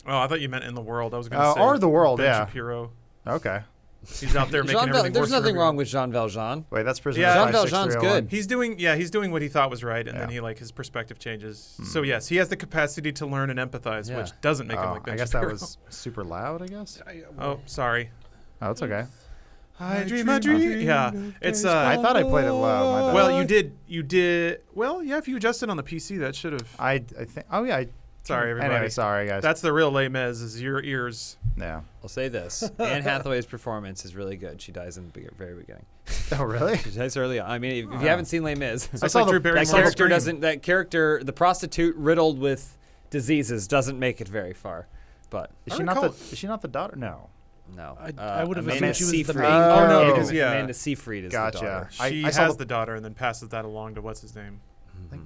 Oh, I thought you meant in the world. I was going to say. Or the world, Ben yeah. Shapiro. Okay. He's out there making everything There's worse for nothing everyone. wrong with Jean Valjean. Wait, that's Prisoner Yeah, Jean Valjean's good. He's doing what he thought was right, and then his perspective changes. So yes, he has the capacity to learn and empathize, which doesn't make him like Ben I guess Shapiro. that was super loud, I guess. Oh, sorry. Oh, it's okay. I dream a dream. Yeah, it's. I thought I played it loud. My bad. Well, you did. Well, yeah. If you adjusted on the PC, that should have. I think. Oh yeah. Sorry, everybody. Anyway, sorry guys. That's the real Les Mis. Is your ears. Yeah. I'll say this: Anne Hathaway's performance is really good. She dies in the very beginning. Oh really? She dies early on. I mean, if you haven't seen Les Mis, I saw Drew Barrymore's that character, the prostitute riddled with diseases, doesn't make it very far. But Is she not the daughter? No. No. I would have Amanda assumed she was the Seyfried. main Oh no, character. because Amanda Seyfried is Gotcha. the daughter. She I saw has the daughter and then passes that along to what's his name.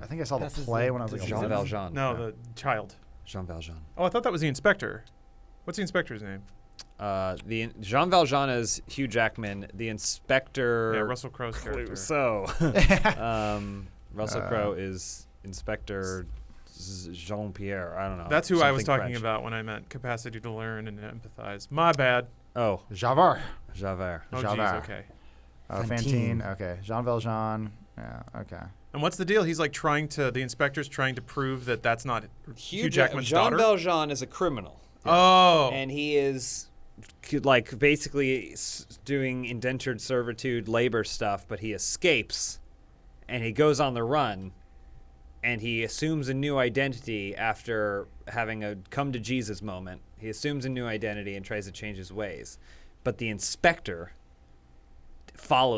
I think I saw the Passes play the when I was like Jean 11. Valjean. No, the child. Jean Valjean. Oh, I thought that was the inspector. What's the inspector's name? The Jean Valjean as Hugh Jackman, the inspector. Yeah, Russell Crowe's character. So, Russell Crowe is Inspector Jean-Pierre. I don't know. That's who I was talking French. about when I meant capacity to learn and empathize. My bad. Oh, Javert. Javert. Oh, Javert. jeez, okay. Fantine. Okay. Jean Valjean. Yeah. Okay. And what's the deal? He's like the inspector's trying to prove that that's not Hugh Jackman's Jean daughter. Valjean is a criminal. Oh. And he is like basically doing indentured servitude labor stuff, but he escapes and he goes on the run and he assumes a new identity after having a come to Jesus moment. He assumes a new identity and tries to change his ways. But the inspector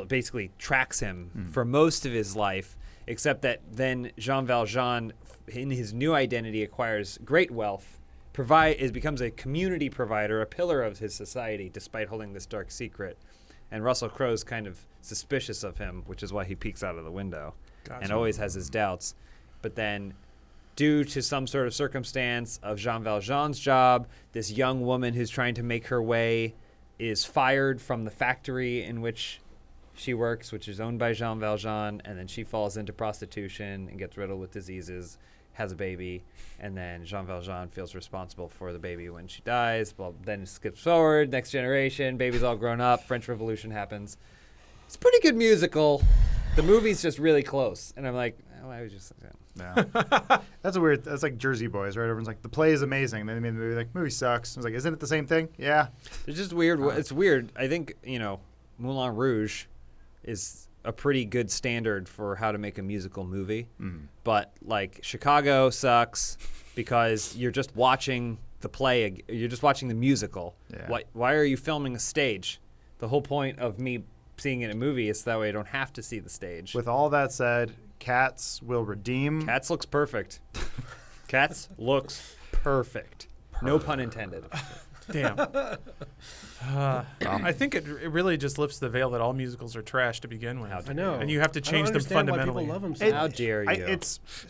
basically tracks him for most of his life, except that then Jean Valjean, in his new identity, acquires great wealth, becomes a community provider, a pillar of his society, despite holding this dark secret. And Russell Crowe's kind of suspicious of him, which is why he peeks out of the window and always has his doubts. But then, due to some sort of circumstance of Jean Valjean's job, this young woman who's trying to make her way is fired from the factory in which she works, which is owned by Jean Valjean, and then she falls into prostitution and gets riddled with diseases, has a baby, and then Jean Valjean feels responsible for the baby when she dies. Well, then it skips forward, next generation, baby's all grown up, French Revolution happens. It's a pretty good musical. The movie's just really close, and I'm like, oh, I was just... Yeah. That's like Jersey Boys, right? Everyone's like, the play is amazing. Then they made the movie, like, movie sucks. I was like, isn't it the same thing? Yeah. It's just weird. It's weird. I think, Moulin Rouge is a pretty good standard for how to make a musical movie. But, like, Chicago sucks because you're just watching the play. You're just watching the musical. Yeah. Why are you filming a stage? The whole point of me seeing it in a movie is that way I don't have to see the stage. With all that said, Cats will redeem. Cats looks perfect. Cats looks perfect. No pun intended. Damn. I think it really just lifts the veil that all musicals are trash to begin with. I know. And you have to change them fundamentally. Why people love them so How dare you?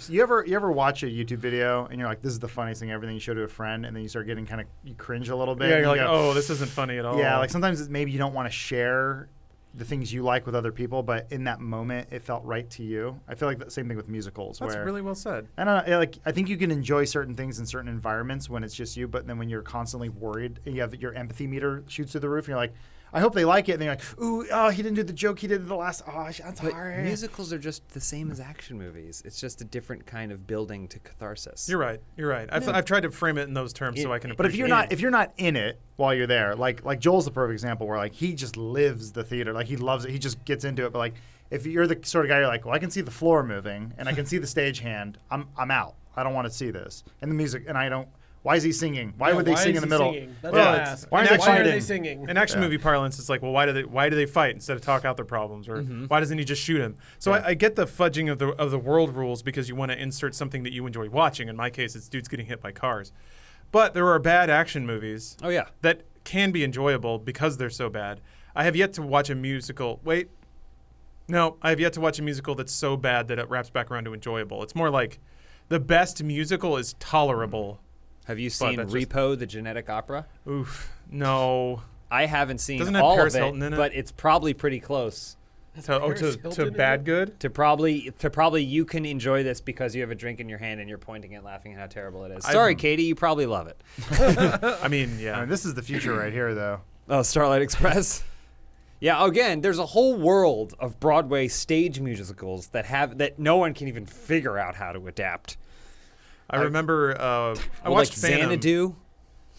You ever watch a YouTube video and you're like, this is the funniest thing ever, then you show to a friend and then you start getting you cringe a little bit. Yeah, you're like, go, oh, this isn't funny at all. Yeah, like sometimes maybe you don't want to share the things you like with other people, but in that moment it felt right to you. I feel like the same thing with musicals. That's really well said. I don't know, I think you can enjoy certain things in certain environments when it's just you, but then when you're constantly worried and you have your empathy meter shoots through the roof and you're like, I hope they like it, and they're like, ooh, oh, he didn't do the joke he did the last, oh, that's hard. Musicals are just the same as action movies. It's just a different kind of building to catharsis. You're right. I've tried to frame it in those terms so I can appreciate it. But if you're not in it while you're there, like Joel's the perfect example where like he just lives the theater, like he loves it, he just gets into it. But like if you're the sort of guy you're like, well, I can see the floor moving and I can see the stagehand, I'm out. I don't want to see this. And the music, and I don't. Why is he singing? Why would they sing in the middle? Why are they singing? In action movie parlance, it's like, well, why do they fight instead of talk out their problems, or why doesn't he just shoot him? So I get the fudging of the world rules because you want to insert something that you enjoy watching. In my case, it's dudes getting hit by cars. But there are bad action movies. Oh yeah, that can be enjoyable because they're so bad. I have yet to watch a musical. I have yet to watch a musical that's so bad that it wraps back around to enjoyable. It's more like the best musical is tolerable. Have you seen Repo, the genetic opera? Oof, no. I haven't seen Doesn't it have all Paris of it, Hilton in it? but it's probably pretty close. To bad good? To probably you can enjoy this because you have a drink in your hand and you're pointing and laughing at how terrible it is. Sorry, Katie, you probably love it. I mean, yeah. This is the future right here, though. Oh, Starlight Express. Yeah, again, there's a whole world of Broadway stage musicals that no one can even figure out how to adapt. I remember I watched Phantom. Xanadu.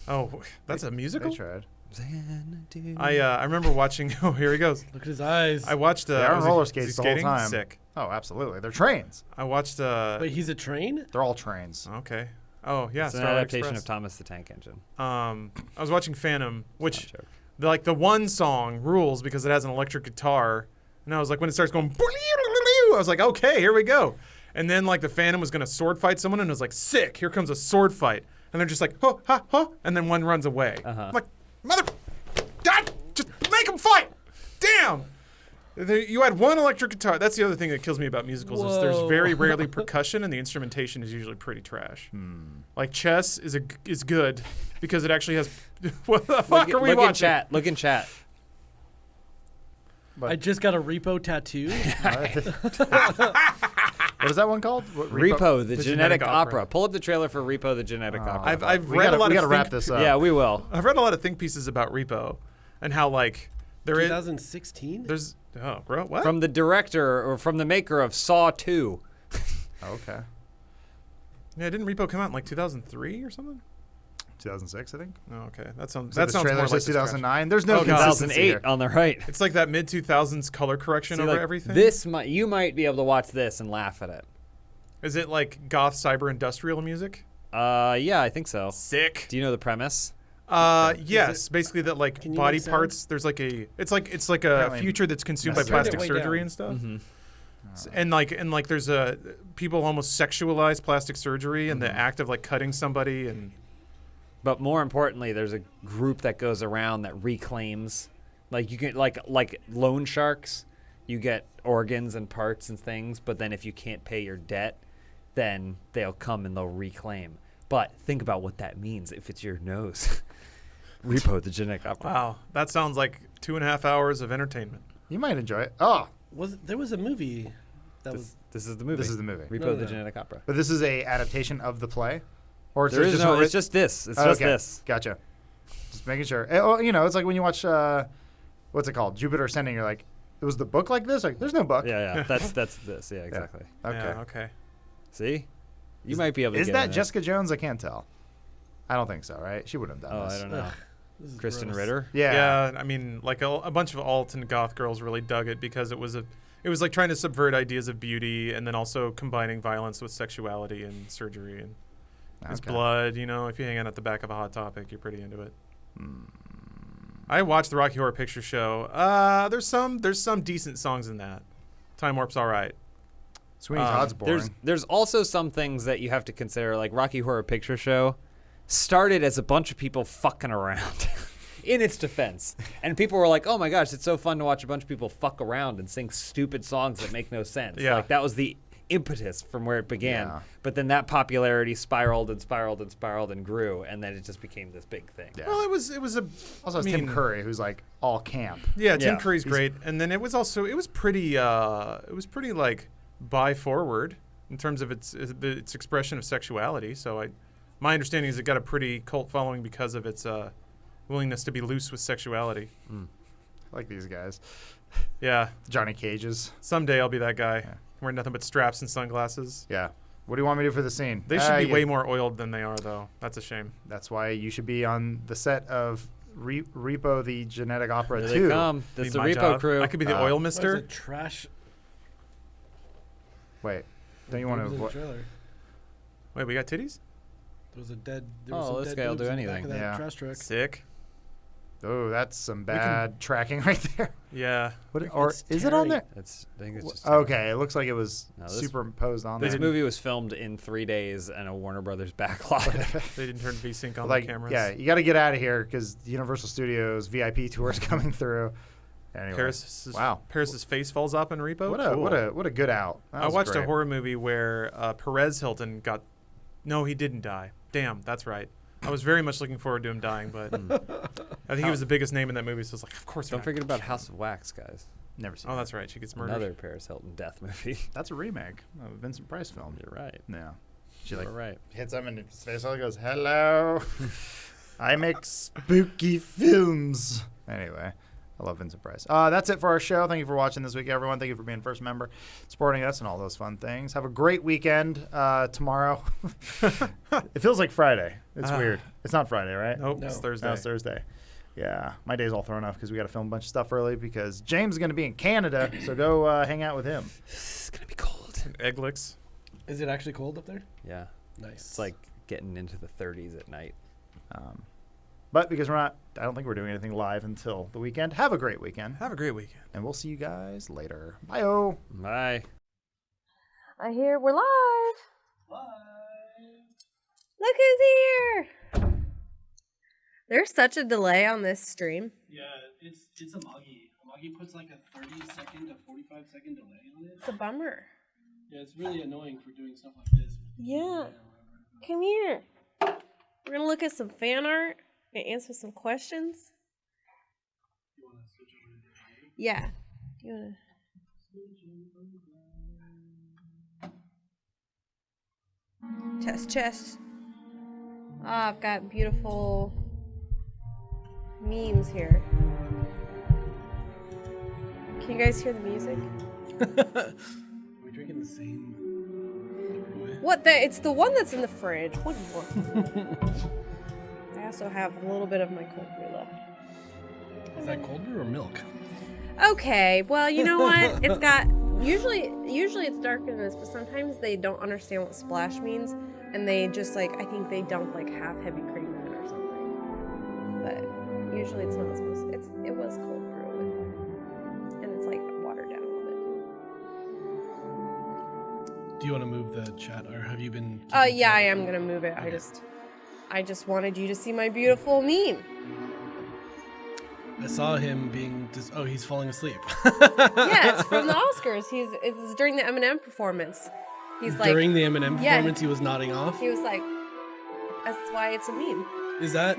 Oh, that's a musical? They tried. Xanadu. I remember watching. Oh, here he goes. Look at his eyes. I watched. They're on roller skates the whole skating? time. Sick. Oh, absolutely. They're trains. I watched. Wait, he's a train? They're all trains. Okay. Oh yeah, it's an Starlight adaptation Express. of Thomas the Tank Engine. I was watching Phantom, which the one song rules because it has an electric guitar, and I was like, when it starts going, I was like, okay, here we go. And then like the Phantom was gonna sword fight someone, and it was like, sick, here comes a sword fight, and they're just like, ho ha ha, and then one runs away. I'm like, mother, God, just make them fight, damn. You had one electric guitar. That's the other thing that kills me about musicals is there's very rarely percussion, and the instrumentation is usually pretty trash. Like Chess is good because it actually has. What the fuck are we watching? Look in chat. I just got a Repo tattoo. What is that one called? Repo, the Genetic Opera. Pull up the trailer for Repo, the Genetic Opera. I've read a lot of. We gotta wrap this up. Yeah, we will. I've read a lot of think pieces about Repo, and how like there is 2016. There's what from the director or from the maker of Saw 2. Okay. Yeah, didn't Repo come out in like 2003 or something? 2006, I think. Oh, okay. That sounds more more like 2009. There's no consistency 2008 here. on the right. It's like that mid 2000s color correction over everything. You might be able to watch this and laugh at it. Is it like goth cyber industrial music? Yeah, I think so. Sick. Do you know the premise? Yes. Basically, that like body parts. There's like it's like a future that's consumed by plastic surgery and stuff. And like there's people almost sexualize plastic surgery and the act of like cutting somebody and. But more importantly, there's a group that goes around that reclaims, like you get like loan sharks, you get organs and parts and things. But then if you can't pay your debt, then they'll come and they'll reclaim. But think about what that means if it's your nose. Repo, the Genetic Opera. Wow, that sounds like 2.5 hours of entertainment. You might enjoy it. Oh, there was a movie that was. This is the movie. This is the movie. Repo, the Genetic Opera. But this is a adaptation of the play. Or there is no. It's just this. It's just this. Gotcha. Just making sure. It's like when you watch what's it called? Jupiter Ascending. You're like, it was the book like this? Like, there's no book. Yeah. That's this. Yeah, exactly. Yeah. Okay. Yeah, okay. See, you might be able to. Is get that in Jessica Jones? I can't tell. I don't think so. Right? She wouldn't have done this. I don't know. Kristen gross. Ritter. Yeah. I mean, like a bunch of alt and goth girls really dug it because it was like trying to subvert ideas of beauty and then also combining violence with sexuality and surgery and. It's blood, if you hang out at the back of a Hot Topic, you're pretty into it. I watched the Rocky Horror Picture Show. There's some decent songs in that. Time Warp's all right. Sweeney Todd's boring. There's also some things that you have to consider, like Rocky Horror Picture Show started as a bunch of people fucking around. In its defense. And people were like, oh my gosh, it's so fun to watch a bunch of people fuck around and sing stupid songs that make no sense. Yeah. Like that was the impetus from where it began. But then that popularity spiraled and grew, and then it just became this big thing. Yeah. Well, it was also Tim Curry, who's like all camp. Yeah, Tim Curry's great, and then it was pretty like bi forward in terms of its expression of sexuality. So my understanding is it got a pretty cult following because of its willingness to be loose with sexuality. I like these guys. Yeah, Johnny Cages. Someday I'll be that guy. Yeah. Wearing nothing but straps and sunglasses. Yeah. What do you want me to do for the scene? They should be way more oiled than they are, though. That's a shame. That's why you should be on the set of Repo, the Genetic Opera 2. They come. That's the Repo crew. I could be the oil mister. What is it, trash? Wait. Don't you want to... Wait, we got titties? There was a dead... this guy will do anything. Yeah. Trash truck. Sick. Oh, that's some bad tracking right there. Yeah. Is it on there? I think it's just okay. It looks like it was superimposed on there. This movie was filmed in 3 days and a Warner Brothers backlog. They didn't turn VSync on the cameras. Yeah, you got to get out of here because the Universal Studios VIP tour is coming through. Anyway, Paris's face falls up in Repo. What a good out. I watched a horror movie where Perez Hilton got. No, he didn't die. Damn, that's right. I was very much looking forward to him dying, but I think he was the biggest name in that movie, so I was like, of course. Don't forget about House of Wax, guys. Never seen. Oh, that's right. She gets murdered. Another Paris Hilton death movie. That's a remake of a Vincent Price film. You're right. Yeah. She right. hits him in his face. All goes, "Hello, I make spooky films." Anyway. I love Vincent Price. That's it for our show. Thank you for watching this week, everyone. Thank you for being first member, supporting us, and all those fun things. Have a great weekend tomorrow. It feels like Friday. It's weird. It's not Friday, right? Nope, no. It's Thursday. No, it's Thursday. Yeah, my day's all thrown off because we got to film a bunch of stuff early because James is going to be in Canada, so go hang out with him. It's going to be cold. Egg licks. Is it actually cold up there? Yeah. Nice. It's like getting into the 30s at night. But because I don't think we're doing anything live until the weekend. Have a great weekend. Have a great weekend. And we'll see you guys later. Bye-o. Bye. I hear we're live. Look who's here. There's such a delay on this stream. Yeah, it's a muggy He puts like a 30-second to 45-second delay on it. It's a bummer. Yeah, it's really annoying for doing stuff like this. Yeah. Come here. We're gonna look at some fan art and answer some questions. Yeah. Do you wanna? Chest. Ah, I've got beautiful memes here. Can you guys hear the music? Are we drinking the same? What the? It's the one that's in the fridge. What do you want? I also have a little bit of my cold brew left. Is that cold brew or milk? Okay, well, you know what? It's got usually it's darker than this, but sometimes they don't understand what splash means, and they just like I think they dump like half heavy cream in it or something. But usually it's not supposed to. It was cold brew, and it's like watered down a little bit. Do you want to move the chat, or have you been? Yeah, I am gonna move it. Okay. I just wanted you to see my beautiful meme. I saw him being he's falling asleep. Yeah, it's from the Oscars. It's during the Eminem performance. He's like during the Eminem performance, he was nodding off. He was like, that's why it's a meme. Is that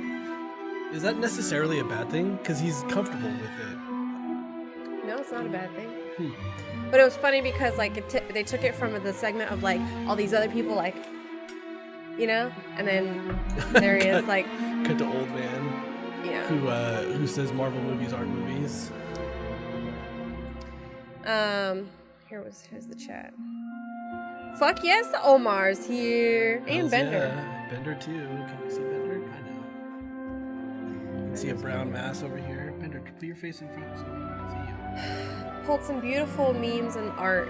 necessarily a bad thing? Because he's comfortable with it. No, it's not a bad thing. But it was funny because like they took it from the segment of like all these other people like, you know, and then there he is like cut to old man. Yeah. Who says Marvel movies aren't movies? Here's the chat. Fuck yes, Omar's here. And Bender. Yeah. Bender too. Can you see Bender? Kind of. See a brown mass over here. Bender, put your face in front so we can see you. Pulled some beautiful memes and art.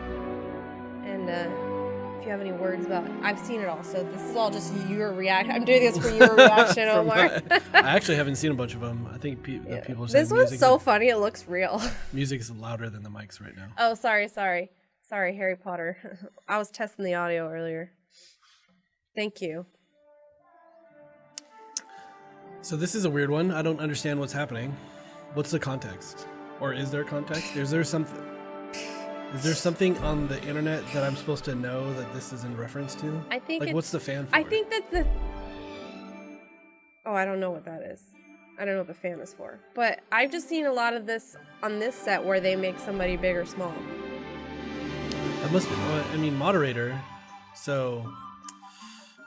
And if you have any words about it, I've seen it all, so this is all just your reaction. I'm doing this for your reaction, Omar. I actually haven't seen a bunch of them. I think people are saying this one's so funny, it looks real. Music is louder than the mics right now. Oh, sorry, Harry Potter. I was testing the audio earlier. Thank you. So this is a weird one. I don't understand what's happening. What's the context? Or is there context? Is there something on the internet that I'm supposed to know that this is in reference to? I think what's the fan for? I think that I don't know what that is. I don't know what the fan is for. But I've just seen a lot of this on this set where they make somebody big or small. That must be. I mean, moderator. So,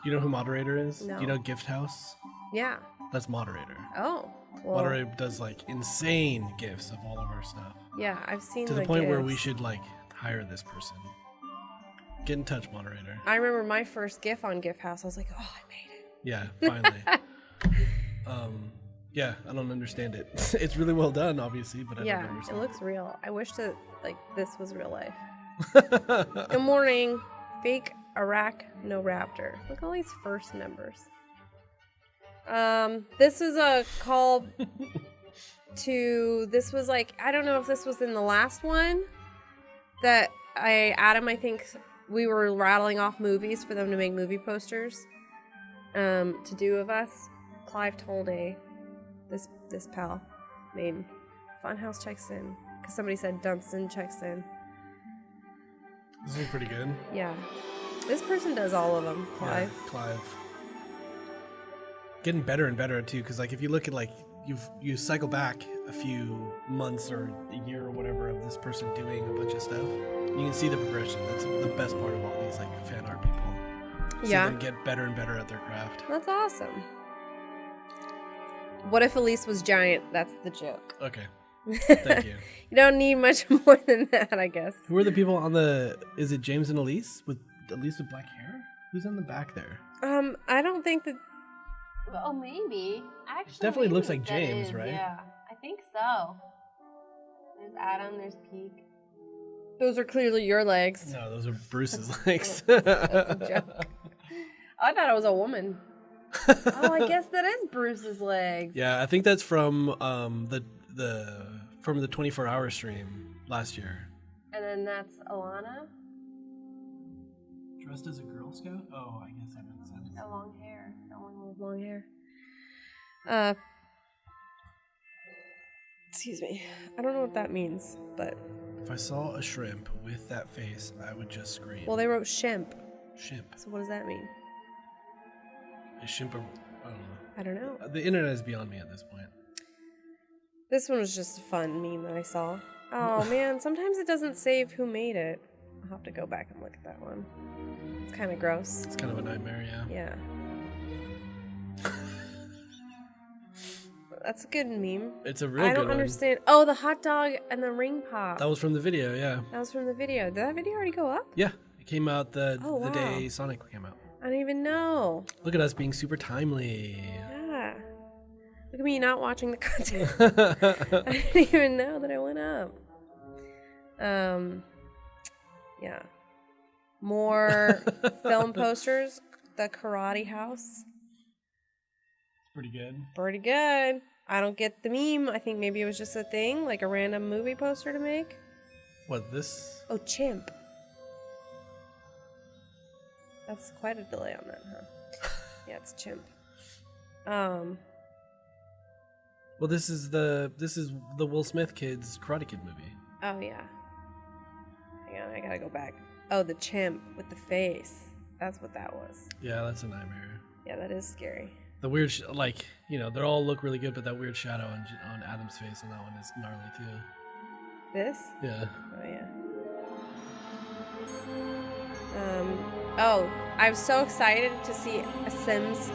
you know who moderator is? No. Do you know Gift House? Yeah. That's moderator. Oh. Well, moderator does like insane gifts of all of our stuff. Yeah, I've seen to the point where we should like hire this person. Get in touch, moderator. I remember my first GIF on Gift House. I was like, oh, I made it. Yeah, finally. Yeah, I don't understand it. It's really well done, obviously, but I don't understand. It looks real. I wish that like this was real life. Good morning, fake Iraq no raptor. Look at all these first members. This is a call to. This was like I don't know if this was in the last one that Adam. I think we were rattling off movies for them to make movie posters. To do of us. Clive Tolday, this pal named Funhaus checks in because somebody said Dunstan checks in. This is pretty good. Yeah, this person does all of them. Clive. Yeah, Clive. Getting better and better too, because like if you look at like you cycle back a few months or a year or whatever of this person doing a bunch of stuff, you can see the progression. That's the best part of all these like fan art people. See them get better and better at their craft. That's awesome. What if Elise was giant? That's the joke. Okay. Thank you. You don't need much more than that, I guess. Who are the people on the? Is it James and Elise with black hair? Who's on the back there? I don't think that. Oh, maybe. Actually, Definitely looks like that James, is, right? Yeah, I think so. There's Adam. There's Peak. Those are clearly your legs. No, those are Bruce's legs. That's a joke. I thought it was a woman. Oh, I guess that is Bruce's legs. Yeah, I think that's from the 24-hour stream last year. And then that's Alana. Dressed as a Girl Scout? Oh, I guess that makes sense. Got long hair. Got one with long hair. Excuse me. I don't know what that means, but. If I saw a shrimp with that face, I would just scream. Well, they wrote shimp. Shimp. So what does that mean? Is shimp I don't know. I don't know. The internet is beyond me at this point. This one was just a fun meme that I saw. Oh man, sometimes it doesn't save who made it. I'll have to go back and look at that one. It's kind of gross. It's kind of a nightmare, yeah. Yeah. That's a good meme. It's a real good I don't one. understand. Oh, the hot dog and the ring pop. That was from the video, yeah. That was from the video. Did that video already go up? Yeah, it came out the wow. day Sonic came out. I don't even know. Look at us being super timely. Yeah. Look at me not watching the content. I didn't even know that it went up. Yeah. More film posters. The Karate House. Pretty good. Pretty good. I don't get the meme. I think maybe it was just a thing, like a random movie poster to make. What, this? Oh, chimp. That's quite a delay on that, huh? Yeah, it's chimp. Well, this is the Will Smith kids Karate Kid movie. Oh yeah. Hang on, I gotta go back. Oh, the chimp with the face. That's what that was. Yeah, that's a nightmare. Yeah, that is scary. The weird, they all look really good, but that weird shadow on Adam's face on that one is gnarly too. This? Yeah. Oh yeah. Oh, I'm so excited to see a Sims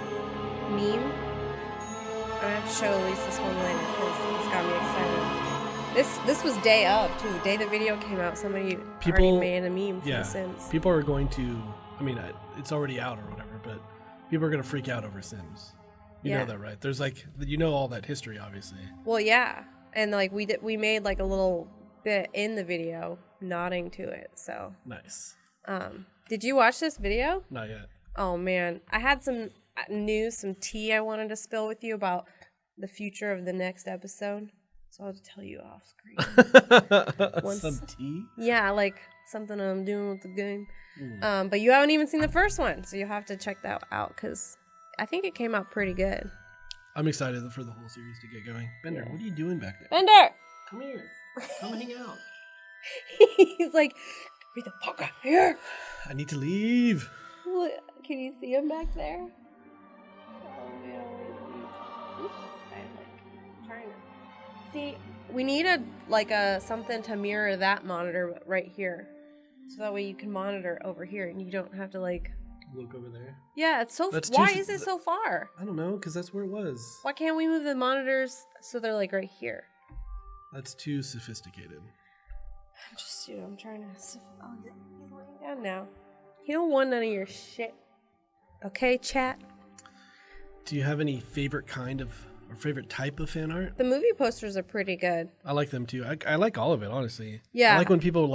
meme. I'm gonna have to show Elise this one later because it's got me excited. This was day of too. Day the video came out, somebody already made a meme for The Sims. People are going to. I mean, it's already out or whatever, but people are gonna freak out over Sims. You know that, right? There's all that history, obviously. Well, yeah, and we made like a little bit in the video nodding to it. So nice. Did you watch this video? Not yet. Oh man, I had some news, some tea I wanted to spill with you about the future of the next episode. So I'll tell you off screen. Some tea? Yeah, like something I'm doing with the game. But you haven't even seen the first one, so you'll have to check that out because I think it came out pretty good. I'm excited for the whole series to get going. Bender, what are you doing back there? Bender! Come here. Come hang out. He's like, get the fuck out here. I need to leave. Look, can you see him back there? Oh, man. Oops, I'm trying to. See, we need a something to mirror that monitor right here. So that way you can monitor over here and you don't have to look over there. Yeah, it's so. Why is it so far? I don't know, because that's where it was. Why can't we move the monitors so they're right here? That's too sophisticated. I'm just, I'm trying to. Oh, he's laying down now. He don't want none of your shit. Okay, chat. Do you have any favorite kind of or favorite type of fan art? The movie posters are pretty good. I like them too. I like all of it, honestly. Yeah. I like when people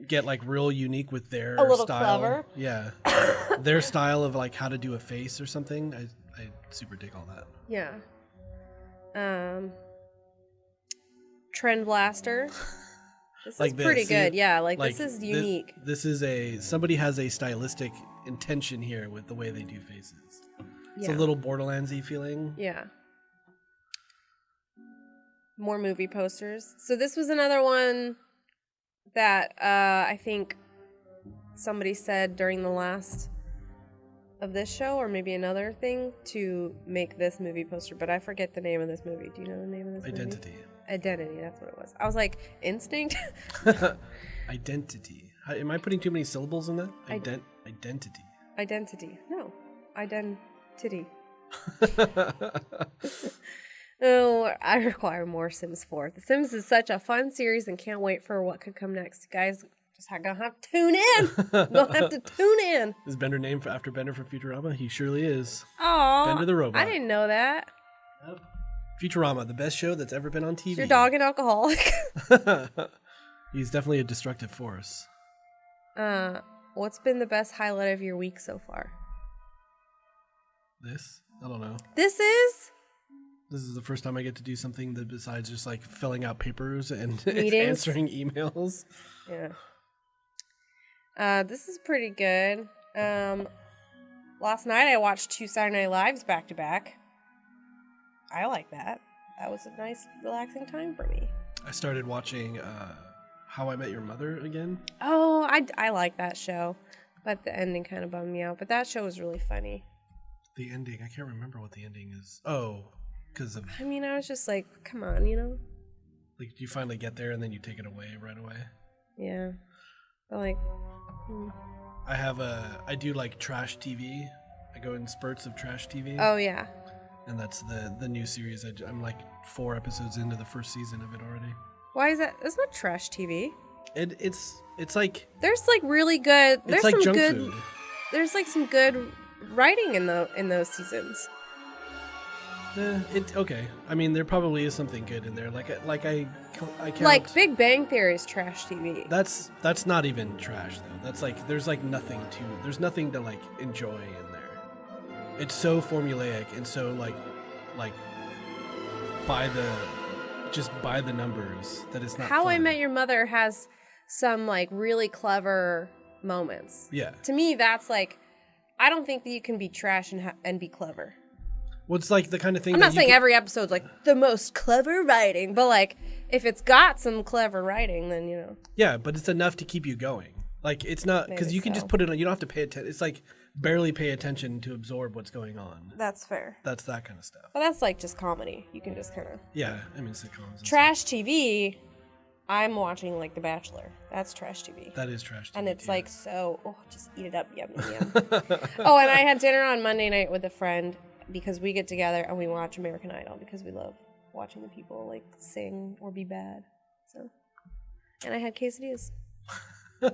get real unique with their a little style. Clever. Yeah. Their style of how to do a face or something. I super dig all that. Yeah. Trend Blaster. This is pretty good. Yeah, this is unique. This is somebody has a stylistic intention here with the way they do faces. It's a little Borderlands-y feeling. Yeah. More movie posters. So this was another one that I think somebody said during the last of this show, or maybe another thing, to make this movie poster, but I forget the name of this movie. Do you know the name of this movie? Identity, that's what it was. I was like, Instinct? Identity. Am I putting too many syllables in that? Identity. Identity. No. Identity. Oh, I require more Sims 4. The Sims is such a fun series and can't wait for what could come next. Guys, just gonna have to tune in. Gonna have to tune in. Is Bender named after Bender from Futurama? He surely is. Oh, Bender the robot. I didn't know that. Yep. Futurama, the best show that's ever been on TV. Is your dog an alcoholic? He's definitely a destructive force. What's been the best highlight of your week so far? This? I don't know. This is the first time I get to do something that besides just filling out papers and answering emails. Yeah. This is pretty good. Last night I watched 2 Saturday Night Lives back to back. I like that. that was a nice, relaxing time for me. I started watching How I Met Your Mother again. Oh, I like that show, but the ending kind of bummed me out. But that show was really funny. The ending, I can't remember what the ending is. Oh, because of... I mean, I was just like, come on, you know? Like, you finally get there and then you take it away right away. Yeah. But like... I do like trash TV. I go in spurts of trash TV. Oh, yeah. And that's the new series. I'm like 4 episodes into the first season of it already. Why is that? It's not trash TV. It's like... There's like really good... It's There's like some junk good, food. There's like some good writing in those seasons. Okay. I mean, there probably is something good in there. I count, Like Big Bang Theory is trash TV. That's not even trash though. That's like there's nothing to like enjoy in there. It's so formulaic and so like by the numbers that it's not. How fun. I Met Your Mother has some like really clever moments. Yeah. To me, that's like, I don't think that you can be trash and be clever. Well, it's like the kind of thing. I'm not saying every episode's like the most clever writing, but like if it's got some clever writing, then you know. Yeah, but it's enough to keep you going. Like it's not because Maybe you can so. just put it on. You don't have to pay attention. It's like barely pay attention to absorb what's going on. That's fair. That's that kind of stuff. Well, that's like just comedy. You can just kind of. Yeah, I mean sitcoms. and Trash TV. I'm watching like The Bachelor. That's trash TV. That is trash TV. And it's like so. Oh, just eat it up, yum yum. Oh, and I had dinner on Monday night with a friend because we get together and we watch American Idol because we love watching the people like sing or be bad. So, and I had quesadillas. Where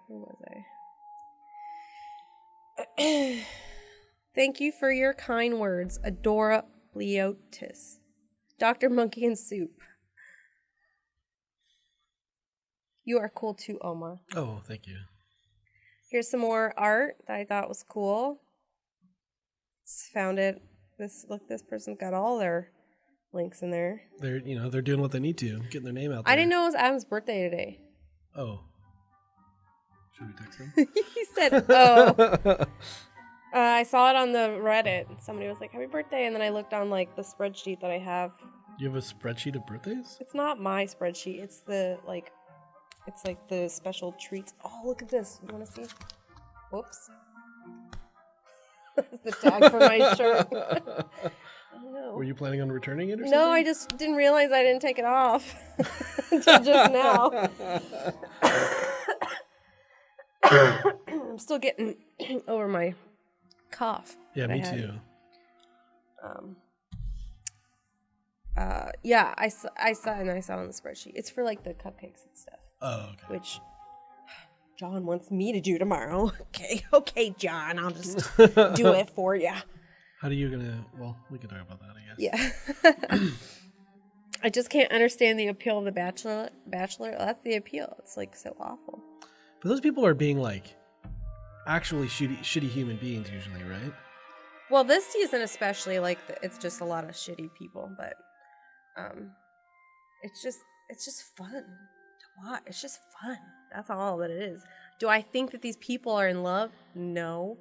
was I? Thank you for your kind words, Adora Leotis. Dr. Monkey and Soup. You are cool too, Omar. Oh, thank you. Here's some more art that I thought was cool. Found it. This person's got all their links in there. They're doing what they need to, getting their name out there. I didn't know it was Adam's birthday today. Oh. Should we text him? He said, "Oh." I saw it on the Reddit. Somebody was like, "Happy birthday," and then I looked on like the spreadsheet that I have. You have a spreadsheet of birthdays? It's not my spreadsheet. It's the like the special treats. Oh, look at this. You want to see? Whoops. That's the tag for my shirt. Oh, no. Were you planning on returning it or something? No, I just didn't realize I didn't take it off until just now. I'm still getting over my cough. Yeah, me too. Yeah, I saw on the spreadsheet. It's for like the cupcakes and stuff. Oh, okay. Which John wants me to do tomorrow. Okay, John, I'll just do it for you. How are you gonna? Well, we can talk about that, I guess. Yeah. I just can't understand the appeal of the Bachelor. That's the appeal. It's like so awful. But those people are being like actually shitty human beings usually, right? Well, this season especially, like it's just a lot of shitty people, but it's just fun to watch. It's just fun. That's all that it is. Do I think that these people are in love? No.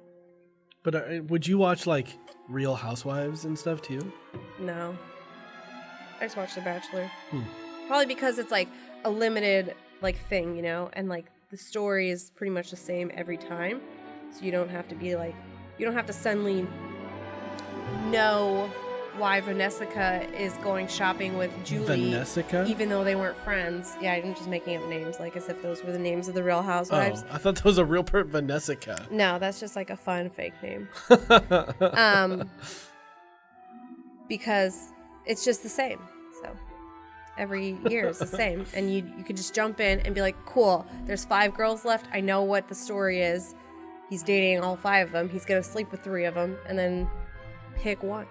But would you watch like Real Housewives and stuff too? No. I just watch The Bachelor. Probably because it's like a limited like thing, you know, and like the story is pretty much the same every time, so you don't have to be like, you don't have to suddenly know why Vanessica is going shopping with Julie. Vanessica? Even though they weren't friends. Yeah, I'm just making up names, like as if those were the names of the Real Housewives. Oh, I thought that was a real Vanessica. No, that's just like a fun fake name. Because it's just the same. So every year is the same. And you could just jump in and be like, cool, there's 5 girls left. I know what the story is. He's dating all 5 of them. He's going to sleep with 3 of them. And then pick one.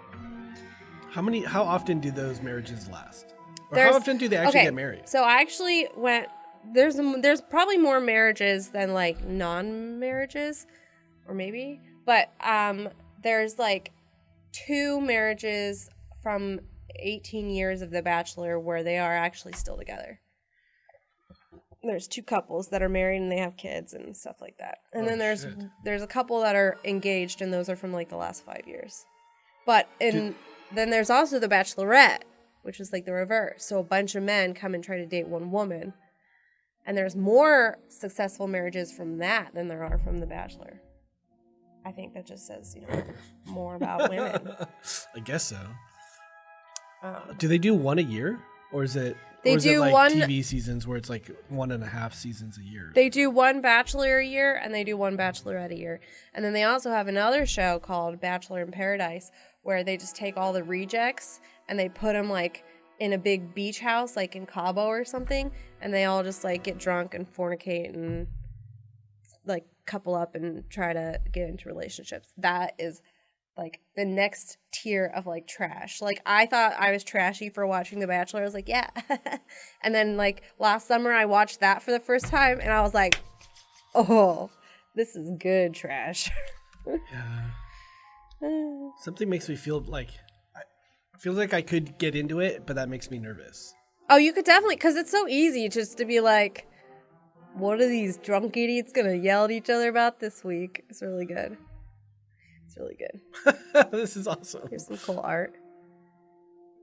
How often do those marriages last? Or how often do they actually get married? So I actually went, there's probably more marriages than like non-marriages, or maybe, but there's like 2 marriages from 18 years of The Bachelor where they are actually still together. there's 2 couples that are married and they have kids and stuff like that. And Oh, then shit. there's a couple that are engaged, and those are from like the last 5 years. But then there's also the Bachelorette, which is like the reverse. So a bunch of men come and try to date one woman, and there's more successful marriages from that than there are from the Bachelor. I think that just says, more about women. I guess so. Do they do one a year, or is it? They or is do it like one- TV seasons where it's like 1.5 seasons a year. They do one Bachelor a year, and they do one Bachelorette a year. And then they also have another show called Bachelor in Paradise, where they just take all the rejects and they put them like in a big beach house, like in Cabo or something, and they all just like get drunk and fornicate and like couple up and try to get into relationships. That is like the next tier of like trash. Like I thought I was trashy for watching The Bachelor. I was like, yeah. And then like last summer I watched that for the first time and I was like, oh, this is good trash. Yeah. Something makes me feel like I feel like I could get into it, but that makes me nervous. Oh, you could definitely, because it's so easy just to be like, what are these drunk idiots gonna yell at each other about this week? It's really good. It's really good. This is awesome. Here's some cool art.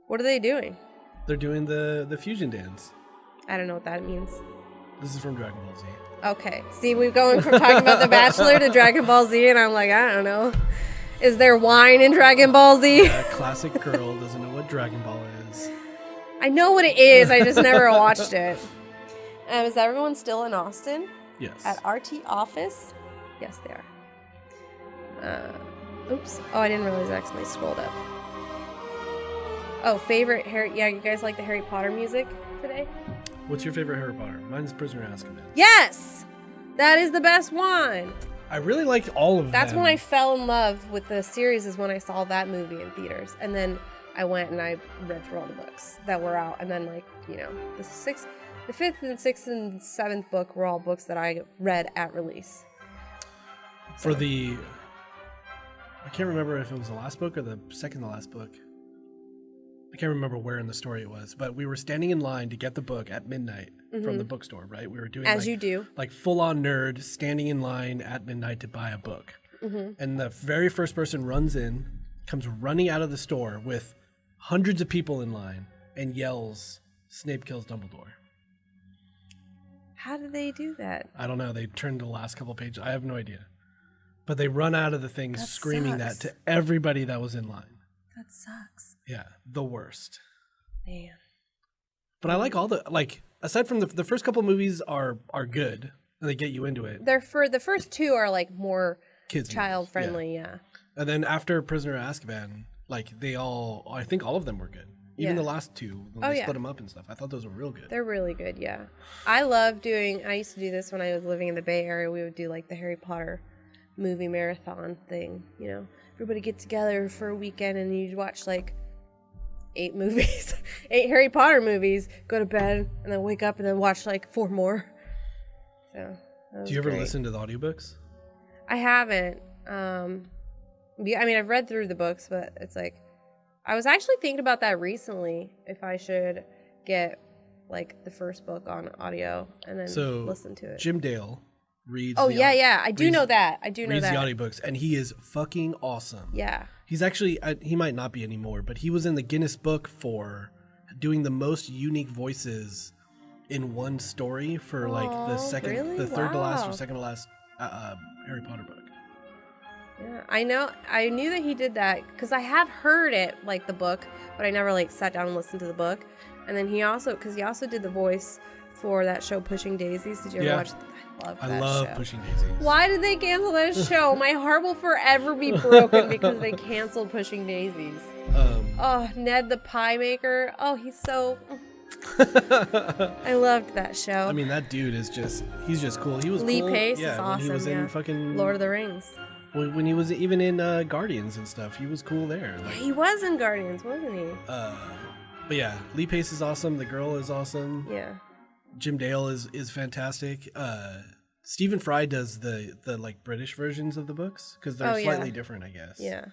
What are they doing? They're doing the fusion dance. I don't know what that means. This is from Dragon Ball Z. Okay. See, we're going from talking about The Bachelor to Dragon Ball Z, and I'm like, I don't know. Is there wine in Dragon Ball Z? That classic girl doesn't know what Dragon Ball is. I know what it is. I just never watched it. Is everyone still in Austin? Yes. At RT office? Yes, they are. Oops. Oh, I didn't realize I accidentally scrolled up. Oh, favorite Harry. Yeah, you guys like the Harry Potter music today? What's your favorite Harry Potter? Mine's Prisoner of Azkaban. Yes! That is the best one. I really liked all of them. That's when I fell in love with the series, is when I saw that movie in theaters. And then I went and I read through all the books that were out. And then, like, the 5th and 6th and 7th book were all books that I read at release. For the... I can't remember if it was the last book or the second to last book. I can't remember where in the story it was, but we were standing in line to get the book at midnight from the bookstore, right? We were doing As you do. Like full-on nerd standing in line at midnight to buy a book. And the very first person runs in, comes running out of the store with hundreds of people in line and yells, "Snape kills Dumbledore." How did they do that? I don't know. They turned the last couple pages. I have no idea. But they run out of the thing screaming that to everybody that was in line. That sucks. Yeah, the worst. Man. But I like all the, like, aside from the first couple movies are good, and they get you into it. The first 2 are like more Kids child friendly, yeah. And then after Prisoner of Azkaban, like I think all of them were good. Even the last 2, when they split them up and stuff. I thought those were real good. They're really good, yeah. I used to do this when I was living in the Bay Area. We would do like the Harry Potter movie marathon thing, Everybody get together for a weekend and you'd watch like 8 movies, 8 Harry Potter movies, go to bed, and then wake up and then watch like 4 more. So, do you ever listen to the audiobooks? I haven't. I've read through the books, but it's like, I was actually thinking about that recently, if I should get like the first book on audio and then listen to it. Jim Dale reads. Oh, I do know that. Reads the audiobooks, and he is fucking awesome. Yeah. He's actually, he might not be anymore, but he was in the Guinness Book for doing the most unique voices in one story for like the third to last or second to last Harry Potter book. Yeah, I knew that he did that because I have heard it, like the book, but I never like sat down and listened to the book. And then he also did the voice for that show Pushing Daisies. Did you ever watch that? I love Pushing Daisies. Why did they cancel that show? My heart will forever be broken because they canceled Pushing Daisies. Ned the Pie Maker. Oh, he's so... I loved that show. I mean, that dude is he's just cool. He was Lee cool. Pace is when awesome. He was in fucking Lord of the Rings. When he was even in Guardians and stuff, he was cool there. Like, he was in Guardians, wasn't he? But yeah, Lee Pace is awesome. The girl is awesome. Yeah. Jim Dale is fantastic. Stephen Fry does the like British versions of the books because they're slightly different, I guess. Yeah.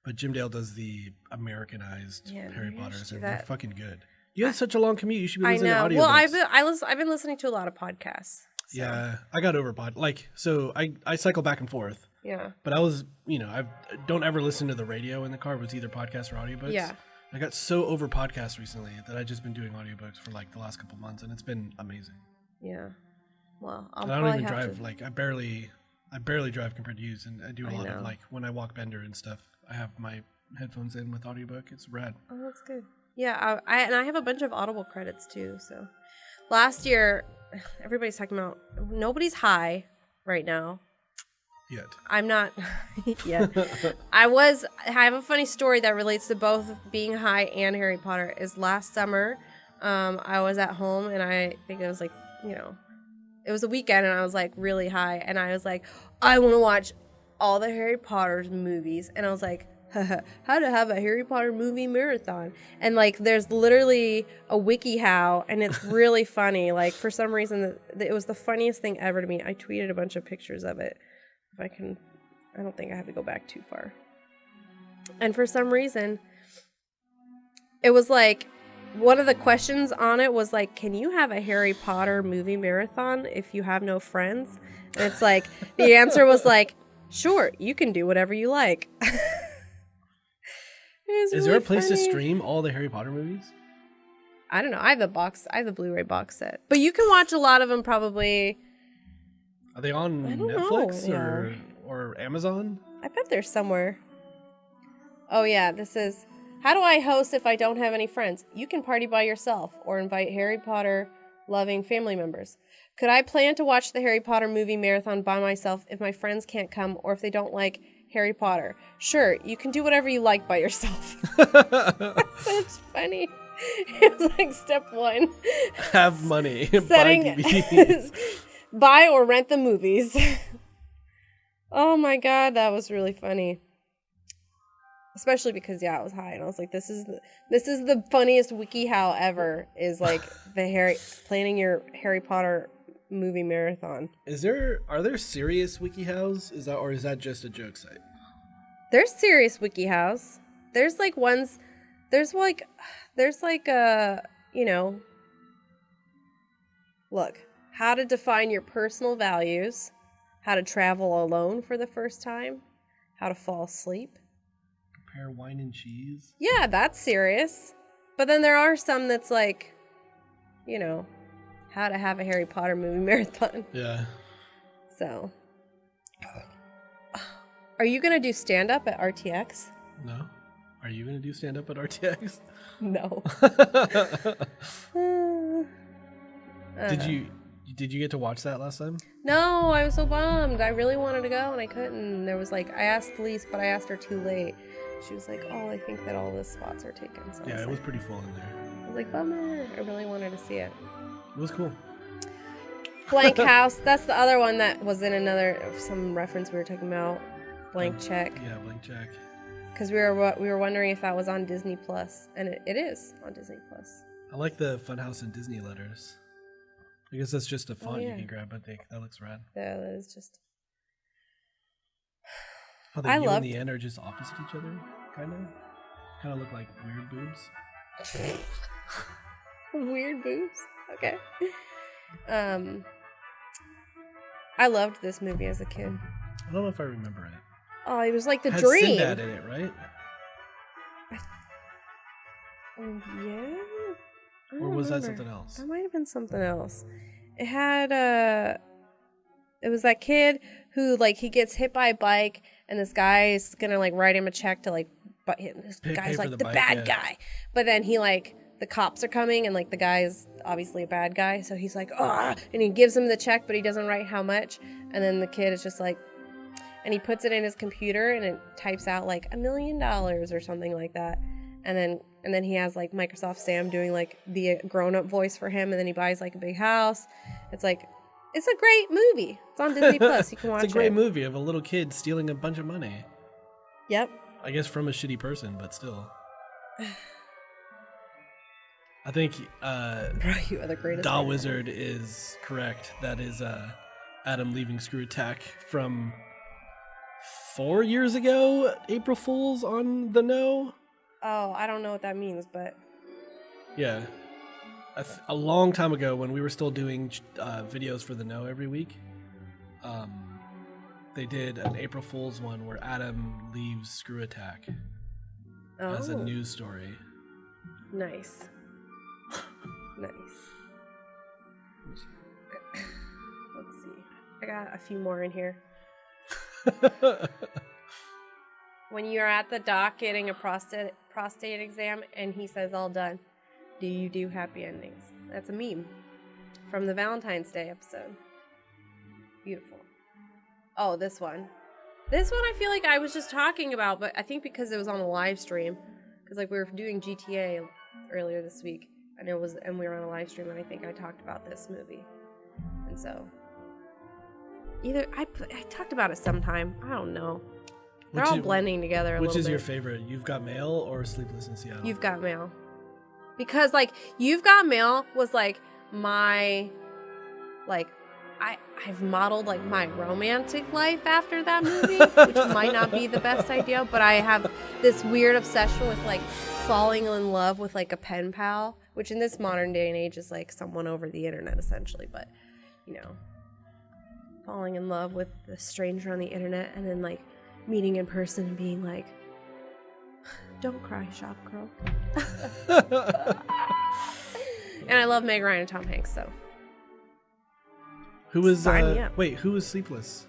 But Jim Dale does the Americanized Harry Potters, and they're fucking good. You had such a long commute. You should be I listening know. to Well, audiobooks. I've been listening to a lot of podcasts. So. Yeah, I got over so I cycle back and forth. Yeah. But I was, I don't ever listen to the radio in the car. It was either podcasts or audiobooks. Yeah. I got so over podcasts recently that I've just been doing audiobooks for like the last couple months, and it's been amazing. Yeah. Well, I don't even drive. Like I barely drive compared to you, and I do a lot of like when I walk Bender and stuff. I have my headphones in with audiobook. It's rad. Oh, that's good. Yeah, I have a bunch of Audible credits too. So last year, everybody's talking about nobody's high right now. Yet. I'm not yet. I have a funny story that relates to both being high and Harry Potter. Is last summer, I was at home and I think it was like, it was a weekend and I was like really high and I was like, I want to watch all the Harry Potter movies. And I was like, how to have a Harry Potter movie marathon. And like, there's literally a WikiHow and it's really funny. Like for some reason, it was the funniest thing ever to me. I tweeted a bunch of pictures of it. If I can, I don't think I have to go back too far. And for some reason, it was like, one of the questions on it was like, can you have a Harry Potter movie marathon if you have no friends? And it's like, the answer was like, sure, you can do whatever you like. Is there a place to stream all the Harry Potter movies? I don't know. I have the Blu-ray box set. But you can watch a lot of them probably. Are they on Netflix or Amazon? I bet they're somewhere. Oh yeah, this is, how do I host if I don't have any friends? You can party by yourself or invite Harry Potter loving family members. Could I plan to watch the Harry Potter movie marathon by myself if my friends can't come or if they don't like Harry Potter? Sure, you can do whatever you like by yourself. That's funny. It was like step 1. Have money. Setting, buy DVDs. Buy or rent the movies. Oh my god, that was really funny. Especially because I was high and I was like, this is the funniest WikiHow ever. Is like planning your Harry Potter movie marathon. Are there serious WikiHows? Is that just a joke site? There's serious WikiHows. There's like ones. There's like look, how to define your personal values, how to travel alone for the first time, how to fall asleep. Compare wine and cheese? Yeah, that's serious. But then there are some that's like, how to have a Harry Potter movie marathon. Yeah. So. Are you going to do stand-up at RTX? No. Are you going to do stand-up at RTX? No. Did you get to watch that last time? No, I was so bummed. I really wanted to go and I couldn't. There was like, I asked police, but I asked her too late. She was like, oh, I think that all the spots are taken. So yeah, it was pretty full in there. I was like, bummer. I really wanted to see it. It was cool. Blank House. That's the other one that was in some reference we were talking about. Blank Check. Yeah, Blank Check. Because we were wondering if that was on Disney Plus, and it is on Disney Plus. I like the Funhaus and Disney letters. I guess that's just a font you can grab, but that looks rad. Yeah, that is just. How the U and the N are just opposite each other, kind of look like weird boobs. Weird boobs. Okay. I loved this movie as a kid. I don't know if I remember it. Oh, it was like the Had dream. Sinbad in it, right? Yeah. Or was that something else? That might have been something else. It had it was that kid who like he gets hit by a bike and this guy is gonna like write him a check to like, but this guy's like the bad guy. But then he like the cops are coming and like the guy is obviously a bad guy, so he's like, oh, and he gives him the check, but he doesn't write how much. And then the kid is just like, and he puts it in his computer and it types out like $1 million or something like that. And then he has like Microsoft Sam doing like the grown-up voice for him, and then he buys like a big house. It's like, it's a great movie. It's on Disney Plus. You can watch it. It's a great movie of a little kid stealing a bunch of money. Yep. I guess from a shitty person, but still. I think Bro, you are the greatest. Da Wizard is correct. That is Adam leaving Screw Attack from 4 years ago. April Fools on the No. Oh, I don't know what that means, but Yeah. A long time ago, when we were still doing videos for the Know every week, they did an April Fool's one where Adam leaves Screw Attack as a news story. Nice. Nice. Let's see. I got a few more in here. When you're at the doc getting a prostate exam and he says all done, do you do happy endings? That's a meme from the Valentine's Day episode. Beautiful. Oh, this one. This one I feel like I was just talking about, but I think because it was on a live stream, because like we were doing GTA earlier this week, and we were on a live stream, and I think I talked about this movie, and so either I talked about it sometime. I don't know. They're all blending together a little bit. Which is your favorite? You've Got Mail or Sleepless in Seattle? You've Got Mail. Because like You've Got Mail was like my I've modeled like my romantic life after that movie, which might not be the best idea, but I have this weird obsession with like falling in love with like a pen pal, which in this modern day and age is like someone over the internet essentially, but you know, falling in love with a stranger on the internet and then like meeting in person and being like, don't cry, shop girl. And I love Meg Ryan and Tom Hanks, so. Who was who was Sleepless?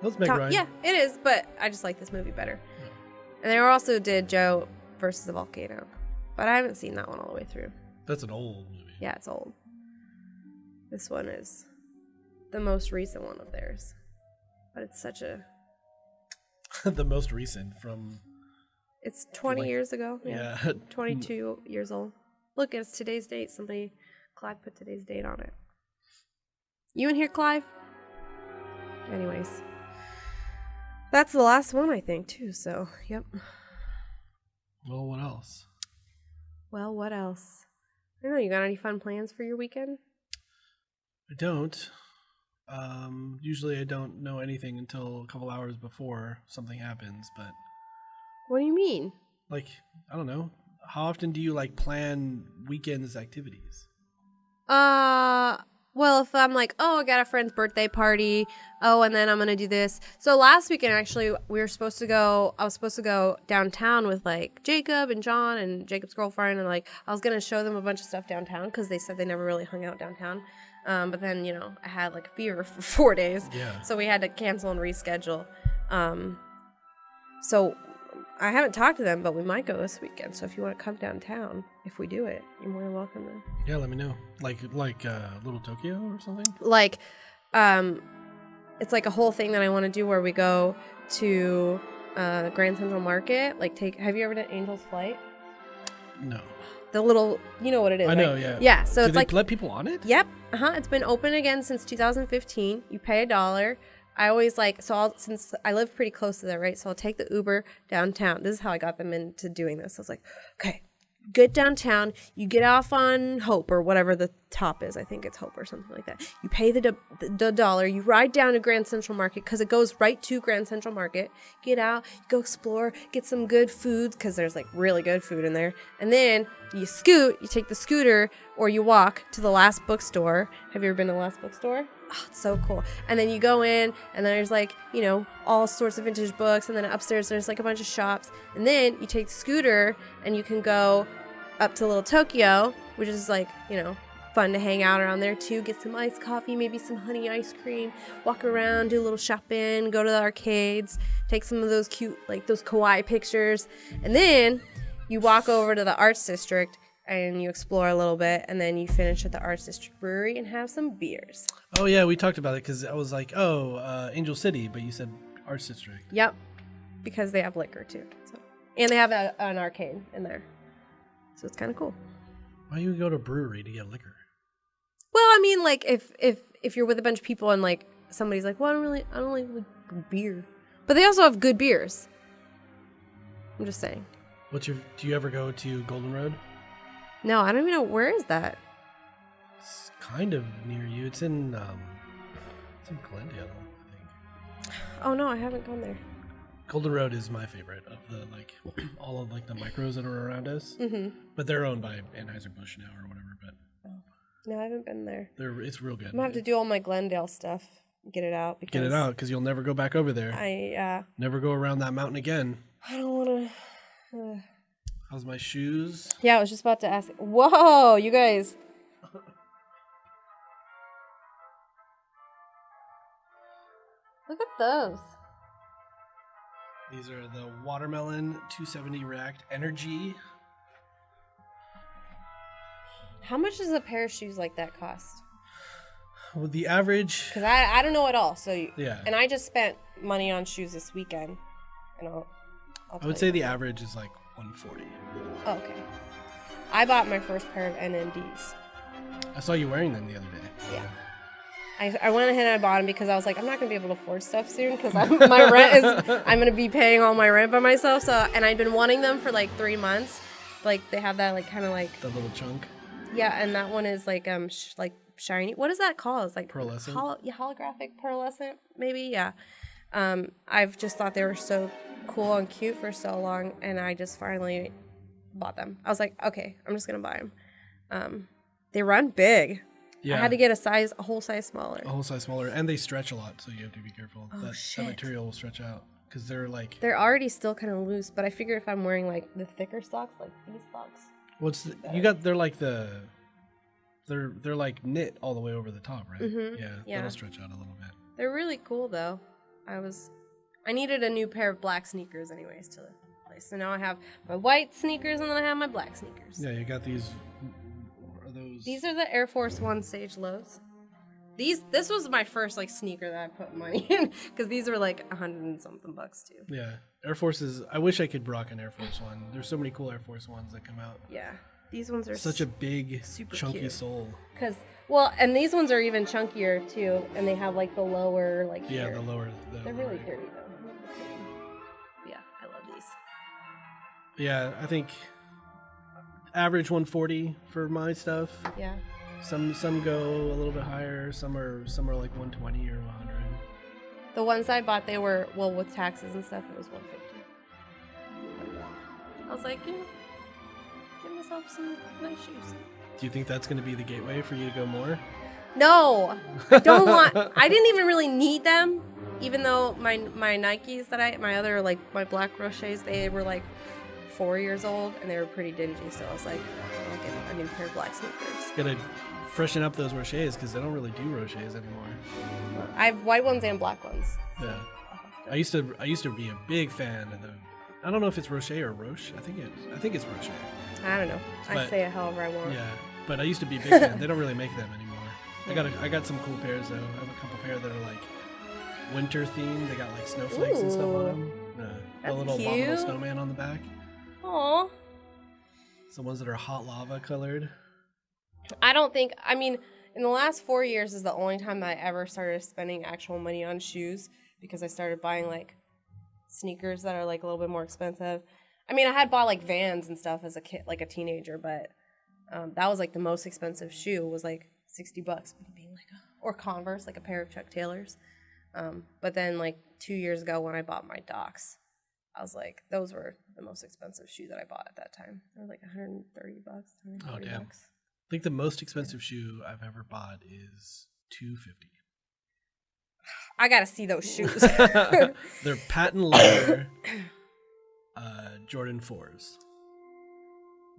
That was Meg Ryan. Yeah, it is, but I just like this movie better. And they also did Joe versus the Volcano, but I haven't seen that one all the way through. That's an old movie. Yeah, it's old. This one is the most recent one of theirs, but it's such a the most recent from. It's 20 years ago. Yeah. 22 years old. Look, it's today's date. Clive put today's date on it. You in here, Clive? Anyways. That's the last one, I think, too, so, yep. Well, what else? Well, what else? I don't know, you got any fun plans for your weekend? I don't. Usually I don't know anything until a couple hours before something happens, but... What do you mean? Like, I don't know. How often do you, like, plan weekends activities? Well, if I'm like, oh, I got a friend's birthday party, and then I'm going to do this. So last weekend, actually, I was supposed to go downtown with, like, Jacob and John and Jacob's girlfriend, and, like, I was going to show them a bunch of stuff downtown because they said they never really hung out downtown. But then, you know, I had, like, a fever for 4 days. Yeah. So we had to cancel and reschedule. So I haven't talked to them, but we might go this weekend. So if you want to come downtown, if we do it, you're more than welcome to. Yeah, let me know. Like Little Tokyo or something? Like, it's like a whole thing that I want to do where we go to Grand Central Market. Like, have you ever done Angel's Flight? No. The little, you know what it is, I know, right? yeah. Yeah, so do it's they like let people on it? Yep. It's been open again since 2015. You pay $1. I always since I live pretty close to there, right? So I'll take the Uber downtown. This is how I got them into doing this. I was like, okay, get downtown. You get off on Hope or whatever the top is. I think it's Hope or something like that. You pay the $1. You ride down to Grand Central Market because it goes right to Grand Central Market. Get out, go explore, get some good food because there's like really good food in there. And then you take the scooter or you walk to the Last Bookstore. Have you ever been to the Last Bookstore? Oh, it's so cool. And then you go in and there's like, you know, all sorts of vintage books. And then upstairs there's like a bunch of shops. And then you take the scooter and you can go up to Little Tokyo, which is like, you know, fun to hang out around there too. Get some iced coffee, maybe some honey ice cream, walk around, do a little shopping, go to the arcades, take some of those cute, like those kawaii pictures. And then you walk over to the Arts District and you explore a little bit, and then you finish at the Arts District Brewery and have some beers. Oh, yeah, we talked about it because I was like, Angel City, but you said Arts District. Yep, because they have liquor too. So. And they have an arcade in there. So it's kind of cool. Why do you go to a brewery to get liquor? Well, I mean, like, if you're with a bunch of people and, like, somebody's like, well, I don't really like beer. But they also have good beers. I'm just saying. Do you ever go to Golden Road? No, I don't even know. Where is that? It's kind of near you. It's in Glendale, I think. Oh, no, I haven't gone there. Golden Road is my favorite of the all of the micros that are around us. Mm-hmm. But they're owned by Anheuser-Busch now or whatever. But no, I haven't been there. It's real good. I'm gonna have to do all my Glendale stuff. Get it out because you'll never go back over there. Never go around that mountain again. I don't want to. How's my shoes? Yeah, I was just about to ask. Whoa, you guys. Look at those. These are the Watermelon 270 React Energy. How much does a pair of shoes like that cost? Well, the average... Because I don't know at all. So yeah. And I just spent money on shoes this weekend. And I would say the average is like $140. Oh, okay. I bought my first pair of NMDs. I saw you wearing them the other day. Yeah. I went ahead and I bought them because I was like, I'm not going to be able to afford stuff soon because my rent is... I'm going to be paying all my rent by myself. So, and I've been wanting them for like 3 months. Like, they have that like kind of like... The little chunk? Yeah, and that one is like shiny. What is that called? It's like pearlescent. Holographic pearlescent, maybe. Yeah. I've just thought they were so cool and cute for so long, and I just finally bought them. I was like, okay, I'm just gonna buy them. They run big. Yeah. I had to get a whole size smaller. A whole size smaller, and they stretch a lot, so you have to be careful. That material will stretch out because they're like. They're already still kind of loose, but I figure if I'm wearing like the thicker socks, like these socks. They're like they're like knit all the way over the top, right? Mm-hmm. Yeah, that'll stretch out a little bit. They're really cool though. I needed a new pair of black sneakers anyways to play. So now I have my white sneakers and then I have my black sneakers. Yeah, you got these. Are those? These are the Air Force One Sage Lows. This was my first like sneaker that I put money in because these were like $100 and something too. Yeah, Air Forces. I wish I could rock an Air Force One. There's so many cool Air Force Ones that come out. Yeah, these ones are such a big, chunky cute. sole. And these ones are even chunkier too, and they have like the lower like. Yeah, here. the lower. They're really pretty though. Yeah, I love these. Yeah, I think average 140 for my stuff. Yeah. Some go a little bit higher. Some are like 120 or 100. The ones I bought, they were with taxes and stuff. It was 150. I was like, give myself some nice shoes. Do you think that's going to be the gateway for you to go more? No, I don't want. I didn't even really need them, even though my Nikes that my black Rochers, they were like 4 years old and they were pretty dingy. So I was like, I'll get a new pair of black sneakers. Gotta freshen up those Rochers because they don't really do Rochers anymore. I have white ones and black ones. Yeah, I used to be a big fan of the. I don't know if it's Rocher or Roche. I think it's Rocher. I don't know. I say it however I want. Yeah, but I used to be a big fan. They don't really make them anymore. I got some cool pairs though. I have a couple pair that are like winter themed. They got like snowflakes and stuff on them. A little abominable snowman on the back. Aww. Some ones that are hot lava colored. In the last 4 years is the only time that I ever started spending actual money on shoes because I started buying like sneakers that are like a little bit more expensive. I had bought like Vans and stuff as a kid, like a teenager, but that was like the most expensive shoe was like $60, being like, or Converse, like a pair of Chuck Taylors. But then like 2 years ago when I bought my Docs, I was like, those were the most expensive shoe that I bought at that time. They were like $130, $140. Oh damn! I think the most expensive shoe I've ever bought is $250. I gotta see those shoes. They're patent leather Jordan 4s.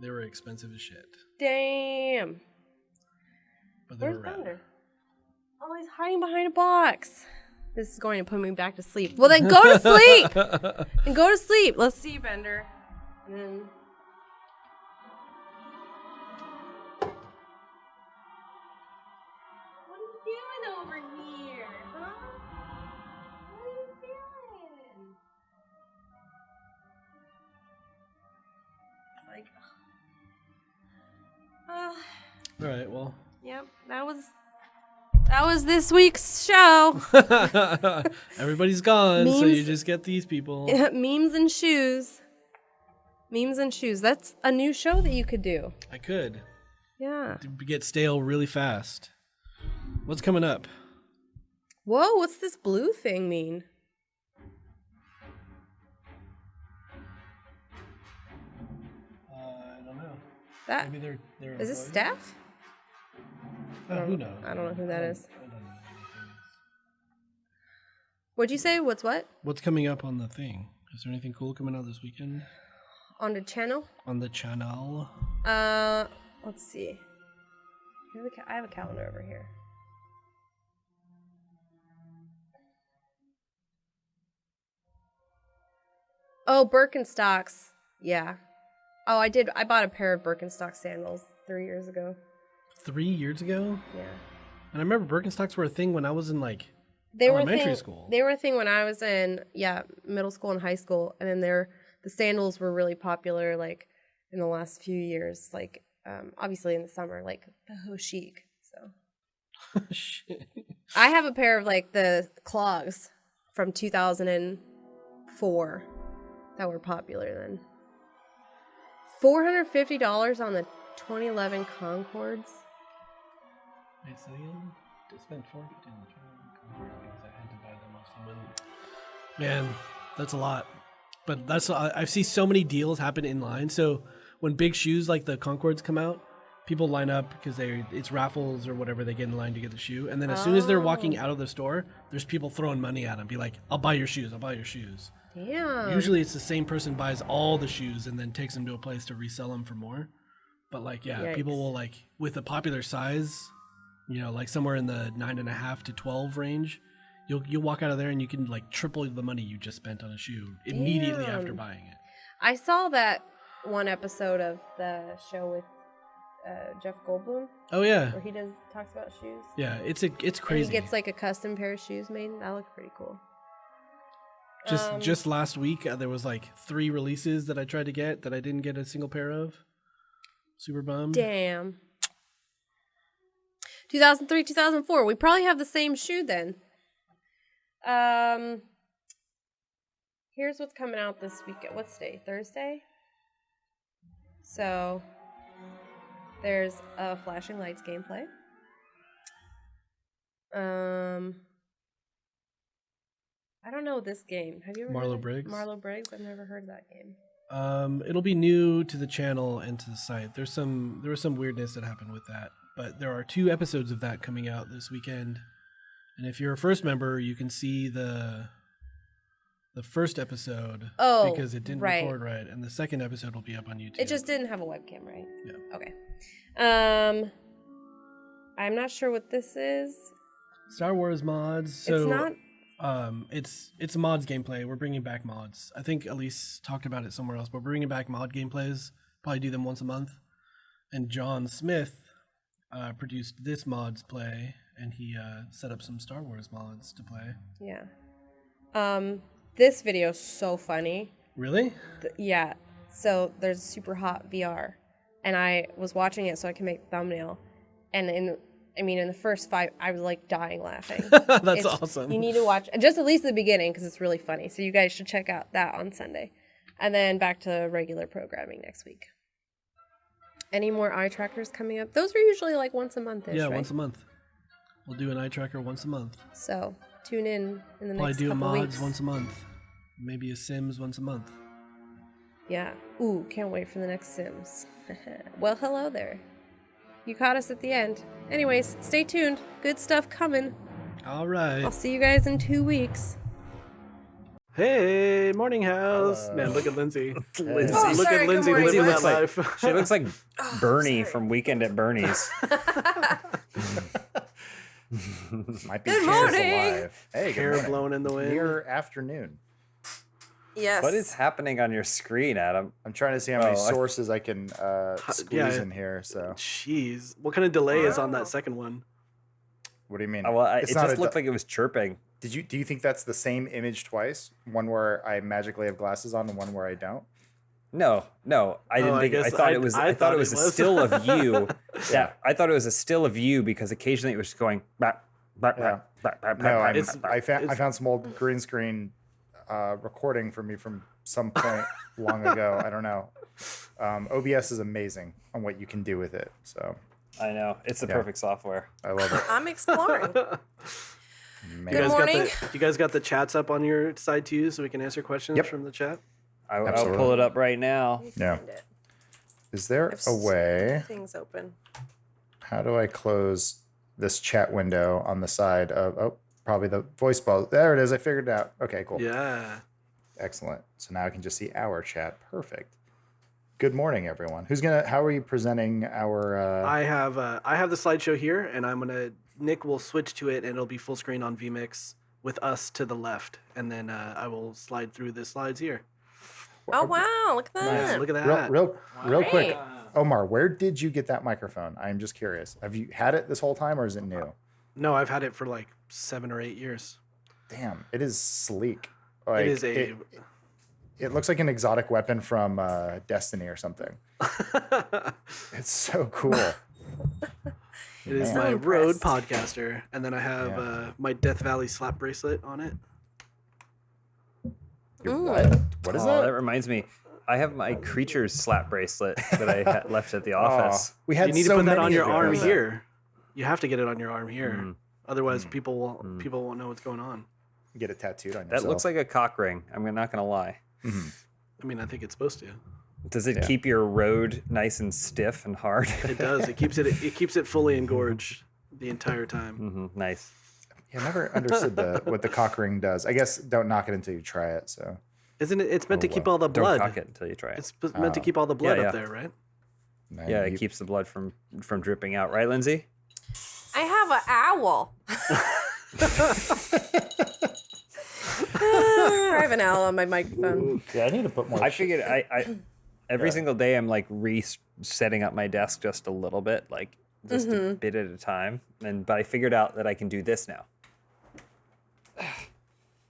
They were expensive as shit. Damn. But they Where's were rad. Bender? Oh, he's hiding behind a box. This is going to put me back to sleep. Well, then go to sleep. And go to sleep. Let's see, Bender. And then... What are you doing over here, huh? What are you doing? It's like... All right, well. Yep, that was this week's show. Everybody's gone, so you just get these people. Memes and shoes. Memes and shoes. That's a new show that you could do. I could. Yeah. Get stale really fast. What's coming up? Whoa, what's this blue thing mean? That Maybe they're is this employees? Steph? Who knows? I don't know who that is. I don't know. What'd you say? What's what? What's coming up on the thing? Is there anything cool coming out this weekend? On the channel? On the channel? Let's see. I have a calendar over here. Oh, Birkenstocks. Yeah. Oh, I did. I bought a pair of Birkenstock sandals 3 years ago. 3 years ago? Yeah. And I remember Birkenstocks were a thing when I was in like They were elementary school. They were a thing when I was in middle school and high school, and then the sandals were really popular like in the last few years, like obviously in the summer, like boho chic. So Shit. I have a pair of like the clogs from 2004 that were popular then. $450 on the 2011 Concords. Wait, so you spent $450 on the because I had to buy them off someone. Man, that's a lot. But I've seen so many deals happen in line. So when big shoes like the Concords come out, people line up because it's raffles or whatever. They get in line to get the shoe, and then as soon as they're walking out of the store, there's people throwing money at them. Be like, "I'll buy your shoes. I'll buy your shoes." Damn. Usually it's the same person buys all the shoes and then takes them to a place to resell them for more. But like, yeah, Yikes. people will like with a popular size, you know, like somewhere in the 9.5 to 12 range. You'll walk out of there and you can like triple the money you just spent on a shoe immediately after Damn. buying it. I saw that one episode of the show with Jeff Goldblum. Oh yeah. Where he talks about shoes. Yeah, it's crazy. And he gets like a custom pair of shoes made. That looked pretty cool. Just last week there was like 3 releases that I tried to get that I didn't get a single pair of. Super bummed. Damn. 2003, 2004. We probably have the same shoe then. Here's what's coming out this weekend. What's today? Thursday? So there's a Flashing Lights gameplay. I don't know this game. Have you ever heard Marlowe of Briggs? Marlowe Briggs? I've never heard of that game. It'll be new to the channel and to the site. There was some weirdness that happened with that, but there are 2 episodes of that coming out this weekend. And if you're a first member, you can see the first episode because it didn't record right, and the second episode will be up on YouTube. It just didn't have a webcam, right? Yeah. Okay. I'm not sure what this is. Star Wars mods. So It's not. It's mods gameplay. We're bringing back mods. I think Elise talked about it somewhere else, but we're bringing back mod gameplays. Probably do them once a month. And John Smith produced this mods play, and he set up some Star Wars mods to play. Yeah. This video is so funny. Really? Yeah. So there's super hot VR, and I was watching it so I can make the thumbnail, and in the first 5, I was like dying laughing. That's awesome. You need to watch just at least the beginning because it's really funny. So you guys should check out that on Sunday, and then back to regular programming next week. Any more eye trackers coming up? Those are usually like once a month. Yeah, right? once a month. We'll do an eye tracker once a month. So tune in the Probably next do couple mods weeks. once a month. Maybe a Sims once a month. Yeah. Ooh, can't wait for the next Sims. Well, hello there. You caught us at the end. Anyways, stay tuned. Good stuff coming. All right. I'll see you guys in 2 weeks. Hey, morning house. Man, look at Lindsay. Lindsay. Oh, Look sorry, at good Lindsay morning. living looks that like, life. she looks like Bernie from Weekend at Bernie's. Might be Good Cheers morning. alive. Hey, good Hair morning. blown in the wind. Near afternoon. Yes. What is happening on your screen, Adam? I'm trying to see how many Oh, I- sources I can squeeze in here. So, Jeez. What kind of delay is on that second one? what do you mean? Well, it It's not just a looked du- like it was chirping. Do you think that's the same image twice? One where I magically have glasses on, and one where I don't. No, I didn't I think. I guess thought it was. I thought it was a still of you. Yeah. I thought it was a still of you because occasionally it was just going. Bap, bap, Yeah. bap, bap, No, bap, I, bap, bap. I found some old green screen recording for me from some point long ago. I don't know. OBS is amazing on what you can do with it. So I know it's the perfect software. I love it. I'm exploring. Man. Good morning. You guys got the chats up on your side too, so we can answer questions Yep. from the chat. I'll Absolutely. pull it up right now. Yeah. Is there a way? Things open. How do I close this chat window on the side of? Oh, probably the voice ball. There it is. I figured it out. Okay, cool. Yeah. Excellent. So now I can just see our chat. Perfect. Good morning, everyone. How are you presenting our? I have the slideshow here, and Nick will switch to it, and it'll be full screen on vMix with us to the left, and then I will slide through the slides here. Oh wow! Look at that. Nice. Look at that. Real quick, Omar. Where did you get that microphone? I'm just curious. Have you had it this whole time, or is it new? No, I've had it for like 7 or 8 years. Damn, it is sleek. Like, it is a. It looks like an exotic weapon from Destiny or something. It's so cool. It is my Rode Podcaster, and then I have my Death Valley slap bracelet on it. What? What is that? That reminds me. I have my creatures slap bracelet that I left at the office. You need to put that on your arm here. You have to get it on your arm here. Otherwise, people won't know what's going on. Get it tattooed on yourself. That looks like a cock ring. I'm not going to lie. I mean, I think it's supposed to. Does it keep your road nice and stiff and hard? It does. It keeps it fully engorged the entire time. Nice. Yeah, I never understood what the cock ring does. I guess don't knock it until you try it. So, isn't it? It's meant to keep all the blood. Don't cock it until you try it. It's meant to keep all the blood up there, right? Man, yeah, it keeps the blood from dripping out, right, Lindsay? I have an owl. I have an owl on my microphone. Yeah, I need to put more. I figured I every single day I'm like resetting up my desk just a little bit, like just a bit at a time. But I figured out that I can do this now.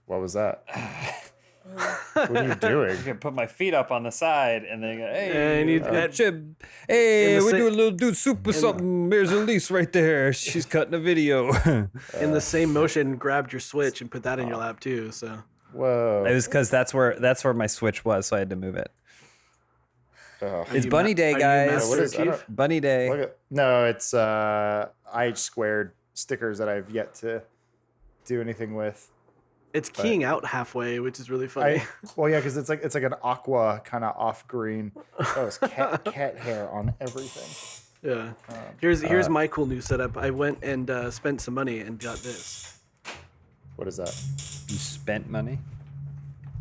What was that? What are you doing? I can put my feet up on the side and then go, we're doing a little dude super something. There's Elise right there. She's cutting a video. In the same motion, grabbed your Switch and put that in your lap too. So. Whoa. It was because that's where my Switch was, so I had to move it. It's Bunny Day, guys. What is Bunny Day? No, it's I² stickers that I've yet to do anything with. It's keying out halfway, which is really funny. Well, yeah, because it's like an aqua kind of off green. Oh, it's cat hair on everything. Yeah. Here's my cool new setup. I went and spent some money and got this. What is that? You spent money?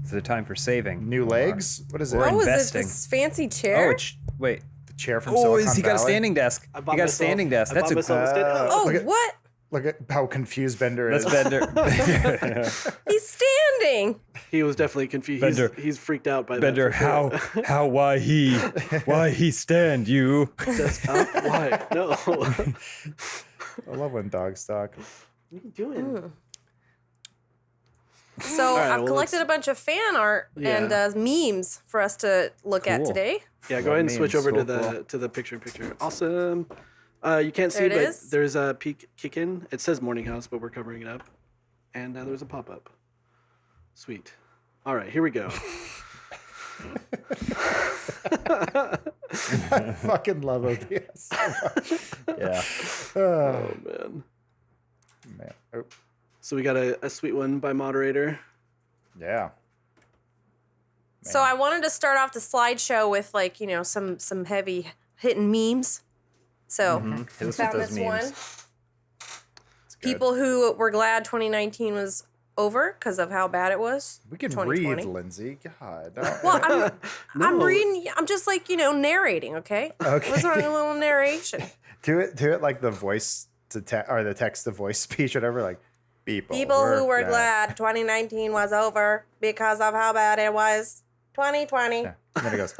Is it time for saving? New legs? What is it? Or Oh, is investing? it this fancy chair? Wait. The chair from Silicon he got a Valley? standing desk. He got a standing desk. That's a what? Look at how confused Bender is. That's Bender. He's standing. He was definitely confused. Bender. He's freaked out by Bender, that. why he stand you? Why? No. I love when dogs talk. What are you doing? So I've collected a bunch of fan art and memes for us to look at today. Yeah, go ahead and switch over to the picture. Awesome. You can't see, There it but is. there's a peek kick in. It says Morning House, but we're covering it up. And there's a pop up. Sweet. All right, here we go. I fucking love OBS so much. Yeah. Oh, man. Oh. So we got a sweet one by moderator. Yeah. So I wanted to start off the slideshow with some heavy hitting memes. So Hit us with found those this memes. one. People who were glad 2019 was over because of how bad it was. We can 2020. read, Lindsay. God. Well, I'm reading. I'm just narrating. Okay. Okay. What's wrong with a little narration? Do it like the voice or the text to voice speech, whatever. Like people who were glad 2019 was over because of how bad it was 2020. Yeah. And then it goes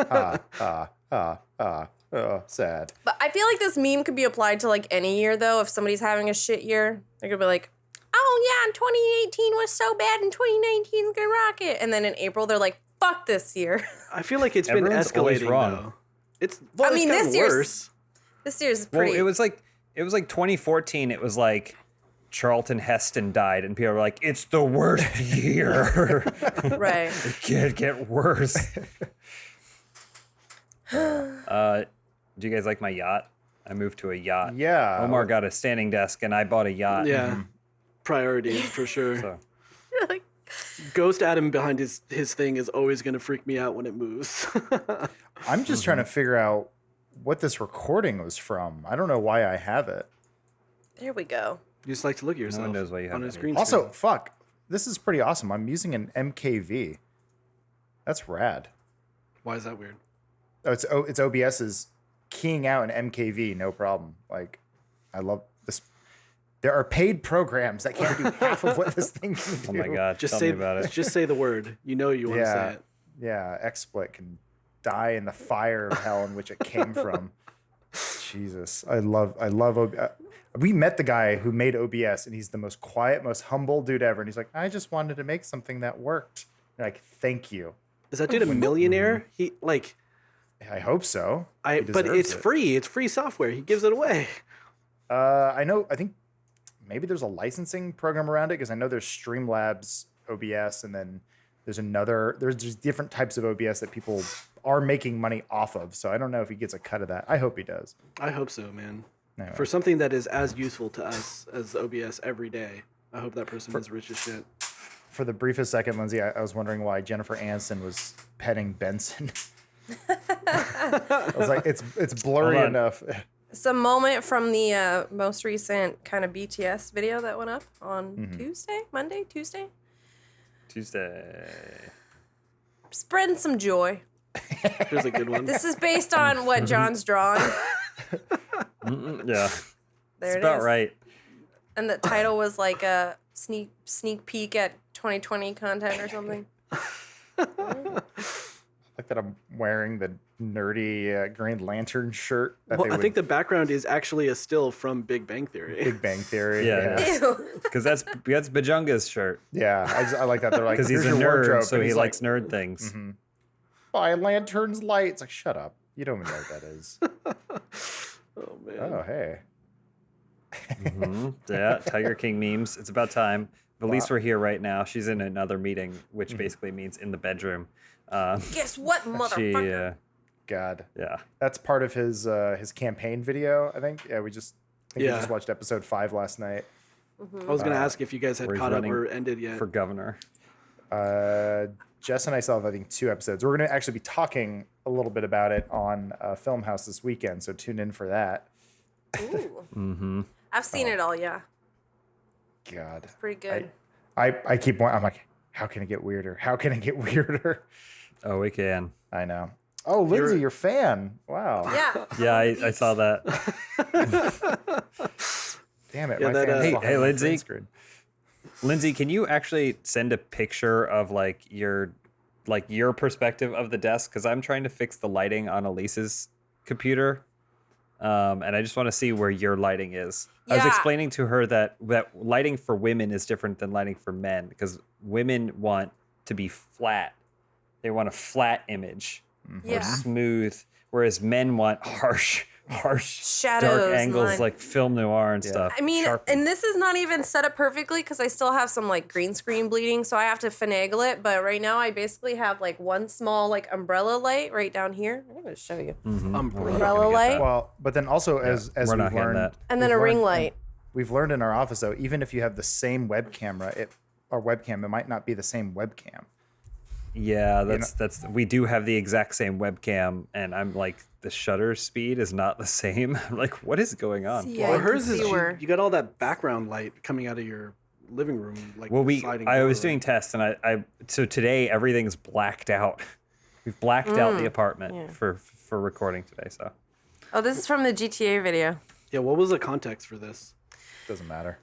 sad. But I feel like this meme could be applied to any year though. If somebody's having a shit year, they're gonna be like, "Oh yeah, and 2018 was so bad, and 2019 is gonna rock it." And then in April, they're like, "Fuck this year." I feel like it's Everyone's been always escalating wrong. though. It's this year's worse. This year's pretty. Well, it was like 2014. It was like Charlton Heston died, and people were like, "It's the worst year." Right. It can't get worse. Do you guys like my yacht? I moved to a yacht. Yeah. Omar got a standing desk, and I bought a yacht. Yeah. Priorities for sure. So, Ghost Adam behind his thing is always going to freak me out when it moves. I'm just trying to figure out what this recording was from. I don't know why I have it. There we go. You just like to look at yourself knows why you have on a that. screen. Also, fuck, this is pretty awesome. I'm using an MKV. That's rad. Why is that weird? Oh, it's OBS's keying out an MKV, no problem. Like, I love this. There are paid programs that can do half of what this thing can do. Oh my god, Just tell say me about it. Just say the word. You know you want to say it. Yeah, XSplit can die in the fire of hell in which it came from. Jesus, I love OBS. We met the guy who made OBS, and he's the most quiet, most humble dude ever. And he's like, I just wanted to make something that worked. Like, thank you. Is that dude a millionaire? He like. I hope so. But it's free. It's free software. He gives it away. I know. I think maybe there's a licensing program around it because I know there's Streamlabs OBS, and then there's just different types of OBS that people are making money off of. So I don't know if he gets a cut of that. I hope he does. I hope so, man. Anyway. For something that is as useful to us as OBS every day, I hope that person is rich as shit. For the briefest second, Lindsay, I was wondering why Jennifer Aniston was petting Benson. I was like, it's blurry enough. It's a moment from the most recent kind of BTS video that went up on Tuesday. Spreading some joy. Here's a good one. This is based on what John's drawn. Yeah. There it's it about is. right. And the title was like a sneak peek at 2020 content or something. Like that I'm wearing the nerdy Green Lantern shirt. That Well, I think the background is actually a still from Big Bang Theory. Big Bang Theory. Yeah. Because that's Bajunga's shirt. Yeah, I like that. They're like, because he's a "Here's your nerd, wardrobe," so and he he's likes like, nerd things. Mm-hmm. By Lantern's light. It's like, shut up. You don't even know what that is. Oh man. Oh hey. Yeah, Tiger King memes. It's about time. Elise, we're here right now. She's in another meeting, which basically means in the bedroom. Guess what, motherfucker? God. Yeah. That's part of his campaign video, I think. Yeah, we just watched episode 5 last night. I was gonna ask if you guys had caught up or ended yet. For governor. Jess and I still have, I think, 2 episodes. We're going to actually be talking a little bit about it on Funhaus this weekend, so tune in for that. Ooh. I've seen it all, yeah. God. It's pretty good. I keep I'm like, how can it get weirder? How can it get weirder? Oh, we can. I know. Oh, Lindsay, you're a fan. Wow. Yeah. Yeah, I saw that. Damn it. Yeah, my that, fan's hey, behind the Lindsay. green screen. Lindsay, can you actually send a picture of your perspective of the desk? Because I'm trying to fix the lighting on Elise's computer, and I just want to see where your lighting is. I was Yeah. explaining to her that lighting for women is different than lighting for men because women want to be flat. They want a flat image or Yeah. smooth, whereas men want harsh Shadows dark and angles line. like film noir and stuff. I mean, Sharp. and this is not even set up perfectly because I still have some like green screen bleeding, so I have to finagle it. But right now, I basically have like one small like umbrella light right down here. I'm gonna show you. Umbrella light, Well, but then also as we're we've not getting learned, that. and then a ring light. We've learned in our office though, even if you have the same web camera, it might not be the same webcam. Yeah, that's we do have the exact same webcam, and I'm like, the shutter speed is not the same. I'm like, what is going on? Yeah, Well, you hers can is see where- you got all that background light coming out of your living room. Like Well, sliding I was door. doing tests, and so today everything's blacked out. We've blacked out the apartment for recording today. So Oh, this is from the GTA video. Yeah, what was the context for this? Doesn't matter.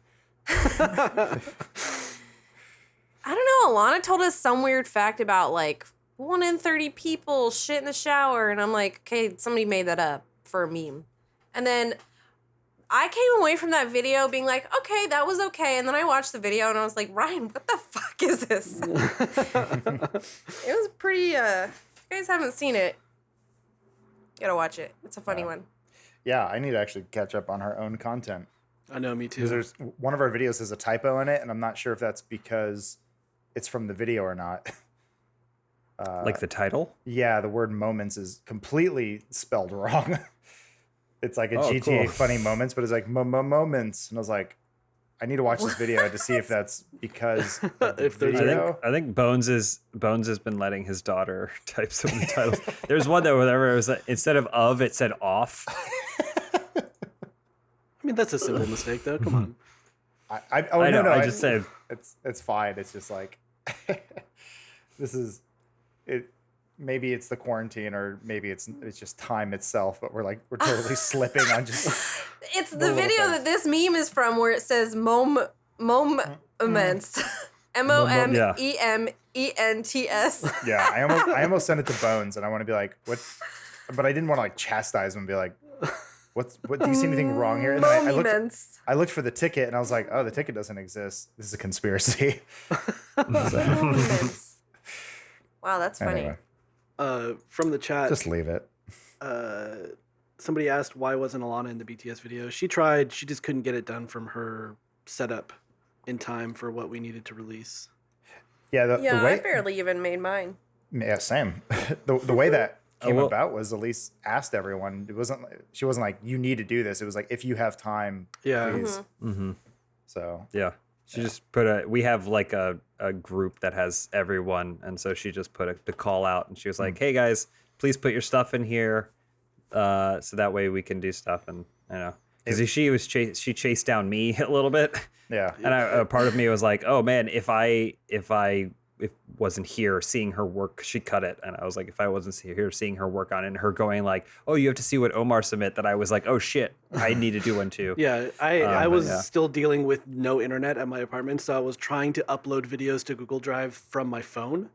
I don't know. Alana told us some weird fact about like 1 in 30 people shit in the shower, and I'm like, okay, somebody made that up for a meme. And then I came away from that video being like, okay, that was okay. And then I watched the video and I was like, Ryan, what the fuck is this? It was pretty. If you guys haven't seen it, you gotta watch it. It's a funny one. Yeah, I need to actually catch up on our own content. I know, me too. Because there's one of our videos has a typo in it, and I'm not sure if that's because it's from the video or not. like the title? Yeah, the word moments is completely spelled wrong. It's like a Oh, GTA cool. funny moments, but it's like moments. And I was like, need to watch this video to see if that's because of the If there's video. I think Bones has been letting his daughter type some of the titles. There's one that whenever it was instead of it said off. I mean, that's a simple mistake, though. Come on. I know, no, I just said it's fine. It's just like this is it. Maybe it's the quarantine, or maybe it's just time itself. But we're totally slipping on just. It's the video that this meme is from, where it says moments, MOMEMENTS. Yeah, I almost sent it to Bones, and I want to be like, what? But I didn't want to like chastise him and be like, what? Do you see anything wrong here? And then I looked for the ticket, and I was like, oh, the ticket doesn't exist. This is a conspiracy. Wow, that's funny. Anyway. From the chat, Just leave it. Somebody asked why wasn't Alana in the BTS video. She tried, she just couldn't get it done from her setup in time for what we needed to release. Yeah, the way I barely even made mine. Yeah, same. the way that came about was Elise asked everyone. She wasn't like, you need to do this. It was like, if you have time, please. So yeah, she just put we have like a group that has everyone, and so she just put the call out, and she was like, hey guys, please put your stuff in here, so that way we can do stuff. And because she chased down me a little bit. Yeah. And a part of me was like, oh man, if I wasn't here seeing her work, she cut it. And I was like, if I wasn't here seeing her work on it, and her going like, oh, you have to see what Omar submit, that I was like, oh shit, I need to do one too. Yeah, I was still dealing with no internet at my apartment, so I was trying to upload videos to Google Drive from my phone,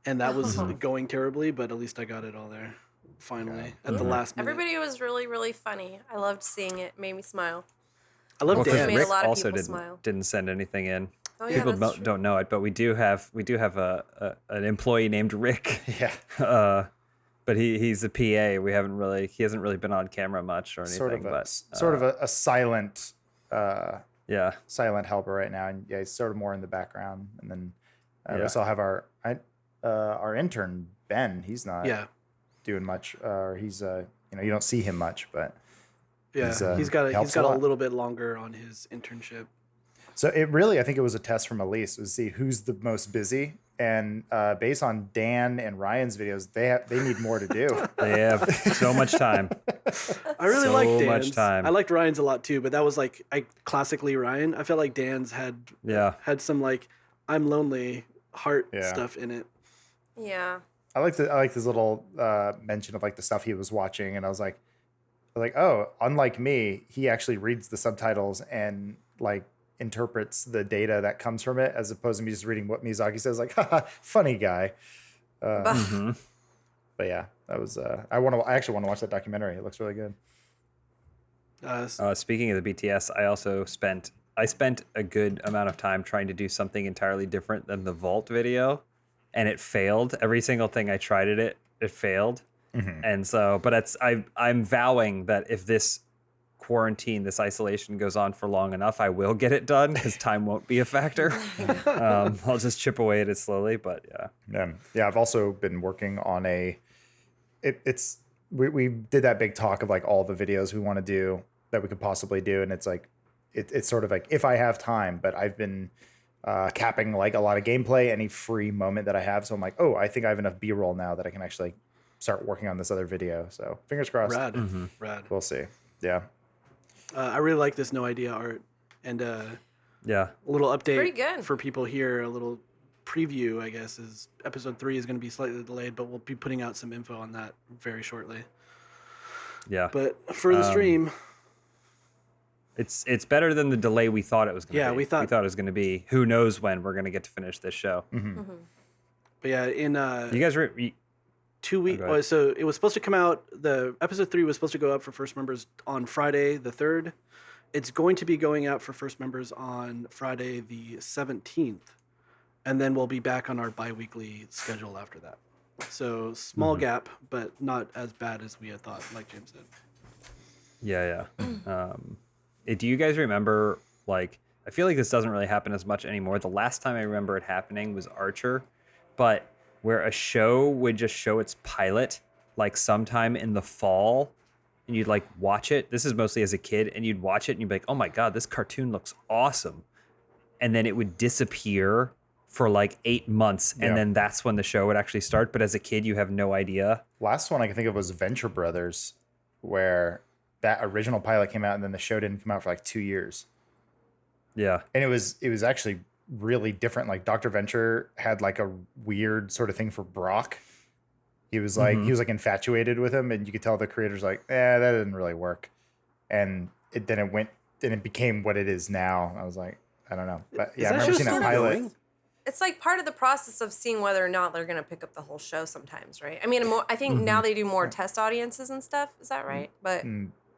and that was going terribly, but at least I got it all there finally at the last minute. Everybody was really, really funny. I loved seeing it. Made me smile. I love Dan. Made a Rick lot of also people smile. didn't send anything in. Oh, yeah, People that's true. don't know it, but we do have an employee named Rick. Yeah. But he's a PA. He hasn't really been on camera much or anything. Sort of a silent silent helper right now, and yeah, he's sort of more in the background. And then we also have our intern Ben. He's not doing much, or he's you don't see him much, but he's got a little bit longer on his internship. So I think it was a test from Elise to see who's the most busy, and based on Dan and Ryan's videos, they need more to do. They have so much time. I really like Dan's. Much time. I liked Ryan's a lot too, but that was like classically Ryan. I felt like Dan's had some like I'm lonely heart stuff in it. Yeah. I like this little mention of like the stuff he was watching, and I was like, oh, unlike me, he actually reads the subtitles and like interprets the data that comes from it, as opposed to me just reading what Miyazaki says. Like, haha, funny guy. But yeah, that was. I actually want to watch that documentary. It looks really good. Speaking of the BTS, I spent a good amount of time trying to do something entirely different than the Vault video, and it failed. Every single thing I tried it failed. And so, but I'm vowing that if this quarantine, this isolation goes on for long enough, I will get it done, because time won't be a factor. I'll just chip away at it slowly, but yeah. I've also been working on we did that big talk of like all the videos we want to do that we could possibly do, and it's like it's sort of like if I have time, but I've been capping like a lot of gameplay any free moment that I have. So I'm like, oh, I think I have enough B-roll now that I can actually start working on this other video. So fingers crossed. Rad. We'll see. Yeah. I really like this no idea art, and a little update Pretty good. for people here. A little preview, I guess, is episode 3 is going to be slightly delayed, but we'll be putting out some info on that very shortly. Yeah, but for the stream, it's better than the delay we thought it was going to be. Yeah, we thought it was going to be. Who knows when we're going to get to finish this show? But yeah, in you guys 2 weeks. So it was supposed to come out. The episode 3 was supposed to go up for first members on Friday the 3rd. It's going to be going out for first members on Friday the 17th, and then we'll be back on our bi-weekly schedule after that. So small gap, but not as bad as we had thought, like James said. Yeah. Do you guys remember, like, I feel like this doesn't really happen as much anymore. The last time I remember it happening was Archer, but where a show would just show its pilot like sometime in the fall, and you'd like watch it. This is mostly as a kid, and you'd watch it and you'd be like, oh my God, this cartoon looks awesome. And then it would disappear for like 8 months, and then that's when the show would actually start. But as a kid, you have no idea. Last one I can think of was Venture Brothers, where that original pilot came out and then the show didn't come out for like 2 years. Yeah. And it was actually really different. Like Dr. Venture had like a weird sort of thing for Brock. He was like infatuated with him, and you could tell the creator's like, that didn't really work. And it became what it is now. I was like, I don't know. But yeah, I remember seeing that pilot. It's like part of the process of seeing whether or not they're going to pick up the whole show sometimes, right? I mean, I think now they do more test audiences and stuff. Is that right? But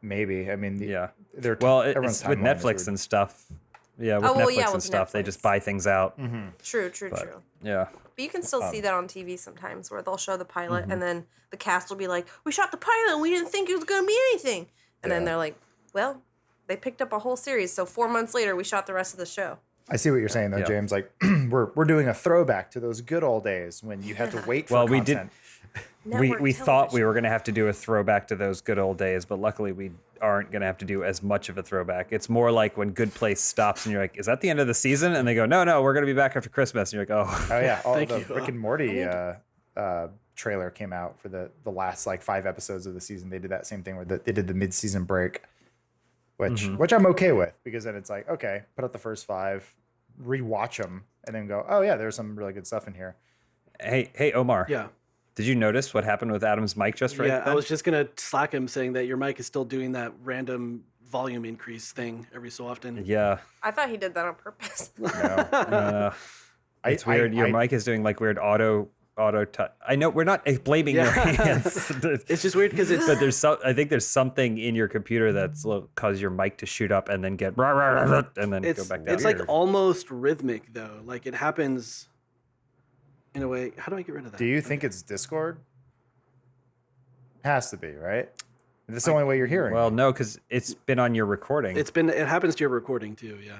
maybe. I mean, they're it's with Netflix and stuff. Yeah, with Netflix and stuff, they just buy things out. True. Yeah. But you can still see that on TV sometimes, where they'll show the pilot and then the cast will be like, "We shot the pilot and we didn't think it was going to be anything," and then they're like, "Well, they picked up a whole series, so 4 months later we shot the rest of the show." I see what you're saying though, James. Like we're doing a throwback to those good old days when you had to wait for content. We thought we were going to have to do a throwback to those good old days, but luckily we aren't going to have to do as much of a throwback. It's more like when Good Place stops and you're like, is that the end of the season? And they go, no, we're going to be back after Christmas. And you're like, oh yeah. The Rick and Morty trailer came out for the last like 5 episodes of the season. They did that same thing where they did the mid-season break, which I'm okay with, because then it's like, okay, put up the first 5, rewatch them, and then go, oh yeah, there's some really good stuff in here. Hey, Omar. Yeah. Did you notice what happened with Adam's mic just right Yeah, then? I was just going to Slack him saying that your mic is still doing that random volume increase thing every so often. Yeah. I thought he did that on purpose. No. It's weird. Your mic is doing like weird auto touch. I know we're not blaming your hands. It's just weird because But I think there's something in your computer that's caused your mic to shoot up and then get and then go back down. It's like almost rhythmic though. Like it happens in a way. How do I get rid of that? Do you think it's Discord? Has to be, right? That's the only way you're hearing. Well, no, because it's been on your recording. It happens to your recording too. Yeah.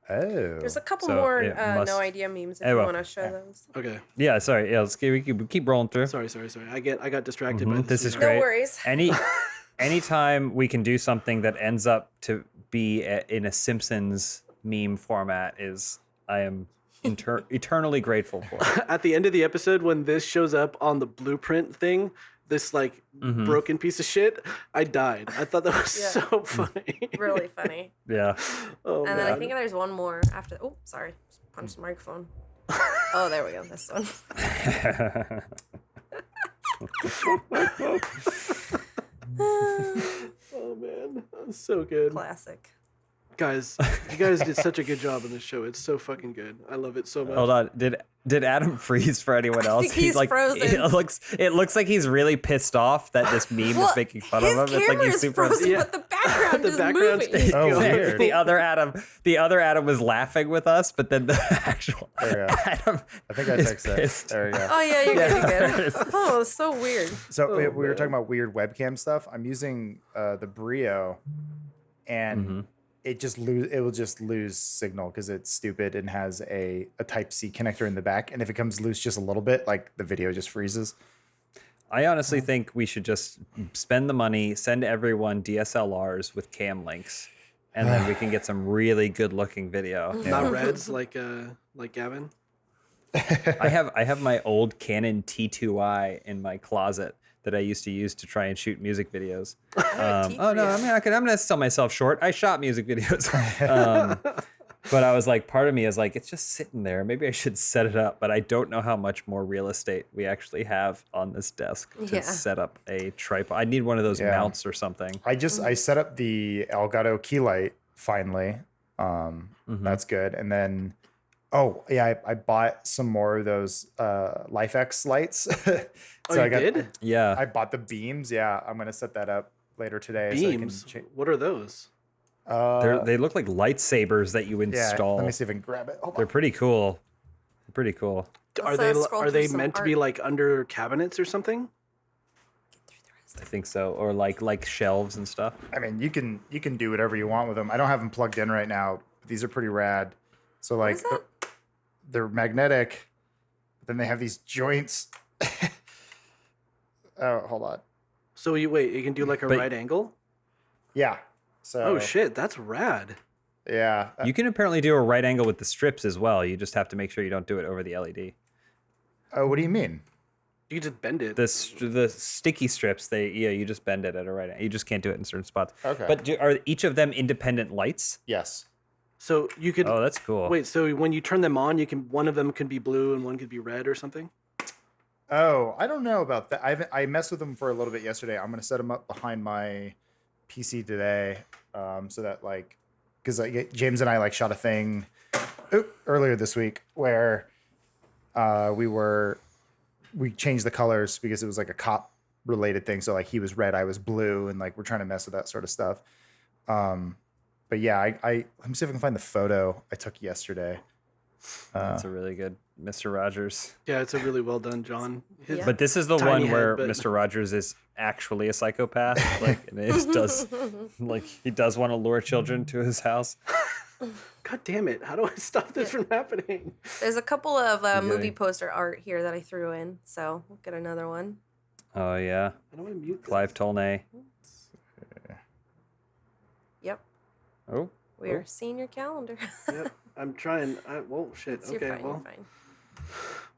Oh. There's a couple more no idea memes if you want to show those. Okay. Yeah, sorry. Yeah, we keep rolling through. Sorry. I got distracted by this is great. No worries. Anytime we can do something that ends up to be in a Simpsons meme format I am eternally grateful for. At the end of the episode, when this shows up on the blueprint thing, this like broken piece of shit, I died. I thought that was so funny. Really funny. Yeah. Oh, and then I think there's one more after. Oh, sorry. Just punched the microphone. Oh, there we go. This one. Oh man, that's so good. Classic. Guys, you guys did such a good job in this show. It's so fucking good. I love it so much. Hold on. Did Adam freeze for anyone else? I think he's like frozen. It looks like he's really pissed off that this meme is making fun of him. It's like he's super frozen, but the background is moving. Oh, weird. The other Adam was laughing with us, but then the actual Adam I think I fixed it. There we go. Oh yeah, you're good. Oh, it's so weird. So we were talking about weird webcam stuff. I'm using the Brio, and it will just lose signal because it's stupid and has a Type-C connector in the back. And if it comes loose just a little bit, like the video just freezes. I honestly think we should just spend the money, send everyone DSLRs with cam links, and then we can get some really good looking video. Not reds like Gavin. I have my old Canon T2i in my closet that I used to use to try and shoot music videos. Oh no, I'm gonna sell myself short. I shot music videos. But I was like, part of me is like, it's just sitting there. Maybe I should set it up, but I don't know how much more real estate we actually have on this desk to set up a tripod. I need one of those mounts or something. I set up the Elgato key light finally. That's good. And then, I bought some more of those LifeX lights. Yeah. I bought the beams. Yeah, I'm gonna set that up later today. Beams? So what are those? They look like lightsabers that you install. Let me see if I can grab it. They're pretty cool. Are they meant to be like under cabinets or something? I think so, or like shelves and stuff. I mean, you can do whatever you want with them. I don't have them plugged in right now. But these are pretty rad. So like they're magnetic, but then they have these joints. Oh, hold on. So you can do like a right angle? Yeah. So. Oh shit, that's rad. Yeah. You can apparently do a right angle with the strips as well. You just have to make sure you don't do it over the LED. Oh, what do you mean? You just bend it. The sticky strips, you just bend it at a right angle. You just can't do it in certain spots. Okay. But are each of them independent lights? Yes. So you could. Oh, that's cool. Wait, so when you turn them on, one of them can be blue and one could be red or something? Oh, I don't know about that. I messed with them for a little bit yesterday. I'm gonna set them up behind my PC today, so that because James and I shot a thing earlier this week where we changed the colors because it was like a cop related thing. So he was red, I was blue, and we're trying to mess with that sort of stuff. But yeah, let me see if I can find the photo I took yesterday. That's a really good Mr. Rogers. Yeah, it's a really well done, John. But this is the one where head, Mr. Rogers is actually a psychopath. And it does he does want to lure children to his house. God damn it! How do I stop this from happening? There's a couple of movie poster art here that I threw in, so we'll get another one. Oh yeah. I don't want to mute Clive Tolnay. Yep. Oh. We're seeing your calendar. Yep. I'm trying. Whoa, shit. You're Okay, fine, well, you're fine.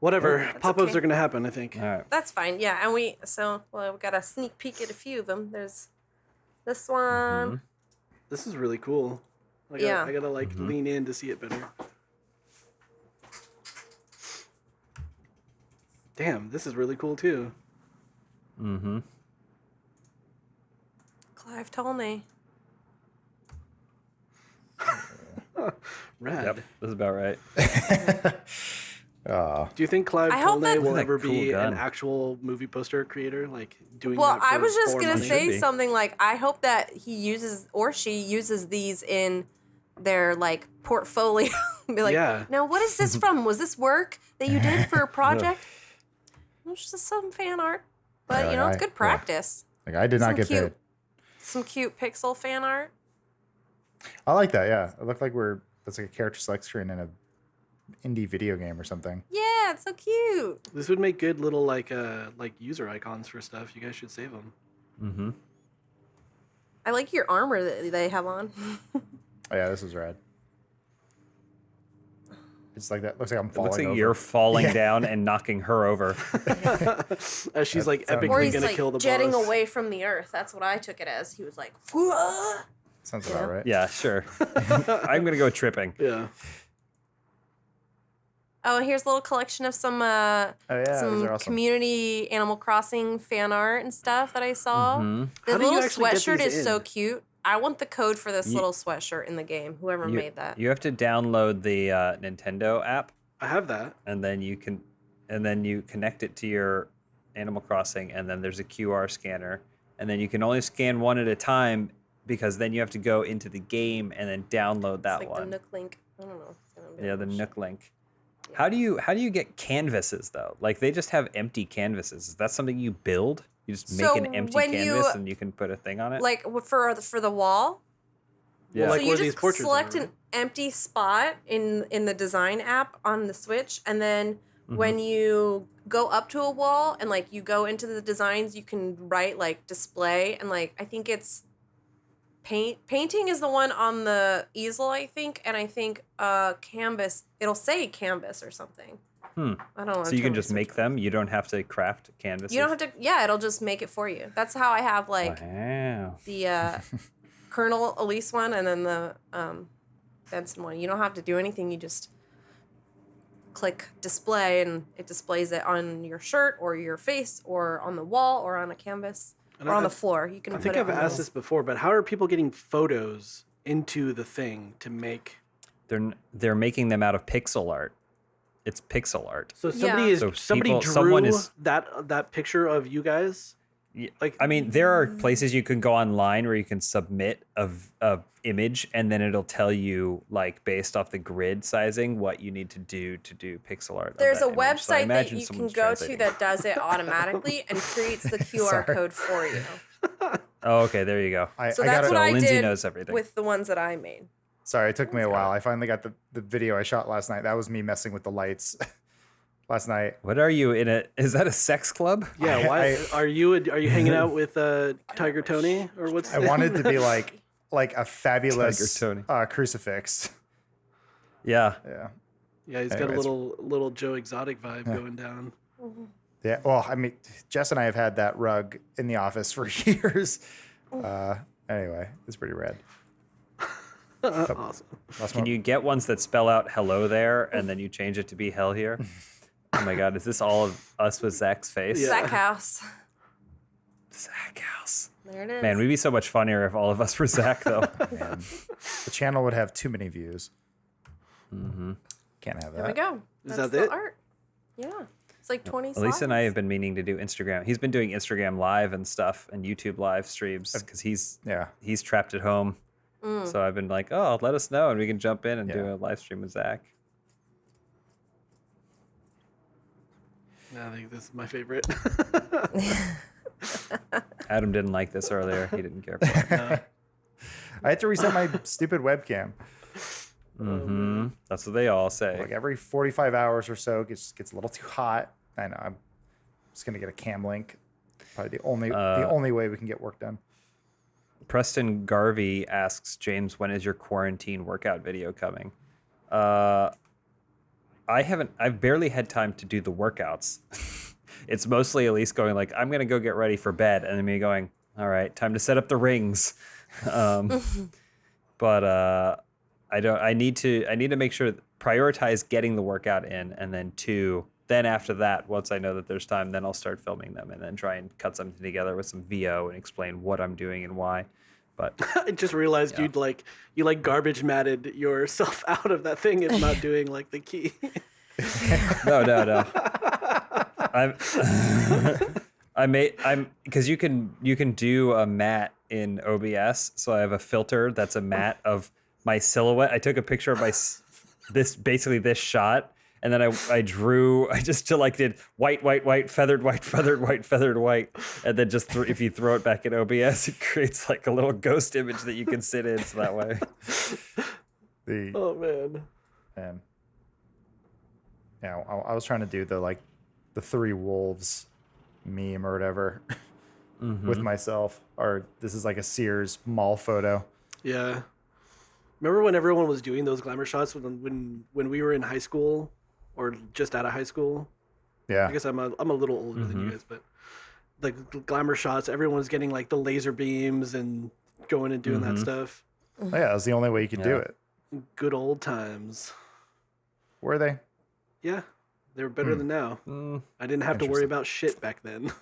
whatever. That's Pop-ups okay. are gonna happen, I think. All right. That's fine. Yeah, and we got a sneak peek at a few of them. There's this one. This is really cool. I gotta lean in to see it better. Damn, this is really cool too. Mm-hmm. Clive Tolnay. Rad. Yep, that's about right. Do you think Clive I hope Tolnay that- will Isn't that ever cool be gun? an actual movie poster creator, doing Well, that for I was just more gonna money? say something I hope that he uses or she uses these in their portfolio. Be like, Yeah. now what is this from? Was this work that you did for a project? It's just some fan art, but Yeah, it's good practice. I did not Some get cute- paid. Some cute pixel fan art. I like that. Yeah, it looked like that's like a character select screen in a indie video game or something. Yeah, it's so cute. This would make good little user icons for stuff. You guys should save them. Mm-hmm. I like your armor that they have on. Oh yeah, this is rad. It's like that. Looks like I'm It falling. looks like over. you're falling Yeah. down and knocking her over. As she's or epically he's gonna kill the jetting boss. away from the earth. That's what I took it as. He was like, "Whoa." Sounds about right. Yeah, sure. I'm gonna go tripping. Yeah. Oh, and here's a little collection of some Oh yeah, those some are awesome. community Animal Crossing fan art and stuff that I saw. Mhm. The How do you little actually get sweatshirt these is so in? cute. I want the code for this Ye- little sweatshirt in the game. Whoever You, made that. you have to download the Nintendo app, I have that. and then you connect it to your Animal Crossing, and then there's a QR scanner, and then you can only scan one at a time because then you have to go into the game and then download that it's like one. the Nook Link. I don't know. It's gonna be Yeah, the Nook Link. How do you get canvases though? They just have empty canvases. Is that something you build? You just make So an empty when canvas you- and you can put a thing on it. Like for the wall. Yeah. Well, So you where these just portraits select are, an empty spot in the design app on the Switch, and then when you go up to a wall and you go into the designs, you can write display and I think it's painting is the one on the easel, I think, and I think canvas. It'll say canvas or something. I don't know. So you can just make them. You don't have to craft canvases. You don't have to. Yeah, it'll just make it for you. That's how I have Wow. the Colonel Elise one and then the Benson one. You don't have to do anything. You just click display and it displays it on your shirt or your face or on the wall or on a canvas And or on I- the floor. You can I put think it I've on asked those. this before, but how are people getting photos into the thing to make? They're making them out of pixel art. It's pixel art. So somebody So somebody people- drew someone is- that picture of you guys. Yeah, I mean, there are places you can go online where you can submit a image, and then it'll tell you based off the grid sizing what you need to do pixel art. of There's that a image. So I website that imagine you can someone's go to translating. that does it automatically and creates the QR Sorry. code for you. Oh, okay, there you go. So that's what I Lindsay did knows everything. with the ones that I made. Sorry, it took me a while. I finally got the video I shot last night. That was me messing with the lights. last night. What are you in it? Is that a sex club? Yeah. Why are you hanging out with Tiger Tony or what's? I wanted to be like a fabulous Tiger Tony. crucifix. Yeah. Yeah. Yeah, he's got a little Joe Exotic vibe going down. Yeah. Well, I mean, Jess and I have had that rug in the office for years. Anyway, it's pretty rad. Awesome. Can you get ones that spell out "hello there" and then you change it to be "hell here"? Oh my God, is this all of us with Zach's face? Zach House. Zach House. There it is. Man, we'd be so much funnier if all of us were Zach, though. Man, the channel would have too many views. Mm-hmm. Can't have that. There we go. Is That's that the it? art. Yeah. It's like 20 Elisa and I have been meaning to do Instagram. He's been doing Instagram live and stuff and YouTube live streams because he's trapped at home. So I've been like, oh, let us know and we can jump in and do a live stream with Zach. I think this is my favorite. Adam didn't like this earlier. He didn't care for it. No. I had to reset my stupid webcam. Mm-hmm. That's what they all say. Like every 45 hours or so, it gets a little too hot. I know. I'm just gonna get a cam link. Probably the only way we can get work done. Preston Garvey asks James, when is your quarantine workout video coming? I've barely had time to do the workouts. It's mostly Elise going like, I'm gonna go get ready for bed, and then me going, all right, time to set up the rings. But I need to make sure prioritize getting the workout in, and then after that, once I know that there's time, then I'll start filming them and then try and cut something together with some VO and explain what I'm doing and why. But I just realized you garbage matted yourself out of that thing and not doing like the key. No. I'm because you can do a matte in OBS. So I have a filter that's a matte of my silhouette. I took a picture of this shot, and then I just selected white, feathered white, and then just if you throw it back in OBS, it creates like a little ghost image that you can sit in. So that way. Oh man. Yeah, I was trying to do the three wolves meme or whatever with myself, or this is like a Sears mall photo. Yeah. Remember when everyone was doing those glamour shots when we were in high school or just out of high school? Yeah. I guess I'm a little older than you guys, but the glamour shots, everyone was getting like the laser beams and going and doing that stuff. Oh, yeah, that was the only way you could do it. Good old times. Were they? Yeah. They were better than now. I didn't have to worry about shit back then.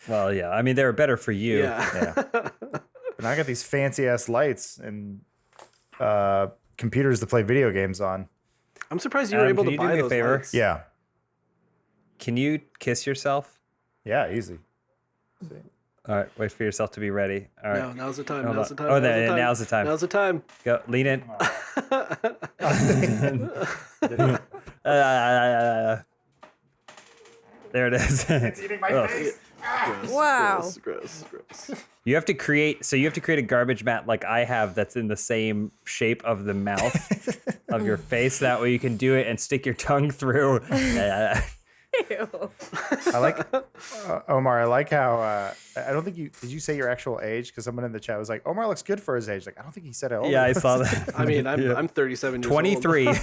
Well, yeah. I mean, they were better for you. Yeah. And I got these fancy ass lights and computers to play video games on. I'm surprised you were able to buy those lights. Yeah. Can you kiss yourself? Yeah, easy. All right, wait for yourself to be ready. All right. No, now's the time. Hold Now's on. the time. Oh, now's the time. now's the time. Now's the time. Go, lean in. There it is. It's eating my face. Gross, Wow. Gross. You have to create a garbage mat like I have that's in the same shape of the mouth of your face. That way you can do it and stick your tongue through. Ew. I like Omar. I like how I don't think did you say your actual age? Because someone in the chat was like, Omar looks good for his age. Like, I don't think he said it. Yeah, I saw that. I mean, I'm 37 years 23. old.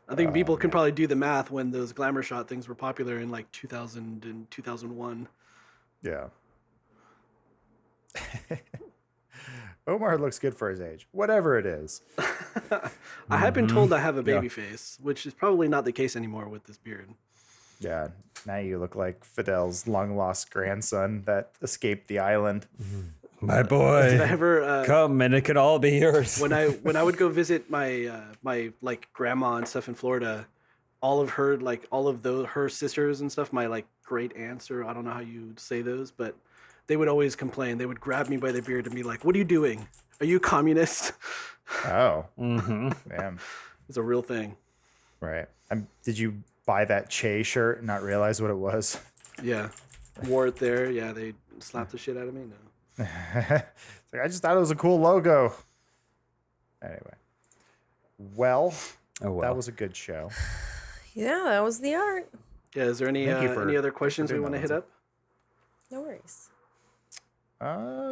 I think people can probably do the math when those glamour shot things were popular in like 2000 and 2001. Yeah. Omar looks good for his age, whatever it is. I have been told I have a baby face, which is probably not the case anymore with this beard. Yeah, now you look like Fidel's long lost grandson that escaped the island. My boy, Did I ever come and it could all be yours. when I would go visit my my like grandma and stuff in Florida, all of her sisters and stuff, my like great aunts, or I don't know how you say those, but they would always complain. They would grab me by the beard and be like, "What are you doing? Are you a communist?" Oh, damn, it's a real thing. Right. Did you buy that Che shirt and not realize what it was? Yeah, wore it there. Yeah, they slapped the shit out of me. No. It's like, I just thought it was a cool logo. Anyway, Well, Oh, that was a good show. Yeah, that was the art. Yeah, is there any other questions we want to hit up? No worries.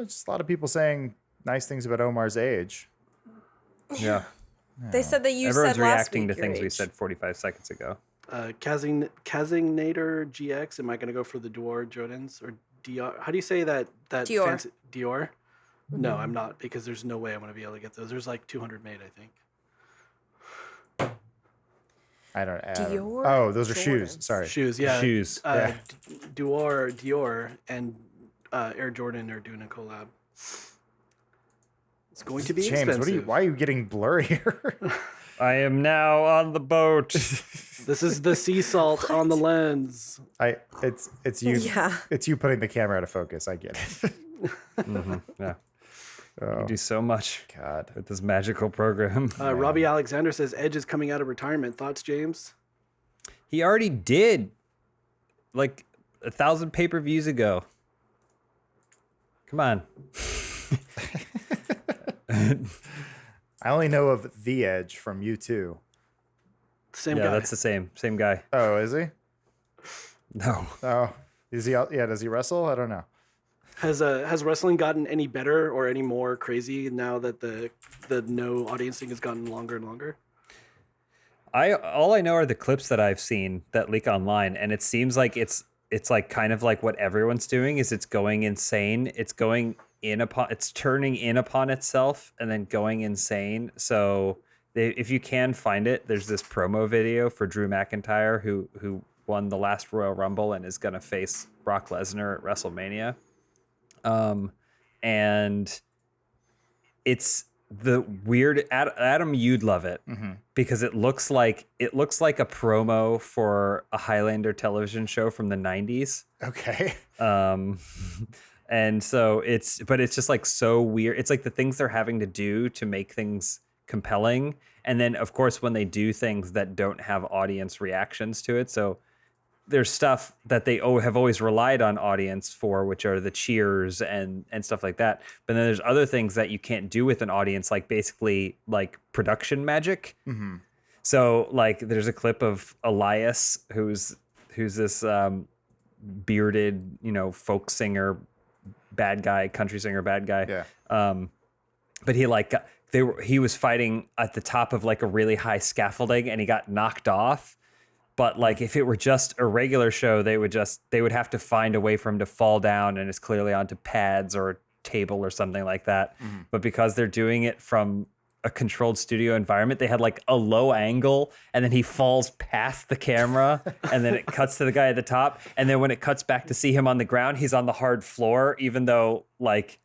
Just a lot of people saying nice things about Omar's age. Yeah. They said that you Everyone's said last reacting week to your things we age. said 45 seconds ago. Kazingnator GX. Am I going to go for the Dior Jordans or Dior? How do you say that? Dior. Fancy, Dior. No, I'm not, because there's no way I'm going to be able to get those. There's like 200 made, I think. I don't know. Dior Oh, those are Jordans. shoes. Sorry. Shoes, yeah. Shoes. Yeah. Dior, and Air Jordan are doing a collab. It's going to be James, expensive. why are you getting blurrier? I am now on the boat. This is the sea salt on the lens. It's you. Yeah. It's you putting the camera out of focus. I get it. Yeah. Oh, You do so much God. with this magical program. Robbie Alexander says Edge is coming out of retirement. Thoughts, James? He already did, like 1,000 pay-per-views ago. Come on. I only know of The Edge from U2. Same Yeah, guy. that's the same guy. Oh, is he? No. Oh, is he? Yeah, does he wrestle? I don't know. Has wrestling gotten any better or any more crazy now that the no audience thing has gotten longer and longer? All I know are the clips that I've seen that leak online, and it seems like it's like kind of like what everyone's doing is it's going insane. It's turning in upon itself and then going insane. So if you can find it, there's this promo video for Drew McIntyre who won the last Royal Rumble and is going to face Brock Lesnar at WrestleMania. And it's the weird Adam, you'd love it because it looks like a promo for a Highlander television show from the 90s. Okay. And so it's just like so weird. It's like the things they're having to do to make things compelling. And then of course, when they do things that don't have audience reactions to it. So there's stuff that they have always relied on audience for, which are the cheers and stuff like that. But then there's other things that you can't do with an audience, like basically like production magic. Mm-hmm. So like there's a clip of Elias, who's this bearded, folk singer, bad guy, country singer, bad guy. Yeah. But he was fighting at the top of like a really high scaffolding and he got knocked off. But like if it were just a regular show, they would have to find a way for him to fall down and it's clearly onto pads or a table or something like that. Mm-hmm. But because they're doing it from a controlled studio environment, they had like a low angle and then he falls past the camera and then it cuts to the guy at the top. And then when it cuts back to see him on the ground, he's on the hard floor, even though like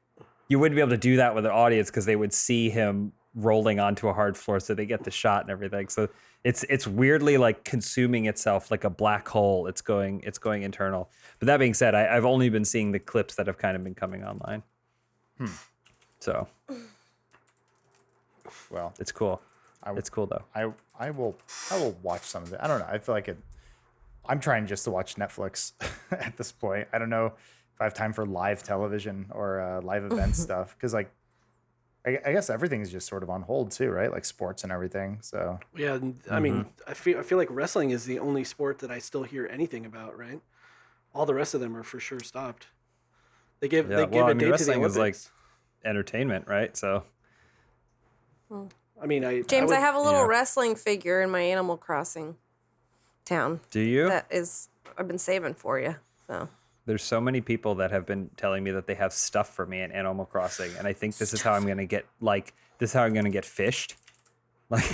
you wouldn't be able to do that with an audience because they would see him rolling onto a hard floor. So they get the shot and everything. So it's weirdly like consuming itself like a black hole. It's going internal. But that being said, I've only been seeing the clips that have kind of been coming online. So, well, it's cool. It's cool though. I will watch some of it. I don't know. I feel like I'm trying just to watch Netflix at this point. I don't know if I have time for live television or live event stuff because like I guess everything is just sort of on hold too, right? Like sports and everything. So yeah, I mean, I feel like wrestling is the only sport that I still hear anything about, right? All the rest of them are for sure stopped. They give a date to the wrestling Olympics. is like entertainment, right? So I mean, James, I have a little yeah. wrestling figure in my Animal Crossing town. Do you? I've been saving for you. So There's so many people that have been telling me that they have stuff for me in Animal Crossing, and I think this is how I'm gonna get fished. Like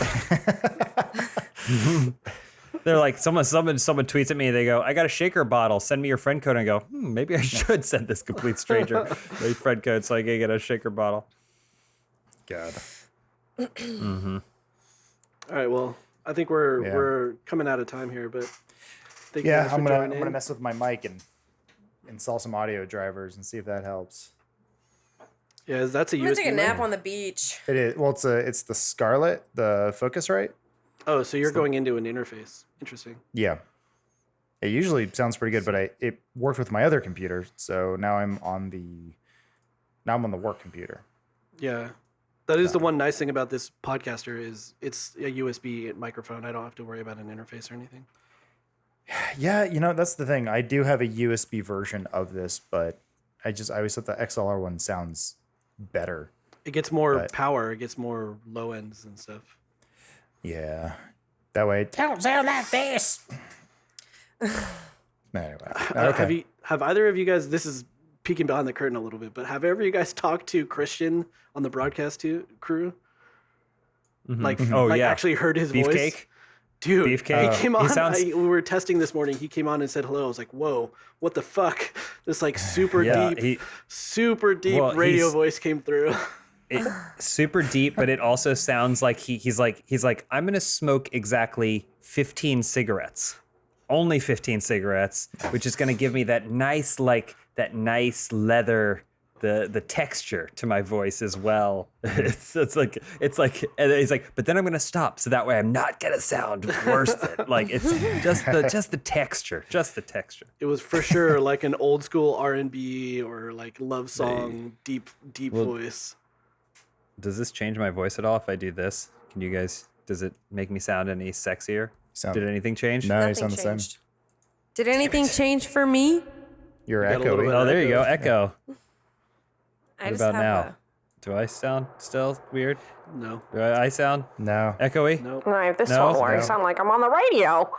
they're like someone tweets at me, they go, "I got a shaker bottle. Send me your friend code." And I go, maybe I should send this complete stranger my friend code so I can get a shaker bottle. God. Mm-hmm. All right, well, I think we're coming out of time here, but thank you yeah, guys for I'm joining gonna mess with my mic and install some audio drivers and see if that helps. Yeah, that's a I'm gonna USB take a nap mic. on the beach. It is. Well, it's the Scarlett, the Focusrite. Oh, so you're going into an interface. Interesting. Yeah. It usually sounds pretty good, but it worked with my other computer, so now I'm on the work computer. Yeah. That is the one nice thing about this podcaster is it's a USB microphone. I don't have to worry about an interface or anything. Yeah, that's the thing. I do have a USB version of this, but I always thought the XLR one sounds better. It gets more power. It gets more low ends and stuff. Yeah, that way. Don't sound like this. Anyway, okay. Have either of you guys? This is peeking behind the curtain a little bit, but have ever you guys talked to Christian on the broadcast crew? Mm-hmm. Actually heard his voice? Beefcake? Dude, Beefcake. He came on. We were testing this morning. He came on and said hello. I was like, "Whoa, what the fuck?" This like super deep radio voice came through. Super deep, but it also sounds like he's like, I'm gonna smoke exactly 15 cigarettes, only 15 cigarettes, which is gonna give me that nice leather. The texture to my voice as well. It's like, and he's like, but then I'm gonna stop so that way I'm not gonna sound worse than it's just the texture. It was for sure like an old school R&B or like love song, deep voice. Does this change my voice at all if I do this? Does it make me sound any sexier? Did anything change? No, you sound the same. Did anything change for me? You're echoing. Oh, there you go, echo. What about now? Do I sound still weird? No. Do I sound echoey? No. No, this won't work. I sound like I'm on the radio.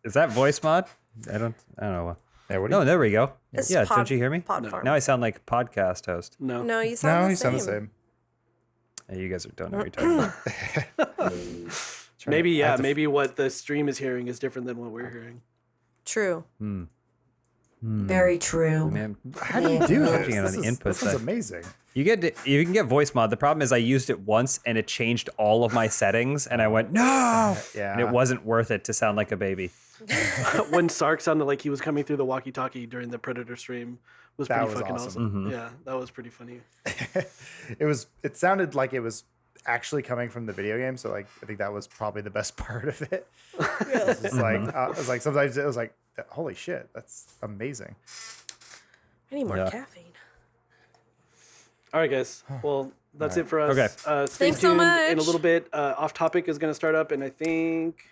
Is that voice mod? I don't know. No, there we go. It's don't you hear me? Podfarm. Now I sound like podcast host. No, you sound the sound the same. Hey, you guys don't know what you're talking about. Maybe what the stream is hearing is different than what we're hearing. True. Very true. Man, how do you do this? This is amazing. You can get voice mod. The problem is I used it once and it changed all of my settings, and I went no. Yeah. And it wasn't worth it to sound like a baby. When Sark sounded like he was coming through the walkie-talkie during the Predator stream was pretty fucking awesome. Mm-hmm. Yeah, that was pretty funny. It sounded like it was actually coming from the video game, so I think that was probably the best part of it. It was like sometimes it was like, holy shit, that's amazing. I need more caffeine. All right, guys. Well, that's it for us. Okay. Stay Thanks so tuned much. in a little bit. Off Topic is going to start up in, I think,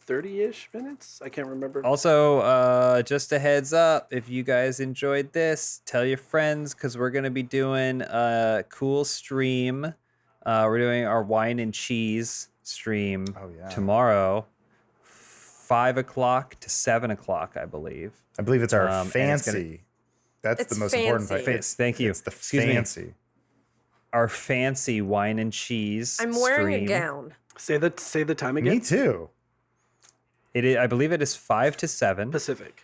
30-ish minutes. I can't remember. Also, just a heads up, if you guys enjoyed this, tell your friends, because we're going to be doing a cool stream. We're doing our wine and cheese stream tomorrow, 5 o'clock to 7 o'clock, I believe. I believe it's our fancy. That's the most important part. Thank you. It's the fancy. Our fancy wine and cheese. I'm wearing stream. a gown. Say the time again. Me too. It is, I believe it is 5 to 7 Pacific.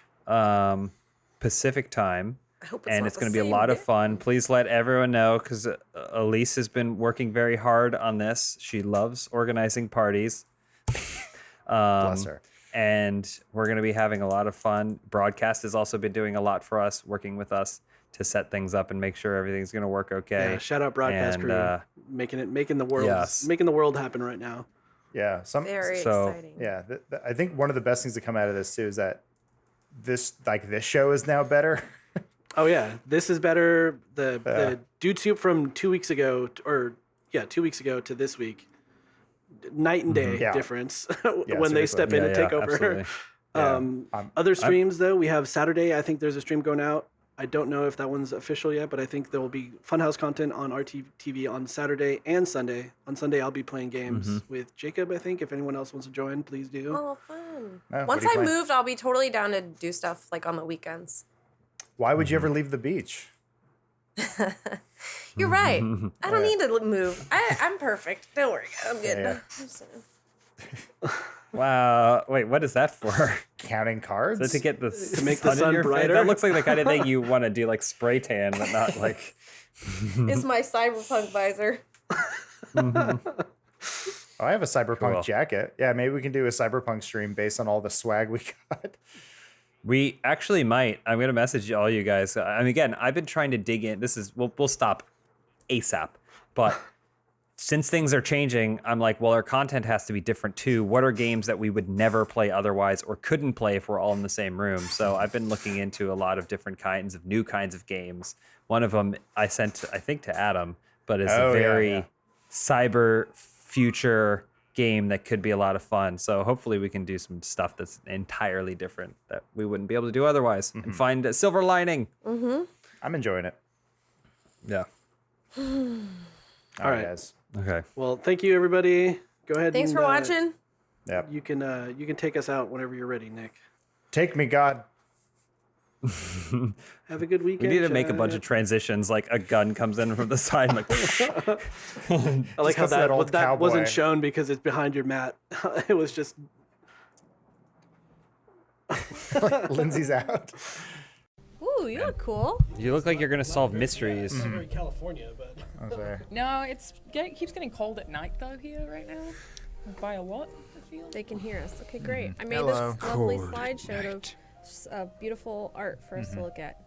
Pacific time. I hope it's And not it's the going to be a same lot of day. fun. Please let everyone know, because Elise has been working very hard on this. She loves organizing parties. Bless her. And we're going to be having a lot of fun. Broadcast has also been doing a lot for us, working with us to set things up and make sure everything's going to work okay. Yeah, shout out Broadcast crew. Making the world happen right now. Yeah, Very exciting. Yeah, I think one of the best things to come out of this too is that this show is now better. Oh yeah, this is better. The Dude Soup from 2 weeks ago, 2 weeks ago to this week, night and day difference when they step in and take over. Other streams though, we have Saturday. I think there's a stream going out. I don't know if that one's official yet, but I think there will be Funhaus content on RTV on Saturday and Sunday. On Sunday, I'll be playing games with Jacob, I think. If anyone else wants to join, please do. Oh, fun. Oh, Once I moved, I'll be totally down to do stuff like on the weekends. Why would you ever leave the beach? You're right. I don't need to move. I'm perfect. Don't worry. I'm good. Yeah. Wow. Wait, what is that for? Counting cards? Is that to get the To make the in sun your face? brighter? That looks like the kind of thing you want to do, like spray tan, but not like. It's my cyberpunk visor. I have a cyberpunk Cool. jacket. Yeah, maybe we can do a cyberpunk stream based on all the swag we got. We actually might. I'm gonna message all you guys. I mean, again, I've been trying to dig in. We'll stop ASAP, but since things are changing, I'm like, well, our content has to be different too. What are games that we would never play otherwise or couldn't play if we're all in the same room? So I've been looking into a lot of different new kinds of games. One of them I sent, I think, to Adam, but is a very cyber future game that could be a lot of fun. So hopefully we can do some stuff that's entirely different that we wouldn't be able to do otherwise and find a silver lining. I'm enjoying it. Yeah. All right, guys. Okay. Well, thank you, everybody. Go ahead. Thanks and, for watching. Yep. You can take us out whenever you're ready, Nick. Take me, God. Have a good weekend. We need to make a bunch of transitions, like a gun comes in from the side, like. I like how Just that old that cowboy. wasn't shown because it's behind your mat. It was just. Lindsay's out. Ooh, you look cool. You look like you're gonna solve mysteries. It's very California, but. No, keeps getting cold at night though here right now. By a lot, I feel. They can hear us. Okay, great. I made Hello. this lovely Cold slideshow of beautiful art for us to look at.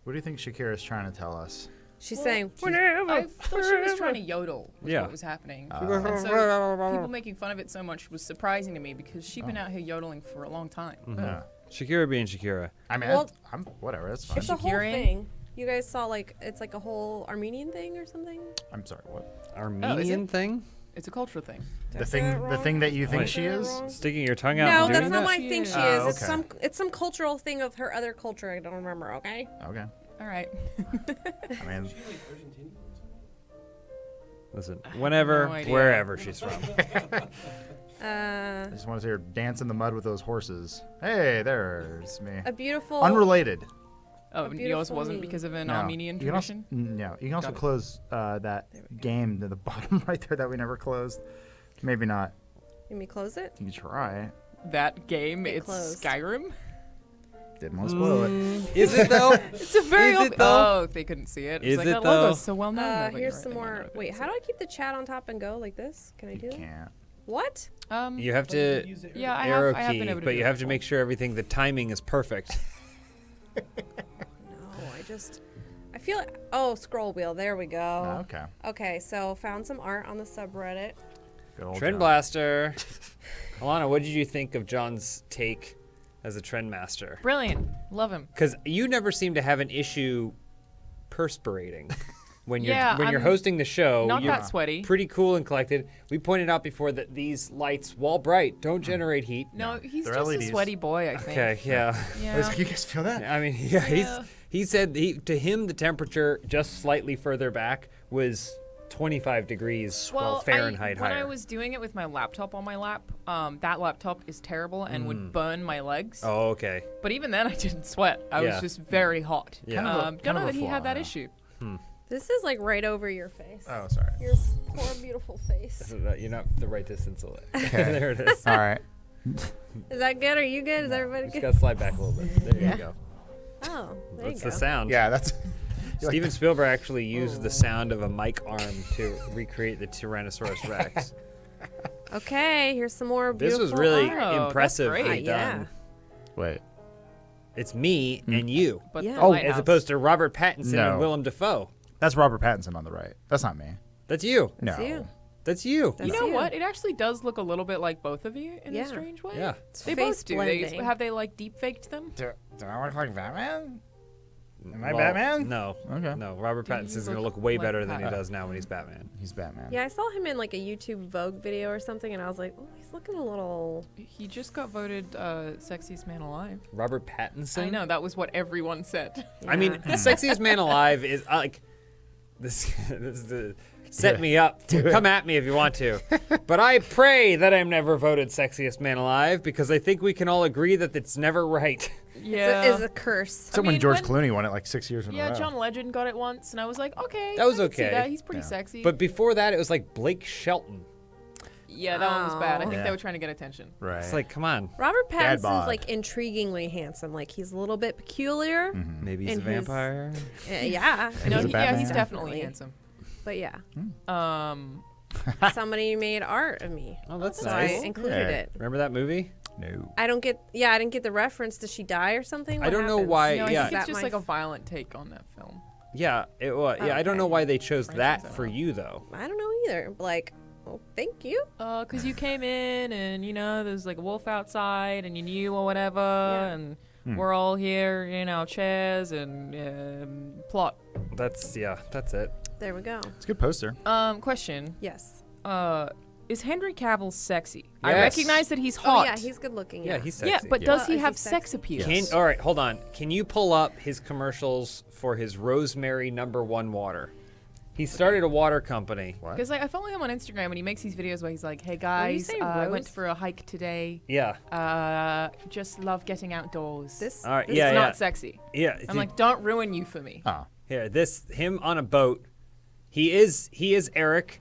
What do you think Shakira's trying to tell us? She's saying, I thought she was trying to yodel. Was Yeah. what was happening. Oh. And so people making fun of it so much was surprising to me because she's been out here yodeling for a long time. Yeah. Shakira being Shakira. I mean, Well, I'm whatever. That's fine. it's a whole Shakirian? thing. You guys saw it's like a whole Armenian thing or something? I'm sorry. What? Armenian thing? It's a cultural thing. The thing that you think she is? Sticking your tongue out. No, and that's doing not that? what I think she Oh, is. okay. It's some cultural thing of her other culture. I don't remember. Okay. Okay. All right. I mean, Listen, whenever, No idea. wherever she's from. I just want to see her dance in the mud with those horses. Hey, there's me. A beautiful. Unrelated. Oh, A yours beautiful wasn't me. because of an No. Armenian You can also- tradition? No, you can also Got it. close that game to the bottom right there that we never closed. Maybe not. Let me close it. You can try. That game, It it's closed. Skyrim? Didn't want to spoil it. Is it though? It's a very Is it though? Oh, they couldn't see it. Is It's like it that though? logo's so well known. They're like, Here's right, some they might more. not have Wait, been how do I keep the chat on top and go like this? Can I do that? Can't. What? You have to Yeah, I arrow have key, been able to but do you it have to before. make sure the timing is perfect. No, I feel. Oh, scroll wheel. There we go. Okay. Okay, so found some art on the subreddit. Good old Trend John. Blaster. Alana, what did you think of John's take as a trend master? Brilliant. Love him. Because you never seem to have an issue perspirating when you're Yeah, when you're I'm hosting the show. not you're that sweaty. Pretty cool and collected. We pointed out before that these lights, while bright, don't generate heat. No, he's They're just LEDs. a sweaty boy, I think. Okay, yeah. Yeah. You guys feel that? I mean, yeah, he said to him the temperature just slightly further back was 25 degrees Fahrenheit when higher. I was doing it with my laptop on my lap, that laptop is terrible and would burn my legs. Oh, okay. But even then, I didn't sweat. I was Yeah. just very hot. Yeah. Don't know that he had that issue. This is like right over your face. Oh, sorry. Your poor, beautiful face. You're not the right distance away. Okay. There it is. All right. Is that good? Are you good? Is everybody Just good? gotta slide back a little bit. There Yeah. you go. Oh, there That's you go. the sound. Yeah, that's. Steven Spielberg actually used the sound of a mic arm to recreate the Tyrannosaurus Rex. Okay, here's some more This beautiful was really art. impressively great. done. Wait. It's me and you. But Yeah. the Oh, lighthouse. As opposed to Robert Pattinson No. and Willem Dafoe. That's Robert Pattinson on the right. That's not me. That's you. No. you. That's you. That's You know you. what? It actually does look a little bit like both of you in Yeah. a strange way. Yeah. They face both do. blending. Have they like deep faked them? Do I look like Batman? Am I Well, Batman? No. Okay. No. Robert Do you Pattinson's going to look look way like better than he Batman? does now when he's Batman. He's Batman. Yeah, I saw him in like a YouTube Vogue video or something, and I was like, oh, he's looking a little. He just got voted sexiest man alive. Robert Pattinson? I know that was what everyone said. I mean, Yeah. sexiest man alive is like this. This is the set me up. Come at me if you want to, but I pray that I'm never voted sexiest man alive because I think we can all agree that it's never right. Yeah, It's a curse. Except when mean, George when- Clooney won it like 6 years in a Yeah, row. John Legend got it once, and I was like, okay, That was I can see okay. that. He's pretty Yeah. sexy. But before that, it was like Blake Shelton. yeah, that one was bad. I think Yeah. they were trying to get attention. Right. It's like, come on, Robert Dad Pattinson's bod. like intriguingly handsome. Like he's a little bit peculiar. maybe he's a In his- vampire. Yeah. And No, he's a yeah, Batman? he's definitely Definitely. handsome. But yeah, Um, somebody made art of me, Oh, that's so nice. I included Yeah. it. Remember that movie? No. I don't get. Yeah, I didn't get the reference. Does she die or something? I What don't know happens? why- no, I yeah. think Is it's that just my like a violent take on that film. Yeah, it was. Yeah, I don't know why they chose that for you though. I don't know either. Like, well, thank you. Because you came in and, you know, there's like a wolf outside and you knew or whatever. And we're all here, you know, chairs and plot. That's it. There we go. It's a good poster. Question. Yes. Is Henry Cavill sexy? I Yes. recognize that he's hot. Oh, yeah, he's good looking. Yeah, he's sexy. Yeah, but does he Is have he sex sexy? appeal? All right, hold on. Can you pull up his commercials for his Rosemary #1 water? He started a water company. Because I follow him on Instagram and he makes these videos where he's like, "Hey guys, say I rose? went for a hike today. Yeah. Just love getting outdoors. This, All right, this yeah, is yeah. not sexy. Yeah. I'm like, don't ruin you for me. Here, him on a boat. He is Eric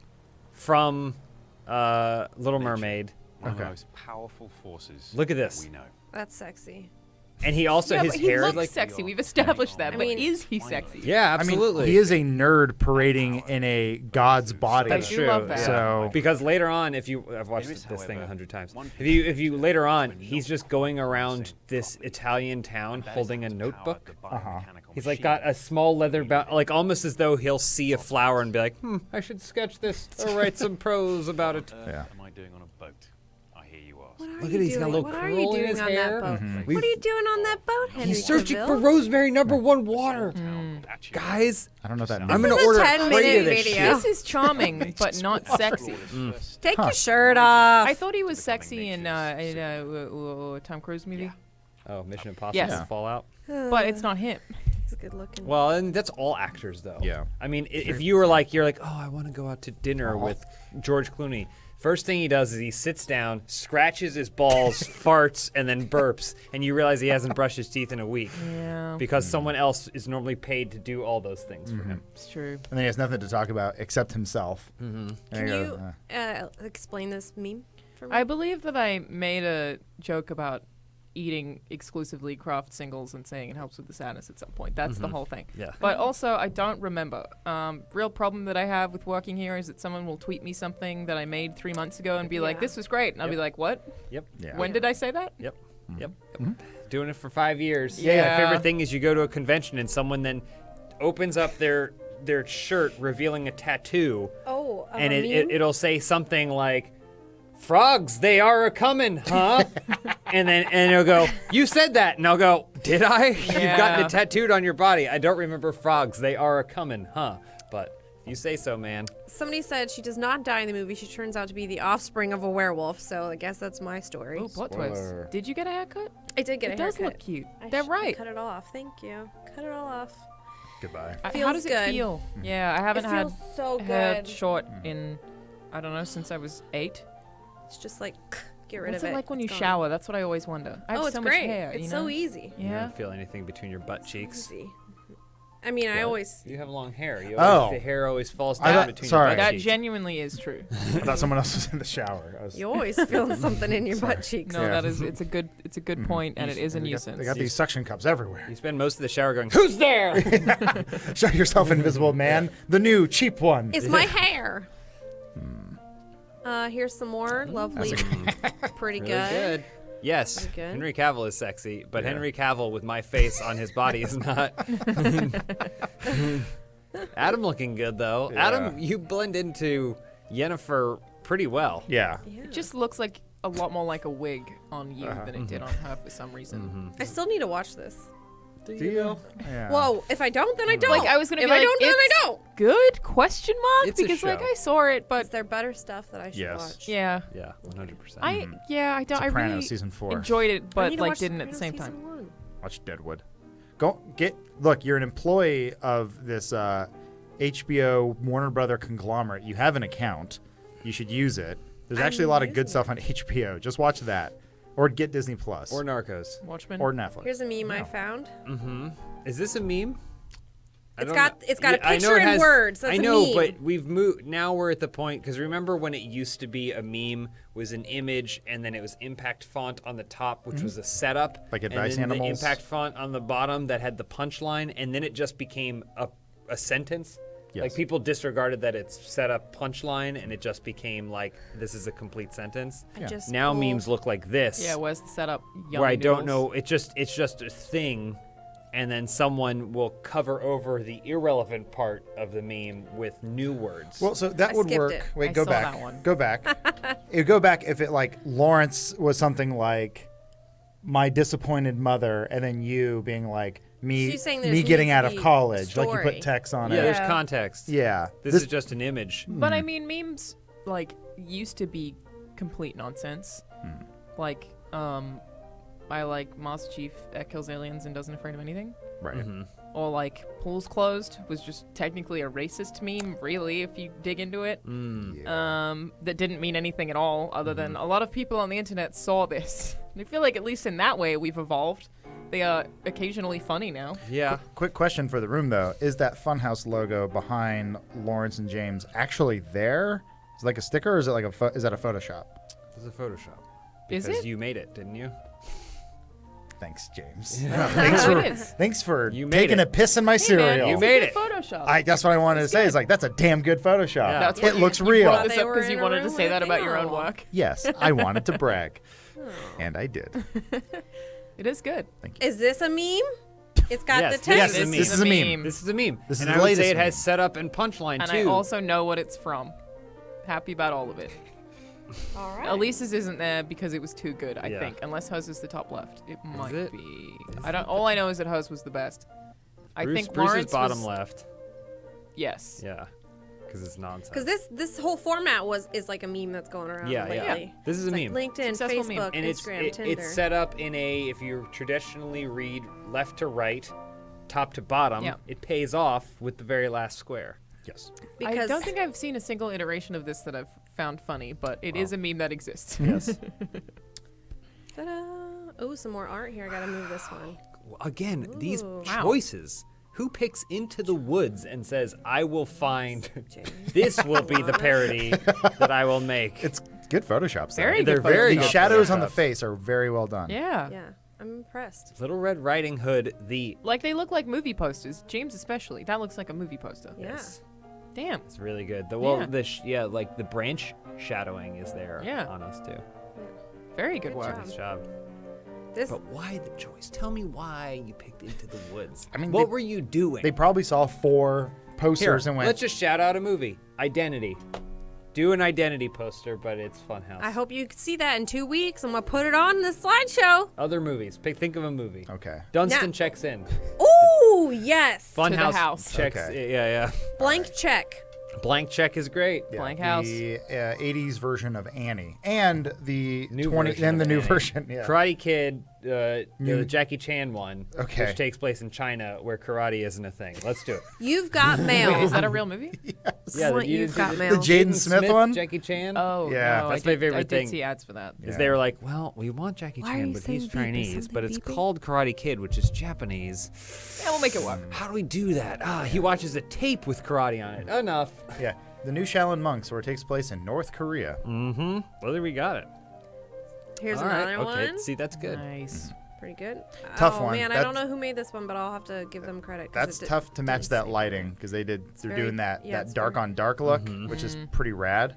from Little Mermaid. One of the most powerful forces. Look at this. We know. That's sexy. And he also yeah, his but he hair looks like sexy. We've established that. I But mean, is he sexy? Yeah, absolutely. I mean, he is a nerd parading in a god's body. That's true. love that. So because later on, I've watched this thing 100 times. If you later on, he's just going around this Italian town holding a notebook. He's like got a small leather bound, like almost as though he'll see a flower and be like, I should sketch this or write some prose about it. Am I doing on a boat? I hear you ask. What are Look you at he's got a doing? little What are you curl in doing his on hair. that boat? Mhm. What are you doing on that boat, Henry? He's searching for Cavill? Rosemary #1 water. Guys, I don't know that. I'm gonna is a order a 10-minute crate of this video. shit. This is charming, but not sexy. Take your shirt off. I thought he was sexy in Tom Cruise movie. Oh, Mission Impossible Yes. Fallout. But it's not him. He's good looking. Well, and that's all actors, though. Yeah. I mean, if you're like, oh, I want to go out to dinner with George Clooney. First thing he does is he sits down, scratches his balls, farts, and then burps, and you realize he hasn't brushed his teeth in a week. Yeah. Because someone else is normally paid to do all those things for him. It's true. And then he has nothing to talk about except himself. Can you explain this meme for me? I believe that I made a joke about eating exclusively craft singles and saying it helps with the sadness at some point. That's the whole thing. Yeah. But also, I don't remember. Real problem that I have with working here is that someone will tweet me something that I made 3 months ago and be like, "This was great," and I'll be like, "What? Yep. Yeah. When did I say that?" Yep. Doing it for 5 years. Yeah. My favorite thing is you go to a convention and someone then opens up their shirt revealing a tattoo. Oh, and it'll say something like, "Frogs, they are a comin', huh?" and it'll go, "You said that," and I'll go, "Did I?" You've gotten it tattooed on your body. I don't remember frogs. They are a comin', huh? But you say so, man. Somebody said she does not die in the movie. She turns out to be the offspring of a werewolf. So I guess that's my story. Oh, plot twist. Did you get a haircut? I did get a haircut. It does look cute. I They're should right. Cut it off. Thank you. Cut it all off. Goodbye. How Feels does it good. feel? Yeah, I haven't It had feels so hair good. short in, I don't know, since I was 8. It's just like get rid What's of it it. like when you It's gone. shower? That's what I always wonder. I have Oh, it's so great. much hair. It's you so know? easy. You Yeah. don't feel anything between your butt cheeks. Easy. I mean, I always. You have long hair. The hair always falls I down thought- between sorry. your butt That cheeks. genuinely is true. I thought someone else was in the shower. You always feel something in your butt cheeks. No, that is it's a good point, and it is a They got- nuisance. They got these suction cups everywhere. You spend most of the shower going, "Who's there?" Show yourself, invisible man. The new cheap one. It's my hair. Here's some more. Lovely. Pretty Really good. good. Yes, Pretty good. Henry Cavill is sexy, but Henry Cavill with my face on his body is not. Adam looking good though. Yeah. Adam, you blend into Yennefer pretty well. Yeah. It just looks like a lot more like a wig on you than it did on her for some reason. I still need to watch this. Do you? Yeah. Whoa! If I don't, then I don't. Like I was gonna if be I like, don't, then I "It's don't. Good question mark It's a because like show. I saw it, but Is there better stuff that I should Yes. watch? yeah, Yeah, 100%. I don't. I Sopranos really season 4. enjoyed it, I but need to like watch didn't at the same Sopranos time. season 1. Watch Deadwood. Look, you're an employee of this HBO Warner Brother conglomerate. You have an account. You should use it. There's actually a lot of good stuff on HBO. Just watch that. Or get Disney Plus. Or Narcos. Watchmen. Or Netflix. Here's a meme I found. Mm-hmm. Is this a meme? It's got a I know picture it and has- words. That's I a know, meme. but we've moved. Now we're at the point because remember when it used to be a meme was an image and then it was impact font on the top, which was a setup, Like and Advice then Animals? the impact font on the bottom that had the punchline, and then it just became a sentence. Yes. Like people disregarded that it's set up punchline, and it just became like this is a complete sentence. just Now pulled- memes look like this. Yeah, where's the setup? Where I don't Noodles. know. It's just a thing. and then someone will cover over the irrelevant part of the meme with new words. Well, so that would work. it. Wait, I go saw back. that one. Go back. It would go back if it like Lawrence was something like my disappointed mother, and then you being like So me you're saying there me needs getting to out of be college. Like you story. put text on yeah, it. there's context. Yeah. This is just an image. But I mean, memes like used to be complete nonsense. Like, I like Master Chief that kills aliens and doesn't afraid of anything. Right. Or like pools closed was just technically a racist meme, really, if you dig into it. That didn't mean anything at all, other than a lot of people on the internet saw this. And I feel like at least in that way we've evolved. They are occasionally funny now. Yeah. Quick question for the room though: is that Funhaus logo behind Lawrence and James actually there? Is it like a sticker, or is it like is that a Photoshop? It's a Photoshop. Is Because it? you made it, didn't you? Thanks, James. Yeah. Thanks for You made taking it. a piss in my cereal. You made it. Photoshop. That's what I wanted to say. Is like that's a damn good Photoshop. Yeah. That's It looks you real. brought this up because you wanted to say that about your own work. Yes, I wanted to brag, and I did. It is good. Is this a meme? It's got Yes, the text. This is a meme. This is a meme. This is and the I would latest say it meme. has setup and punchline And too. I also know what it's from. Happy about all of it. All right. Elise's isn't there because it was too good, I Yeah. think. Unless hers is the top left. It might it? be. I don't. All I know is that hers was the best. I think Bruce's Lawrence bottom was, left. Yes. Yeah. Because it's nonsense. Because this whole format is like a meme that's going around Yeah, lately. yeah. This is a It's meme. like LinkedIn, Successful meme. Facebook, And Instagram, Tinder. it's set up in a, if you traditionally read left to right, top to bottom, Yeah. it pays off with the very last square. Yes. I Because don't think I've seen a single iteration of this that I've found funny, but it is a meme that exists. Yes. Ta-da. Oh, some more art here. I gotta move this one. Again, these Ooh. Wow. choices. Who picks Into the Woods and says, I will find, this will be the parody that I will make? It's good Photoshop. Very They're good very The good shadows on the Photoshops. face are very well done. Yeah. Yeah, I'm impressed. Little Red Riding Hood, the... Like they look like movie posters. James especially. That looks like a movie poster. Yeah. Yes. Damn. It's really good. The like the branch shadowing is there on us too. Very good Good work. job. Nice job. This But why the choice? Tell me why you picked Into the Woods. I mean, what they- were you doing? They probably saw 4 posters Here, and went. let's just shout out a movie. Identity. Do an Identity poster, but it's Funhouse. I hope you see that in 2 weeks. I'm gonna put it on the slideshow. Other movies. Think of a movie. Okay. Dunstan Now- checks in. Ooh, yes. Funhouse house. checks. Okay. Yeah. Blank check. Blank check is great. Yeah, Blank House. The 80s version of Annie and the New 20 version and of the new Annie. version. Yeah. Karate Kid, the New- Jackie Chan one, Okay. which takes place in China where karate isn't a thing. Let's do it. You've got mail. Wait, is that a real movie? Yeah, What you you've did got the- mail. The Jaden Smith one? Jackie Chan. Oh, Yeah. no, That's I my did, favorite I did thing. see ads for that. Is Yeah. they were like, well, we want Jackie Why are Chan, you but he's saying beep? Is Chinese, something but it's beeping? called Karate Kid, which is Japanese. Yeah, we'll make it work. How do we do that? He watches a tape with karate on it. Enough. Yeah. The new Shaolin Monks, where it takes place in North Korea. Mm-hmm. Well, there we got it. Here's All right, another okay. one. See, that's good. Nice. Pretty good. Tough oh, one. man, I don't That's- know who made this one, but I'll have to give them credit. 'cause That's it tough to match didn't that say- lighting because they're very- doing that yeah, it's dark very- on dark look, Mhm. which is pretty rad.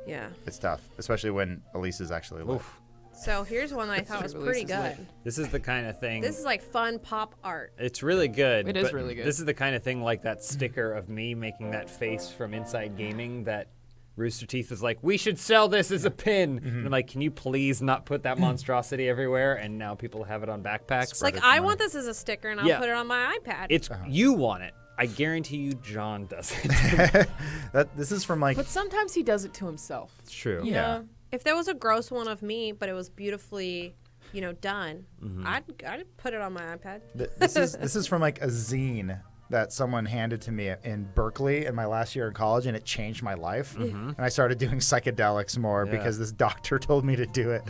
Yeah. It's tough, especially when Elise is actually lit. Oof. So here's one that I thought was pretty good. This is the kind of thing. This is like fun pop art. It's really good. It is but really good. This is the kind of thing like that sticker of me making that face from Inside Gaming that Rooster Teeth is like, we should sell this as a pin. And I'm like, can you please not put that monstrosity everywhere? And now people have it on backpacks. Like I want this as a sticker, and I'll Yeah. put it on my iPad. It's you want it. I guarantee you, John doesn't. This is from like. But sometimes he does it to himself. It's true. You know? If there was a gross one of me, but it was beautifully, done, Mm-hmm. I'd put it on my iPad. This is from like a zine that someone handed to me in Berkeley in my last year in college, and it changed my life. And I started doing psychedelics more Yeah. because this doctor told me to do it.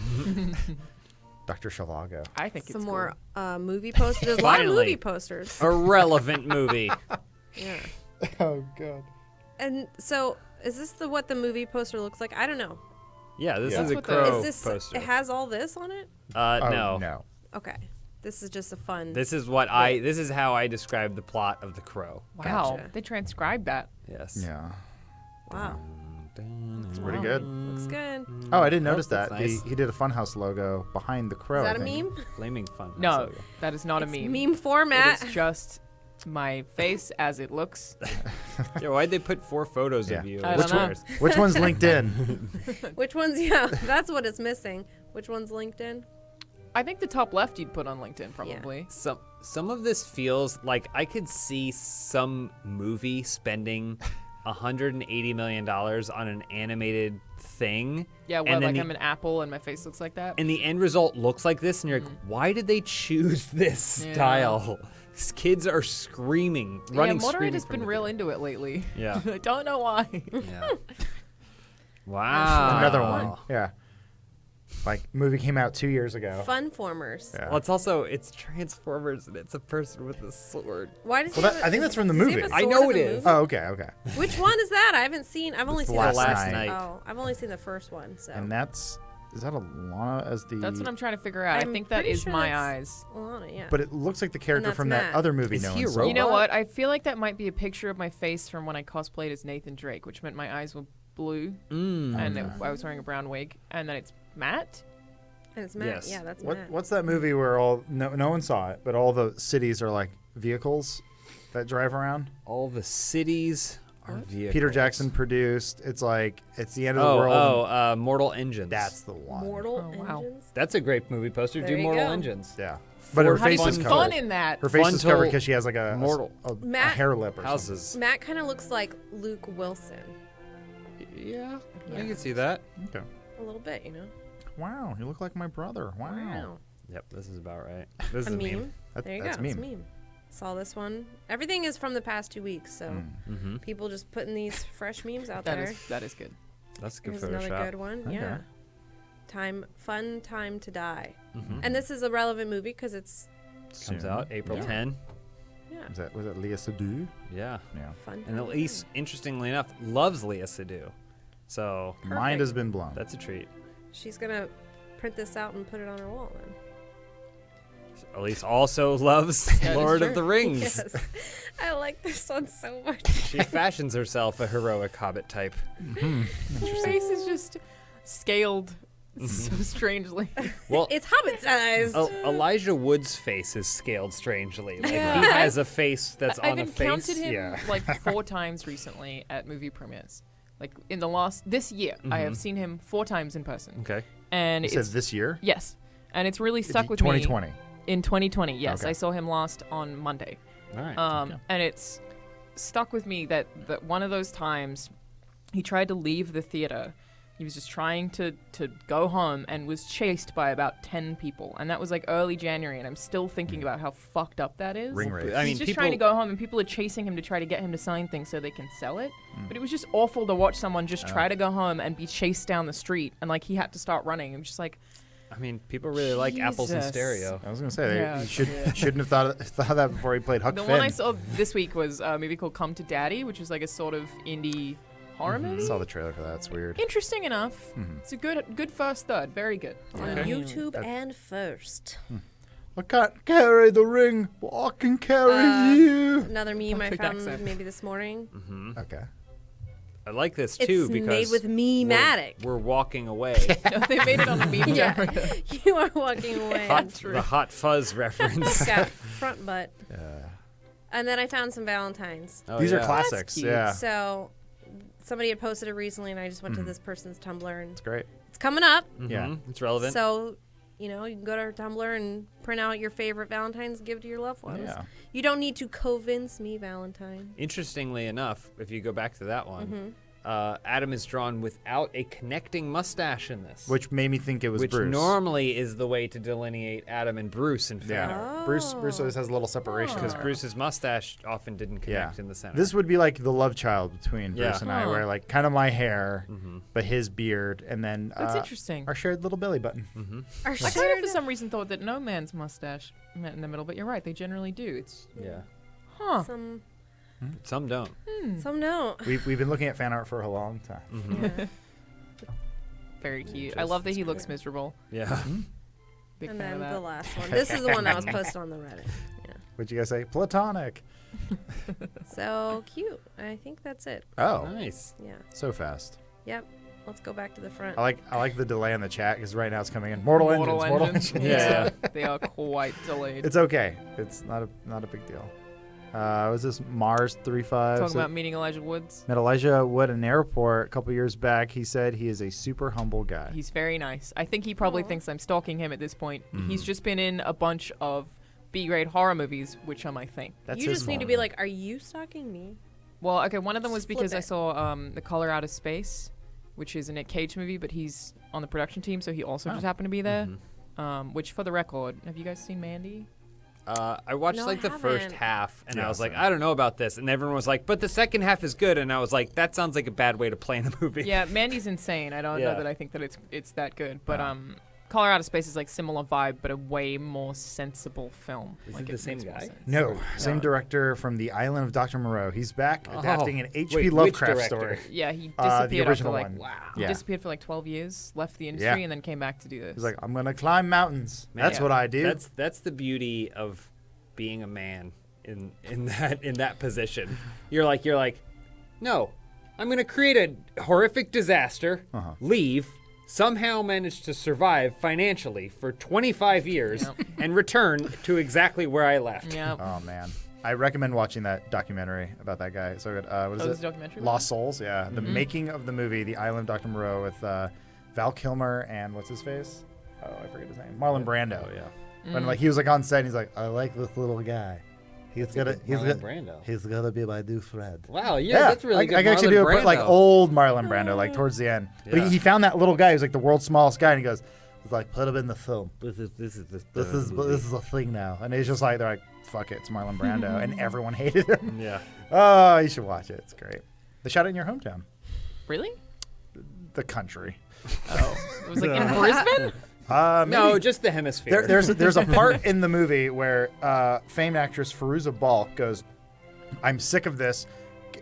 Dr. Shalago. I think it's Some cool. more movie posters. There's a lot of Finally. movie posters. A relevant movie. Yeah. Oh god. And so, is this what the movie poster looks like? I don't know. Yeah, this Yeah. is a That's what crow Is this? poster. It has all this on it. No. No. Okay. This is just a fun. This is what this is how I describe the plot of The Crow. Wow. Gotcha. They transcribed that. Yes. Yeah. Wow. It's pretty good. Looks good. Oh, I didn't notice that. that's nice. He did a Funhouse logo behind the crow. Is that I a think. meme? Flaming fun. No, that is not It's a meme. meme format. It is just my face as it looks. Yeah, why'd they put 4 photos of you? I don't know. Which one's LinkedIn? Which one's, yeah, that's what it's missing. Which one's LinkedIn? I think the top left you'd put on LinkedIn probably. Some of this feels like I could see some movie spending $180 million on an animated thing. Yeah, and then I'm an apple and my face looks like that? And the end result looks like this, and you're like, why did they choose this Yeah. style? These kids are screaming, running, yeah, Moderate screaming has from been the real into it lately. Yeah. I don't know why. Yeah. Wow. Another one. Yeah. Like movie came out 2 years ago. Funformers. Yeah. Well, it's Transformers, and it's a person with a sword. Why does Well, he I think that's from the does he movie. have a I sword know in it the is. movie? Oh, okay. Which one is that? I haven't seen. I've only It's seen the the last night. Oh, I've only seen the first one. So. And is that Alana as the? That's what I'm trying to figure out. I I'm think that pretty is sure My that's Eyes. Alana, yeah. But it looks like the character that's from Matt. that other movie. Is no he a one saw. You know robot? what? I feel like that might be a picture of my face from when I cosplayed as Nathan Drake, which meant my eyes were blue and I was wearing a brown wig. And then it's Matt. And it's Matt. Yes. Yeah, that's Matt. What's that movie where no one saw it, but all the cities are like vehicles that drive around? All the cities are vehicles. Peter Jackson produced. It's like it's the end of the world. Mortal Engines. That's the one. Mortal wow. Engines. That's a great movie poster. There Do you Mortal go. Engines. Yeah, but her How do face you is put covered. fun in that? Her face Fun is covered total because she has like a Matt- hair lip or Houses. something. Matt kind of looks like Luke Wilson. Yeah, I Yeah. can see that. Okay. A little bit, you know. Wow, you look like my brother. Wow. Yep, this is about right. This A is a meme. meme. There you That's go. It's a meme. meme. Saw this one. Everything is from the past 2 weeks, so Mm-hmm. people just putting these fresh memes out That there. is good. That's a good Here's Photoshop. another good one. Okay. Yeah. Fun time to die. Mhm. And this is a relevant movie because it's Comes Soon. out April Yeah. 10. yeah Was it Leah Seydoux? Yeah. Yeah. fun. And time to Elise, die. interestingly enough, loves Leah Seydoux. So Mind has been blown. that's a treat. She's gonna print this out and put it on her wall then. Elise also loves That is Lord of true. the Rings. Yes. I like this one so much. She fashions herself a heroic hobbit type. Her face is just scaled so strangely. Well, It's Hobbit size. Elijah Wood's face is scaled strangely. Like Yeah. he has a face that's I've on a face. encountered him Yeah. like 4 times recently at movie premieres. Like in this year, I have seen him 4 times in person. Okay. And You said it's this year? yes, and it's really stuck with me. 2020. In 2020, yes, Okay. I saw him last on Monday. All right. And it's stuck with me that one of those times he tried to leave the theater. He was just trying to go home and was chased by about 10 people. And that was like early January, and I'm still thinking about how fucked up that is. Ring race. I mean, He's just people- trying to go home, and people are chasing him to try to get him to sign things so they can sell it. But it was just awful to watch someone just try to go home and be chased down the street, and like he had to start running. I'm just like, I mean, people really like apples in Jesus. stereo. I was gonna say Yeah, he shouldn't have thought of that before he played Huck the Finn. one I saw this week was a movie called Come to Daddy, which is like a sort of indie horror I movie. saw the trailer for that. It's weird. Interesting enough. It's a good first third. Very good. On YouTube and first. I can't carry the ring, but I can carry you. Another meme I Perfect found accent. maybe this morning. Okay. I like this too It's because made with Meme-matic. we're walking away. No, they made it on a meme Yeah, generator. you are walking away. The hot fuzz reference. It's got front butt. And then I found some Valentines. Oh, These yeah. are classics. cute. Yeah, So somebody had posted it recently, and I just went to this person's Tumblr, and it's great. it's coming up. Yeah. Mhm, it's relevant. So, you know, you can go to our Tumblr and print out your favorite Valentines and give it to your loved ones. Yeah. You don't need to convince me, Valentine. Interestingly enough, if you go back to that one, Mm-hmm. Adam is drawn without a connecting mustache in this. Which made me think it was which Bruce. normally is the way to delineate Adam and Bruce in Fanart. Yeah. Bruce always has a little separation Because there. Bruce's mustache often didn't connect in the center. This would be like the love child between Bruce Yeah. and I, Huh. where like kind of my hair, Mhm. but his beard, and then That's interesting. our shared little belly button. Our I kind of shared- for some reason thought that no man's mustache met in the middle, but you're right. They generally do. It's Yeah. huh. some Some don't. some don't. We've been looking at fan art for a long time. Yeah. Very cute. I love that he looks miserable. Yeah. Big And fan of then that. the last one. This is the one that was posted on the Reddit. Yeah. What'd you guys say? Platonic. So cute. I think that's it. Oh, Nice. Yeah. so fast. Yep. Let's go back to the front. I like the delay in the chat because right now it's coming in. Mortal Engines. Yeah, they are quite delayed. It's okay. It's not a big deal. Was this Mars 35? Talking about meeting Elijah Woods. Met Elijah Wood in an airport a couple years back. He said he is a super humble guy. He's very nice. I think he probably thinks I'm stalking him at this point. He's just been in a bunch of B-grade horror movies, which are my thing. You just need to be like, are you stalking me? Well, okay, one of them was Flip because it. I saw The Color Out of Space, which is a Nick Cage movie, but he's on the production team, so he also just happened to be there. Which, for the record, have you guys seen Mandy? I watched No, like I the first haven't. half, and Yeah, I was like, same. I don't know about this, and everyone was like, but the second half is good, and I was like, that sounds like a bad way to plan a movie. Yeah, Mandy's insane. I don't Yeah. know that I think that it's that good, but Color Out of Space is like similar vibe, but a way more sensible film. Is like it the same makes more guy? sense. No, same director from The Island of Dr. Moreau. He's back Oh. adapting an H.P. Wait, which Lovecraft director? story. Yeah, he The disappeared after original like one. wow. Yeah. He disappeared for like 12 years, left the industry, and then came back to do this. He's like, I'm gonna climb mountains. That's what I do. That's the beauty of being a man in that position. You're like, no, I'm gonna create a horrific disaster, leave, somehow manage to survive financially for 25 years, and return to exactly where I left. Oh man, I recommend watching that documentary about that guy. So good. What is Oh, it? there's a documentary? Lost Souls. Yeah, the Mhm. making of the movie, The Island of Dr. Moreau, with Val Kilmer and what's his face? Oh, I forget his name. Marlon Brando. Yeah. When like he was like on set, and he's like, I like this little guy. He's gonna be my new friend. Wow, yeah, that's really good. I can actually Marlon do it, like Brando. old Marlon Brando, like towards the end. But Yeah. he found that little guy who's like the world's smallest guy, and he goes, he's like, put him in the film. This is a thing now. And he's just like, they're like, fuck it, it's Marlon Brando, and everyone hated him. Yeah. Oh, you should watch it. It's great. They shot it in your hometown, Really? the country. Oh, it was like in Brisbane? No, Maybe. just the hemisphere. There's a part in the movie where famed actress Fairuza Balk goes, I'm sick of this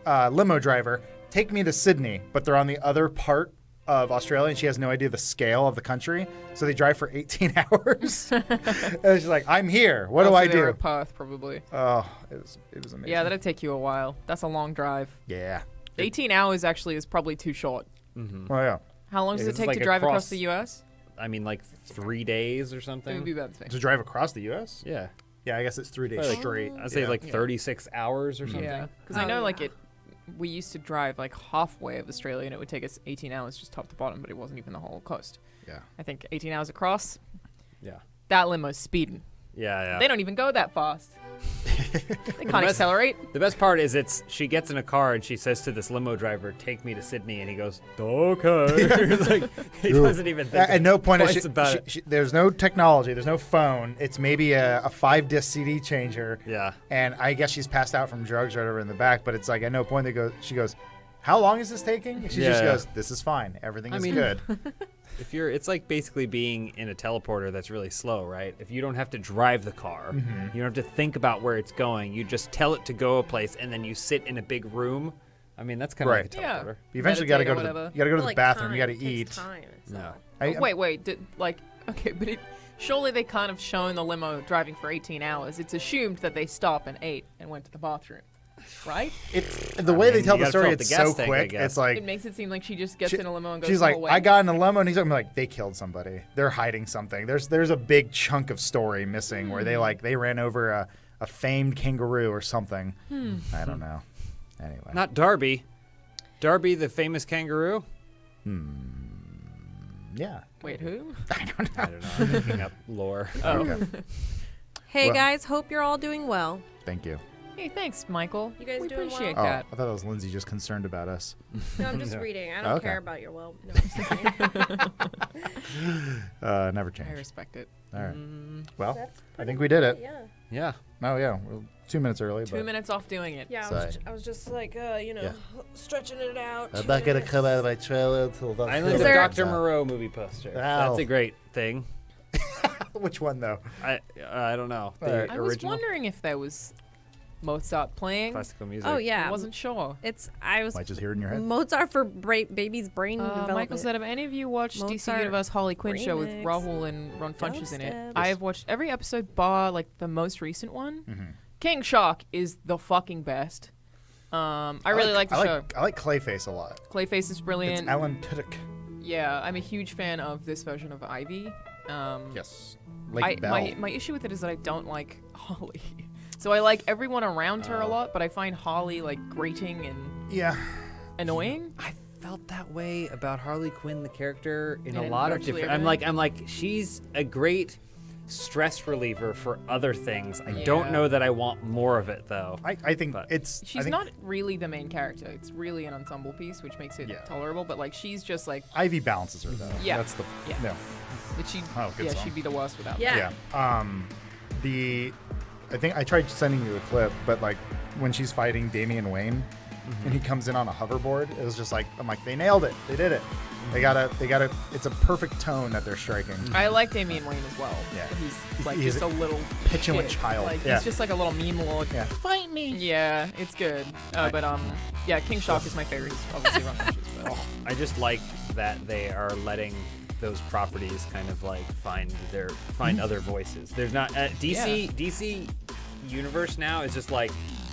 limo driver. Take me to Sydney. But they're on the other part of Australia, and she has no idea the scale of the country. So they drive for 18 hours. And she's like, I'm here. What do I They were do? at Perth, probably. Oh, it was amazing. Yeah, that'd take you a while. That's a long drive. Yeah. 18 hours actually is probably too short. Mm-hmm. Oh, yeah. How long does it take to drive across the U.S.? I mean, like 3 days or something. It would be about the same. To drive across the U.S.? Yeah. Yeah, I guess it's 3 days Probably like- straight. I'd say like Yeah. 36 hours or something. Yeah, because I know like we used to drive like halfway of Australia, and it would take us 18 hours just top to bottom, but it wasn't even the whole coast. Yeah. I think 18 hours across. Yeah. That limo's speeding. Yeah. They don't even go that fast. They can't accelerate. The best part is she gets in a car and she says to this limo driver, "Take me to Sydney," and he goes, "Okay." It's like, he doesn't even think At no point twice about it. there's no technology, there's no phone. It's maybe a 5-disc CD changer. Yeah. And I guess she's passed out from drugs right over in the back, but it's like at no point she goes, how long is this taking? And she just Yeah. goes, this is fine. Everything is I mean, good. it's like basically being in a teleporter that's really slow, right? If you don't have to drive the car, Mhm. you don't have to think about where it's going. You just tell it to go a place, and then you sit in a big room. I mean, that's kind of like a Yeah. teleporter. You eventually got to Meditate go or to the, whatever. you got to go to the Like bathroom. time. You got It to takes eat. time, No. Wait. Okay, but surely they can't have shown the limo driving for 18 hours. It's assumed that they stopped and ate and went to the bathroom, right? The way they tell you the gotta story, fill up it's the gas so tank, I quick. guess. It's like It makes it seem like she just gets in a limo and goes she's the like, whole way. I got in a limo, and I'm like, they killed somebody. They're hiding something. There's a big chunk of story missing where they ran over a famed kangaroo or something. I don't know. Anyway, Not Darby. Darby, the famous kangaroo. Yeah. Wait, who? I don't know. I'm making up lore. Oh. Okay. Hey Well- guys, hope you're all doing well. Thank you. Hey, thanks, Michael. You guys we doing appreciate well? that. I thought that was Lindsay just concerned about us. No, I'm just No. reading. I don't Okay. care about your well. No, I'm just kidding. Never change. I respect it. All right. Mm. Well, That's I think we did it. Yeah. Yeah. Oh yeah. We're 2 minutes early. 2 minutes off doing it. Yeah, Sorry. I was just like, stretching it out. I'm not gonna come out of my trailer until the Island of Dr. Moreau movie poster. Ow. That's a great thing. Which one though? I don't know. The I was original wondering if there was Mozart playing. classical music. Oh yeah, I wasn't sure. I was Might just hear it in your head. Mozart for baby's brain development. Michael said, have any of you watched DC Mozart Universe Harley Quinn show with remix. Rahul and Ron Funches in it? Dubstep. I have watched every episode bar like the most recent one. Mhm. King Shark is the fucking best. I really like the show. I like Clayface a lot. Clayface is brilliant. It's Alan Tudyk. Yeah, I'm a huge fan of this version of Ivy. Yes. Like Bell. My issue with it is that I don't like Holly. So I like everyone around her a lot, but I find Holly like grating and annoying. I felt that way about Harley Quinn, the character, in And a lot of virtually different. I'm like, she's a great stress reliever for other things. I don't Yeah. know that I want more of it though. I think She's not really the main character. It's really an ensemble piece, which makes it tolerable. But like, she's just like Ivy balances her though. Yeah. That's the Yeah. no. But she, good song. she'd be the worst without. Yeah. I think I tried sending you a clip, but like when she's fighting Damian Wayne, and he comes in on a hoverboard, it was just like I'm like they nailed it. They did it. They gotta. It's a perfect tone that they're striking. I like Damian Wayne as well. Yeah. He's like He's just a little petulant kid. child. Like Yeah. he's just like a little meme lord. Yeah. Fight me. Yeah, it's good. But yeah, King Shark is my favorite. He's obviously Ron Funches, but- I just like that they are letting those properties kind of like find other voices. There's not DC universe now is just like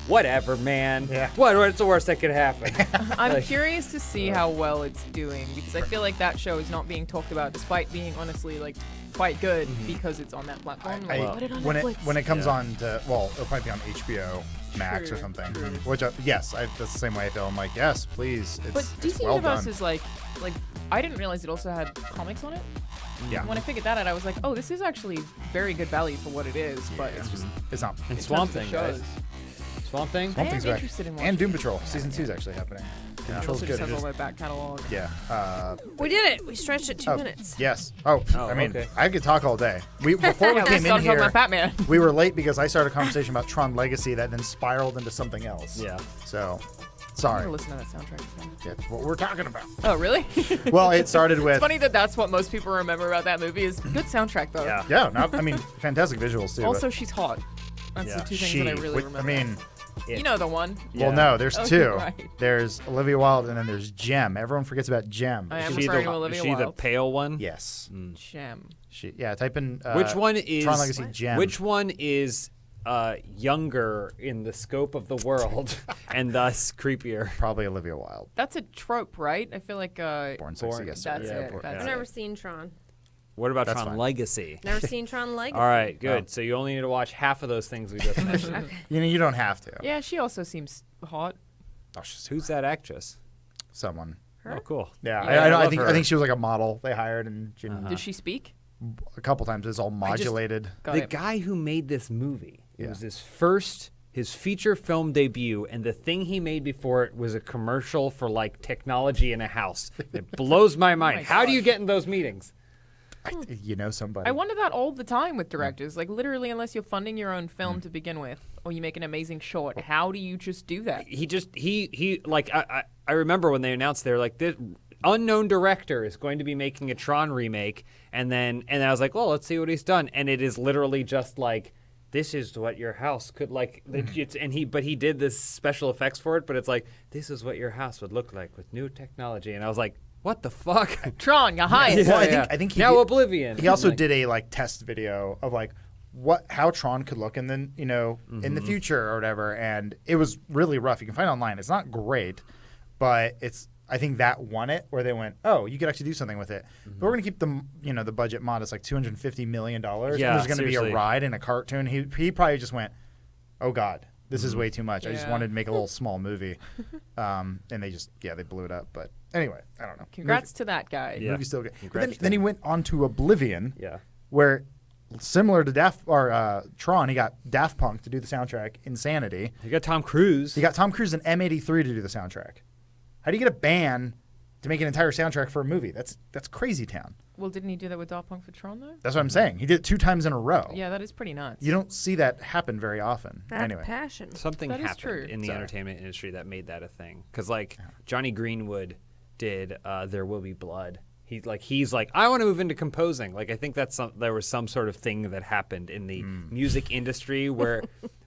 whatever, man. Yeah. What's the worst that could happen? I'm Like, curious to see how well it's doing because I feel like that show is not being talked about, despite being honestly like quite good because it's on that platform. Like, put it on Netflix. when it comes on to it'll probably be on HBO Max or something. Which that's the same way I feel. I'm like, yes, please. But it's DC well Universe done. is like I didn't realize it also had comics on it. Yeah. When I figured that out, I was like, oh, this is actually very good value for what it is, but it's just it's not. And in Swamp terms of Thing, guys. shows. Swamp Thing. Swamp I Thing's am back. interested in And watching Doom it. Patrol season 2 is actually happening. Doom It Patrol's also good. just has It all is- their back catalog. Yeah. We did it. We stretched it 2 minutes. Yes. I mean, okay. I could talk all day. Before we Yeah, came let's in talk here, about Batman. we were late because I started a conversation about Tron Legacy that then spiraled into something else. Yeah. So, I'm sorry. gonna listen to that soundtrack again. That's what we're talking about. Oh, really? Well, it started with. It's funny that that's what most people remember about that movie is good soundtrack though. Yeah. I mean, fantastic visuals too. Also, she's hot. That's the two things that I really remember. I mean, you know the one. well, no, there's Oh, two. right. There's Olivia Wilde and then there's Jem. Everyone forgets about Jem. I am Is she referring the, to Olivia is she the Wilde. pale one? Yes. Gem. Type in. Which one is Tron Legacy Jem? Which one is younger in the scope of the world and thus creepier? Probably Olivia Wilde. That's a trope, right? I feel like Born Sexy. Yes, that's yeah, it. Born- That's I've never seen Tron. What about That's Tron fine. Legacy? Never seen Tron Legacy. All right, good. Oh. So you only need to watch half of those things we just mentioned. You don't have to. Yeah, she also seems hot. Oh, she's Who's that actress? someone. Oh, cool. Yeah, Yeah, I love think her. I think she was like a model they hired and she, Did she speak? a couple times it's all modulated. Got The it. guy who made this movie, it Yeah. was his feature film debut, and the thing he made before it was a commercial for like technology in a house. It blows my mind. How do you get in those meetings? You know somebody. I wonder that all the time with directors. Like literally, unless you're funding your own film to begin with, or you make an amazing short, how do you just do that? He like I remember when they announced they're like this unknown director is going to be making a Tron remake, and I was like, well, let's see what he's done, and it is literally just like, this is what your house could like. But he did this special effects for it, but it's like, this is what your house would look like with new technology, and I was like, what the fuck? Tron, you're hired. Well, I think he now did, Oblivion. He also Like- did a like test video of like how Tron could look in the in the future or whatever, and it was really rough. You can find it online. It's not great, but I think that won it, where they went, oh, you could actually do something with it. But we're gonna keep the budget modest, like $250 million. Yeah, and there's gonna be seriously. a ride and a cartoon. He probably just went, oh God, this is way too much. I just Yeah. wanted to make a little small movie, and they blew it up. But anyway, I don't know. Congrats to that guy. Yeah. Movie's still good. But Congrats then he went on to Oblivion, Yeah. where similar to Tron, he got Daft Punk to do the soundtrack. Insanity. You got Tom Cruise. He got Tom Cruise and M83 to do the soundtrack. How do you get a band to make an entire soundtrack for a movie? That's crazy town. Well, didn't he do that with Daft Punk for Tron though? That's what I'm saying. He did it 2 times in a row. Yeah, that is pretty nuts. You don't see that happen very often. That's Anyway, passion. Something That is happened true. in the entertainment industry that made that a thing. Because like Johnny Greenwood did "There Will Be Blood." He's like, I want to move into composing. Like I think there was some sort of thing that happened in the music industry where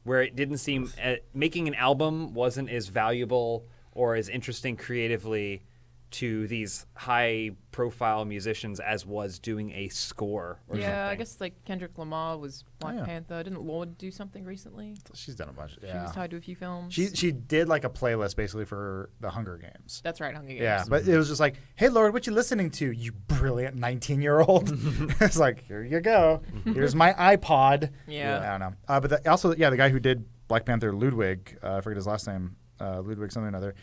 it didn't seem making an album wasn't as valuable or as interesting creatively to these high-profile musicians as was doing a score or something. I guess like Kendrick Lamar was Black Panther. Didn't Lorde do something recently? She's done a bunch. She was tied to a few films. She did like a playlist basically for the Hunger Games. That's right, Hunger Games. Yeah, but it was just like, hey Lord, what you listening to? You brilliant 19-year-old. It's like, here you go. Here's my iPod. Yeah. I don't know. But the guy who did Black Panther, Ludwig, I forget his last name, Ludwig something or another.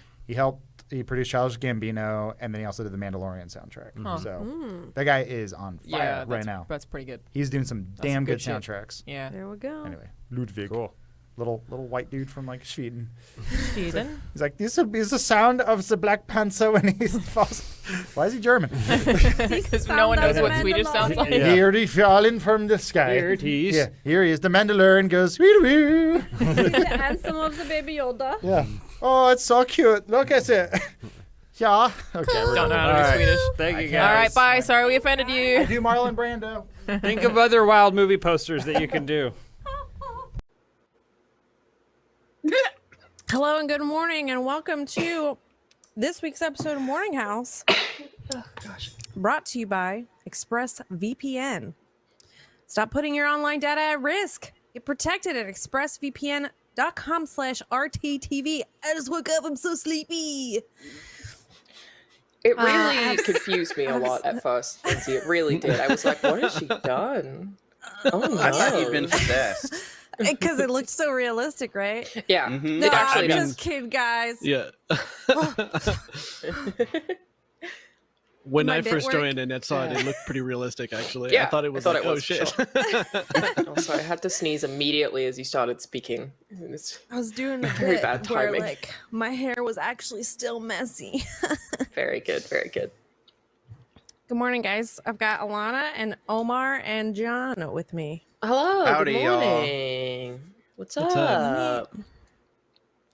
He produced Childish Gambino, and then he also did the Mandalorian soundtrack. Huh. So that guy is on fire right now. That's pretty good. He's doing some damn good soundtracks. Yeah. There we go. Anyway, Ludwig. Cool. Little white dude from like Sweden. Sweden? He's like, this is the sound of the Black Panther when he falls. Why is he German? Because no one knows what Swedish sounds like. Here he falling from the sky. Here it is. Yeah, here he is. The Mandalorian goes, wee wee. The anthem of the Baby Yoda. Yeah. Oh, it's so cute. Look at it. Yeah. Okay. Don't know how to do Swedish. Thank you, guys. All right, bye. Sorry we offended you. I do Marlon Brando. Think of other wild movie posters that you can do. Hello and good morning, and welcome to this week's episode of Morning House. Brought to you by ExpressVPN. Stop putting your online data at risk. Get protected at expressvpn.com/RTTV. I just woke up. I'm so sleepy. It really confused me a lot at first, Lindsay. It really did. I was like, what has she done? Oh, no. I thought you'd been possessed. Because it looked so realistic, right? Yeah. Mm-hmm. No, It actually I'm does. just kidding, guys. Yeah. When I first joined and I saw it looked pretty realistic, actually. Yeah, I thought it was I like, thought it oh was, shit. Also, I had to sneeze immediately as you started speaking. It was I was doing a very bit bad where, timing. like, my hair was actually still messy. Very good, very good. Good morning, guys. I've got Alana and Omar and John with me. Hello, Howdy, good y'all. morning. What's What's up?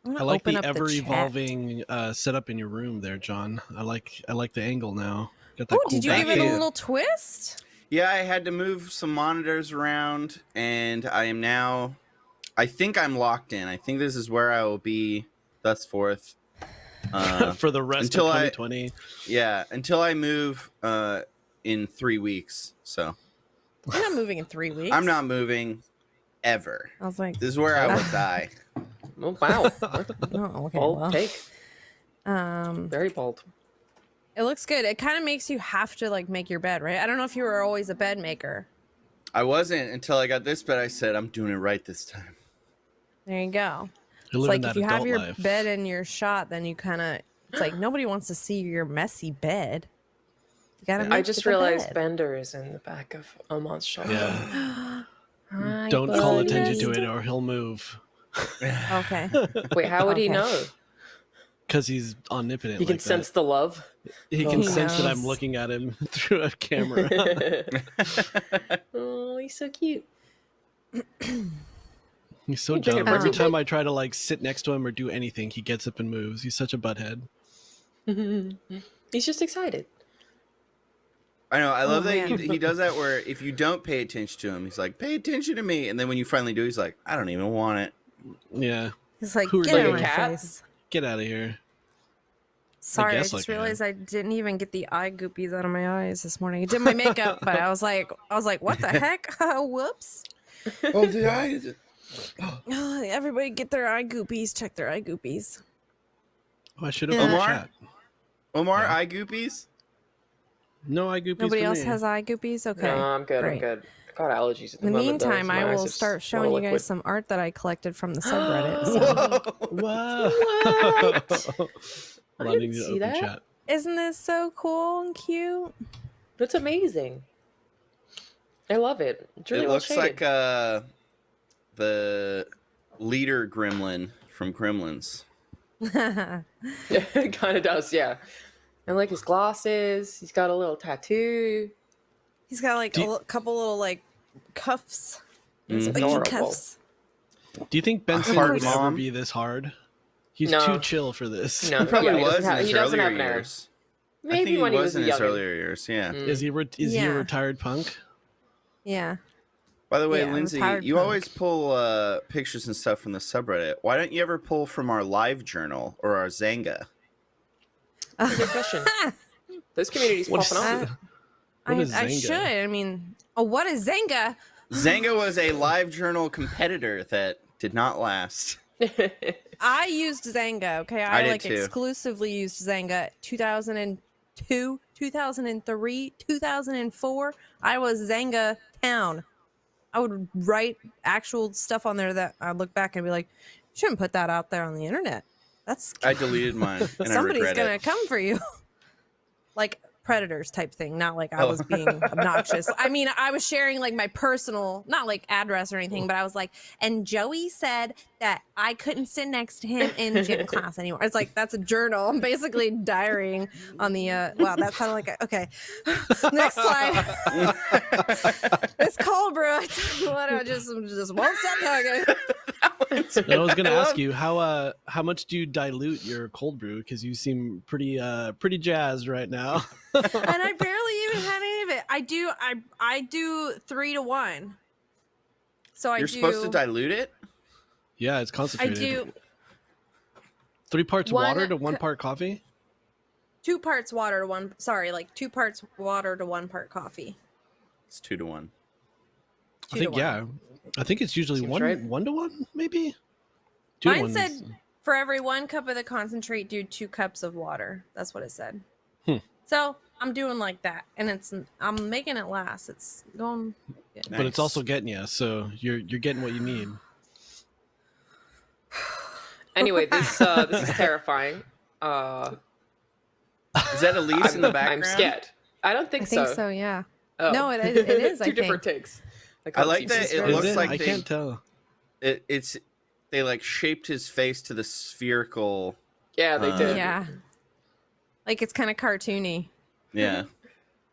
I like the ever-evolving setup in your room there, John. I like the angle now. Got that Oh, cool did you back give it a view. little twist? Yeah, I had to move some monitors around, and I am now. I think I'm locked in. I think this is where I will be thus forth. For the rest of 2020. Yeah, until I move in 3 weeks. So You're not moving in 3 weeks. I'm not moving ever. I was like, This is where I will die. Oh, wow. Oh, okay. Bold well. take. Um, Very bold. It looks good. It kind of makes you have to like make your bed, right? I don't know if you were always a bed maker. I wasn't until I got this bed. I said I'm doing it right this time. There you go. You're It's living like if that you have adult your life. bed in your shot, then you kind of it's like nobody wants to see your messy bed. You gotta. Make I just it the realized bed. Bender is in the back of Omar's shop. Yeah. Hi, Don't call buddy. attention to it or he'll move. Okay. Wait, how would he Okay. know? Because he's omnipotent. He can like that. sense the love. He can He sense that I'm knows. looking at him through a camera. Oh, he's so cute. He's so You bring dumb. it Every back. time I try to like sit next to him or do anything, he gets up and moves. He's such a butthead. He's just excited. I know. I love that man. he does that where if you don't pay attention to him, he's like, "Pay attention to me," and then when you finally do, he's like, "I don't even want it." Yeah. It's like Who are get you? out of Like my a cat? face. Get out of here. Sorry, I guess just like realized I didn't even get the eye goopies out of my eyes this morning. I did my makeup, but I was like, what the heck? Whoops. Oh, the eye. Oh, everybody get their eye goopies. Check their eye goopies. Oh, I should have Yeah. put Omar? chat. Omar, eye goopies. No eye goopies. Nobody for else me. has eye goopies? Okay. No, I'm good. great. I'm good. I got allergies at the In the moment. though, meantime, so my I eyes will are start just showing you liquid. guys some art that I collected from the subreddit. So. Wow. I Running didn't to see open that. chat. Isn't this so cool and cute? That's amazing. I love it. It's really It well looks shaded. like the leader gremlin from Gremlins. It kind of does, yeah. And like his glasses, he's got a little tattoo. He's got like couple little like cuffs. It's Bikie adorable. cuffs. Do you think Benson hard would ever mom. be this hard? He's No. too chill for this. No, He probably yeah, he was doesn't in have- his he doesn't earlier have an air. years. I Maybe think when he he was was in his younger. earlier years. Yeah. Mm. Is he he a Yeah. retired punk? Yeah. By the way, Yeah, Lindsay, retired you punk. always pull pictures and stuff from the subreddit. Why don't you ever pull from our live journal or our Zanga? Good question. Those communities popping up. I should. I mean, what is Zanga? Zanga was a live journal competitor that did not last. I used Zanga. Okay, I did like too. exclusively used Zanga. 2002, 2003, 2004. I was Zanga town. I would write actual stuff on there that I'd look back and be like, you shouldn't put that out there on the internet. That's I deleted mine and I somebody's regret gonna it. come for you. Like predators type thing, not like I was being obnoxious. I mean, I was sharing like my personal, not like address or anything, but I was like, and Joey said that I couldn't sit next to him in gym class anymore. It's like, that's a journal. I'm basically diarying on the, wow, that sounded like, okay. Next slide. This cold brew, I just won't stop talking. I was going to ask you how much do you dilute your cold brew? Because you seem pretty jazzed right now. And I barely even had any of it. I do 3 to 1. So You're supposed to dilute it? Yeah, it's concentrated. I do 3 parts water to 1 part coffee? 2 parts water to 1. Sorry, like 2 parts water to 1 part coffee. It's 2 to 1. I think I think it's usually Seems 1 right. 1 to 1, maybe. 2 to Mine 1 said is- for every 1 cup of the concentrate, do 2 cups of water. That's what it said. So I'm doing like that, and I'm making it last. It's going, good. but it's also getting you, so you're getting what you need. Anyway, this is terrifying. Is that Elise in the background? I'm scared. I don't think so. I think so, yeah. Oh. No, it is. I Two think. different takes. I like that it looks like I can't tell. It's they like shaped his face to the spherical. Yeah, they did. Yeah. Like it's kind of cartoony. Yeah.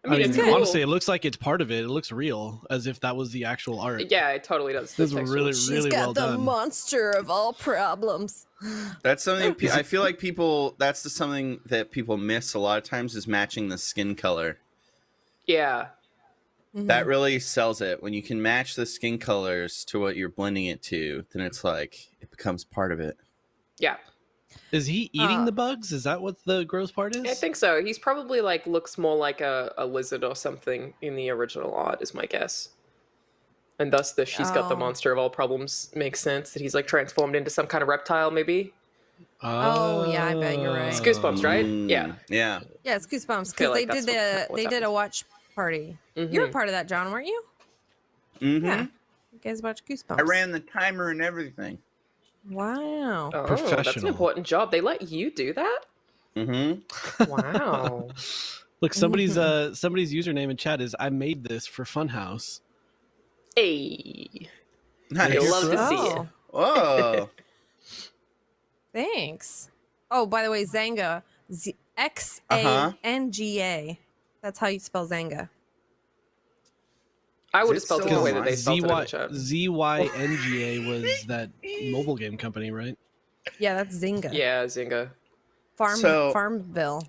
I mean, it's cool. honestly, it looks like it's part of it. It looks real, as if that was the actual art. Yeah, it totally does. This is really, She's really got well the done. monster of all problems. That's something I feel like people. That's something that people miss a lot of times is matching the skin color. Yeah. That really sells it. When you can match the skin colors to what you're blending it to, then it's like it becomes part of it. Yeah. Is he eating the bugs? Is that what the gross part is? I think so. He's probably like looks more like a lizard or something in the original art, is my guess. And thus the she's got the Oh. monster of all problems makes sense. That he's like transformed into some kind of reptile, maybe. Oh, yeah, I bet you're right. It's Goosebumps, right? Yeah. Yeah. Yeah, it's Goosebumps feel because like they that's did what's a watch party. You were part of that, John, weren't you? Mm-hmm. Yeah. You guys watched Goosebumps. I ran the timer and everything. Wow. Oh, that's an important job. They let you do that? Mm-hmm. Wow. Look, somebody's username in chat is I made this for Funhaus. Hey. Nice. You'll love to see it. Whoa. Thanks. Oh, by the way, Zanga. Xanga. That's how you spell Zanga. I would have spelled it the way that they spelled it in the chat. ZYNGA was that mobile game company, right? Yeah, that's Zynga. Yeah, Zynga. Farmville.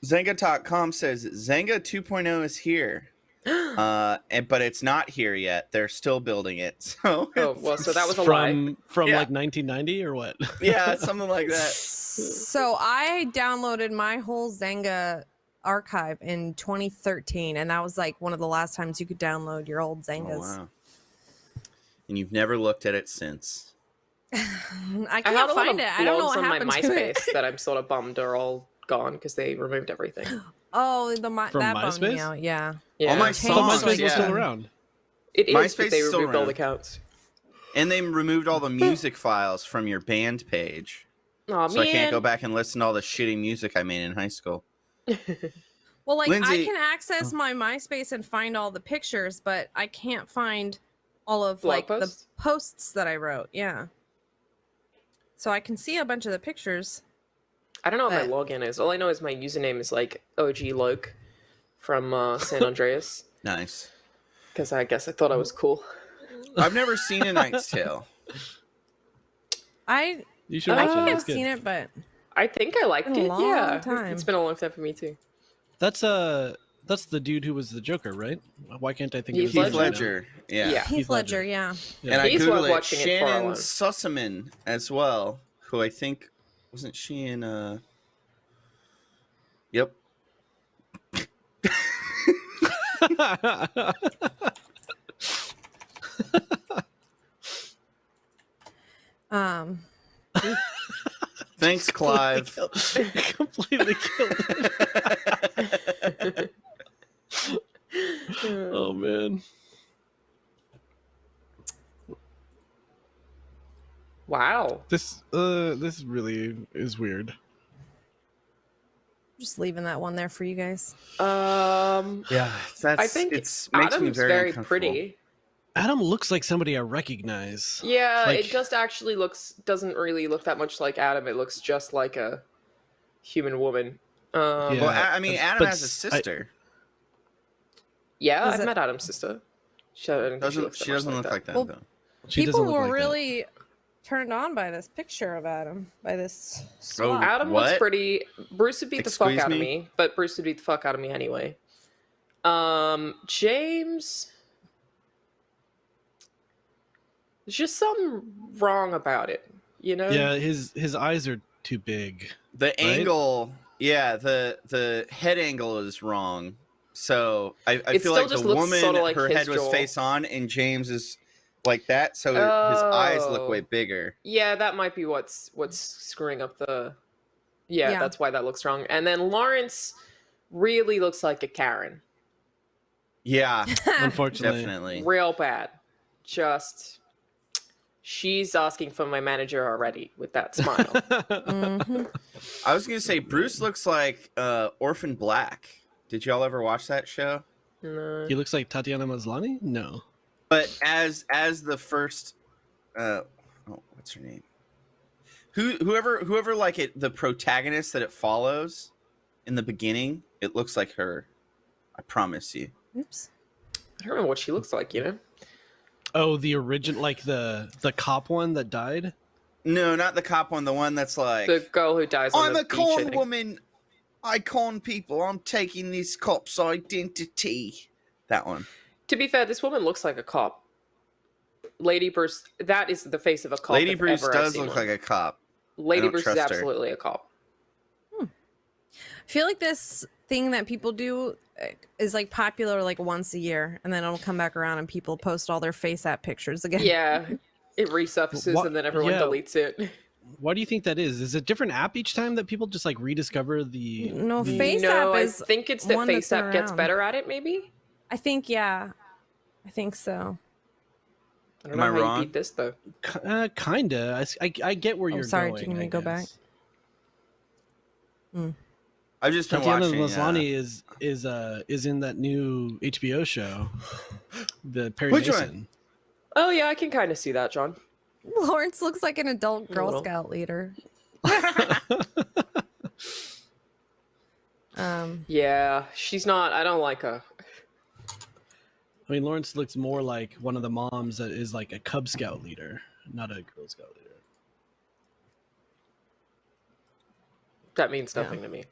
Zanga.com says Zanga 2.0 is here. But it's not here yet. They're still building it. So so that was a lie. From Yeah. like 1990 or what? Yeah, something like that. So I downloaded my whole Zanga archive in 2013, and that was like one of the last times you could download your old Zangas. Oh, wow. And you've never looked at it since. I I can't had a lot find of it. I don't know blogs what on my happened to it. MySpace that I'm sort of bummed are all gone because they removed everything. Oh, From that bummed me MySpace? out. Yeah. Yeah. All my songs, MySpace yeah. was still around. It is, MySpace but they is still removed all around. the accounts. And they removed all the music files from your band page. Aw, So I can't go man. back and listen to all the shitty music I made in high school. Well, like I Lindsay- can access my MySpace and find all the pictures, but I can't find all of Blog like posts? the posts that I wrote. Yeah. So I can see a bunch of the pictures. I don't know what my login is. All I know is my username is like OG Loke from San Andreas. Nice. Because I guess I thought I was cool. I've never seen A Knight's Tale. You should I watch think it. I've It's good. seen it, but I think I liked Been a it. long Yeah, time. it's been a long time for me too. That's the dude who was the Joker, right? Why can't I think of Heath his Heath name now? Ledger. Yeah. Yeah. Heath Ledger, yeah. And I He's worth Googled it. watching it for a Shannon while. Sussaman as well, who I think, wasn't she in Yep. Thanks, Clive. Completely killed it. Oh man. Wow. This really is weird. Just leaving that one there for you guys. Yeah, I think makes Adam's me very uncomfortable. pretty. Adam looks like somebody I recognize. Yeah, Like- it just actually doesn't really look that much like Adam. It looks just like a human woman. Well, I mean, Adam but has a sister. Yeah, Is I've it- met Adam's sister. She doesn't look like that Well, though. People were really turned on by this picture of Adam, by this swap. Adam looks pretty. Bruce would beat the fuck Excuse out of me? me, but Bruce would beat the fuck out of me anyway. James, there's just something wrong about it, you know? Yeah, his eyes are too big. The angle, yeah, the head angle is wrong. So I It feel still like just the looks woman, sorta like her his head was jaw. face on, and James is like that. So his eyes look way bigger. Yeah, that might be what's screwing up the. Yeah, Yeah. that's why that looks wrong. And then Lawrence really looks like a Karen. Yeah, Unfortunately. definitely. Real bad. Just. She's asking for my manager already with that smile. I was gonna say Bruce looks like Orphan Black. Did y'all ever watch that show? No. He looks like Tatiana Maslany? No. But as the first, what's her name? Whoever like it, the protagonist that it follows in the beginning, it looks like her. I promise you. Oops. I don't remember what she looks like, you know? Oh, the original, like the cop one that died? No, not the cop one. The one that's like The girl who dies on I'm the a beach, I con think. woman. I con people. I'm taking this cop's identity. That one. To be fair, this woman looks like a cop. Lady Bruce, that is the face of a cop. Lady if Bruce ever I've does seen look one. like a cop. Lady don't Bruce is trust her. absolutely a cop. I feel like this thing that people do is like popular like once a year, and then it'll come back around and people post all their face app pictures again. Yeah, it resurfaces What- and then everyone yeah. deletes it. Why do you think that is? Is it a different app each time that people just like rediscover the? No, the... Face no, app I is think it's that one that's Face been app gets around. better at it, maybe? I think, yeah. I think so. I don't Am I know how wrong? you beat this, though. Kinda. I get where Oh, you're sorry, going. can you I go back? guess. I've just been Tatiana watching. Maslany is in that new HBO show, the Perry Which Mason. one? Oh, yeah, I can kind of see that, John. Lawrence looks like an adult Girl little. Scout leader. Yeah, she's not. I don't like her. I mean, Lawrence looks more like one of the moms that is like a Cub Scout leader, not a Girl Scout leader. That means nothing to me.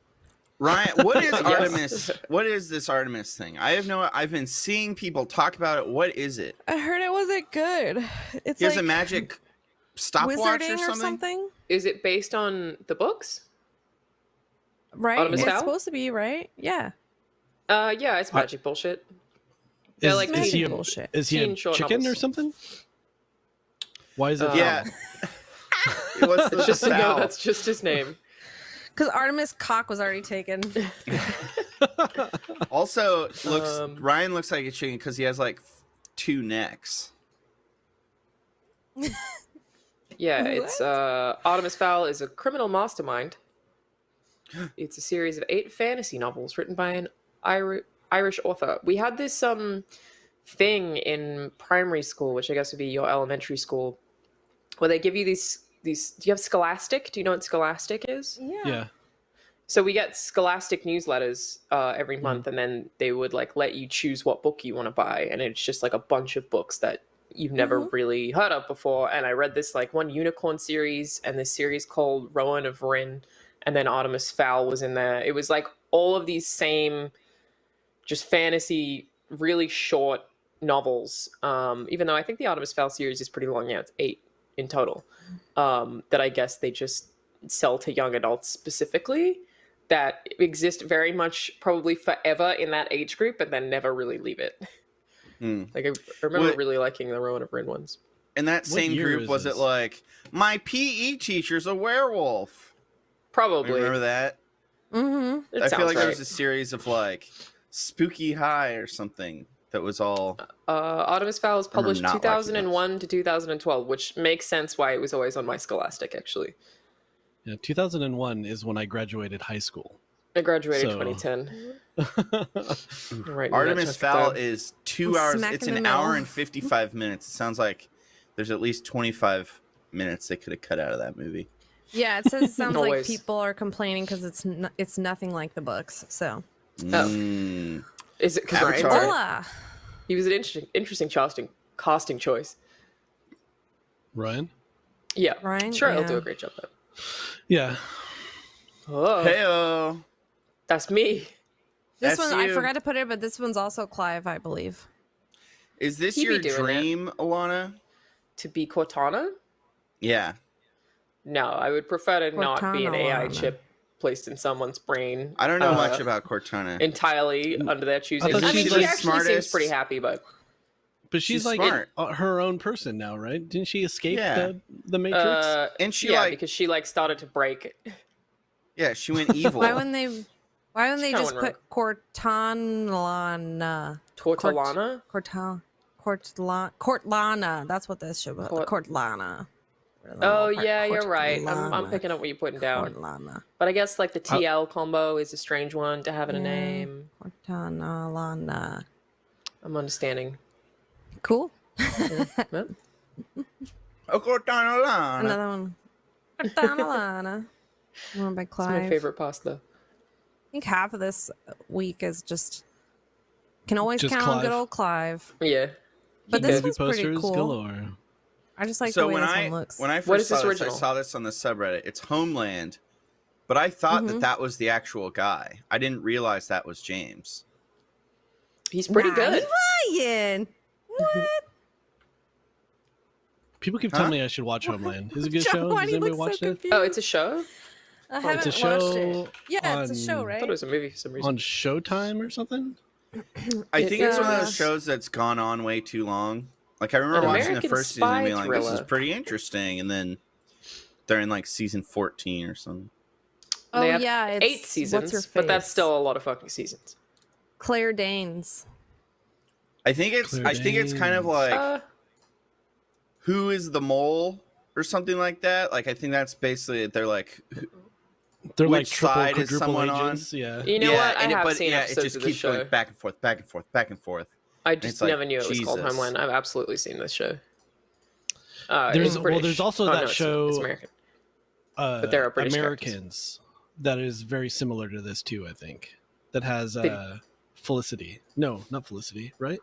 Ryan, what is Yes. Artemis? What is this Artemis thing? I've been seeing people talk about it. What is it? I heard it wasn't good. It's He has like a magic stopwatch wizarding or something? Is it based on the books? Right? Artemis It's Fowl? supposed to be, right? Yeah. Yeah, it's magic bullshit. They're like is he teen- a bullshit. Is he a teen short chicken or novels. something? Why is it? Yeah. What's the It's just no, fowl? that's just his name. Because Artemis' cock was already taken. Also, Ryan looks like a chicken because he has like 2 necks. Yeah, it's Artemis Fowl is a criminal mastermind. It's a series of 8 fantasy novels written by an Irish author. We had this thing in primary school, which I guess would be your elementary school, where they give you these. Do you have Scholastic? Do you know what Scholastic is? Yeah. So we get Scholastic newsletters every month, and then they would like let you choose what book you want to buy, and it's just like a bunch of books that you've never really heard of before. And I read this like one unicorn series, and this series called Rowan of Rin, and then Artemis Fowl was in there. It was like all of these same, just fantasy, really short novels. Even though I think the Artemis Fowl series is pretty long. Yeah, it's 8 in total. That I guess they just sell to young adults specifically. that exist very much probably forever in that age group, and then never really leave it. Like I remember really liking the Rowan of Rin ones. In that same group, was it like, my PE teacher's a werewolf? Probably. Remember that? Mm-hmm. I feel like there was a series of like Spooky High or something that was all. Artemis Fowl was published not liking 2001 to 2012, which makes sense why it was always on my Scholastic, actually. Yeah, 2001 is when I graduated high school. I graduated 2010. Right, Artemis Fowl is 2 hours. It's an hour and 55 minutes. It sounds like there's at least 25 minutes they could have cut out of that movie. Yeah, it says it sounds like Always. people are complaining because it's nothing like the books. So. Is it because Hola. He was an interesting casting choice. Ryan? Yeah. Ryan? Sure, he'll Yeah. do a great job though. Yeah. Oh. Heyo. That's me. This That's one, I you. forgot to put it, but this one's also Clive, I believe. Is this He be your doing dream, Alana? To be Cortana? Yeah. No, I would prefer to not be an Cortana, AI Lana. chip placed in someone's brain. I don't know much about Cortana. Entirely under their choosing. thought I she mean, was she the actually seems smartest. pretty happy, but But she's She's like smart. her own person now, right? Didn't she escape Yeah. the Matrix? And she yeah, like, because she like started to break. yeah, she went evil. Why wouldn't they kinda just went put Cortana? Cortana? Cortlana. That's what this should be. Cortlana. Oh yeah, you're right. I'm picking up what you're putting down. Cortlana. But I guess like the TL combo is a strange one to have in a name. Cortana Lana. I'm understanding. Cool. Yeah. Oh, Cortana Lana. Another one. Cortana Lana. One by It's Clive. my favorite pasta. I think half of this week is just can always Just count on Clive. good old Clive. Yeah. But Movie this was pretty posters cool. galore. I just like So the way when this I one looks. when I What first is this saw this, I original? saw this on the subreddit. It's Homeland, but I thought Mm-hmm. that was the actual guy. I didn't realize that was James. He's pretty good. Ryan. What? People keep telling me I should watch Homeland. Is it a good John, show? why Has do you anybody look so watched it? confused? Oh, it's a show? I Oh, haven't it's a watched show it. Yeah, it's a show, on- right? I thought it was a movie for some reason. On Showtime or something? I think it's one of uh, those shows that's gone on way too long. Like I remember An watching the American first season and being spy like, "This is thriller. pretty interesting," and then they're in like season 14 or something. Oh They have yeah, it's 8 what's seasons, her but that's face? still a lot of fucking seasons. Claire Danes. I think it's kind of like who is the mole or something like that. Like I think that's basically they're like They're like which triple, side is quadruple someone agents. on? Yeah. You know what? I have but seen it episodes just of this keeps show. going back and forth, back and forth, back and forth. I And just it's like, never knew it was called Jesus. Homeland. I've absolutely seen this show. There's it's British. there's also Oh, that no, show. It's American. But there are British Americans that is very similar to this too. I think that has Felicity. No, not Felicity. Right?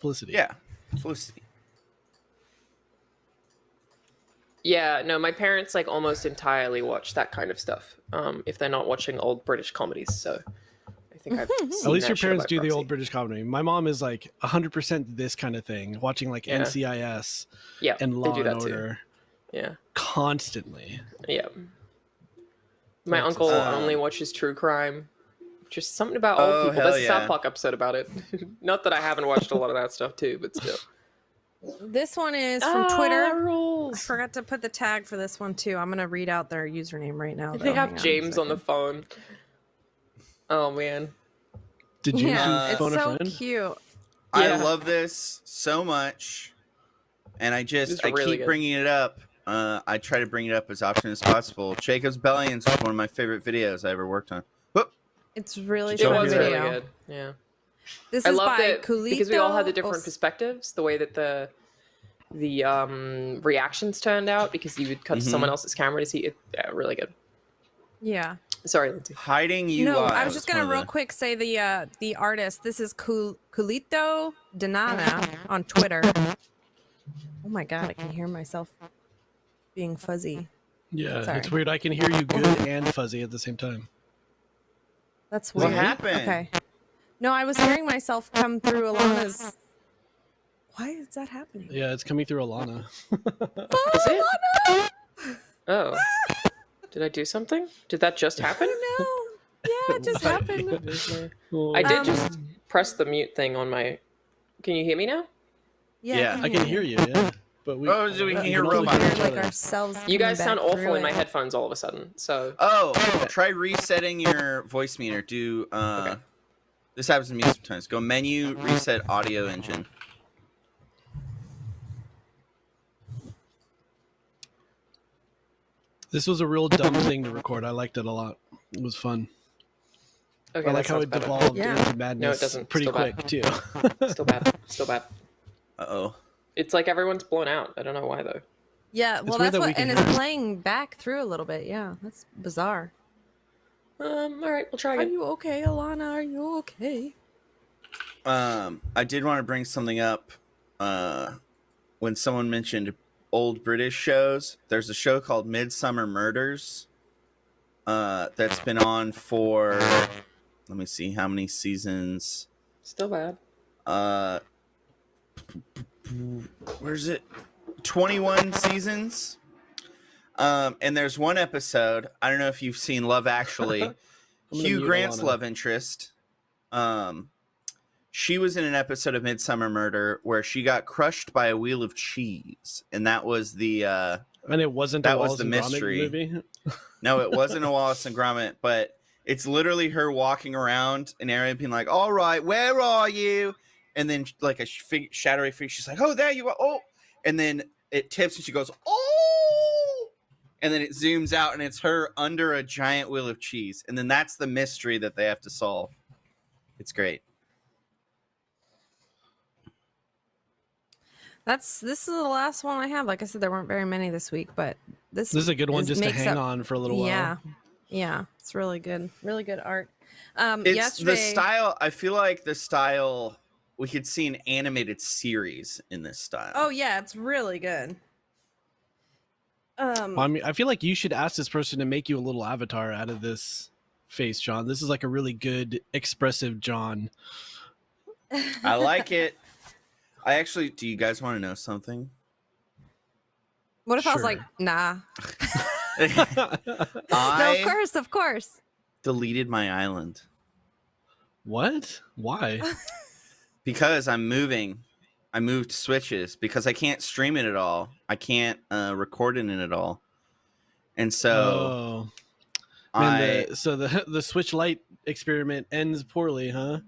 Felicity. Yeah, Felicity. Yeah, no, my parents like almost entirely watch that kind of stuff. If they're not watching old British comedies, so I think I've seen At least that your show parents by do the proxy. old British comedy. My mom is like 100% this kind of thing, watching like Yeah. NCIS Yeah, and they Law do and that too. Order Yeah, constantly. yeah. My That's uncle insane. only watches true crime. Just something about Oh, old people. hell There's a yeah. South Park episode about it. Not that I haven't watched a lot of that stuff too, but still. This one is from Twitter. Rules. I forgot to put the tag for this one too. I'm gonna read out their username right now. They though. have Hang on a James on the second. phone. Oh man. Did you Yeah, phone it's a so friend? cute. I Yeah. love this so much, and I This is I really keep good. bringing it up. I try to bring it up as often as possible. Jacob's Bellions was one of my favorite videos I ever worked on. Whoop. It's really It fun was video. really good. Yeah. This I is loved by it Kulito. because we all had the different Os- perspectives, the way that the reactions turned out, because you would cut to someone else's camera to see it. Yeah, really good. Yeah. Sorry, Lindsay. Hiding you. No, Live I was just was gonna one of real quick say the artist. This is Kulito Danana on Twitter. Oh my god, I can hear myself being fuzzy. Yeah, Sorry. it's weird. I can hear you good and fuzzy at the same time. That's What weird. happened? Okay. No, I was hearing myself come through Alana's. Why is that happening? Yeah, it's coming through Alana. Is it? Oh. Did I do something? Did that just happen? No. Yeah, it just happened. I did just press the mute thing on my. Can you hear me now? Yeah, I can hear you. Yeah, but we. Oh, so we can hear also robots. hear each like other. ourselves. You guys coming sound back awful through in my it. headphones all of a sudden. So. Oh, try resetting your voice meter. Do Okay. This happens to me sometimes. Go menu, reset audio engine. This was a real dumb thing to record. I liked it a lot. It was fun. Okay, I like that how sounds it better. devolved Yeah. into madness No, it doesn't. pretty Still quick bad. too. Still bad. Still bad. Uh-oh. It's like everyone's blown out. I don't know why though. Yeah, well, weird that's that we what, can and hear it's it. playing back through a little bit. Yeah, that's bizarre. All right, we'll try Are again. you okay, Alana? Are you okay? I did want to bring something up. When someone mentioned old British shows, there's a show called Midsummer Murders that's been on for, let me see how many seasons. Still bad. Where's it? 21 seasons. And there's one episode, I don't know if you've seen Love Actually. gonna Hugh mute Grant's Alana. love interest. She was in an episode of Midsummer Murder where she got crushed by a wheel of cheese, and that was the And it wasn't that a was Wallace the and Gromit mystery. movie. No, it wasn't a Wallace and Gromit, but it's literally her walking around an area being like, "All right, where are you?" And then like a shadowy figure, she's like, "Oh, there you are!" Oh, and then it tips and she goes, "Oh!" And then it zooms out and it's her under a giant wheel of cheese, and then that's the mystery that they have to solve. It's great. This is the last one I have. Like I said, there weren't very many this week, but this This is a good one just to makes hang up- on for a little while. Yeah, it's really good art. It's Yesterday, the style. I feel like the style. We could see an animated series in this style. Oh yeah, it's really good. Well, I mean, I feel like you should ask this person to make you a little avatar out of this face, John. This is like a really good, expressive John. I like it. I actually. Do you guys want to know something? What if I was Sure. like, nah? I No, of course. deleted my island What? Why? because I'm moving. I moved switches because I can't stream it at all. I can't record it at all, and so Man, so the Switch Lite experiment ends poorly, huh?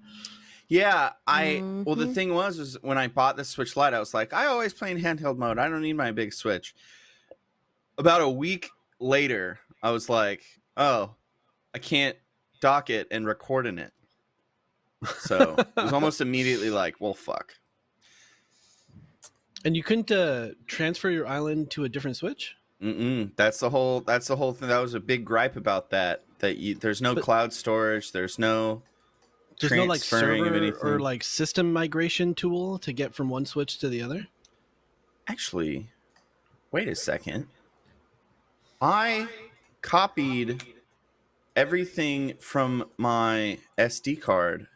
Yeah, well the thing was when I bought the Switch Lite, I was like, I always play in handheld mode. I don't need my big Switch. About a week later, I was like, oh, I can't dock it and record in it. So it was almost immediately like, well, fuck. And you couldn't transfer your island to a different Switch? That's the whole thing. That was a big gripe about that. There's no cloud storage. There's no no like transferring of server anything. or like system migration tool to get from one Switch to the other? Actually, wait a second. I copied everything from my SD card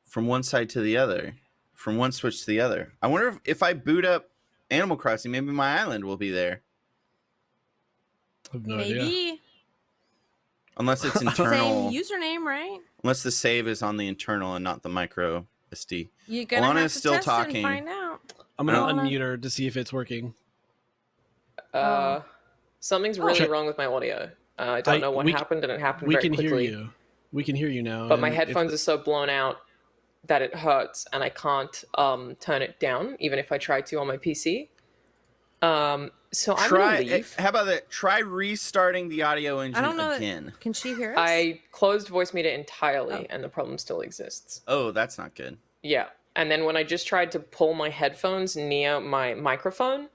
from one side to the other, from one Switch to the other. I wonder if I boot up Animal Crossing, maybe my island will be there. I have no Maybe. idea. Unless it's internal. Same username, right? Unless the save is on the internal and not the micro SD. You're gonna Alana have is to still test it talking. and find out. I'm gonna Alana. unmute her to see if it's working. Something's really wrong with my audio. I don't know what happened, and it happened very quickly. We can hear you. We can hear you now. But my and headphones are so blown out that it hurts, and I can't turn it down, even if I try to on my PC. So I'm gonna leave. How about that? Try restarting the audio engine I don't know. again. Can she hear us? I closed voice meter entirely, and the problem still exists. Oh, that's not good. Yeah, and then when I just tried to pull my headphones near my microphone,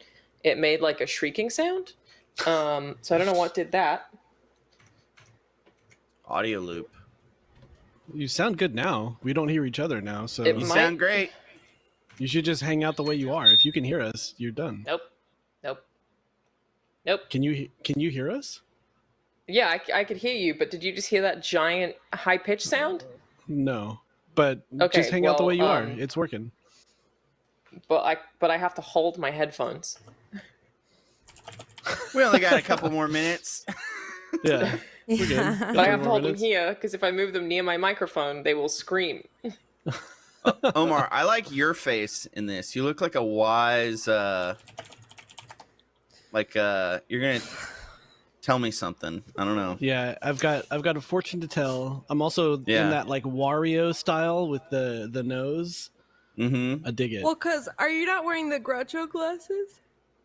it made like a shrieking sound. So I don't know what did that. Audio loop. You sound good now. We don't hear each other now, so It You might- sound great. you should just hang out the way you are. If you can hear us, you're done. Nope. Can you hear us? Yeah, I could hear you, but did you just hear that giant high pitched sound? No. But Okay, just hang out the well, way you are. It's working. But I have to hold my headphones. We only got a couple more minutes. Yeah. But I have to hold them here because if I move them near my microphone, they will scream. Omar, I like your face in this. You look like a wise, you're gonna tell me something. I don't know. Yeah, I've got a fortune to tell. I'm also in that like Wario style with the nose. Mm-hmm. I dig it. Well, cause are you not wearing the Groucho glasses?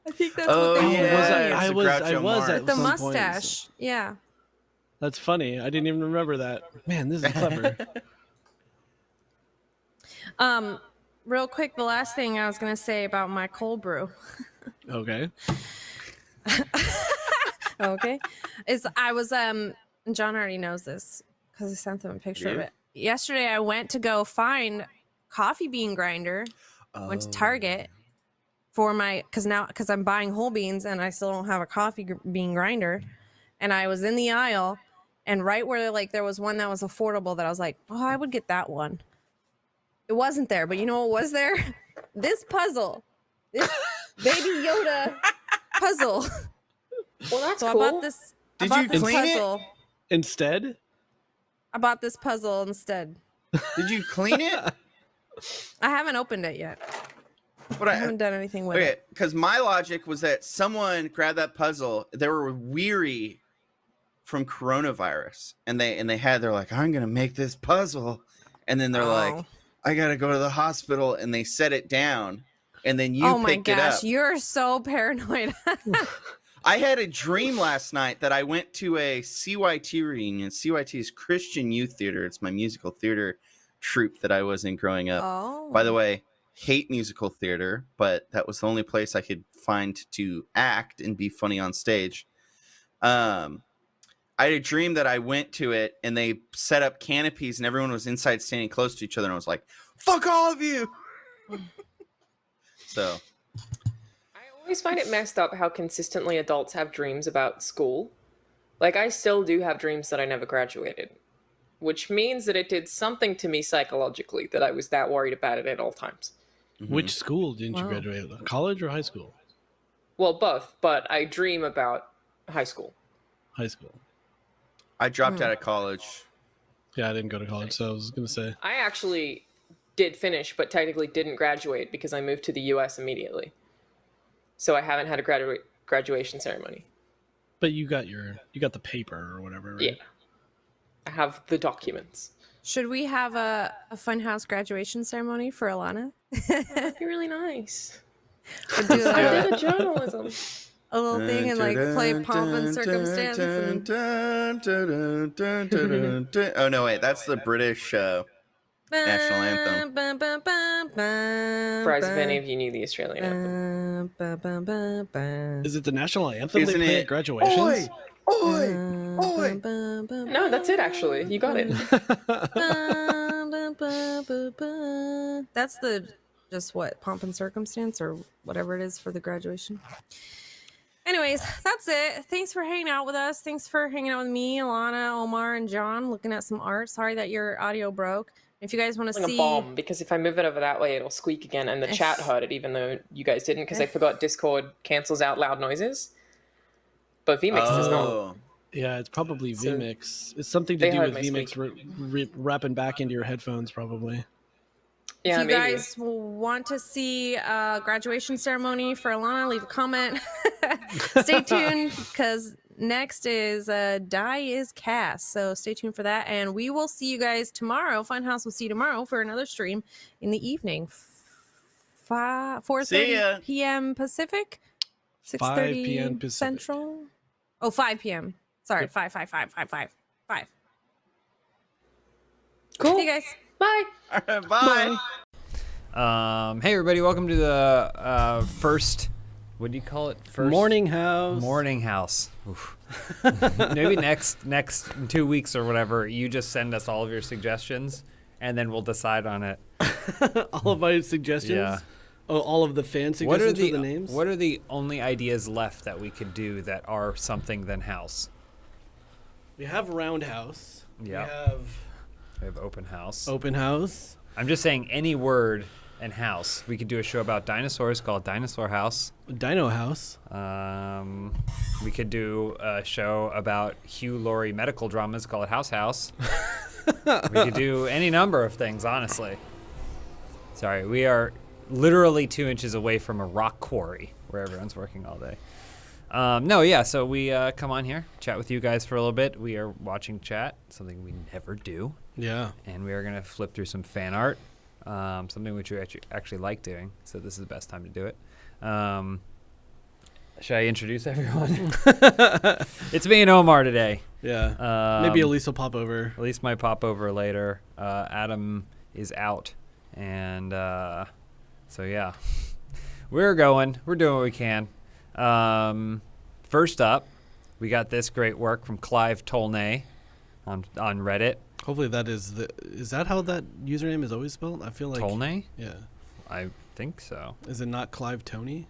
I think that's Oh, what they yeah. I was at the some mustache. Point. Yeah. That's funny. I didn't even remember that. Man, this is clever. Real quick, the last thing I was gonna say about my cold brew. Okay. Okay. Is I was John already knows this because I sent him a picture of it. Yesterday I went to go find coffee bean grinder. Went to Target for my because I'm buying whole beans and I still don't have a coffee bean grinder. And I was in the aisle and right where like there was one that was affordable that I was like, oh, I would get that one. It wasn't there, but you know what was there? This puzzle. This Baby Yoda puzzle. Well, that's so cool. I bought this. Did you clean it? Instead? I bought this puzzle instead. Did you clean it? I haven't opened it yet. But I haven't done anything with it. Because my logic was that someone grabbed that puzzle. They were weary from coronavirus, and they're like, I'm gonna make this puzzle, and then they're like, I gotta go to the hospital, and they set it down, and then you picked it up. Oh my gosh, you're so paranoid. I had a dream last night that I went to a CYT reunion. CYT is Christian Youth Theater. It's my musical theater troupe that I was in growing up. Oh. By the way, hate musical theater, but that was the only place I could find to act and be funny on stage. I had a dream that I went to it and they set up canopies and everyone was inside standing close to each other and I was like, fuck all of you. So I always find it messed up how consistently adults have dreams about school. Like, I still do have dreams that I never graduated, which means that it did something to me psychologically that I was that worried about it at all times. Mm-hmm. Which school didn't you graduate? College or high school? Well, both, but I dream about high school. High school. I dropped out of college. Yeah, I didn't go to college, so I was going to say. I actually did finish, but technically didn't graduate because I moved to the U.S. immediately. So I haven't had a graduation ceremony. But you got the paper or whatever, right? Yeah. I have the documents. Should we have a Funhaus graduation ceremony for Alana? That'd be really nice. Or do I did a journalism. A little thing and like play pomp and circumstance. Oh no, wait, that's the British national anthem. Surprised if any of you knew the Australian anthem. Is it the national anthem Isn't they play it? at graduations? Oi! No, that's it actually. You got it. That's the just what pomp and circumstance or whatever it is for the graduation. Anyways, that's it. Thanks for hanging out with us. Thanks for hanging out with me, Alana, Omar, and John, looking at some art. Sorry that your audio broke. If you guys want to Like see a bomb, because if I move it over that way, it'll squeak again, and the chat heard it, even though you guys didn't, because they forgot Discord cancels out loud noises. But vMix does not. Yeah, it's probably vMix. It's something to do with vMix wrapping back into your headphones, probably. Yeah, if you guys want to see a graduation ceremony for Alana, leave a comment. Stay tuned because next is Die is Cast. So stay tuned for that. And we will see you guys tomorrow. Funhaus will see you tomorrow for another stream in the evening. 4:30 p.m. Pacific, 6:30 p.m. Pacific. Central. Oh, 5 p.m. Sorry, 5. Cool. See you guys. Bye. Bye. Hey everybody, welcome to the first, what do you call it? First Morning House. Morning House. Maybe next 2 weeks or whatever, you just send us all of your suggestions and then we'll decide on it. All of my suggestions? Yeah. Oh, all of the fan suggestions for the names? What are the only ideas left that we could do that are something than house? We have Roundhouse. Yeah. We have open house. Open house. I'm just saying any word and House. We could do a show about dinosaurs called Dinosaur House. Dino House. We could do a show about Hugh Laurie medical dramas called House. We could do any number of things, honestly. Sorry, we are literally 2 inches away from a rock quarry where everyone's working all day. So we come on here, chat with you guys for a little bit. We are watching chat, something we never do. Yeah. And we are going to flip through some fan art, something which we actually like doing, so this is the best time to do it. Should I introduce everyone? It's me and Omar today. Yeah. Maybe Elise will pop over. Elise might pop over later. Adam is out. And so, yeah. We're doing what we can. First up, we got this great work from Clive Tolnay on Reddit. Hopefully that is that how that username is always spelled? I feel like Tolnay? Yeah. I think so. Is it not Clive Tony?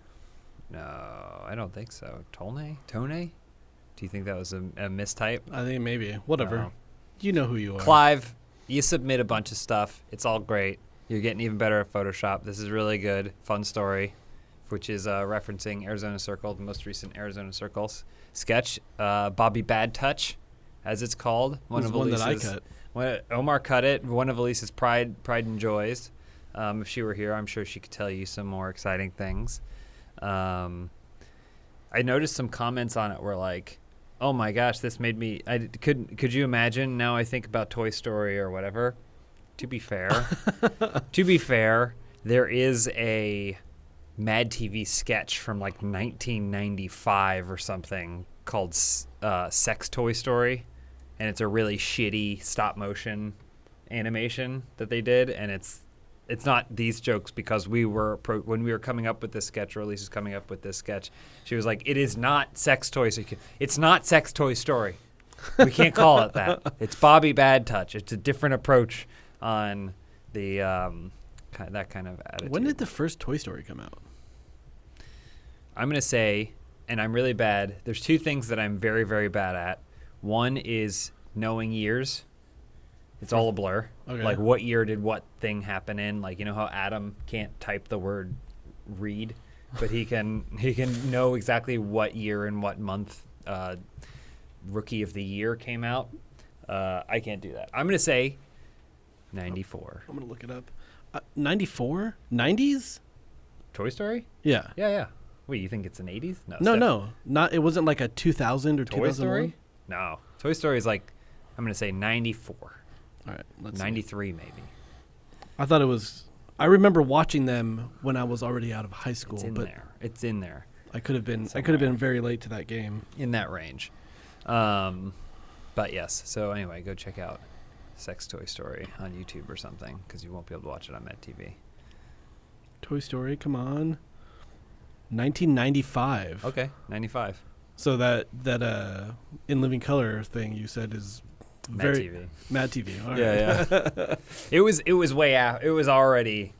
No, I don't think so. Tolnay? Do you think that was a mistype? I think maybe. Whatever. No. You know who you are. Clive, you submit a bunch of stuff. It's all great. You're getting even better at Photoshop. This is really good. Fun story, which is referencing Arizona Circle, the most recent Arizona Circles sketch. Bobby Bad Touch, as it's called. One that I cut. Omar cut it. One of Elise's pride and joys. If she were here, I'm sure she could tell you some more exciting things. I noticed some comments on it were like, oh my gosh, this made me, could you imagine? Now I think about Toy Story or whatever. To be fair, there is a Mad TV sketch from like 1995 or something called Sex Toy Story. And it's a really shitty stop motion animation that they did. And it's not these jokes because when we were coming up with this sketch, or Elise was coming up with this sketch, she was like, it is not Sex Toy. It's not Sex Toy Story. We can't call it that. It's Bobby Bad Touch. It's a different approach on the that kind of attitude. When did the first Toy Story come out? I'm going to say, and I'm really bad, there's two things that I'm very, very bad at. One is knowing years. It's all a blur. Okay. Like what year did what thing happen in? Like, you know how Adam can't type the word read, but he can know exactly what year and what month Rookie of the Year came out. I can't do that. I'm going to say 94. I'm going to look it up. 94? 90s? Toy Story? Yeah. Yeah. Wait, you think it's an 80s? No. Not. It wasn't like a 2000 or Toy 2001? Story? No. Toy Story is like, I'm going to say 94. All right. Let's 93 maybe. I thought it was. I remember watching them when I was already out of high school. It's in there. I could have been very late to that game. In that range. But yes. So anyway, go check out Sex Toy Story on YouTube or something because you won't be able to watch it on Met TV. Toy Story, come on. 1995. Okay, 95. So that In Living Color thing you said is Mad TV. Mad TV. All right. Yeah. It was way out. It was already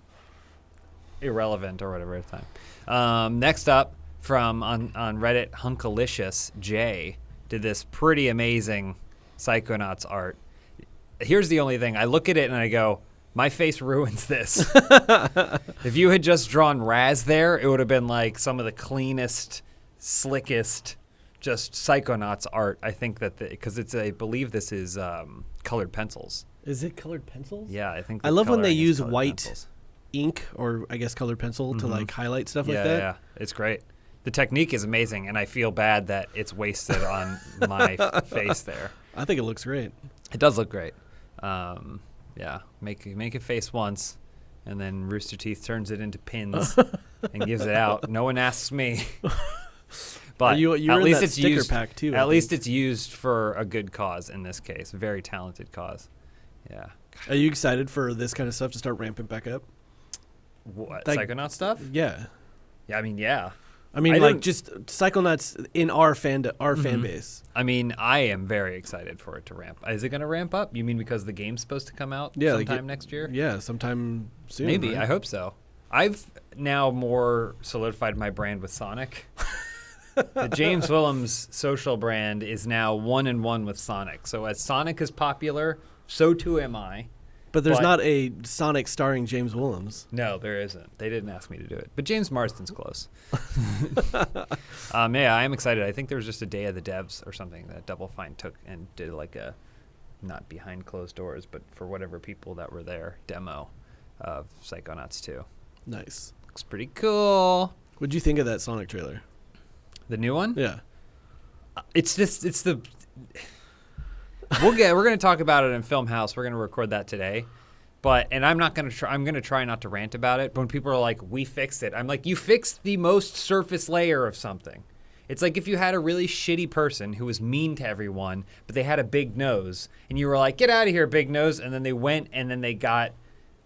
irrelevant or whatever at the time. Next up from on Reddit, Hunkalicious J did this pretty amazing Psychonauts art. Here's the only thing. I look at it and I go, my face ruins this. If you had just drawn Raz there, it would have been like some of the cleanest, slickest, just Psychonauts art. I think that because I believe this is colored pencils. Is it colored pencils? Yeah, I think. I love when they use white ink or I guess colored pencil to like highlight stuff like that. Yeah, it's great. The technique is amazing, and I feel bad that it's wasted on my face there. I think it looks great. It does look great. Yeah, make a face once, and then Rooster Teeth turns it into pins and gives it out. No one asks me. But you're at least in that it's sticker used. pack too. At least it's used for a good cause in this case, a very talented cause. Yeah. Are you excited for this kind of stuff to start ramping back up? What, like, Psychonaut stuff? Yeah. Yeah, I mean, yeah. I mean, like just Psychonauts in our fan base. I mean, I am very excited for it to ramp. Is it going to ramp up? You mean because the game's supposed to come out sometime next year? Yeah, sometime soon. Maybe. Right? I hope so. I've now more solidified my brand with Sonic. The James Willems social brand is now 1-in-1 with Sonic. So as Sonic is popular, so too am I. But there's not a Sonic starring James Willems. No, there isn't. They didn't ask me to do it. But James Marsden's close. Yeah, I am excited. I think there was just a day of the devs or something that Double Fine took and did like a, not behind closed doors, but for whatever people that were there, demo of Psychonauts 2. Nice. Looks pretty cool. What'd you think of that Sonic trailer? The new one? Yeah. It's the... we're going to talk about it in Funhaus. We're going to record that today. And I'm going to try not to rant about it. But when people are like, we fixed it, I'm like, you fixed the most surface layer of something. It's like if you had a really shitty person who was mean to everyone, but they had a big nose, and you were like, get out of here, big nose, and then they went and then they got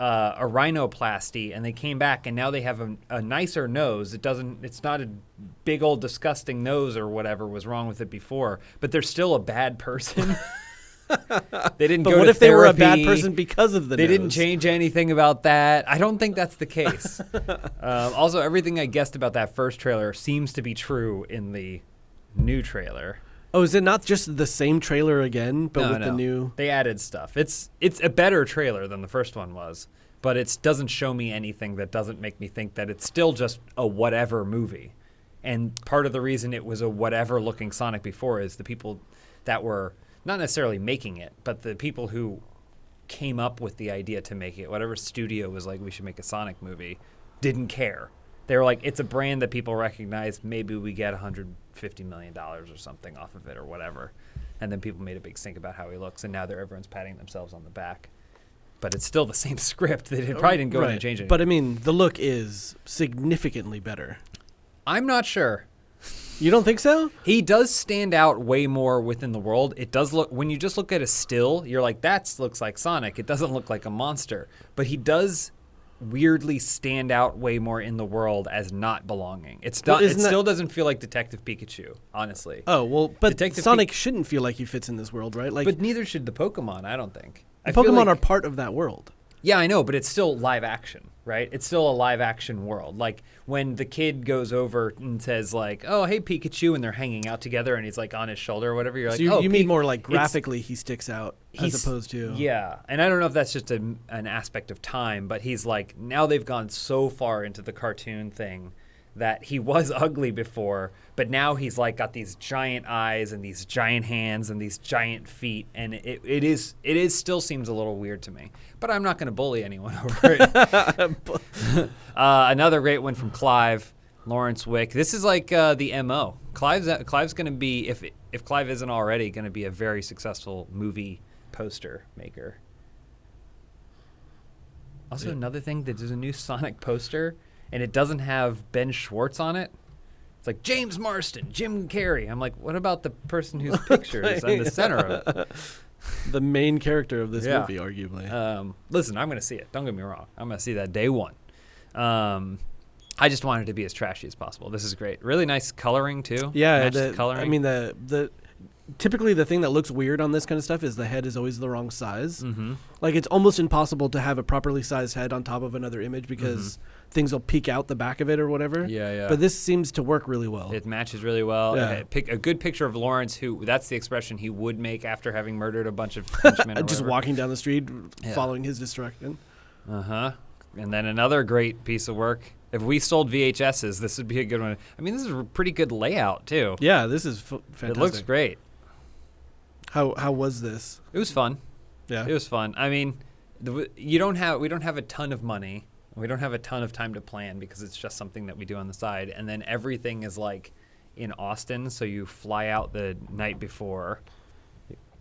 a rhinoplasty, and they came back, and now they have a nicer nose. It's not a big old disgusting nose or whatever was wrong with it before, but they're still a bad person. They didn't. But go what to if they were a bad therapy. person because of the They nose? didn't change anything about that. I don't think that's the case. Also, everything I guessed about that first trailer seems to be true in the new trailer. Oh, is it not just the same trailer again, but with the new? They added stuff. It's a better trailer than the first one was, but it doesn't show me anything that doesn't make me think that it's still just a whatever movie. And part of the reason it was a whatever looking Sonic before is the people that were not necessarily making it, but the people who came up with the idea to make it, whatever studio was like, we should make a Sonic movie, didn't care. They were like, it's a brand that people recognize. Maybe we get $150 million or something off of it or whatever. And then people made a big stink about how he looks, and now everyone's patting themselves on the back. But it's still the same script. They probably didn't go in and change it. But I mean, the look is significantly better. I'm not sure. You don't think so? He does stand out way more within the world. It does look, when you just look at a still, you're like, that looks like Sonic. It doesn't look like a monster. But he does weirdly stand out way more in the world as not belonging. It's not. It still doesn't feel like Detective Pikachu, honestly. Oh, well, but Detective Sonic shouldn't feel like he fits in this world, right? Like, but neither should the Pokemon, I don't think. The Pokemon are part of that world. Yeah, I know, but it's still live action, right? It's still a live action world. Like when the kid goes over and says like, "Oh, hey Pikachu," and they're hanging out together, and he's like on his shoulder or whatever. You're like, so you mean more like graphically he sticks out as opposed to yeah. And I don't know if that's just an aspect of time, but he's like now they've gone so far into the cartoon thing that he was ugly before, but now he's like got these giant eyes and these giant hands and these giant feet, and it is still seems a little weird to me. But I'm not going to bully anyone over it. Another great one from Clive, Lawrence Wick. This is like the MO. Clive's going to be, if Clive isn't already, going to be a very successful movie poster maker. Also, another thing, that there's a new Sonic poster, and it doesn't have Ben Schwartz on it. It's like James Marsden, Jim Carrey. I'm like, what about the person whose picture is in the center of it? The main character of this movie, arguably. Listen, I'm going to see it. Don't get me wrong. I'm going to see that day one. I just wanted it to be as trashy as possible. This is great. Really nice coloring, too. Yeah, coloring. I mean, typically the thing that looks weird on this kind of stuff is the head is always the wrong size. Mm-hmm. Like it's almost impossible to have a properly sized head on top of another image because things will peek out the back of it or whatever. Yeah. But this seems to work really well. It matches really well. Yeah. Pick a good picture of Lawrence, who that's the expression he would make after having murdered a bunch of henchmen. Or just whatever. walking down the street following his destruction. And then another great piece of work. If we sold VHSs, this would be a good one. I mean, this is a pretty good layout too. Yeah, this is fantastic. It looks great. How was this? It was fun. Yeah, it was fun. I mean, we don't have a ton of money. We don't have a ton of time to plan because it's just something that we do on the side. And then everything is like in Austin, so you fly out the night before.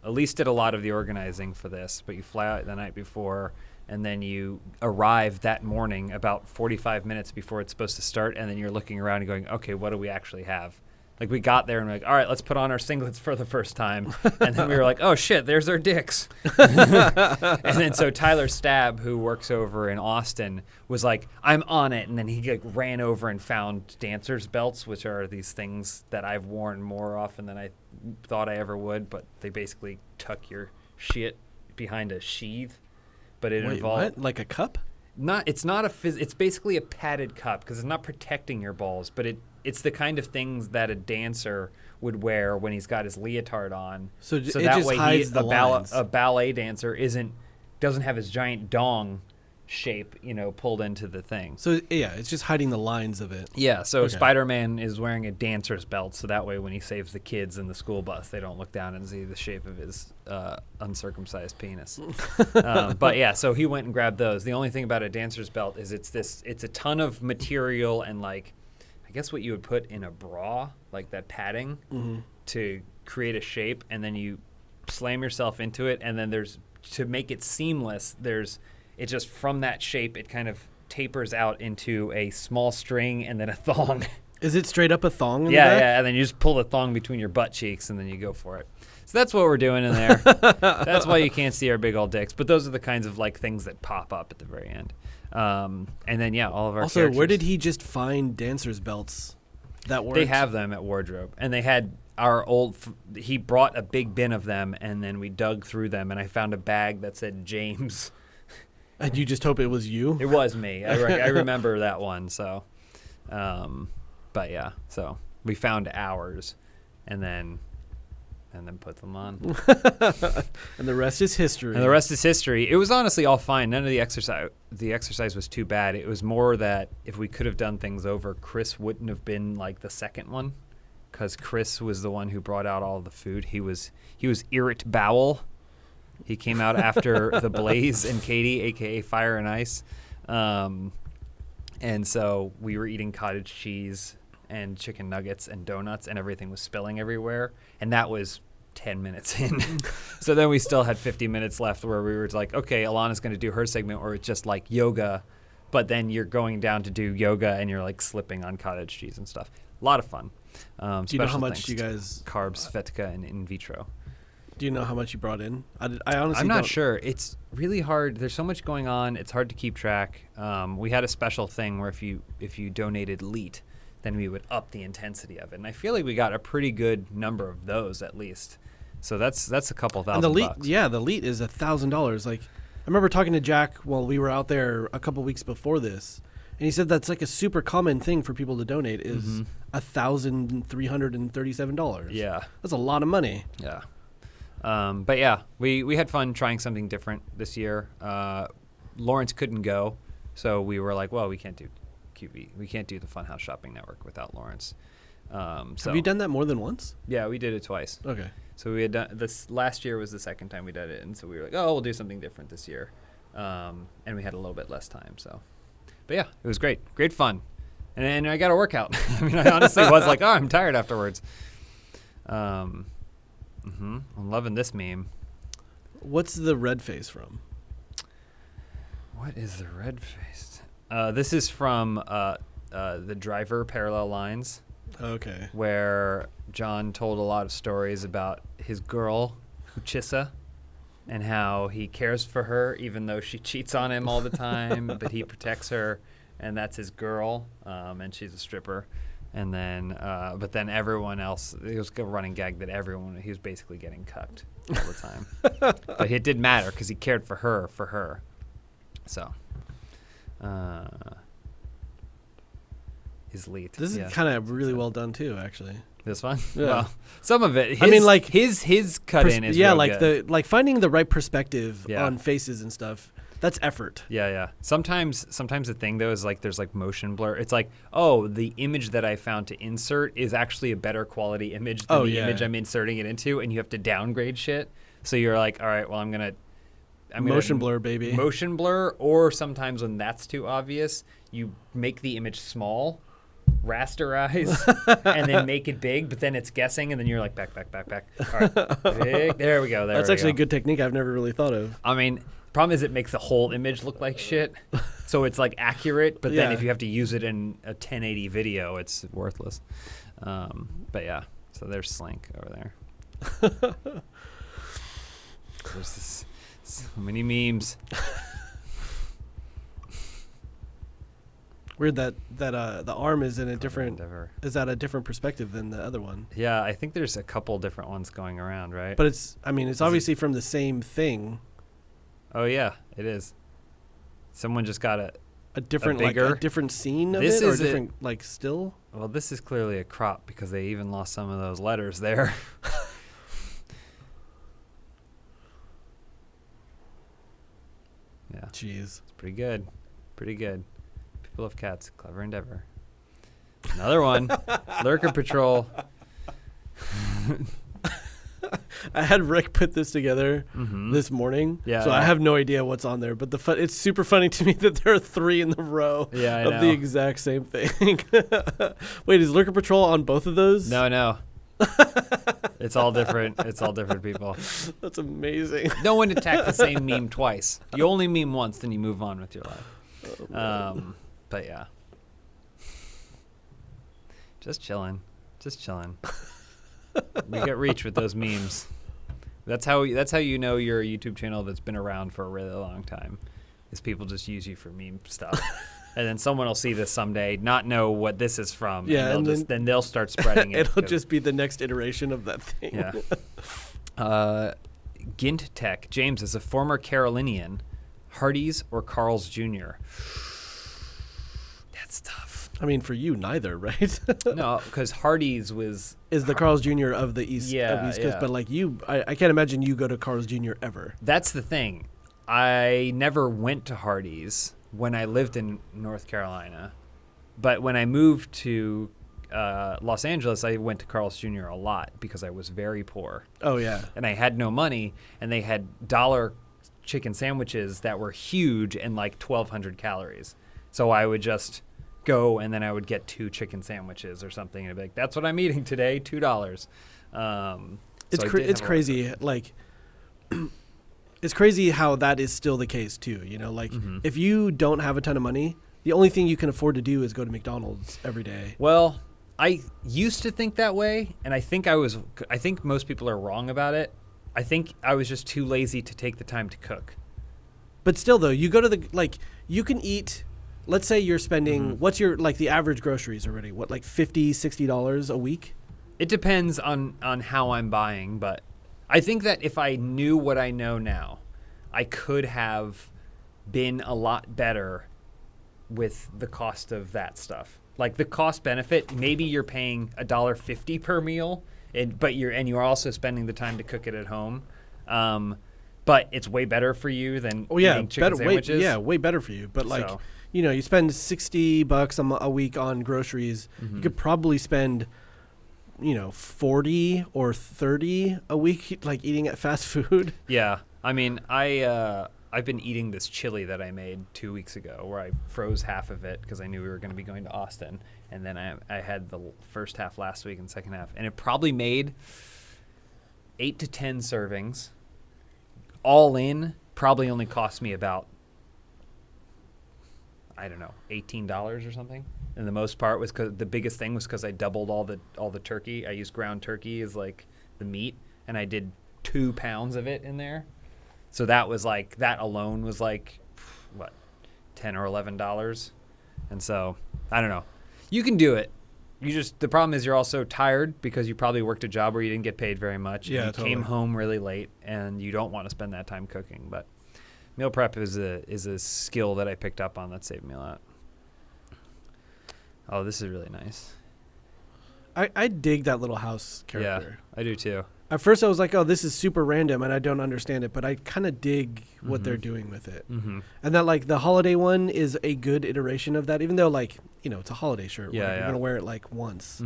Elise did a lot of the organizing for this, but you fly out the night before, and then you arrive that morning about 45 minutes before it's supposed to start, and then you're looking around and going, okay, what do we actually have? Like, we got there and we're like, all right, let's put on our singlets for the first time. And then we were like, oh, shit, there's our dicks. And then so Tyler Stabb, who works over in Austin, was like, I'm on it. And then he ran over and found dancer's belts, which are these things that I've worn more often than I thought I ever would. But they basically tuck your shit behind a sheath. But it involved... What? Like a cup? It's not it's basically a padded cup because it's not protecting your balls, but it's the kind of things that a dancer would wear when he's got his leotard on. So it that just way hides the lines. a ballet dancer isn't doesn't have his giant dong shape, pulled into the thing. So yeah, it's just hiding the lines of it. Yeah, so Okay. Spider-Man is wearing a dancer's belt, so that way when he saves the kids in the school bus, they don't look down and see the shape of his uncircumcised penis. But yeah, so he went and grabbed those. The only thing about a dancer's belt is it's a ton of material and like, I guess what you would put in a bra, like that padding, to create a shape, and then you slam yourself into it, and then to make it seamless, it just from that shape, it kind of tapers out into a small string and then a thong. Is it straight up a thong? In Yeah, the back? yeah, and then you just pull the thong between your butt cheeks and then you go for it. So that's what we're doing in there. That's why you can't see our big old dicks. But those are the kinds of like things that pop up at the very end. And then all of our Also, characters. where did he just find dancers' belts that weren't? They have them at wardrobe, and they had our old. He brought a big bin of them, and then we dug through them, and I found a bag that said James. And you just hope it was you? It was me. I remember that one. So, but yeah, so we found ours, and then put them on. And the rest is history. And the rest is history. It was honestly all fine. None of the exercise was too bad. It was more that if we could have done things over, Chris wouldn't have been like the second one, because Chris was the one who brought out all the food. He was Irrit Bowel. He came out after the Blaze and Katie, aka Fire and Ice, and so we were eating cottage cheese and chicken nuggets and donuts, and everything was spilling everywhere. And that was 10 minutes in. So then we still had 50 minutes left where we were like, okay, Alana's going to do her segment where it's just like yoga, but then you're going down to do yoga and you're like slipping on cottage cheese and stuff. A lot of fun. Do you know how much you guys... Carbs, Fetka, and in vitro. Do you know how much you brought in? I honestly I'm not don't. sure. It's really hard. There's so much going on. It's hard to keep track. We had a special thing where if you donated LEET, then we would up the intensity of it. And I feel like we got a pretty good number of those at least. So that's a couple thousand And the bucks. the LEET is $1,000. Like, I remember talking to Jack while we were out there a couple weeks before this, and he said that's like a super common thing for people to donate is $1,337. Yeah, that's a lot of money. Yeah. But yeah, we had fun trying something different this year. Lawrence couldn't go, so we were like, well, we can't do QB. We can't do the Funhouse Shopping Network without Lawrence. So Have you done that more than once? Yeah, we did it twice. Okay. So we had done this last year was the second time we did it, and so we were like, oh, we'll do something different this year. And we had a little bit less time. So, but yeah, it was great fun, and I got a workout. I mean, I honestly was like, oh, I'm tired afterwards. I'm loving this meme. What's the red face from? What is the red face? This is from the Driver Parallel Lines. Okay. Where John told a lot of stories about his girl, Huchissa, and how he cares for her even though she cheats on him all the time, but he protects her, and that's his girl, and she's a stripper. And then, but then everyone else, it was a running gag that he was basically getting cucked all the time. But it didn't matter because he cared for her. So, is LEET. This is kind of really well done too, actually. This one? Yeah. Well, some of it. I mean, like his cut in is real like good. finding the right perspective on faces and stuff. That's effort. Yeah. Sometimes the thing though is like there's like motion blur. It's like, oh, the image that I found to insert is actually a better quality image than the image I'm inserting it into, and you have to downgrade shit. So you're like, all right, well, I'm gonna motion blur, baby. Motion blur, or sometimes when that's too obvious, you make the image small, rasterize, and then make it big, but then it's guessing, and then you're like back. All right, big. There we go. That's actually a good technique I've never really thought of. I mean, the problem is it makes the whole image look like shit, so it's like accurate, but then if you have to use it in a 1080 video, it's worthless. But yeah, so there's Slink over there. There's so many memes. Weird that the arm is in a different a different perspective than the other one. Yeah, I think there's a couple different ones going around, right? But it's obviously from the same thing. Oh yeah, it is. Someone just got a different bigger, like a different scene of it, or a different like still. Well, this is clearly a crop because they even lost some of those letters there. Yeah. Jeez. It's pretty good. Pretty good. People of cats, clever endeavor. Another one. Lurker Patrol. I had Rick put this together this morning, Yeah, so I have no idea what's on there. But it's super funny to me that there are 3 in the row of the exact same thing. Wait, is Lurker Patrol on both of those? No. It's all different. It's all different people. That's amazing. No one attacked the same meme twice. You only meme once, then you move on with your life. But yeah, just chilling. We get reach with those memes. That's how you know you're a YouTube channel that's been around for a really long time. Is people just use you for meme stuff, and then someone will see this someday, not know what this is from. Yeah, and then they'll start spreading it. It'll just be the next iteration of that thing. Yeah. Gint Tech James is a former Carolinian, Hardee's or Carl's Jr. That's tough. I mean, for you, neither, right? No, because Hardee's is the Carl's Jr. of the East Coast, but like you, I can't imagine you go to Carl's Jr. ever. That's the thing. I never went to Hardee's when I lived in North Carolina, but when I moved to Los Angeles, I went to Carl's Jr. a lot because I was very poor. Oh yeah, and I had no money, and they had $1 chicken sandwiches that were huge and like 1,200 calories. So I would just go and then I would get 2 chicken sandwiches or something, and I'd be like, "That's what I'm eating today, $2." It's crazy, like. It's crazy how that is still the case too. You know, like if you don't have a ton of money, the only thing you can afford to do is go to McDonald's every day. Well, I used to think that way, and I think most people are wrong about it. I think I was just too lazy to take the time to cook. But still, though, you go to you can eat. Let's say you're spending what's your the average groceries already? What, like $50-$60 a week? It depends on how I'm buying, but I think that if I knew what I know now, I could have been a lot better with the cost of that stuff. Like the cost benefit, maybe you're paying $1.50 per meal, but you're also spending the time to cook it at home. But it's way better for you than eating chicken sandwiches. Way better for you. But you spend $60 a week on groceries. You could probably spend 40 or 30 a week, like eating at fast food. Yeah. I mean, I've been eating this chili that I made 2 weeks ago where I froze half of it because I knew we were going to be going to Austin. And then I had the first half last week and second half. And it probably made 8 to 10 servings. All in, probably only cost me about, I don't know, $18 or something. And the most part was because the biggest thing was because I doubled all the turkey. I used ground turkey as like the meat, and I did 2 pounds of it in there. So that alone was like what, $10 or $11. And so I don't know. You can do it. The problem is you're also tired because you probably worked a job where you didn't get paid very much. Yeah, you came home really late, and you don't want to spend that time cooking. But meal prep is a skill that I picked up on that saved me a lot. Oh, this is really nice. I dig that little house character. Yeah, I do too. At first I was like, oh, this is super random and I don't understand it, but I kind of dig what they're doing with it. And that the holiday one is a good iteration of that, even though it's a holiday shirt. Yeah, you're going to wear it once.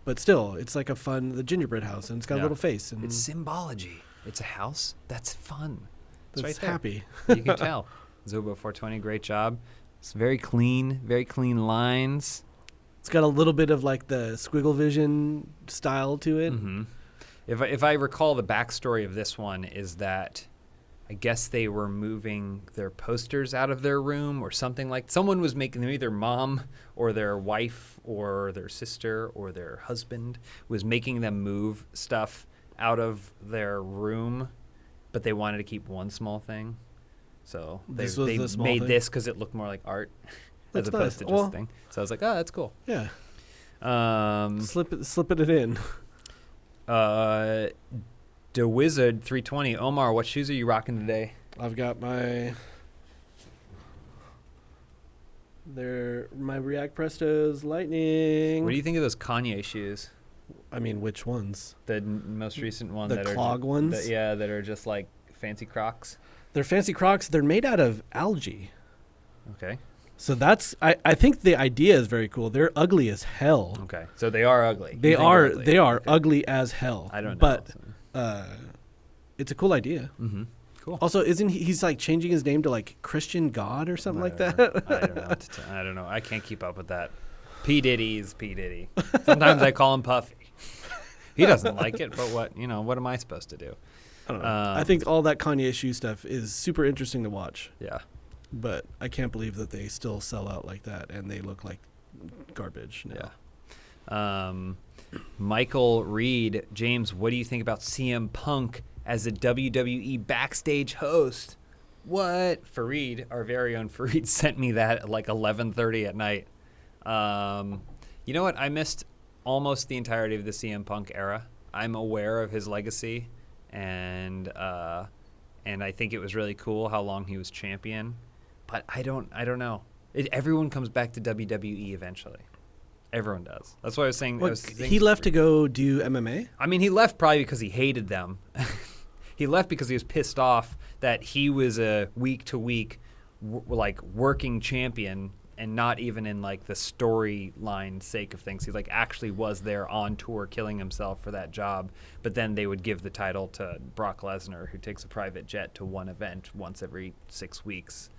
But still, it's like the gingerbread house, and it's got a little face. And it's symbology. It's a house that's fun. That's right happy. You can tell. Zubo 420, great job. It's very clean lines. It's got a little bit of the squiggle vision style to it. If I recall, the backstory of this one is that I guess they were moving their posters out of their room or something someone was making them, either mom or their wife or their sister or their husband was making them move stuff out of their room, but they wanted to keep one small thing. So they made this because it looked more like art. As opposed to just a thing. So I was like, oh, that's cool. Yeah. Slipping it in. The Wizard 320. Omar, what shoes are you rocking today? I've got my React Prestos Lightning. What do you think of those Kanye shoes? I mean, which ones? The most recent one. The clog ones? That are just fancy Crocs? They're fancy Crocs. They're made out of algae. Okay. So that's I think the idea is very cool. They're ugly as hell. Okay. So they are ugly. They are ugly as hell. I don't know. But it's a cool idea. Mm-hmm. Cool. Also, isn't he's like changing his name to like Christian God or something like that? I don't know. I can't keep up with that. P. Diddy is P. Diddy. Sometimes I call him Puffy. He doesn't like it, but what am I supposed to do? I don't know. I think all that Kanye shoe stuff is super interesting to watch. Yeah. But I can't believe that they still sell out like that and they look like garbage now. Yeah. Michael Reed, James, what do you think about CM Punk as a WWE backstage host? What? Fareed, our very own Fareed, sent me that at like 11:30 at night. You know what? I missed almost the entirety of the CM Punk era. I'm aware of his legacy, and I think it was really cool how long he was champion. But I don't know. Everyone comes back to WWE eventually. Everyone does. That's what I was saying. He left to go do MMA? I mean, he left probably because he hated them. He left because he was pissed off that he was a week-to-week working champion and not even in like the storyline sake of things. He like actually was there on tour killing himself for that job. But then they would give the title to Brock Lesnar, who takes a private jet to one event once every 6 weeks.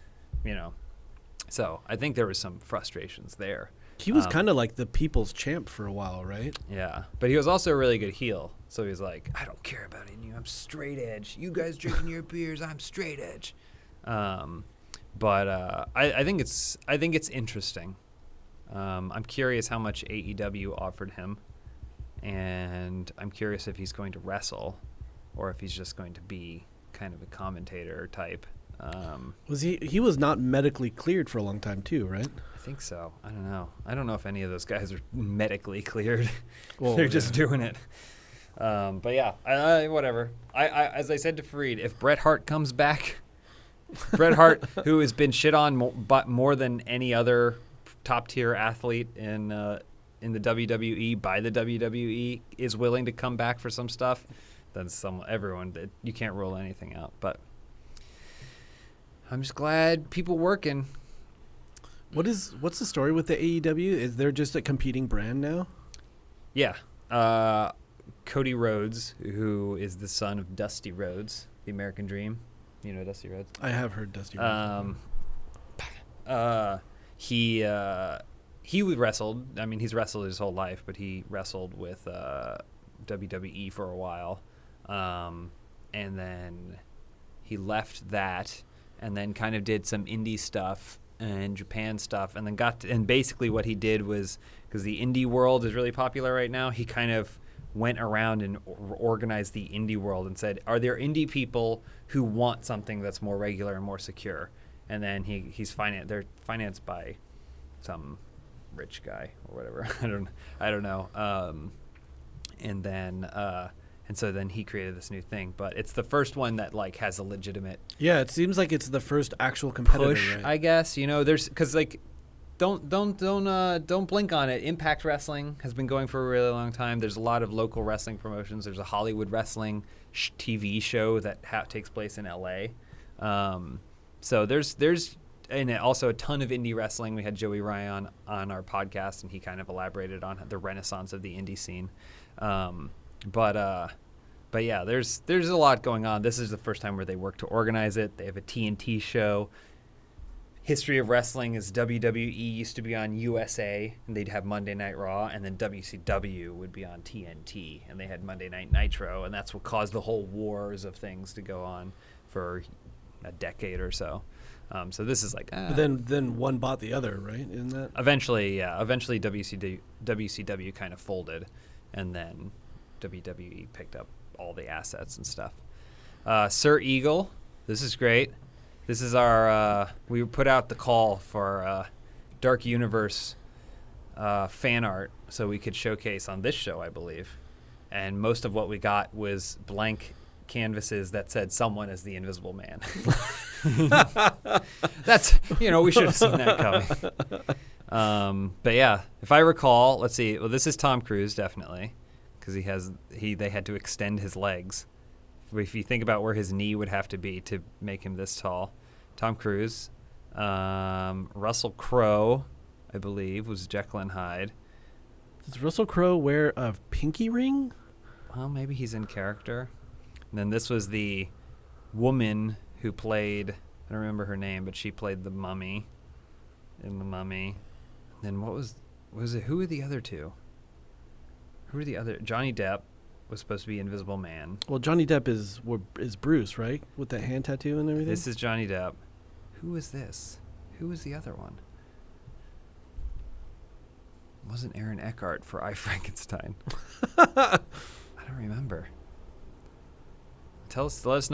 So I think there was some frustrations there. He was kind of like the people's champ for a while, right? Yeah, but he was also a really good heel. So he was like, I don't care about any of you. I'm straight edge. You guys drinking your beers. I'm straight edge. But I think it's interesting. I'm curious how much AEW offered him, and I'm curious if he's going to wrestle, or if he's just going to be kind of a commentator type. Was he was not medically cleared for a long time too, right? I think so. I don't know. I don't know if any of those guys are medically cleared. Well, they're just doing it. But yeah, whatever. I as I said to Fareed, if Bret Hart comes back, Bret Hart, who has been shit on more than any other top tier athlete in the WWE by the WWE, is willing to come back for some stuff, then everyone you can't rule anything out. But I'm just glad people working. What's the story with the AEW? Is there just a competing brand now? Yeah. Cody Rhodes, who is the son of Dusty Rhodes, the American Dream. You know Dusty Rhodes? I have heard Dusty Rhodes. He wrestled. I mean, he's wrestled his whole life, but he wrestled with WWE for a while. And then he left that and then kind of did some indie stuff and Japan stuff, and then and basically what he did was, because the indie world is really popular right now, he kind of went around and organized the indie world and said, are there indie people who want something that's more regular and more secure? And then they're financed by some rich guy or whatever. I don't know. And so then he created this new thing, but it's the first one that like has a legitimate. Yeah, it seems like it's the first actual competitor. Push, right? I guess. There's because like, don't blink on it. Impact Wrestling has been going for a really long time. There's a lot of local wrestling promotions. There's a Hollywood wrestling TV show that takes place in LA. So there's and also a ton of indie wrestling. We had Joey Ryan on our podcast, and he kind of elaborated on the renaissance of the indie scene. But yeah, there's a lot going on. This is the first time where they work to organize it. They have a TNT show. History of Wrestling is WWE used to be on USA, and they'd have Monday Night Raw, and then WCW would be on TNT, and they had Monday Night Nitro, and that's what caused the whole wars of things to go on for a decade or so. So this is like... But then one bought the other, right? Isn't that? Eventually, yeah. Eventually WCW kind of folded, and then WWE picked up all the assets and stuff. Sir Eagle, this is great. This is our, we put out the call for Dark Universe fan art so we could showcase on this show, I believe. And most of what we got was blank canvases that said someone is the Invisible Man. That's, we should have seen that coming. But yeah, if I recall, let's see. Well, this is Tom Cruise, definitely, because they had to extend his legs. if you think about where his knee would have to be to make him this tall. Tom Cruise, Russell Crowe, I believe, was Jekyll and Hyde. Does Russell Crowe wear a pinky ring? Well, maybe he's in character. And then this was the woman who played, I don't remember her name, but she played the mummy in The Mummy. And then what was it? Who were the other two? Johnny Depp was supposed to be Invisible Man. Well, Johnny Depp is Bruce, right? With that hand tattoo and everything? This is Johnny Depp. Who was this? Who was the other one? It wasn't Aaron Eckhart for I, Frankenstein. I don't remember. Let us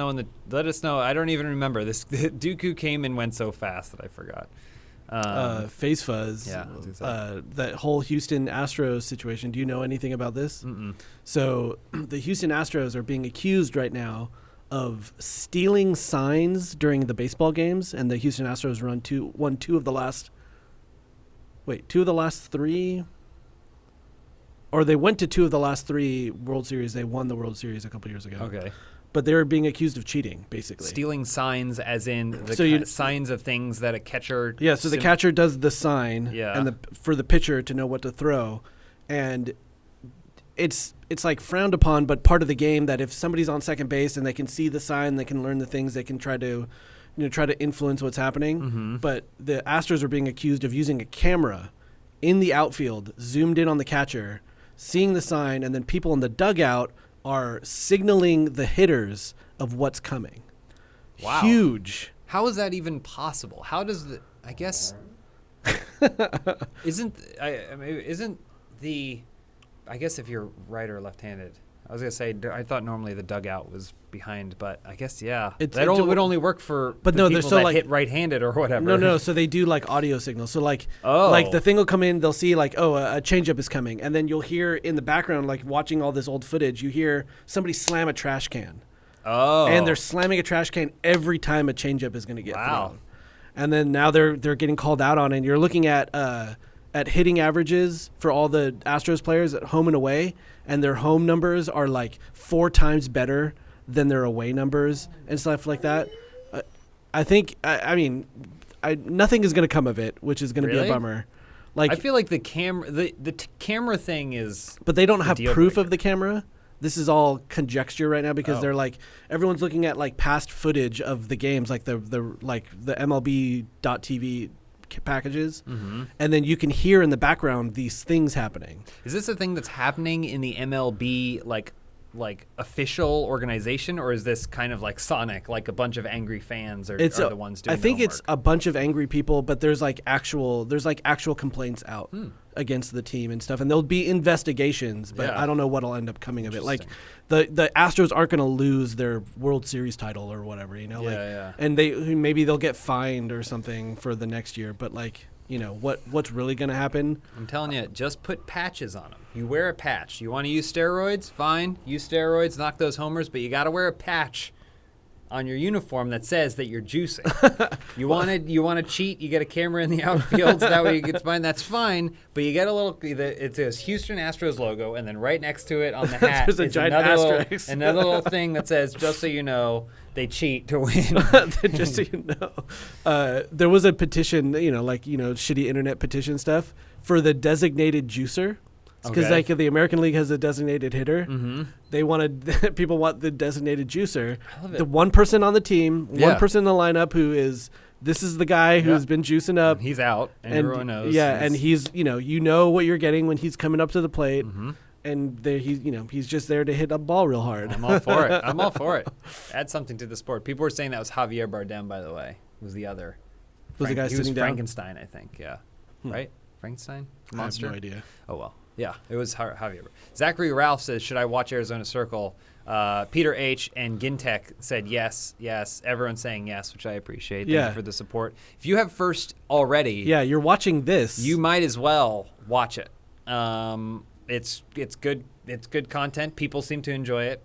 know. I don't even remember. This Dooku came and went so fast that I forgot. Face Fuzz. Yeah. That whole Houston Astros situation. Do you know anything about this? Mm-mm. So the Houston Astros are being accused right now of stealing signs during the baseball games, and the Houston Astros won two of the last three. Or they went to two of the last three World Series. They won the World Series a couple years ago. Okay. But they were being accused of cheating, basically. Stealing signs, as in the signs of things that a catcher. Yeah, so the catcher does the sign, Yeah. and for the pitcher to know what to throw, and it's like frowned upon, but part of the game that if somebody's on second base and they can see the sign, they can learn the things, they can try to influence what's happening. Mm-hmm. But the Astros are being accused of using a camera in the outfield, zoomed in on the catcher, seeing the sign, and then people in the dugout are signaling the hitters of what's coming. Wow. Huge. How is that even possible? How does I guess isn't the I guess if you're right or left-handed, I was gonna say I thought normally the dugout was behind, but I guess would only work for people that hit right-handed or whatever. No. So they do like audio signals. So like the thing will come in, they'll see like a changeup is coming, and then you'll hear in the background, like watching all this old footage, you hear somebody slam a trash can. Oh. And they're slamming a trash can every time a changeup is going to get thrown. And then now they're getting called out on it. And you're looking at hitting averages for all the Astros players at home and away, and their home numbers are like 4 times better than their away numbers and stuff like that. I think nothing is going to come of it, which is going to be a bummer. Like, I feel like the camera thing is, but they don't have proof of the camera. This is all conjecture right now because they're like everyone's looking at like past footage of the games, like the MLB.TV packages, and then you can hear in the background these things happening. Is this a thing that's happening in the MLB like official organization, or is this kind of like Sonic, like a bunch of angry fans are the ones doing I think homework? It's a bunch of angry people, but there's actual complaints out against the team and stuff, and there'll be investigations, but I don't know what'll end up coming of it. Like the Astros aren't going to lose their World Series title or whatever, and maybe they'll get fined or something for the next year, but what's really going to happen? I'm telling you, just put patches on them. You wear a patch. You want to use steroids? Fine. Use steroids, knock those homers, but you got to wear a patch on your uniform that says that you're juicing. You want to cheat, you get a camera in the outfield so that way you get fine. That's fine, but you get a little, it says Houston Astros logo, and then right next to it on the hat There's a is giant another little thing that says, just so you know, they cheat to win. Just so you know. There was a petition, shitty internet petition stuff for the designated juicer. Because the American League has a designated hitter. Mm-hmm. People want the designated juicer. The one person on the team, one person in the lineup this is the guy who's been juicing up. He's out, and everyone knows. Yeah, and he's you know what you're getting when he's coming up to the plate. Mm-hmm. And he's just there to hit a ball real hard. I'm all for it. I'm all for it. Add something to the sport. People were saying that was Javier Bardem, by the way. Was the other? Was the guy sitting down? Frankenstein, I think. Yeah. Right? Frankenstein? Monster? I have no idea. Oh, well. Yeah, it was Javier. Zachary Ralph says, should I watch Arizona Circle? Peter H. and Gintek said yes. Everyone's saying yes, which I appreciate. Thank you for the support. If you have First already, you're watching this, you might as well watch it. It's good. It's good content. People seem to enjoy it.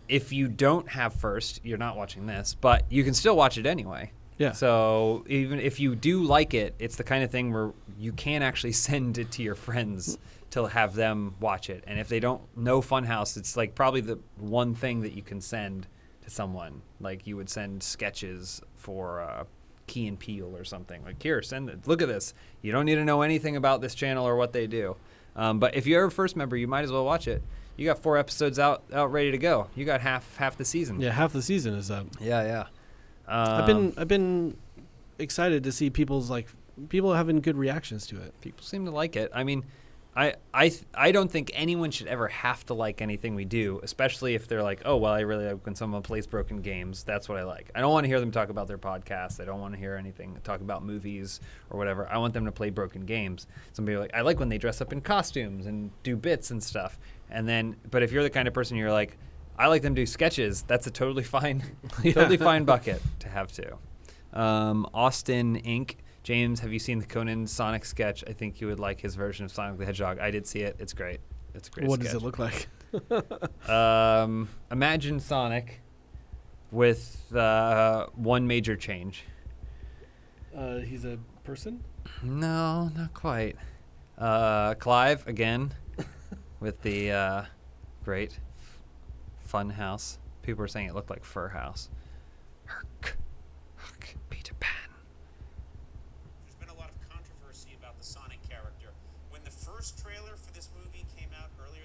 If you don't have First, you're not watching this, but you can still watch it anyway. Yeah. So even if you do like it, it's the kind of thing where you can actually send it to your friends to have them watch it. And if they don't know Funhaus, it's like probably the one thing that you can send to someone. Like you would send sketches for Key and Peele or something. Like, here, send it. Look at this. You don't need to know anything about this channel or what they do. But if you're a first member, you might as well watch it. You got 4 episodes out ready to go. You got half the season. Yeah, half the season is up. Yeah. I've been excited to see people having good reactions to it. People seem to like it. I mean, I don't think anyone should ever have to like anything we do, especially if they're like, oh, well, I really like when someone plays broken games. That's what I like. I don't want to hear them talk about their podcasts. I don't want to hear anything talk about movies or whatever. I want them to play broken games. Somebody like, I like when they dress up in costumes and do bits and stuff. But if you're the kind of person you're like, I like them do sketches, that's a totally fine, totally fine bucket to have too. Austin Inc. James, have you seen the Conan Sonic sketch? I think you would like his version of Sonic the Hedgehog. I did see it. It's great. It's a great What sketch. does it look like? Imagine Sonic with one major change. He's a person? No, not quite. Clive, again, with the great Funhaus. People were saying it looked like Fur House. Herc, Peter Pan. There's been a lot of controversy about the Sonic character. When the first trailer for this movie came out earlier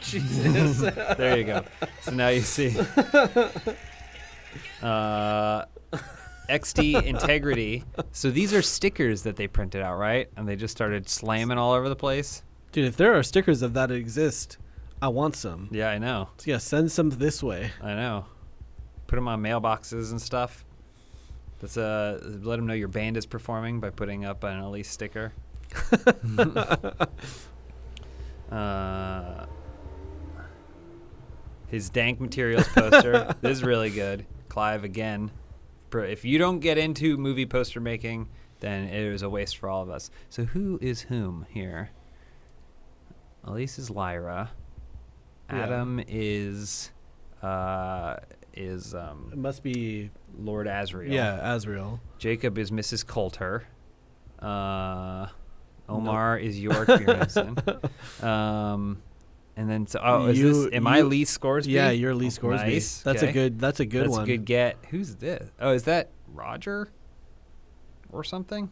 Jesus. There you go. So now you see. XD Integrity. So these are stickers that they printed out, right? And they just started slamming all over the place. Dude, if there are stickers of that exist, I want some. Yeah, I know. So yeah, send some this way. I know. Put them on mailboxes and stuff. Let's let them know your band is performing by putting up an Elise sticker. His Dank Materials poster. This is really good. Clive again. If you don't get into movie poster making, then it was a waste for all of us. So who is whom here? Elise is Lyra. Adam is it must be Lord Asriel. Yeah, Asriel. Jacob is Mrs. Coulter. Omar is York Bjornsson. And then am I Lee Scoresby? Yeah, you're Lee Scoresby. Nice. That's okay. a good one. That's a good get. Who's this? Oh, is that Roger or something?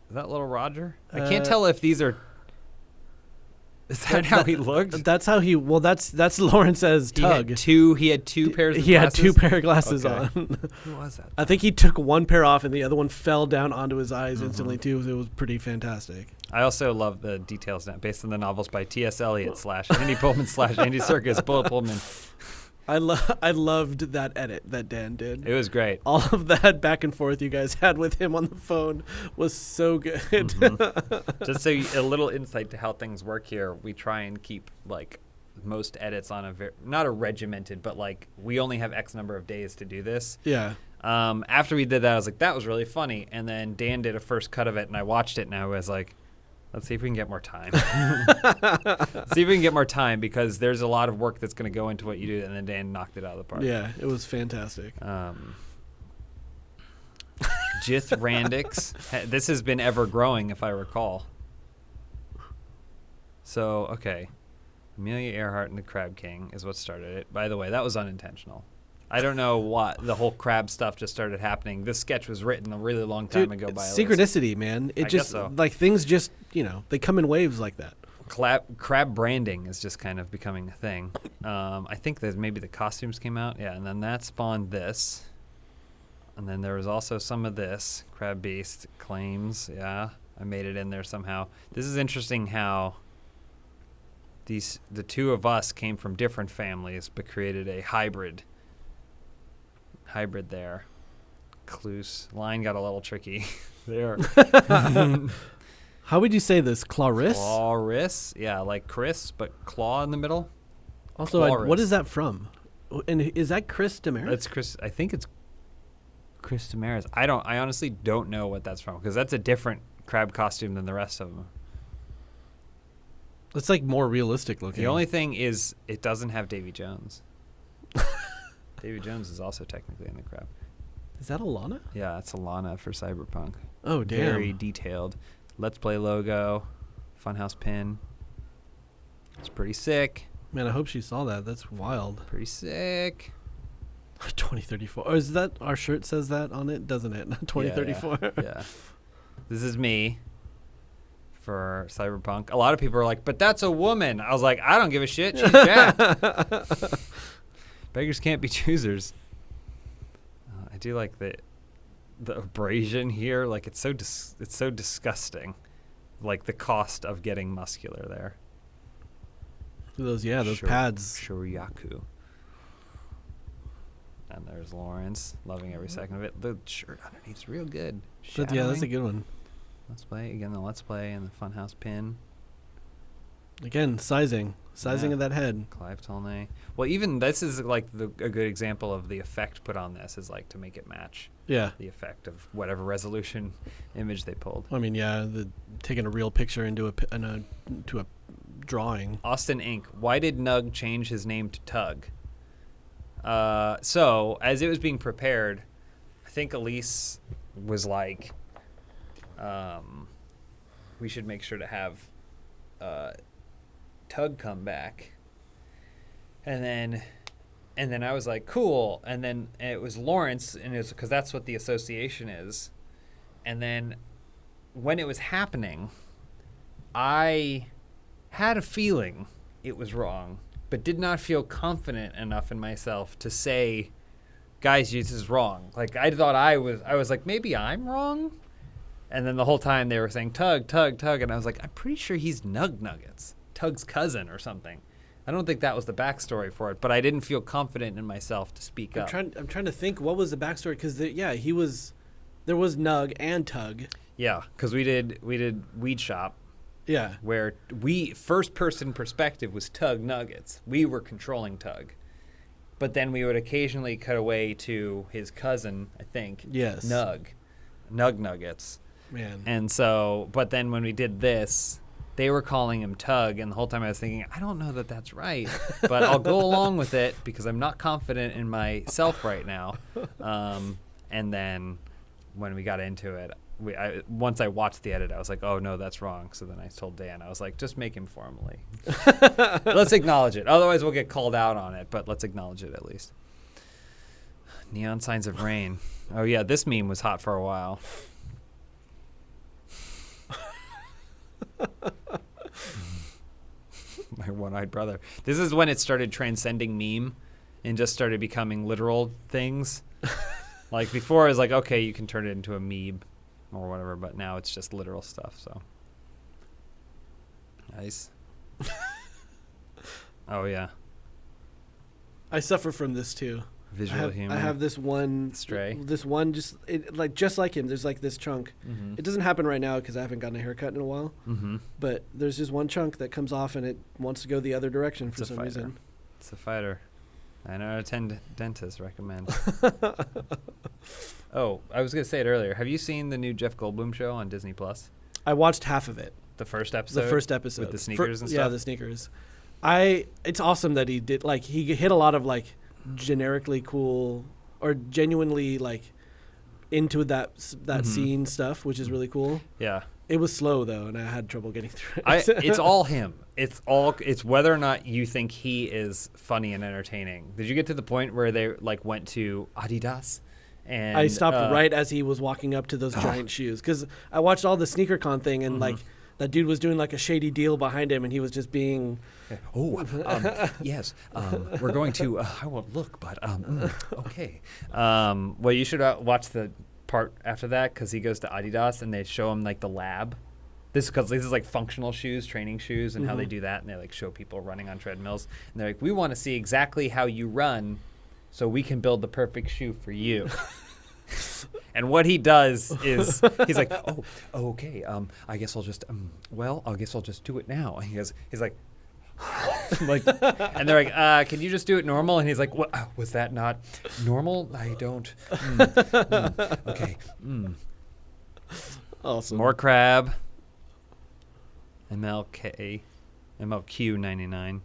Is that little Roger? I can't tell if these are. Is that how he looked? That's how he. Well, that's Lawrence as Tug. He had two pairs of glasses? He had 2 pair of glasses okay. on. Who was that? I think he took one pair off and the other one fell down onto his eyes instantly too. It was pretty fantastic. I also love the details now, based on the novels by T.S. Eliot / Andy Pullman / Andy Serkis, Bullet Pullman. I loved that edit that Dan did. It was great. All of that back and forth you guys had with him on the phone was so good. Just so a little insight to how things work here, we try and keep like most edits on not a regimented, but like we only have X number of days to do this. Yeah. After we did that, I was like, that was really funny. And then Dan did a first cut of it, and I watched it, and I was like, let's see if we can get more time. See if we can get more time, because there's a lot of work that's going to go into what you do, and then Dan knocked it out of the park. Yeah, it was fantastic. Jith Randix. This has been ever growing, if I recall. So, okay. Amelia Earhart and the Crab King is what started it. By the way, that was unintentional. I don't know what the whole crab stuff just started happening. This sketch was written a really long time ago by synchronicity, man. It just like things just they come in waves like that. Crab branding is just kind of becoming a thing. I think that maybe the costumes came out, yeah, and then that spawned this, and then there was also some of this Crab Beast claims. Yeah, I made it in there somehow. This is interesting how the two of us came from different families but created a hybrid there. Cluse. Line got a little tricky there. How would you say this? Clarice? Clarice. Yeah, like Chris, but claw in the middle. Also, what is that from? And is that Chris Damaris? That's Chris. I think it's Chris Damaris. I honestly don't know what that's from, because that's a different crab costume than the rest of them. It's like more realistic looking. The only thing is it doesn't have Davy Jones. Davy Jones is also technically in the crap. Is that Alana? Yeah, it's Alana for Cyberpunk. Oh, damn. Very detailed. Let's Play logo, Funhaus pin. It's pretty sick. Man, I hope she saw that. That's wild. Pretty sick. 2034. Oh, is that our shirt says that on it, doesn't it? 2034. Yeah. This is me for Cyberpunk. A lot of people are like, but that's a woman. I was like, I don't give a shit. She's jacked. Beggars can't be choosers. I do like the abrasion here. Like it's so disgusting. Like the cost of getting muscular there. Those pads. Shoryaku. And there's Lawrence, loving every second of it. The shirt underneath's real good. Yeah, that's a good one. Let's Play again. The Let's Play and the Funhaus pin. Again, sizing of that head. Clive Tolnay. Well, even this is like a good example of the effect put on this is like to make it match. Yeah. The effect of whatever resolution image they pulled. I mean, yeah, taking a real picture into to a drawing. Austin Inc. Why did Nug change his name to Tug? So as it was being prepared, I think Elise was like, we should make sure to have Tug come back. And then I was like, cool. And then it was Lawrence, and it was because that's what the association is. And then when it was happening, I had a feeling it was wrong, but did not feel confident enough in myself to say, guys, this is wrong. Like I thought I was like, maybe I'm wrong. And then the whole time they were saying Tug, Tug, Tug, and I was like, I'm pretty sure he's Nug Nuggets, Tug's cousin or something. I don't think that was the backstory for it, but I didn't feel confident in myself to speak up. I'm trying to think what was the backstory because there was Nug and Tug. Yeah, because we did Weed Shop. Yeah, where first person perspective was Tug Nuggets. We were controlling Tug, but then we would occasionally cut away to his cousin. I think. Yes. Nug Nuggets. Man. And so, but then when we did this, they were calling him Tug, and the whole time I was thinking, I don't know that that's right, but I'll go along with it because I'm not confident in myself right now. And then when we got into it, once I watched the edit, I was like, oh no, that's wrong. So then I told Dan, I was like, just make him formally. Let's acknowledge it. Otherwise we'll get called out on it, but let's acknowledge it at least. Neon signs of rain. Oh yeah, this meme was hot for a while. My one-eyed brother. This is when it started transcending meme and just started becoming literal things. Like before I was like, okay, you can turn it into a meme or whatever, but now it's just literal stuff. So nice. Oh yeah, I suffer from this too. Visual humor. I have this one Stray. This one just like him. There's like this chunk. Mm-hmm. It doesn't happen right now because I haven't gotten a haircut in a while. Mm-hmm. But there's just one chunk that comes off and it wants to go the other direction for some reason. It's a fighter. 9 out of 10 dentists recommend. Oh, I was gonna say it earlier. Have you seen the new Jeff Goldblum show on Disney Plus? I watched half of it. The first episode. With the sneakers and stuff. Yeah, the sneakers. It's awesome that he did he hit a lot of generically cool or genuinely into that scene stuff, which is really cool. Yeah. It was slow though, and I had trouble getting through it. It's all him. It's whether or not you think he is funny and entertaining. Did you get to the point where they went to Adidas? And I stopped right as he was walking up to those giant shoes because I watched all the SneakerCon thing and that dude was doing a shady deal behind him and he was just being. Yes. We're going to. I won't look, but okay. Well, you should watch the part after that because he goes to Adidas and they show him the lab. This is functional shoes, training shoes, and how they do that, and they show people running on treadmills, and they're like, we want to see exactly how you run, so we can build the perfect shoe for you. And what he does is he's like, oh, okay, I guess I'll just I guess I'll just do it now. And he's like. And they're like, can you just do it normal? And he's like, what was that not normal? I don't okay. Awesome. More crab. MLQ 99.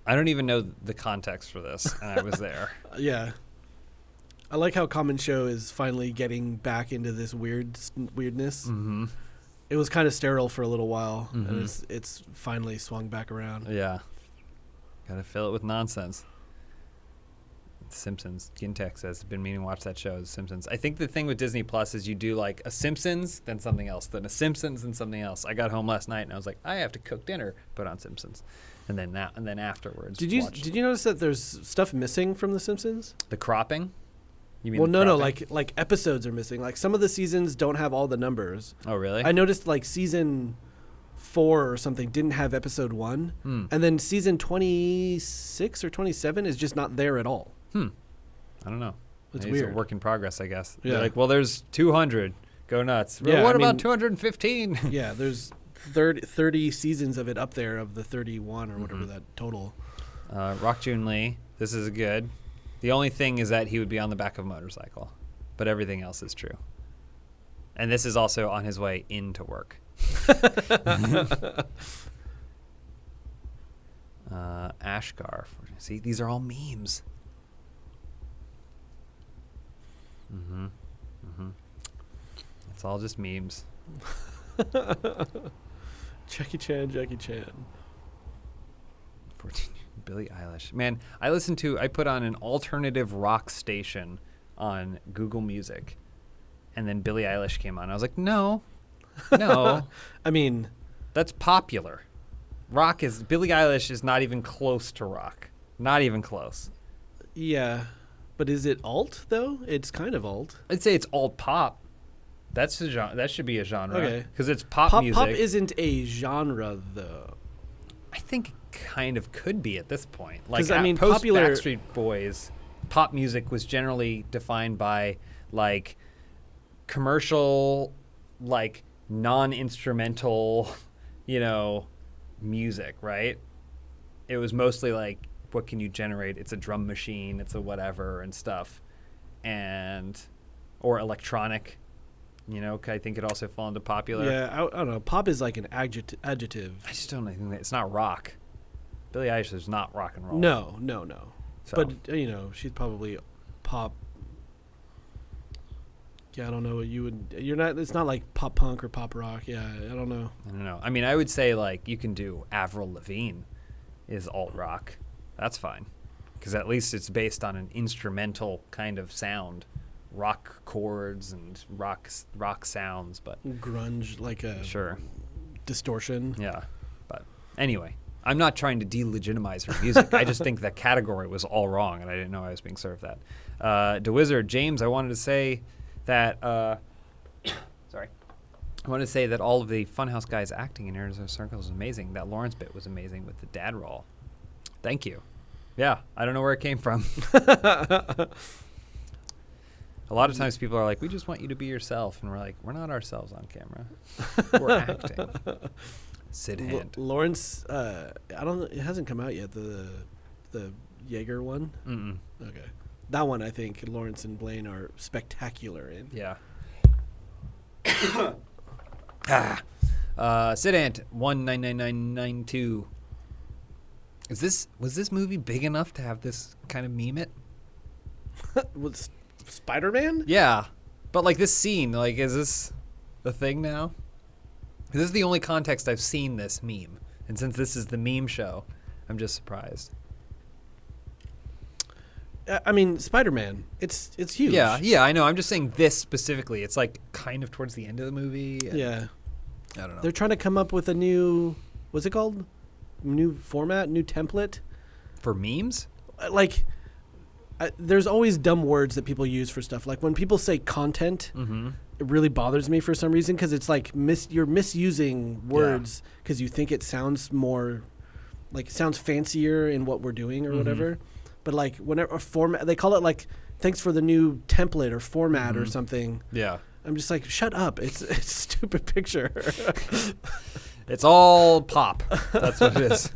I don't even know the context for this, and I was there. Yeah. I like how Common Show is finally getting back into this weirdness. Mm-hmm. It was kind of sterile for a little while, Mm-hmm. and it's finally swung back around. Yeah. Gotta fill it with nonsense. Simpsons. Gintek says, been meaning to watch that show, The Simpsons. I think the thing with Disney Plus is you do like a Simpsons, then something else, then a Simpsons, then something else. I got home last night and I was like, I have to cook dinner, put on Simpsons. And then afterwards. Did you notice that there's stuff missing from The Simpsons? The cropping? You mean well, the no, cropping? like episodes are missing. Like some of the seasons don't have all the numbers. Oh, really? I noticed like season 4 or something didn't have episode 1, and then season 26 or 27 is just not there at all. I don't know. It's Maybe weird. It's a work in progress, I guess. Yeah. They're like, well, there's 200. Go nuts. Well, Yeah, what I about mean, 215? Yeah, there's 30 seasons of it up there of the 31 or whatever that total. Rock June Lee, this is good. The only thing is that he would be on the back of a motorcycle, but everything else is true. And this is also on his way into work. Ashgar. See, these are all memes. It's all just memes. Jackie Chan. 14, Billie Eilish. Man, I put on an alternative rock station on Google Music, and then Billie Eilish came on. I was like, no. I mean, that's popular. Billie Eilish is not even close to rock. Not even close. Yeah, but is it alt though? It's kind of alt. I'd say it's alt pop. That's a genre. That should be a genre. Okay, because it's pop music. Pop isn't a genre though. I think it kind of could be at this point. Like, I mean, post popular Backstreet Boys, pop music was generally defined by like commercial, like non-instrumental, music, right? It was mostly like, what can you generate? It's a drum machine, it's a whatever and stuff, or electronic. I think it also fall into popular. Yeah, I don't know. Pop is like an adjective. I just don't think it's not rock. Billie Eilish is not rock and roll. No. So. But she's probably pop. Yeah, I don't know what you would. You're not. It's not like pop punk or pop rock. Yeah, I don't know. I mean, I would say like you can do Avril Lavigne is alt rock. That's fine, because at least it's based on an instrumental kind of sound. Rock chords and rock sounds, but grunge, like a distortion. Yeah, but anyway, I'm not trying to delegitimize her music. I just think that category was all wrong, and I didn't know I was being served that. DeWizard James, I wanted to say that. Sorry, I wanted to say that all of the Funhaus guys acting in Inner Circle is amazing. That Lawrence bit was amazing with the dad role. Thank you. Yeah, I don't know where it came from. A lot of times people are like, we just want you to be yourself. And we're like, we're not ourselves on camera. We're acting. Sid Hand. Lawrence, I don't know. It hasn't come out yet, the Jaeger one. Mm-mm. Okay. That one, I think Lawrence and Blaine are spectacular in. Yeah. Sid Ant 199992. Was this movie big enough to have this kind of meme it? With Spider-Man? Yeah, but like this scene, like, is this the thing now? This is the only context I've seen this meme, and since this is the meme show, I'm just surprised. I mean, Spider-Man, it's huge. Yeah, I know. I'm just saying this specifically. It's like kind of towards the end of the movie. Yeah. I don't know. They're trying to come up with a new, what's it called? New format, new template? For memes? There's always dumb words that people use for stuff. Like when people say content, it really bothers me for some reason because it's like you're misusing words because you think it sounds more, like it sounds fancier in what we're doing or whatever. But like whenever a format, they call it like, thanks for the new template or format or something. Yeah. I'm just like, shut up. It's a stupid picture. It's all pop. That's what it is.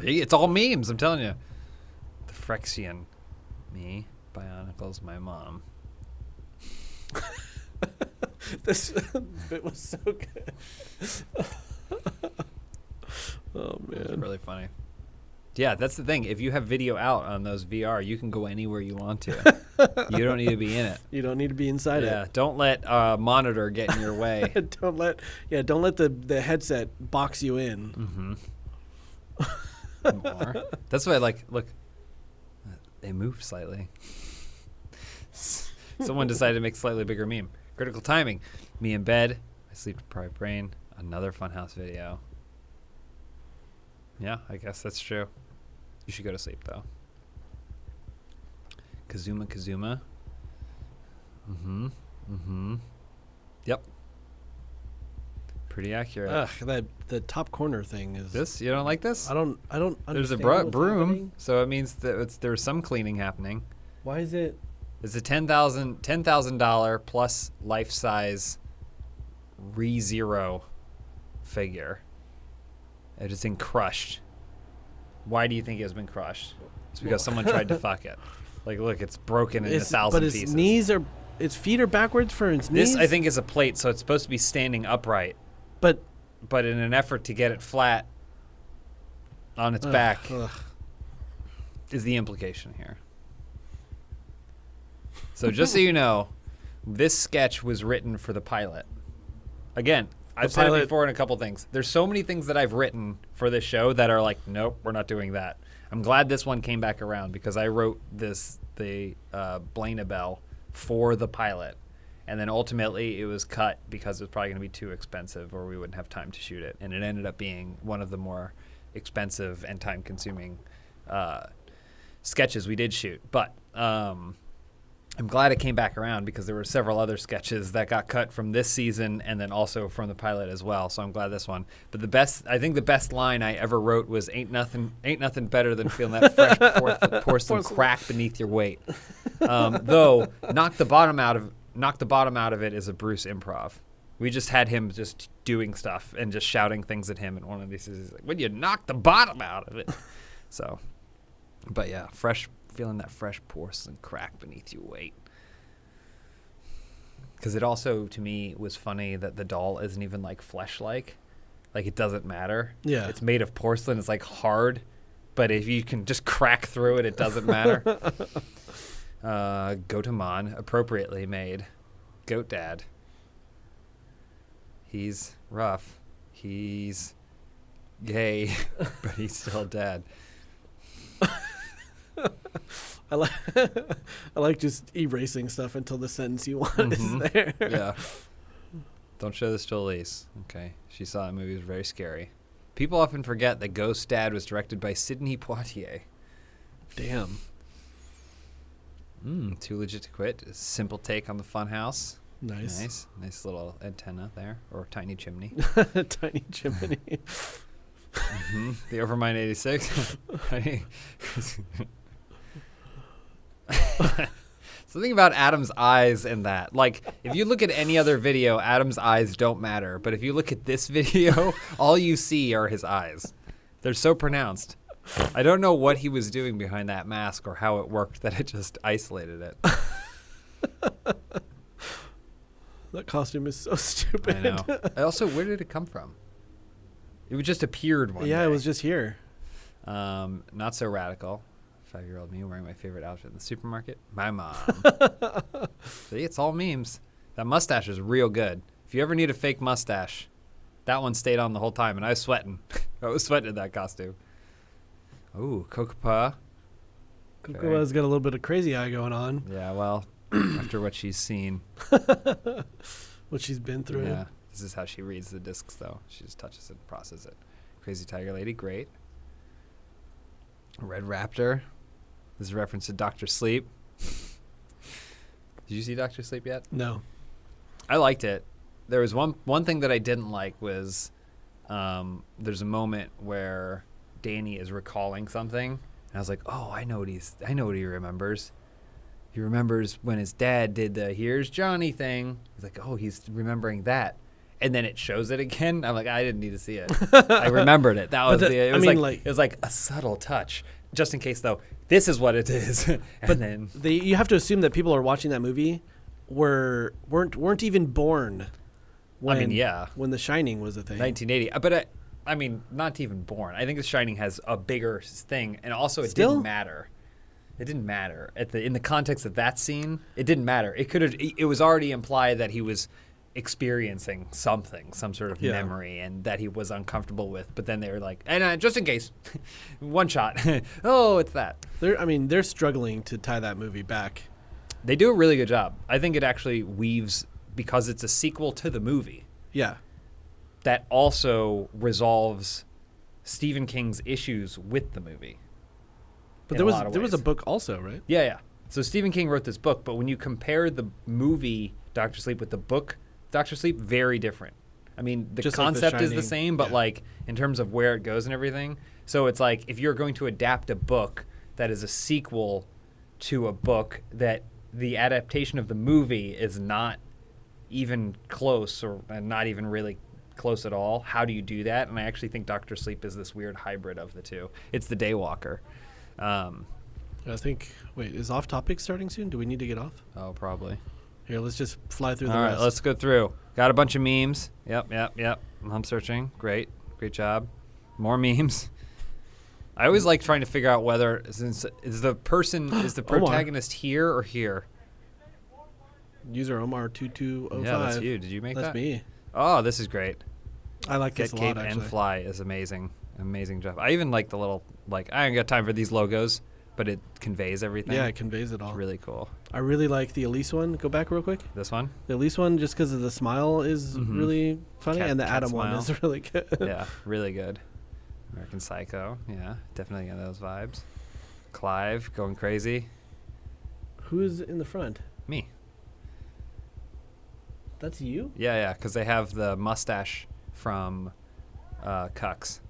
It's all memes, I'm telling you. The Frexian. Me. Bionicle's my mom. This bit was so good. Oh, man. It's really funny. Yeah, that's the thing. If you have video out on those VR, you can go anywhere you want to. You don't need to be in it. You don't need to be inside it. Yeah, don't let a monitor get in your way. don't let the headset box you in. More. That's why I like. Look, they moved slightly. Someone decided to make a slightly bigger meme. Critical timing. Me in bed. I sleep deprived brain. Another Funhaus video. Yeah, I guess that's true. You should go to sleep though. Kazuma. Yep. Pretty accurate. Ugh, the top corner thing is this. You don't like this? I don't. There's a understand broom, what's happening. so it means that there's some cleaning happening. Why is it? It's a $10,000 plus life size ReZero figure. It has been crushed. Why do you think it has been crushed? It's because someone tried to fuck it. Like, look, it's broken in 1,000 but pieces. Its feet are backwards for its knees. This, I think, is a plate, so it's supposed to be standing upright. But in an effort to get it flat on its back is the implication here. So just so you know, this sketch was written for the pilot. Again, I've said it before in a couple things. There's so many things that I've written for this show that are like, nope, we're not doing that. I'm glad this one came back around because I wrote the Blainabelle for the pilot. And then ultimately it was cut because it was probably going to be too expensive or we wouldn't have time to shoot it. And it ended up being one of the more expensive and time-consuming sketches we did shoot. But I'm glad it came back around because there were several other sketches that got cut from this season and then also from the pilot as well. So I'm glad this one. But I think the best line I ever wrote was ain't nothing better than feeling that fresh porcelain crack beneath your weight. Though knock the bottom out of it is a Bruce improv. We just had him just doing stuff and just shouting things at him. And one of these is like, when you knock the bottom out of it. So, but yeah, feeling that fresh porcelain crack beneath your weight. Because it also, to me, was funny that the doll isn't even like flesh-like. Like, it doesn't matter. Yeah. It's made of porcelain. It's like hard. But if you can just crack through it, it doesn't matter. Gotemon, appropriately made. Goat Dad. He's rough. He's gay, but he's still dead. I like just erasing stuff until the sentence you want is there. Yeah. Don't show this to Elise. Okay. She saw that movie. It was very scary. People often forget that Ghost Dad was directed by Sidney Poitier. Damn. Too Legit to Quit. A simple take on the Funhaus. Nice. Nice little antenna there. Or tiny chimney. Tiny chimney. The Overmind 86. Something about Adam's eyes in that. Like, if you look at any other video, Adam's eyes don't matter. But if you look at this video, all you see are his eyes. They're so pronounced. I don't know what he was doing behind that mask or how it worked that it just isolated it. That costume is so stupid. I know. Also, where did it come from? It just appeared one day. Yeah, it was just here. Not so radical. 5-year-old me wearing my favorite outfit in the supermarket. My mom. See, it's all memes. That mustache is real good. If you ever need a fake mustache, that one stayed on the whole time, and I was sweating. I was sweating in that costume. Ooh, Kokapa. Kokopa's got a little bit of crazy eye going on. Yeah, well, after what she's seen. What she's been through. Yeah, this is how she reads the discs, though. She just touches it and processes it. Crazy Tiger Lady, great. Red Raptor. This is a reference to Dr. Sleep. Did you see Dr. Sleep yet? No. I liked it. There was one thing that I didn't like was there's a moment where Danny is recalling something, and I was like, oh, I know what he remembers. He remembers when his dad did the "Here's Johnny" thing. He's like, oh, he's remembering that. And then it shows it again. I'm like, I didn't need to see it. I remembered it. That was it was like a subtle touch. Just in case, though, this is what it is. You have to assume that people are watching that movie weren't even born when The Shining was a thing. 1980. But I mean, not even born. I think The Shining has a bigger thing, and also it Still? didn't matter. It didn't matter in the context of that scene. It didn't matter. It could have. It was already implied that he was experiencing something, some sort of memory, and that he was uncomfortable with. But then they were like, and just in case, one shot. Oh, it's that. They're struggling to tie that movie back. They do a really good job. I think it actually weaves because it's a sequel to the movie. Yeah. That also resolves Stephen King's issues with the movie. But there was a book also, right? Yeah. So Stephen King wrote this book, but when you compare the movie Dr. Sleep with the book Dr. Sleep, very different. I mean, the Just like concept The is the Shining, same, but like in terms of where it goes and everything. So it's like if you're going to adapt a book that is a sequel to a book that the adaptation of the movie is not even close or not even really close at all, how do you do that? And I actually think Dr. Sleep is this weird hybrid of the two. It's the Daywalker. I think. Wait, is Off Topic starting soon? Do we need to get off? Oh, probably. Here, let's just fly through the All rest. right, let's go through. Got a bunch of memes. Yep. I'm searching. Great job. More memes. I always like trying to figure out whether is the protagonist here or here. User Omar2205. Yeah, that's you. Did you make that? That's me. Oh, this is great. I like Get this a Cape lot, and actually. Fly is amazing. Amazing job. I even like the little, I ain't got time for these logos, but it conveys everything. Yeah, it conveys it all. It's really cool. I really like the Elise one. Go back real quick. This one? The Elise one, just because of the smile, is really funny, and the Cat Adam smile. one is really good. Yeah, really good. American Psycho. Yeah, definitely get those vibes. Clive going crazy. Who's in the front? Me. That's you? Yeah, because they have the mustache from Cucks.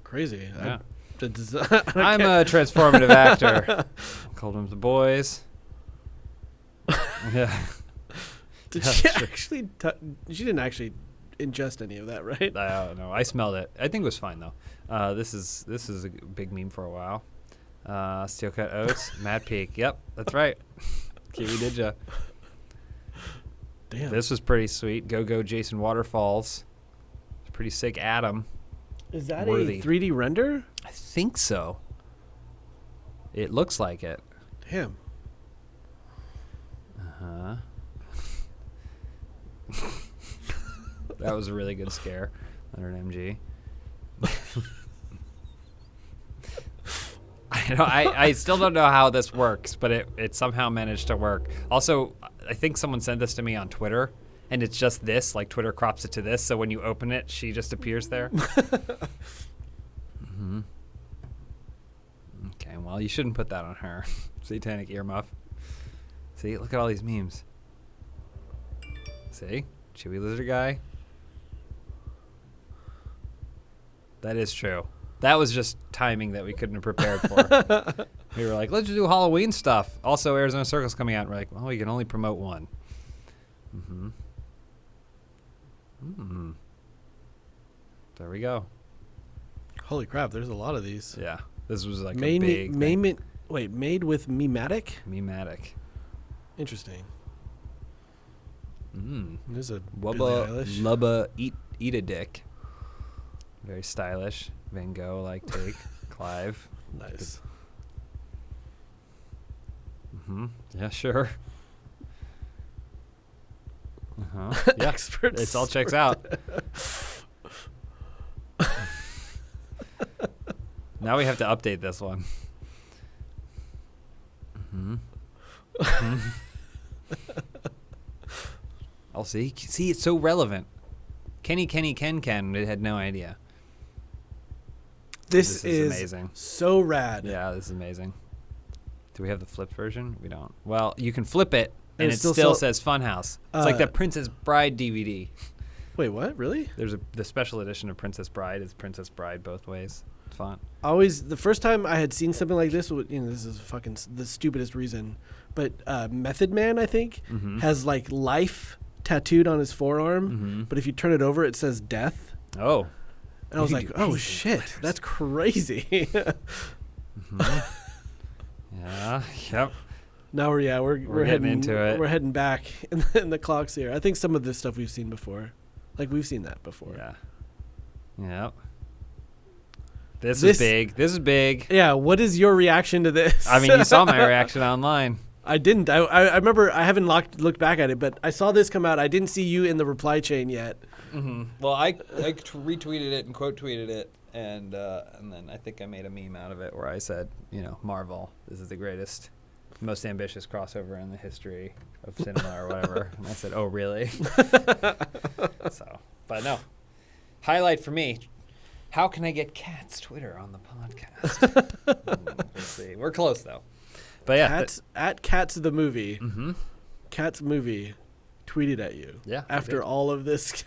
Crazy. Yeah. I'm a transformative actor. Called them the boys. Yeah. Did Yeah, she sure. actually? She didn't actually ingest any of that, right? I don't know. I smelled it. I think it was fine though. This is a big meme for a while. Steel cut oats, Mad Peak. Yep, that's right. Kiwi Ninja. Damn. This was pretty sweet. Go Jason Waterfalls. It's pretty sick. Adam. Is that Worthy. a 3D render? I think so. It looks like it. Damn. Uh-huh. That was a really good scare. 100 mg. I still don't know how this works, but it somehow managed to work. Also, I think someone sent this to me on Twitter, and it's just this. Like, Twitter crops it to this, so when you open it, she just appears there. Mm-hmm. Okay, well, you shouldn't put that on her. Satanic earmuff. See, look at all these memes. See? Chewy lizard guy. That is true. That was just timing that we couldn't have prepared for. We were like, let's just do Halloween stuff. Also, Arizona Circle's coming out. We're like, well, we can only promote one. Mm-hmm. Mm-hmm. There we go. Holy crap! There's a lot of these. Yeah, this was like made a big thing. made with Mematic. Mematic. Interesting. There's a Wubba Lubba eat a dick. Very stylish. Van Gogh like take. Clive. Nice. Yeah, sure. Yeah, Experts. it all checks out. Now we have to update this one. I'll see. See, it's so relevant. Kenny, Ken. It had no idea. This is amazing. So rad. Yeah, this is amazing. Do we have the flipped version? We don't. Well, you can flip it, and it it still still says Funhaus. It's like that Princess Bride DVD. Wait, what? Really? There's the special edition of Princess Bride. It's Princess Bride both ways. It's fun. Always, the first time I had seen something like this, this is fucking the stupidest reason, but Method Man, I think, has like life tattooed on his forearm, but if you turn it over, it says death. Oh. And I was like, oh shit, that's crazy. Yeah. Yep. Now we're getting heading into it. We're heading back in the clocks here. I think some of this stuff we've seen before, Like we've seen that before. Yeah. Yep. This is big. This is big. Yeah. What is your reaction to this? I mean, you saw my reaction online. I didn't. I remember I haven't looked back at it, but I saw this come out. I didn't see you in the reply chain yet. Mm-hmm. Well, I retweeted it and quote tweeted it, and then I think I made a meme out of it where I said, Marvel, this is the greatest, most ambitious crossover in the history of cinema or whatever. And I said, oh, really? But no. Highlight for me. How can I get Kat's Twitter on the podcast? Let's see. We're close, though. But yeah. At Kat's the movie. Mm-hmm. Kat's movie tweeted at you. Yeah. After all of this.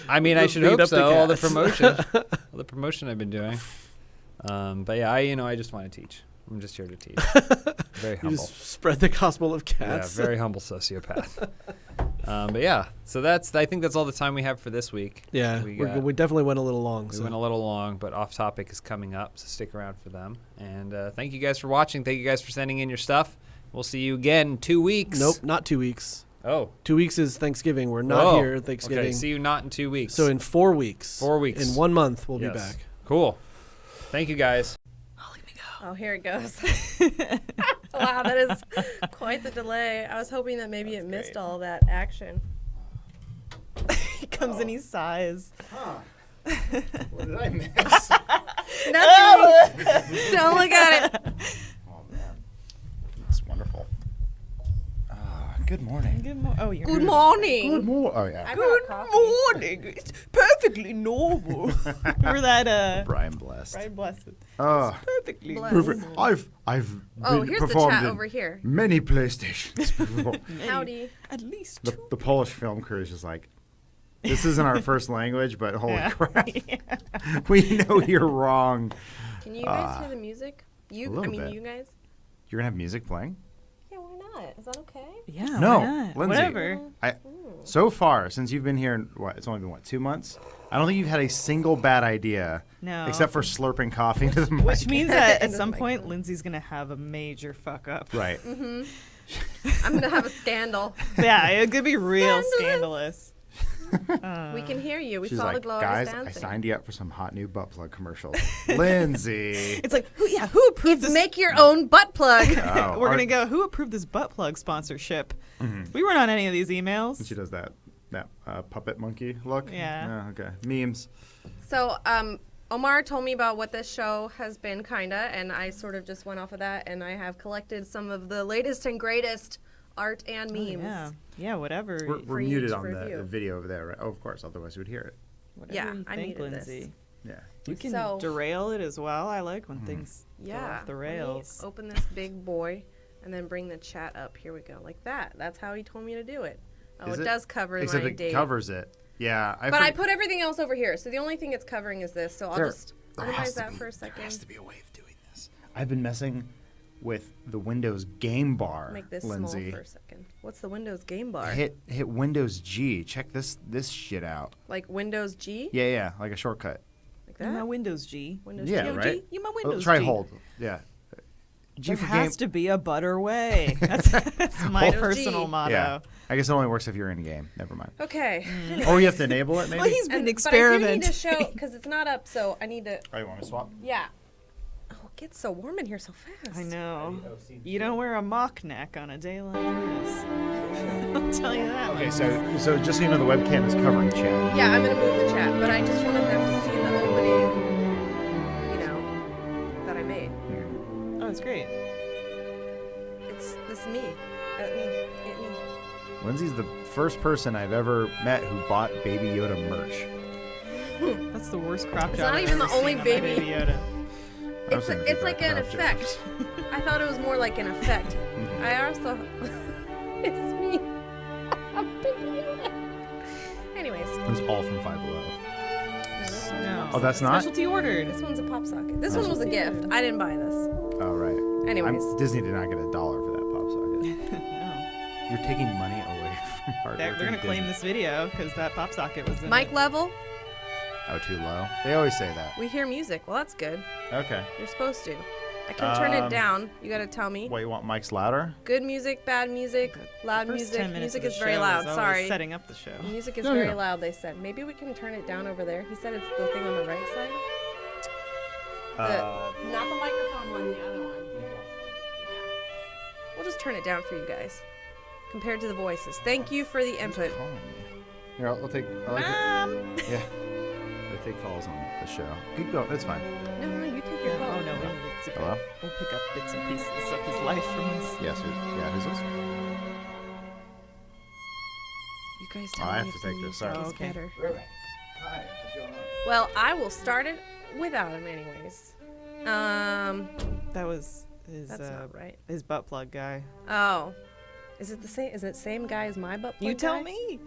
I mean, I should hope so. All the promotion I've been doing. But yeah, I just want to teach. I'm just here to teach. Very humble. You just spread the gospel of cats. Yeah, very humble sociopath. But yeah, so I think that's all the time we have for this week. Yeah, we definitely went a little long. We went a little long, but Off Topic is coming up, so stick around for them. And thank you guys for watching. Thank you guys for sending in your stuff. We'll see you again in 2 weeks. Nope, not 2 weeks. Oh. 2 weeks is Thanksgiving. We're not here at Thanksgiving. Okay, see you not in 2 weeks. So in 4 weeks. 4 weeks. In 1 month, we'll be back. Cool. Thank you, guys. Oh, here it goes. Wow, that is quite the delay. I was hoping that maybe it missed all that action. He comes and he sighs. Huh. What did I miss? Nothing. Don't look at it. Oh, man. It's wonderful. Good morning. Good morning. Oh, Good morning. Good morning. Oh, yeah. Good morning. It's perfectly normal. Remember that? Brian Blessed. Brian Blessed. Oh, it's perfectly perfect. normal. I've here's performed the chat in over here. many PlayStations before. Howdy. At least the Polish film crew is just like, this isn't our first language, but holy crap. We know you're wrong. Can you guys hear the music? a little bit. You guys? You're going to have music playing? Yeah, why not? Is that okay? Yeah, no, why not? Lindsay, Whatever. So far, since you've been here, it's only been, 2 months? I don't think you've had a single bad idea. No. Except for slurping coffee into the mic. Which means that at some point, Lindsay's going to have a major fuck up. Right. Mm-hmm. I'm going to have a scandal. Yeah, it could be real scandalous. We can hear you. We She's saw like, the glorious guys, dancing. I signed you up for some hot new butt plug commercials. Lindsay. It's like, who approved this? Make your own butt plug. We're going to go, who approved this butt plug sponsorship? Mm-hmm. We weren't on any of these emails. And she does that puppet monkey look. Yeah. Oh, okay. Memes. So, Omar told me about what this show has been, kinda, and I sort of just went off of that, and I have collected some of the latest and greatest art and memes. Yeah, whatever. We're muted on the video over there, right? Oh, of course. Otherwise, we would hear it. Whatever you I think, muted Lindsay. Yeah. You can derail it as well. I like when Mm-hmm. things go Yeah. off the Let me rails. open this big boy, and then bring the chat up. Here we go, like that. That's how he told me to do it. Oh, it does cover Except my it date. covers it. Yeah. I put everything else over here, so the only thing it's covering is this. So I'll just minimize that for a second. There has to be a way of doing this. I've been messing with the Windows game bar, Make this Lindsay. small for a second. What's the Windows game bar? Hit Windows G. Check this shit out. Like Windows G? Yeah, like a shortcut. Like You that? my Windows G. Windows Yeah, G? right. You my Oh, Windows try G. hold. Yeah. G There for has game. to be a better way. That's my Hold- personal G. motto. Yeah. I guess it only works if you're in game. Never mind. Okay. Or you have to enable it, maybe. Well, he's been But I experimenting. do need to show, because it's not up, so I need to... Oh, you want me to swap? Yeah. Oh, it gets so warm in here so fast. I know. You don't wear a mock neck on a day like this. I'll tell you that. Okay, so just so you know, the webcam is covering chat. Yeah, I'm going to move the chat, but I just wanted them to see the opening, that I made. Oh, it's great. It's me. Me. Lindsay's the first person I've ever met who bought Baby Yoda merch. That's the worst crop It's job not I've even ever the only seen on my baby. Yoda. It's like an effect. I thought it was more like an effect. I also... it's me. Baby Yoda. Anyways. It was all from Five Below. No. Oh, that's not? Specialty ordered. This one's a pop socket. This one was a gift. I didn't buy this. Oh, right. Anyways. Disney did not get $1 for that pop socket. No. You're taking money away from hard They're work. going to claim this video because that pop socket was in Mic it. level. Oh, too low? They always say that. We hear music. Well, that's good. Okay. You're supposed to. I can turn it down. You gotta tell me. What, you want mics louder? Good music, bad music, loud First music. 10 minutes Music of the is very show loud. is always Sorry. setting up the show. Music is No, very yeah. loud, they said. Maybe we can turn it down over there. He said it's the thing on the right side. Not the microphone one, the other one. We'll just turn it down for you guys. Compared to the voices. Thank you for the input. Here, I'll take. I like it. Yeah. I take calls on the show. Keep going. That's fine. No, you take your call. Oh no, it's okay. Hello? We'll pick up bits and pieces of his life from this. Yes. Who's this? You guys Oh, tell I me have if to the take this. music Sorry. is Okay. better. Hi, what's going on? Well, I will start it without him anyways. That was his That's not right. his butt plug guy. Oh. Is it the same? Is it the same guy as my butt plug You tell guy? me.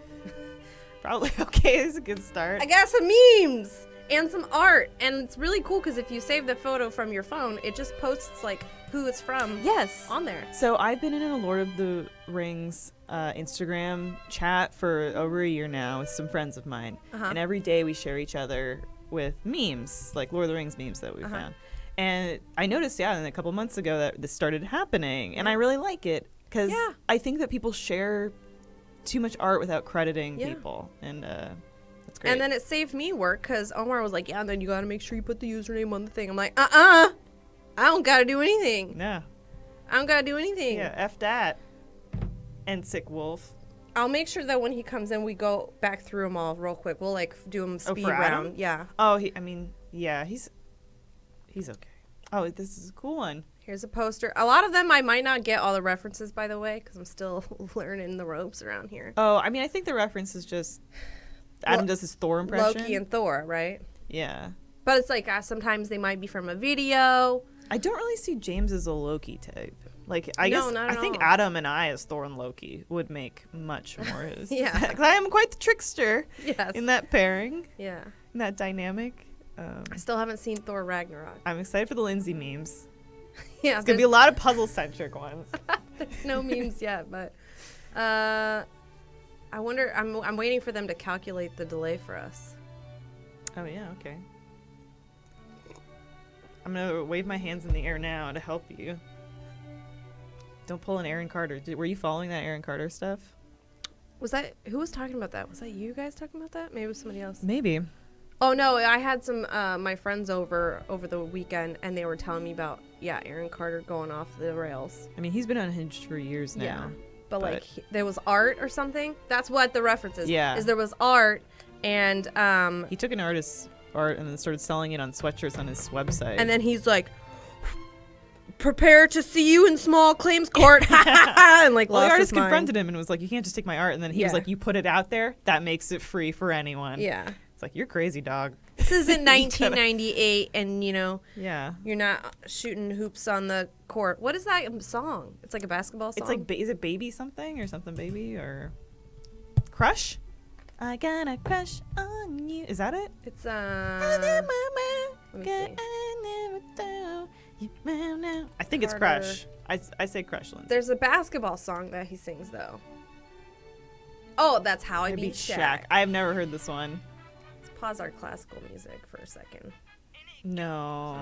Probably okay. It's a good start. I got some memes and some art, and it's really cool because if you save the photo from your phone, it just posts like who it's from. Yes. On there. So I've been in a Lord of the Rings Instagram chat for over a year now with some friends of mine, and every day we share each other with memes, like Lord of the Rings memes that we found. And I noticed, and a couple months ago that this started happening, and I really like it because I think that people share too much art without crediting people, and that's great. And then it saved me work because Omar was like, yeah, and then you got to make sure you put the username on the thing. I'm like, I don't got to do anything. No. I don't got to do anything. Yeah, F that. And Sick Wolf. I'll make sure that when he comes in, we go back through them all real quick. We'll like do him speed for Adam? round. Yeah. Oh, he's okay. Oh, this is a cool one. Here's a poster. A lot of them I might not get all the references, by the way, because I'm still learning the ropes around here. Oh, I mean, I think the reference is just Adam does his Thor impression. Loki and Thor, right? Yeah. But it's like sometimes they might be from a video. I don't really see James as a Loki type. Like, I No, guess not I at think all. Adam and I as Thor and Loki would make much more. Yeah. Because I am quite the trickster Yes. in that pairing. Yeah. In that dynamic. I still haven't seen Thor Ragnarok. I'm excited for the Lindsay memes. Yeah, It's going to be a lot of puzzle-centric ones. There's no memes yet, but I wonder. I'm waiting for them to calculate the delay for us. Oh, yeah, okay. I'm going to wave my hands in the air now to help you. Don't pull an Aaron Carter. Were you following that Aaron Carter stuff? Was that who was talking about that? Was that you guys talking about that? Maybe it was somebody else. Maybe. Oh no, I had some my friends over the weekend, and they were telling me about Aaron Carter going off the rails. I mean, he's been unhinged for years now. Yeah, but like there was art or something. That's what the reference is. Yeah, is there was art, and he took an artist's art and then started selling it on sweatshirts on his website. And then he's like, prepare to see you in small claims court. And like, well, the lost artist his mind. confronted him and was like, you can't just take my art. And then he was like, you put it out there, that makes it free for anyone. Yeah. It's like, you're crazy, dog. This isn't 1998, and yeah, you're not shooting hoops on the court. What is that song? It's like a basketball song. It's like, is it Baby something or something baby or Crush? I got a crush on you. Is that it? It's let me see. I think it's Crush. I say Crush, Lindsay. There's a basketball song that he sings though. Oh, that's How I Beat Shaq. I have never heard this one. Let's pause our classical music for a second. No.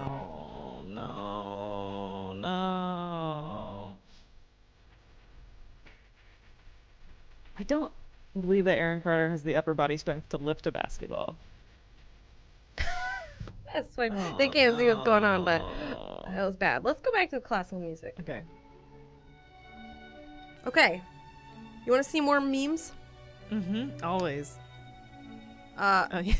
I don't believe that Aaron Carter has the upper body strength to lift a basketball. That's why they can't see what's going on, but that was bad. Let's go back to the classical music. Okay. Okay. You want to see more memes? Mm-hmm. Always. Oh yeah.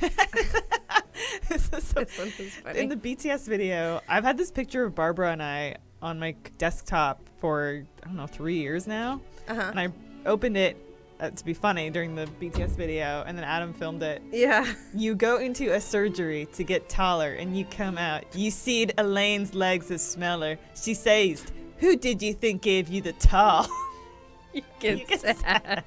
This is so funny. In the BTS video, I've had this picture of Barbara and I on my desktop for, I don't know, 3 years now. And I opened it to be funny during the BTS video, and then Adam filmed it. Yeah. You go into a surgery to get taller, and you come out. You seed Elaine's legs a smeller. She says, who did you think gave you the tall? You get sad.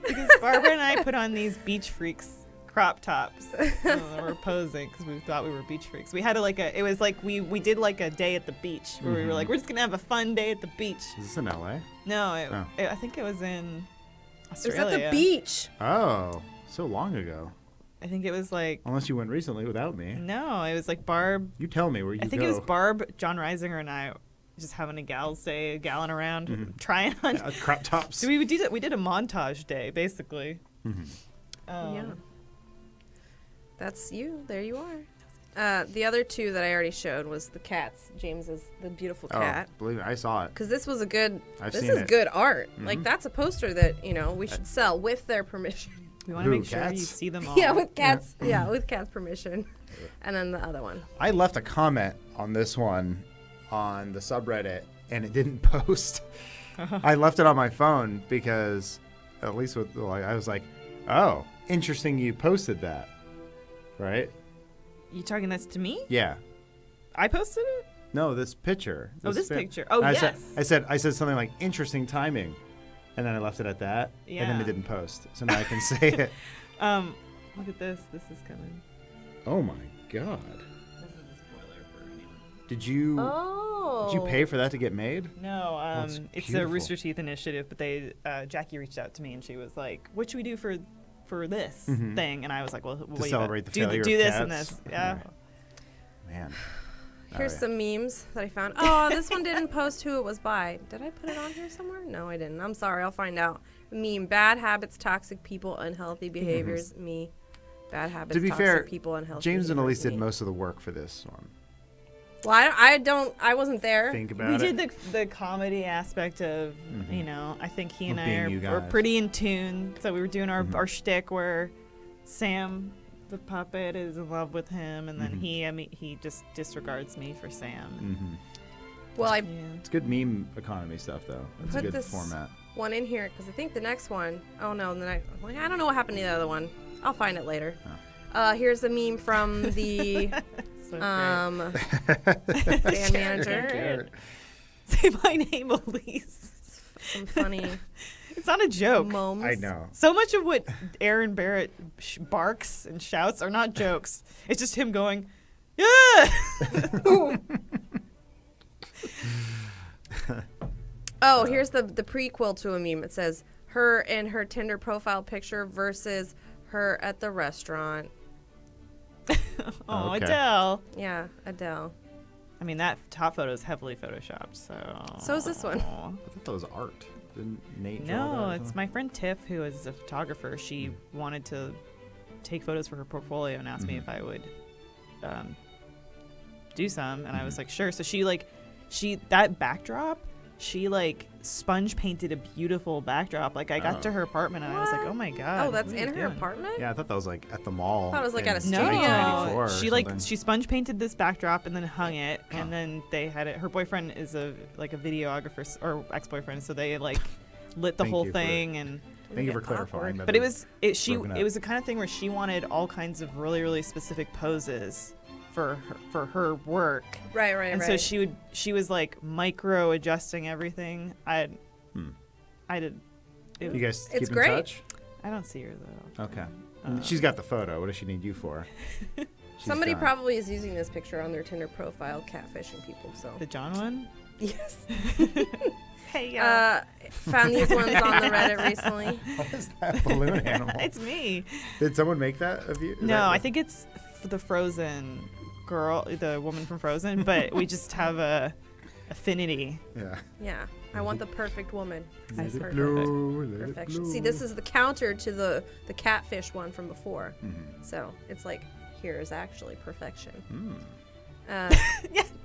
Because Barbara and I put on these Beach Freaks crop tops. And we're posing because we thought we were beach freaks. We had it was like we did like a day at the beach where we were like, we're just gonna have a fun day at the beach. Is this in LA? No, I think it was in Australia. It was at the beach. Oh, so long ago. I think it was like. Unless you went recently without me. No, it was like Barb. You tell me where you go. I think it was Barb, John Reisinger, and I just having a gal's day, galling around, trying on crop tops. So we did a montage day, basically. Yeah. That's you. There you are. The other two that I already showed was the cats. James's the beautiful cat. Oh, believe me, I saw it. Because this was a good. I've this seen is it. good art. Like that's a poster that we should sell with their permission. We want to make sure you see them all. Yeah, with cats. Yeah, with cats' permission. And then the other one. I left a comment on this one on the subreddit, and it didn't post. I left it on my phone because, at least I was like, oh, interesting you posted that. Right? You talking this to me? Yeah. I posted it? No, this picture. This picture. Oh, yes. yes. I said something like interesting timing, and then I left it at that, and then it didn't post. So now I can say it. Look at this. This is coming. Oh my god. This is a spoiler for anyone. Did you pay for that to get made? No, That's it's a beautiful. Rooster Teeth initiative, but Jackie reached out to me and she was like, "What should we do for this thing?" And I was like, "Well, to celebrate the failure do of this cats? and this." Yeah. Right. Man. Here's some memes that I found. Oh, this one didn't post who it was by. Did I put it on here somewhere? No, I didn't. I'm sorry. I'll find out. Meme: bad habits, toxic people, unhealthy behaviors. Me. Bad habits, To be toxic fair, people, unhealthy James and behaviors. Elise did Me. most of the work for this one. Well, I wasn't there. Think about We it. did the comedy aspect of, I think he and Of I being you are guys. pretty in tune. So we were doing our shtick where Sam, the puppet, is in love with him, and then he just disregards me for Sam. Well, I It's good meme economy stuff, though. It's a put good this format. one in here because I think the next one. Oh no, the next. I don't know what happened to the other one. I'll find it later. Here's a meme from the band manager. Say my name, Elise. Some funny. It's not a joke. Momes. I know. So much of what Aaron Barrett barks and shouts are not jokes. It's just him going, yeah. Oh, here's the prequel to a meme. It says her in her Tinder profile picture versus her at the restaurant. Oh, Okay. Adele. Yeah, Adele. I mean, that top photo is heavily photoshopped, so. So is this one. I thought that was art. Didn't Nate draw No, that or it's something? my friend Tiff, who is a photographer. She wanted to take photos for her portfolio and asked me if I would do some, and I was like, sure. So that backdrop, she sponge painted a beautiful backdrop. Like I got to her apartment and I was like, oh my god. Oh, that's what are in you her doing? apartment? Yeah, I thought that was at the mall. I thought it was at a in studio. 1994 or She something. she sponge painted this backdrop and then hung it, and then they had it. Her boyfriend is a videographer or ex-boyfriend, so they lit the Thank whole you for- thing and. Thank you for clarifying. But it was broken up. it was the kind of thing where she wanted all kinds of really, really specific poses for her work. Right. And so she was micro adjusting everything. I did. You guys It's keep great. in touch? I don't see her though. Okay. She's got the photo. What does she need you for? She's Somebody done. probably is using this picture on their Tinder profile, catfishing people. So The John one? yes. Hey, found these ones on the Reddit recently. What is that balloon animal? It's me. Did someone make that of you? Is No, that- I think it's the Frozen girl, the woman from Frozen, but we just have a affinity. Yeah. Yeah, I want the perfect woman. Let it Perfect. blow, let it Perfection. See, blow. this is the counter to the catfish one from before. Mm-hmm. So it's like, here is actually perfection.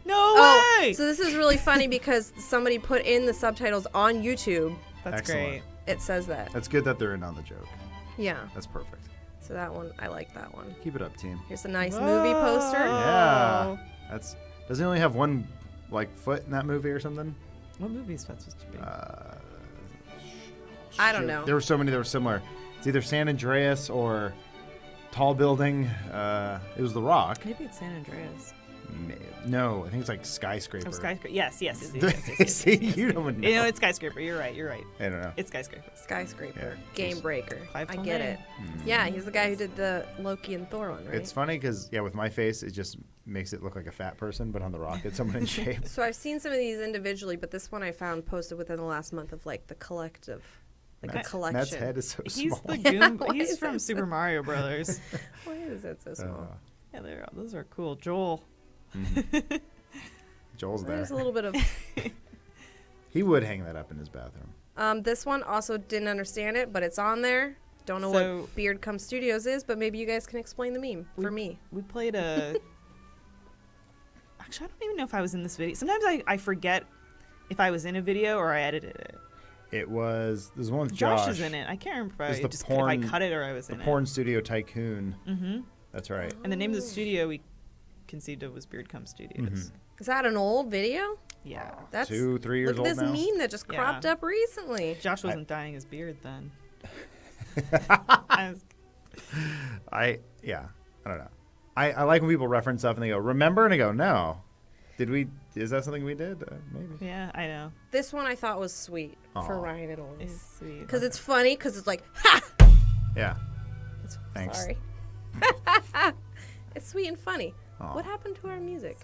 No way! So this is really funny because somebody put in the subtitles on YouTube. That's Excellent. great. It says that. That's good that they're in on the joke. Yeah. That's perfect. So that one, I like that one. Keep it up, team. Here's a nice movie poster. Yeah. Does he only have one foot in that movie or something? What movie is that supposed to be? I don't know. There were so many that were similar. It's either San Andreas or Tall Building. It was The Rock. Maybe it's San Andreas. No, I think it's Skyscraper. Oh, Skyscraper. Yes. See, you don't know. You know, it's Skyscraper. You're right. I don't know. It's Skyscraper. Skyscraper. Yeah. Game Breaker. I Clive get Tomei. it. Yeah, he's the guy who did the Loki and Thor one, right? It's funny because, with my face, it just makes it look like a fat person, but on The Rock, it's someone in shape. So I've seen some of these individually, but this one I found posted within the last month of the collective like Matt's- a collection. Matt's head is so He's small. the goon. Why He's is from that Super so- Mario Brothers. Why is it so small? Yeah, those are cool. Joel. Joel's there. There's a little bit of. He would hang that up in his bathroom. This one also didn't understand it, but it's on there. Don't know So- what Beard Come Studios is, but maybe you guys can explain the meme for me. We played a. Actually, I don't even know if I was in this video. Sometimes I forget if I was in a video or I edited it. There's one with Josh Josh. is in it. I can't remember if It's I, the just, porn, if I cut it or I was the in porn studio tycoon. Mm-hmm. That's right. And the name of the studio we conceived of was Beard Come Studios. Is that an old video? Yeah. That's 2-3 years look at old this now. meme that just cropped up recently. Josh wasn't dyeing his beard then. I don't know. I like when people reference stuff and they go, remember? And I go, no. Is that something we did? Maybe. Yeah, I know. This one I thought was sweet for Aw. Ryan and Olis. It's sweet. Because it's funny, because it's like, ha! Yeah. Thanks. Sorry. It's sweet and funny. Aw. What happened to our music?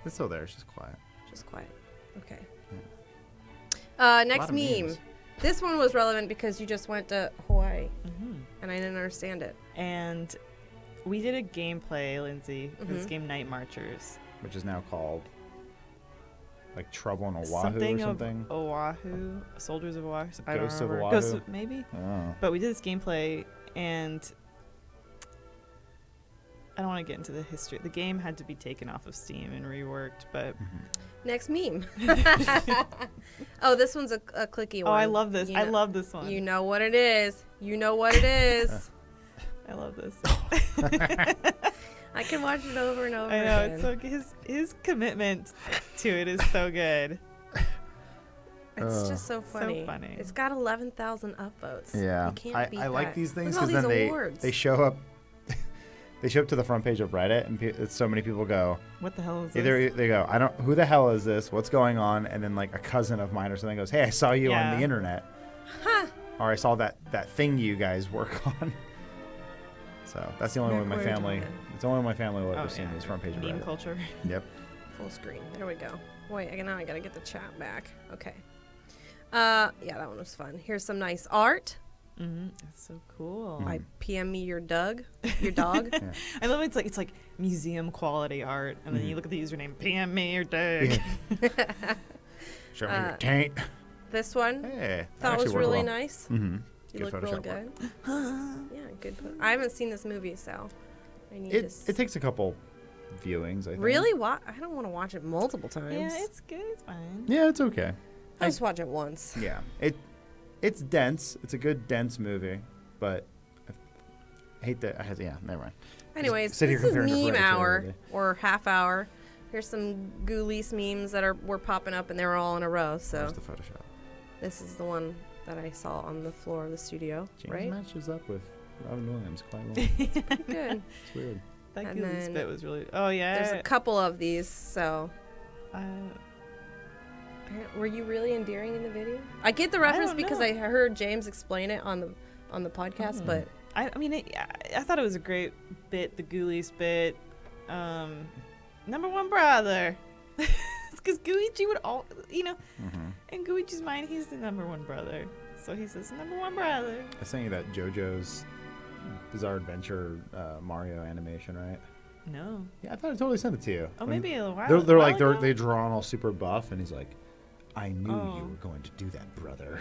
It's still there. It's just quiet. Just quiet. Okay. A Next lot of meme. memes. This one was relevant because you just went to Hawaii. Mm-hmm. And I didn't understand it. And we did a gameplay, Lindsay, for this Mhm. game Night Marchers. Which is now called like Trouble in Oahu Something or something. of Oahu, Soldiers of Oahu. I don't Ghosts of remember. Oahu? Ghosts of, maybe. Oh. But we did this gameplay, and I don't want to get into the history. The game had to be taken off of Steam and reworked, but Next meme. Oh, this one's a clicky one. Oh, I love this. You I know- love this one. You know what it is. You know what it is. I love this. I can watch it over and over I know again. it's so good. His commitment to it is so good. It's just so funny. So funny. It's got 11,000 upvotes. Yeah, You can't beat I like that. these things Look at because all then these awards. they show up. They show up to the front page of Reddit, and so many people go, What the hell is either this? they go, I don't, who the hell is this? What's going on? And then like a cousin of mine or something goes, hey, I saw you on the Yeah. internet, or I saw that thing you guys work on. So that's the only one in my Work where, family. Joanna? It's the only one in my family will Oh, ever see yeah. this front page of Meme Reddit. culture. Yep. Full screen. There we go. Wait, now I gotta get the chat back. Okay. Yeah, that one was fun. Here's some nice art. Mm-hmm. That's so cool. By PM me your dog. Your dog. I love it. It's like museum quality art, and then you look at the username, PM me your dog. Show me your taint. This one. Hey, Thought was really nice. Mm-hmm. You look real good. Yeah, good. I haven't seen this movie, so I need It to. it takes a couple viewings. I think. Really? I don't want to watch it multiple times. Yeah, it's good. It's fine. Yeah, it's okay. I'll just watch it once. Yeah, it's dense. It's a good dense movie, but I hate that. Yeah, never mind. Anyways, Just sit here this is comparing to meme Hereditary all hour day. or half hour. Here's some Ghoulies memes that were popping up, and they were all in a row. So Where's the Photoshop? this is the one that I saw on the floor of the studio, James right? matches up with Robin Williams quite well. Pretty good. It's weird. That And Ghoulies then bit was really. Oh yeah. There's a couple of these. So Uh, were you really endearing in the video? I get the reference don't because know. I heard James explain it on the podcast, but I mean, I thought it was a great bit, the Ghoulies bit. Number one brother. Because Guichi would in Guichi's mind, he's the number one brother. So he says, number one brother. I sent you that JoJo's Bizarre Adventure Mario animation, right? No. Yeah, I thought I totally sent it to you. Oh, When maybe a while. They're while like ago? they draw all super buff, and he's like, I knew Oh. you were going to do that, brother.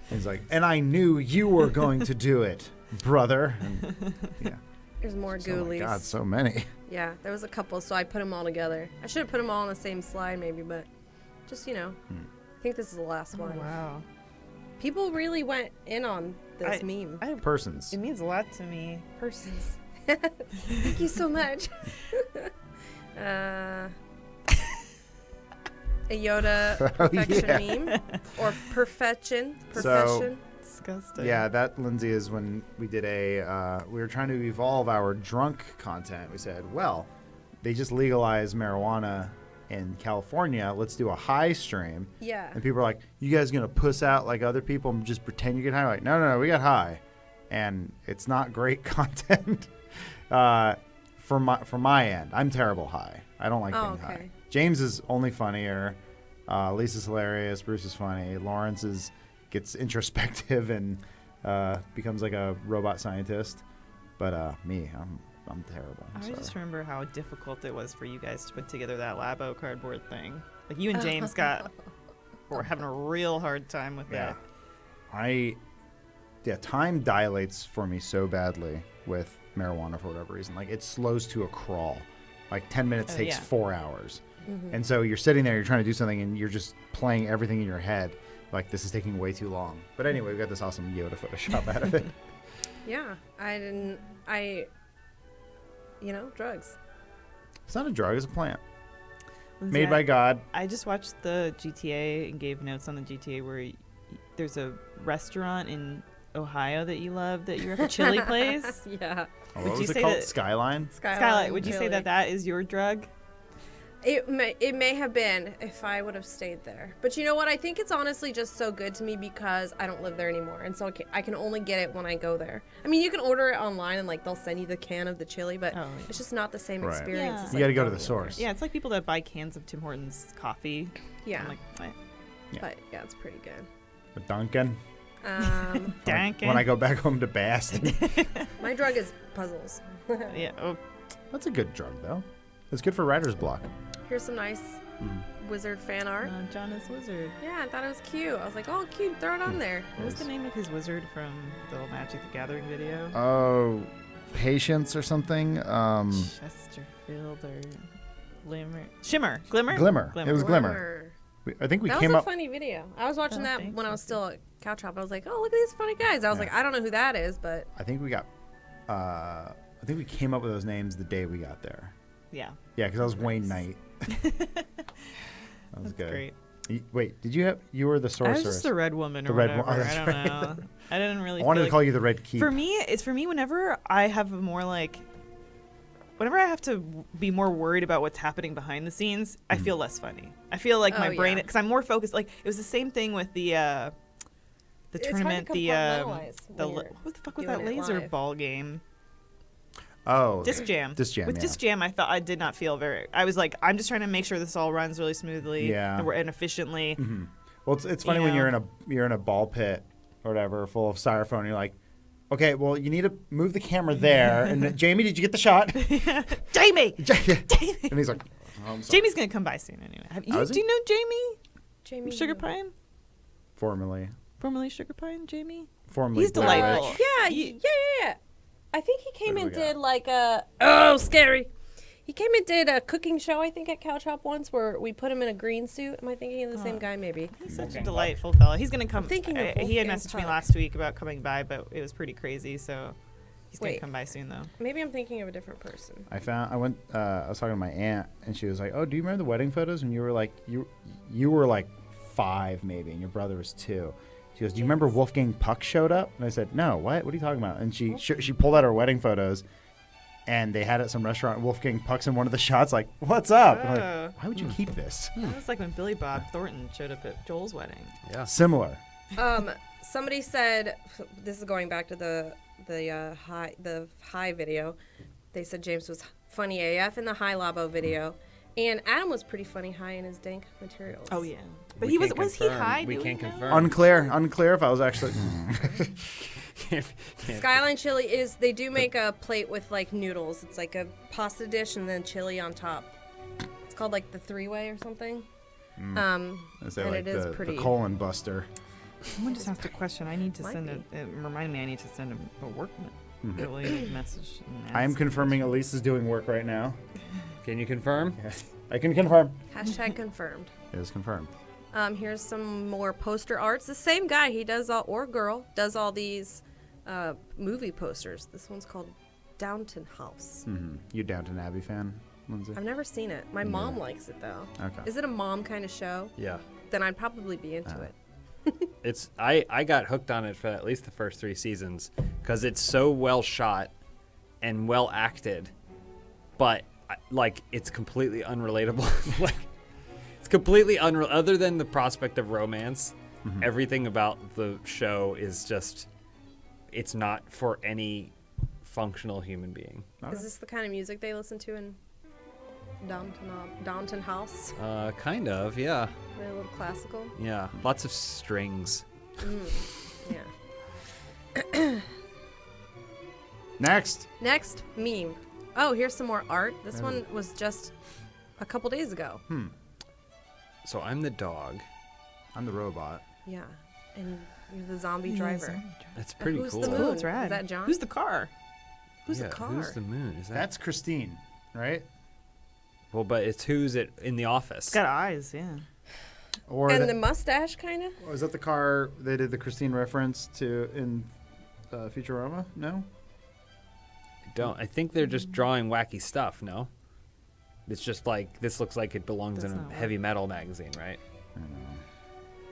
He's like, and I knew you were going to do it, brother. And, yeah. there's more Oh Ghoulies. my God, so many. Yeah, there was a couple, so I put them all together. I should have put them all on the same slide, maybe, but just I think this is the last one. Wow. People really went in on this meme. Persons. It means a lot to me. Persons. Thank you so much. A Yoda perfection meme or perfection. So, disgusting. yeah, that, Lindsay, is when we did we were trying to evolve our drunk content. We said, well, they just legalized marijuana in California. Let's do a high stream. Yeah. And people are like, you guys going to puss out like other people and just pretend you get high? Like, no, we got high. And it's not great content from my end. I'm terrible high. I don't like being high. James is only funnier. Lisa's hilarious. Bruce is funny. Lawrence gets introspective and becomes like a robot scientist. But me, I'm terrible. I just remember how difficult it was for you guys to put together that Labo cardboard thing. Like you and James were having a real hard time with that. Time dilates for me so badly with marijuana for whatever reason. Like it slows to a crawl. Like 10 minutes takes 4 hours. Mm-hmm. And so you're sitting there, you're trying to do something, and you're just playing everything in your head. Like this is taking way too long. But anyway, we got this awesome Yoda Photoshop out of it. Yeah, drugs. It's not a drug, it's a plant. Made by God. I just watched the GTA and gave notes on the GTA where there's a restaurant in Ohio that you love that you're at a chili place. Yeah. Oh, what was it called? Skyline? Skyline. Would you say that is your drug? It may have been if I would have stayed there. But you know what? I think it's honestly just so good to me because I don't live there anymore. And so I can only get it when I go there. I mean, you can order it online and like they'll send you the can of the chili, but it's just not the same experience. Yeah. As, You got to go to the source. Yeah, it's like people that buy cans of Tim Hortons coffee. Yeah. I'm like, what? Yeah. But yeah, it's pretty good. A Dunkin'. Dunkin'. When I go back home to Boston. My drug is puzzles. Yeah. Oh. That's a good drug, though. It's good for writer's block. Here's some nice wizard fan art. John is wizard. Yeah, I thought it was cute. I was like, oh, cute. Throw it on there. What was the name of his wizard from the Magic the Gathering video? Oh, Patience or something. Chesterfield or Glimmer. Shimmer. Glimmer? Glimmer. It was Glimmer. I think we that came was a up. funny video. I was watching that when I was still at Couch Hop. I was like, oh, look at these funny guys. I was like, I don't know who that is, but I think we got. I think we came up with those names the day we got there. Yeah. Yeah, because I was Wayne Knight. That was good. Great. Wait, you were the sorceress? I was just the red woman the or red whatever. I don't know. I didn't really. I wanted feel to call you the Red Keep. For me, whenever I have whenever I have to be more worried about what's happening behind the scenes, I feel less funny. I feel like my brain, because I'm more focused. Like it was the same thing with the tournament, what the fuck was that laser ball game? Oh, Disc Jam. With Disc Jam, I did not feel I was like, I'm just trying to make sure this all runs really smoothly and efficiently. Mm-hmm. Well, it's funny when you're in a ball pit or whatever, full of styrofoam. And you're like, okay, well, you need to move the camera there. And Jamie, did you get the shot? Jamie. And he's like, oh, Jamie's gonna come by soon anyway. Do you know Jamie? Jamie Sugar Pine. Formerly Sugar Pine. Jamie. Formerly. He's delightful. Yeah. I think he came and did like scary. He came and did a cooking show, I think, at Couch Hop once where we put him in a green suit. Am I thinking of the same guy? Maybe. He's such a delightful fellow. He's going to come. I'm thinking of he had messaged me last week about coming by, but it was pretty crazy, so he's going to come by soon, though. Maybe I'm thinking of a different person. I was talking to my aunt, and she was like, oh, do you remember the wedding photos when you were like, you were like 5 maybe, and your brother was 2. She goes, do you remember Wolfgang Puck showed up? And I said, no, what? What are you talking about? And she pulled out her wedding photos, and they had it at some restaurant. Wolfgang Puck's in one of the shots, like, what's up? And I'm like, why would you keep this? That was like when Billy Bob Thornton showed up at Joel's wedding. Yeah. Similar. Somebody said, this is going back to the high video. They said James was funny AF in the high Labo video. And Adam was pretty funny high in his dank materials. Oh, yeah. But was he high? We can't confirm. Unclear if I was actually. Skyline chili they do make a plate with like noodles. It's like a pasta dish and then chili on top. It's called like the 3-way or something. And like it is pretty. The colon buster. Someone just asked a question. I need to remind me I need to send him a work message. I am confirming Elise is doing work right now. Can you confirm? Yes. I can confirm. # confirmed. It is confirmed. Here's some more poster arts. The same guy, he does does all these movie posters. This one's called Downton House. Mm-hmm. You Downton Abbey fan, Lindsay? I've never seen it. My mom likes it though. Okay. Is it a mom kind of show? Yeah. Then I'd probably be into it. It's I got hooked on it for at least the first 3 seasons because it's so well shot and well acted, but like it's completely unrelatable. Like it's completely other than the prospect of romance. Mm-hmm. Everything about the show is just it's not for any functional human being. Is this the kind of music they listen to in Downton House? Kind of, yeah. A little classical. Yeah, lots of strings. Yeah. Next. Next meme. Oh, here's some more art. This one was just a couple days ago. So I'm the dog. I'm the robot. Yeah, and you're the zombie driver. That's pretty Who's cool. the moon? Oh, it's rad. Is that John? Who's the car? Who's the Yeah, car? Who's the moon? Is that? That's Christine, right? Well, but it's who's it in the office. It's got eyes, yeah. Or And the mustache, kind of. was that the car they did the Christine reference to in Futurama? No. I think they're just drawing wacky stuff. No. It's just like this looks like it belongs That's in not a heavy metal magazine, right? I know.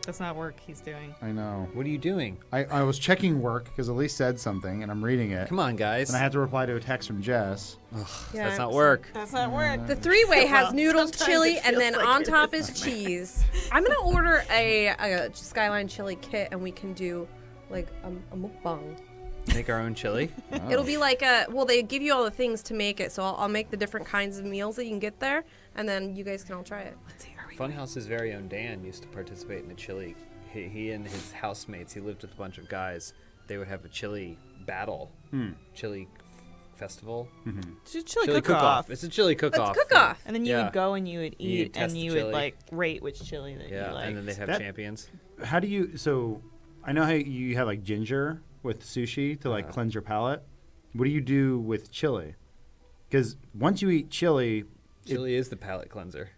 That's not work he's doing. I know. What are you doing? I was checking work because Elise said something, and I'm reading it. Come on, guys. And I had to reply to a text from Jess. Yeah, That's not work. That's not work. The three-way has Well, noodles, sometimes chili, it and then feels like on it top is. is cheese. I'm gonna order a Skyline chili kit, and we can do like a mukbang. Make our own chili. It'll be like they give you all the things to make it, so I'll make the different kinds of meals that you can get there, and then you guys can all try it. Let's see. Funhouse's very own Dan used to participate in the chili. He and his housemates, he lived with a bunch of guys. They would have a chili battle, chili festival. It's a chili cook-off. It's a chili cook-off. It's cook-off. And then you would go and you would You eat, test and the you chili. would like rate which chili that you like. And then they have champions. How do you? So I know how you have like ginger with sushi to like cleanse your palate. What do you do with chili? Because once you eat chili, Chili is the palate cleanser.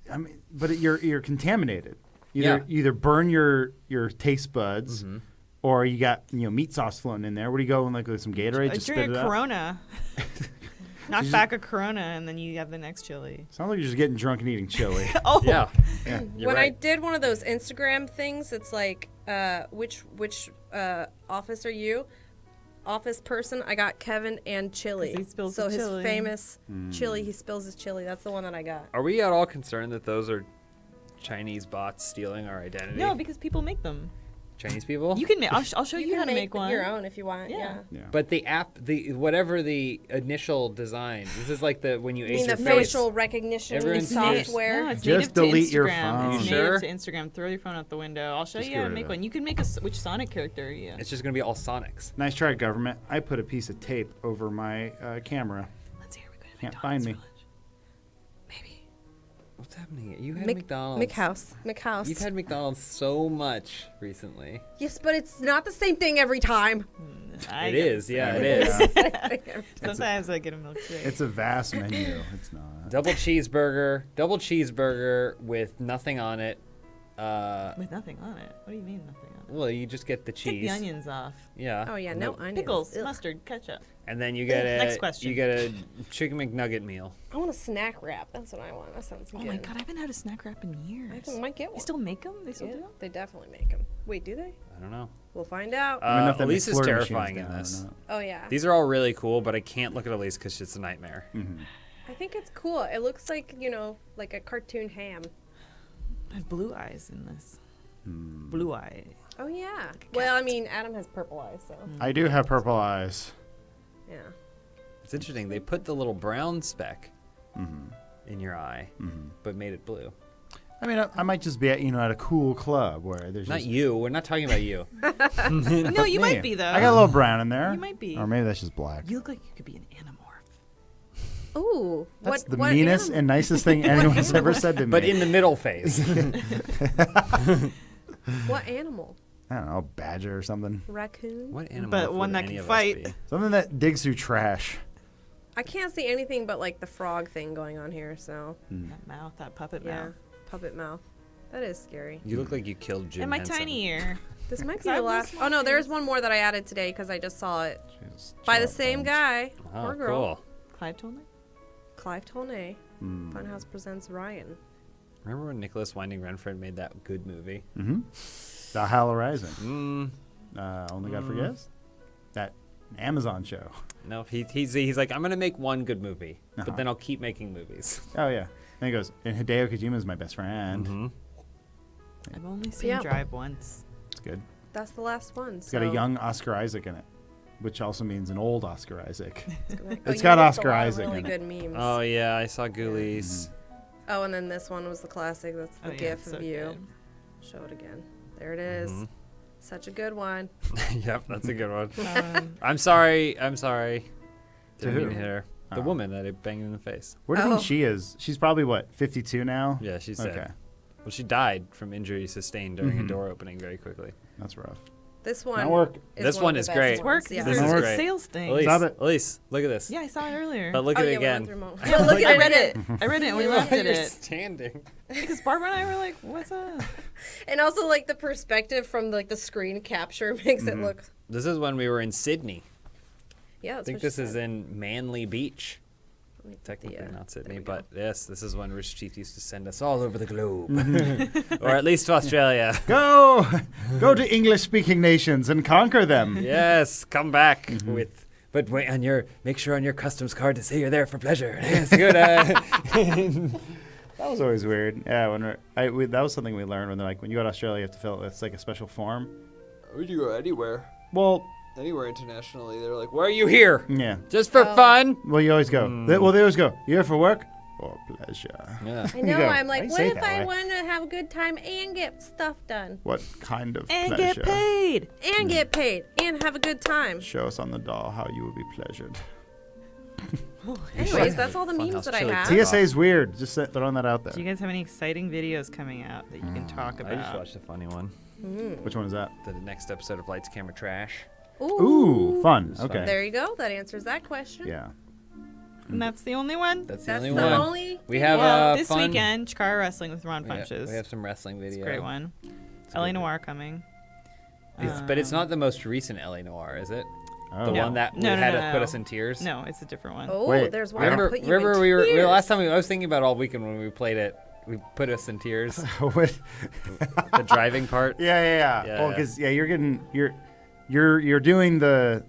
I mean, but you're contaminated. You either burn your taste buds, or you got meat sauce floating in there. What do you go and like with some Gatorade? Just spit Drink it a out? Corona. Knock back a Corona, and then you have the next chili. Sounds like you're just getting drunk and eating chili. Oh. Yeah. When I did one of those Instagram things, it's like, which office are you? Office person. I got Kevin and chili. 'Cause he spills so the his chili. famous chili, he spills his chili. That's the one that I got. Are we at all concerned that those are Chinese bots stealing our identity? No, because people make them. Chinese people? You can make. I'll show you how to make one. your own if you want. Yeah. But the app, whatever the initial design, this is like when you You ace mean your the face. facial recognition Everyone's software? No, it's Just native to delete your Instagram. phone. It's You sure? native to Instagram. Throw your phone out the window. I'll show Just you get how to rid make of one. You can make which Sonic character? Yeah. It's just going to be all Sonics. Nice try, government. I put a piece of tape over my camera. Let's see. Are we going to Can't find me. What's happening? You had McDonald's. McHouse. You've had McDonald's so much recently. Yes, but it's not the same thing every time. It is. Yeah, it is. Sometimes I get a milkshake. It's a vast menu. It's not. Double cheeseburger with nothing on it. With nothing on it. What do you mean nothing on it? Well, you just get the cheese. Take the onions off. Yeah. Oh yeah, no onions. Pickles, Ugh. mustard, ketchup. And then you get Next question. You get a chicken McNugget meal. I want a snack wrap. That's what I want. That sounds good. Oh my god, I haven't had a snack wrap in years. I might get one. They still make them? They still do them? They definitely make them. Wait, do they? I don't know. We'll find out. Elise is terrifying in this. Oh yeah. These are all really cool, but I can't look at Elise because it's a nightmare. I think it's cool. It looks like like a cartoon ham. And blue eyes in this. Blue eye. Oh yeah. Well, I mean, Adam has purple eyes, so. I do have purple eyes. Yeah. It's interesting. They put the little brown speck in your eye, but made it blue. I mean, I might just be at at a cool club where there's Not just... you. We're not talking about you. No, you might be though. I got a little brown in there. You might be. Or maybe that's just black. You look like you could be an animorph. Ooh. That's the what meanest animal? and nicest thing anyone's ever said to me. But in the middle phase. What animal? I don't know, badger or something. Raccoon? What animal? But one that can fight. Something that digs through trash. I can't see anything but like the frog thing going on here, so. That mouth, that puppet Yeah. mouth. Puppet mouth. That is scary. You look like you killed Jim And my Henson. tiny ear. This might be I the love last. small Oh no, there's things. one more that I added today because I just saw it by the same guy Oh, or girl. cool. Clive Tolnay? Clive Tolnay. Funhouse presents Ryan. Remember when Nicholas Winding Renfred made that good movie? Valhalla Rising. Only God Forgives? That Amazon show. No, he's like, I'm gonna make one good movie, but then I'll keep making movies. Oh, yeah. And he goes, and Hideo Kojima is my best friend. I've only seen Yeah. Drive once. It's good. That's the last one. It's got a young Oscar Isaac in it, which also means an old Oscar Isaac. It's got Oscar Isaac really in good it. memes. Oh yeah, I saw Ghoulies. Oh, and then this one was the classic. That's the Oh, yeah, GIF it's so of you. good. Show it again. There it is. Such a good one. Yep, that's a good one. I'm sorry. Didn't To mean who? to hit her. The woman that I banged in the face. Where do you think she is? She's probably, what, 52 now? Yeah, she's dead. Okay. Well, she died from injury sustained during a Mhm. door opening very quickly. That's rough. This one. Not work. This one is great. Work. Yeah. This This is is great. sales thing. Elise, Stop it. Elise, look at this. Yeah, I saw it earlier. But look at it again. Yeah, look at I read it. I read it and we laughed at You're it. standing. Because Barbara and I were like, what's up? And also, like, the perspective from, like, the screen capture makes it look... This is when we were in Sydney. Yeah, I that's think what she this is said. in Manly Beach. Technically not Sydney, but yes, this is when Rich Teeth used to send us all over the globe. Or at least to Australia. Go to English-speaking nations and conquer them. Yes, come back with... But wait, make sure on your customs card to say you're there for pleasure. Yes, good. That was always weird. Yeah, that was something we learned when they're like, when you go to Australia, you have to fill it's like a special form. Would you go anywhere? Well, anywhere internationally, they're like, "Why are you here? Yeah, just for fun." Well, you always go. They always go. You here for work or pleasure? Yeah. I know. I'm like, "Why what say it if that I way?" want to have a good time and get stuff done? What kind of And pleasure? get paid. And get paid. And have a good time. Show us on the doll how you will be pleasured. Anyways, that's all the memes that I have. TSA's weird. Just throwing that out there. Do you guys have any exciting videos coming out that you can talk about? I just watched a funny one. Which one is that? The next episode of Lights, Camera, Trash. Ooh, fun. It's Okay. There you go. That answers that question. Yeah. And that's the only one? That's That's the the only one. only- We have this fun... weekend, Chikara Wrestling with Ron We Funches. have some wrestling video. It's a great one. It's LA good. Noir coming. But it's not the most recent LA Noir, is it? Oh. The No. one that No, had no, us put no. us in tears? No, it's a different one. Oh, Wait, there's one Remember, that put you in remember we were tears. last time I was thinking about all weekend when we played it. We put us in tears. What? The driving part. Yeah. Well, because you're doing the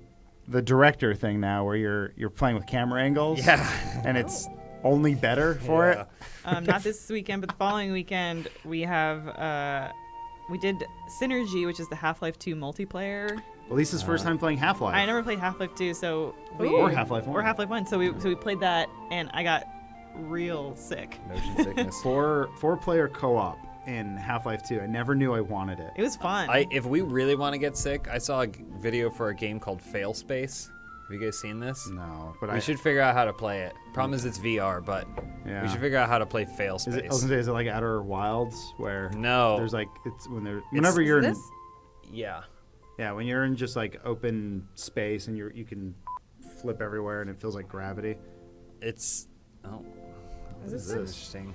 director thing now, where you're playing with camera angles. Yeah. And it's only better for it. Not this weekend, but the following weekend we have we did Synergy, which is the Half-Life 2 multiplayer. Lisa's first time playing Half-Life. I never played Half-Life 2, so we Or Half-Life 1. Or Half-Life 1. So we played that, and I got real sick. Motion sickness. Four-player co-op in Half-Life 2. I never knew I wanted it. It was fun. If we really want to get sick, I saw a video for a game called Fail Space. Have you guys seen this? No, but we should figure out how to play it. Problem is it's VR, but Yeah. we should figure out how to play Fail Is Space. it, I was gonna say, is it like Outer Wilds, where No. there's like whenever you're in, Yeah. yeah, when you're in just like open space and you can flip everywhere and it feels like gravity. It's Is this this interesting.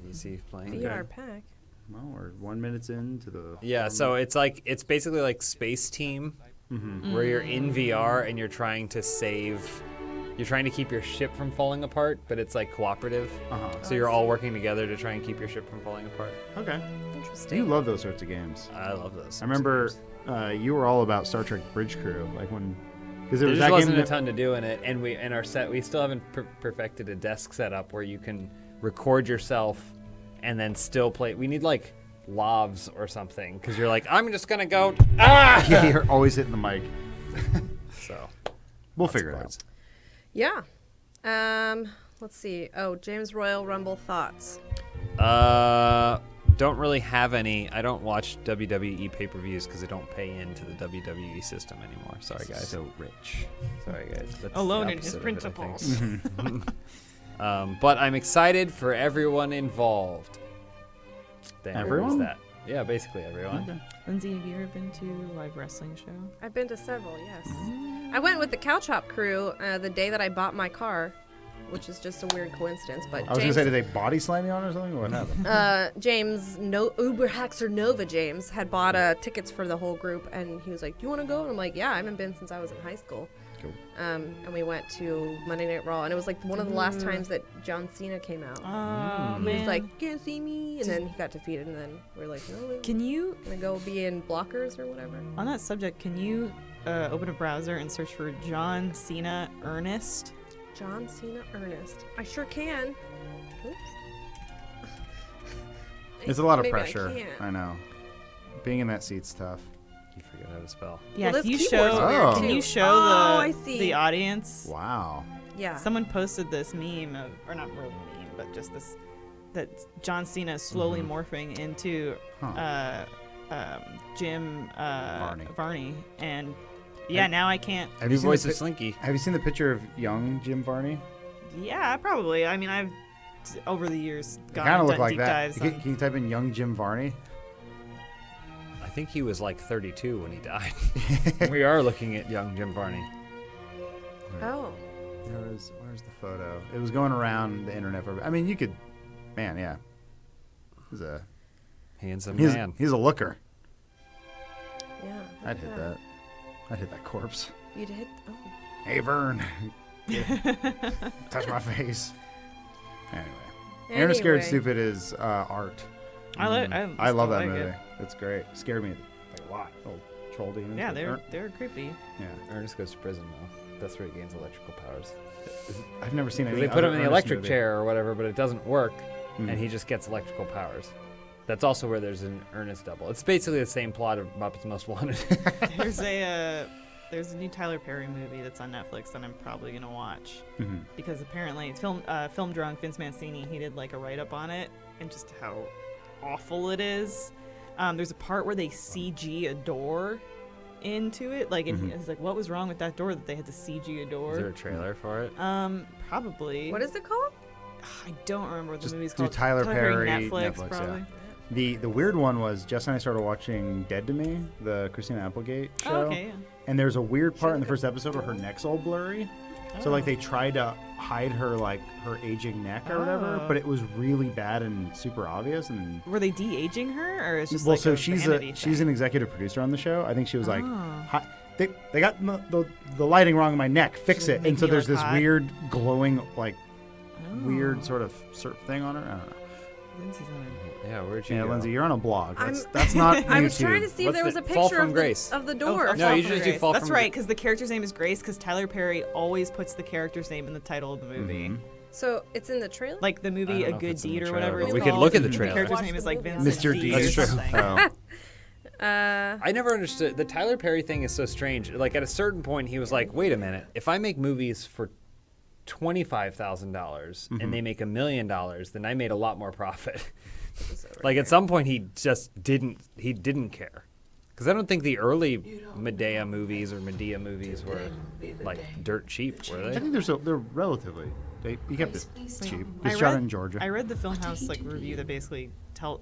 You see playing VR pack. Well, we're 1 minute into the. Yeah, so it's basically like Space Team, where you're in VR and you're trying to keep your ship from falling apart, but it's like cooperative. So you're all working together to try and keep your ship from falling apart. Okay. Interesting. You love those sorts of games. I love those. I remember you were all about Star Trek Bridge Crew, like when because There was just that wasn't game a ton to do in it, and our set we still haven't perfected a desk setup where you can record yourself and then still play. We need like lavs or something because you're like, I'm just gonna go. Yeah, you're always hitting the mic. So we'll figure it out. Yeah. Let's see. Oh, James Royal Rumble thoughts. Don't really have any. I don't watch WWE pay-per-views because I don't pay into the WWE system anymore. Sorry, guys. So rich. Sorry, guys. That's Alone the in his opposite of it, I think. principles. But I'm excited for everyone involved. There Everyone? is that. Yeah, basically everyone. Okay. Lindsay, have you ever been to a live wrestling show? I've been to several, yes. I went with the Couch Hop crew the day that I bought my car, which is just a weird coincidence. But I was gonna say, did they body slam you on or something? What happened? James, Uber Haxer Nova James, had bought tickets for the whole group, and he was like, "Do you want to go?" And I'm like, "Yeah, I haven't been since I was in high school." Cool. And we went to Monday Night Raw, and it was like one of the last times that John Cena came out. Oh, He man. was like, "Can't see me," and then he got defeated, and then we're like, "No, Can you gonna go be in blockers or whatever?" On that subject, can you open a browser and search for John Cena Ernest? John Cena Ernest. I sure can. Oops. It's a lot of Maybe I pressure. can't. I know. Being in that seat's tough. You forget how to spell. Yeah, Well, can this you keyboard's show? weird, Can too. you show I the see. the audience? Wow. Yeah. Someone posted this meme of, or not really meme, but just this that John Cena is slowly morphing into Jim Varney, and Have- now I can't. Have you seen voice the of Slinky. Have you seen the picture of young Jim Varney? Yeah, probably. I mean, I've over the years It gone kind of and looked done like deep that. dives. Can you type in young Jim Varney? I think he was like 32 when he died. We are looking at young Jim Varney. Oh. Where's the photo? It was going around the internet. I mean, you could, man, yeah. He's a handsome he's, man. He's a looker. Yeah. I'd hit that. I'd hit that corpse. You'd hit. Oh. Hey, Vern. Touch my face. Anyway. Aaron Anyway. Scared Stupid is art. I love that like movie. it. It's great. Scared me like a lot. Little troll demons. Yeah, they're creepy. Yeah. Ernest goes to prison now. That's where he gains electrical powers. I've never seen any. They put him in the other electric Ernest chair or whatever, but it doesn't work, Hmm. and he just gets electrical powers. That's also where there's an Ernest double. It's basically the same plot of Muppets Most Wanted. There's a new Tyler Perry movie that's on Netflix that I'm probably gonna watch Mhm. because apparently it's film drunk. Vince Mancini, he did like a write up on it and just how awful it is. There's a part where they CG a door into it, like and it's like, what was wrong with that door that they had to CG a door? Is there a trailer for it? Probably. What is it called? I don't remember what the Just movie's do called. Tyler Perry Netflix, probably. Yeah. The weird one was Jess and I started watching Dead to Me, the Christina Applegate show. Oh, okay, yeah. And there's a weird part in the first episode where her neck's all blurry. So like Oh. they tried to hide her like her aging neck or whatever, Oh. but it was really bad and super obvious. And Were they de-aging her, or it's just well, like so a she's vanity she's thing? an executive producer on the show. I think she was like, Oh. "Hi- they got the lighting wrong in my neck. Fix it. make And so me there's look this hot. weird glowing like weird Oh. sort of thing on her. I don't know. Lindsay's on it. Yeah, where'd you Yeah, go? Lindsay, you're on a blog. I'm- That's not I was YouTube. trying to see if there was a Fall picture from Grace. of the door. No, you just do Fall That's from right, because the character's name is Grace, because Tyler Perry always puts the character's name in the title of the movie. So it's in the trailer. Like the movie I don't A know if Good it's in the Deed or trailer, whatever but it's we could called. look at the The trailer. character's Watch name the is like movie. Vincent Mr. D D. or That's true. something. Oh. I never understood the Tyler Perry thing is so strange. Like at a certain point, he was like, "Wait a minute! If I make movies for $25,000 and they make $1 million, then I made a lot more profit." Like at some point, he just didn't care, because I don't think the early Medea movies or Medea movies were like dirt cheap, were I they? think they're relatively. He kept it cheap. I It's shot read- in Georgia. I read the Funhaus like review that basically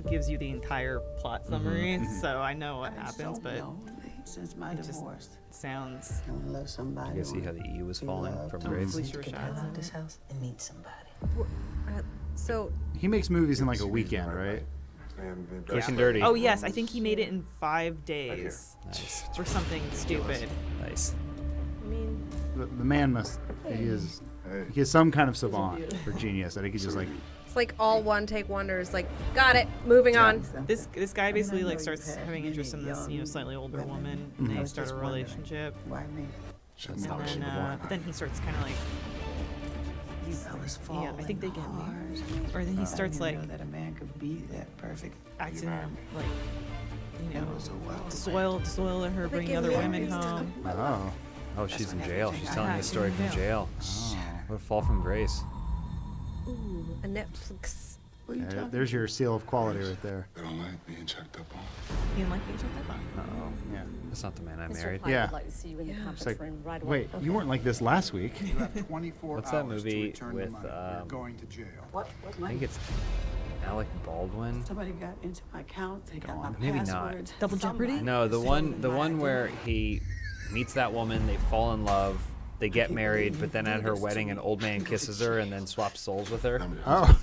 gives you the entire plot summary, so I know what happens, but since my it just divorce. sounds. I want to love somebody. You guys see how the E was falling from Oh, grades? Felicia Get Rashad. out of this house and meet somebody. So He makes movies in like a weekend, right? Quick and dirty. Oh yes, I think he made it in 5 days. Nice. For something stupid. Nice. I mean, The man must. He is some kind of savant or genius. I think he's just like. it's like all one take wonders. Like, got it. Moving on. This guy basically like starts having interest in this slightly older woman, and they start a relationship. Why me? And then, but then he starts kind of like. Yeah, I think they get married. Or then he starts like that a man could be that perfect. acting like, you know, to soil her, bringing other women home. Oh. Oh, she's in jail. She's telling me a story she's in from jail. Oh. What a fall from grace. Ooh, a Netflix. Yeah, there's your seal of quality right there. They don't like being checked up on. You didn't like being checked up on? Uh-oh. Yeah. That's not the man I Mr. married. Pike Yeah. would like to see you in the conference It's like, room right away. wait, you weren't like this last week. You have 24 What's that hours to movie return with, the money. You're going to jail. What I think it's Alec Baldwin. Somebody got into my account. They got my Maybe not. passwords. Double Jeopardy? No, the one where he meets that woman, they fall in love, they get married, but then at her wedding, an old man kisses her and then swaps souls with her. Oh.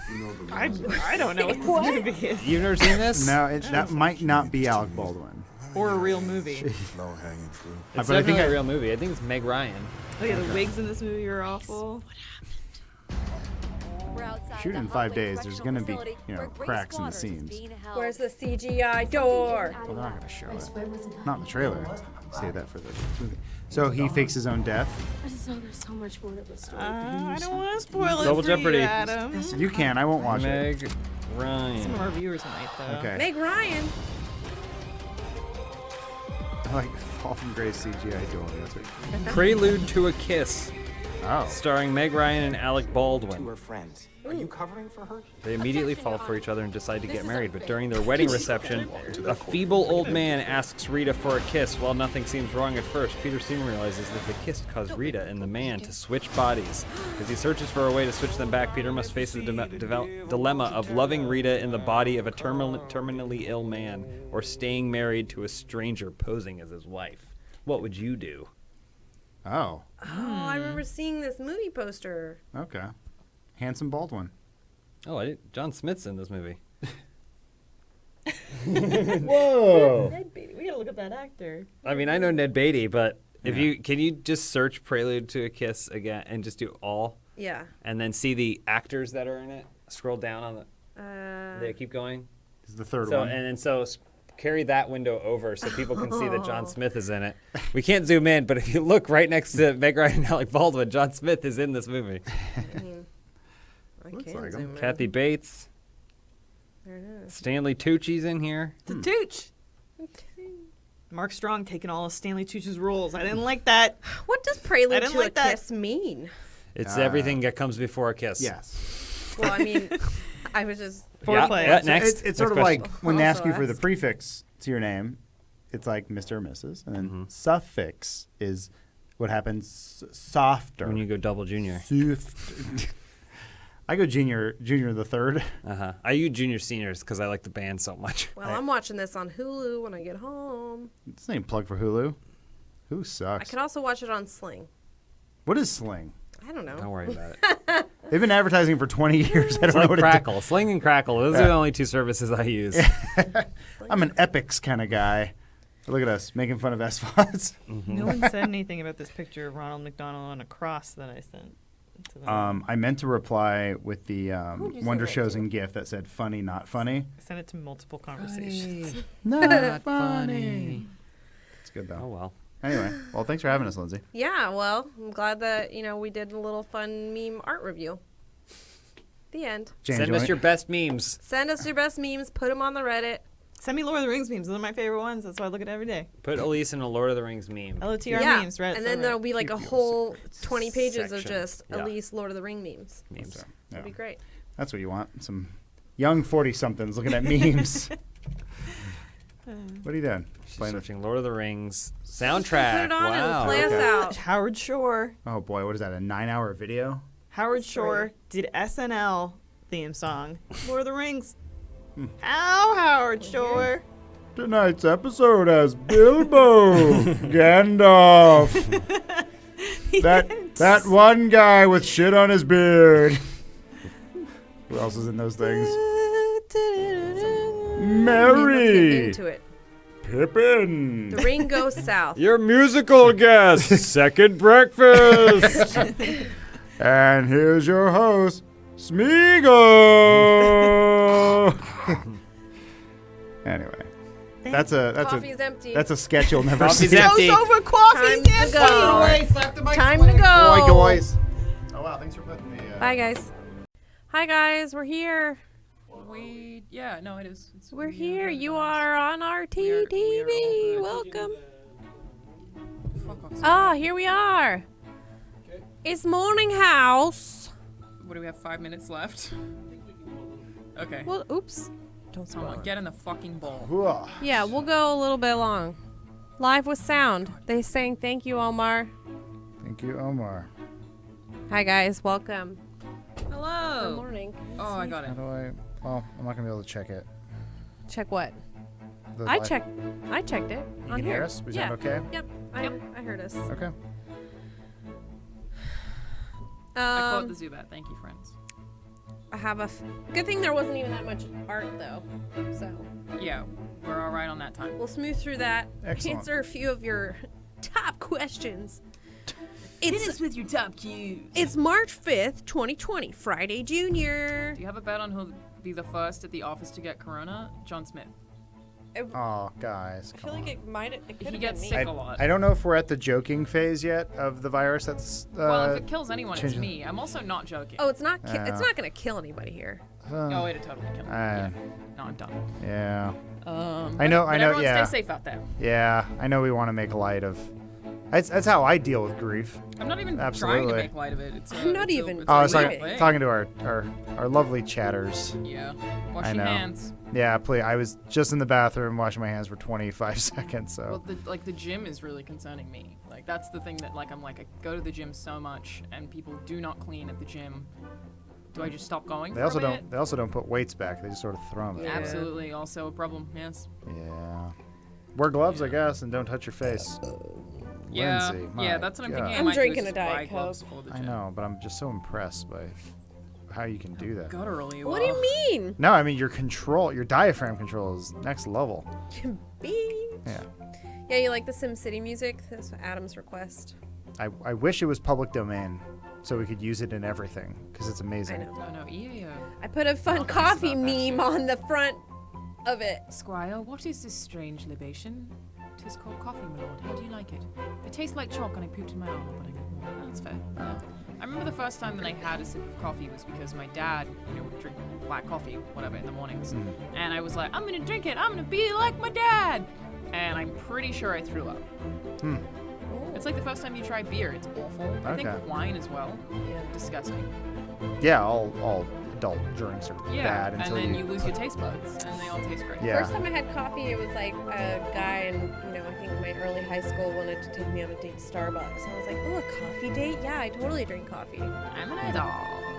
I don't know what this movie is. You've never seen this? No, that might not be Alec Baldwin. Or a real movie. Low hanging fruit. It's But I think definitely a real movie. I think it's Meg Ryan. Oh yeah, the wigs in this movie are awful. Shoot in 5 days. There's gonna be, cracks in the seams. Where's the CGI door? Well, they're not gonna show it. Not in the trailer. Save that for the movie. So he fakes his own death. I just know there's so much more to the story. I don't want to spoil it Double for Jeopardy. you, Adam. You can. I won't watch it. Meg Ryan. Some of our viewers might though. Okay. Meg Ryan. I like Fall from Grace CGI door. That's right. Prelude to a Kiss. Oh. Starring Meg Ryan and Alec Baldwin. To her friends. Are you covering for her? They immediately fall for each other and decide to get married, but during their wedding reception, a feeble old man asks Rita for a kiss. While nothing seems wrong at first, Peter soon realizes that the kiss caused Rita and the man to switch bodies. As he searches for a way to switch them back, Peter must face the dilemma of loving Rita in the body of a terminally ill man or staying married to a stranger posing as his wife. What would you do? Oh. Oh, I remember seeing this movie poster. Okay. Handsome Baldwin. Oh, John Smith's in this movie. Whoa. Ned Beatty. We gotta look up that actor. I mean, I know Ned Beatty, but can you just search Prelude to a Kiss again and just do all? Yeah. And then see the actors that are in it. Scroll down on the. They keep going. This is the third one. one. And so carry that window over so people can see that John Smith is in it. We can't zoom in, but if you look right next to Meg Ryan and Alec Baldwin, John Smith is in this movie. I can zoom in. Kathy Bates. There it is. Stanley Tucci's in here. The Tooch. Mark Strong taking all of Stanley Tucci's roles. I didn't like that. What does I Prelude didn't to like a that. Kiss mean? It's everything that comes before a kiss. Yes. Well, I mean, I was just Foreplay. So Next. It's sort of question. like when they ask you for the ask. prefix to your name, it's like Mr. or Mrs. And then suffix is what happens softer. When you go double junior. I go junior the third. Uh-huh. I use junior seniors because I like the band so much. Well, I'm watching this on Hulu when I get home. This ain't plug for Hulu. Hulu I sucks. could also watch it on Sling. What is Sling? I don't know. Don't worry about it. They've been advertising for 20 years. I don't know like what Crackle. Sling and Crackle. Those are the only two services I use. I'm an Epix kind of guy. Look at us making fun of SVODs. No one said anything about this picture of Ronald McDonald on a cross that I sent. To them. I meant to reply with the Who'd you Wonder send it Shows to? and GIF that said funny, not funny. I sent it to multiple conversations. Not funny. It's good though. Oh well. Anyway, well, thanks for having us, Lindsay. Yeah, well, I'm glad that, we did a little fun meme art review. The end. James, Send us your best memes. Send us your best memes. Put them on the Reddit. Send me Lord of the Rings memes. Those are my favorite ones. That's why I look at it every day. Put Elise in a Lord of the Rings meme. LOTR memes, right? And then there'll be like a whole 20 pages of section. just Yeah. Elise Lord of the Ring memes. Memes. That'd be great. That's what you want. Some young 40-somethings looking at memes. What are you doing? She's searching Lord of the Rings soundtrack. Put it on and Wow. play us out. Howard Shore. Oh boy, what is that? A 9-hour video? Howard Shore did SNL theme song. Lord of the Rings. Ow, Howard Shore. Tonight's episode has Bilbo, Gandalf, that one guy with shit on his beard. Who else is in those things? Mary. Into it. Pippin. The ring goes south. Your musical guest, Second Breakfast. And here's your host, Smeagol. Anyway, Coffee's empty. that's a sketch you'll never Coffee's see. empty. Show's over. Coffee's Time to go. empty. Time to go. Boy, guys. Oh wow, thanks for putting me. Bye, guys. Hi, guys. We're here. No, it is. We're here. You are on our TV. Welcome. Ah, here we are. It's Morning House. What do we have? 5 minutes left. Okay. Well, oops. Don't Come spoil on, it. get in the fucking bowl. Yeah, we'll go a little bit long. Live with sound. They sang thank you, Omar. Thank you, Omar. Hi, guys. Welcome. Hello. Good morning. Oh, I got it. How do I? Well, I'm not gonna be able to check it. Check what? The I live- checked it. You on can here. hear us? We yeah. sound okay? Yep. I heard us. Okay. I caught the Zubat. Thank you, friends. I have a good thing there wasn't even that much art though. So Yeah, we're all right on that time. we'll smooth through that. Excellent. Answer a few of your top questions. Hit us with your top cues. It's March 5th, 2020, Friday Junior. Do you have a bet on who'll be the first at the office to get corona? John Smith. Oh, guys. I feel like it might. It could He have gets been me. sick a lot. I don't know if we're at the joking phase yet of the virus. That's Well, if it kills anyone, it's changing- me. I'm also not joking. Oh, it's not. It's Yeah. not gonna kill anybody here. Oh, it'd totally kill me. Yeah. No, I'm done. Yeah. But I know. everyone Yeah. stay safe out there. Yeah, I know we want to make light of That's how I deal with grief. I'm not even Absolutely. trying to make light of it. I'm not even. It's Oh, I was a talking to our lovely chatters. Yeah. Wash I your know. hands. Yeah, please. I was just in the bathroom washing my hands for 25 seconds. So. Well, the gym is really concerning me. Like that's the thing that I'm like I go to the gym so much and people do not clean at the gym. Do I just stop going? They for also a bit? don't. They also don't put weights back. They just sort of throw them. Absolutely, also a problem. Yes. Yeah. Wear gloves, I guess, and don't touch your face. Yeah, Lindsay, yeah, my that's what I'm God. thinking. I I'm might do drinking is a just buy Diet gloves Coke. for the I gym. know, but I'm just so impressed by how you can do that. Guttural you What do you mean? No, I mean your diaphragm control is next level. Beep. Yeah. Yeah, you like the SimCity music? That's Adam's request. I wish it was public domain, so we could use it in everything, because it's amazing. I know. No, EA. I put a fun coffee meme on the front of it. Squire, what is this strange libation? 'Tis called coffee, my lord. How do you like it? It tastes like chalk, and I pooped in my armor, but I got more. Oh, that's fair. Yeah. I remember the first time that I had a sip of coffee was because my dad, would drink black coffee, whatever, in the mornings. And I was like, I'm gonna drink it. I'm gonna be like my dad. And I'm pretty sure I threw up. It's like the first time you try beer. It's awful. I think Okay. wine as well. Yeah. Disgusting. Yeah, all adult drinks are Yeah, bad and until then you lose your taste buds, and they all taste great. Yeah. First time I had coffee, it was like a guy in, I think my early high school wanted to take me on a date to Starbucks. I was like, oh, a coffee date? Yeah, I totally drink coffee. I'm an adult.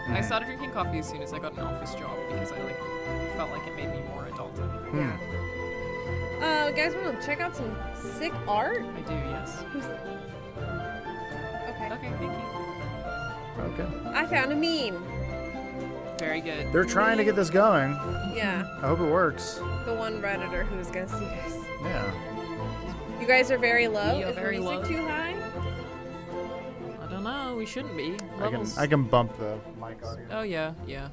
I started drinking coffee as soon as I got an office job because I felt like it made me more adult. Guys want to check out some sick art? I do, yes. Okay. Okay, thank you. Okay. I found a meme. Very good. They're trying to get this going. Yeah. I hope it works. The one Redditor who's gonna see this. Yeah. You guys are very low. We are Is very the music low. too high? I don't know. We shouldn't be. I can bump the mic audio. Oh yeah, yeah.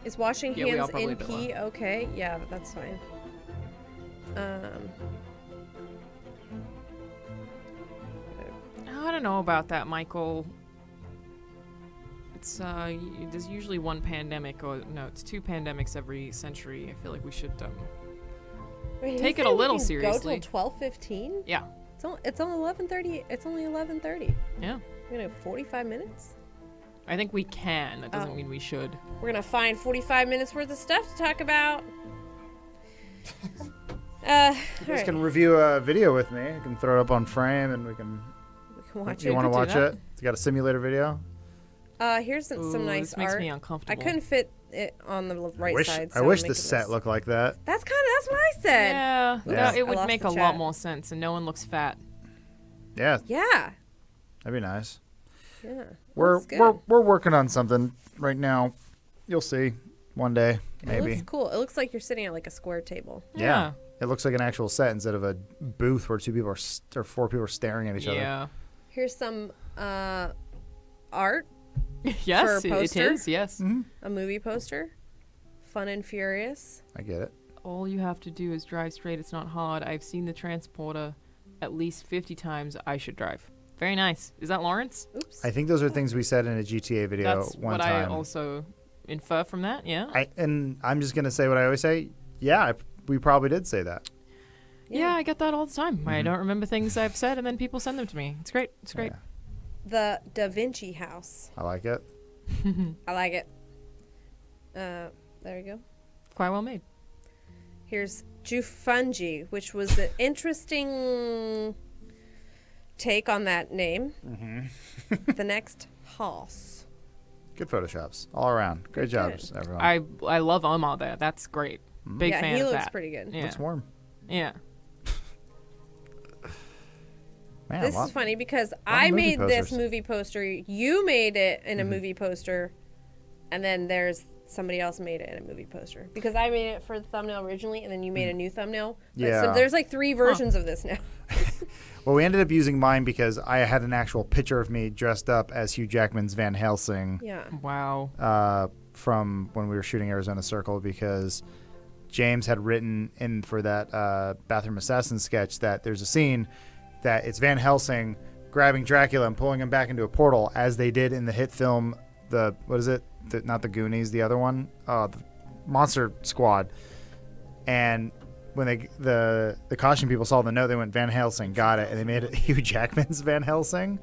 Is washing Yeah, we are hands probably in a bit pee okay? Yeah, that's fine. I don't know about that, Michael. It's there's usually one pandemic, or no, it's two pandemics every century. I feel like we should Wait, take you it a said we little can seriously. Go till 12:15. Yeah. It's only 11:30. It's only 11:30. Yeah. We're gonna have 45 minutes. I think we can. That doesn't mean we should. We're gonna find 45 minutes worth of stuff to talk about. You guys can review a video with me. You can throw it up on Frame, and we can watch you it. want to We could watch do it? You got a simulator video? Here's some Ooh, nice this makes art. me uncomfortable. I couldn't fit it on the right side. I so wish I'm the making set this. looked like that. That's what I said. Yeah, Yeah. that- it I would lost make the a lot chat. more sense, and no one looks fat. Yeah, Yeah. that'd be nice. Yeah. We're Looks good. we're working on something right now. You'll see one day, It maybe. looks cool. It looks like you're sitting at like a square table. Yeah. It looks like an actual set instead of a booth where two people are or four people are staring at each other. Here's some art. Yes, for a it poster. is. Yes. A movie poster. Fun and Furious. I get it. All you have to do is drive straight. It's not hard. I've seen the transporter at least 50 times. I should drive. Very nice. Is that Lawrence? Oops. I think those are things we said in a GTA video That's one what time. I also infer from that. Yeah. And I'm just gonna say what I always say. Yeah, we probably did say that. Yeah, I get that all the time. Mm-hmm. I don't remember things I've said, and then people send them to me. It's great. It's great. The Da Vinci House. I like it. I like it. There we go. Quite well made. Here's Jufungi, which was an interesting take on that name. The next Haus. Good photoshops all around. Great jobs, everyone. I love Omar there. That's great. Big Yeah, fan he of looks that. pretty good. Yeah. Looks warm. Yeah. Man, This lot- is funny because lot of I movie made this posters. movie poster. You made it in a movie poster, and then there's somebody else made it in a movie poster because I made it for the thumbnail originally, and then you made a new thumbnail. But Yeah. So there's like 3 versions of this now. Well, we ended up using mine because I had an actual picture of me dressed up as Hugh Jackman's Van Helsing. Yeah. Wow. From when we were shooting Arizona Circle, because James had written in for that Bathroom Assassin sketch that there's a scene that it's Van Helsing grabbing Dracula and pulling him back into a portal, as they did in the hit film, not the Goonies, the other one, the Monster Squad. And when the costume people saw the note, they went Van Helsing, got it, and they made it Hugh Jackman's Van Helsing.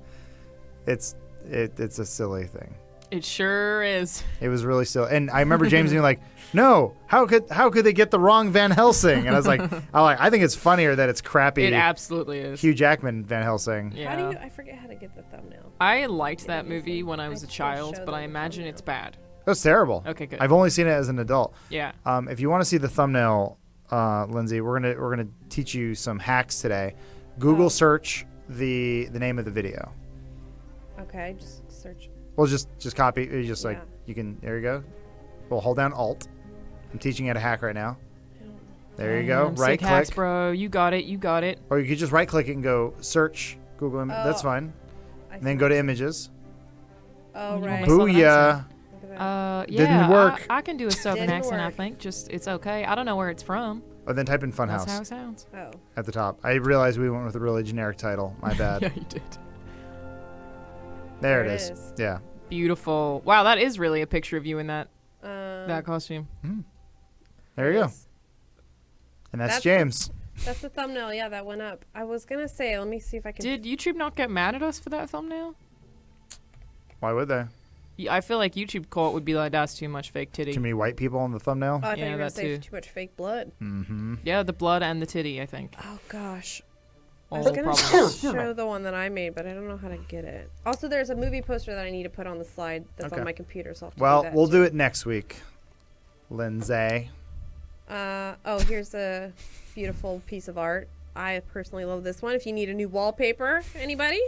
It's a silly thing. It sure is. It was really silly, and I remember James being like, "No, how could they get the wrong Van Helsing?" And I was like, I think it's funnier that it's crappy. It absolutely is. Hugh Jackman Van Helsing. Yeah. How do you? I forget how to get the thumbnail. I liked that movie when I was a child, but I imagine it's bad. It was terrible. Okay, good. I've only seen it as an adult. Yeah. If you want to see the thumbnail, Lindsay, we're gonna teach you some hacks today. Google search the name of the video. Okay, just search. Well, just copy. You just like you can. There you go. Well, hold down Alt. I'm teaching you how to hack right now. There you go. Right sick click, hacks, bro. You got it. You got it. or you could just right click it and go search Google. That's fine. And then go to images. Oh right. Booyah. Yeah. Didn't work. I can do a Southern Didn't accent. I work. think. Just it's okay. I don't know where it's from. Oh, then type in Funhouse. That's how it sounds. Oh. At the top. I realized we went with a really generic title. My bad. Yeah, you did. There it is. Yeah. Beautiful. Wow, that is really a picture of you in that costume. There you go. And that's James. That's the thumbnail. Yeah, that went up. I was gonna say, let me see if I can. Did YouTube not get mad at us for that thumbnail? Why would they? Yeah, I feel like YouTube court would be like, that's too much fake titty. Too many white people on the thumbnail? Oh, I thought you were gonna that say too. too much fake blood. Mm-hmm. Yeah, the blood and the titty, I think. Oh gosh. I All was gonna problems. show the one that I made, but I don't know how to get it. Also, there's a movie poster that I need to put on the slide that's on my computer, so I'll have to Well, do that we'll too. do it next week, Lindsay. Oh, here's a beautiful piece of art. I personally love this one. If you need a new wallpaper, anybody?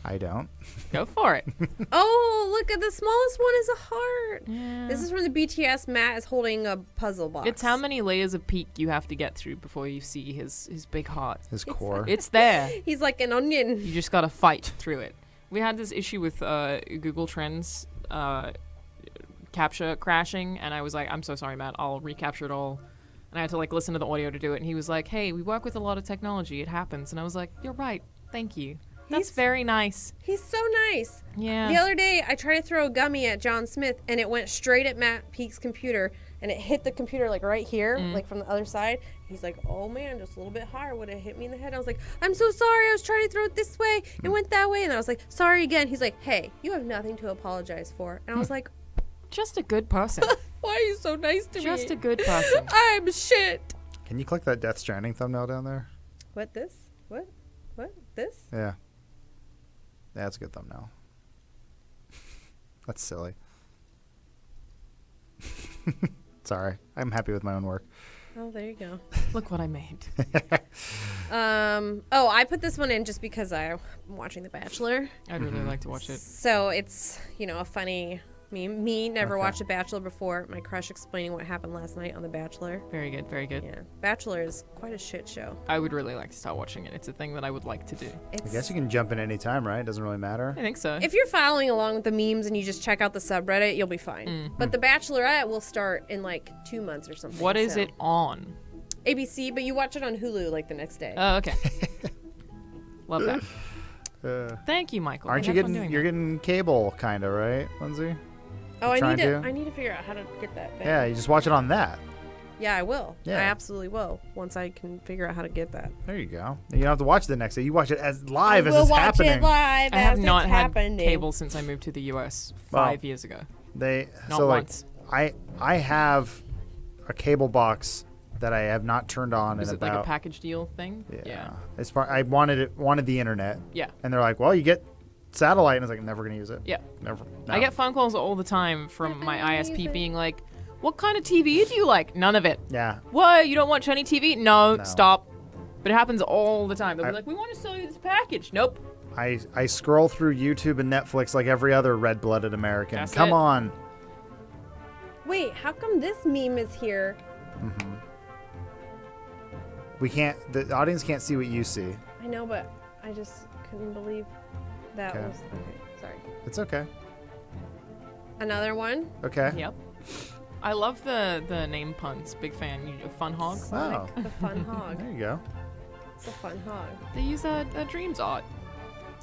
I don't. Go for it. Oh, look at the smallest one is a heart. Yeah. This is from the BTS. Matt is holding a puzzle box. It's how many layers of peak you have to get through before you see his big heart. His core. It's there. He's like an onion. You just gotta fight through it. We had this issue with Google Trends capture crashing, and I was like, I'm so sorry, Matt. I'll recapture it all. And I had to like listen to the audio to do it. And he was like, hey, we work with a lot of technology. It happens. And I was like, you're right. Thank you. That's very nice. He's so nice. Yeah. The other day, I tried to throw a gummy at John Smith, and it went straight at Matt Peake's computer, and it hit the computer like right here, like from the other side. He's like, "Oh man, just a little bit higher would have hit me in the head." I was like, "I'm so sorry. I was trying to throw it this way. It went that way." And I was like, "Sorry again." He's like, "Hey, you have nothing to apologize for." And I was like, just a good person. "Why are you so nice to me?" Just a good person. I'm shit. Can you click that Death Stranding thumbnail down there? What this? What? This? Yeah. That's a good thumbnail. That's silly. Sorry. I'm happy with my own work. Oh, there you go. Look what I made. Oh, I put this one in just because I'm watching The Bachelor. I'd really like to watch it. So it's, a funny meme. Me never watched The Bachelor before. My crush explaining what happened last night on The Bachelor. Very good, very good. Yeah. Bachelor is quite a shit show. I would really like to start watching it. It's a thing that I would like to do. I guess you can jump in any time, right? It doesn't really matter. I think so. If you're following along with the memes and you just check out the subreddit, you'll be fine. But The Bachelorette will start in like 2 months or something. What is it on? ABC, but you watch it on Hulu like the next day. Oh, okay. Love that. Thank you, Michael. Aren't you getting? You're getting cable, kind of, right, Lindsay? Oh, I trying need to. to? I need to figure out how to get that thing. Yeah, you just watch it on that. Yeah, I will. Yeah. I absolutely will once I can figure out how to get that. There you go. You don't have to watch it the next day. You watch it as live as We'll it's watch happening. it live I have as not it's had happening. cable since I moved to the US 5 years ago. Not once. I have a cable box that I have not turned on Is in it about. like a package deal thing? Yeah. As far I wanted the internet. Yeah. And they're like, well, you get satellite, and I was like, I'm never gonna use it. Yeah. Never. I get phone calls all the time from my ISP being like, what kind of TV do you like? None of it. Yeah. What? You don't watch any TV? No. Stop. But it happens all the time. They'll be like, we want to sell you this package. Nope. I scroll through YouTube and Netflix like every other red-blooded American. That's Come it. on. Wait, how come this meme is here? Mm-hmm. We can't. The audience can't see what you see. I know, but I just couldn't believe that Okay. was. Okay, sorry. It's okay. Another one. Okay. Yep. I love the name puns. Big fan. Fun hog. Oh. The fun hog. There you go. It's a fun hog. They use a Dreams art.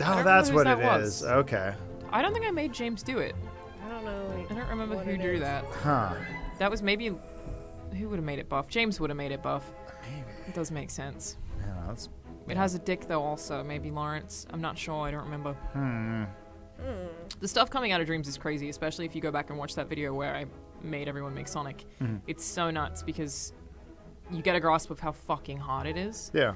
I Oh, don't that's remember what whose it that is. was. Okay. I don't think I made James do it. I don't know. I don't remember what who it drew is. that. Huh. That was maybe Who would have made it buff? James would have made it buff. Maybe. It does make sense. Yeah, that's. It has a dick though. Also, maybe Lawrence. I'm not sure. I don't remember. The stuff coming out of Dreams is crazy, especially if you go back and watch that video where I made everyone make Sonic. It's so nuts because you get a grasp of how fucking hard it is. Yeah.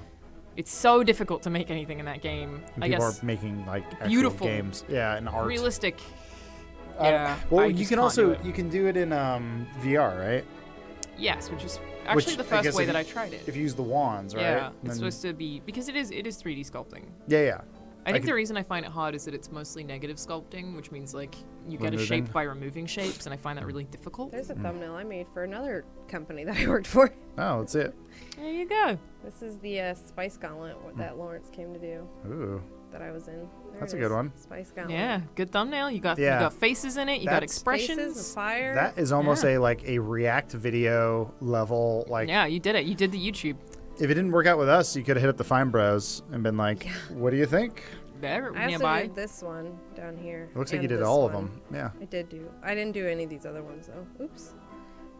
It's so difficult to make anything in that game. And I people guess are making like actual beautiful games. Yeah, and art. realistic. Yeah. Well, I you just can can't also do it. you can do it in VR, right? Yes, which is actually the first way that I tried it. If you use the wands, right? Yeah, And it's then- supposed to be because it is 3D sculpting. Yeah. I think the reason I find it hard is that it's mostly negative sculpting, which means like you get a shape Removing. by removing shapes, and I find that really difficult. There's a thumbnail I made for another company that I worked for. Oh, that's it. There you go. This is the Spice Gauntlet that Lawrence came to do. Ooh. That I was in. There That's it a good is. one. Spice Gauntlet. Yeah, good thumbnail. You got Yeah. faces in it. You got That's- expressions. Faces and fire. That is almost a React video level. Like, Yeah, you did it. You did the YouTube. if it didn't work out with us, you could have hit up the Fine Bros and been like, "What do you think?" There, I also nearby. did this one down here. It looks like and you did this all of one. them. Yeah. I did do. I didn't do any of these other ones though. Oops.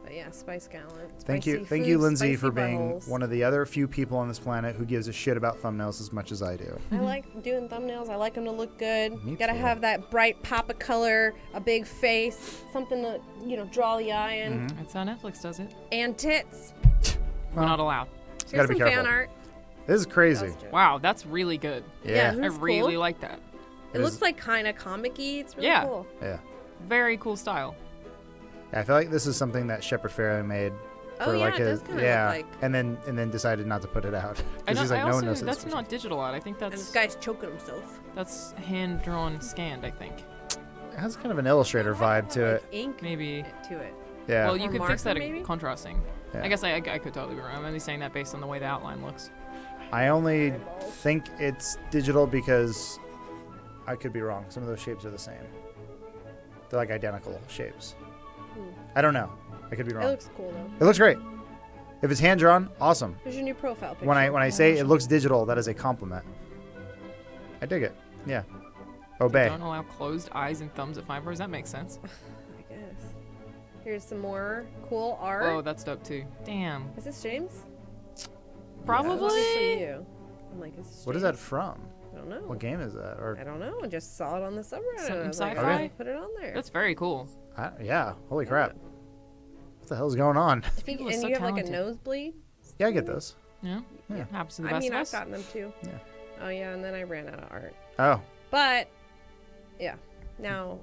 But yeah, Spice Gauntlet. Thank you, Spicy food, Lindsay, spicy for being buttholes. one of the other few people on this planet who gives a shit about thumbnails as much as I do. I like doing thumbnails. I like them to look good. Me Gotta too. have that bright pop of color, a big face, something to draw the eye in, That's how Netflix does it. and tits. We're not allowed. Here's gotta be some fan careful. art. This is crazy. Wow, that's really good. Yeah. isn't I this really cool? like that. It looks like kind of comic-y. It's really Yeah. cool. Yeah. Very cool style. I feel like this is something that Shepard Fairey made Oh, for yeah, like it a does kinda look like- and then decided not to put it out I because he's don't, like I no also, one knows that's this. not digital art. I think And this that's guy's choking himself. hand drawn scanned. I think. It has kind of an Illustrator vibe to it. Ink Maybe. to it. Yeah. Well, you Or could fix that marker, maybe? in contrasting. Yeah. I guess I could totally be wrong. I'm only saying that based on the way the outline looks. I only think it's digital because I could be wrong. Some of those shapes are the same. They're like identical shapes. I don't know. I could be wrong. It looks cool though. It looks great. If it's hand drawn, awesome. Here's your new profile picture. When I say it looks digital, that is a compliment. I dig it. Yeah. Obey. Don't allow closed eyes and thumbs at Fine Bros. That makes sense. I guess. Here's some more cool art. Oh, that's dope too. Damn. Is this James? Probably. It's you. I'm like, is this What is James? that from? I don't know. What game is that? Or I don't know. I just saw it on the subreddit. Something and I was like, sci-fi? I'll put it on there. That's very cool. yeah. Holy crap. What the hell's going on? People are and so you have talented. like a nosebleed? Yeah, I get those. Yeah. Yeah. Happens to the I best mean, of I've us. gotten them too. Yeah. Oh yeah, and then I ran out of art. Oh, But yeah, now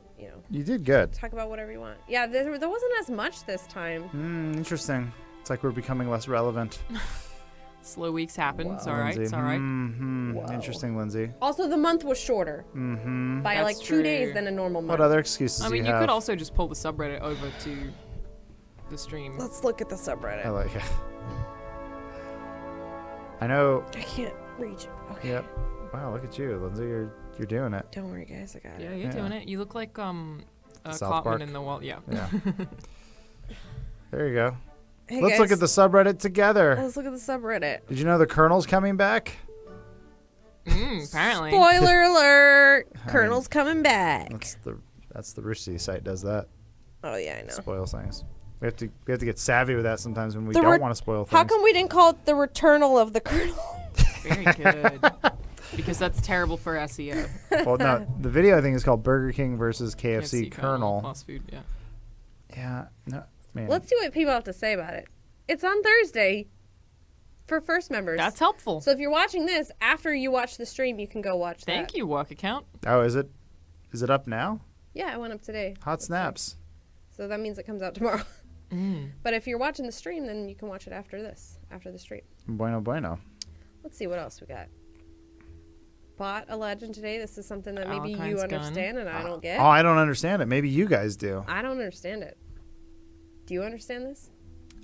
you did good. talk about whatever you want. Yeah, there wasn't as much this time. Interesting. It's like we're becoming less relevant. Slow weeks happen. It's all right. Lindsay. It's all right. Interesting, Lindsay. Also, the month was shorter by That's like 2 days true. than a normal month. What other excuses I do mean, you you have? could also just pull the subreddit over to the stream. Let's look at the subreddit. I like it. I know. I can't reach. Okay. Yep. Wow, look at you, Lindsay. You're doing it. Don't worry, guys. I got Yeah, it. you're doing it. You look like South Cotman Park. in the wall. Yeah. Yeah. There you go. Hey, Let's look guys. at the subreddit together. Let's look at the subreddit. Did you know the Colonel's coming back? Apparently. Spoiler alert! Colonel's coming back. That's the Roosty site does that. Oh yeah, I know. Spoils things. We have to get savvy with that sometimes when we The don't re- want to spoil things. How come we didn't call it the returnal of the Colonel? Very good. Because that's terrible for SEO. Well, no, the video thing is called Burger King versus KFC, KFC Colonel. Fast food, yeah. Yeah, no, man. Let's see what people have to say about it. It's on Thursday for first members. That's helpful. So if you're watching this after you watch the stream, you can go watch that. Thank you, work account. Oh, is it up now? Yeah, it went up today. Hot snaps. So that means it comes out tomorrow. But if you're watching the stream, then you can watch it after the stream. Bueno, bueno. Let's see what else we got. Bought a legend today. This is something that maybe you Valentine's gun. understand and I don't get. Oh, I don't understand it. Maybe you guys do. I don't understand it. Do you understand this?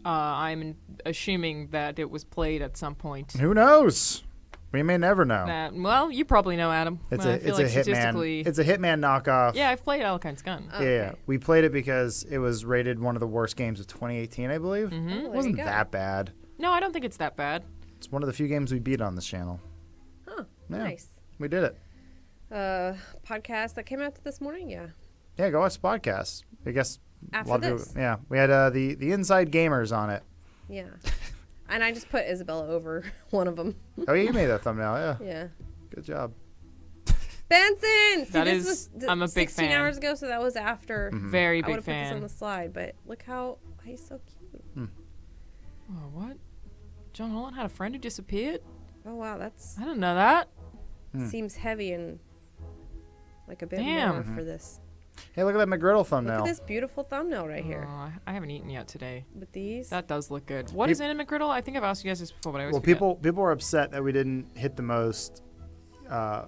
I'm assuming that it was played at some point. Who knows? We may never know. Well, you probably know, Adam. It's I a feel like Hitman. statistically- It's a Hitman knockoff. Yeah, I've played Valentine's Gun. Yeah, we played it because it was rated one of the worst games of 2018, I believe. Mm-hmm. It wasn't that bad. No, I don't think it's that bad. It's one of the few games we beat on this channel. Huh. Yeah, Nice. We did it. Podcast that came out this morning. Yeah. Yeah, go watch the podcast. I guess After a lot of this. people. Yeah, we had the Inside Gamers on it. Yeah. And I just put Isabella over one of them. Oh, you made that thumbnail, yeah. Yeah. Good job. Benson! See, That this is- was I'm a big 16 fan. hours ago, so that was after. Very I big would've put this fan. on the slide, but look how he's so cute. Oh, what? John Holland had a friend who disappeared? Oh, wow, that's... I didn't know that. Seems heavy and like a bit Damn. more for this. Hey, look at that McGriddle Look thumbnail. at this beautiful thumbnail right here. Oh, I haven't eaten yet today. With these? That does look good. What is in a McGriddle? I think I've asked you guys this before, but I always Well, forget. people were upset that we didn't hit the most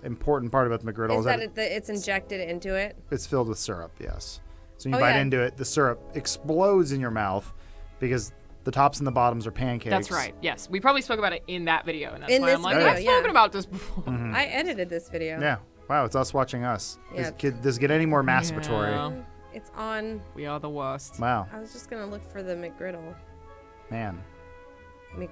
important part about the McGriddle. Is that it's injected into it? It's filled with syrup, yes. So when you Oh, bite yeah. into it, the syrup explodes in your mouth because the tops and the bottoms are pancakes. That's right. Yes, we probably spoke about it in that video, and that's In why this I'm like, video, I've yeah. spoken about this before. I edited this video. Yeah. Wow, it's us watching us. Yeah. Does it get any more masturbatory? Yeah. It's on. We are the worst. Wow. I was just gonna look for the McGriddle. Man. The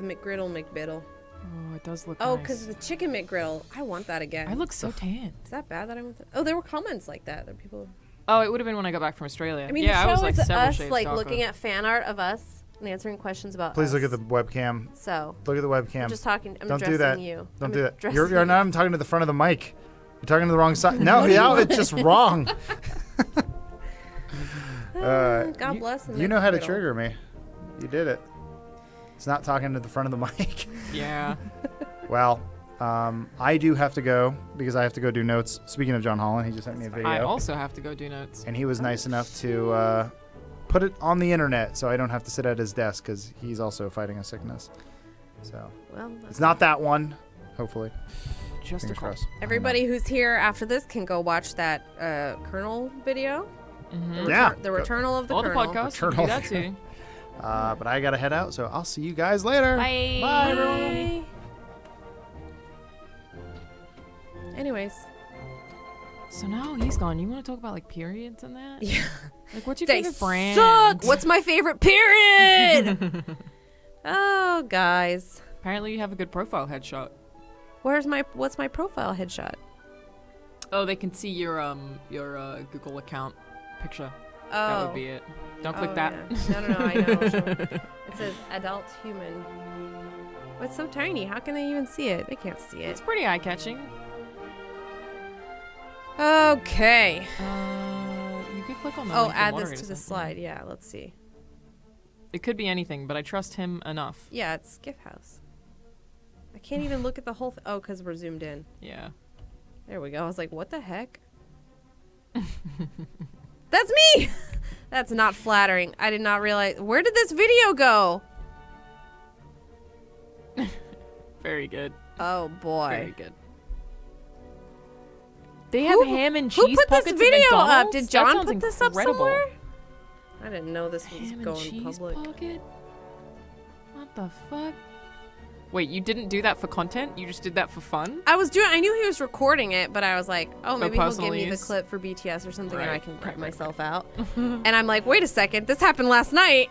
McGriddle McBiddle. Oh, it does look Oh, nice. because the chicken McGriddle. I want that again. I look so tan. Is that bad that I want that? Oh, there were comments like that. There were people. Oh, it would have been when I got back from Australia. I mean, yeah, the show I was like is several us shades like darker. looking at fan art of us and answering questions about Please us. look at the webcam. So. Look at the webcam. I'm just talking. I'm Don't do addressing that. you. Don't I'm do that. addressing You're not even talking to the front of the mic. You're talking to the wrong side. No, yeah, it's just wrong. God bless them. You know how to trigger me. You did it. It's not talking to the front of the mic. Yeah. Well, I do have to go because I have to go do notes. Speaking of John Holland, he just sent me a video. I also have to go do notes. And he was nice enough to put it on the internet so I don't have to sit at his desk because he's also fighting a sickness. So Well, it's not that one, hopefully. Just Fingers crossed. Everybody who's here after this can go watch that Colonel video. Mhm. Yeah. The Returnal of the All the Colonel. podcasts. You can do that too. But I gotta head out, so I'll see you guys later. Bye. Bye, everyone. Anyways. So now he's gone. You want to talk about like periods and that? Yeah. Like, what's your They favorite brand? suck. What's my favorite period? Oh, guys. Apparently, you have a good profile headshot. What's my profile headshot? Oh, they can see your Google account picture. That Oh. would be it. Don't click that. Yeah. No, I know. It says adult human. But it's so tiny. How can they even see it? They can't see it. It's pretty eye-catching. Okay. You could click on the Oh, link to add moderate this to or the something. slide. Yeah, let's see. It could be anything, but I trust him enough. Yeah, it's Skiff House. I can't even look at the whole oh, because we're zoomed in. Yeah. There we go. I was like, what the heck? That's me! That's not flattering. I did not realize. Where did this video go? Very good. Oh, boy. Very good. They have ham and cheese Who put pockets this at video up? McDonald's? Did That John sounds put this up incredible. somewhere? I didn't know this was Ham and going cheese public. pocket? What the fuck? Wait, you didn't do that for content? You just did that for fun? I knew he was recording it, but I was like, oh, For maybe he'll personal give me the use? clip for BTS or something and I Right, can cut right, myself out. And I'm like, wait a second, this happened last night.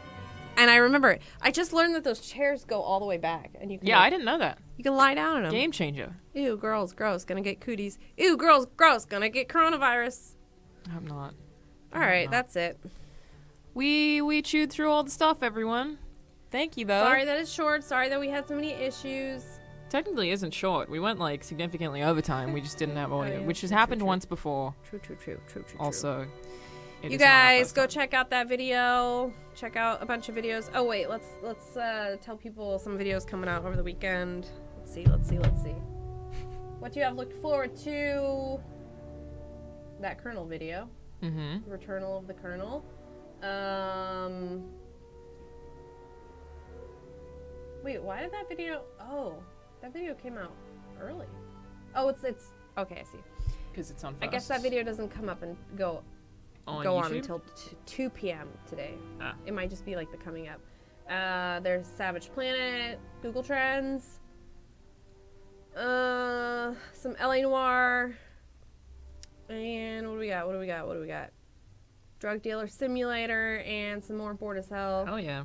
And I remember it. I just learned that those chairs go all the way back. And you can Yeah, I didn't know that. You can lie down in them. Game changer. Ew, girls, gross, gonna get cooties. Ew, girls, gross, gonna get coronavirus. I'm not. All right, that's it. We chewed through all the stuff, everyone. Thank you, though. Sorry that it's short. Sorry that we had so many issues. Technically isn't short. We went like significantly over time. We just didn't have audio, yeah. which has True, happened true. once before. True. Also, it You is not our guys first go time. check out that video. Check out a bunch of videos. Oh wait, let's tell people some videos coming out over the weekend. Let's see. What do you have looked forward to? That Colonel video. Mm-hmm. Returnal of the Colonel. Wait, why did that video? Oh, that video came out early. Oh, it's okay. I see. Because it's on. I guess that video doesn't come up and go on YouTube? until 2 p.m. today. Ah. It might just be like the coming up. There's Savage Planet, Google Trends, some LA Noir, and what do we got? Drug Dealer Simulator, and some more Bored as Hell. Oh yeah.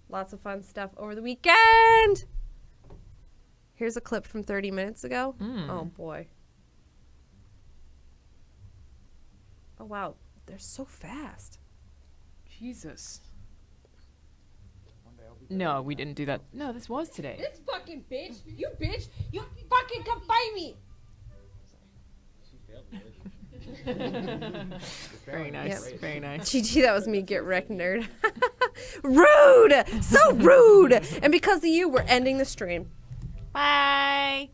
Lots of fun stuff over the weekend. Here's a clip from 30 minutes ago. Oh boy. Oh wow, they're so fast. Jesus. One day I'll be No, we didn't do that. No, this was today. This fucking bitch. You fucking come fight me. Very nice. Yep. Very nice. GG, that was me. Get wrecked, nerd. Rude. So rude. And because of you, we're ending the stream. Bye.